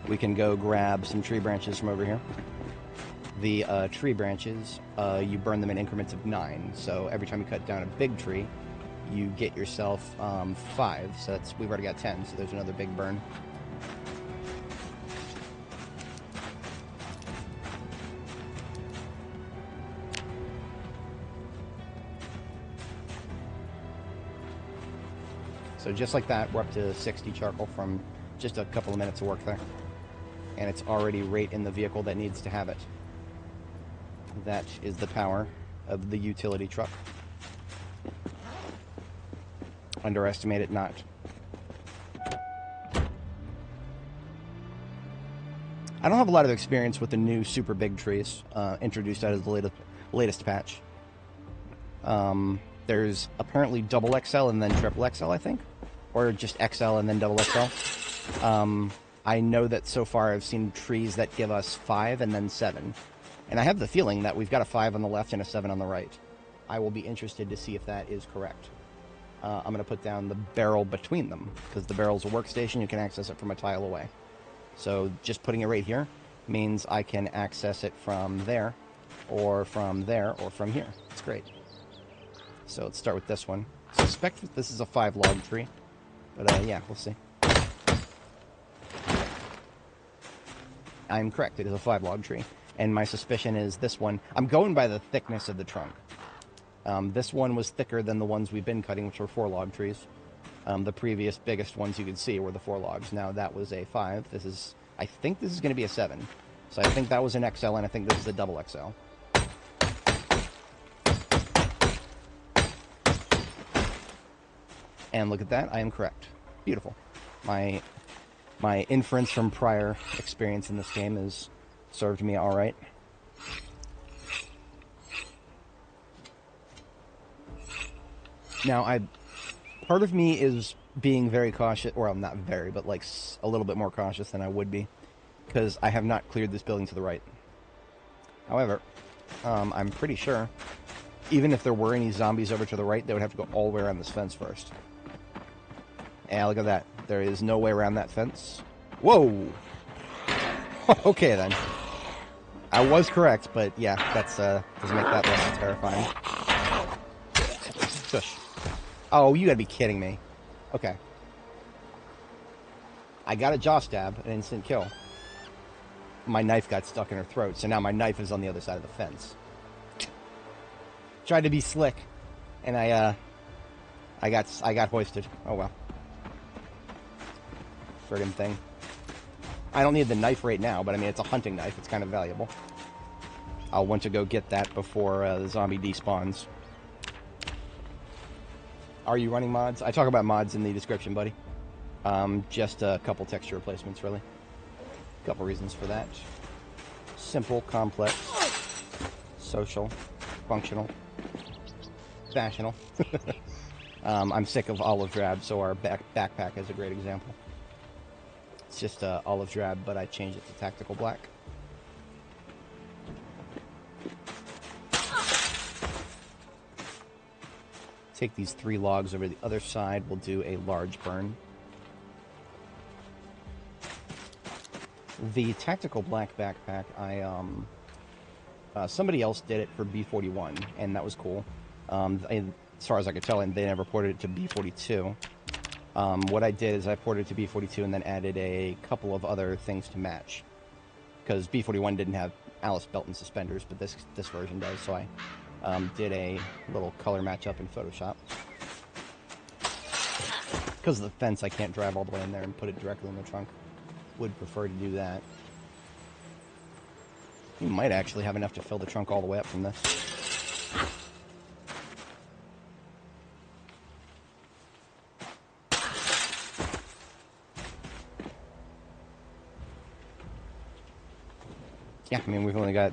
we can go grab some tree branches from over here. The tree branches, you burn them in increments of 9. So every time you cut down a big tree, you get yourself 5. So we've already got 10. So there's another big burn. So just like that, we're up to 60 charcoal from just a couple of minutes of work there. And it's already right in the vehicle that needs to have it. That is the power of the utility truck. Underestimate it not. I don't have a lot of experience with the new super big trees introduced out of the latest patch. There's apparently double XL and then triple XL, I think. Or just XL and then double XL. I know that so far I've seen trees that give us 5 and then 7. And I have the feeling that we've got a 5 on the left and a 7 on the right. I will be interested to see if that is correct. I'm going to put down the barrel between them, because the barrel's a workstation. You can access it from a tile away. So just putting it right here means I can access it from there, or from there, or from here. It's great. So let's start with this one. I suspect that this is a 5 log tree, but yeah, we'll see. I'm correct. It is a 5 log tree. And my suspicion is this one. I'm going by the thickness of the trunk. This one was thicker than the ones we've been cutting, which were 4 log trees. The previous biggest ones you could see were the 4 logs. Now that was a 5. I think this is going to be a 7. So I think that was an XL, and I think this is a double XL. And look at that. I am correct. Beautiful. My inference from prior experience in this game is served me all right. Now, part of me is being very cautious, or I'm not very, but like a little bit more cautious than I would be, because I have not cleared this building to the right. However, I'm pretty sure, even if there were any zombies over to the right, they would have to go all the way around this fence first. Yeah, look at that. There is no way around that fence. Whoa! Okay, then. I was correct, but yeah, that's doesn't make that less terrifying. Shush. Oh, you gotta be kidding me. Okay. I got a jaw stab, an instant kill. My knife got stuck in her throat, so now my knife is on the other side of the fence. Tried to be slick, and I got hoisted. Oh well. Friggin' thing. I don't need the knife right now, but I mean, it's a hunting knife. It's kind of valuable. I'll want to go get that before the zombie despawns. Are you running mods? I talk about mods in the description, buddy. Just a couple texture replacements, really. A couple reasons for that. Simple, complex, social, functional, fashional. I'm sick of olive drab, so our backpack is a great example. It's just olive drab, but I changed it to tactical black. take these 3 logs over to the other side. We'll do a large burn. The tactical black backpack, somebody else did it for B41, and that was cool. As far as I could tell, and they never ported it to B42. What I did is I ported it to B42 and then added a couple of other things to match. Because B41 didn't have Alice belt and suspenders, but this version does, so I did a little color match-up in Photoshop. Because of the fence, I can't drive all the way in there and put it directly in the trunk. Would prefer to do that. You might actually have enough to fill the trunk all the way up from this. Yeah, I mean, we've only got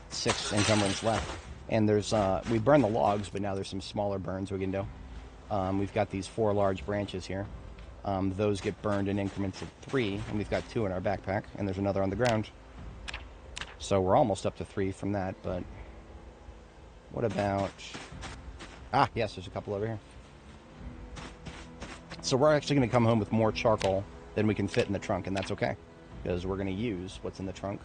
6 encumbrance left. And there's, we burned the logs, but now there's some smaller burns we can do. We've got these 4 large branches here. Those get burned in increments of 3, and we've got 2 in our backpack, and there's another on the ground. So we're almost up to 3 from that, but what about... Ah, yes, there's a couple over here. So we're actually going to come home with more charcoal than we can fit in the trunk, and that's okay, because we're going to use what's in the trunk.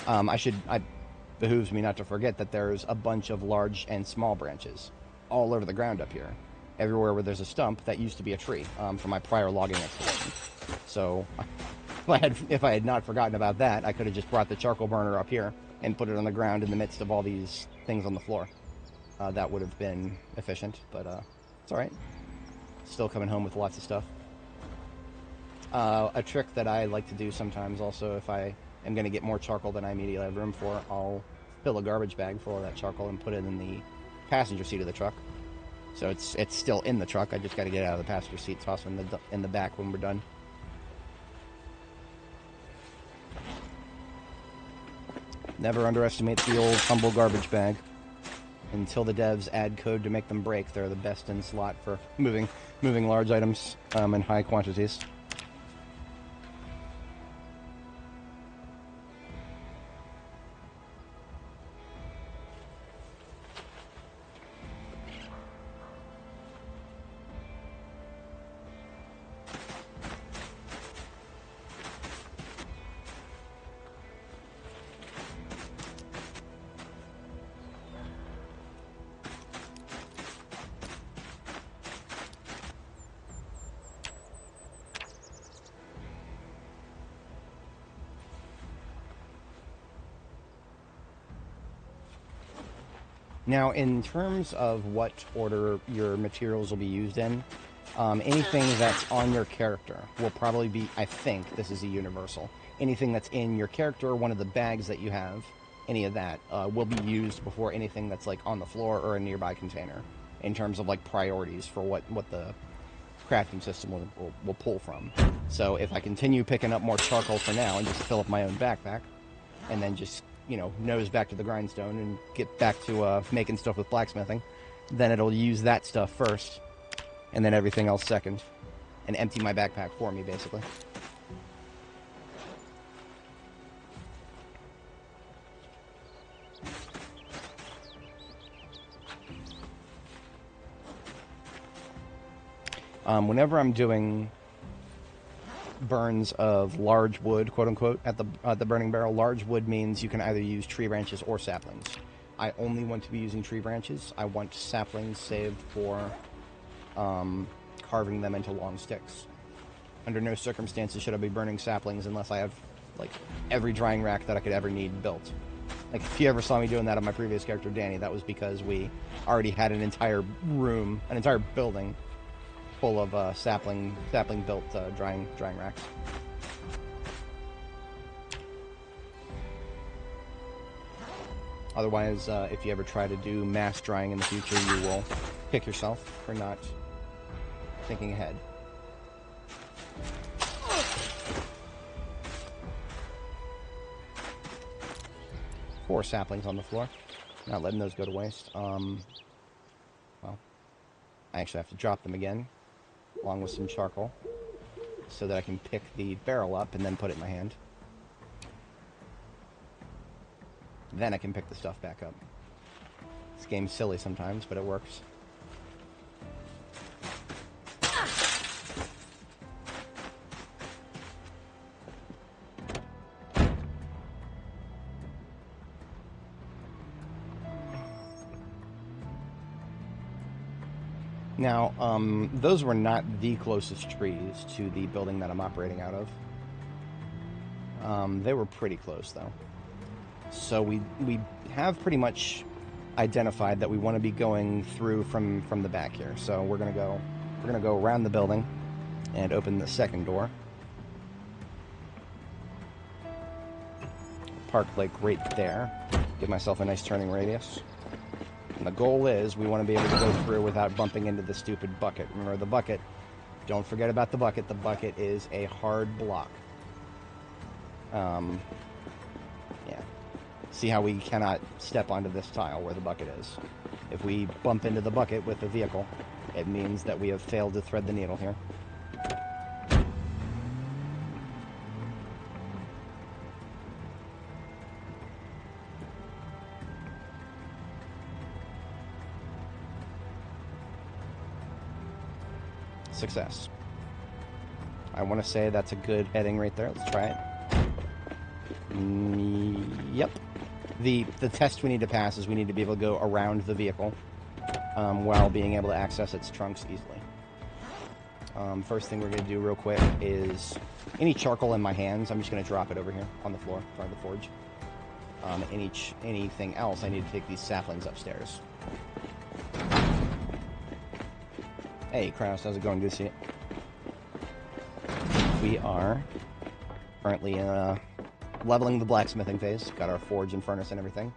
It behooves me not to forget that there's a bunch of large and small branches all over the ground up here. Everywhere where there's a stump, that used to be a tree from my prior logging expedition. So if I had not forgotten about that, I could have just brought the charcoal burner up here and put it on the ground in the midst of all these things on the floor. That would have been efficient, but it's alright. Still coming home with lots of stuff. A trick that I like to do sometimes also, if I am going to get more charcoal than I immediately have room for, I'll fill a garbage bag full of that charcoal and put it in the passenger seat of the truck. So it's still in the truck. I just got to get it out of the passenger seat, toss it in the back when we're done. Never underestimate the old humble garbage bag. Until the devs add code to make them break, they're the best in slot for moving large items in high quantities. Now, in terms of what order your materials will be used in, anything that's on your character will probably be, I think, this is a universal, anything that's in your character, one of the bags that you have, any of that, will be used before anything that's like on the floor or a nearby container, in terms of like priorities for what the crafting system will pull from. So if I continue picking up more charcoal for now and just fill up my own backpack, and then just, you know, nose back to the grindstone and get back to making stuff with blacksmithing, then it'll use that stuff first, and then everything else second, and empty my backpack for me, basically. Whenever I'm doing burns of large wood, quote-unquote, at the burning barrel, large wood means you can either use tree branches or saplings. I only want to be using tree branches. I want saplings saved for carving them into long sticks. Under no circumstances should I be burning saplings unless I have, like, every drying rack that I could ever need built. Like, if you ever saw me doing that on my previous character, Danny, that was because we already had an entire room, an entire building full of sapling-built drying racks. Otherwise, if you ever try to do mass drying in the future, you will kick yourself for not thinking ahead. Four saplings on the floor. Not letting those go to waste. Well, I actually have to drop them again, along with some charcoal, so that I can pick the barrel up and then put it in my hand. Then I can pick the stuff back up. This game's silly sometimes, but it works. Now, those were not the closest trees to the building that I'm operating out of. They were pretty close, though. So we have pretty much identified that we want to be going through from the back here. So we're gonna go around the building and open the second door. Park like right there. Give myself a nice turning radius. And the goal is we want to be able to go through without bumping into the stupid bucket. Remember the bucket. Don't forget about the bucket. The bucket is a hard block. Yeah. See how we cannot step onto this tile where the bucket is. If we bump into the bucket with the vehicle, it means that we have failed to thread the needle here. Success. I want to say that's a good heading right there. Let's try it. Yep. The test we need to pass is we need to be able to go around the vehicle while being able to access its trunks easily. First thing we're going to do real quick is any charcoal in my hands, I'm just going to drop it over here on the floor in front of the forge. Anything else, I need to take these saplings upstairs. Hey, Kraus, how's it going? Good to see you. We are currently leveling the blacksmithing phase. Got our forge and furnace and everything.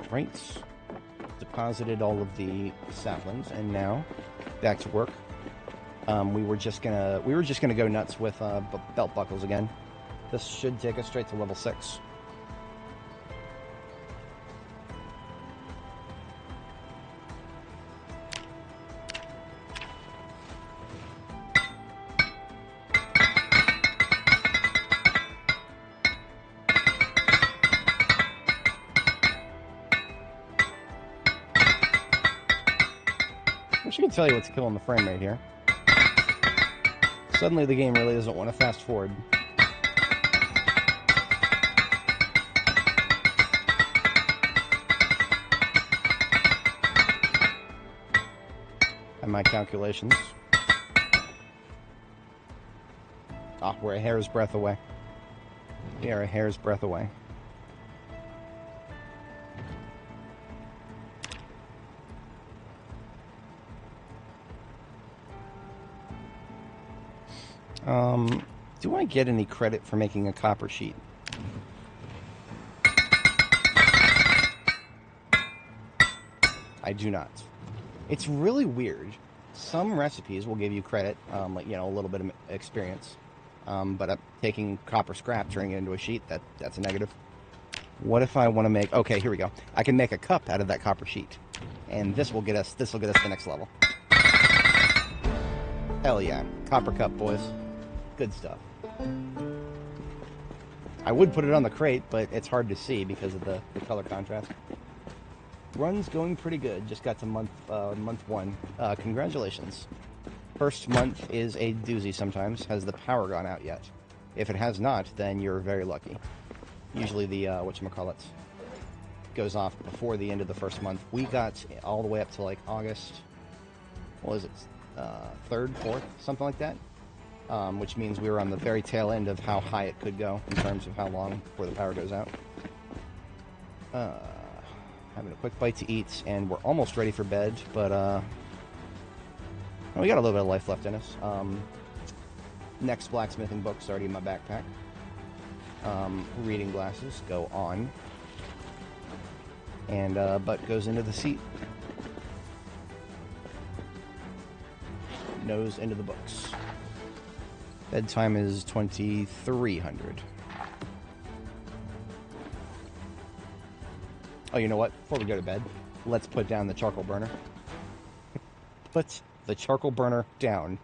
Alright. Deposited all of the saplings, and now back to work. We were just gonna go nuts with belt buckles again. This should take us straight to level 6. I wish I could tell you what's killing the frame rate here. Suddenly the game really doesn't want to fast forward. And my calculations. Ah, we're a hair's breadth away. We are a hair's breadth away. Do I get any credit for making a copper sheet? I do not. It's really weird. Some recipes will give you credit, like, you know, a little bit of experience. But taking copper scrap, turning it into a sheet, that's a negative. What if I want to make... Okay, here we go. I can make a cup out of that copper sheet. And this will get us the next level. Hell yeah. Copper cup, boys. Good stuff. I would put it on the crate, but it's hard to see because of the color contrast. Run's going pretty good. Just got to month 1. Congratulations. First month is a doozy sometimes. Has the power gone out yet? If it has not, then you're very lucky. Usually the, whatchamacallit, goes off before the end of the first month. We got all the way up to like August, what was it, 3rd, 4th, something like that. Which means we were on the very tail end of how high it could go in terms of how long before the power goes out. Having a quick bite to eat, and we're almost ready for bed, but we got a little bit of life left in us. Next blacksmithing book's already in my backpack. Reading glasses go on, and butt goes into the seat. Nose into the books. Bedtime is 2300. Oh, you know what? Before we go to bed, let's put down the charcoal burner. Put the charcoal burner down.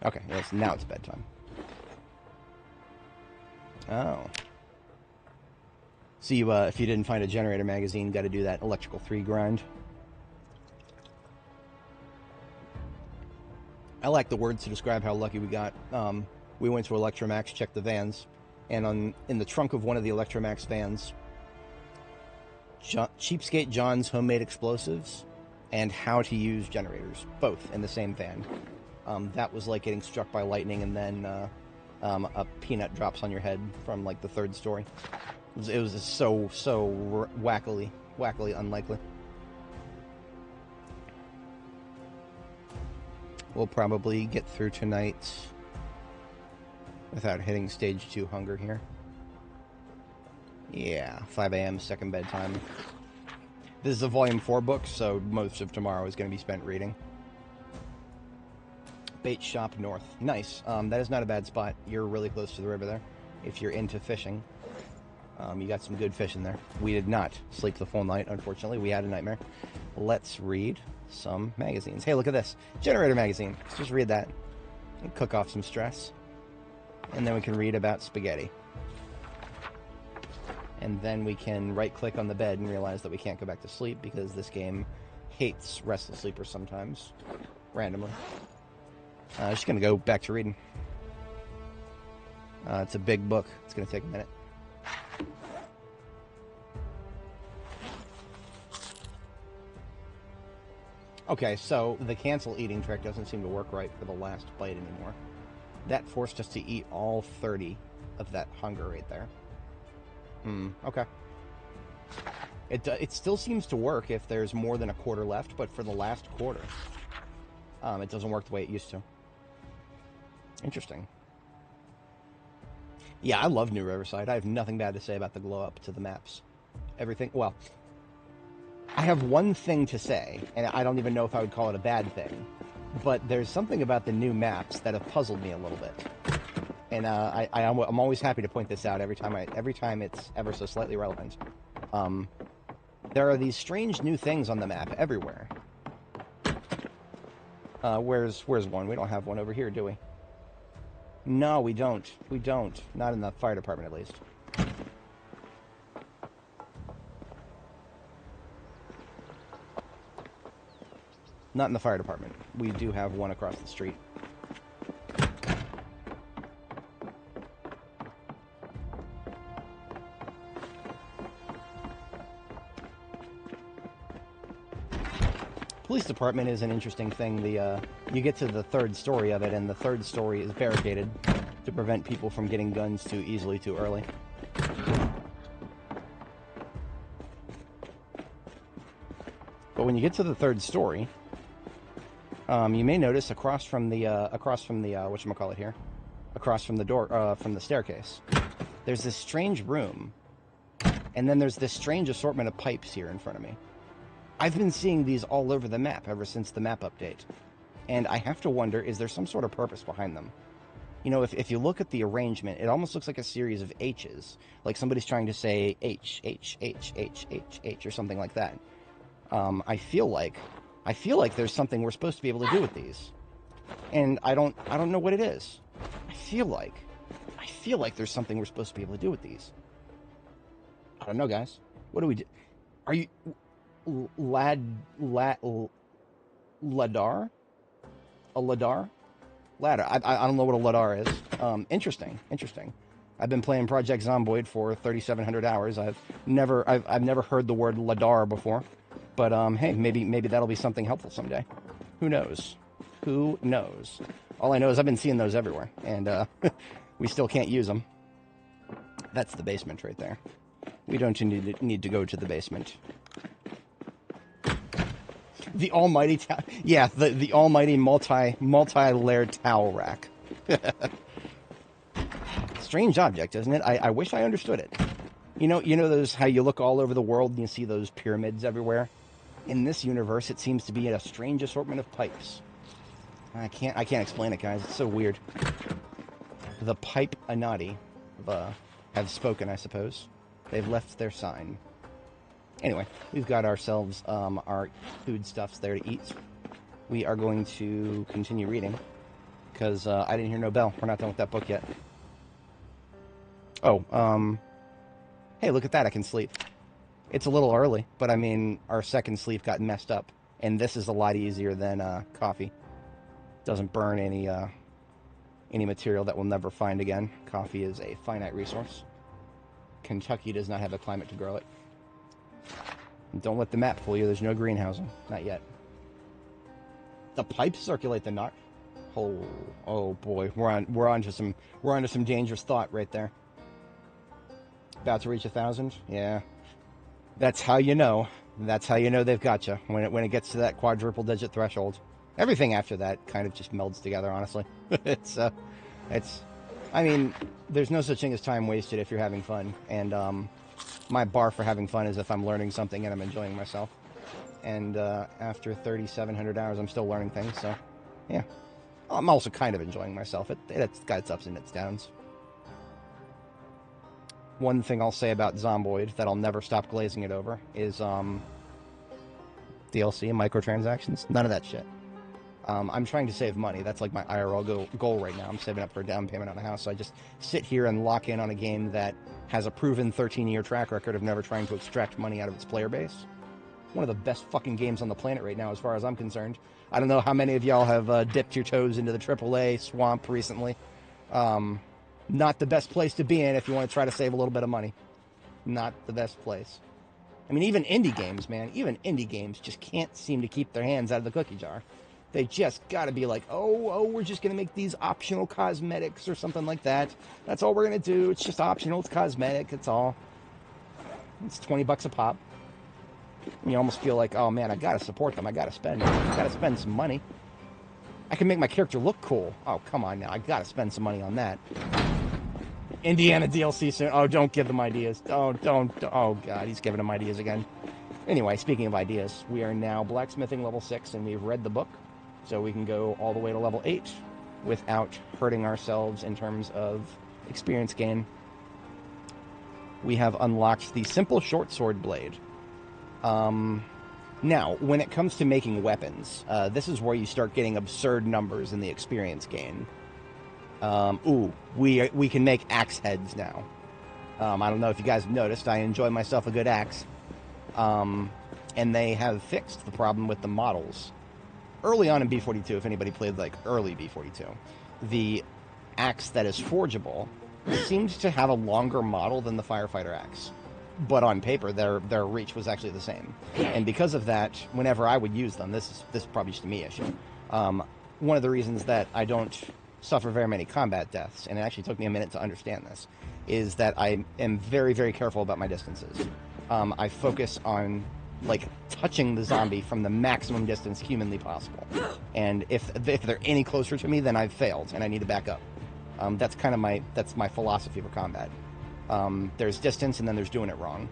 Okay, yes, now it's bedtime. Oh. So you, if you didn't find a generator magazine, got to do that electrical 3 grind. I like the words to describe how lucky we got. We went to Electromax, checked the vans, and in the trunk of one of the Electromax vans, Cheapskate John's homemade explosives and how to use generators, both in the same van. That was like getting struck by lightning, and then a peanut drops on your head from like the 3rd story. It was just so wackily unlikely. We'll probably get through tonight without hitting stage 2 hunger here. Yeah, 5 a.m. second bedtime. This is a volume 4 book, so most of tomorrow is going to be spent reading. Bait shop north. Nice. That is not a bad spot. You're really close to the river there. If you're into fishing, you got some good fish in there. We did not sleep the full night, unfortunately. We had a nightmare. Let's read some magazines. Hey, look at this. Generator magazine. Let's just read that. And cook off some stress. And then we can read about spaghetti. And then we can right-click on the bed and realize that we can't go back to sleep because this game hates restless sleepers sometimes. Randomly. Just going to go back to reading. It's a big book. It's going to take a minute. Okay, so the cancel eating trick doesn't seem to work right for the last bite anymore. That forced us to eat all 30 of that hunger right there. Okay. It still seems to work if there's more than a quarter left, but for the last quarter, it doesn't work the way it used to. Interesting. Yeah, I love New Riverside. I have nothing bad to say about the glow up to the maps. Everything, well, I have one thing to say, and I don't even know if I would call it a bad thing, but there's something about the new maps that have puzzled me a little bit. And I'm always happy to point this out every time it's ever so slightly relevant. There are these strange new things on the map everywhere. Where's one? We don't have one over here, do we? No, we don't. We don't. Not in the fire department, at least. Not in the fire department. We do have one across the street. Police department is an interesting thing. You get to the 3rd story of it, and the 3rd story is barricaded to prevent people from getting guns too easily too early. But when you get to the 3rd story, you may notice across from the whatchamacallit here, across from the door, from the staircase, there's this strange room, and then there's this strange assortment of pipes here in front of me. I've been seeing these all over the map ever since the map update, and I have to wonder, is there some sort of purpose behind them? You know, if you look at the arrangement, it almost looks like a series of H's, like somebody's trying to say H, H, H, H, H, H, or something like that. I feel like there's something we're supposed to be able to do with these, and I don't know what it is. I feel like there's something we're supposed to be able to do with these. I don't know, guys. What do we do? Are you ladar? A ladar? Ladder. I don't know what a ladar is. Interesting. I've been playing Project Zomboid for 3,700 hours. I've never heard the word ladar before. But hey, maybe that'll be something helpful someday. Who knows? Who knows? All I know is I've been seeing those everywhere, and we still can't use them. That's the basement right there. We don't need to go to the basement. The almighty towel. Yeah, the almighty multi-layered towel rack. Strange object, isn't it? I wish I understood it. You know those, how you look all over the world and you see those pyramids everywhere? In this universe, it seems to be a strange assortment of pipes. I can't explain it, guys. It's so weird. The Pipe Anati have spoken, I suppose. They've left their sign. Anyway, we've got ourselves our foodstuffs there to eat. We are going to continue reading, because I didn't hear no bell. We're not done with that book yet. Oh, hey, look at that, I can sleep. It's a little early, but I mean, our second sleep got messed up, and this is a lot easier than coffee. Doesn't burn any material that we'll never find again. Coffee is a finite resource. Kentucky does not have a climate to grow it. Don't let the map fool you. There's no greenhousing. Not yet. The pipes circulate the knot. Oh boy, we're onto some dangerous thought right there. About to reach 1,000. Yeah, that's how you know. That's how you know they've got you when it gets to that quadruple digit threshold. Everything after that kind of just melds together. Honestly, it's. I mean, there's no such thing as time wasted if you're having fun, and my bar for having fun is if I'm learning something and I'm enjoying myself. And after 3,700 hours, I'm still learning things. So, yeah, I'm also kind of enjoying myself. It's got its ups and its downs. One thing I'll say about Zomboid that I'll never stop glazing it over is DLC and microtransactions. None of that shit. I'm trying to save money. That's like my IRL goal right now. I'm saving up for a down payment on a house. So I just sit here and lock in on a game that has a proven 13-year track record of never trying to extract money out of its player base. One of the best fucking games on the planet right now, as far as I'm concerned. I don't know how many of y'all have dipped your toes into the AAA swamp recently. Not the best place to be in if you want to try to save a little bit of money. Not the best place. I mean, even indie games, man. Even indie games just can't seem to keep their hands out of the cookie jar. They just got to be like, oh, we're just going to make these optional cosmetics or something like that. That's all we're going to do. It's just optional. It's cosmetic. It's all. It's $20 a pop. And you almost feel like, oh, man, I got to support them. I got to spend some money. I can make my character look cool. Oh, come on now. I got to spend some money on that. Indiana DLC soon. Oh, don't give them ideas. Oh, don't. Oh, God, he's giving them ideas again. Anyway, speaking of ideas, we are now blacksmithing level 6, and we've read the book. So we can go all the way to level 8 without hurting ourselves in terms of experience gain. We have unlocked the simple short sword blade. Now, when it comes to making weapons, this is where you start getting absurd numbers in the experience gain. We can make axe heads now. I don't know if you guys have noticed, I enjoy myself a good axe. And they have fixed the problem with the models. Early on in B42, if anybody played like early B42, the axe that is forgeable seems to have a longer model than the firefighter axe. But on paper, their reach was actually the same. And because of that, whenever I would use them, this is probably just a me issue. One of the reasons that I don't suffer very many combat deaths, and it actually took me a minute to understand this, is that I am very, very careful about my distances. I focus on like touching the zombie from the maximum distance humanly possible. And if they're any closer to me, then I've failed and I need to back up. That's kind of my philosophy for combat. There's distance and then there's doing it wrong.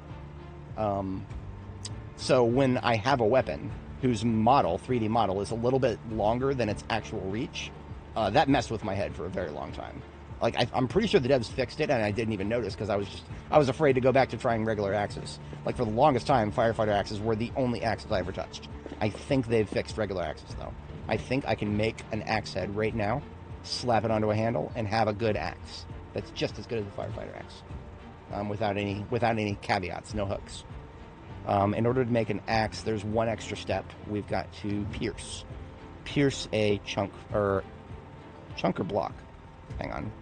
So when I have a weapon whose model, 3D model, is a little bit longer than its actual reach, that messed with my head for a very long time. Like, I'm pretty sure the devs fixed it, and I didn't even notice because I was afraid to go back to trying regular axes. Like, for the longest time, firefighter axes were the only axes I ever touched. I think they've fixed regular axes, though. I think I can make an axe head right now, slap it onto a handle, and have a good axe that's just as good as the firefighter axe, without any caveats, no hooks. In order to make an axe, there's one extra step. We've got to pierce a chunk or block. Hang on.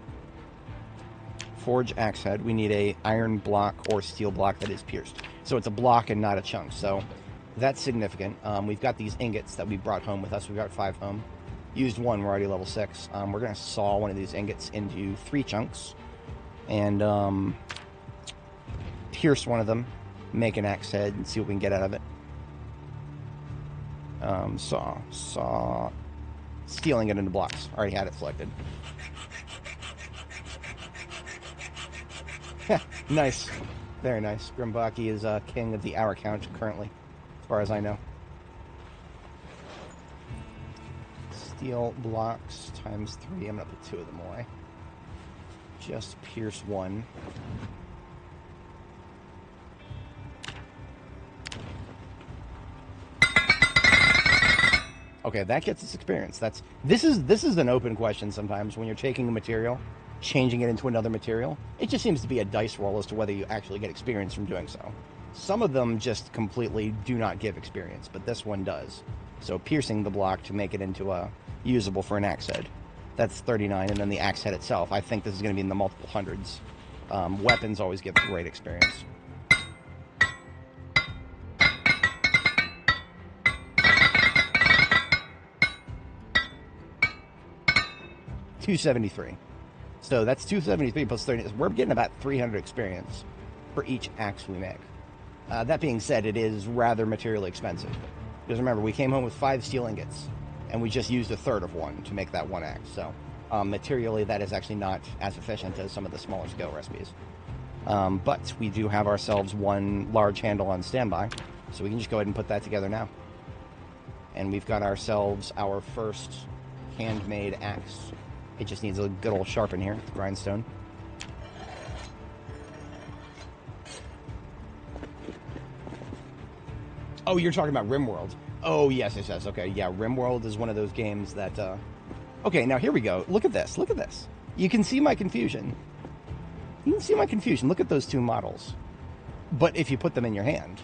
Forge axe head. We need a iron block or steel block that is pierced. So it's a block and not a chunk. So that's significant. We've got these ingots that we brought home with us. We've got 5 home. Used 1. We're already level 6. We're going to saw one of these ingots into 3 chunks and pierce one of them, make an axe head, and see what we can get out of it. Saw. Stealing it into blocks. Already had it selected. Nice. Very nice. Grimbaki is king of the hour count currently, as far as I know. Steel blocks times 3. I'm going to put 2 of them away. just pierce one. Okay, that gets us experience. This is an open question sometimes when you're taking a material, changing it into another material. It just seems to be a dice roll as to whether you actually get experience from doing so. Some of them just completely do not give experience, but this one does. So piercing the block to make it into a usable for an axe head. That's 39, and then the axe head itself. I think this is going to be in the multiple hundreds. Weapons always give great experience. $273. So that's 273 plus 30. We're getting about 300 experience for each axe we make. That being said, it is rather materially expensive. Because remember, we came home with 5 steel ingots, and we just used a third of one to make that one axe. So materially, that is actually not as efficient as some of the smaller scale recipes. But we do have ourselves one large handle on standby, so we can just go ahead and put that together now. And we've got ourselves our first handmade axe. It just needs a good old sharpen here, the grindstone. Oh, you're talking about RimWorld. Oh, yes. Okay, yeah, RimWorld is one of those games that... Okay, now here we go. Look at this. Look at this. You can see my confusion. You can see my confusion. Look at those two models. But if you put them in your hand...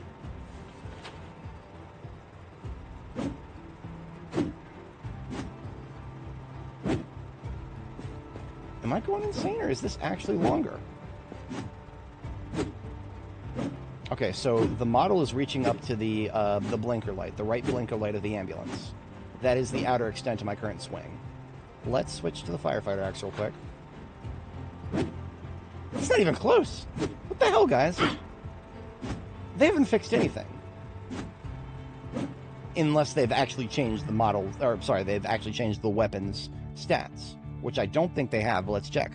Am I going insane, or is this actually longer? Okay, so the model is reaching up to the blinker light, the right blinker light of the ambulance. That is the outer extent of my current swing. Let's switch to the firefighter axe real quick. It's not even close. What the hell, guys? They haven't fixed anything. Unless they've actually changed the model, or sorry, they've actually changed the weapons stats, which I don't think they have, but let's check.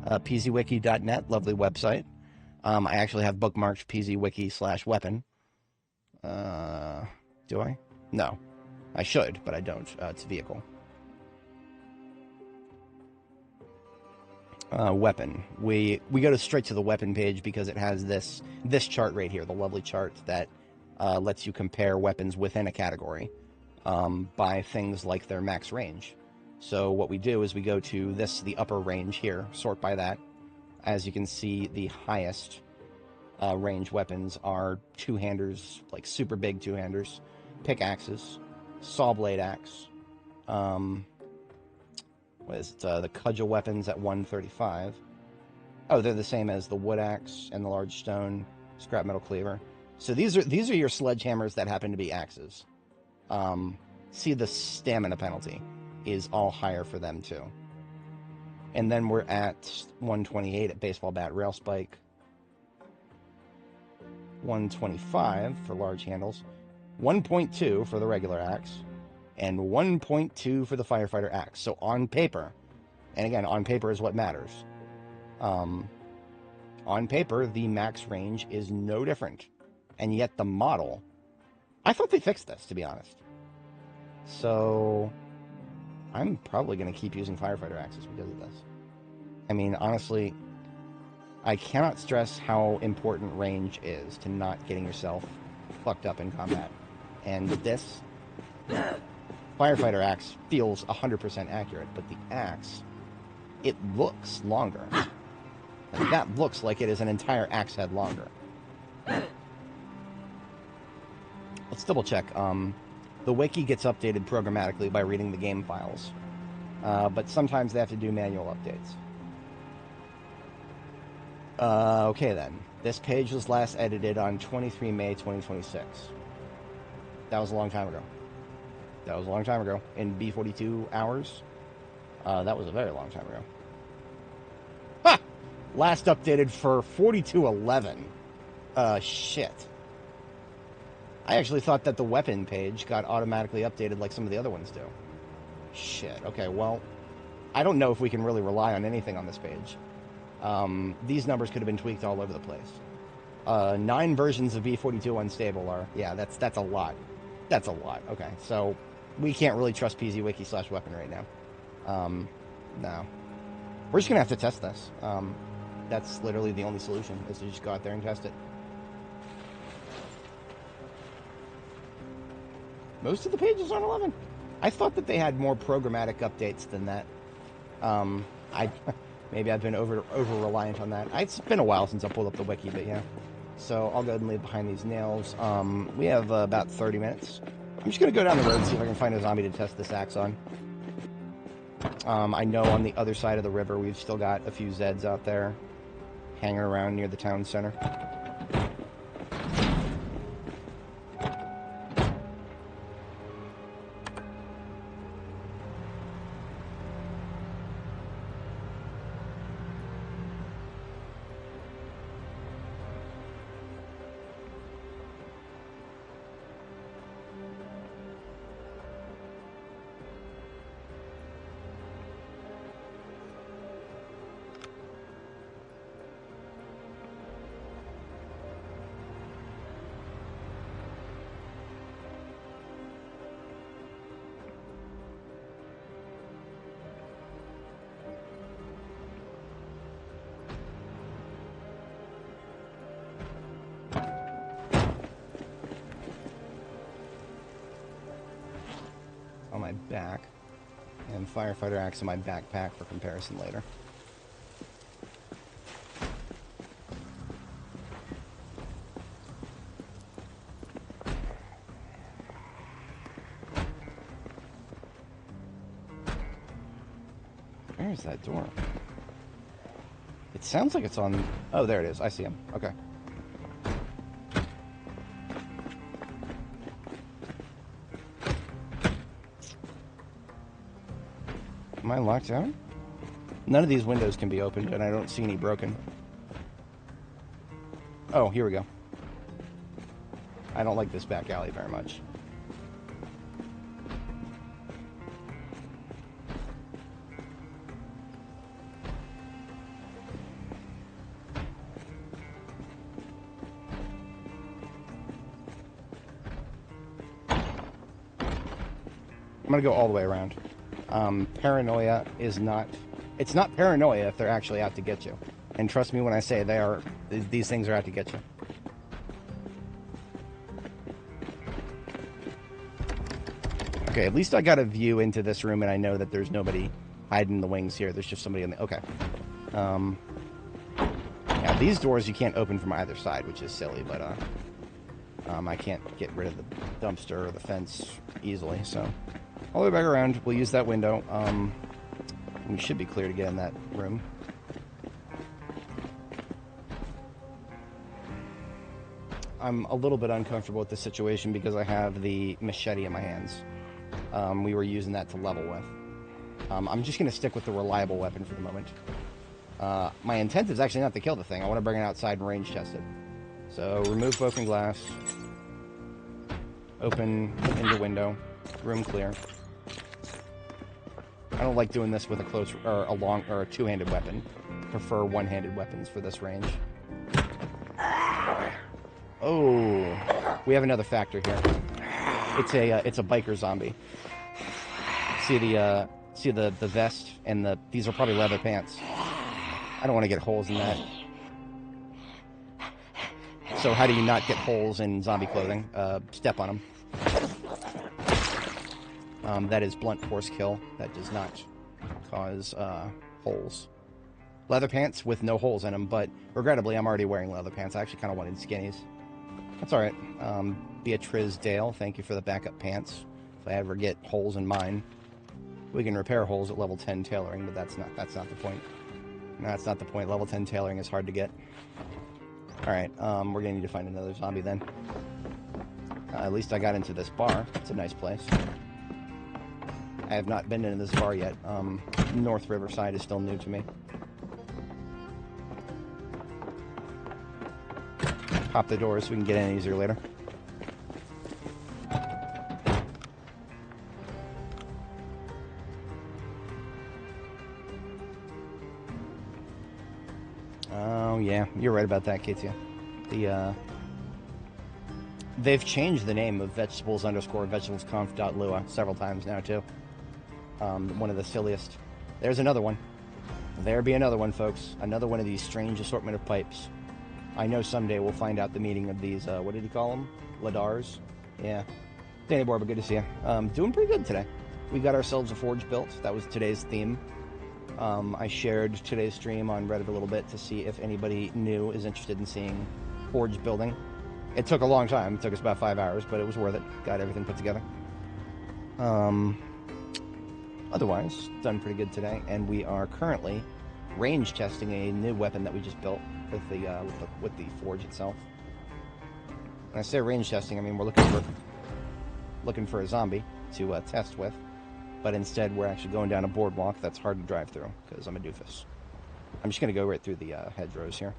PZWiki.net, lovely website. I actually have bookmarked PZWiki/weapon. Do I? No. I should, but I don't. It's vehicle. Weapon. We go straight to the weapon page because it has this chart right here, the lovely chart that lets you compare weapons within a category by things like their max range. So what we do is we go to the upper range here, sort by that. As you can see, the highest range weapons are two-handers, like super big two-handers, pickaxes, saw blade axe, what is it, the cudgel weapons at 135. Oh, they're the same as the wood axe and the large stone scrap metal cleaver. So these are your sledgehammers that happen to be axes. See, the stamina penalty is all higher for them too. And then we're at 128 at baseball bat rail spike, 125 for large handles, 1.2 for the regular axe, and 1.2 for the firefighter axe. So on paper, and again, on paper is what matters. On paper, the max range is no different. And yet the model, I thought they fixed this, to be honest. So I'm probably going to keep using firefighter axes because of this. I mean, honestly, I cannot stress how important range is to not getting yourself fucked up in combat. And this firefighter axe feels 100% accurate, but the axe, it looks longer. Like, that looks like it is an entire axe head longer. Let's double check. The wiki gets updated programmatically by reading the game files, but sometimes they have to do manual updates. Okay then. This page was last edited on 23 May 2026. That was a long time ago. That was a long time ago. In B42 hours, that was a very long time ago. Ha! Last updated for 4211. Shit. I actually thought that the weapon page got automatically updated like some of the other ones do. Shit. Okay, well, I don't know if we can really rely on anything on this page. These numbers could have been tweaked all over the place. 9 versions of B42 unstable are... Yeah, that's a lot. That's a lot. Okay, so we can't really trust PZWiki/weapon right now. No. We're just going to have to test this. That's literally the only solution, is to just go out there and test it. Most of the pages on 11. I thought that they had more programmatic updates than that. Maybe I've been over reliant on that. It's been a while since I pulled up the wiki, but yeah. So I'll go ahead and leave behind these nails. We have about 30 minutes. I'm just going to go down the road and see if I can find a zombie to test this axe on. I know on the other side of the river we've still got a few Zeds out there hanging around near the town center. On my back, and firefighter axe in my backpack for comparison later. Where is that door? It sounds like it's on... Oh, there it is. I see him. Okay. Am I locked out? None of these windows can be opened, and I don't see any broken. Oh, here we go. I don't like this back alley very much. I'm gonna go all the way around. Paranoia is not... It's not paranoia if they're actually out to get you. And trust me when I say they are... These things are out to get you. Okay, at least I got a view into this room and I know that there's nobody hiding in the wings here. There's just somebody in the... Okay. Yeah, these doors you can't open from either side, which is silly, but I can't get rid of the dumpster or the fence easily, so... All the way back around, we'll use that window. We should be clear to get in that room. I'm a little bit uncomfortable with this situation because I have the machete in my hands. We were using that to level with. I'm just going to stick with the reliable weapon for the moment. My intent is actually not to kill the thing. I want to bring it outside and range test it. So, remove broken glass. Open into window. Room clear. I don't like doing this with a close or a long or a two-handed weapon. Prefer one-handed weapons for this range. Oh, we have another factor here. It's a biker zombie. See the vest and these are probably leather pants. I don't want to get holes in that. So how do you not get holes in zombie clothing? Step on them. That is blunt force kill. That does not cause holes. Leather pants with no holes in them, but regrettably, I'm already wearing leather pants. I actually kind of wanted skinnies. That's all right. Beatriz Dale, thank you for the backup pants. If I ever get holes in mine, we can repair holes at level 10 tailoring, but that's not the point. No, that's not the point. Level 10 tailoring is hard to get. All right, we're gonna need to find another zombie then. At least I got into this bar. It's a nice place. I have not been into this bar yet. North Riverside is still new to me. Pop the doors so we can get in easier later. Oh yeah, you're right about that, Katia. They've changed the name of vegetables_vegetalsconf.lua several times now too. One of the silliest. There's another one. There be another one, folks. Another one of these strange assortment of pipes. I know someday we'll find out the meaning of these, what did he call them? Ladars? Yeah. Danny Barber, good to see you. Doing pretty good today. We got ourselves a forge built. That was today's theme. I shared today's stream on Reddit a little bit to see if anybody new is interested in seeing forge building. It took a long time. It took us about 5 hours, but it was worth it. Got everything put together. Otherwise, done pretty good today, and we are currently range testing a new weapon that we just built with the forge itself. When I say range testing, I mean we're looking for a zombie to test with, but instead we're actually going down a boardwalk that's hard to drive through because I'm a doofus. I'm just gonna go right through the hedgerows here.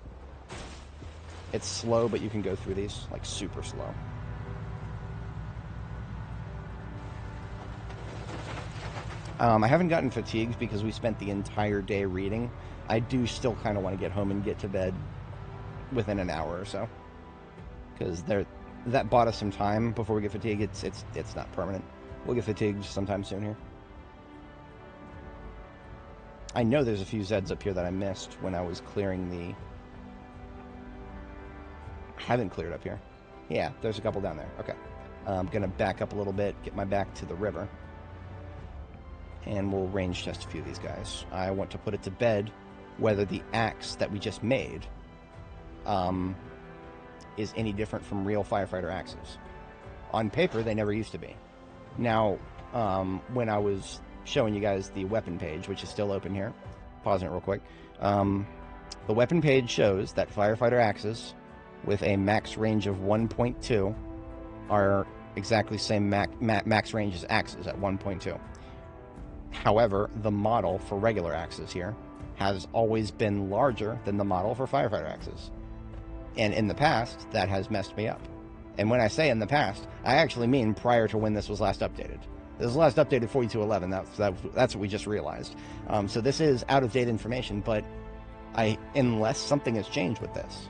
It's slow, but you can go through these like super slow. I haven't gotten fatigued because we spent the entire day reading. I do still kind of want to get home and get to bed within an hour or so, because that bought us some time before we get fatigued. It's not permanent. We'll get fatigued sometime soon here. I know there's a few Zeds up here that I missed when I was clearing the... I haven't cleared up here. Yeah, there's a couple down there. Okay. I'm going to back up a little bit, get my back to the river, and we'll range test a few of these guys. I want to put it to bed whether the axe that we just made is any different from real firefighter axes. On paper, they never used to be. Now, when I was showing you guys the weapon page, which is still open here, pausing it real quick, the weapon page shows that firefighter axes with a max range of 1.2 are exactly the same max range as axes at 1.2. However, the model for regular axes here has always been larger than the model for firefighter axes. And in the past, that has messed me up. And when I say in the past, I actually mean prior to when this was last updated. This was last updated 42.11, that's what we just realized. So this is out-of-date information, but unless something has changed with this,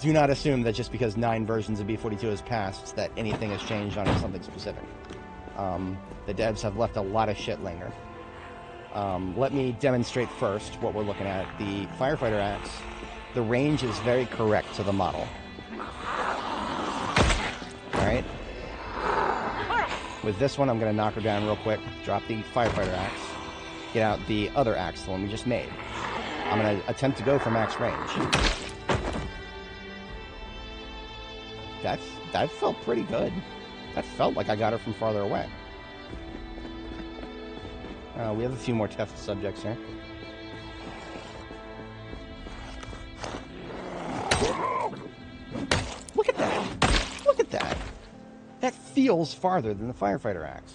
do not assume that just because 9 versions of B42 has passed that anything has changed on something specific. The devs have left a lot of shit linger. Let me demonstrate first what we're looking at. The firefighter axe, the range is very correct to the model. Alright? With this one, I'm going to knock her down real quick, drop the firefighter axe, get out the other axe, the one we just made. I'm going to attempt to go for max range. That felt pretty good. That felt like I got her from farther away. We have a few more test subjects here. Look at that! Look at that! That feels farther than the firefighter axe.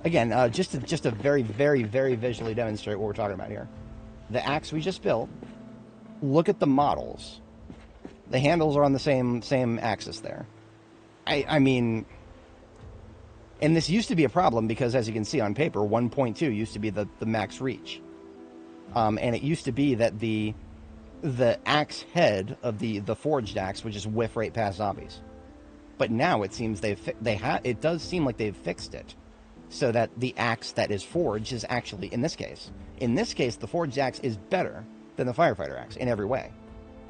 Again, just to very, very, very visually demonstrate what we're talking about here. The axe we just built, look at the models. The handles are on the same axis there. I mean... And this used to be a problem because, as you can see on paper, 1.2 used to be the max reach. And it used to be that the axe head of the forged axe would just whiff right past zombies. But now it seems it does seem like they've fixed it, so that the axe that is forged is actually, in this case, the forged axe is better than the firefighter axe in every way.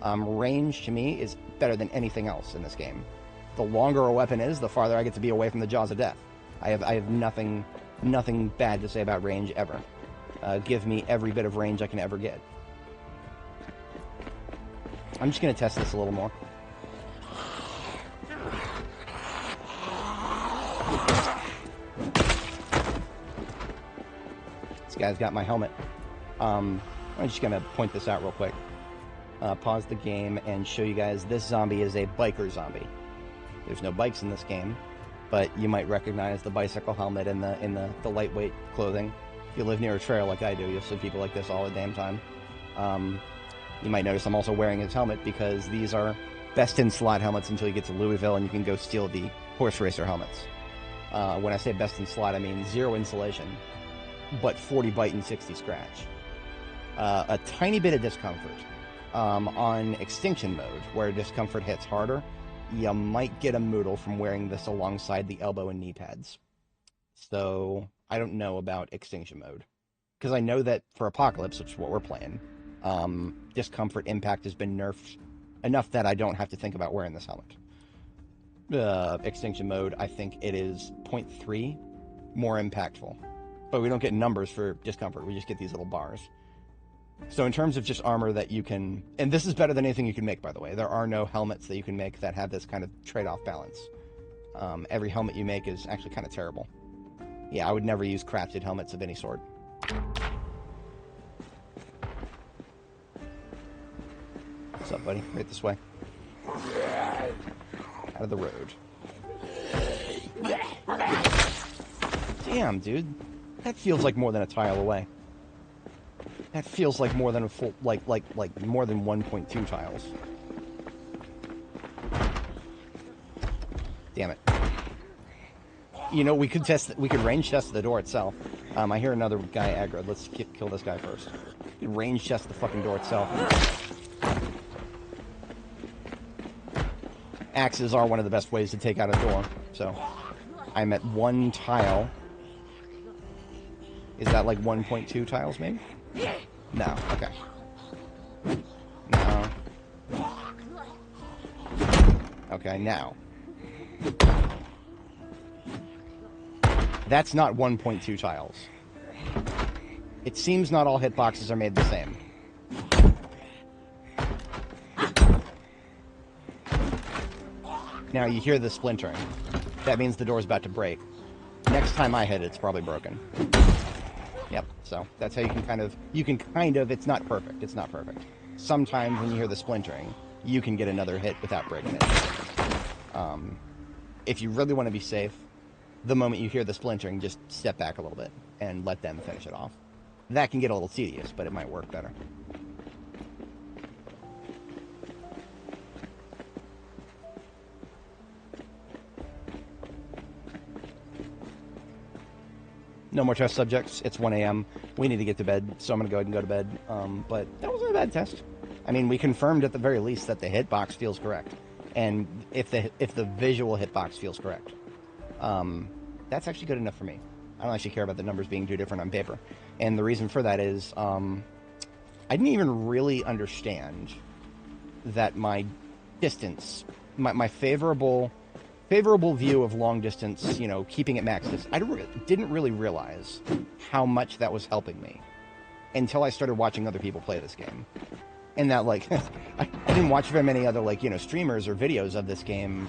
Range, to me, is better than anything else in this game. The longer a weapon is, the farther I get to be away from the jaws of death. I have nothing bad to say about range ever. Give me every bit of range I can ever get. I'm just going to test this a little more. This guy's got my helmet. I'm just going to point this out real quick. Pause the game and show you guys this zombie is a biker zombie. There's no bikes in this game, but you might recognize the bicycle helmet in the lightweight clothing. If you live near a trail like I do, you'll see people like this all the damn time. You might notice I'm also wearing his helmet because these are best in slot helmets until you get to Louisville and you can go steal the horse racer helmets. When I say best in slot, I mean 0 insulation, but 40 bite and 60 scratch. A tiny bit of discomfort. On extinction mode, where discomfort hits harder, you might get a moodle from wearing this alongside the elbow and knee pads. So, I don't know about extinction mode. because I know that for Apocalypse, which is what we're playing, discomfort impact has been nerfed enough that I don't have to think about wearing this helmet. Extinction mode, I think it is 0.3 more impactful. But we don't get numbers for discomfort, we just get these little bars. So in terms of just armor that you can... And this is better than anything you can make, by the way. There are no helmets that you can make that have this kind of trade-off balance. Every helmet you make is actually kind of terrible. Yeah, I would never use crafted helmets of any sort. What's up, buddy? Right this way. Out of the road. Damn, dude. That feels like more than a tile away. That feels like more than a full, like more than 1.2 tiles. Damn it. You know, we could range test the door itself. I hear another guy aggro. Let's kill this guy first. We could range test the fucking door itself. Axes are one of the best ways to take out a door. So, I'm at 1 tile. Is that like 1.2 tiles, maybe? No. Okay. No. Okay, now. That's not 1.2 tiles. It seems not all hitboxes are made the same. Now you hear the splintering. That means the door's about to break. Next time I hit it, it's probably broken. Yep, so that's how you can kind of, it's not perfect, Sometimes when you hear the splintering, you can get another hit without breaking it. If you really want to be safe, the moment you hear the splintering, just step back a little bit and let them finish it off. That can get a little tedious, but it might work better. No more test subjects. It's 1 a.m. We need to get to bed, so I'm going to go ahead and go to bed. But that wasn't a bad test. I mean, we confirmed at the very least that the hitbox feels correct. And if the visual hitbox feels correct. That's actually good enough for me. I don't actually care about the numbers being too different on paper. And the reason for that is I didn't even really understand that my distance, my favorable view of long distance, you know, keeping it max distance, I didn't really realize how much that was helping me until I started watching other people play this game. And that, like, I didn't watch very many other, like, you know, streamers or videos of this game.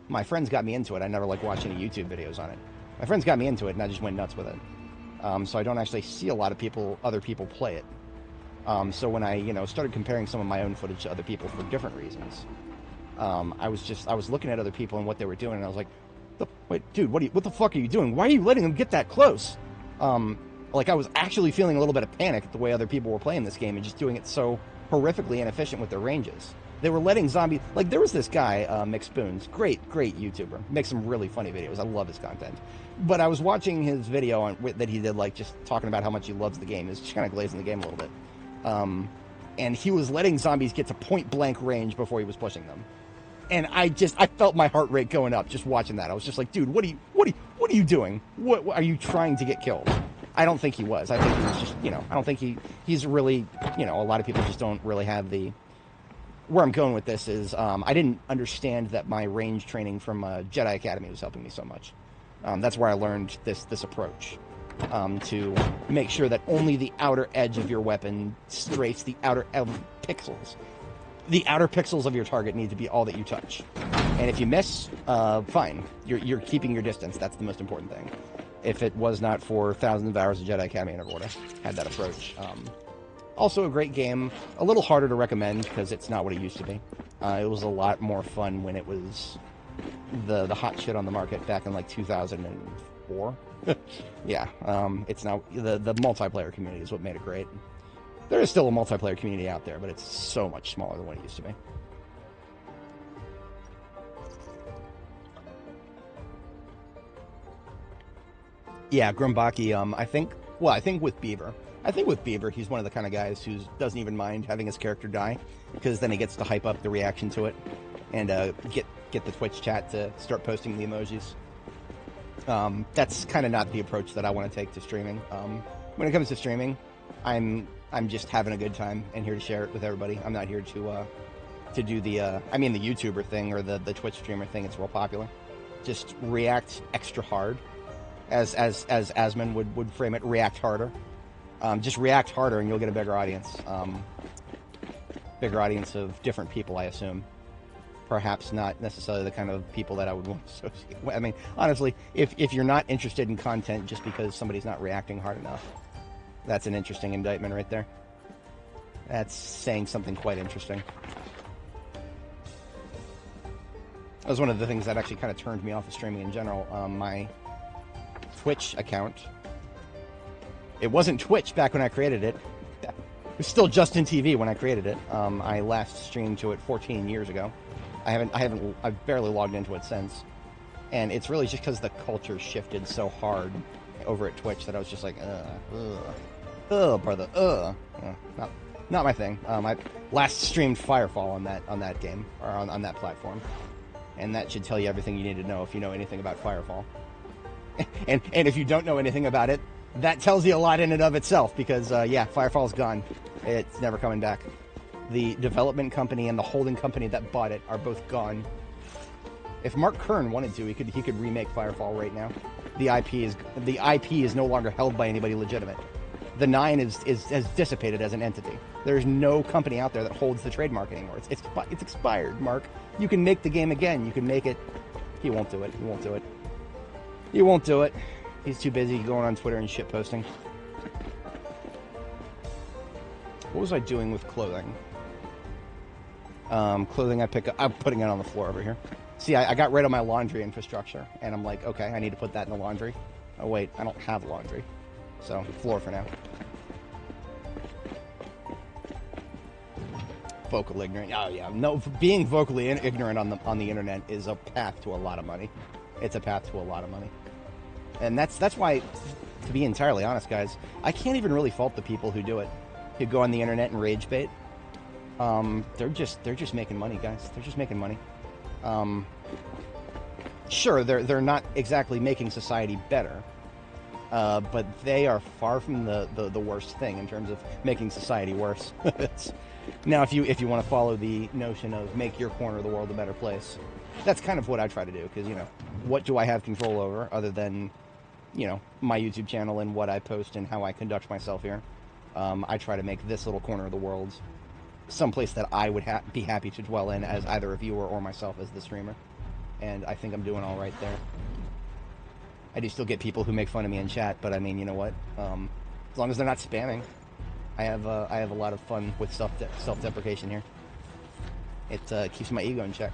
My friends got me into it. I never, like, watched any YouTube videos on it. My friends got me into it, and I just went nuts with it. So I don't actually see a lot of other people play it. So when I, you know, started comparing some of my own footage to other people for different reasons, I was looking at other people and what they were doing, and I was like, wait, dude, what the fuck are you doing? Why are you letting them get that close? Like, I was actually feeling a little bit of panic at the way other people were playing this game and just doing it so horrifically inefficient with their ranges. They were letting zombies... Like, there was this guy, Mick Spoons, great YouTuber, makes some really funny videos. I love his content. But I was watching his video that he did, like, just talking about how much he loves the game. It's just kind of glazing the game a little bit. And he was letting zombies get to point-blank range before he was pushing them. And I felt my heart rate going up just watching that. I was just like, dude, what are you doing? What are you trying to get killed? I don't think he was. I think he was just, you know, I don't think he's really, you know, a lot of people just don't really have the... Where I'm going with this is, I didn't understand that my range training from Jedi Academy was helping me so much. That's where I learned this approach, to make sure that only the outer edge of your weapon strafes the outer pixels. The outer pixels of your target need to be all that you touch. And if you miss, fine. You're keeping your distance. That's the most important thing. If it was not for thousands of hours of Jedi Academy, I never would have had that approach. Also a great game. A little harder to recommend because it's not what it used to be. It was a lot more fun when it was the hot shit on the market back in like 2004. Yeah, it's now the multiplayer community is what made it great. There is still a multiplayer community out there, but it's so much smaller than what it used to be. Yeah, Grumbaki, I think with Beaver. I think with Beaver, he's one of the kind of guys who doesn't even mind having his character die, because then he gets to hype up the reaction to it, and get the Twitch chat to start posting the emojis. That's kind of not the approach that I want to take to streaming. when it comes to streaming, I'm just having a good time and here to share it with everybody. I'm not here to do the the YouTuber thing or the Twitch streamer thing. It's real popular. Just react extra hard, as Asman would frame it. React harder. Just react harder, and you'll get a bigger audience. Bigger audience of different people, I assume. Perhaps not necessarily the kind of people that I would want to associate with. I mean, honestly, if you're not interested in content just because somebody's not reacting hard enough, that's an interesting indictment right there. That's saying something quite interesting. That was one of the things that actually kind of turned me off of streaming in general. My Twitch account. It wasn't Twitch back when I created it. It was still Justin TV when I created it. I last streamed to it 14 years ago. I've barely logged into it since. And it's really just because the culture shifted so hard over at Twitch that I was just like, brother, not my thing. I last streamed Firefall on that game, or on that platform. And that should tell you everything you need to know if you know anything about Firefall. and if you don't know anything about it, that tells you a lot in and of itself, because, Firefall's gone. It's never coming back. The development company and the holding company that bought it are both gone. If Mark Kern wanted to, he could remake Firefall right now. The IP is no longer held by anybody legitimate. The 9 has dissipated as an entity. There's no company out there that holds the trademark anymore. It's expired, Mark. You can make the game again. You can make it. He won't do it. He won't do it. He won't do it. He's too busy going on Twitter and shit posting. What was I doing with clothing? Clothing I'm putting it on the floor over here. See, I got rid of my laundry infrastructure, and I'm like, okay, I need to put that in the laundry. Oh wait, I don't have laundry. So, floor for now. Vocal ignorant. Oh yeah, no. Being vocally ignorant on the internet is a path to a lot of money. It's a path to a lot of money, and that's why, to be entirely honest, guys, I can't even really fault the people who do it, who go on the internet and rage bait. They're just making money, guys. They're just making money. Sure, they're not exactly making society better. But they are far from the worst thing in terms of making society worse. Now, if you want to follow the notion of make your corner of the world a better place, that's kind of what I try to do, because, what do I have control over other than, my YouTube channel and what I post and how I conduct myself here? I try to make this little corner of the world someplace that I would be happy to dwell in as either a viewer or myself as the streamer. And I think I'm doing all right there. I do still get people who make fun of me in chat, but I mean, you know what? As long as they're not spamming, I have a lot of fun with self-deprecation here. It keeps my ego in check,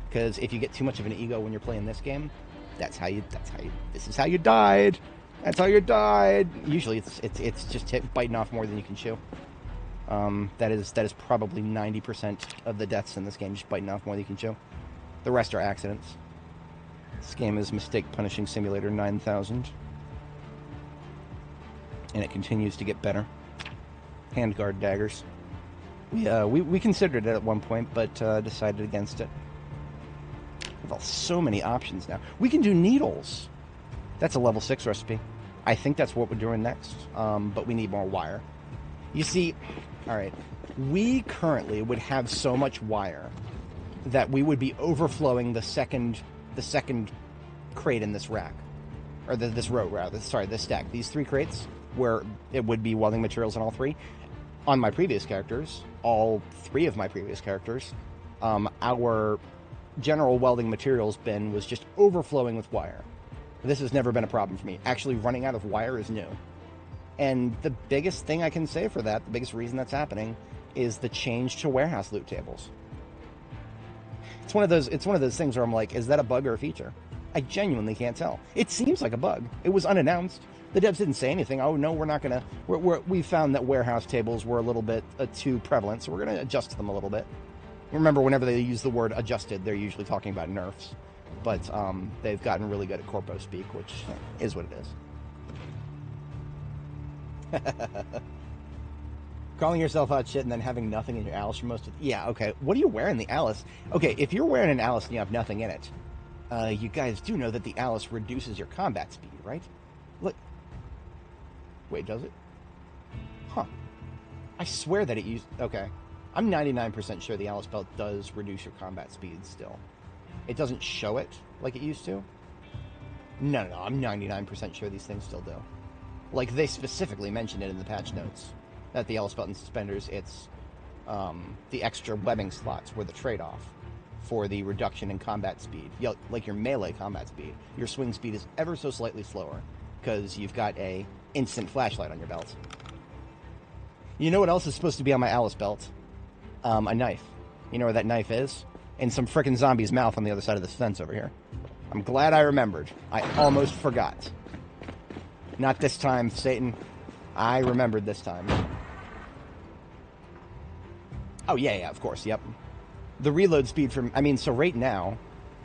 because if you get too much of an ego when you're playing this game, this is how you died. That's how you died. Usually, it's just biting off more than you can chew. That is probably 90% of the deaths in this game, just biting off more than you can chew. The rest are accidents. This game is Mistake Punishing Simulator 9000. And it continues to get better. Handguard daggers. We considered it at one point, but decided against it. We have so many options now. We can do needles. That's a level 6 recipe. I think that's what we're doing next. But we need more wire. You see, alright, we currently would have so much wire that we would be overflowing the second crate in this rack, or this row rather. Sorry, this stack. These 3 crates, where it would be welding materials in all 3. On my previous characters, all 3 of my previous characters, our general welding materials bin was just overflowing with wire. This has never been a problem for me. Actually, running out of wire is new. And the biggest thing I can say for that, the biggest reason that's happening, is the change to warehouse loot tables. It's one of those things where I'm like, is that a bug or a feature? I genuinely can't tell. It seems like a bug. It was unannounced. The devs didn't say anything. Oh no, we're not gonna. We found that warehouse tables were a little bit too prevalent, so we're gonna adjust them a little bit. Remember, whenever they use the word adjusted, they're usually talking about nerfs. But they've gotten really good at corpo speak, which is what it is. Calling yourself out shit and then having nothing in your Alice for most of... Yeah, okay. What are you wearing the Alice? Okay, if you're wearing an Alice and you have nothing in it, you guys do know that the Alice reduces your combat speed, right? Look. Wait, does it? Huh. I swear that it used... Okay. I'm 99% sure the Alice Belt does reduce your combat speed still. It doesn't show it like it used to. No, I'm 99% sure these things still do. Like, they specifically mentioned it in the patch notes. That the Alice Belt and Suspenders, it's... the extra webbing slots were the trade-off for the reduction in combat speed. Like your melee combat speed. Your swing speed is ever so slightly slower, because you've got a instant flashlight on your belt. You know what else is supposed to be on my Alice Belt? A knife. You know where that knife is? In some frickin' zombie's mouth on the other side of this fence over here. I'm glad I remembered. I almost forgot. Not this time, Satan. I remembered this time. Oh, yeah, of course, yep. The reload speed from... I mean, so right now...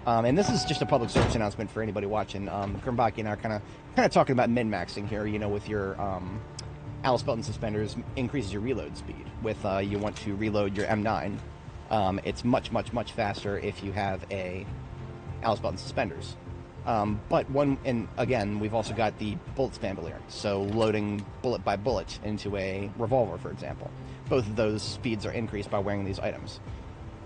and this is just a public service announcement for anybody watching. Grimbaki and I are kind of talking about min-maxing here, you know, with your... Alice Belt and Suspenders increases your reload speed. With you want to reload your M9, it's much, much, much faster if you have a Alice Belt and Suspenders. But and again, we've also got the bullet bandolier, so loading bullet by bullet into a revolver, for example. Both of those speeds are increased by wearing these items.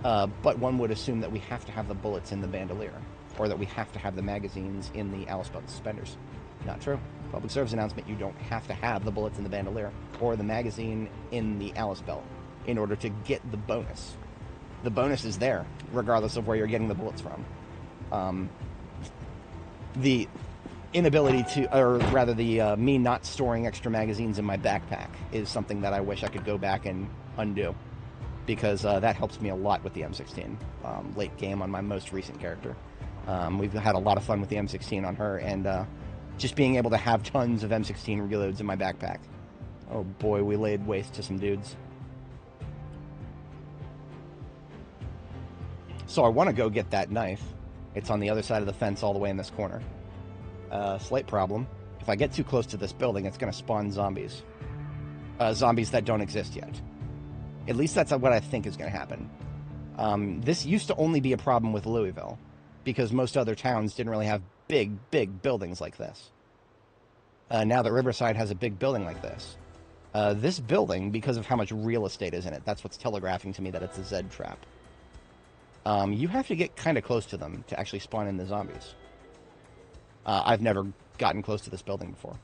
But one would assume that we have to have the bullets in the bandolier, or that we have to have the magazines in the Alice Belt and Suspenders. Not true. Public service announcement, you don't have to have the bullets in the bandolier or the magazine in the Alice Belt in order to get the bonus. The bonus is there, regardless of where you're getting the bullets from. The inability to, or rather the me not storing extra magazines in my backpack is something that I wish I could go back and undo, because that helps me a lot with the M16 late game on my most recent character. We've had a lot of fun with the M16 on her, and just being able to have tons of M16 reloads in my backpack. Oh boy, we laid waste to some dudes. So I want to go get that knife. It's on the other side of the fence all the way in this corner. Slight problem. If I get too close to this building, it's going to spawn zombies. Zombies that don't exist yet. At least that's what I think is going to happen. This used to only be a problem with Louisville, because most other towns didn't really have big buildings like this. Now that Riverside has a big building like this. This building, because of how much real estate is in it, that's what's telegraphing to me that it's a Z trap. You have to get kind of close to them to actually spawn in the zombies. I've never gotten close to this building before.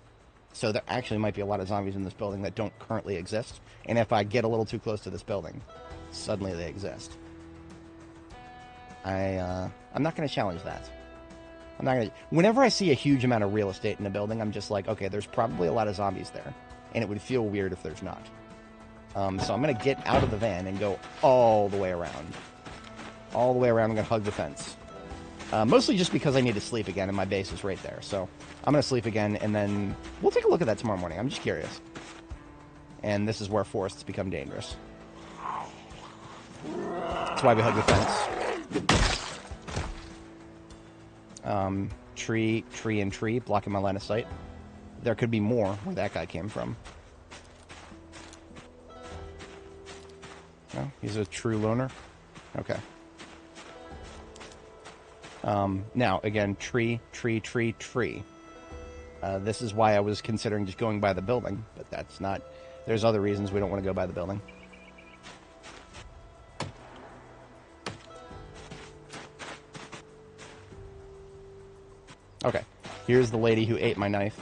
So there actually might be a lot of zombies in this building that don't currently exist. And if I get a little too close to this building, suddenly they exist. I'm not going to challenge that. I'm not going to... Whenever I see a huge amount of real estate in a building, I'm just like, okay, there's probably a lot of zombies there. And it would feel weird if there's not. So I'm going to get out of the van and go all the way around. All the way around, I'm going to hug the fence. Mostly just because I need to sleep again, and my base is right there. So I'm going to sleep again, and then we'll take a look at that tomorrow morning. I'm just curious. And this is where forests become dangerous. That's why we hug the fence. Tree, blocking my line of sight. There could be more where that guy came from. No, he's a true loner. Okay. Now, again, tree. This is why I was considering just going by the building, but that's not... There's other reasons we don't want to go by the building. Okay, here's the lady who ate my knife.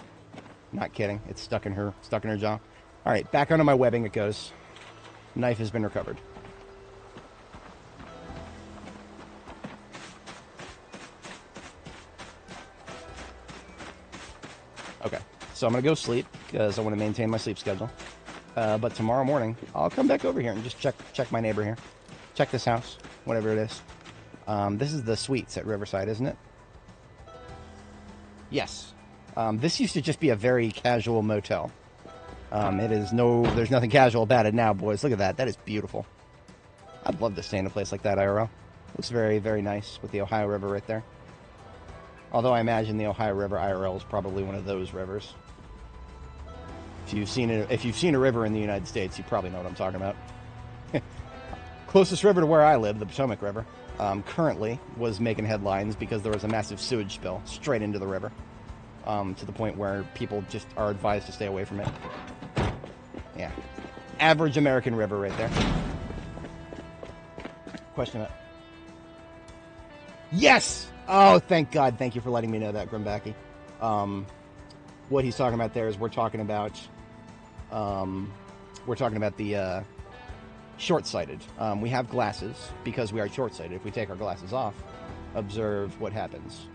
Not kidding, it's stuck in her jaw. Alright, back onto my webbing it goes. Knife has been recovered. Okay, so I'm going to go sleep, because I want to maintain my sleep schedule. But tomorrow morning, I'll come back over here and just check my neighbor here. Check this house, whatever it is. This is the Suites at Riverside, isn't it? Yes. This used to just be a very casual motel. There's nothing casual about it now, boys. Look at that. That is beautiful. I'd love to stay in a place like that, IRL. Looks very, very nice with the Ohio River right there. Although I imagine the Ohio River IRL is probably one of those rivers. If you've seen a river in the United States, you probably know what I'm talking about. Closest river to where I live, the Potomac River, currently was making headlines because there was a massive sewage spill straight into the river. to the point where people just are advised to stay away from it. Yeah. Average American river right there. Question it. Yes! Oh, thank God. Thank you for letting me know that, Grimbacky. What he's talking about there is we're talking about the short-sighted. We have glasses because we are short-sighted. If we take our glasses off, observe what happens.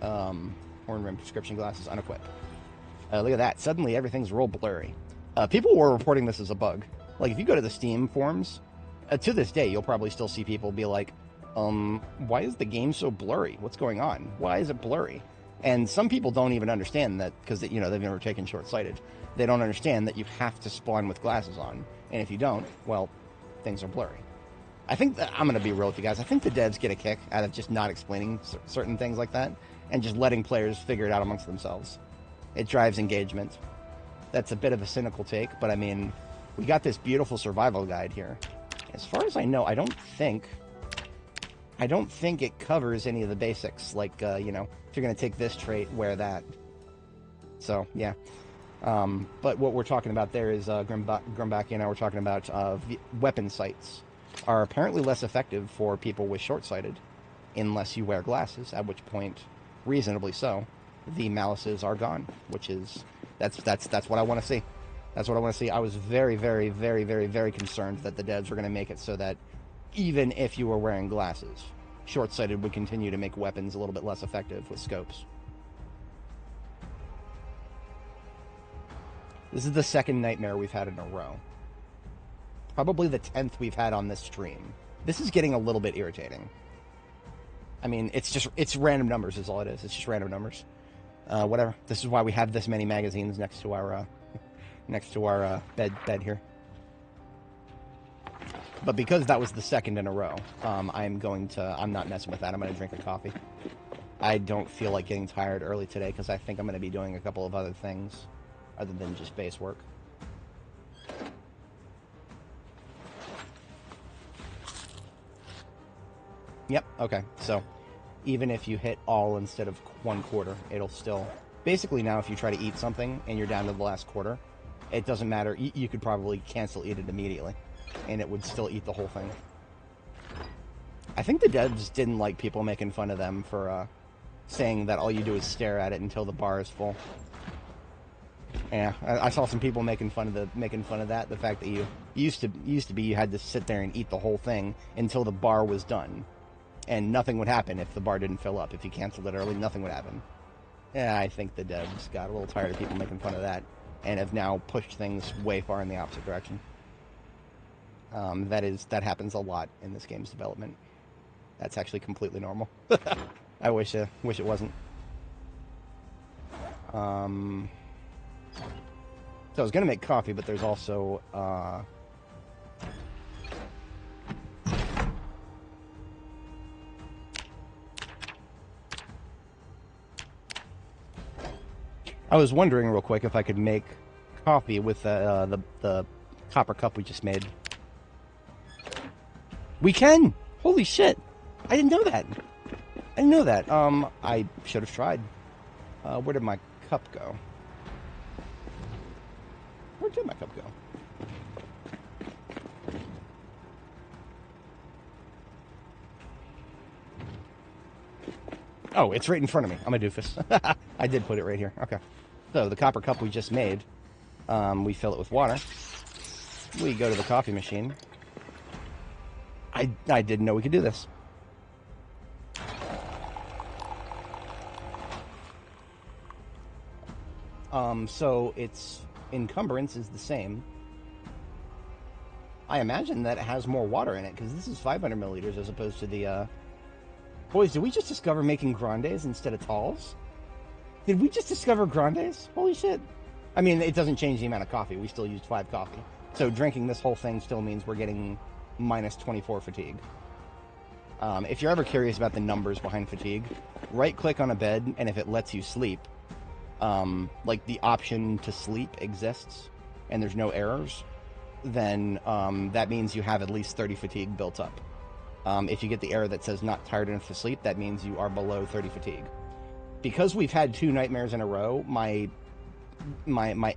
Horn rim prescription glasses unequipped. Look at that. Suddenly everything's real blurry. People were reporting this as a bug. Like, if you go to the Steam forums, to this day, you'll probably still see people be like, why is the game so blurry? What's going on? Why is it blurry? And some people don't even understand that because, you know, they've never taken short-sighted. They don't understand that you have to spawn with glasses on. And if you don't, well, things are blurry. I think that, I'm going to be real with you guys, I think the devs get a kick out of just not explaining certain things like that and just letting players figure it out amongst themselves. It drives engagement. That's a bit of a cynical take, but I mean, we got this beautiful survival guide here. As far as I know, I don't think it covers any of the basics, like, you know, if you're going to take this trait, wear that. So, yeah. But what we're talking about there is, Grumbaki and I were talking about weapon sights are apparently less effective for people with short-sighted unless you wear glasses, at which point, reasonably so, the malices are gone, which is, that's what I want to see. That's what I want to see. I was very, very, very, very, very concerned that the devs were going to make it so that even if you were wearing glasses, short-sighted would continue to make weapons a little bit less effective with scopes. This is the second nightmare we've had in a row. Probably the 10th we've had on this stream. This is getting a little bit irritating. I mean, it's random numbers is all it is. It's just random numbers. Whatever. This is why we have this many magazines next to our bed here. But because that was the second in a row, I'm not messing with that. I'm going to drink a coffee. I don't feel like getting tired early today because I think I'm going to be doing a couple of other things other than just base work. Yep, okay. So even if you hit all instead of 1/4, it'll still... Basically now if you try to eat something and you're down to the last quarter, it doesn't matter. You could probably eat it immediately, and it would still eat the whole thing. I think the devs didn't like people making fun of them for saying that all you do is stare at it until the bar is full. Yeah, I saw some people making fun of that. The fact that you used to be you had to sit there and eat the whole thing until the bar was done, and nothing would happen if the bar didn't fill up. If you canceled it early, nothing would happen. Yeah, I think the devs got a little tired of people making fun of that, and have now pushed things way far in the opposite direction. That happens a lot in this game's development. That's actually completely normal. I wish it wasn't. So I was gonna make coffee, but there's also I was wondering real quick if I could make coffee with the copper cup we just made. We can! Holy shit! I didn't know that. I should have tried. Where did my cup go? Where did my cup go? Oh, it's right in front of me. I'm a doofus. I did put it right here. Okay. So the copper cup we just made, we fill it with water. We go to the coffee machine. I didn't know we could do this. So its encumbrance is the same. I imagine that it has more water in it, because this is 500 milliliters as opposed to the, Boys, did we just discover making grandes instead of talls? Did we just discover grandes? Holy shit. I mean, it doesn't change the amount of coffee. We still used 5 coffee. So drinking this whole thing still means we're getting minus 24 fatigue. If you're ever curious about the numbers behind fatigue, right-click on a bed, and if it lets you sleep, like the option to sleep exists, and there's no errors, then that means you have at least 30 fatigue built up. If you get the error that says not tired enough to sleep, that means you are below 30 fatigue. because we've had 2 nightmares in a row, my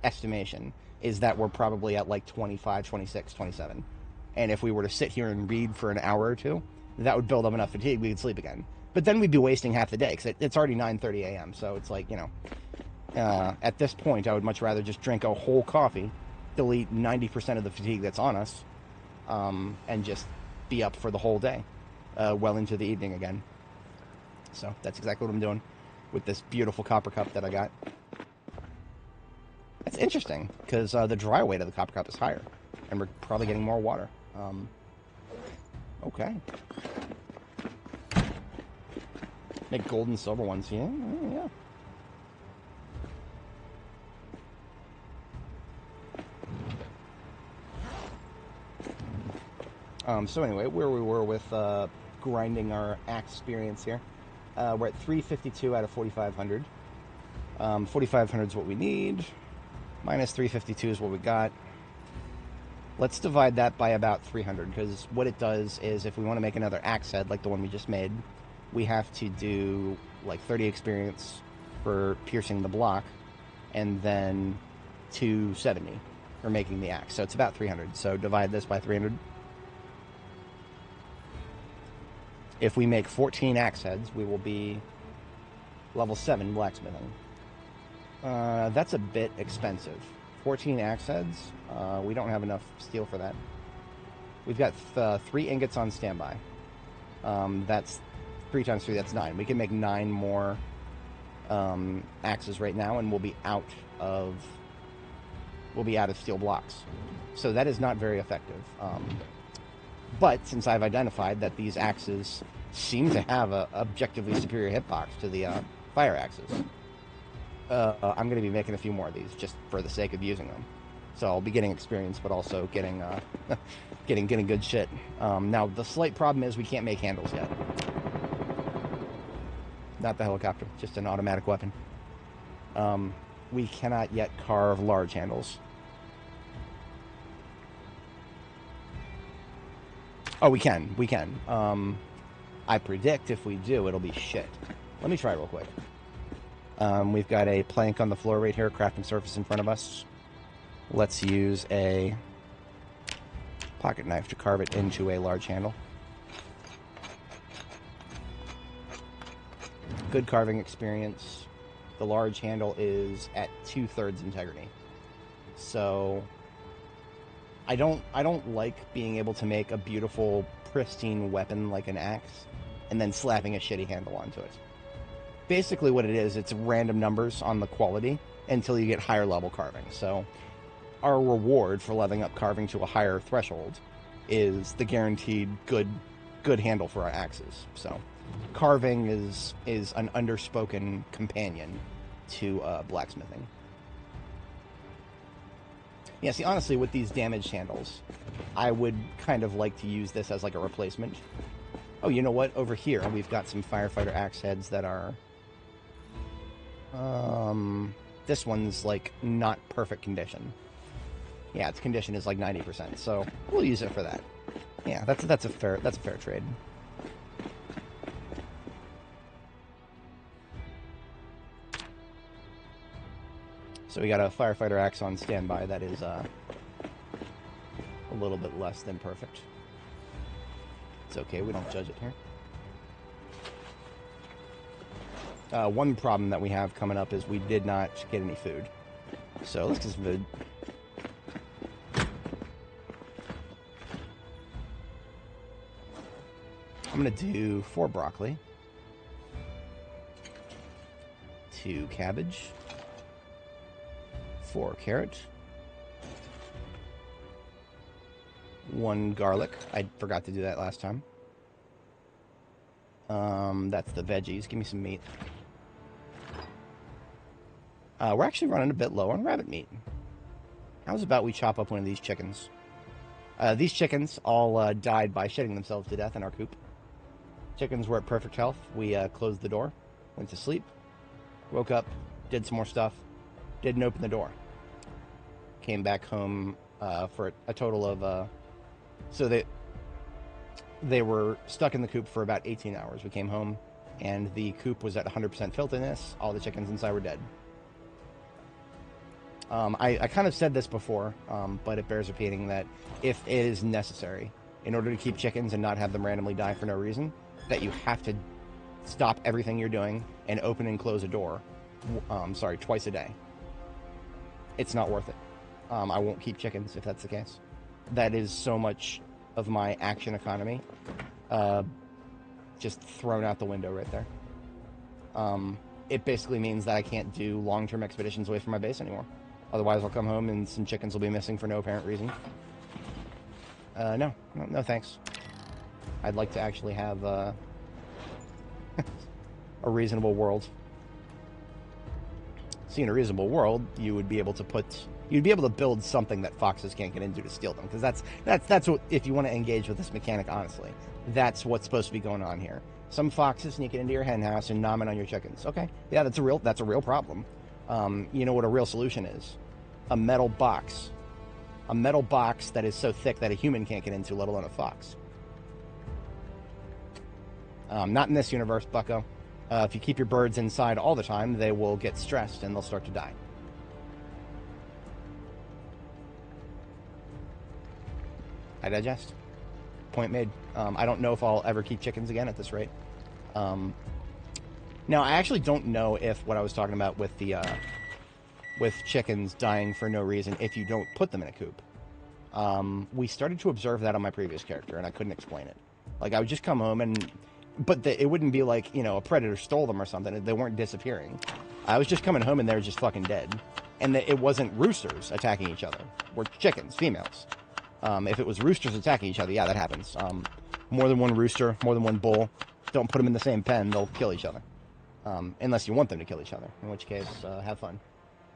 estimation is that we're probably at like 25, 26, 27. And if we were to sit here and read for an hour or two, that would build up enough fatigue we could sleep again. But then we'd be wasting half the day, because it's already 9:30 a.m. So it's like, at this point, I would much rather just drink a whole coffee, delete 90% of the fatigue that's on us, and just be up for the whole day, well into the evening again. So that's exactly what I'm doing with this beautiful copper cup that I got. That's interesting, because the dry weight of the copper cup is higher, and we're probably getting more water. Okay. Make gold and silver ones, yeah. So anyway, where we were with grinding our axe experience here, we're at 352 out of 4,500. 4,500 is what we need. Minus 352 is what we got. Let's divide that by about 300, because what it does is if we want to make another axe head like the one we just made, we have to do like 30 experience for piercing the block, and then 270 for making the axe. So it's about 300. So divide this by 300. If we make 14 axe heads, we will be level 7 blacksmithing. That's a bit expensive. 14 axe heads. We don't have enough steel for that. We've got 3 ingots on standby. That's 3 times 3. That's 9. We can make 9 more axes right now, and we'll be out of steel blocks. So that is not very effective. But since I've identified that these axes seem to have a objectively superior hitbox to the fire axes, I'm going to be making a few more of these just for the sake of using them. So I'll be getting experience, but also getting getting good shit. Now the slight problem is we can't make handles yet. Not the helicopter, just an automatic weapon. We cannot yet carve large handles. Oh, we can. I predict if we do, it'll be shit. Let me try real quick. We've got a plank on the floor right here, crafting surface in front of us. Let's use a pocket knife to carve it into a large handle. Good carving experience. The large handle is at 2/3 integrity. So I don't like being able to make a beautiful, pristine weapon like an axe and then slapping a shitty handle onto it. Basically what it is, it's random numbers on the quality until you get higher level carving. So our reward for leveling up carving to a higher threshold is the guaranteed good handle for our axes. So carving is an underspoken companion to blacksmithing. Yeah, see, honestly, with these damaged handles, I would kind of like to use this as like a replacement. Oh, you know what? Over here, we've got some firefighter axe heads that are... this one's like not perfect condition. Yeah, its condition is like 90%, so we'll use it for that. Yeah, that's a fair trade. So we got a firefighter axe on standby that is a little bit less than perfect. It's okay, we don't judge it here. One problem that we have coming up is we did not get any food. So let's get some food. I'm going to do 4 broccoli, 2 cabbage, 4 carrot, 1 garlic. I forgot to do that last time. That's the veggies. Give me some meat. We're actually running a bit low on rabbit meat. How's about we chop up one of these chickens? These chickens all died by shitting themselves to death in our coop. Chickens were at perfect health. We closed the door, went to sleep, woke up, did some more stuff, didn't open the door. Came back home for a total of... so they were stuck in the coop for about 18 hours. We came home, and the coop was at 100% filthiness, all the chickens inside were dead. I kind of said this before, but it bears repeating that if it is necessary, in order to keep chickens and not have them randomly die for no reason, that you have to stop everything you're doing and open and close a door, twice a day. It's not worth it. I won't keep chickens if that's the case. That is so much of my action economy just thrown out the window right there. It basically means that I can't do long-term expeditions away from my base anymore. Otherwise, I'll come home and some chickens will be missing for no apparent reason. No, thanks. I'd like to actually have a reasonable world. See, in a reasonable world, you would be able to build something that foxes can't get into to steal them. Because that's what, if you want to engage with this mechanic honestly, that's what's supposed to be going on here. Some foxes sneak into your hen house and nom it on your chickens. Okay, yeah, that's a real problem. You know what a real solution is? A metal box. A metal box that is so thick that a human can't get into, let alone a fox. Not in this universe, bucko. If you keep your birds inside all the time, they will get stressed and they'll start to die. I digest. Point made. I don't know if I'll ever keep chickens again at this rate. Now, I actually don't know if what I was talking about with the with chickens dying for no reason if you don't put them in a coop. We started to observe that on my previous character, and I couldn't explain it. Like, I would just come home but it wouldn't be like, you know, a predator stole them or something. They weren't disappearing. I was just coming home and they were just fucking dead. And it wasn't roosters attacking each other. We're chickens, females. If it was roosters attacking each other, yeah, that happens. More than one rooster, more than one bull. Don't put them in the same pen, they'll kill each other. Unless you want them to kill each other, in which case, have fun.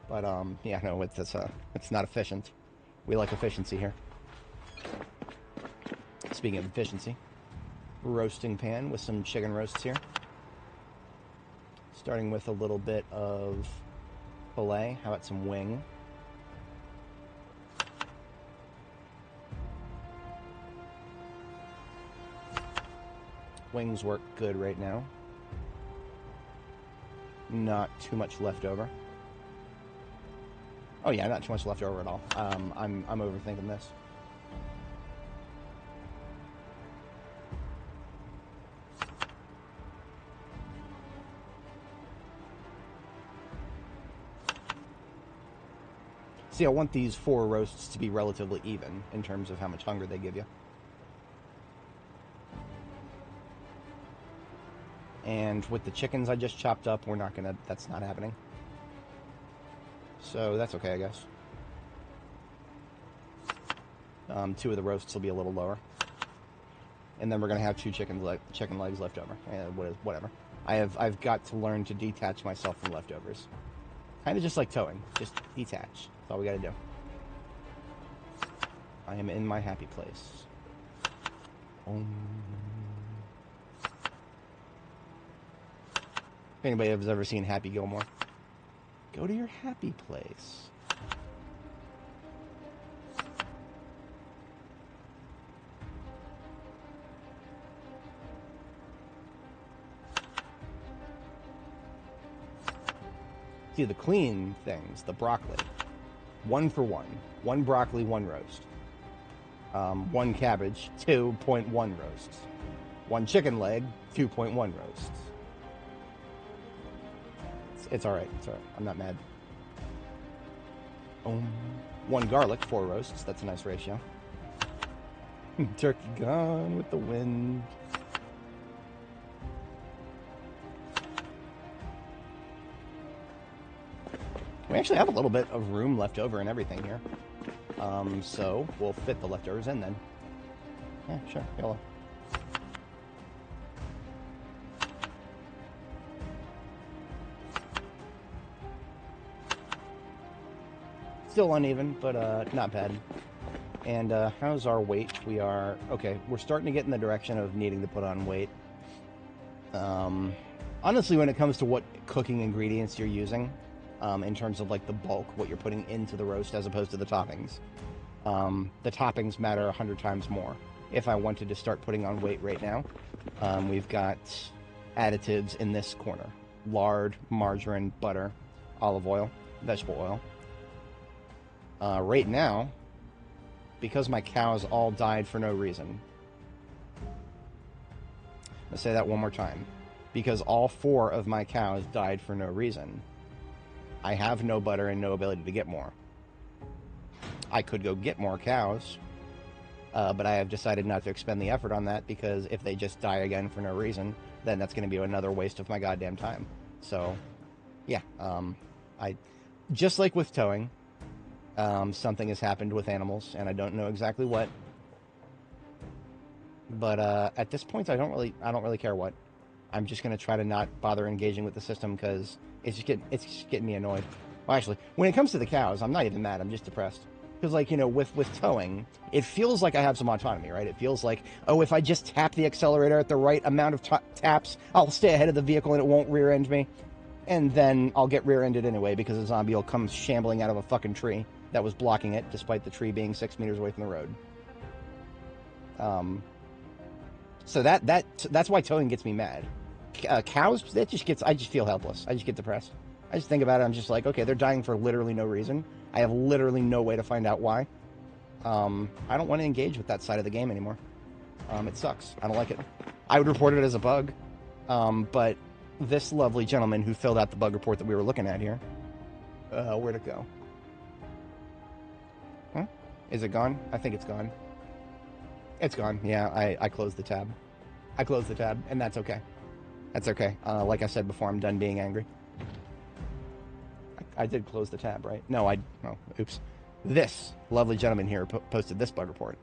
But, yeah, no, it's not efficient. We like efficiency here. Speaking of efficiency, roasting pan with some chicken roasts here. Starting with a little bit of filet. How about some wing? Wings work good right now. Not too much left over. Oh yeah, not too much left over at all. I'm overthinking this. See, I want these 4 roasts to be relatively even in terms of how much hunger they give you. And with the chickens I just chopped up, that's not happening. So that's okay, I guess. 2 of the roasts will be a little lower. And then we're going to have 2 chicken legs left over. Whatever. I've got to learn to detach myself from leftovers. Kind of just like towing. Just detach. That's all we got to do. I am in my happy place. If anybody has ever seen Happy Gilmore, go to your happy place. See, the clean things, the broccoli, 1 for 1. 1 broccoli, 1 roast. 1 cabbage, 2.1 roasts. 1 chicken leg, 2.1 roasts. It's alright, it's alright. I'm not mad. 1 garlic, 4 roasts. That's a nice ratio. Turkey gone with the wind. We actually have a little bit of room left over and everything here. So we'll fit the leftovers in then. Yeah, sure. Yellow. Still uneven, but not bad. And how's our weight? We are... Okay, we're starting to get in the direction of needing to put on weight. Honestly, when it comes to what cooking ingredients you're using, in terms of like the bulk, what you're putting into the roast as opposed to the toppings, the toppings matter 100 times more. If I wanted to start putting on weight right now, we've got additives in this corner. Lard, margarine, butter, olive oil, vegetable oil. Right now, because my cows all died for no reason. Let's say that one more time. Because all 4 of my cows died for no reason, I have no butter and no ability to get more. I could go get more cows, but I have decided not to expend the effort on that, because if they just die again for no reason, then that's going to be another waste of my goddamn time. So, yeah, I just like with towing, something has happened with animals, and I don't know exactly what. But at this point, I don't really care what. I'm just gonna try to not bother engaging with the system, because it's just getting me annoyed. Well, actually, when it comes to the cows, I'm not even mad. I'm just depressed, because, like, you know, with towing, it feels like I have some autonomy, right? It feels like, oh, if I just tap the accelerator at the right amount of taps, I'll stay ahead of the vehicle and it won't rear end me. And then I'll get rear-ended anyway, because a zombie will come shambling out of a fucking tree that was blocking it, despite the tree being 6 meters away from the road. So that's why towing gets me mad. Cows, I just feel helpless. I just get depressed. I just think about it. I'm just like, okay, they're dying for literally no reason. I have literally no way to find out why. I don't want to engage with that side of the game anymore. It sucks. I don't like it. I would report it as a bug, but this lovely gentleman who filled out the bug report that we were looking at here, where'd it go? Huh? Is it gone? I think it's gone. It's gone. Yeah, I closed the tab. I closed the tab, and that's okay. That's okay. Like I said before, I'm done being angry. I did close the tab, right? No, oops. This lovely gentleman here posted this bug report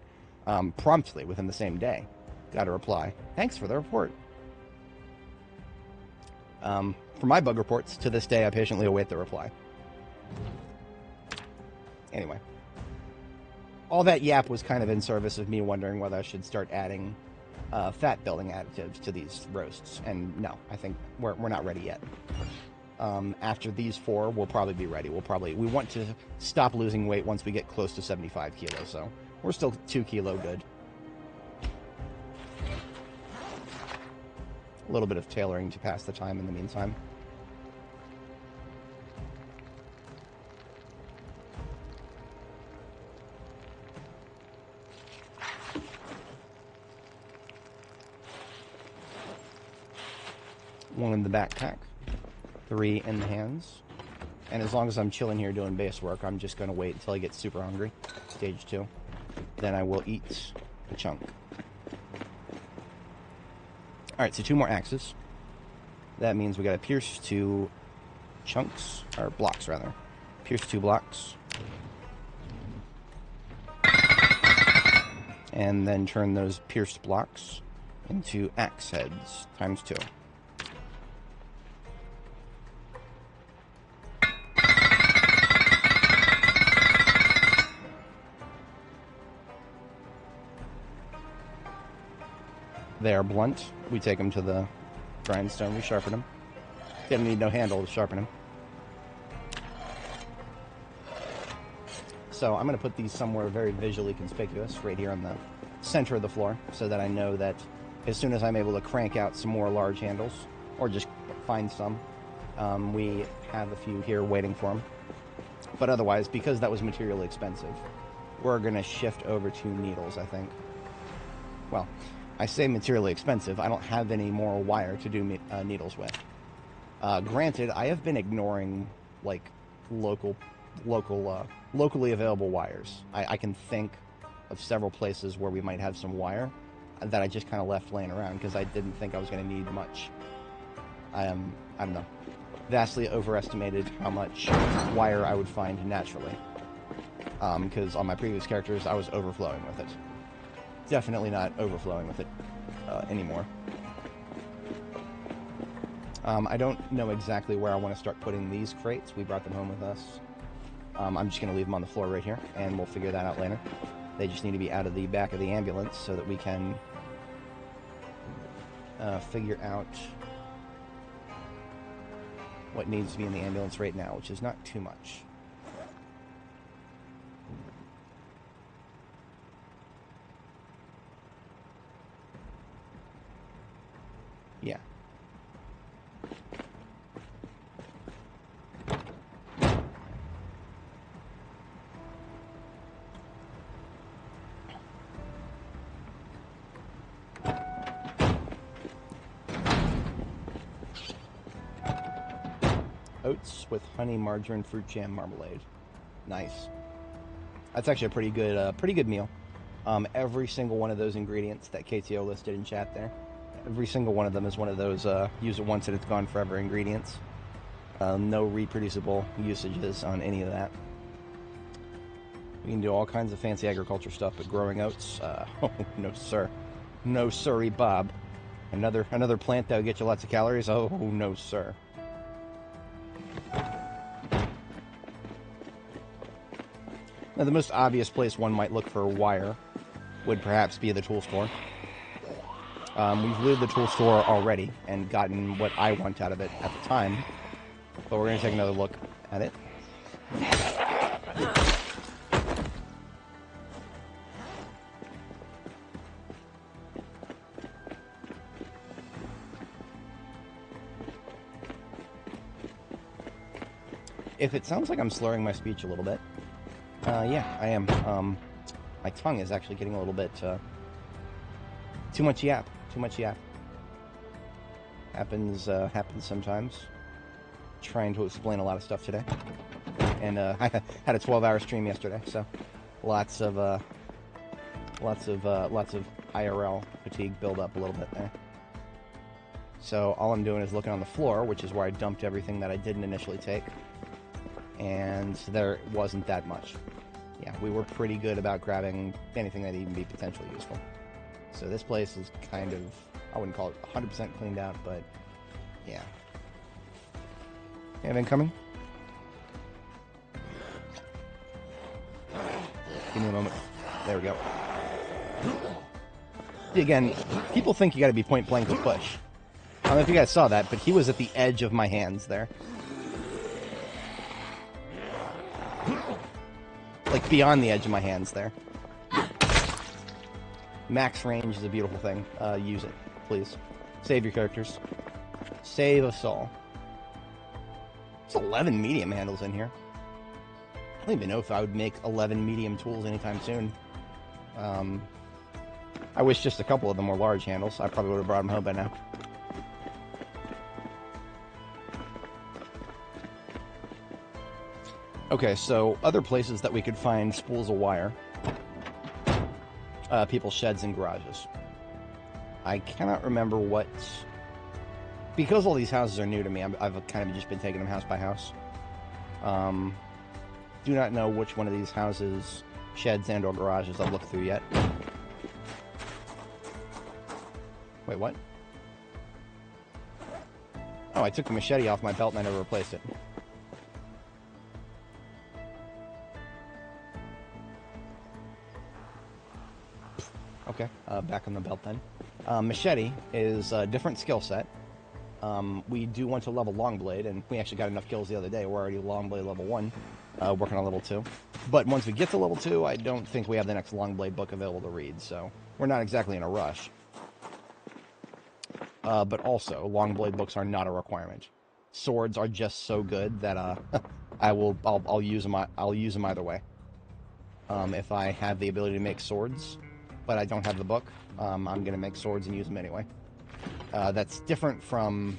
promptly within the same day. Got a reply. Thanks for the report. For my bug reports, to this day, I patiently await the reply. Anyway. All that yap was kind of in service of me wondering whether I should start adding fat building additives to these roasts. And no, I think we're not ready yet. After these 4, we'll probably be ready. We want to stop losing weight once we get close to 75 kilos, so we're still 2 kilo good. A little bit of tailoring to pass the time in the meantime. One in the backpack, 3 in the hands, and as long as I'm chilling here doing base work, I'm just going to wait until I get super hungry, stage 2. Then I will eat a chunk. Alright, so 2 more axes. That means we got to pierce 2 chunks, or blocks rather. Pierce 2 blocks. And then turn those pierced blocks into axe heads, times 2. They are blunt. We take them to the grindstone. We sharpen them. Didn't need no handle to sharpen them. So I'm going to put these somewhere very visually conspicuous, right here on the center of the floor, so that I know that as soon as I'm able to crank out some more large handles, or just find some, we have a few here waiting for them. But otherwise, because that was materially expensive, we're going to shift over to needles, I think. Well, I say materially expensive. I don't have any more wire to do needles with. Granted, I have been ignoring, like, locally available wires. I can think of several places where we might have some wire that I just kind of left laying around because I didn't think I was going to need much. I don't know, vastly overestimated how much wire I would find naturally. Because on my previous characters, I was overflowing with it. Definitely not overflowing with it anymore. I don't know exactly where I want to start putting these crates. We brought them home with us. I'm just going to leave them on the floor right here, and we'll figure that out later. They just need to be out of the back of the ambulance so that we can figure out what needs to be in the ambulance right now, which is not too much. Yeah. Oats with honey, margarine, fruit jam, marmalade. Nice. That's actually a pretty good meal. Every single one of those ingredients that KTO listed in chat there, every single one of them is one of those use it once and it's gone forever ingredients. No reproducible usages on any of that. We can do all kinds of fancy agriculture stuff, but growing oats, oh, no sir. No sirree, Bob. Another plant that would get you lots of calories? Oh, no sir. Now, the most obvious place one might look for wire would perhaps be the tool store. We've looted the tool store already and gotten what I want out of it at the time, but we're going to take another look at it. If it sounds like I'm slurring my speech a little bit, yeah, I am. My tongue is actually getting a little bit, too much yap. Too much yap. Happens sometimes. Trying to explain a lot of stuff today. And, I had a 12-hour stream yesterday, so lots of IRL fatigue build up a little bit there. So all I'm doing is looking on the floor, which is where I dumped everything that I didn't initially take. And there wasn't that much. Yeah, we were pretty good about grabbing anything that'd even be potentially useful. So this place is kind of, I wouldn't call it 100% cleaned out, but yeah. Anything coming? Give me a moment. There we go. Again, people think you gotta be point blank to push. I don't know if you guys saw that, but he was at the edge of my hands there. Like, beyond the edge of my hands there. Max range is a beautiful thing. Use it, please. Save your characters. Save us all. There's 11 medium handles in here. I don't even know if I would make 11 medium tools anytime soon. I wish just a couple of them were large handles. I probably would have brought them home by now. Okay, so other places that we could find spools of wire. People's sheds and garages. I cannot remember what... Because all these houses are new to me, I've kind of just been taking them house by house. Do not know which one of these houses, sheds and or garages I've looked through yet. Wait, what? Oh, I took the machete off my belt and I never replaced it. Okay, back on the belt then. Machete is a different skill set. We do want to level Longblade, and we actually got enough kills the other day. We're already Longblade level 1, working on level 2. But once we get to level 2, I don't think we have the next Longblade book available to read, so we're not exactly in a rush. But also, Longblade books are not a requirement. Swords are just so good that I'll use them. I'll use them either way. If I have the ability to make swords, but I don't have the book, I'm going to make swords and use them anyway. That's different from,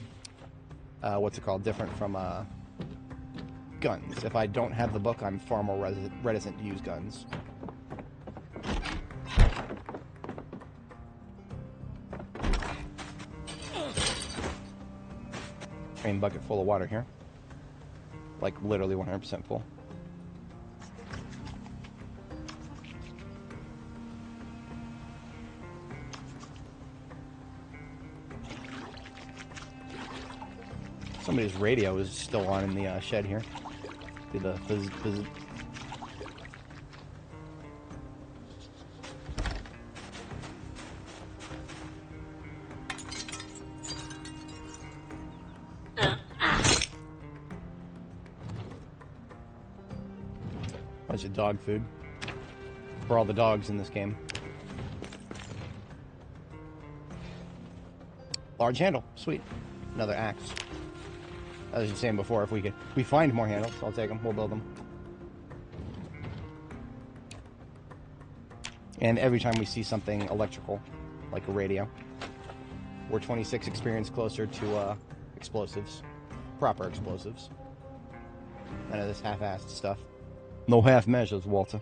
what's it called? Different from guns. If I don't have the book, I'm far more reticent to use guns. Train bucket full of water here. Like, literally 100% full. Somebody's radio is still on in the shed here. Do the fizz. Bunch of dog food for all the dogs in this game. Large handle, sweet. Another axe. As I was saying before, if we find more handles, I'll take them. We'll build them. And every time we see something electrical, like a radio, we're 26 experience closer to explosives, proper explosives. None of this half-assed stuff. No half measures, Walter.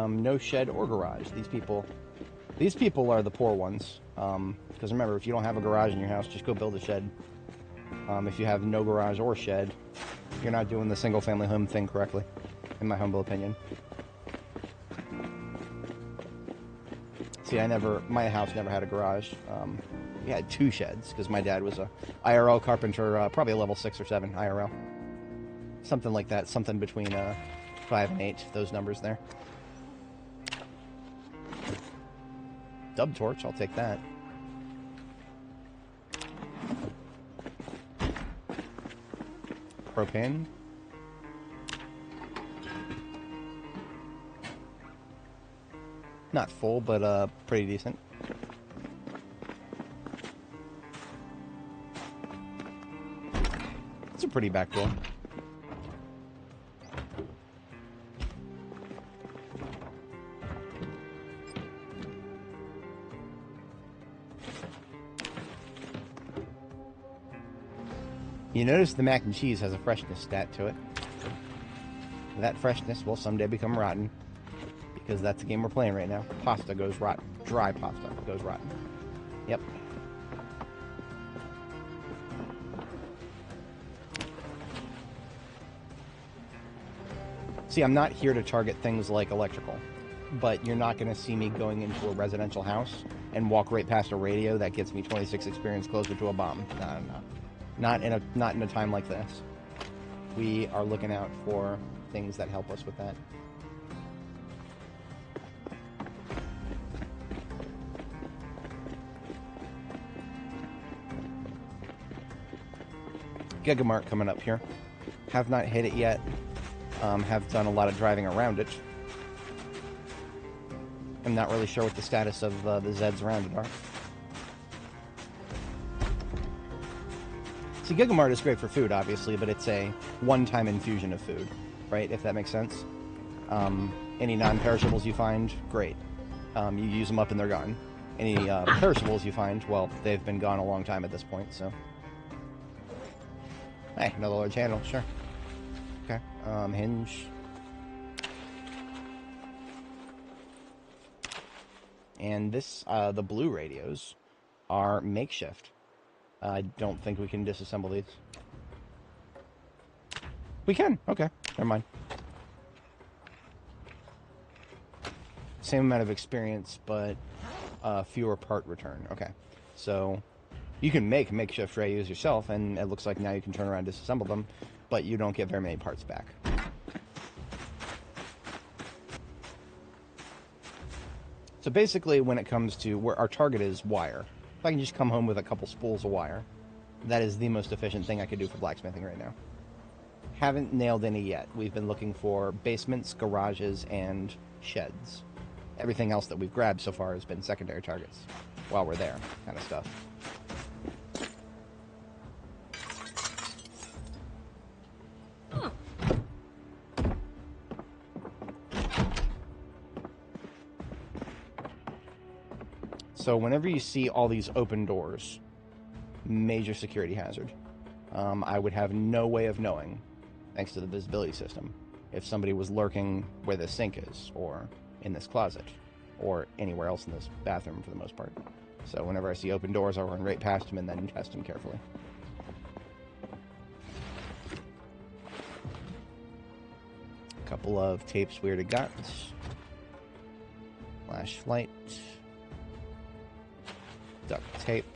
No shed or garage. These people are the poor ones. Because remember, if you don't have a garage in your house, just go build a shed. If you have no garage or shed, you're not doing the single-family home thing correctly, in my humble opinion. See, my house never had a garage. We had 2 sheds, because my dad was a IRL carpenter, probably a level 6 or 7 IRL. Something like that, something between 5 and 8, those numbers there. Dub torch, I'll take that. Propane. Not full, but pretty decent. It's a pretty back door. You notice the mac and cheese has a freshness stat to it. That freshness will someday become rotten, because that's the game we're playing right now. Pasta goes rotten. Dry pasta goes rotten. Yep. See, I'm not here to target things like electrical, but you're not going to see me going into a residential house and walk right past a radio that gets me 26 experience closer to a bomb. No. Not in a time like this. We are looking out for things that help us with that. Gigamart coming up here. Have not hit it yet. Have done a lot of driving around it. I'm not really sure what the status of the Zeds around it are. See, Gigamart is great for food, obviously, but it's a one-time infusion of food, right? If that makes sense. Any non-perishables you find, great. You use them up and they're gone. Any perishables you find, well, they've been gone a long time at this point, so. Hey, another large handle, sure. Okay, hinge. And this, the blue radios are makeshift. I don't think we can disassemble these. We can. Okay. Never mind. Same amount of experience, but fewer part return. Okay. So you can make makeshift radios yourself, and it looks like now you can turn around and disassemble them, but you don't get very many parts back. So basically, when it comes to where our target is wire, if I can just come home with a couple spools of wire, that is the most efficient thing I could do for blacksmithing right now. Haven't nailed any yet. We've been looking for basements, garages, and sheds. Everything else that we've grabbed so far has been secondary targets while we're there, kind of stuff. So whenever you see all these open doors, major security hazard. I would have no way of knowing, thanks to the visibility system, if somebody was lurking where the sink is, or in this closet, or anywhere else in this bathroom for the most part. So whenever I see open doors, I'll run right past them and then test them carefully. A couple of tapes we already got. Flashlight. Duct tape.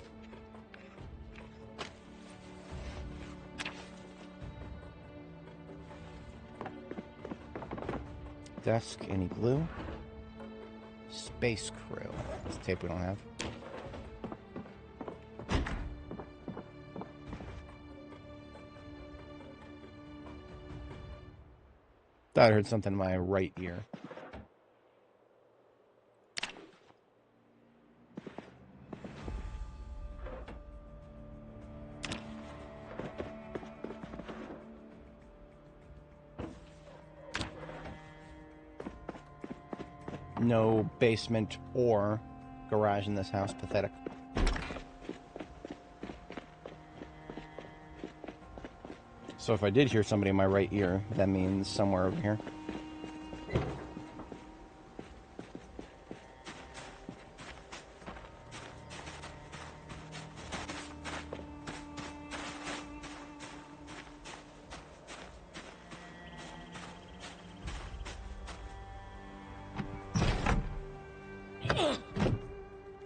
Desk, any glue? Space Crew. This tape we don't have. Thought I heard something in my right ear. No basement or garage in this house. Pathetic. So if I did hear somebody in my right ear, that means somewhere over here.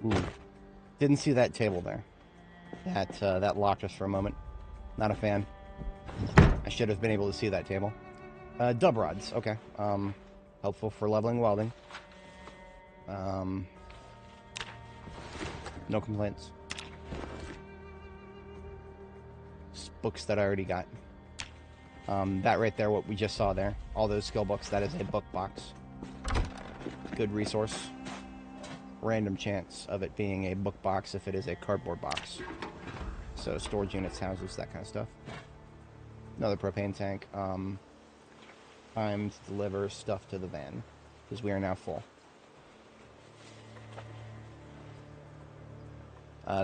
Ooh. Didn't see that table there. That locked us for a moment. Not a fan. I should have been able to see that table. Dub rods, okay. Helpful for leveling welding. No complaints. Books that I already got. That right there, what we just saw there, all those skill books, that is a book box. Good resource. Random chance of it being a book box if it is a cardboard box. So storage units, houses, that kind of stuff. Another propane tank. Time to deliver stuff to the van, because we are now full.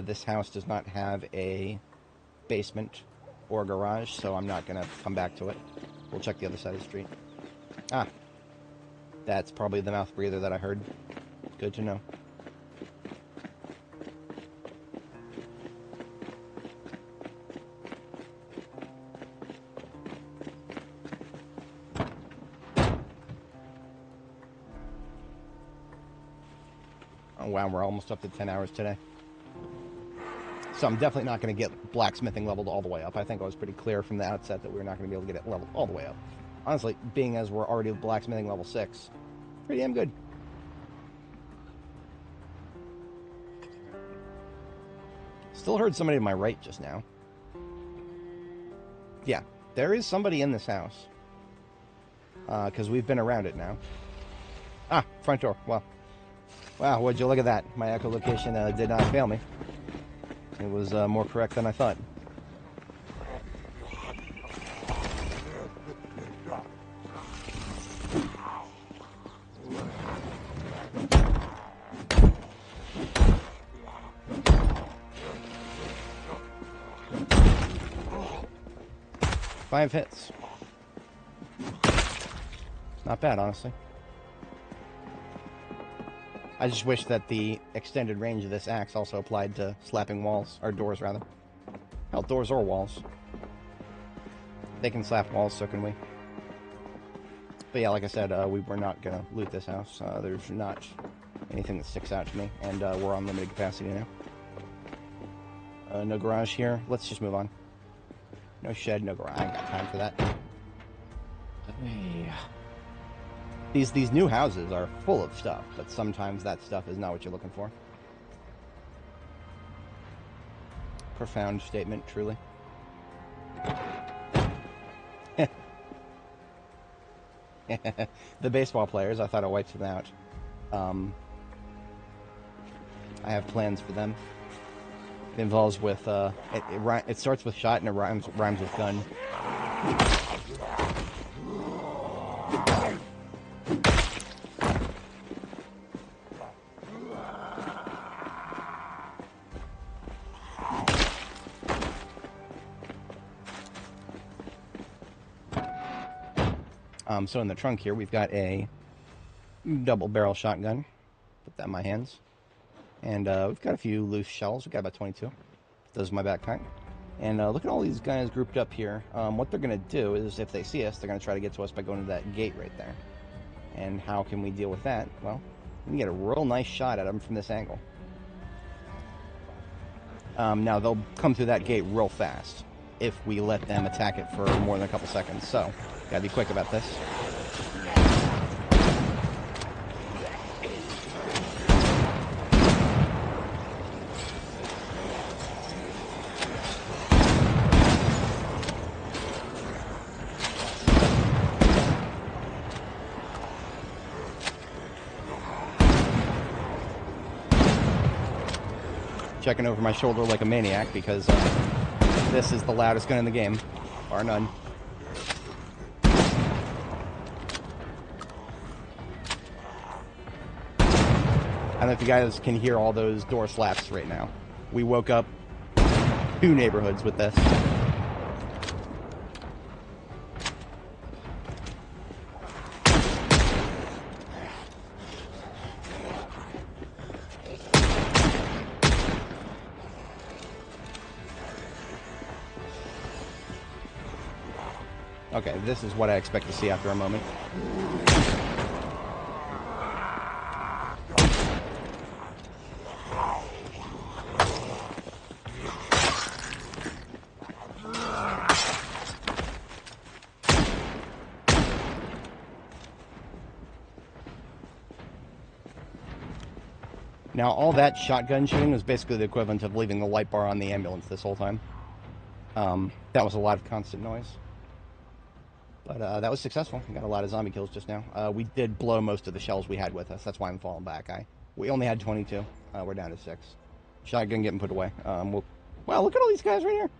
This house does not have a basement or garage, so I'm not going to come back to it. We'll check the other side of the street. Ah, that's probably the mouth breather that I heard. Good to know. Oh wow, we're almost up to 10 hours today. So I'm definitely not going to get blacksmithing leveled all the way up. I think I was pretty clear from the outset that we were not going to be able to get it leveled all the way up. Honestly, being as we're already blacksmithing level 6, pretty damn good. Still heard somebody to my right just now. Yeah, there is somebody in this house. Because we've been around it now. Ah, front door. Well, wow, would you look at that? My echolocation did not fail me. It was more correct than I thought. Five hits. Not bad, honestly. I just wish that the extended range of this axe also applied to slapping walls, or doors rather. Hell, doors or walls. They can slap walls, so can we. But yeah, like I said, we were not going to loot this house. There's not anything that sticks out to me, and we're on limited capacity now. No garage here. Let's just move on. No shed, no garage. I ain't got time for that. Hey. These new houses are full of stuff, but sometimes that stuff is not what you're looking for. Profound statement, truly. The baseball players, I thought I wiped them out. I have plans for them. It involves with, it starts with shot and it rhymes with gun. So in the trunk here, we've got a double barrel shotgun. Put that in my hands. And we've got a few loose shells. We've got about 22. Those are my backpack. And look at all these guys grouped up here. What they're going to do is, if they see us, they're going to try to get to us by going to that gate right there. And how can we deal with that? Well, we can get a real nice shot at them from this angle. Now, they'll come through that gate real fast if we let them attack it for more than a couple seconds. So, gotta be quick about this. Checking over my shoulder like a maniac because this is the loudest gun in the game, bar none. I don't know if you guys can hear all those door slaps right now. We woke up 2 neighborhoods with this. Okay, this is what I expect to see after a moment. Now, all that shotgun shooting was basically the equivalent of leaving the light bar on the ambulance this whole time. That was a lot of constant noise. But that was successful. We got a lot of zombie kills just now. We did blow most of the shells we had with us. That's why I'm falling back. We only had 22. We're down to 6. Shotgun getting put away. Wow, look at all these guys right here.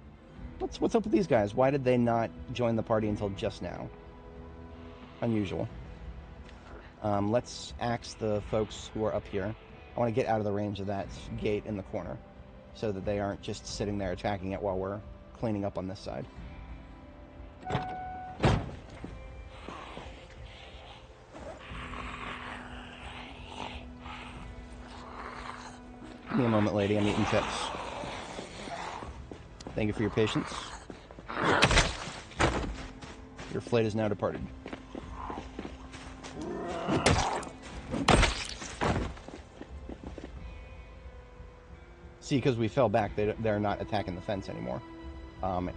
What's up with these guys? Why did they not join the party until just now? Unusual. Let's axe the folks who are up here. I want to get out of the range of that gate in the corner so that they aren't just sitting there attacking it while we're cleaning up on this side. Give me a moment, lady. I'm eating chips. Thank you for your patience. Your flight is now departed. See, because we fell back, they're not attacking the fence anymore.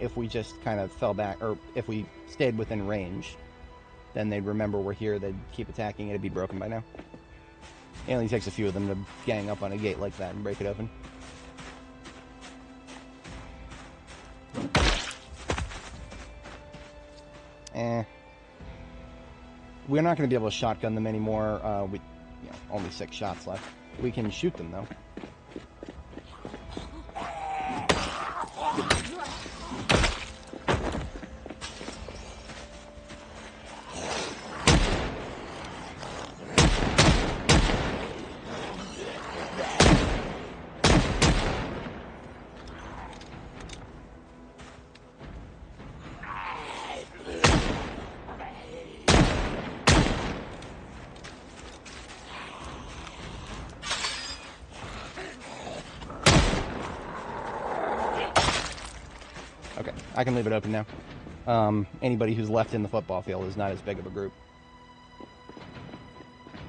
If we just kind of fell back, or if we stayed within range, then they'd remember we're here, they'd keep attacking, it'd be broken by now. It only takes a few of them to gang up on a gate like that and break it open. We're not going to be able to shotgun them anymore. Only 6 shots left. We can shoot them, though. Okay, I can leave it open now. Anybody who's left in the football field is not as big of a group.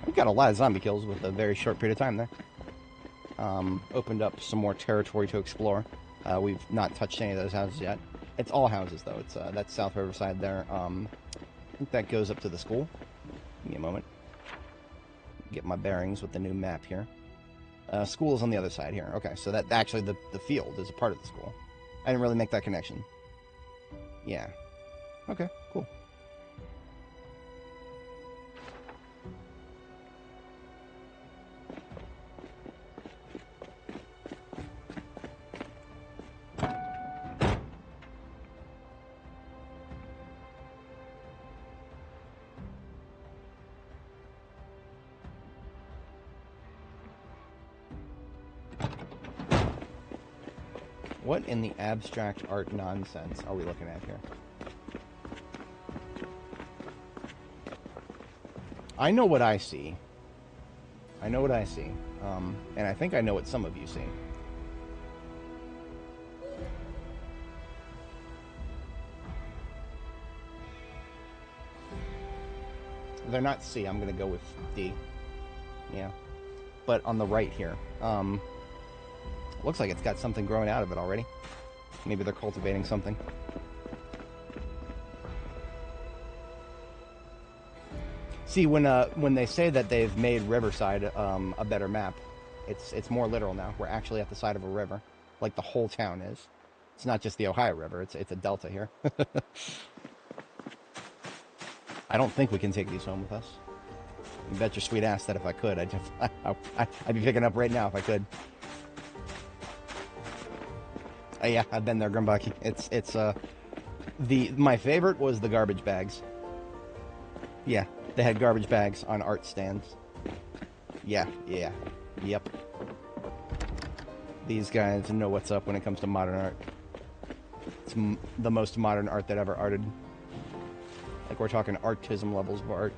We've got a lot of zombie kills with a very short period of time there. Opened up some more territory to explore. We've not touched any of those houses yet. It's all houses, though. It's that's South Riverside there. I think that goes up to the school. Give me a moment. Get my bearings with the new map here. School is on the other side here. Okay, so that actually the field is a part of the school. I didn't really make that connection. Yeah. Okay, cool. What in the abstract art nonsense are we looking at here? I know what I see. I know what I see. And I think I know what some of you see. They're not C. I'm going to go with D. Yeah. But on the right here, looks like it's got something growing out of it already. Maybe they're cultivating something. See, when they say that they've made Riverside a better map, it's more literal now. We're actually at the side of a river, like the whole town is. It's not just the Ohio River. It's a delta here. I don't think we can take these home with us. You bet your sweet ass that if I could, I'd be picking up right now if I could. Yeah, I've been there, Grumbucky. My favorite was the garbage bags. Yeah, they had garbage bags on art stands. Yeah, yep. These guys know what's up when it comes to modern art. It's the most modern art that ever arted. Like, we're talking artism levels of art.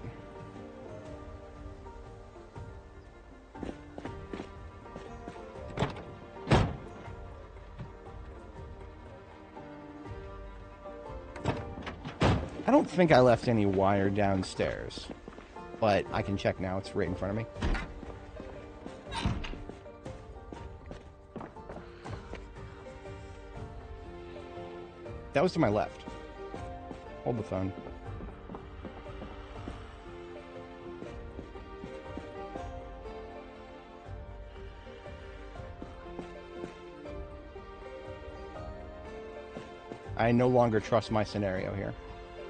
I don't think I left any wire downstairs, but I can check now. It's right in front of me. That was to my left. Hold the phone. I no longer trust my scenario here.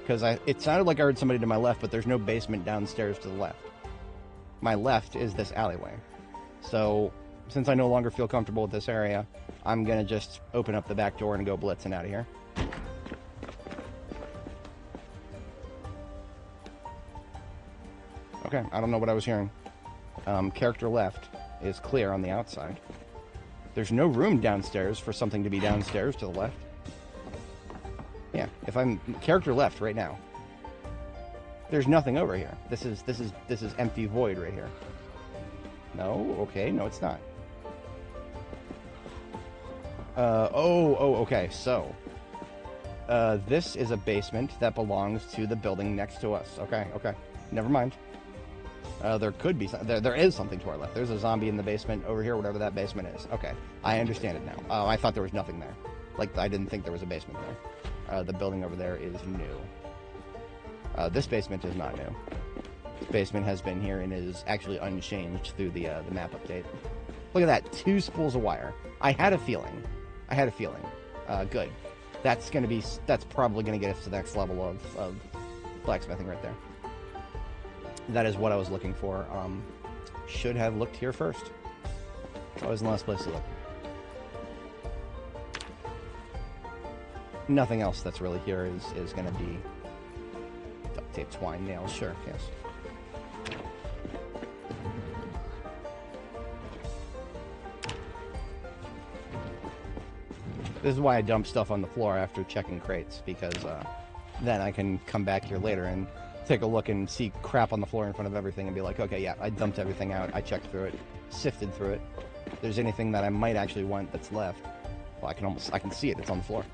Because it sounded like I heard somebody to my left, but there's no basement downstairs to the left. My left is this alleyway. So, since I no longer feel comfortable with this area, I'm going to just open up the back door and go blitzing out of here. Okay, I don't know what I was hearing. Character left is clear on the outside. There's no room downstairs for something to be downstairs to the left. Yeah, if I'm character left right now, there's nothing over here. This is empty void right here. No, okay, no, it's not. Okay, so this is a basement that belongs to the building next to us. Okay, never mind. There could be there is something to our left. There's a zombie in the basement over here, whatever that basement is. Okay, I understand it now. I thought there was nothing there. Like, I didn't think there was a basement there. The building over there is new. This basement is not new. This basement has been here and is actually unchanged through the map update. Look at that, 2 spools of wire. I had a feeling. Good. That's probably gonna get us to the next level of blacksmithing right there. That is what I was looking for. Should have looked here first. Always the last place to look. Nothing else that's really here is going to be duct tape, twine, nails. Sure, yes. This is why I dump stuff on the floor after checking crates, because then I can come back here later and take a look and see crap on the floor in front of everything and be like, okay, yeah, I dumped everything out. I checked through it, sifted through it. If there's anything that I might actually want that's left, well, I can see it. It's on the floor.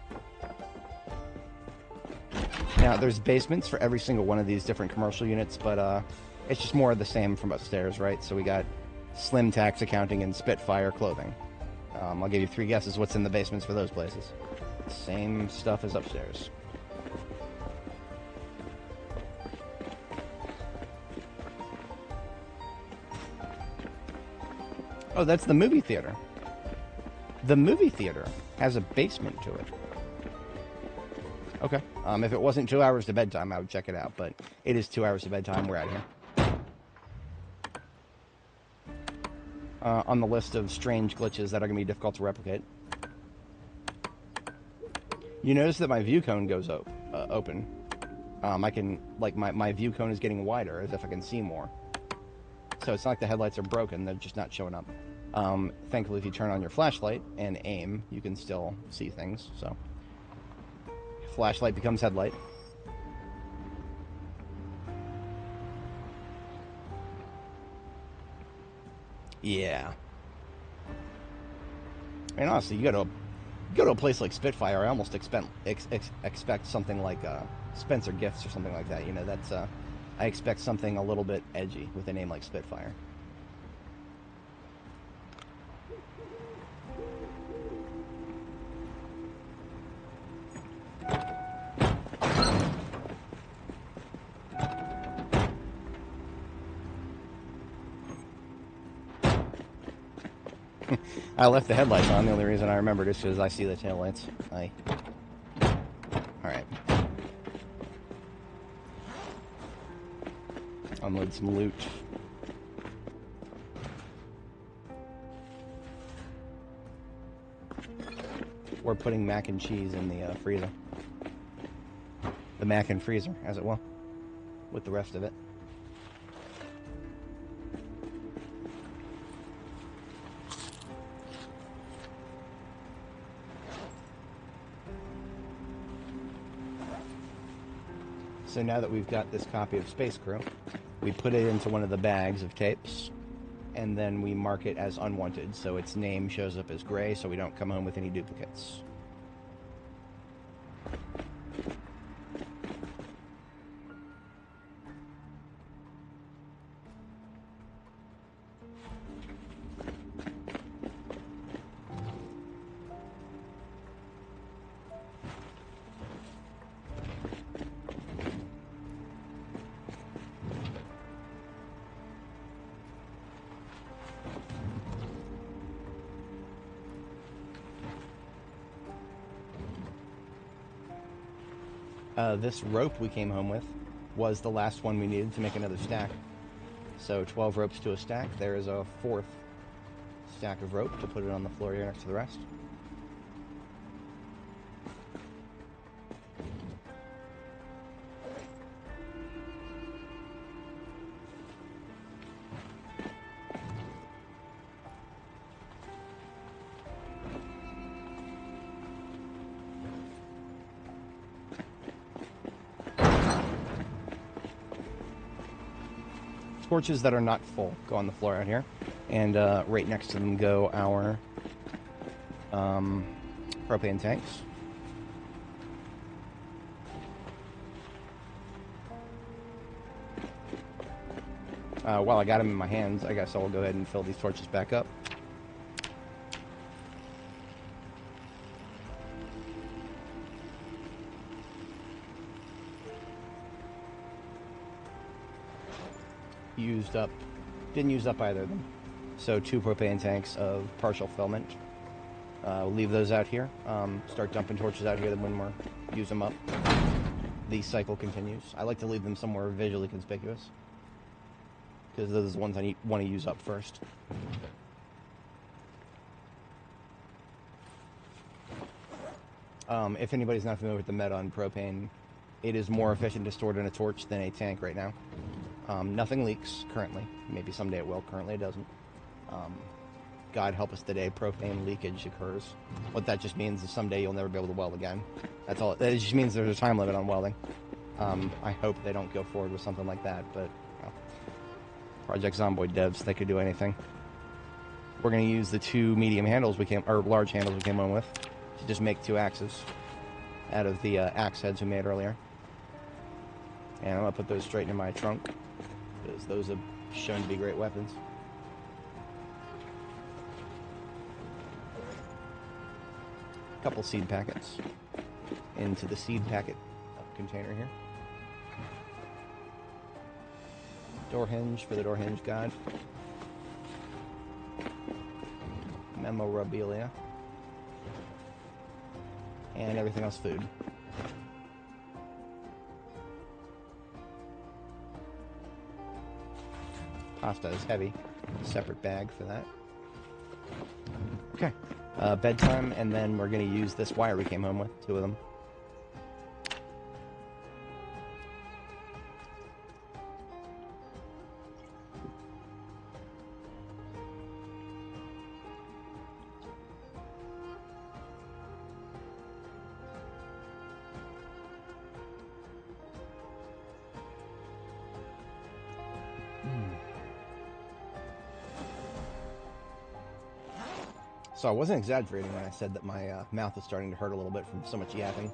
Now, there's basements for every single one of these different commercial units, but it's just more of the same from upstairs, right? So we got Slim Tax Accounting and Spitfire Clothing. I'll give you 3 guesses what's in the basements for those places. Same stuff as upstairs. Oh, that's the movie theater. The movie theater has a basement to it. Okay. If it wasn't 2 hours to bedtime, I would check it out, but it is 2 hours to bedtime. We're out here. On the list of strange glitches that are going to be difficult to replicate. You notice that my view cone goes open. I can, like, my view cone is getting wider, as if I can see more. So it's not like the headlights are broken, they're just not showing up. Thankfully, if you turn on your flashlight and aim, you can still see things, so. Flashlight becomes headlight. Yeah. And honestly, you go to a place like Spitfire, I almost expect something like Spencer Gifts or something like that. You know, that's I expect something a little bit edgy with a name like Spitfire. I left the headlights on. The only reason I remembered is because I see the taillights. Alright. Unload some loot. We're putting mac and cheese in the freezer. The mac and freezer, as it will. With the rest of it. So now that we've got this copy of Space Crew, we put it into one of the bags of tapes, and then we mark it as unwanted, so its name shows up as gray, so we don't come home with any duplicates. This rope we came home with was the last one we needed to make another stack. So 12 ropes to a stack. There is a 4th stack of rope to put it on the floor here next to the rest. Torches that are not full go on the floor out here, and right next to them go our propane tanks. While I got them in my hands, I guess I'll go ahead and fill these torches back up. Didn't use up either of them. So 2 propane tanks of partial filament. We'll leave those out here. Start dumping torches out here, then when we use them up, the cycle continues. I like to leave them somewhere visually conspicuous, because those are the ones I want to use up first. If anybody's not familiar with the meta on propane, it is more efficient to store it in a torch than a tank right now. Nothing leaks currently. Maybe someday it will. Currently it doesn't. God help us today, propane leakage occurs. What that just means is someday you'll never be able to weld again. That's all. It just means there's a time limit on welding. I hope they don't go forward with something like that, but well, Project Zomboid devs, they could do anything. We're going to use the 2 medium handles large handles we came on with to just make 2 axes out of the axe heads we made earlier. And I'm going to put those straight in my trunk, because those have shown to be great weapons. A couple seed packets into the seed packet container here. Door hinge for the door hinge god. Memorabilia. And everything else food. Pasta is heavy. Separate bag for that. Okay. Bedtime, and then we're going to use this wire we came home with, 2 of them. So I wasn't exaggerating when I said that my mouth is starting to hurt a little bit from so much yapping. It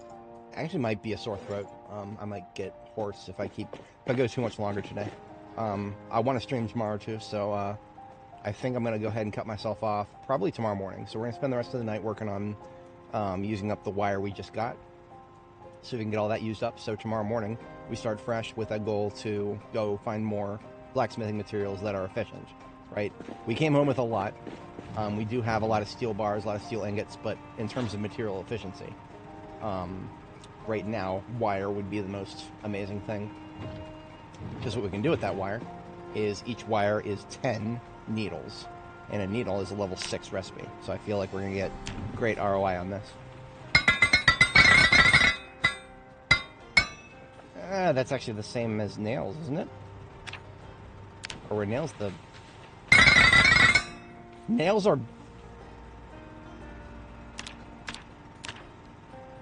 actually might be a sore throat. I might get hoarse if I go too much longer today. I want to stream tomorrow too, so I think I'm going to go ahead and cut myself off probably tomorrow morning. So we're going to spend the rest of the night working on using up the wire we just got, so we can get all that used up. So tomorrow morning we start fresh with a goal to go find more blacksmithing materials that are efficient. Right? We came home with a lot. We do have a lot of steel bars, a lot of steel ingots, but in terms of material efficiency, right now, wire would be the most amazing thing. Because what we can do with that wire is each wire is 10 needles, and a needle is a level 6 recipe. So I feel like we're going to get great ROI on this. That's actually the same as nails, isn't it? Or were nails the... Nails are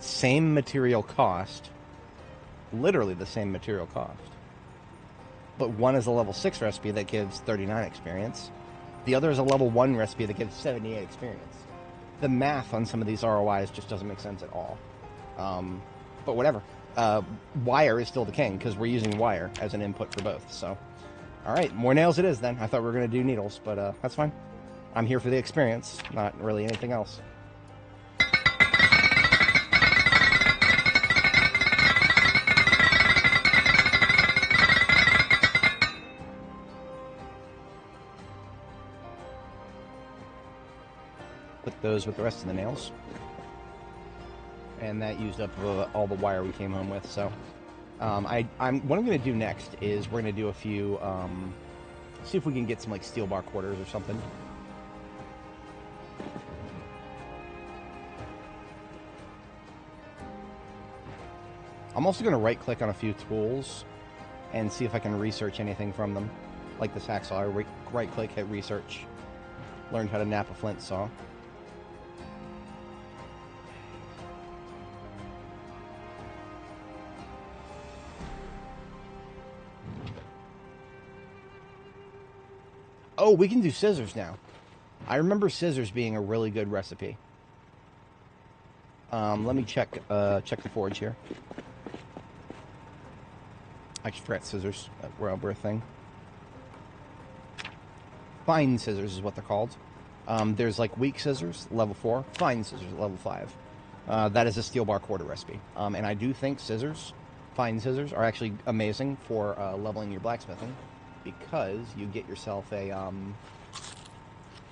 same material cost, literally the same material cost, but one is a level 6 recipe that gives 39 experience, the other is a level 1 recipe that gives 78 experience. The math on some of these ROIs just doesn't make sense at all, but whatever. Wire is still the king, because we're using wire as an input for both. So alright, more nails it is then. I thought we were going to do needles, but that's fine. I'm here for the experience, not really anything else. Put those with the rest of the nails. and that used up all the wire we came home with. So, what I'm going to do next is we're going to do a few, see if we can get some like steel bar quarters or something. I'm also going to right-click on a few tools and see if I can research anything from them, like this hacksaw. Right-click, hit research. Learned how to nap a flint saw. Oh, we can do scissors now. I remember scissors being a really good recipe. Let me check the forge here. I just forgot scissors were a thing. Fine scissors is what they're called. There's like weak scissors, level 4. Fine scissors, level 5. That is a steel bar quarter recipe. And I do think fine scissors, are actually amazing for leveling your blacksmithing, because you get yourself a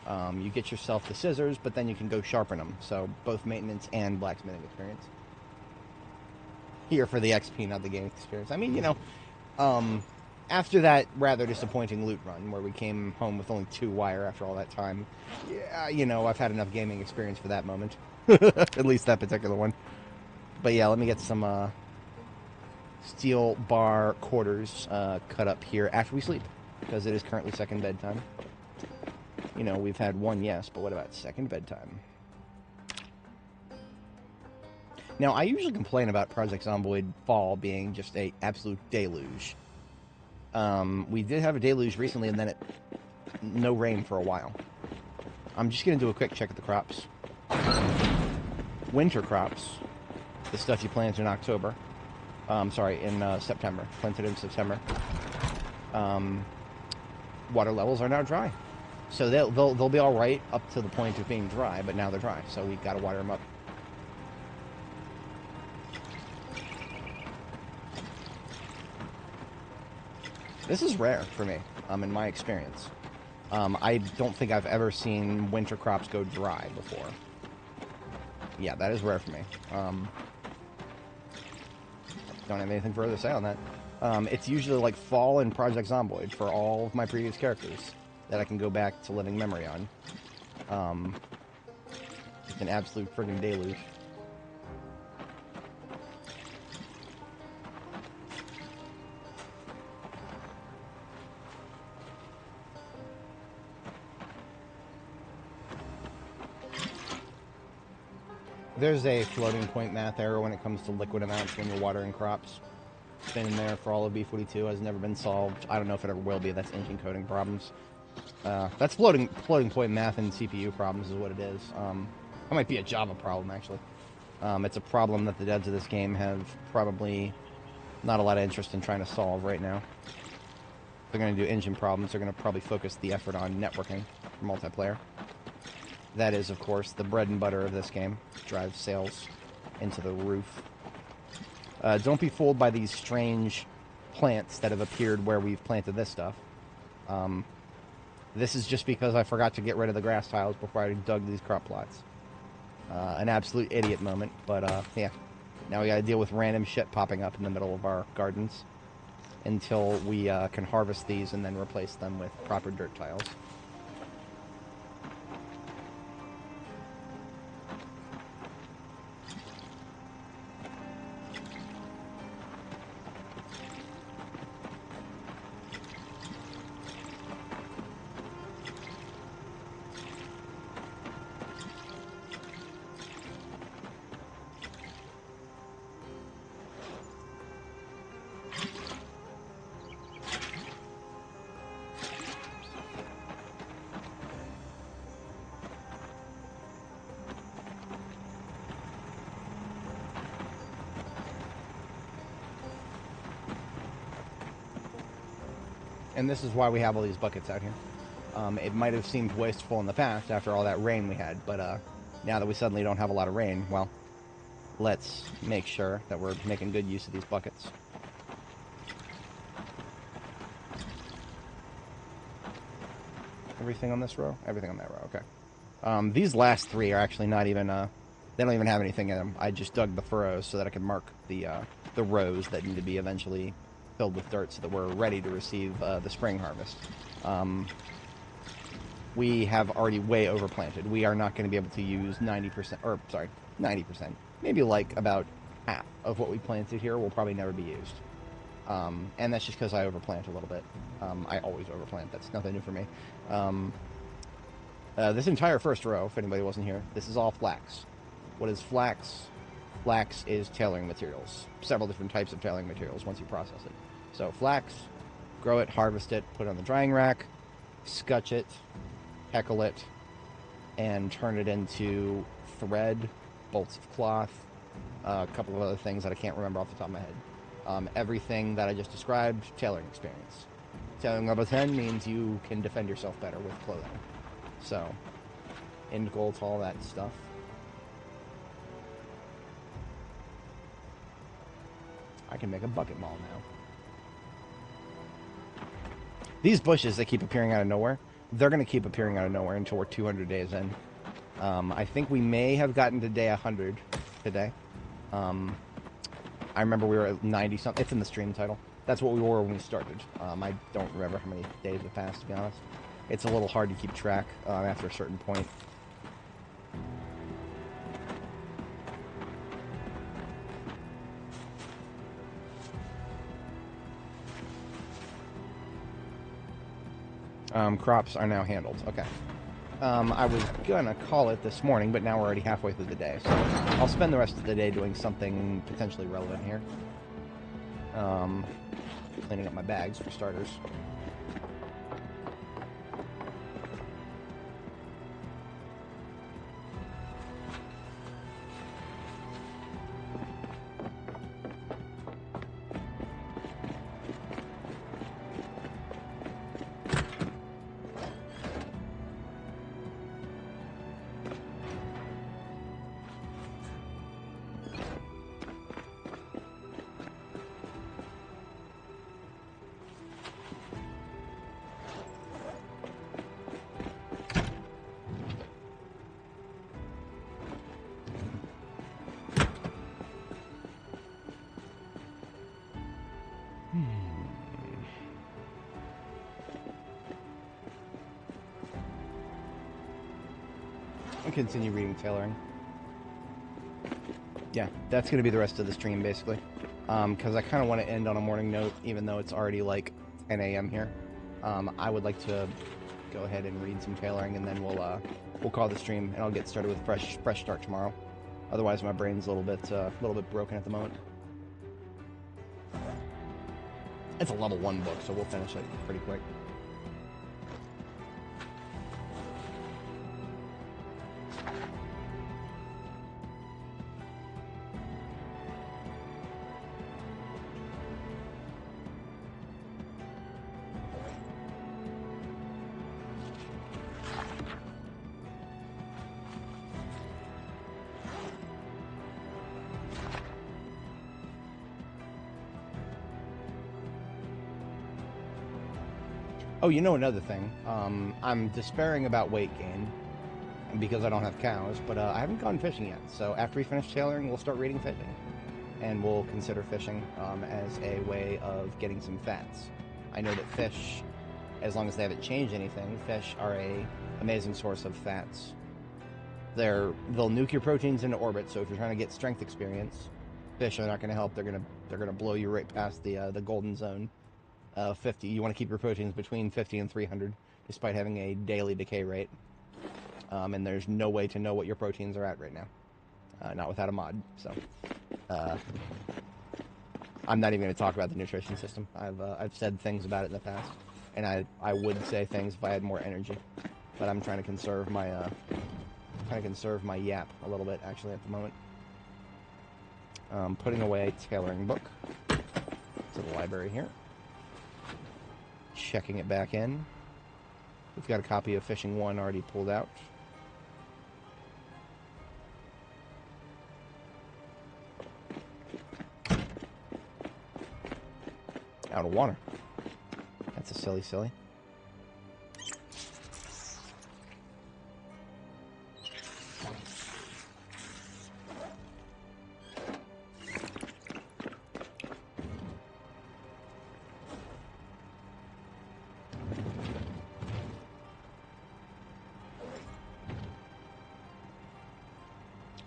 the scissors, but then you can go sharpen them. So both maintenance and blacksmithing experience. Here for the XP, not the game experience. I mean, you know, after that rather disappointing loot run where we came home with only 2 wire after all that time, yeah, you know, I've had enough gaming experience for that moment. At least that particular one. But yeah, let me get some steel bar quarters cut up here after we sleep, because it is currently second bedtime. You know, we've had one, yes, but what about second bedtime? Now, I usually complain about Project Zomboid Fall being just a absolute deluge. We did have a deluge recently, and then no rain for a while. I'm just going to do a quick check of the crops. Winter crops, the stuff you plant in October. In September. Planted in September. Water levels are now dry. So they'll be all right up to the point of being dry, but now they're dry, so we've got to water them up. This is rare for me, in my experience. I don't think I've ever seen winter crops go dry before. Yeah, that is rare for me. Don't have anything further to say on that. It's usually like fall and Project Zomboid for all of my previous characters that I can go back to living memory on. It's an absolute friggin' deluge. There's a floating point math error when it comes to liquid amounts when you're watering crops. It's been in there for all of B42, has never been solved. I don't know if it ever will be. That's engine coding problems. That's floating point math and CPU problems is what it is. That might be a Java problem, actually. It's a problem that the devs of this game have probably not a lot of interest in trying to solve right now. If they're going to do engine problems, they're going to probably focus the effort on networking for multiplayer. That is, of course, the bread and butter of this game. Drives sales into the roof. Don't be fooled by these strange plants that have appeared where we've planted this stuff. This is just because I forgot to get rid of the grass tiles before I dug these crop plots. An absolute idiot moment, but yeah. Now we gotta deal with random shit popping up in the middle of our gardens until we can harvest these and then replace them with proper dirt tiles. And this is why we have all these buckets out here. It might have seemed wasteful in the past after all that rain we had, but now that we suddenly don't have a lot of rain, well, let's make sure that we're making good use of these buckets. Everything on this row? Everything on that row, okay. These last 3 are actually not even They don't even have anything in them. I just dug the furrows so that I could mark the rows that need to be eventually filled with dirt so that we're ready to receive the spring harvest. We have already way overplanted. We are not going to be able to use 90%, or sorry, 90%. Maybe like about half of what we planted here will probably never be used. And that's just because I overplant a little bit. I always overplant. That's nothing new for me. This entire first row, if anybody wasn't here, this is all flax. What is flax? Flax is tailoring materials. Several different types of tailoring materials once you process it. So flax, grow it, harvest it, put it on the drying rack, scutch it, heckle it, and turn it into thread, bolts of cloth, a couple of other things that I can't remember off the top of my head. Everything that I just described, tailoring experience. Tailoring level 10 means you can defend yourself better with clothing. So, end goal to all that stuff. I can make a bucket ball now. These bushes that keep appearing out of nowhere, they're going to keep appearing out of nowhere until we're 200 days in. I think we may have gotten to day 100 today. I remember we were at 90-something. It's in the stream title. That's what we were when we started. I don't remember how many days have passed, to be honest. It's a little hard to keep track after a certain point. Crops are now handled. Okay. I was gonna call it this morning, but now we're already halfway through the day, so I'll spend the rest of the day doing something potentially relevant here. Cleaning up my bags, for starters. I'll continue reading tailoring. Yeah, that's going to be the rest of the stream, basically. Because I kind of want to end on a morning note, even though it's already like 10 a.m. here. I would like to go ahead and read some tailoring, and then we'll call the stream, and I'll get started with fresh start tomorrow. Otherwise, my brain's a little bit broken at the moment. It's a level 1 book, so we'll finish it pretty quick. Oh, you know another thing. I'm despairing about weight gain because I don't have cows, but I haven't gone fishing yet. So after we finish tailoring, we'll start reading fishing. And we'll consider fishing as a way of getting some fats. I know that fish, as long as they haven't changed anything, fish are a amazing source of fats. They'll nuke your proteins into orbit, so if you're trying to get strength experience, fish are not going to help. They're gonna blow you right past the golden zone. 50. You want to keep your proteins between 50 and 300, despite having a daily decay rate. And there's no way to know what your proteins are at right now, not without a mod. So, I'm not even going to talk about the nutrition system. I've said things about it in the past, and I would say things if I had more energy, but I'm trying to conserve my yap a little bit actually at the moment. Putting away tailoring book to the library here. Checking it back in. We've got a copy of Fishing 1 already pulled out. Out of water. That's a silly.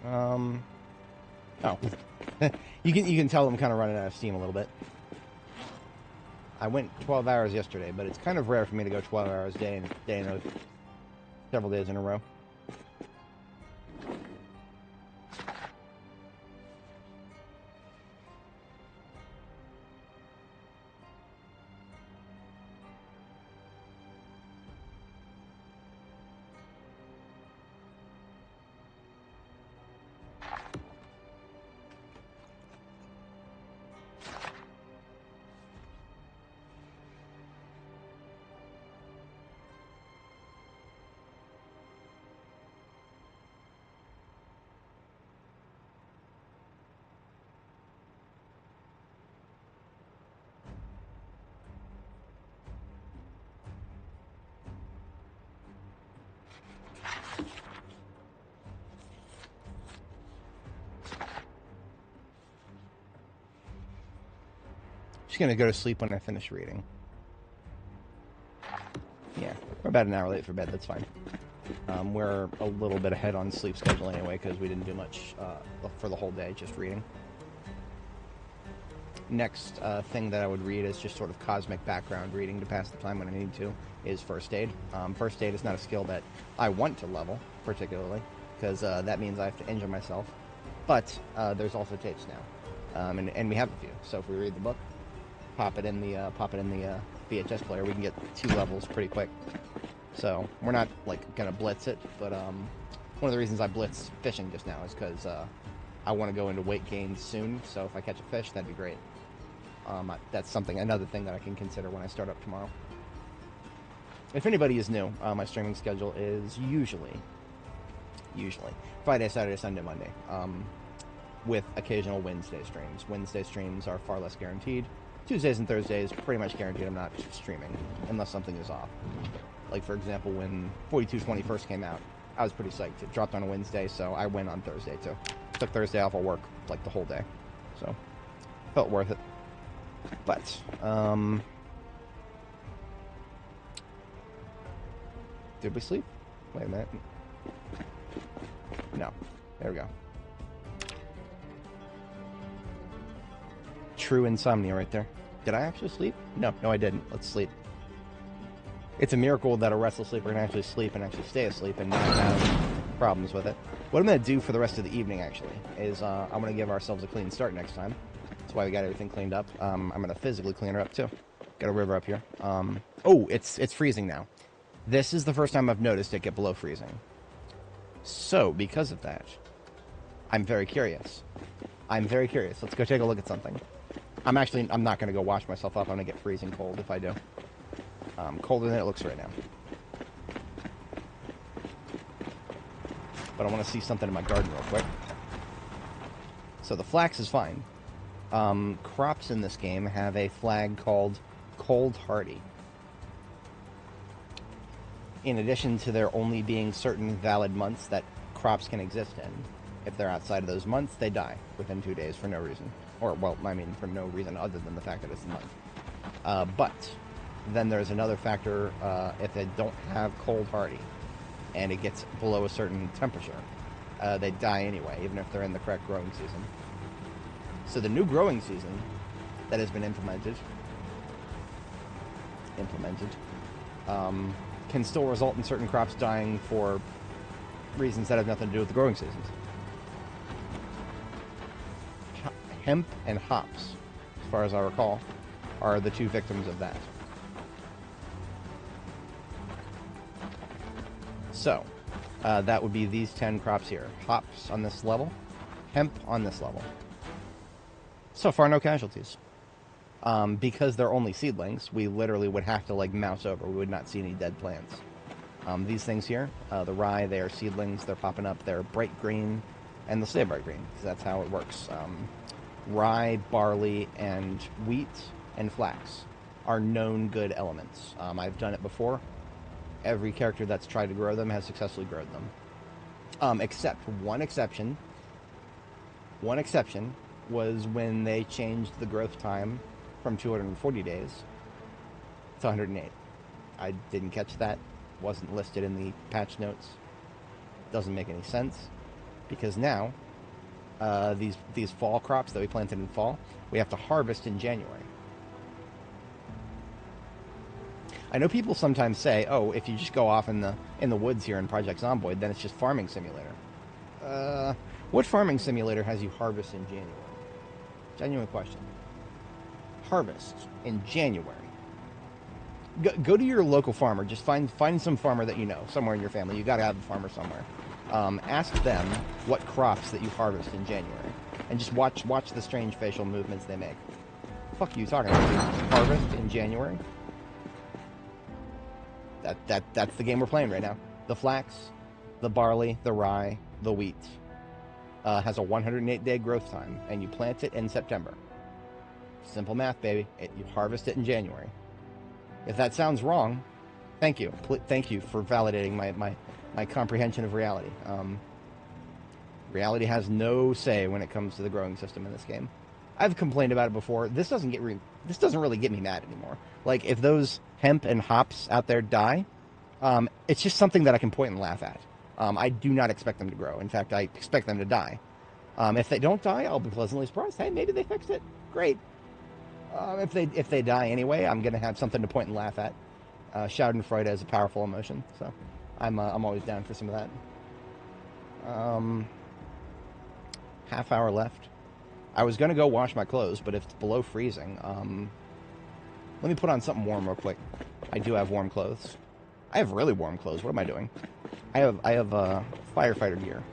Oh. you can tell I'm kind of running out of steam a little bit. I went 12 hours yesterday, but it's kind of rare for me to go 12 hours day in several days in a row. Just gonna go to sleep when I finish reading. Yeah, we're about an hour late for bed. That's fine. We're a little bit ahead on sleep schedule anyway because we didn't do much for the whole day, just reading. Next thing that I would read is just sort of cosmic background reading to pass the time when I need to, is first aid. First aid is not a skill that I want to level, particularly, because that means I have to injure myself. But there's also tapes now, and we have a few. So if we read the book, pop it in the VHS player, we can get 2 levels pretty quick. So we're not like gonna blitz it, but one of the reasons I blitzed fishing just now is because I want to go into weight gain soon. So if I catch a fish, that'd be great. That's another thing that I can consider when I start up tomorrow. If anybody is new, my streaming schedule is usually Friday, Saturday, Sunday, Monday, with occasional Wednesday streams. Wednesday streams are far less guaranteed. Tuesdays and Thursdays, pretty much guaranteed I'm not streaming, unless something is off. Like, for example, when 4220 first came out, I was pretty psyched. It dropped on a Wednesday, so I went on Thursday, too. Took Thursday off of work, like, the whole day. So, felt worth it. But, did we sleep? Wait a minute. No. There we go. True insomnia right there. Did I actually sleep? No, I didn't. Let's sleep. It's a miracle that a restless sleeper can actually sleep and actually stay asleep and not have problems with it. What I'm going to do for the rest of the evening, actually, is I'm going to give ourselves a clean start next time. That's why we got everything cleaned up. I'm going to physically clean her up, too. Got a river up here. Oh, it's freezing now. This is the first time I've noticed it get below freezing. So, because of that, I'm very curious. Let's go take a look at something. I'm not going to go wash myself up. I'm going to get freezing cold if I do. Colder than it looks right now. But I want to see something in my garden real quick. So the flax is fine. Crops in this game have a flag called Cold Hardy. In addition to there only being certain valid months that crops can exist in, if they're outside of those months, they die within 2 days for no reason. Or, well, I mean, for no reason other than the fact that it's a month. But then there's another factor, if they don't have Cold Hardy, and it gets below a certain temperature, they die anyway, even if they're in the correct growing season. So the new growing season that has been implemented, can still result in certain crops dying for reasons that have nothing to do with the growing seasons. Hemp and hops, as far as I recall, are the 2 victims of that. So, that would be these 10 crops here. Hops on this level, hemp on this level. So far, no casualties. Because they're only seedlings, we literally would have to, like, mouse over. We would not see any dead plants. These things here, the rye, they are seedlings. They're popping up. They're bright green, and they'll stay bright green, because that's how it works. Rye, barley, and wheat, and flax are known good elements. I've done it before. Every character that's tried to grow them has successfully grown them. Except one exception. One exception was when they changed the growth time from 240 days to 108. I didn't catch that. Wasn't listed in the patch notes. Doesn't make any sense. because now these fall crops that we planted in fall, we have to harvest in January. I know people sometimes say, "Oh, if you just go off in the woods here in Project Zomboid, then it's just farming simulator." What farming simulator has you harvest in January? Genuine question. Harvest in January. Go to your local farmer. Just find some farmer that you know somewhere in your family. You got to have a farmer somewhere. Ask them what crops that you harvest in January, and just watch the strange facial movements they make. Fuck you talking about? Harvest in January. That's the game we're playing right now. The flax, the barley, the rye, the wheat has a 108-day growth time, and you plant it in September. Simple math, baby. You harvest it in January. If that sounds wrong, thank you. Thank you for validating my comprehension of reality. Reality has no say when it comes to the growing system in this game. I've complained about it before. This doesn't really get me mad anymore. Like, if those hemp and hops out there die, it's just something that I can point and laugh at. I do not expect them to grow. In fact, I expect them to die. If they don't die, I'll be pleasantly surprised. Hey, maybe they fixed it. Great. If they die anyway, I'm gonna have something to point and laugh at. Schadenfreude is a powerful emotion, so I'm always down for some of that. Half hour left. I was gonna go wash my clothes, but if it's below freezing, let me put on something warm real quick. I do have warm clothes. I have really warm clothes. What am I doing? I have firefighter gear.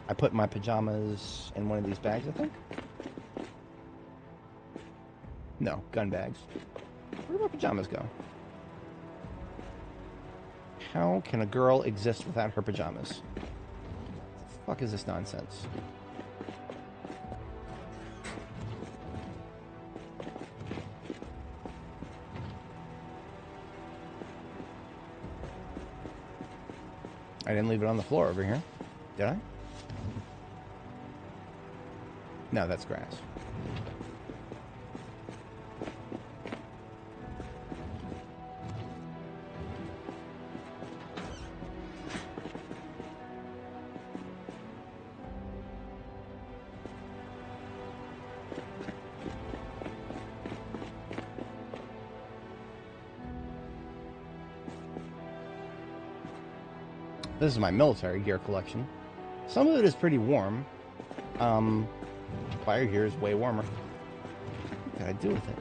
I put my pajamas in one of these bags, I think. No, gun bags. Where do my pajamas go? How can a girl exist without her pajamas? What the fuck is this nonsense? I didn't leave it on the floor over here, did I? No, that's grass. This is my military gear collection. Some of it is pretty warm. Fire gear is way warmer. What can I do with it?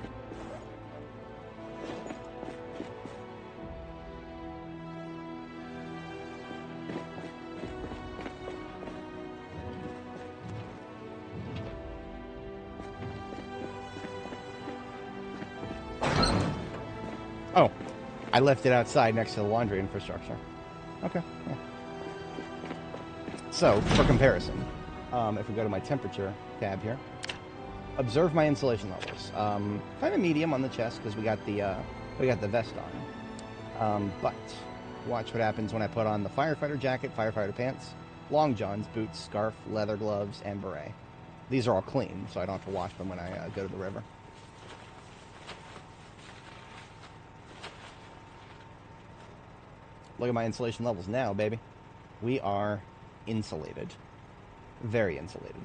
Oh, I left it outside next to the laundry infrastructure. Okay. Yeah. So, for comparison, if we go to my temperature tab here, observe my insulation levels. Kind of medium on the chest because we got the vest on. But watch what happens when I put on the firefighter jacket, firefighter pants, long johns, boots, scarf, leather gloves, and beret. These are all clean, so I don't have to wash them when I go to the river. Look at my insulation levels now, baby. We are insulated. Very insulated.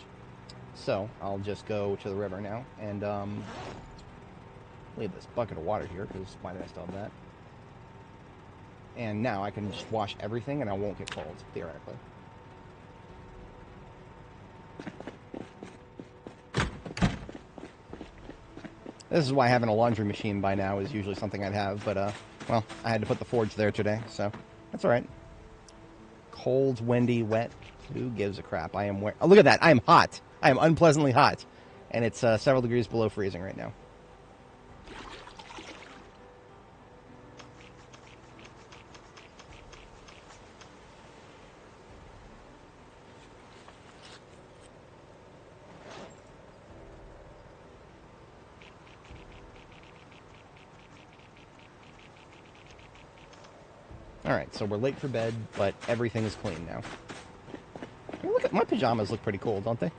So, I'll just go to the river now and leave this bucket of water here, because why did I still have that? And now I can just wash everything and I won't get cold, theoretically. This is why having a laundry machine by now is usually something I'd have, but, well, I had to put the forge there today, so that's alright. Cold, windy, wet. Who gives a crap? I am wearing... Oh, look at that. I am hot. I am unpleasantly hot. And it's several degrees below freezing right now. Alright, so we're late for bed, but everything is clean now. Look at my pajamas, look pretty cool, don't they?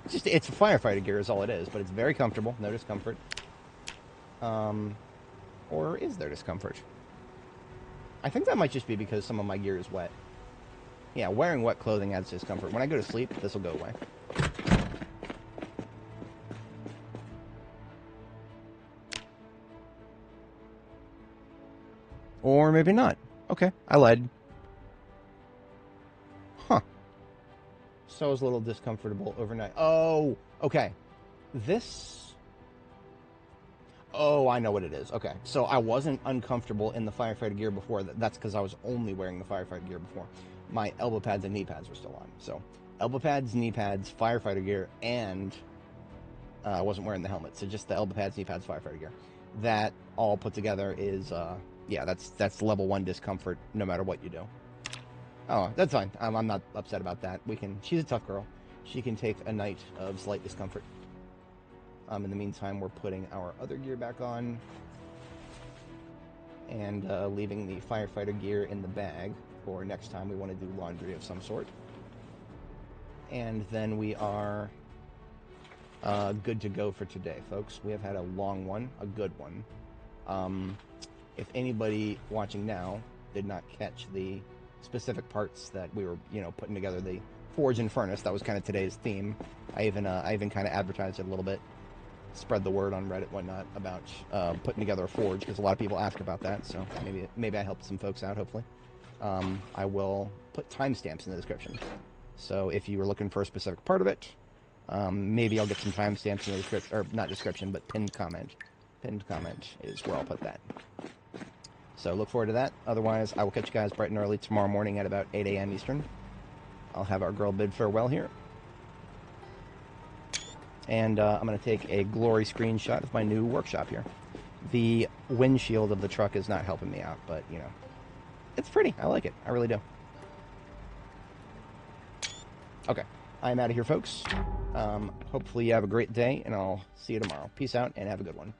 It's a firefighter gear is all it is, but it's very comfortable, no discomfort. Or is there discomfort? I think that might just be because some of my gear is wet. Yeah, wearing wet clothing adds discomfort. When I go to sleep, this will go away. Or maybe not. Okay, I lied. Huh. So I was a little discomfortable overnight. Oh, okay. This... Oh, I know what it is. Okay, so I wasn't uncomfortable in the firefighter gear before. That's because I was only wearing the firefighter gear before. My elbow pads and knee pads were still on. So, elbow pads, knee pads, firefighter gear, and I wasn't wearing the helmet. So just the elbow pads, knee pads, firefighter gear. That all put together is, yeah, that's level 1 discomfort no matter what you do. Oh, that's fine. I'm not upset about that. She's a tough girl. She can take a night of slight discomfort. In the meantime, we're putting our other gear back on and leaving the firefighter gear in the bag for next time we want to do laundry of some sort. And then we are good to go for today, folks. We have had a long one, a good one. If anybody watching now did not catch the specific parts that we were, putting together, the forge and furnace, that was kind of today's theme. I even kind of advertised it a little bit. Spread the word on Reddit, whatnot, about putting together a forge, because a lot of people ask about that, so maybe I helped some folks out, hopefully. I will put timestamps in the description. So if you were looking for a specific part of it, maybe I'll get some timestamps in the description, or not description, but pinned comment. Pinned comment is where I'll put that. So look forward to that. Otherwise, I will catch you guys bright and early tomorrow morning at about 8 a.m. Eastern. I'll have our girl bid farewell here. And I'm going to take a glory screenshot of my new workshop here. The windshield of the truck is not helping me out, but, it's pretty. I like it. I really do. Okay. I'm out of here, folks. Hopefully you have a great day, and I'll see you tomorrow. Peace out, and have a good one.